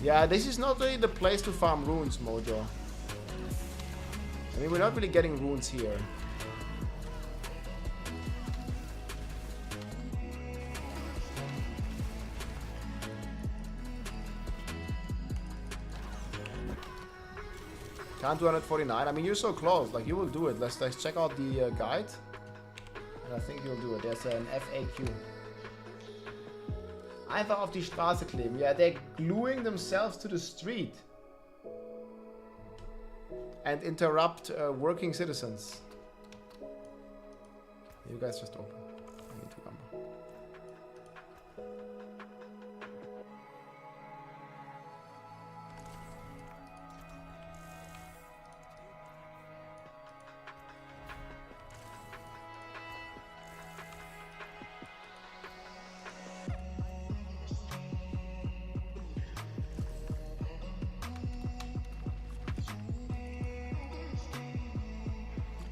Yeah, this is not really the place to farm runes, Mojo. I mean, we're not really getting runes here. Can't do 149. I mean, you're so close. Like, you will do it. Let's check out the guide. And I think you'll do it. There's an FAQ. Einfach auf die Straße kleben. Yeah, they're gluing themselves to the street. And interrupt working citizens. You guys just open. I need to come.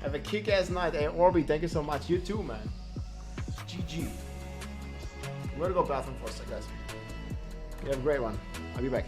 Have a kick-ass night. Hey, Orby, thank you so much. You too, man. GG. I'm gonna go bathroom for a sec, guys. You have a great one. I'll be back.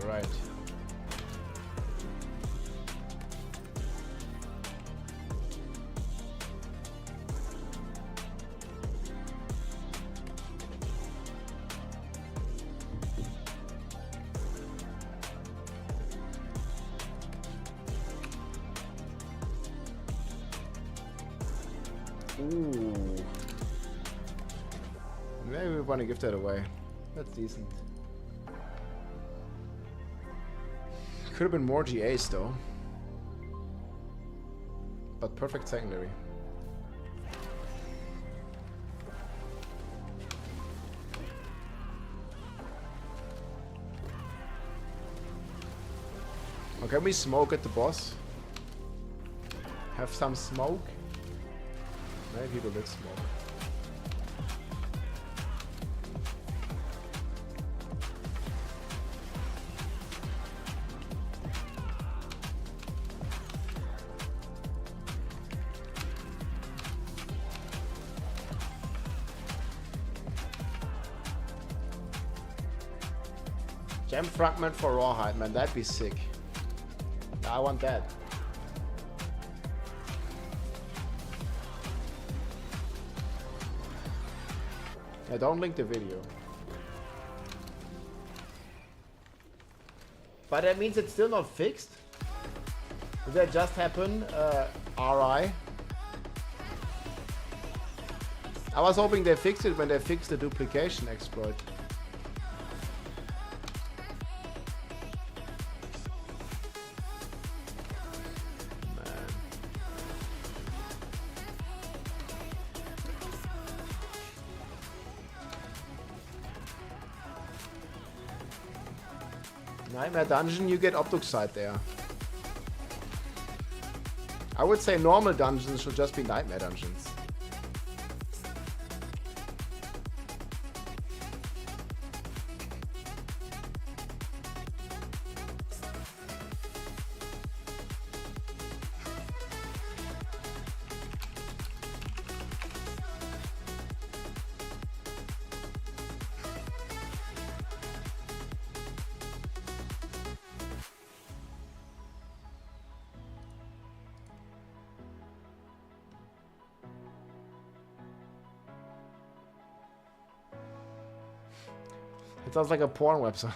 Alright. Ooh. Maybe we want to give that away. That's decent. Could have been more GAs though. But perfect secondary. Or can we smoke at the boss? Have some smoke? Many people did smoke. Gem fragment for rawhide, man, that'd be sick. I want that. Yeah, don't link the video. But that means it's still not fixed? Did that just happen, RI? I was hoping they fixed it when they fixed the duplication exploit. Nightmare dungeon, you get Obduxite there. I would say normal dungeons should just be nightmare dungeons. It sounds like a porn website.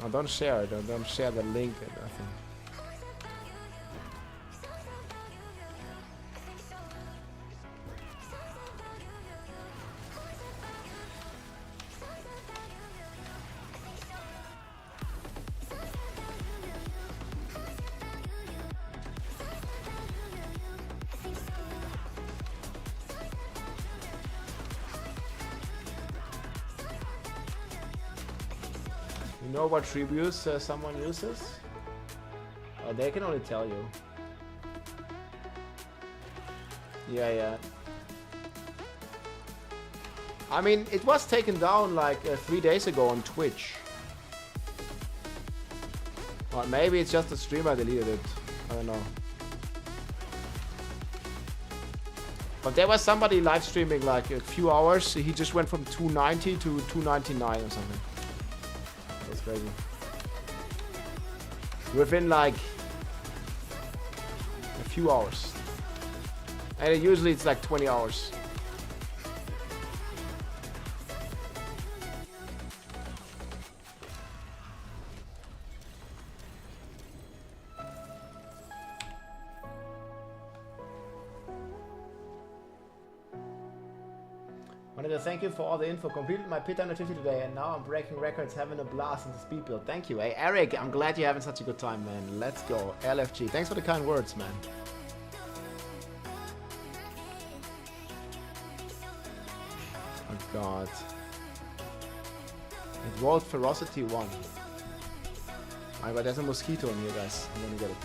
No, don't share it. Don't share the link and nothing. You know what tributes someone uses? Oh, they can only tell you. Yeah. I mean, it was taken down like 3 days ago on Twitch. Or maybe it's just the streamer deleted it. I don't know. But there was somebody live streaming like a few hours. He just went from 290 to 299 or something. That's crazy. Within like a few hours. And usually it's like 20 hours. Wanted to thank you for all the info. Completed my pit 150 today and now I'm breaking records, having a blast in the speed build. Thank you. Hey Eric, I'm glad you're having such a good time, man. Let's go. LFG. Thanks for the kind words, man. Oh god. It was Ferocity 1. Alright, but there's a mosquito in here, guys. I'm gonna get it.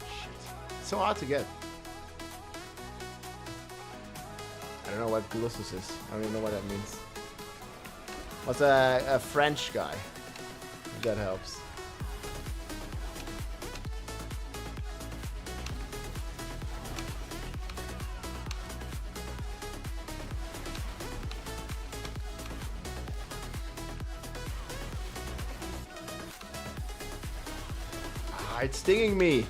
Shit. It's so hard to get. I don't know what Glussus is. I don't even know what that means. What's a French guy? If that helps. Ah, it's stinging me.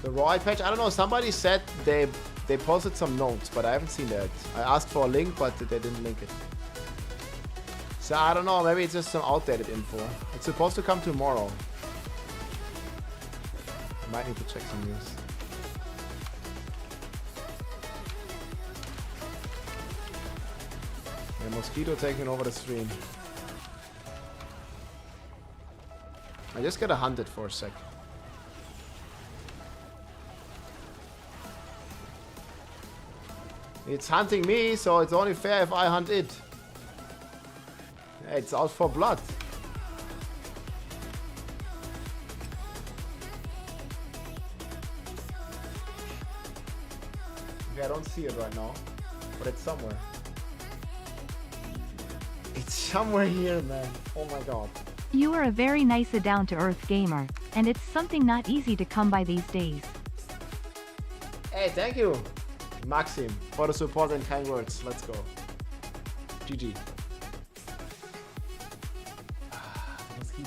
The raw patch. I don't know. Somebody said they posted some notes, but I haven't seen that. I asked for a link, but they didn't link it. So I don't know, maybe it's just some outdated info. It's supposed to come tomorrow. I might need to check some news. Yeah, mosquito taking over the stream. I just gotta hunt it for a sec. It's hunting me, so it's only fair if I hunt it. It's out for blood. Okay, I don't see it right now, but it's somewhere. It's somewhere here, man. Oh my god. You are a very nice down-to-earth gamer, and it's something not easy to come by these days. Hey, thank you, Maxim, for the support and kind words. Let's go. GG.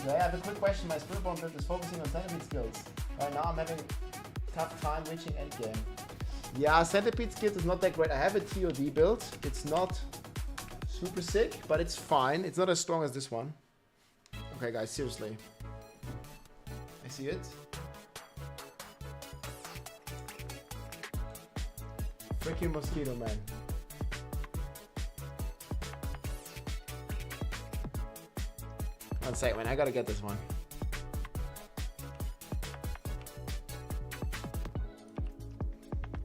I have a quick question. My Speedrun build is focusing on centipede skills. Right now I'm having tough time reaching endgame. Yeah, centipede skills is not that great. I have a TOD build. It's not super sick, but it's fine. It's not as strong as this one. Okay, guys, seriously. I see it. Freaking mosquito, man. One sec, man. I gotta get this one.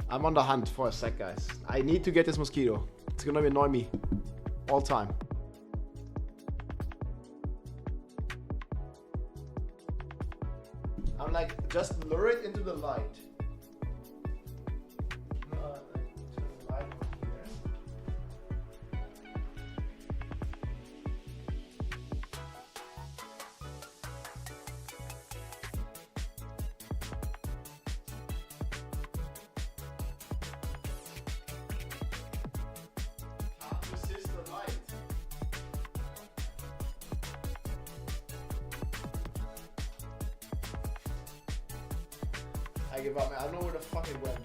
I'm on the hunt for a sec, guys. I need to get this mosquito. It's gonna annoy me all time. I'm like, just lure it into the light. I give up, man. I don't know where the fuck it went.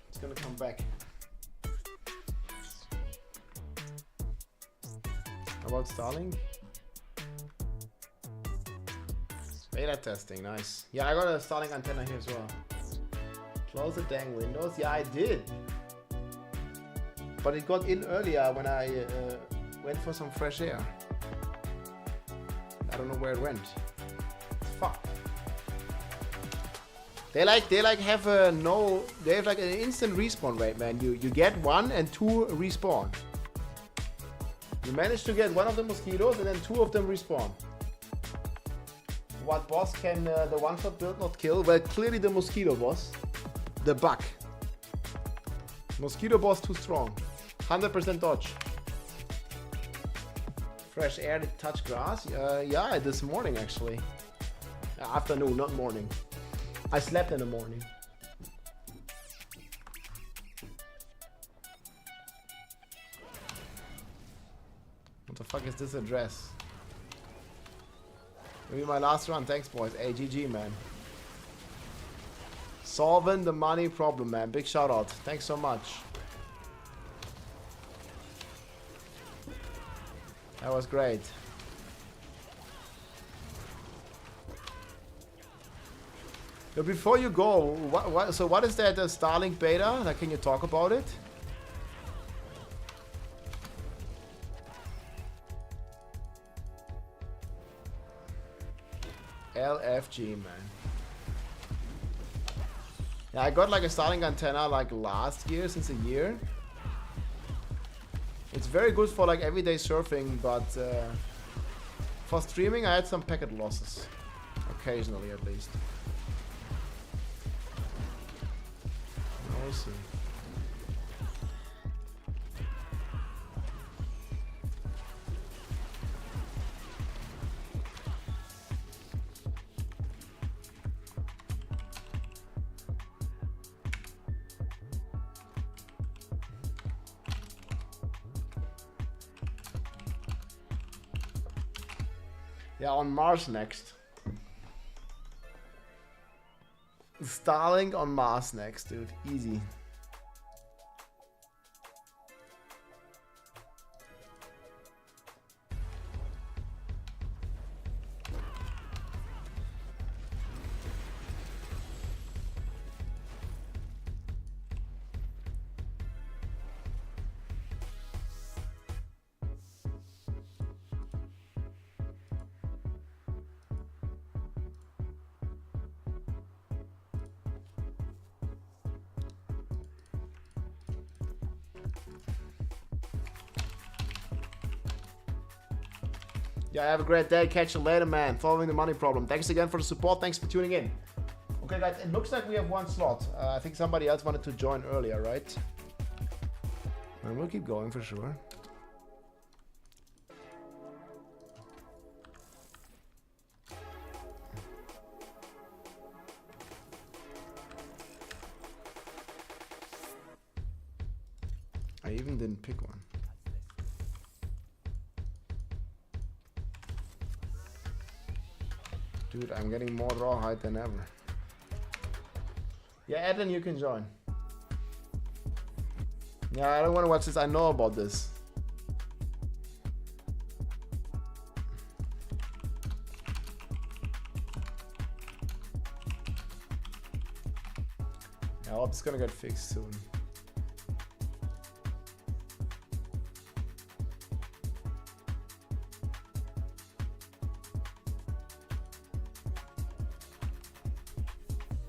It's gonna come back. How about Starlink? Beta testing, nice. Yeah, I got a Starlink antenna here as well. Close the dang windows. Yeah, I did. But it got in earlier when I went for some fresh air. I don't know where it went. Fuck. They have they have like an instant respawn rate, man. You get 1 and 2 respawn. You manage to get 1 of the mosquitoes and then 2 of them respawn. What boss can the one-shot build not kill? Well, clearly the mosquito boss. The bug. Mosquito boss too strong. 100% dodge. Fresh air to touch grass? Yeah, this morning actually. Afternoon, not morning. I slept in the morning. What the fuck is this address? Maybe my last run. Thanks, boys. Hey, GG, man. Solving the money problem, man. Big shout out. Thanks so much. That was great. But before you go, what is that Starlink beta? Like, can you talk about it? LFG, man. Yeah, I got like a Starlink antenna like last year, since a year. It's very good for like everyday surfing, but for streaming I had some packet losses. Occasionally, at least. We'll see. Yeah, on Mars next. Starlink on Mars next, dude. Easy. Yeah, have a great day. Catch you later, man. Following the money problem. Thanks again for the support. Thanks for tuning in. Okay, guys, it looks like we have one slot. I think somebody else wanted to join earlier, right? And we'll keep going for sure. I even didn't pick one. Dude, I'm getting more rawhide than ever. Yeah, Eden, you can join. Yeah, I don't want to watch this. I know about this. I hope it's gonna get fixed soon.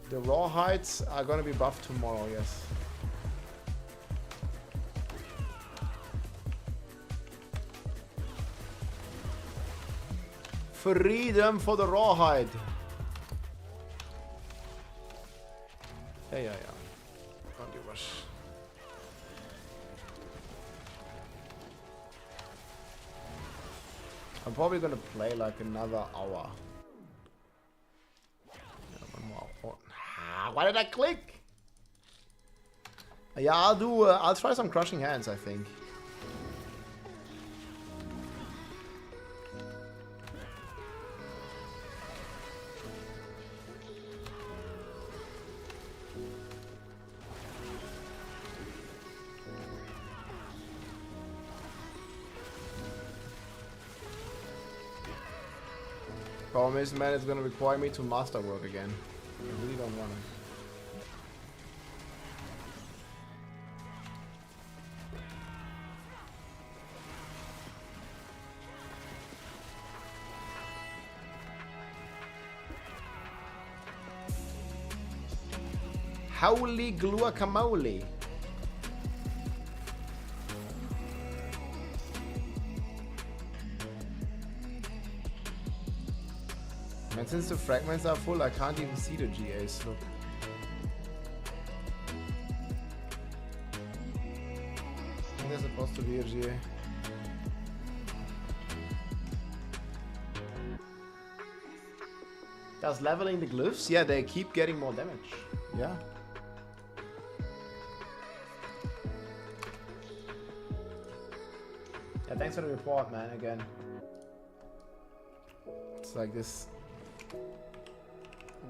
The rawhides are gonna be buffed tomorrow, yes. Freedom for the rawhide. Yeah. Don't you rush. I'm probably gonna play like another hour. Why did I click? Yeah, I'll try some crushing hands, I think. Problem is, man, it's gonna require me to master work again. I really don't want it. Holy guacamole. And since the fragments are full, I can't even see the GAs. Look. I think there's supposed to be a GA. Does leveling the glyphs? Yeah, they keep getting more damage. Yeah. Yeah, thanks for the report, man, again. It's like this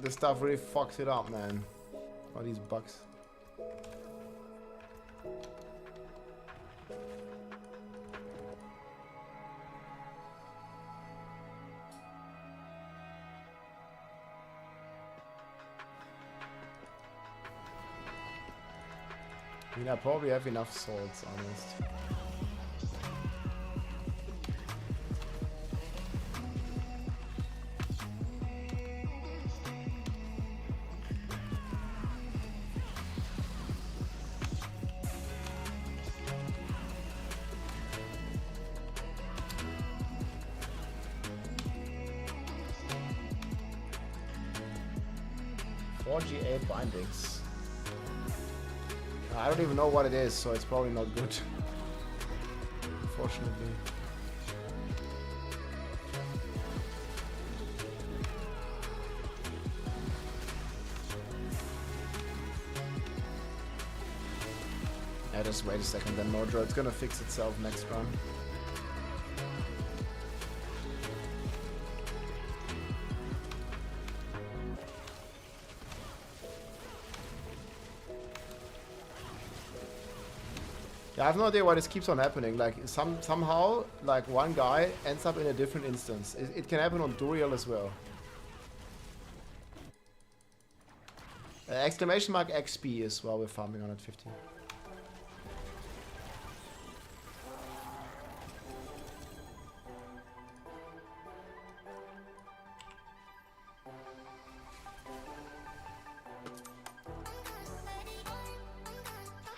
stuff really fucks it up, man. All these bugs. I mean, I probably have enough swords, honest. GA bindings. I don't even know what it is, so it's probably not good. Unfortunately. Yeah, just wait a second then, Nodro. It's gonna fix itself next run. Yeah, I have no idea why this keeps on happening. Like somehow, like one guy ends up in a different instance. It can happen on Duriel as well. Exclamation mark XP is while we're farming on at 50.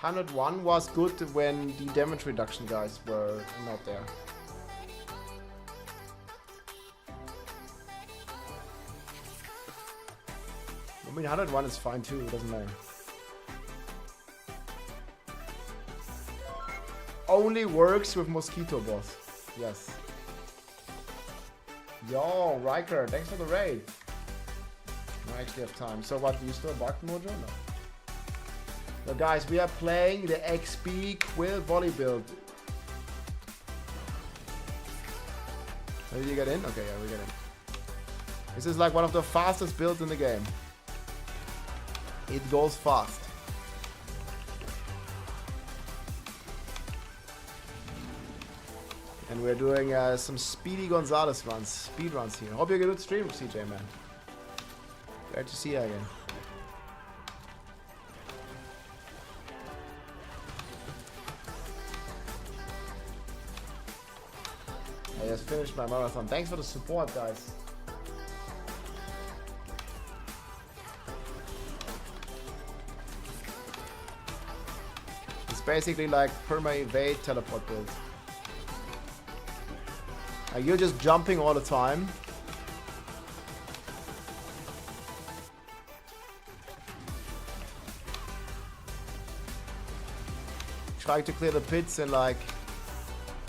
$101 was good when the damage reduction guys were not there. I mean, 101 is fine too, it doesn't matter. Only works with Mosquito Boss. Yes. Yo, Riker, thanks for the raid. I actually have time. So what, do you still Bark Mojo? No. So guys, we are playing the XP Quill Volley build. Did you get in? Okay, yeah, we get in. This is like one of the fastest builds in the game. It goes fast. And we're doing some Speedy Gonzalez runs, speed runs here. Hope you had a good stream, CJ, man. Glad to see you again. I just finished my marathon. Thanks for the support, guys. It's basically like perma-evade teleport build. You're just jumping all the time. Trying to clear the pits in like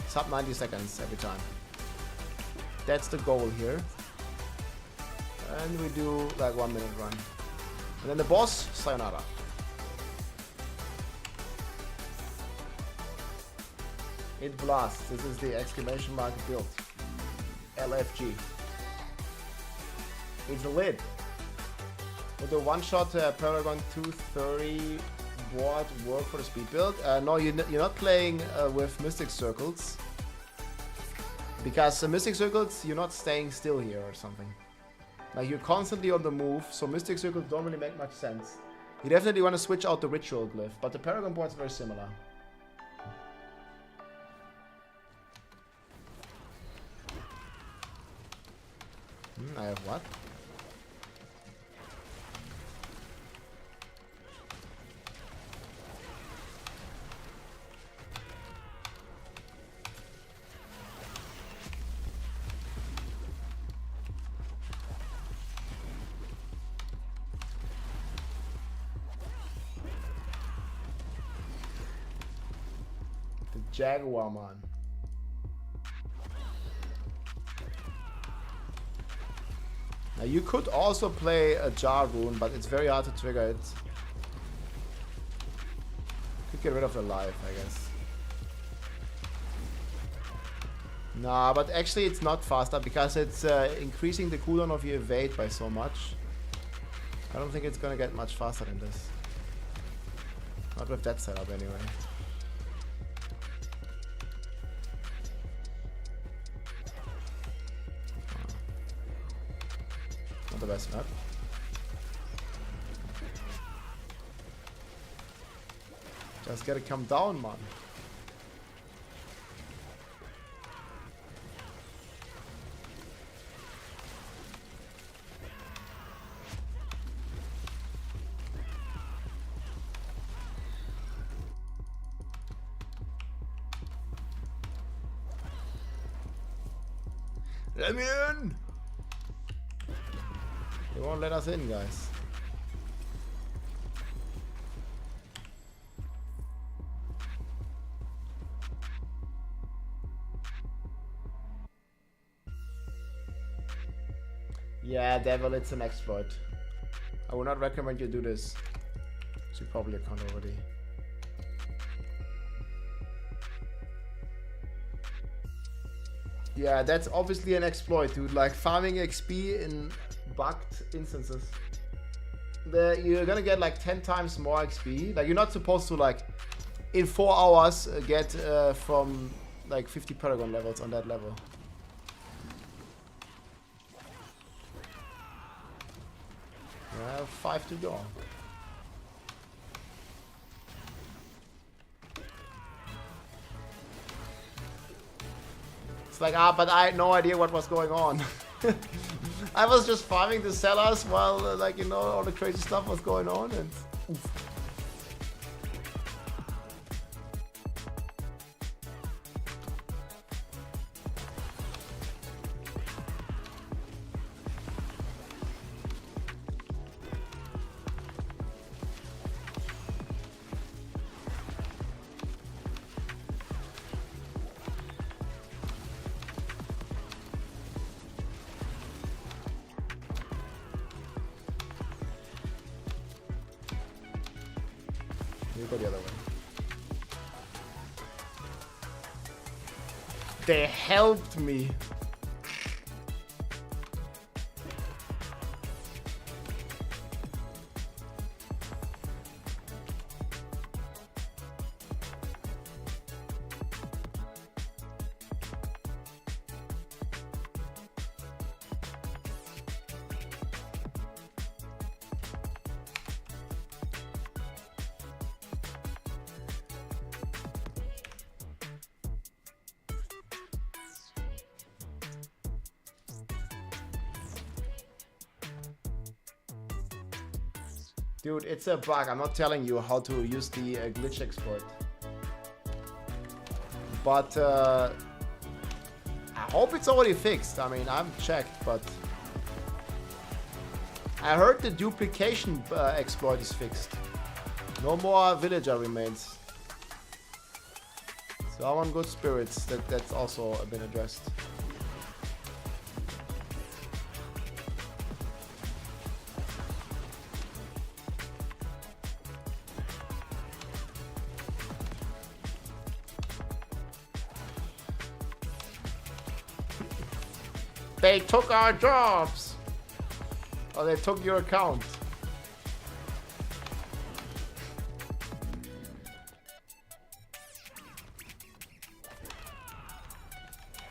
sub 90 seconds every time. That's the goal here. And we do like 1 minute run. And then the boss, sayonara. It blasts. This is the exclamation mark build. LFG. It's lit. With the one-shot Paragon 230 board work for the speed build. No, you're not playing with Mystic Circles. Because Mystic Circles, you're not staying still here or something. Like, you're constantly on the move, so Mystic Circles don't really make much sense. You definitely want to switch out the Ritual Glyph, but the Paragon board is very similar. I have what? The Jaguar man. Now you could also play a Jar Rune, but it's very hard to trigger it. Could get rid of the life, I guess. Nah, but actually it's not faster because it's increasing the cooldown of your evade by so much. I don't think it's gonna get much faster than this. Not with that setup anyway. Not the best map. Just gotta come down, man. Let me in! They won't let us in, guys. Yeah, Devil, it's an exploit. I would not recommend you do this. So you probably can't already. Yeah, that's obviously an exploit, dude. Like farming XP in bugged instances. You're gonna get like 10 times more XP. Like you're not supposed to like in 4 hours get from like 50 Paragon levels on that level. I have 5 to go. It's like, but I had no idea what was going on. I was just farming the sellers while, like, you know, all the crazy stuff was going on, and oof. go the other way. They helped me. Dude, it's a bug. I'm not telling you how to use the glitch exploit. But I hope it's already fixed. I mean, I haven't checked, but I heard the duplication exploit is fixed. No more villager remains. So I'm on good spirits that that's also been addressed. They took our jobs! Or they took your account.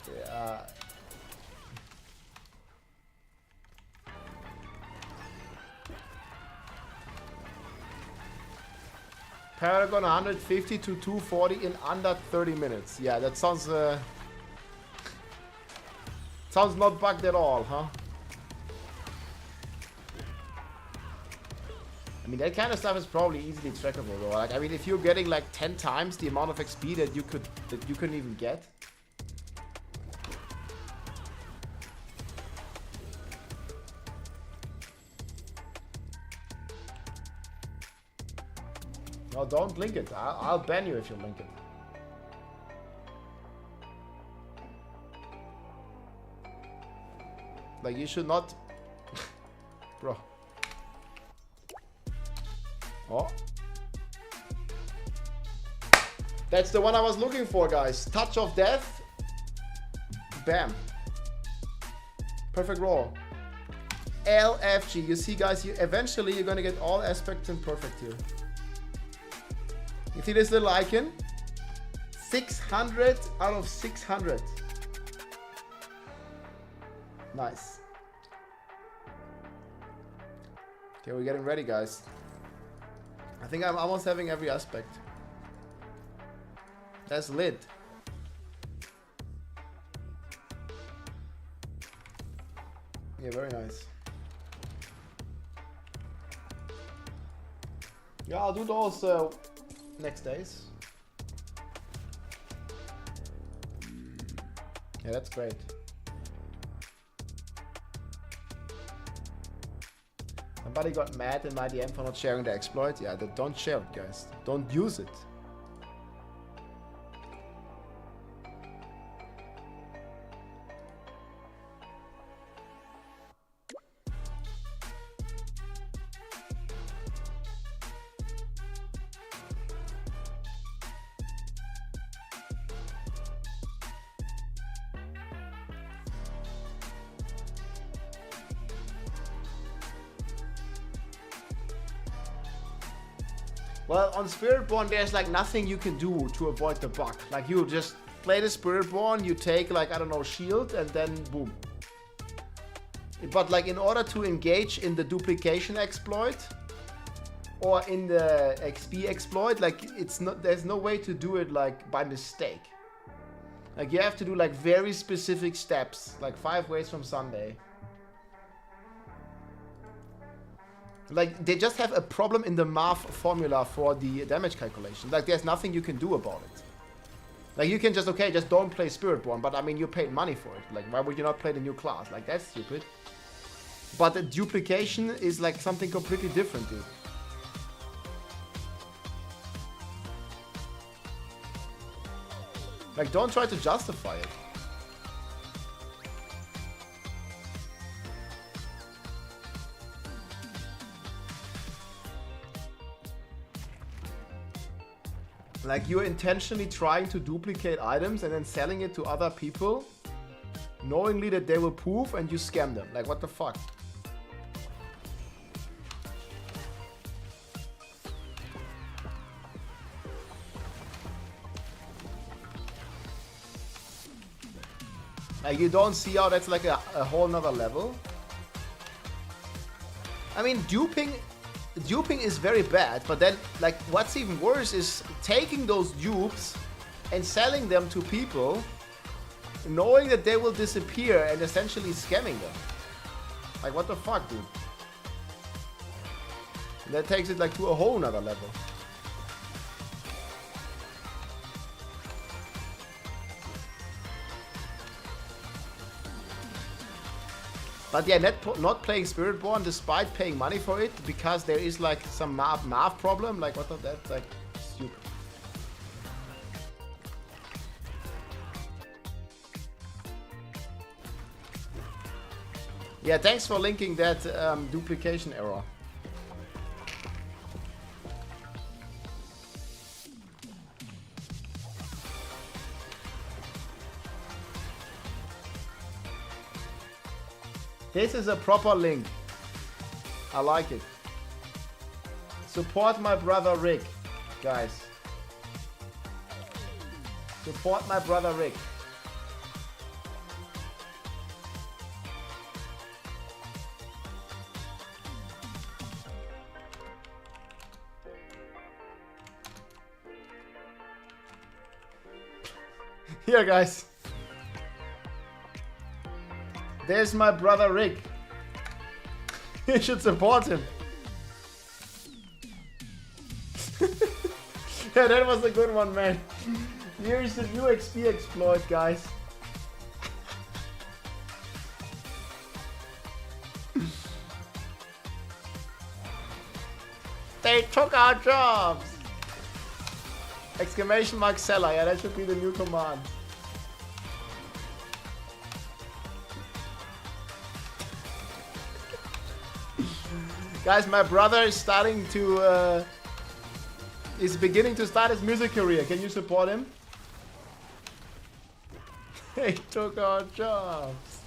Yeah. Paragon 150 to 240 in under 30 minutes. Yeah, that sounds sounds not bugged at all, huh? I mean, that kind of stuff is probably easily trackable, though. Like, I mean, if you're getting like 10 times the amount of XP that you couldn't even get. No, don't link it. I'll ban you if you link it. Like, you should not... Bro. Oh. That's the one I was looking for, guys. Touch of Death. Bam. Perfect roll. LFG. You see, guys, eventually you're gonna get all aspects in perfect here. You see this little icon? 600 out of 600. Nice. Okay, we're getting ready, guys. I think I'm almost having every aspect. That's lit. Yeah, very nice. Yeah, I'll do those next days. Yeah, that's great. Somebody got mad in my DM for not sharing the exploit. Yeah, don't share it, guys. Don't use it. Well, on Spiritborn, there's like nothing you can do to avoid the bug. Like, you just play the Spiritborn, you take like, I don't know, shield, and then boom. But like, in order to engage in the duplication exploit or in the XP exploit, like, there's no way to do it like by mistake. Like, you have to do like very specific steps, like 5 ways from Sunday. Like, they just have a problem in the math formula for the damage calculation. Like, there's nothing you can do about it. Like, you can just, okay, just don't play Spiritborn, but I mean, you paid money for it. Like, why would you not play the new class? Like, that's stupid. But the duplication is like something completely different, dude. Like, don't try to justify it. Like you're intentionally trying to duplicate items and then selling it to other people, knowingly that they will poof and you scam them. Like what the fuck? Like you don't see how that's like a whole nother level. I mean, duping is very bad, but then like what's even worse is taking those dupes and selling them to people, knowing that they will disappear and essentially scamming them. Like what the fuck, dude? And that takes it like to a whole nother level. But yeah, not playing Spiritborn despite paying money for it because there is like some math problem. Like what of that? Like stupid. Yeah, thanks for linking that duplication error. This is a proper link. I like it. Support my brother Rick, guys. Support my brother Rick. Here, guys. There's my brother Rick. You should support him. Yeah, that was a good one, man. Here's the new XP exploit, guys. They took our jobs! Exclamation mark seller. Yeah, that should be the new command. Guys, my brother is starting to, is beginning to start his music career. Can you support him? They took our jobs.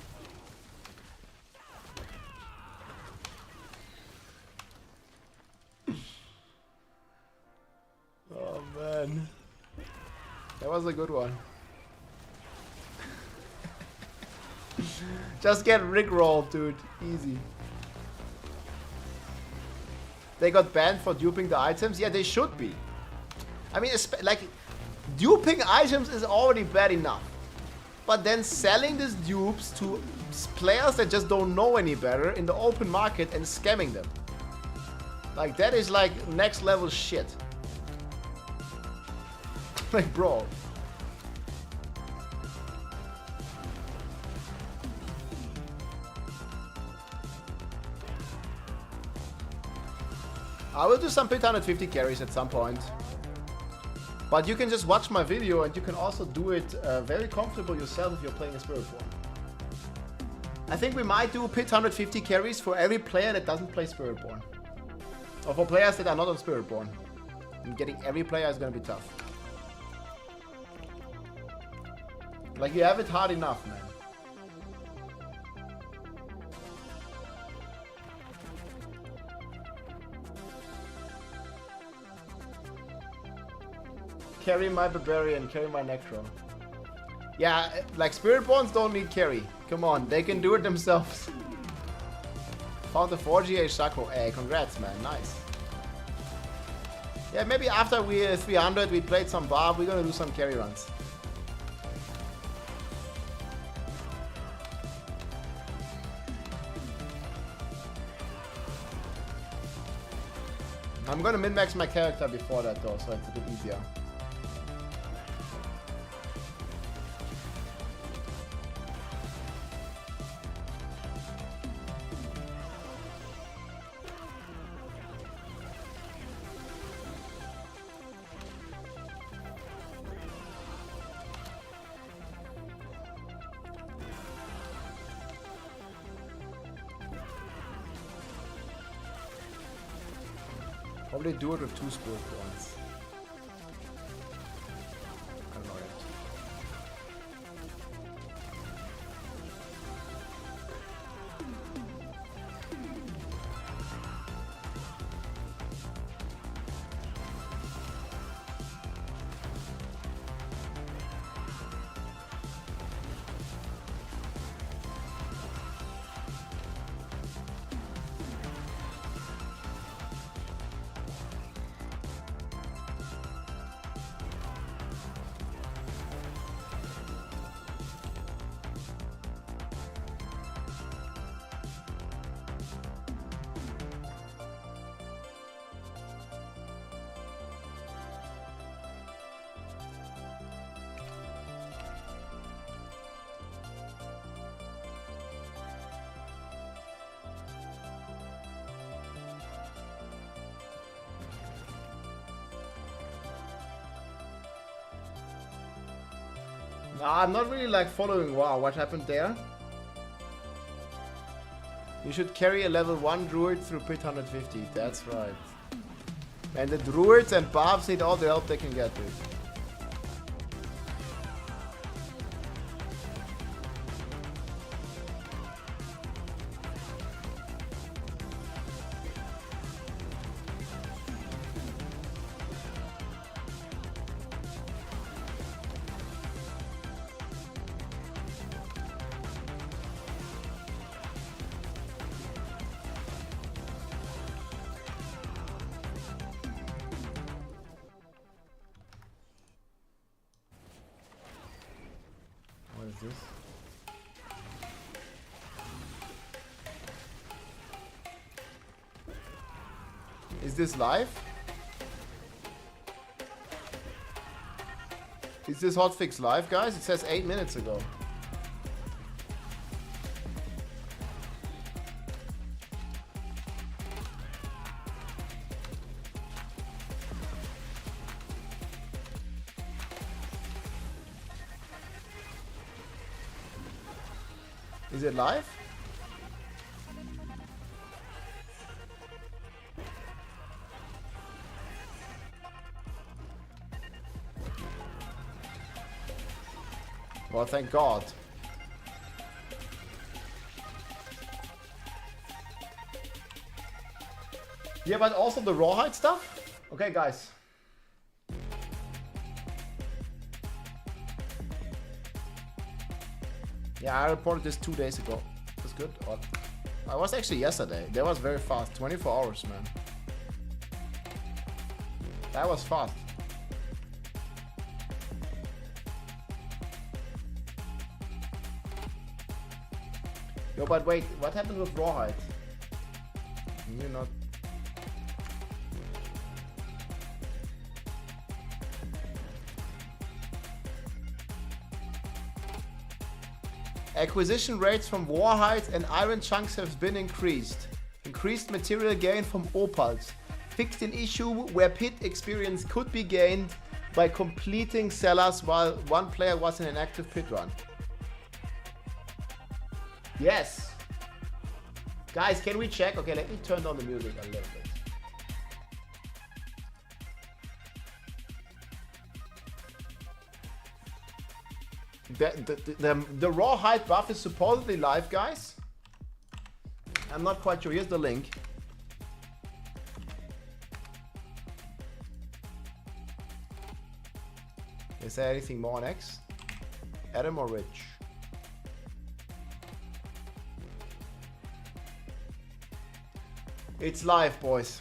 Oh man. That was a good one. Just get rickrolled, dude. Easy. They got banned for duping the items? Yeah, they should be. I mean, like, duping items is already bad enough. But then selling these dupes to players that just don't know any better in the open market and scamming them. Like, that is like next level shit. Like, bro. I will do some pit 150 carries at some point. But you can just watch my video and you can also do it very comfortable yourself if you're playing a Spiritborn. I think we might do pit 150 carries for every player that doesn't play Spiritborn. Or for players that are not on Spiritborn. And getting every player is gonna be tough. Like, you have it hard enough, man. Carry my Barbarian, carry my Necro. Yeah, like Spiritborns don't need carry. Come on, they can do it themselves. Found the 4GH Sacro. Hey, congrats, man. Nice. Yeah, maybe after we 300, we played some Barb, we're gonna do some carry runs. I'm gonna min-max my character before that though, so it's a bit easier. Probably do it with 2 Spiritborns. Nah, I'm not really like following. Wow, what happened there? You should carry a level 1 druid through pit 150. That's right. And the druids and buffs need all the help they can get, dude. What is this? Is this live? Is this hotfix live, guys? It says 8 minutes ago. Is it live? Well, thank God. Yeah, but also the rawhide stuff? Okay, guys. Yeah, I reported this 2 days ago. That's good. Or, I was actually yesterday. That was very fast. 24 hours, man. That was fast. Yo, but wait, what happened with rawhide? You're not... Acquisition rates from warhides and iron chunks have been increased. Increased material gain from opals. Fixed an issue where pit experience could be gained by completing cellars while one player was in an active pit run. Yes. Guys, can we check? Okay, let me turn down the music a little bit. The rawhide buff is supposedly live, guys. I'm not quite sure. Here's the link. Is there anything more on X? Adam or Rich? It's live, boys.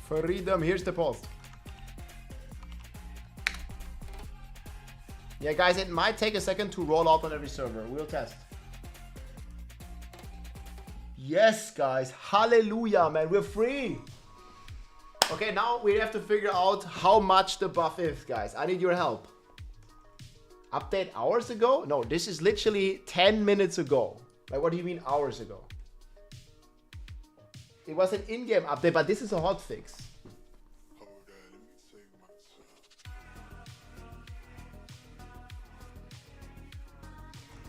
Freedom, here's the post. Yeah, guys, it might take a second to roll out on every server. We'll test. Yes, guys. Hallelujah, man. We're free. Okay, now we have to figure out how much the buff is, guys. I need your help. Update hours ago? No, this is literally 10 minutes ago. Like, what do you mean hours ago? It was an in-game update, but this is a hotfix.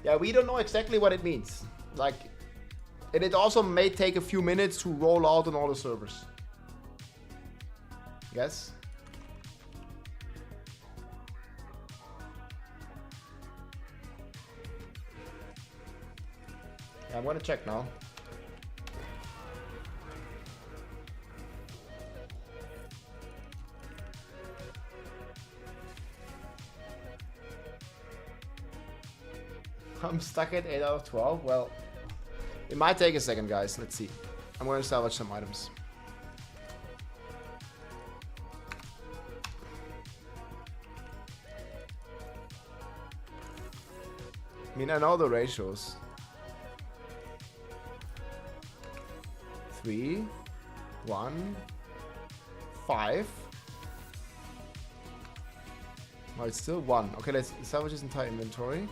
Yeah, we don't know exactly what it means. Like, and it also may take a few minutes to roll out on all the servers. Yes? Yeah, I'm gonna check now. I'm stuck at 8 out of 12. Well, it might take a second, guys. Let's see. I'm going to salvage some items. I mean, I know the ratios. 3, 1, 5. Oh, it's still 1. Okay, let's salvage his entire inventory.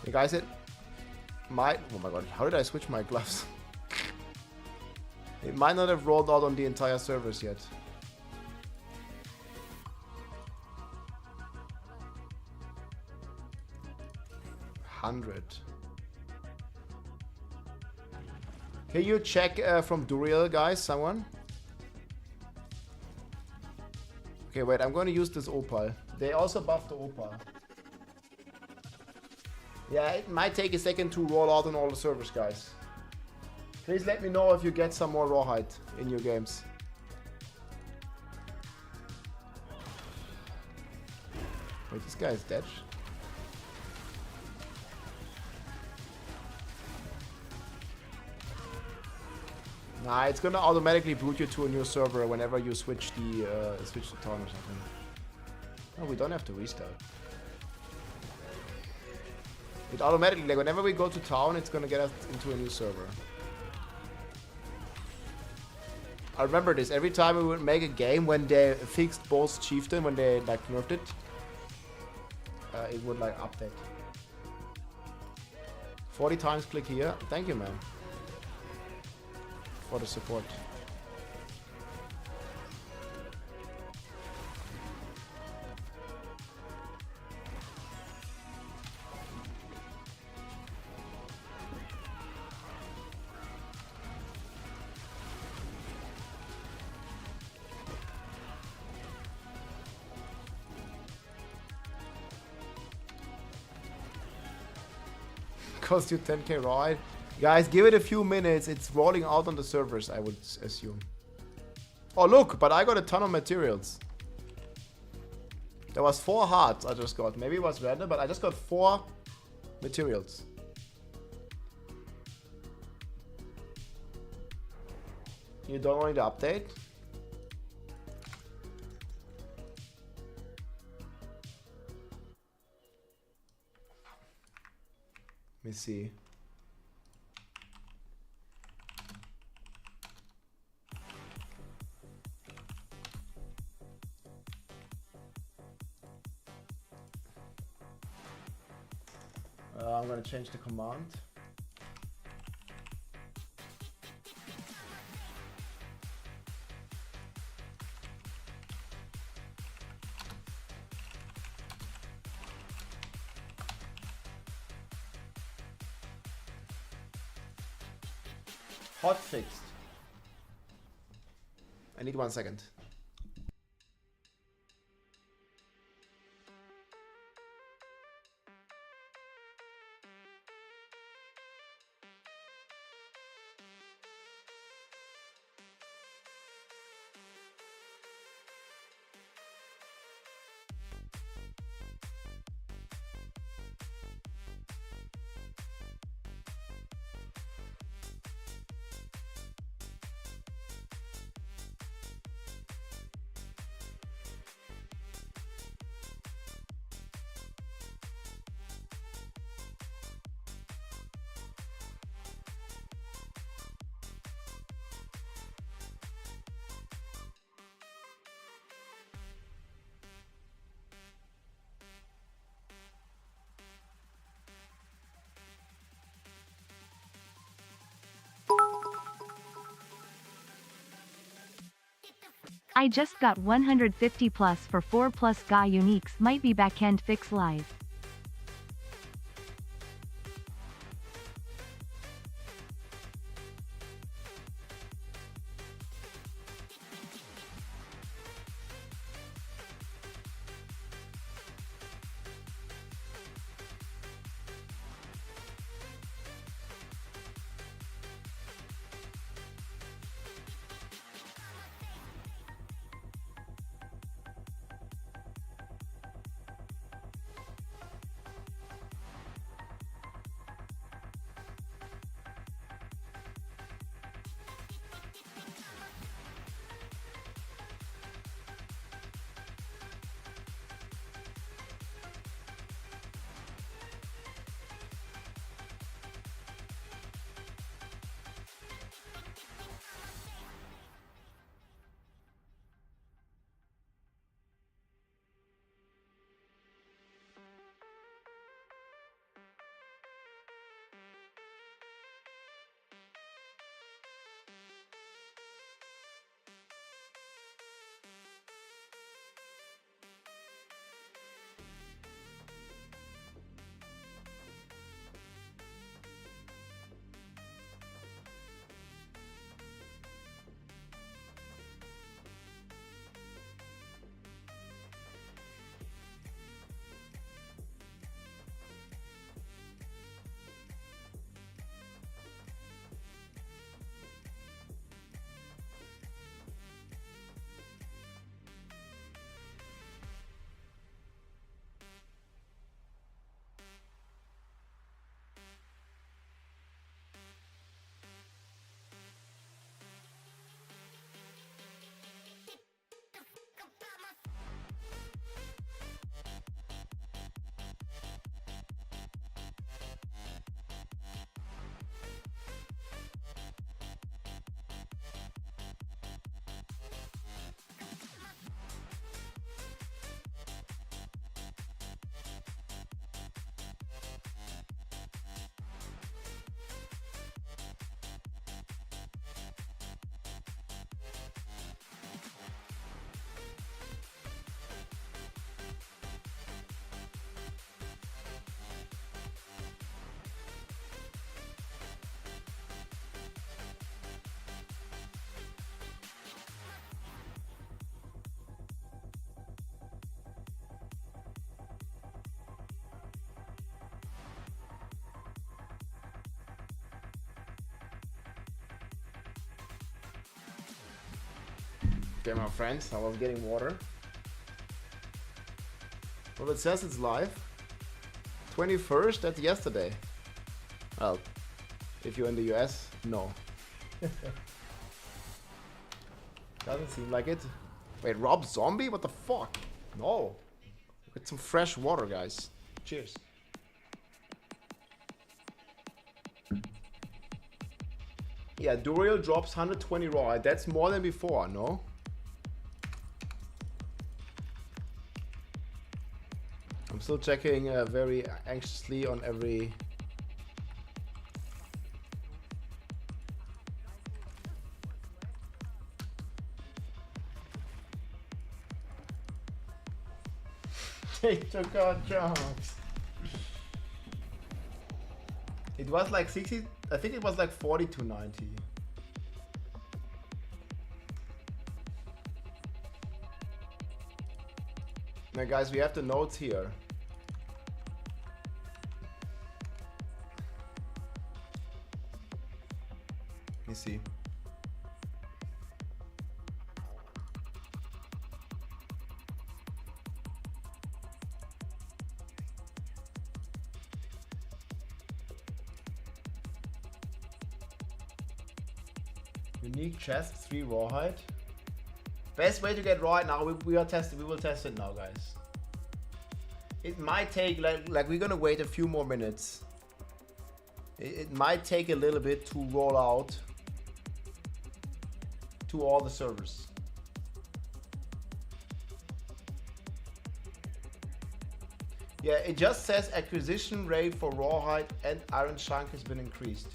Hey guys, it might... Oh my god, how did I switch my gloves? It might not have rolled out on the entire servers yet. $100. Can you check from Duriel, guys, someone? Okay, wait, I'm going to use this Opal. They also buffed the Opal. Yeah, it might take a second to roll out on all the servers, guys. Please let me know if you get some more rawhide in your games. Wait, this guy is dead. Nah, it's gonna automatically boot you to a new server whenever you switch the town or something. No, we don't have to restart. It automatically, like whenever we go to town, it's gonna get us into a new server. I remember this. Every time we would make a game when they fixed boss chieftain, when they like nerfed it, it would like update. 40 times click here. Thank you, man, for the support. Cost you 10k ride. Guys, give it a few minutes. It's rolling out on the servers, I would assume. Oh, look, but I got a ton of materials. There was 4 hearts I just got. Maybe it was random, but I just got 4 materials. You don't want the update? Let me see. I'm gonna change the command. Hot fixed. I need 1 second. I just got 150 plus for 4 plus guy uniques, might be backend fix live. Okay, my friends, I was getting water. Well, it says it's live. 21st, that's yesterday. Well, if you're in the US, no. Doesn't seem like it. Wait, Rob Zombie? What the fuck? No. Get some fresh water, guys. Cheers. Yeah, Duriel drops 120 raw. That's more than before, no? I'm still checking very anxiously on every... They took our jobs. It was like 60, I think it was like 40 to 90. Now guys, we have the notes here. Let me see. Unique chest, 3 rawhide. Best way to get rawhide now. We will test it now, guys. It might take like we're gonna wait a few more minutes. It might take a little bit to roll out to all the servers. Yeah, it just says acquisition rate for rawhide and iron chunk has been increased.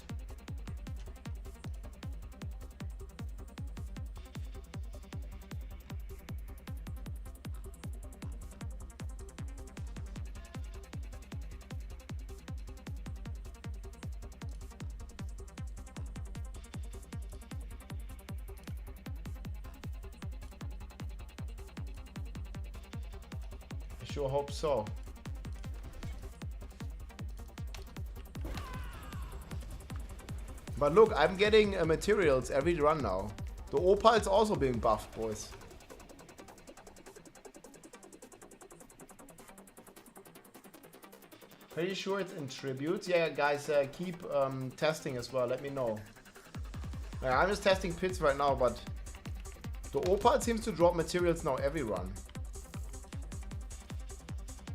I sure hope so. But look, I'm getting materials every run now. The opal's also being buffed, boys. Pretty sure it's in tributes. Yeah, guys, keep testing as well. Let me know. I'm just testing pits right now, but the opal seems to drop materials now every run.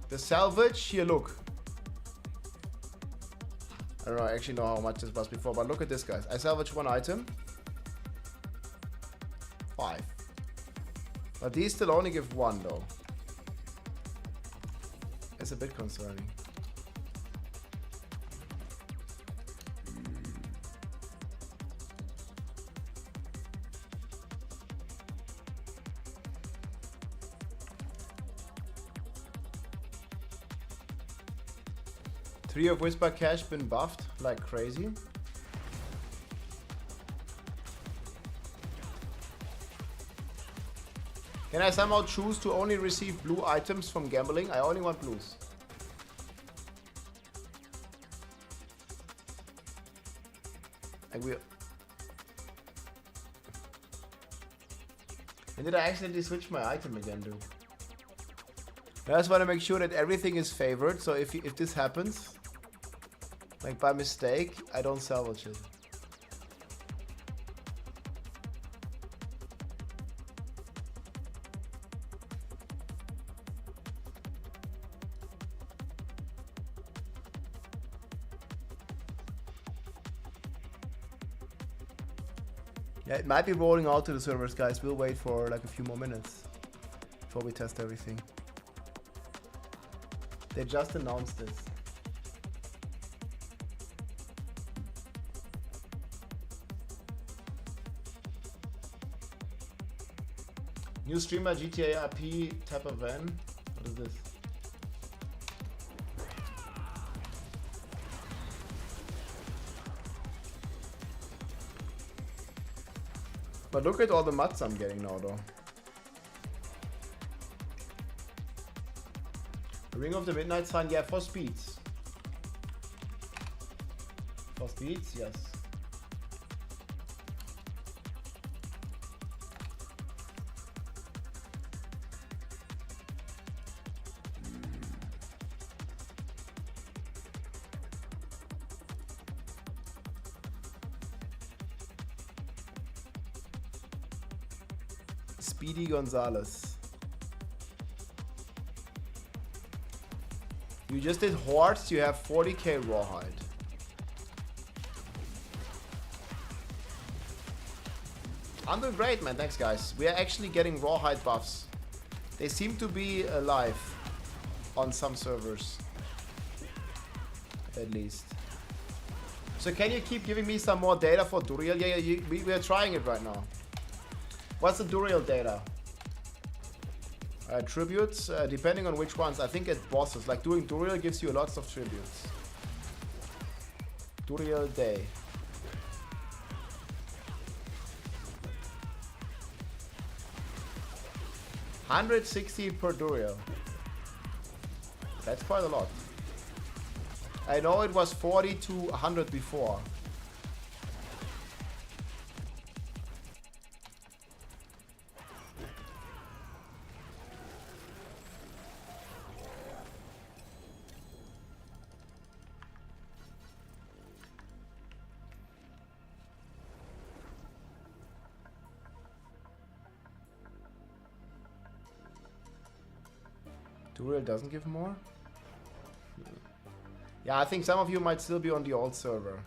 The salvage, here, look. I don't know, I actually know how much this was before, but look at this, guys. I salvaged 1 item. 5. But these still only give 1, though. It's a bit concerning. Three of Whisper Cash been buffed like crazy. Can I somehow choose to only receive blue items from gambling? I only want blues. And did I accidentally switch my item again, dude? I just want to make sure that everything is favored, so if this happens, like by mistake, I don't salvage it. Yeah, it might be rolling out to the servers, guys. We'll wait for like a few more minutes before we test everything. They just announced this. New streamer GTA RP type of van. What is this? But look at all the mats I'm getting now, though. Ring of the Midnight Sun, yeah, for speeds. For speeds, yes. Speedy Gonzalez. You just did hordes, you have 40k rawhide. I'm doing great, man. Thanks, guys. We are actually getting rawhide buffs. They seem to be alive on some servers. At least. So can you keep giving me some more data for Duriel? Yeah, we are trying it right now. What's the Duriel data? Tributes, depending on which ones. I think at bosses. Like doing Duriel gives you lots of tributes. Duriel day. $160 per Duriel. That's quite a lot. I know it was 40 to 100 before. Duriel doesn't give more? Yeah, I think some of you might still be on the old server.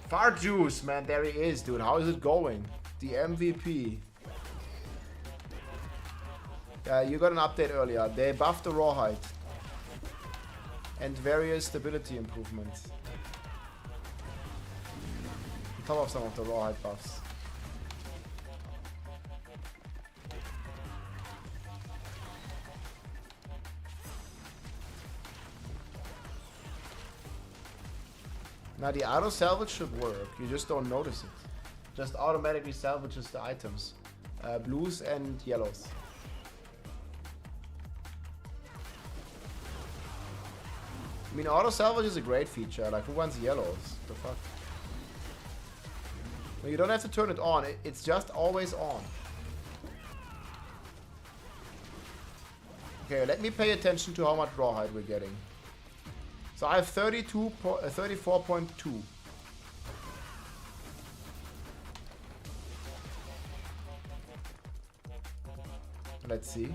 Far Juice, man, there he is, dude. How is it going? The MVP. Yeah, you got an update earlier. They buffed the rawhide. And various stability improvements. On top of some of the rawhide buffs. Now the auto salvage should work. You just don't notice it. Just automatically salvages the items. Blues and yellows. I mean, auto salvage is a great feature. Like, who wants yellows? The fuck? No, you don't have to turn it on. It's just always on. Okay, let me pay attention to how much rawhide we're getting. So I have 34.2. Let's see.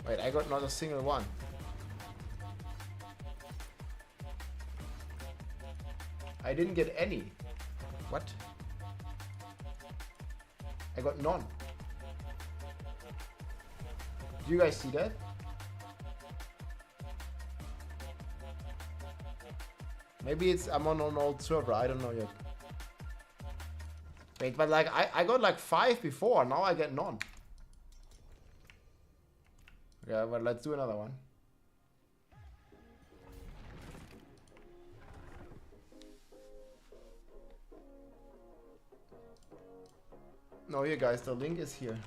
Wait, I got not a single one. I didn't get any. What? I got none. Do you guys see that? Maybe it's I'm on an old server, I don't know yet. Wait, but like I got like 5 before, now I get none. Okay, well, let's do another one. No, here guys, the link is here.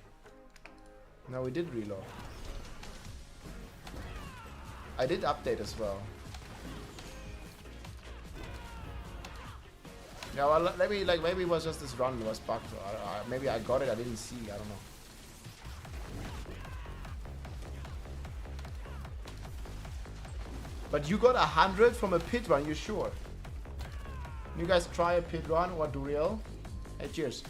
Now we did reload. I did update as well. Yeah, well, maybe it was just this run was bugged. Maybe I got it, I didn't see, I don't know. But you got 100 from a pit run, you sure? You guys try a pit run or do real? Hey, cheers.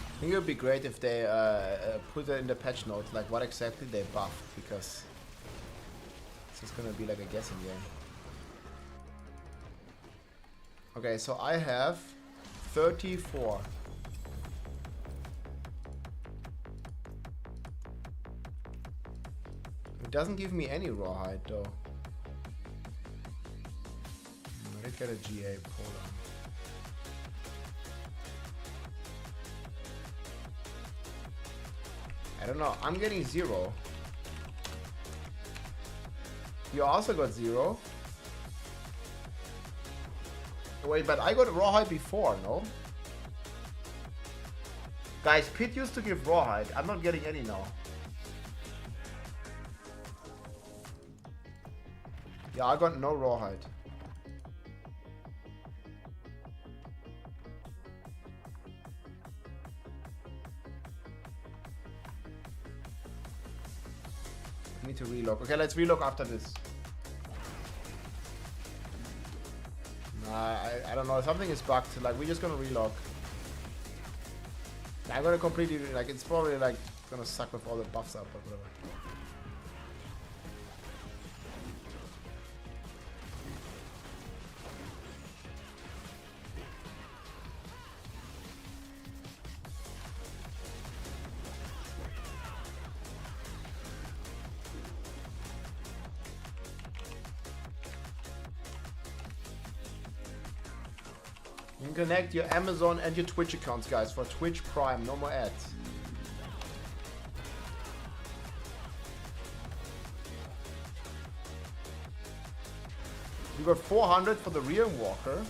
I think it would be great if they put it in the patch notes, like what exactly they buffed, because it's just gonna be like a guessing game. Okay, so I have 34. It doesn't give me any rawhide though. I did get a GA, hold on. I don't know, I'm getting 0. You also got 0. Wait, but I got rawhide before, no? Guys, Pit used to give rawhide. I'm not getting any now. Yeah, I got no rawhide. I need to relog. Okay, let's relog after this. I don't know. Something is bugged. Like, we're just gonna relog. I'm gonna completely, like, it's probably like gonna suck with all the buffs up or whatever. You can connect your Amazon and your Twitch accounts, guys, for Twitch Prime. No more ads. You got 400 for the rear walker.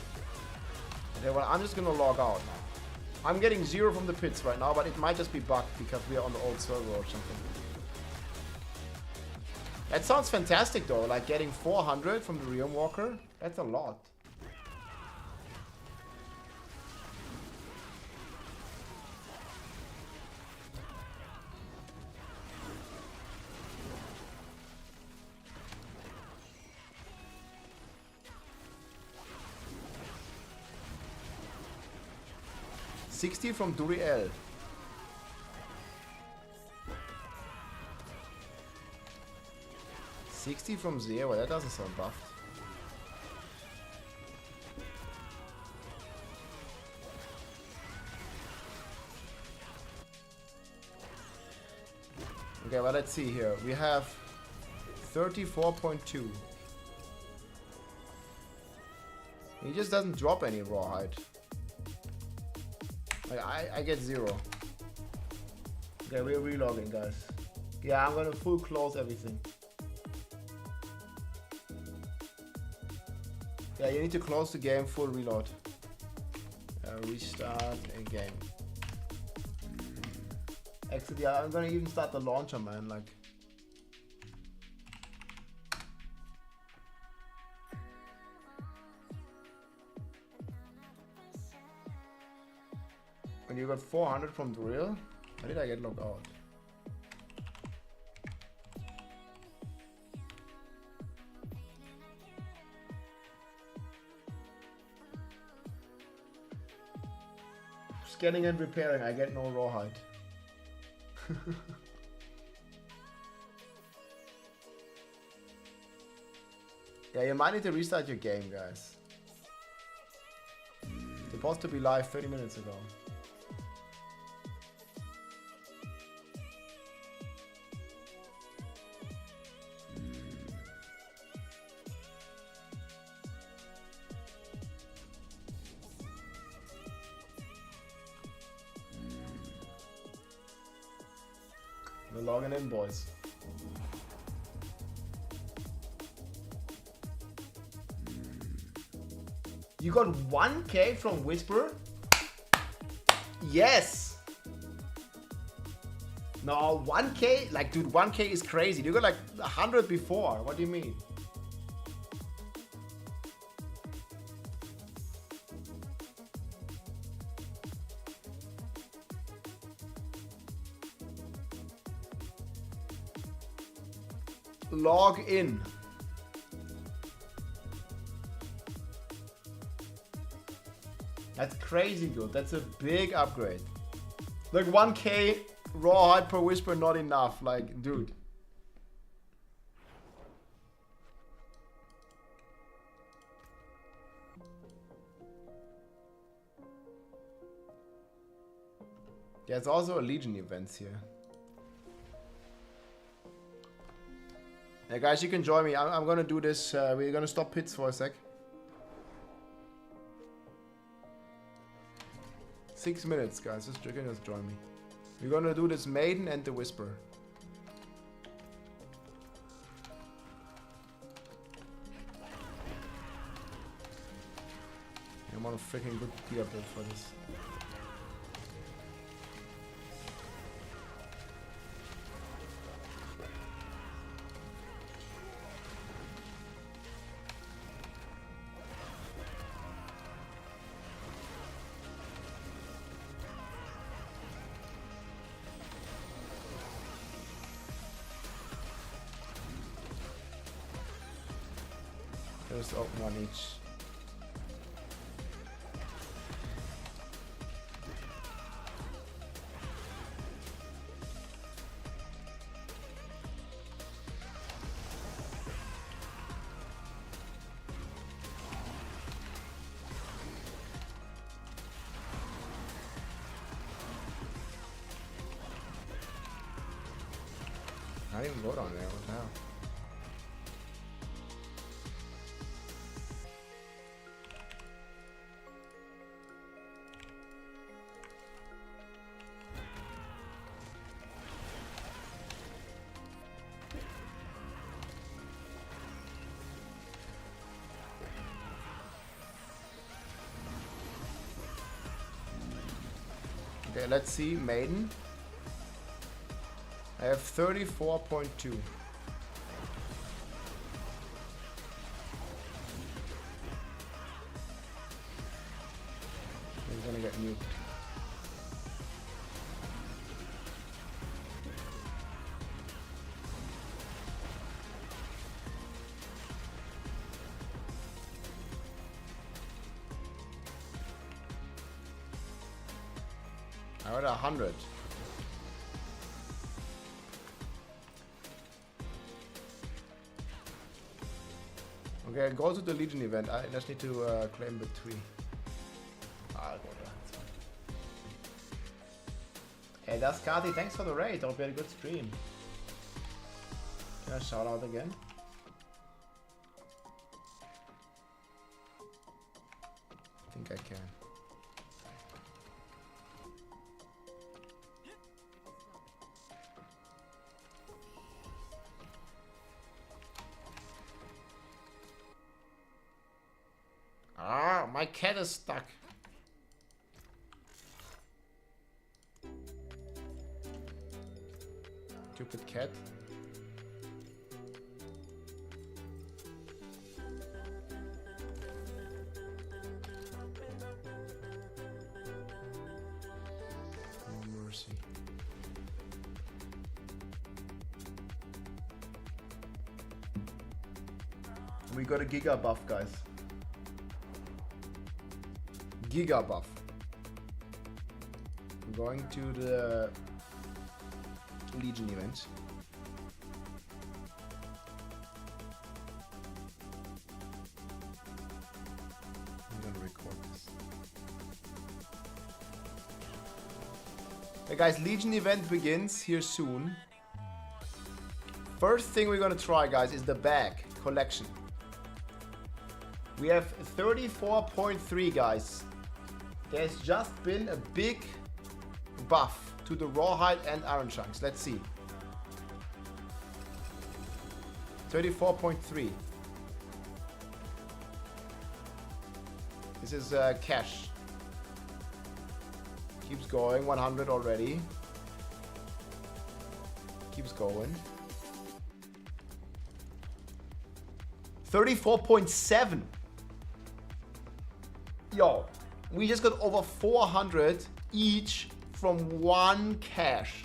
Okay, well, I'm just gonna log out now. I'm getting 0 from the pits right now, but it might just be bugged because we are on the old server or something. That sounds fantastic though, like getting 400 from the rear walker. That's a lot. $60 from Duriel. $60 from Zero. Well, that doesn't sound buffed. Okay, well, let's see here. We have 34.2. He just doesn't drop any rawhide. Like, I get 0. Okay, we're relogging, guys. Yeah, I'm gonna full close everything. Yeah, you need to close the game, full reload. Restart again. Actually, yeah, I'm gonna even start the launcher, man. Like, when you got 400 from the real, how did I get logged out? Scanning and repairing, I get no rawhide. Yeah, you might need to restart your game, guys. It's supposed to be live 30 minutes ago. We're logging in, boys. You got 1K from Whisper? Yes! No, 1K? Like, dude, 1K is crazy. You got like 100 before. What do you mean? Log in. That's crazy good. That's a big upgrade. Like 1K rawhide per whisper, not enough. Like, dude. Yeah, it's also a Legion events here. Yeah, guys, you can join me. I'm gonna do this. We're gonna stop pits for a sec. 6 minutes, guys. You can just join me. We're gonna do this Maiden and the Whisper. I'm on a freaking good gear build for this. Just open one each. I didn't even vote on there. What the hell? Okay, let's see. Maiden. I have 34.2. He's gonna get nuked. I got 100. Okay, go to the Legion event. I just need to claim the tree. I'll go there. Hey, that's Kati. Thanks for the raid. Hope you had a good stream. Can I shout out again? I think I can. Ah, my cat is stuck. Stupid cat. No mercy. We got a giga buff, guys. Giga buff. I'm going to the Legion event. I'm gonna record this. Hey guys, Legion event begins here soon. First thing we're gonna try, guys, is the bag collection. We have 34.3, guys. There's just been a big buff to the rawhide and iron chunks. Let's see. 34.3. This is cash. Keeps going. 100 already. Keeps going. 34.7. Yo. We just got over 400 each from one cache.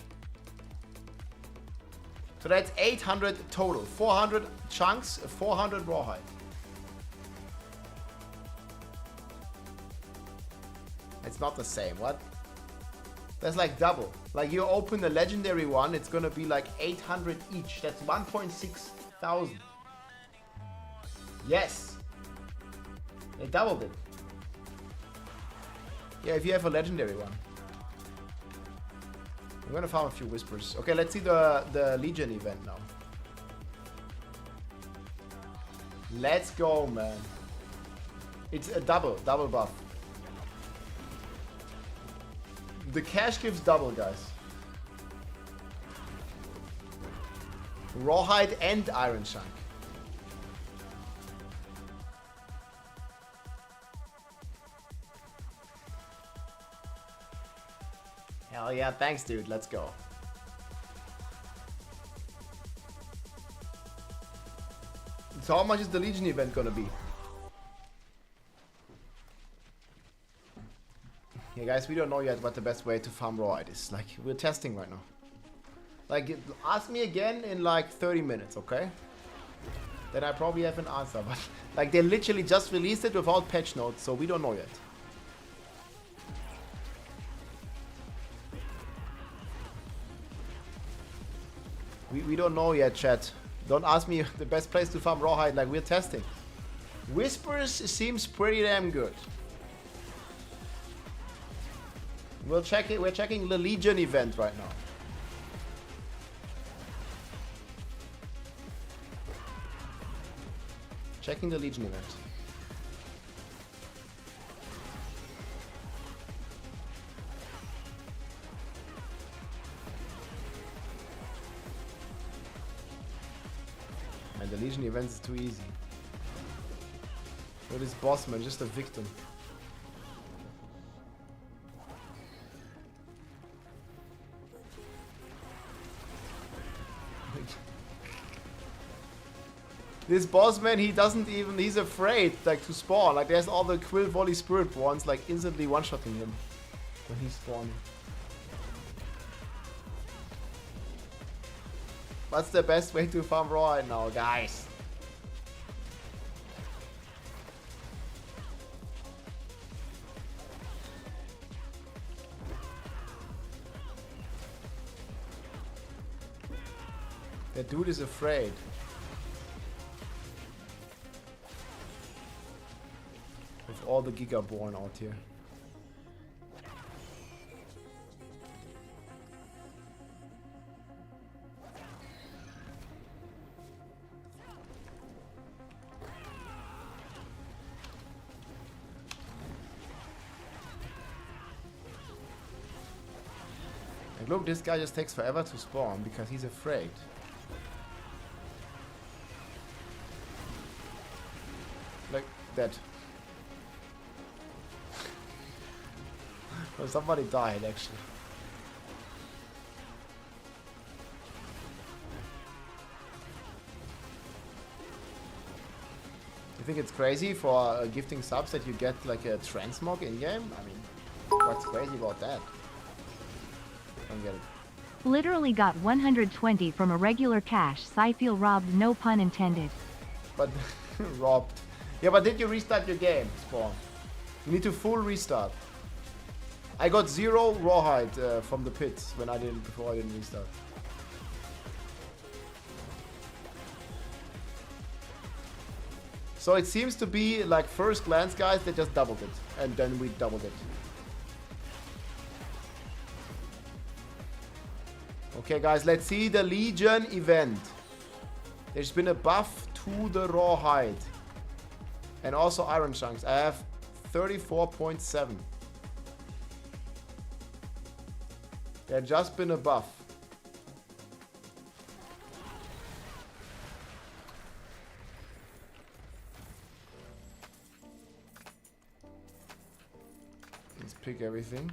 So that's 800 total. 400 chunks, 400 rawhide. It's not the same, what? That's like double. Like you open the legendary one, it's gonna be like 800 each. That's 1.6 thousand. Yes. They doubled it. Yeah, if you have a legendary one. I'm gonna farm a few whispers. Okay, let's see the Legion event now. Let's go, man. It's a double buff. The cash gives double, guys. Rawhide and Iron Shank. Hell yeah, thanks dude, let's go. So how much is the Legion event gonna be? Yeah guys, we don't know yet what the best way to farm Rawhide is. Like, we're testing right now. Like, ask me again in like 30 minutes, okay? Then I probably have an answer, but like they literally just released it without patch notes, so we don't know yet. We don't know yet, chat. Don't ask me the best place to farm Rawhide, like we're testing. Whispers seems pretty damn good. We'll check it. We're checking the Legion event right now. Checking the Legion event. And the Legion event is too easy. What is boss man? Just a victim. This boss man, he doesn't even, he's afraid like to spawn. Like there's all the Quill Volley Spirit Borns like instantly one-shotting him when he's spawning. What's the best way to farm Rawhide now, guys? That dude is afraid. With all the Giga born out here. Like, look, this guy just takes forever to spawn because he's afraid. Like that. Well, somebody died actually. You think it's crazy for gifting subs that you get like a transmog in game? I mean, what's crazy about that? Don't get it. Literally got 120 from a regular cash, so I feel robbed, no pun intended. But robbed. Yeah, but did you restart your game, Spawn? You need to full restart. I got 0 Rawhide from the pits when before I didn't restart. So it seems to be like first glance, guys, they just doubled it, and then we doubled it. Okay, guys, let's see the Legion event. There's been a buff to the Rawhide. And also Iron Chunks. I have 34.7. There just been a buff. Let's pick everything.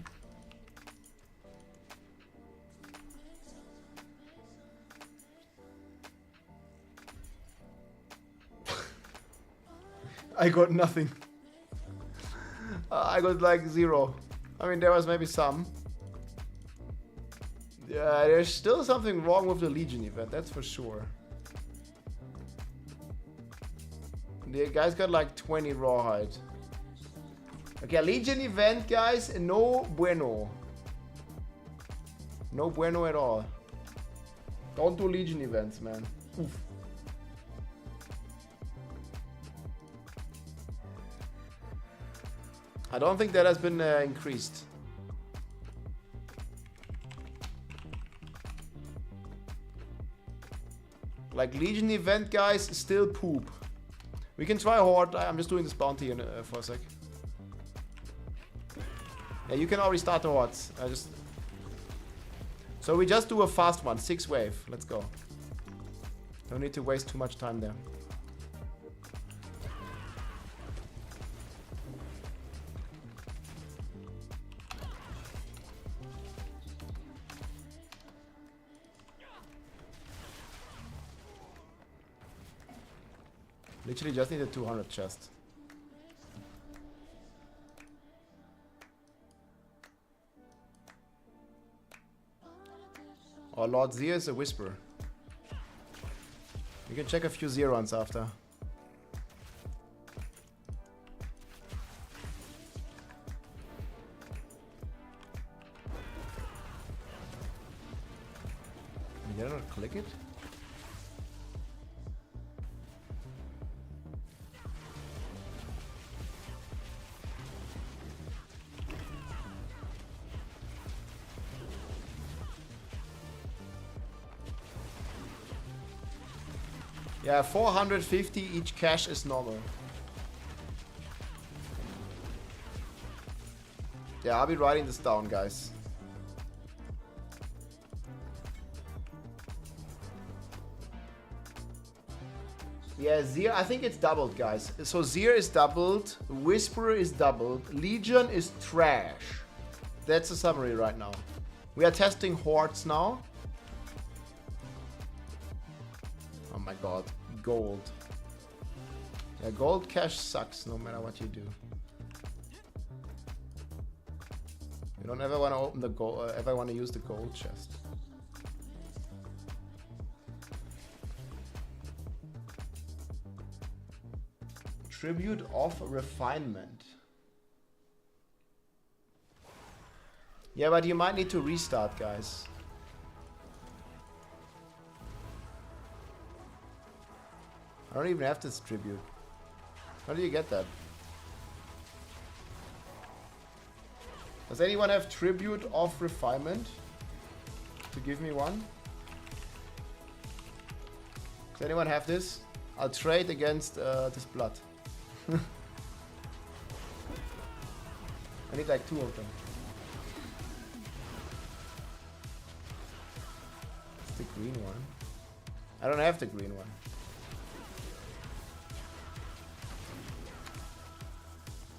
I got nothing. I got like 0. I mean, there was maybe some. Yeah, there's still something wrong with the Legion event, that's for sure. The guys got like 20 Rawhide. Okay, Legion event, guys, no bueno. No bueno at all. Don't do Legion events, man. Oof. I don't think that has been increased. Like Legion event guys still poop. We can try Horde. I'm just doing this bounty for a sec. Yeah, you can already start the Hordes. So we just do a fast one, 6 wave. Let's go. Don't need to waste too much time there. Literally just need a 200 chest. Oh, Lord Zir is a whisper. We can check a few Zerons after. Did I not click it? Yeah, 450 each cash is normal. Yeah, I'll be writing this down, guys. Yeah, Zir, I think it's doubled, guys. So Zir is doubled, Whisperer is doubled, Legion is trash. That's the summary right now. We are testing Hordes now. Oh my god, gold. Yeah, gold cash sucks no matter what you do. You don't ever want to open the gold, ever want to use the gold chest. Tribute of refinement. Yeah, but you might need to restart, guys. I don't even have this tribute. How do you get that? Does anyone have tribute of refinement? To give me one? Does anyone have this? I'll trade against this blood. I need like 2 of them. It's the green one. I don't have the green one.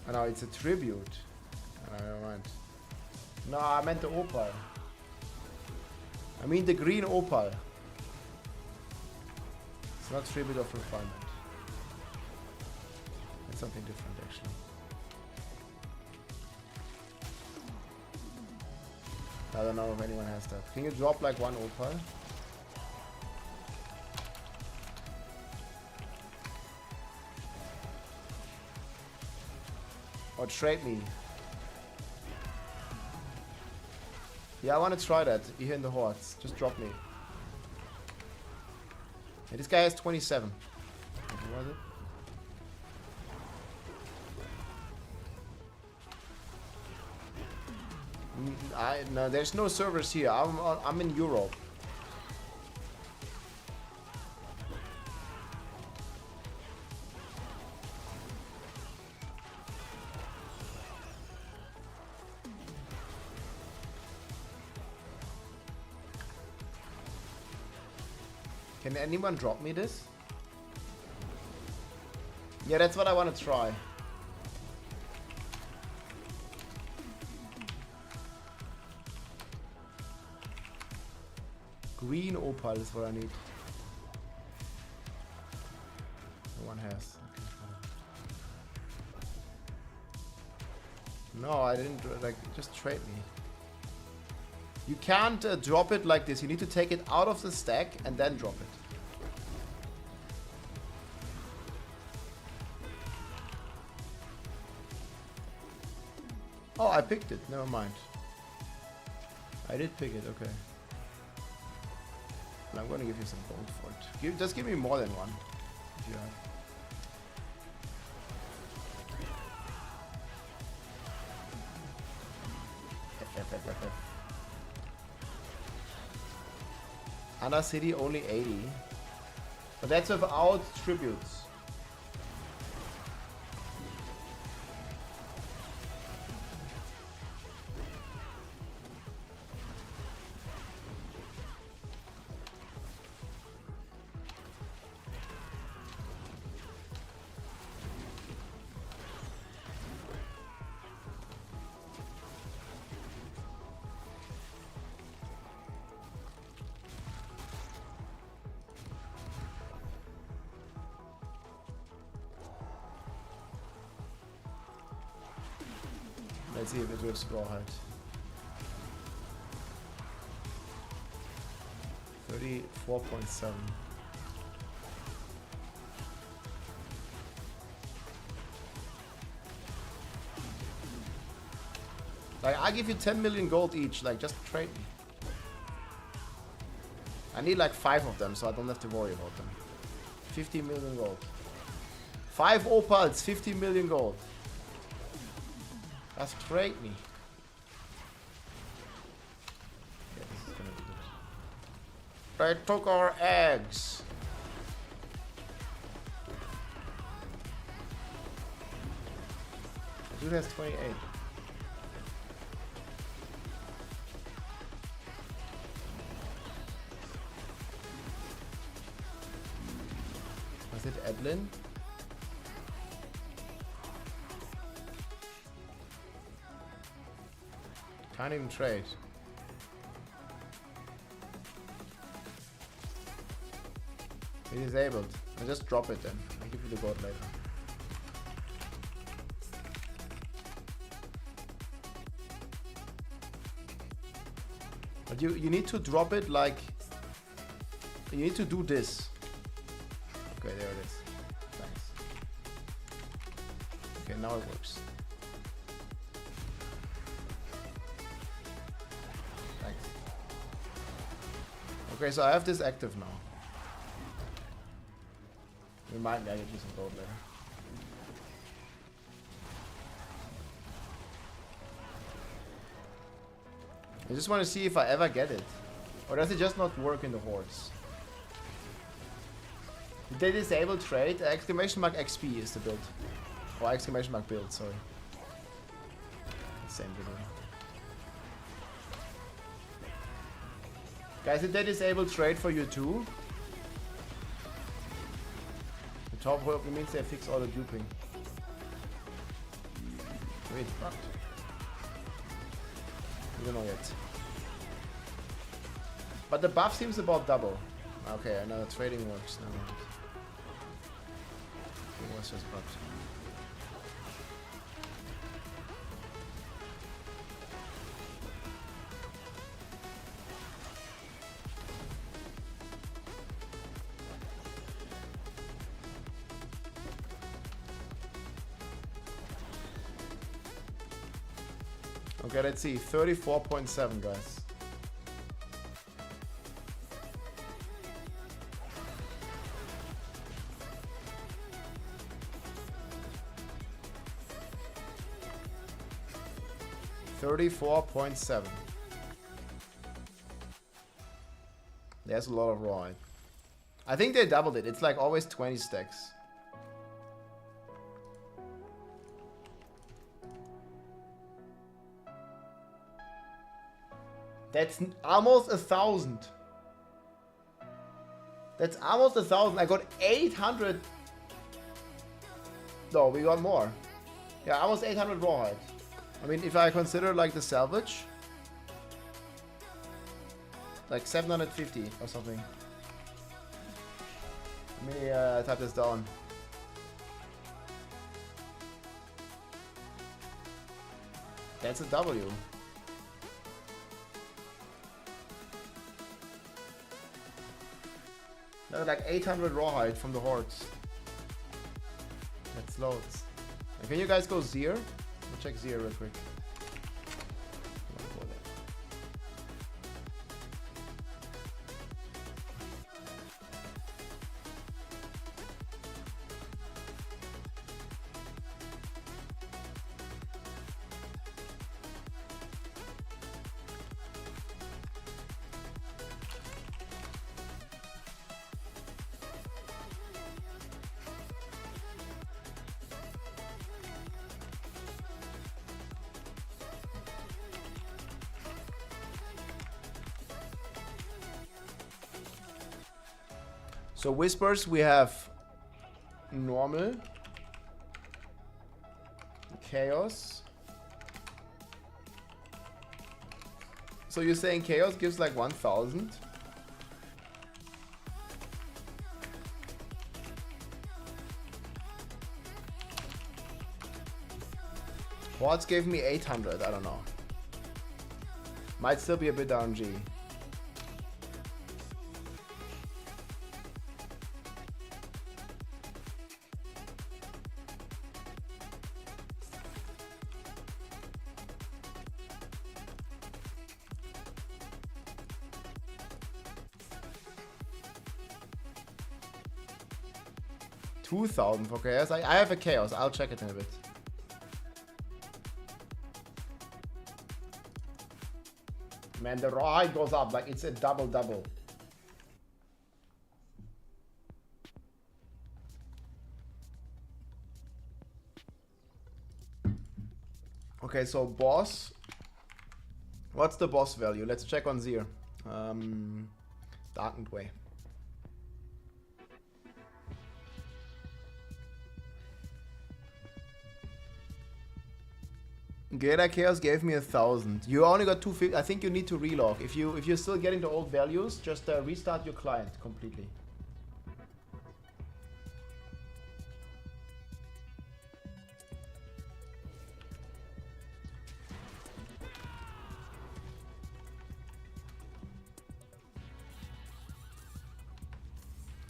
Oh, no, it's a tribute. I don't mind. No, I meant the opal. I mean the green opal. It's not tribute of refinement. It's something different, actually. I don't know if anyone has that. Can you drop like 1 opal? Or trade me. Yeah, I want to try that. Here in the Hordes. Just drop me. Yeah, this guy has 27. What was it? No, there's no servers here. I'm in Europe. Can anyone drop me this? Yeah, that's what I want to try. Green opal is what I need. No one has. Okay, fine. No, I didn't. Like, just trade me. You can't drop it like this. You need to take it out of the stack and then drop it. Oh, I picked it. Never mind. I did pick it. Okay. And I'm going to give you some gold for it. Just give me more than one. If you have. Anna City only 80. But that's without tributes. Let's see if it works rawhide. 34.7. Like, I give you 10 million gold each, like, just trade me. I need like 5 of them, so I don't have to worry about them. 50 million gold. 5 opals, 50 million gold. Just trade me. Yeah, this is gonna be good. They took our eggs. The dude has 28. Was it Edlin? Can't even trade. It is disabled. I'll just drop it then. I'll give you the gold later. But you need to drop it like... You need to do this. Okay, there it is. Thanks. Okay, now it works. Thanks. Okay, so I have this active now. Remind me I get you some gold later. I just want to see if I ever get it. Or does it just not work in the hordes? Did they disable trade? Exclamation mark XP is the build. Or exclamation mark build, sorry. Same video. Guys, did they disable trade for you too? The top rope means they fix all the duping. Wait, fuck. We don't know yet. But the buff seems about double. Okay, I know the trading works now. It was just buffed. Okay, let's see. 34.7, guys. $34.7. There's a lot of raw. I think they doubled it. It's like always 20 stacks. That's almost 1,000. That's almost 1,000. I got 800. No, we got more. Yeah, almost 800 rawhide. I mean, if I consider like the salvage, like 750 or something. Let me type this down. That's a W. No, like 800 rawhide from the hordes. That's loads. And can you guys go Zier? We'll check Zier real quick. So whispers, we have normal, chaos. So you're saying chaos gives like 1000? Quartz gave me 800, I don't know. Might still be a bit RNG. $2,000 for chaos. I have a chaos. I'll check it in a bit. Man, the raw height goes up like it's a double. Okay, so boss. What's the boss value? Let's check on Zir. Darkened Way. Greater Chaos gave me 1000. You only got 250. I think you need to relog. If you're still getting the old values, just restart your client completely.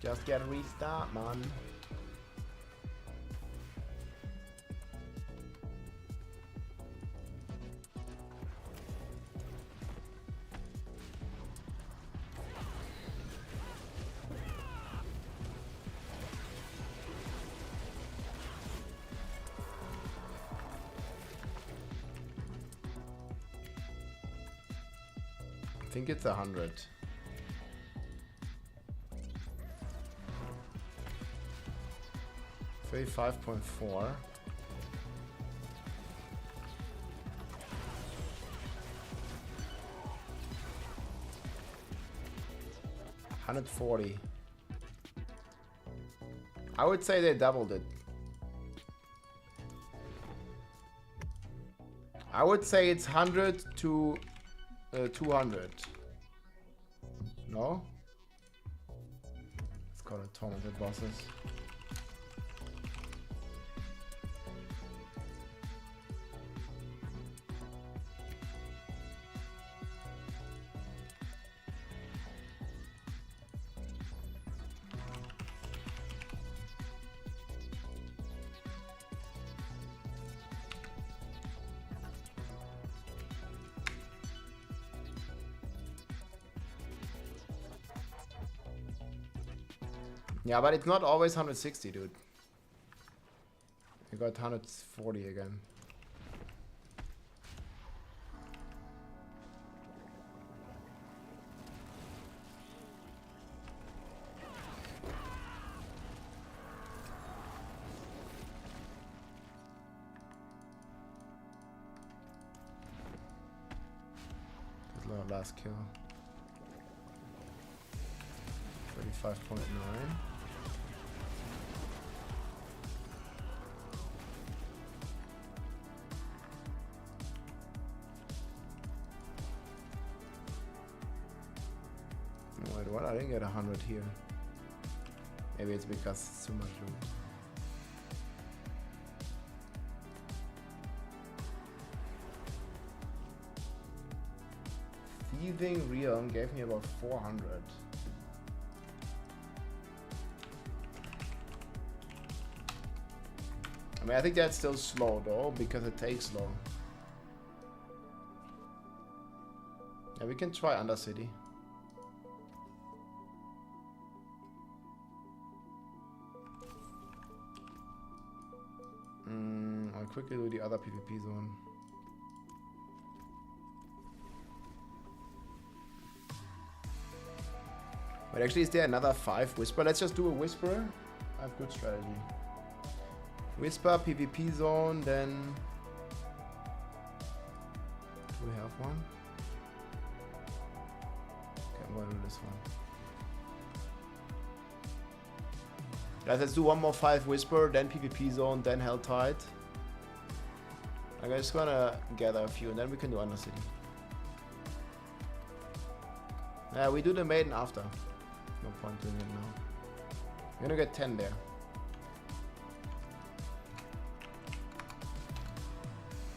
Just get a restart, man. I think it's 100. $35.4. $140. I would say they doubled it. I would say it's 100 to 200. No? Let's call it tormented bosses. Yeah, but it's not always 160, dude. You got 140 again. That's our last kill. 35.9. Wait, what? I didn't get 100 here. Maybe it's because it's too much loot. Thieving Realm gave me about 400. I mean, I think that's still slow though, because it takes long. Yeah, we can try Undercity. I'll quickly do the other PvP zone. But actually, is there another 5 Whisper? Let's just do a Whisper. I have good strategy. Whisper, PvP zone, then... Do we have one? Okay, I'm gonna do this one. Guys, let's do one more 5 Whisper, then PvP Zone, then Helltide. I'm just gonna gather a few and then we can do Undercity. Yeah, we do the Maiden after. No point doing it now. We're gonna get 10 there.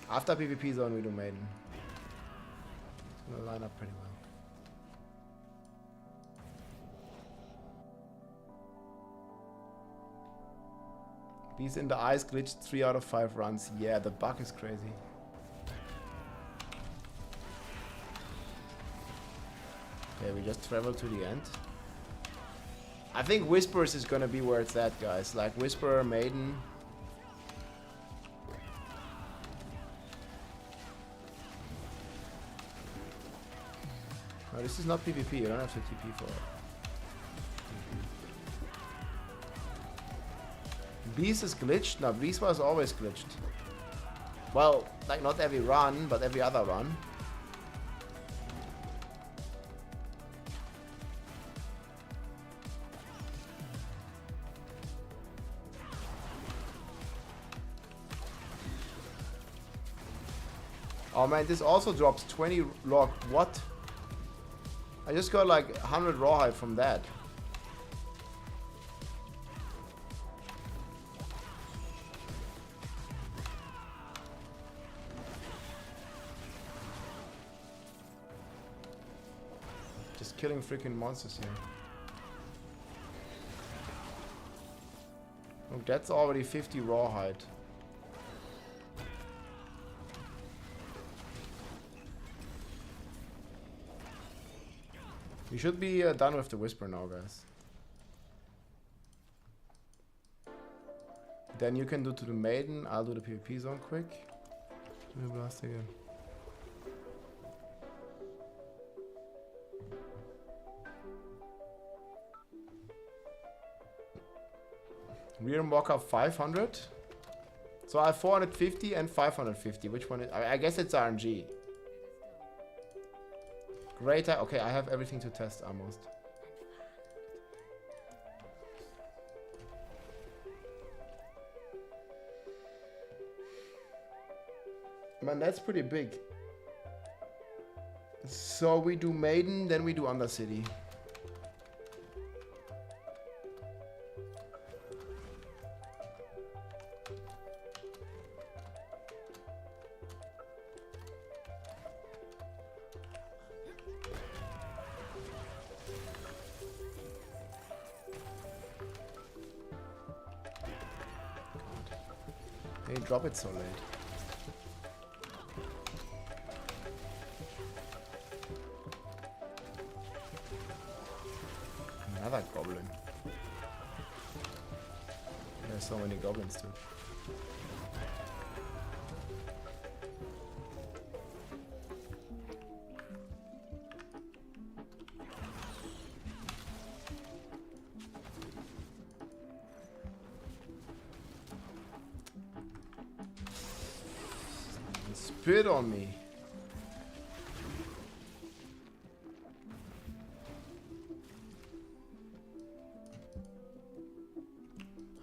After PvP Zone, we do Maiden. It's gonna line up pretty well. Beast in the Eyes glitched 3 out of 5 runs. Yeah, the bug is crazy. Okay, we just travel to the end. I think Whispers is gonna be where it's at, guys. Like Whisper, Maiden. No, this is not PvP. You don't have to TP for it. Beast is glitched? No, Beast was always glitched. Well, like not every run, but every other run. Oh man, this also drops 20 log. What? I just got like 100 rawhide from that. Just killing freaking monsters here. Look, that's already 50 rawhide. We should be done with the Whisper now, guys. Then you can do to the Maiden. I'll do the PvP zone quick. Do the blast again. Rear Walker 500. So I have 450 and 550. Which one is... I guess it's RNG. Greater. Okay, I have everything to test almost. Man, that's pretty big. So we do Maiden, then we do Undercity. They drop it so late. Another goblin. There's so many goblins too. Spit on me.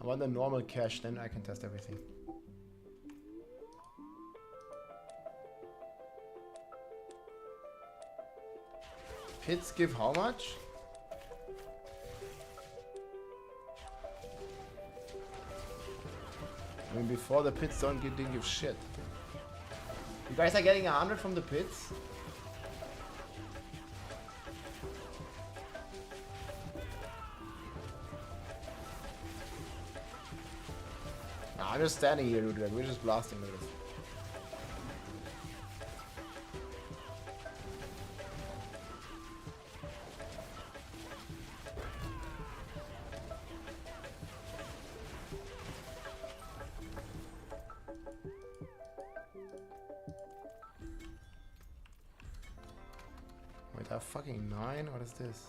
I want the normal cash, then I can test everything. Pits give how much? I mean, before the pits didn't give shit. You guys are getting 100 from the pits? Nah, I'm just standing here, dude. Like, we're just blasting with this. Wait, I have fucking 9? What is this?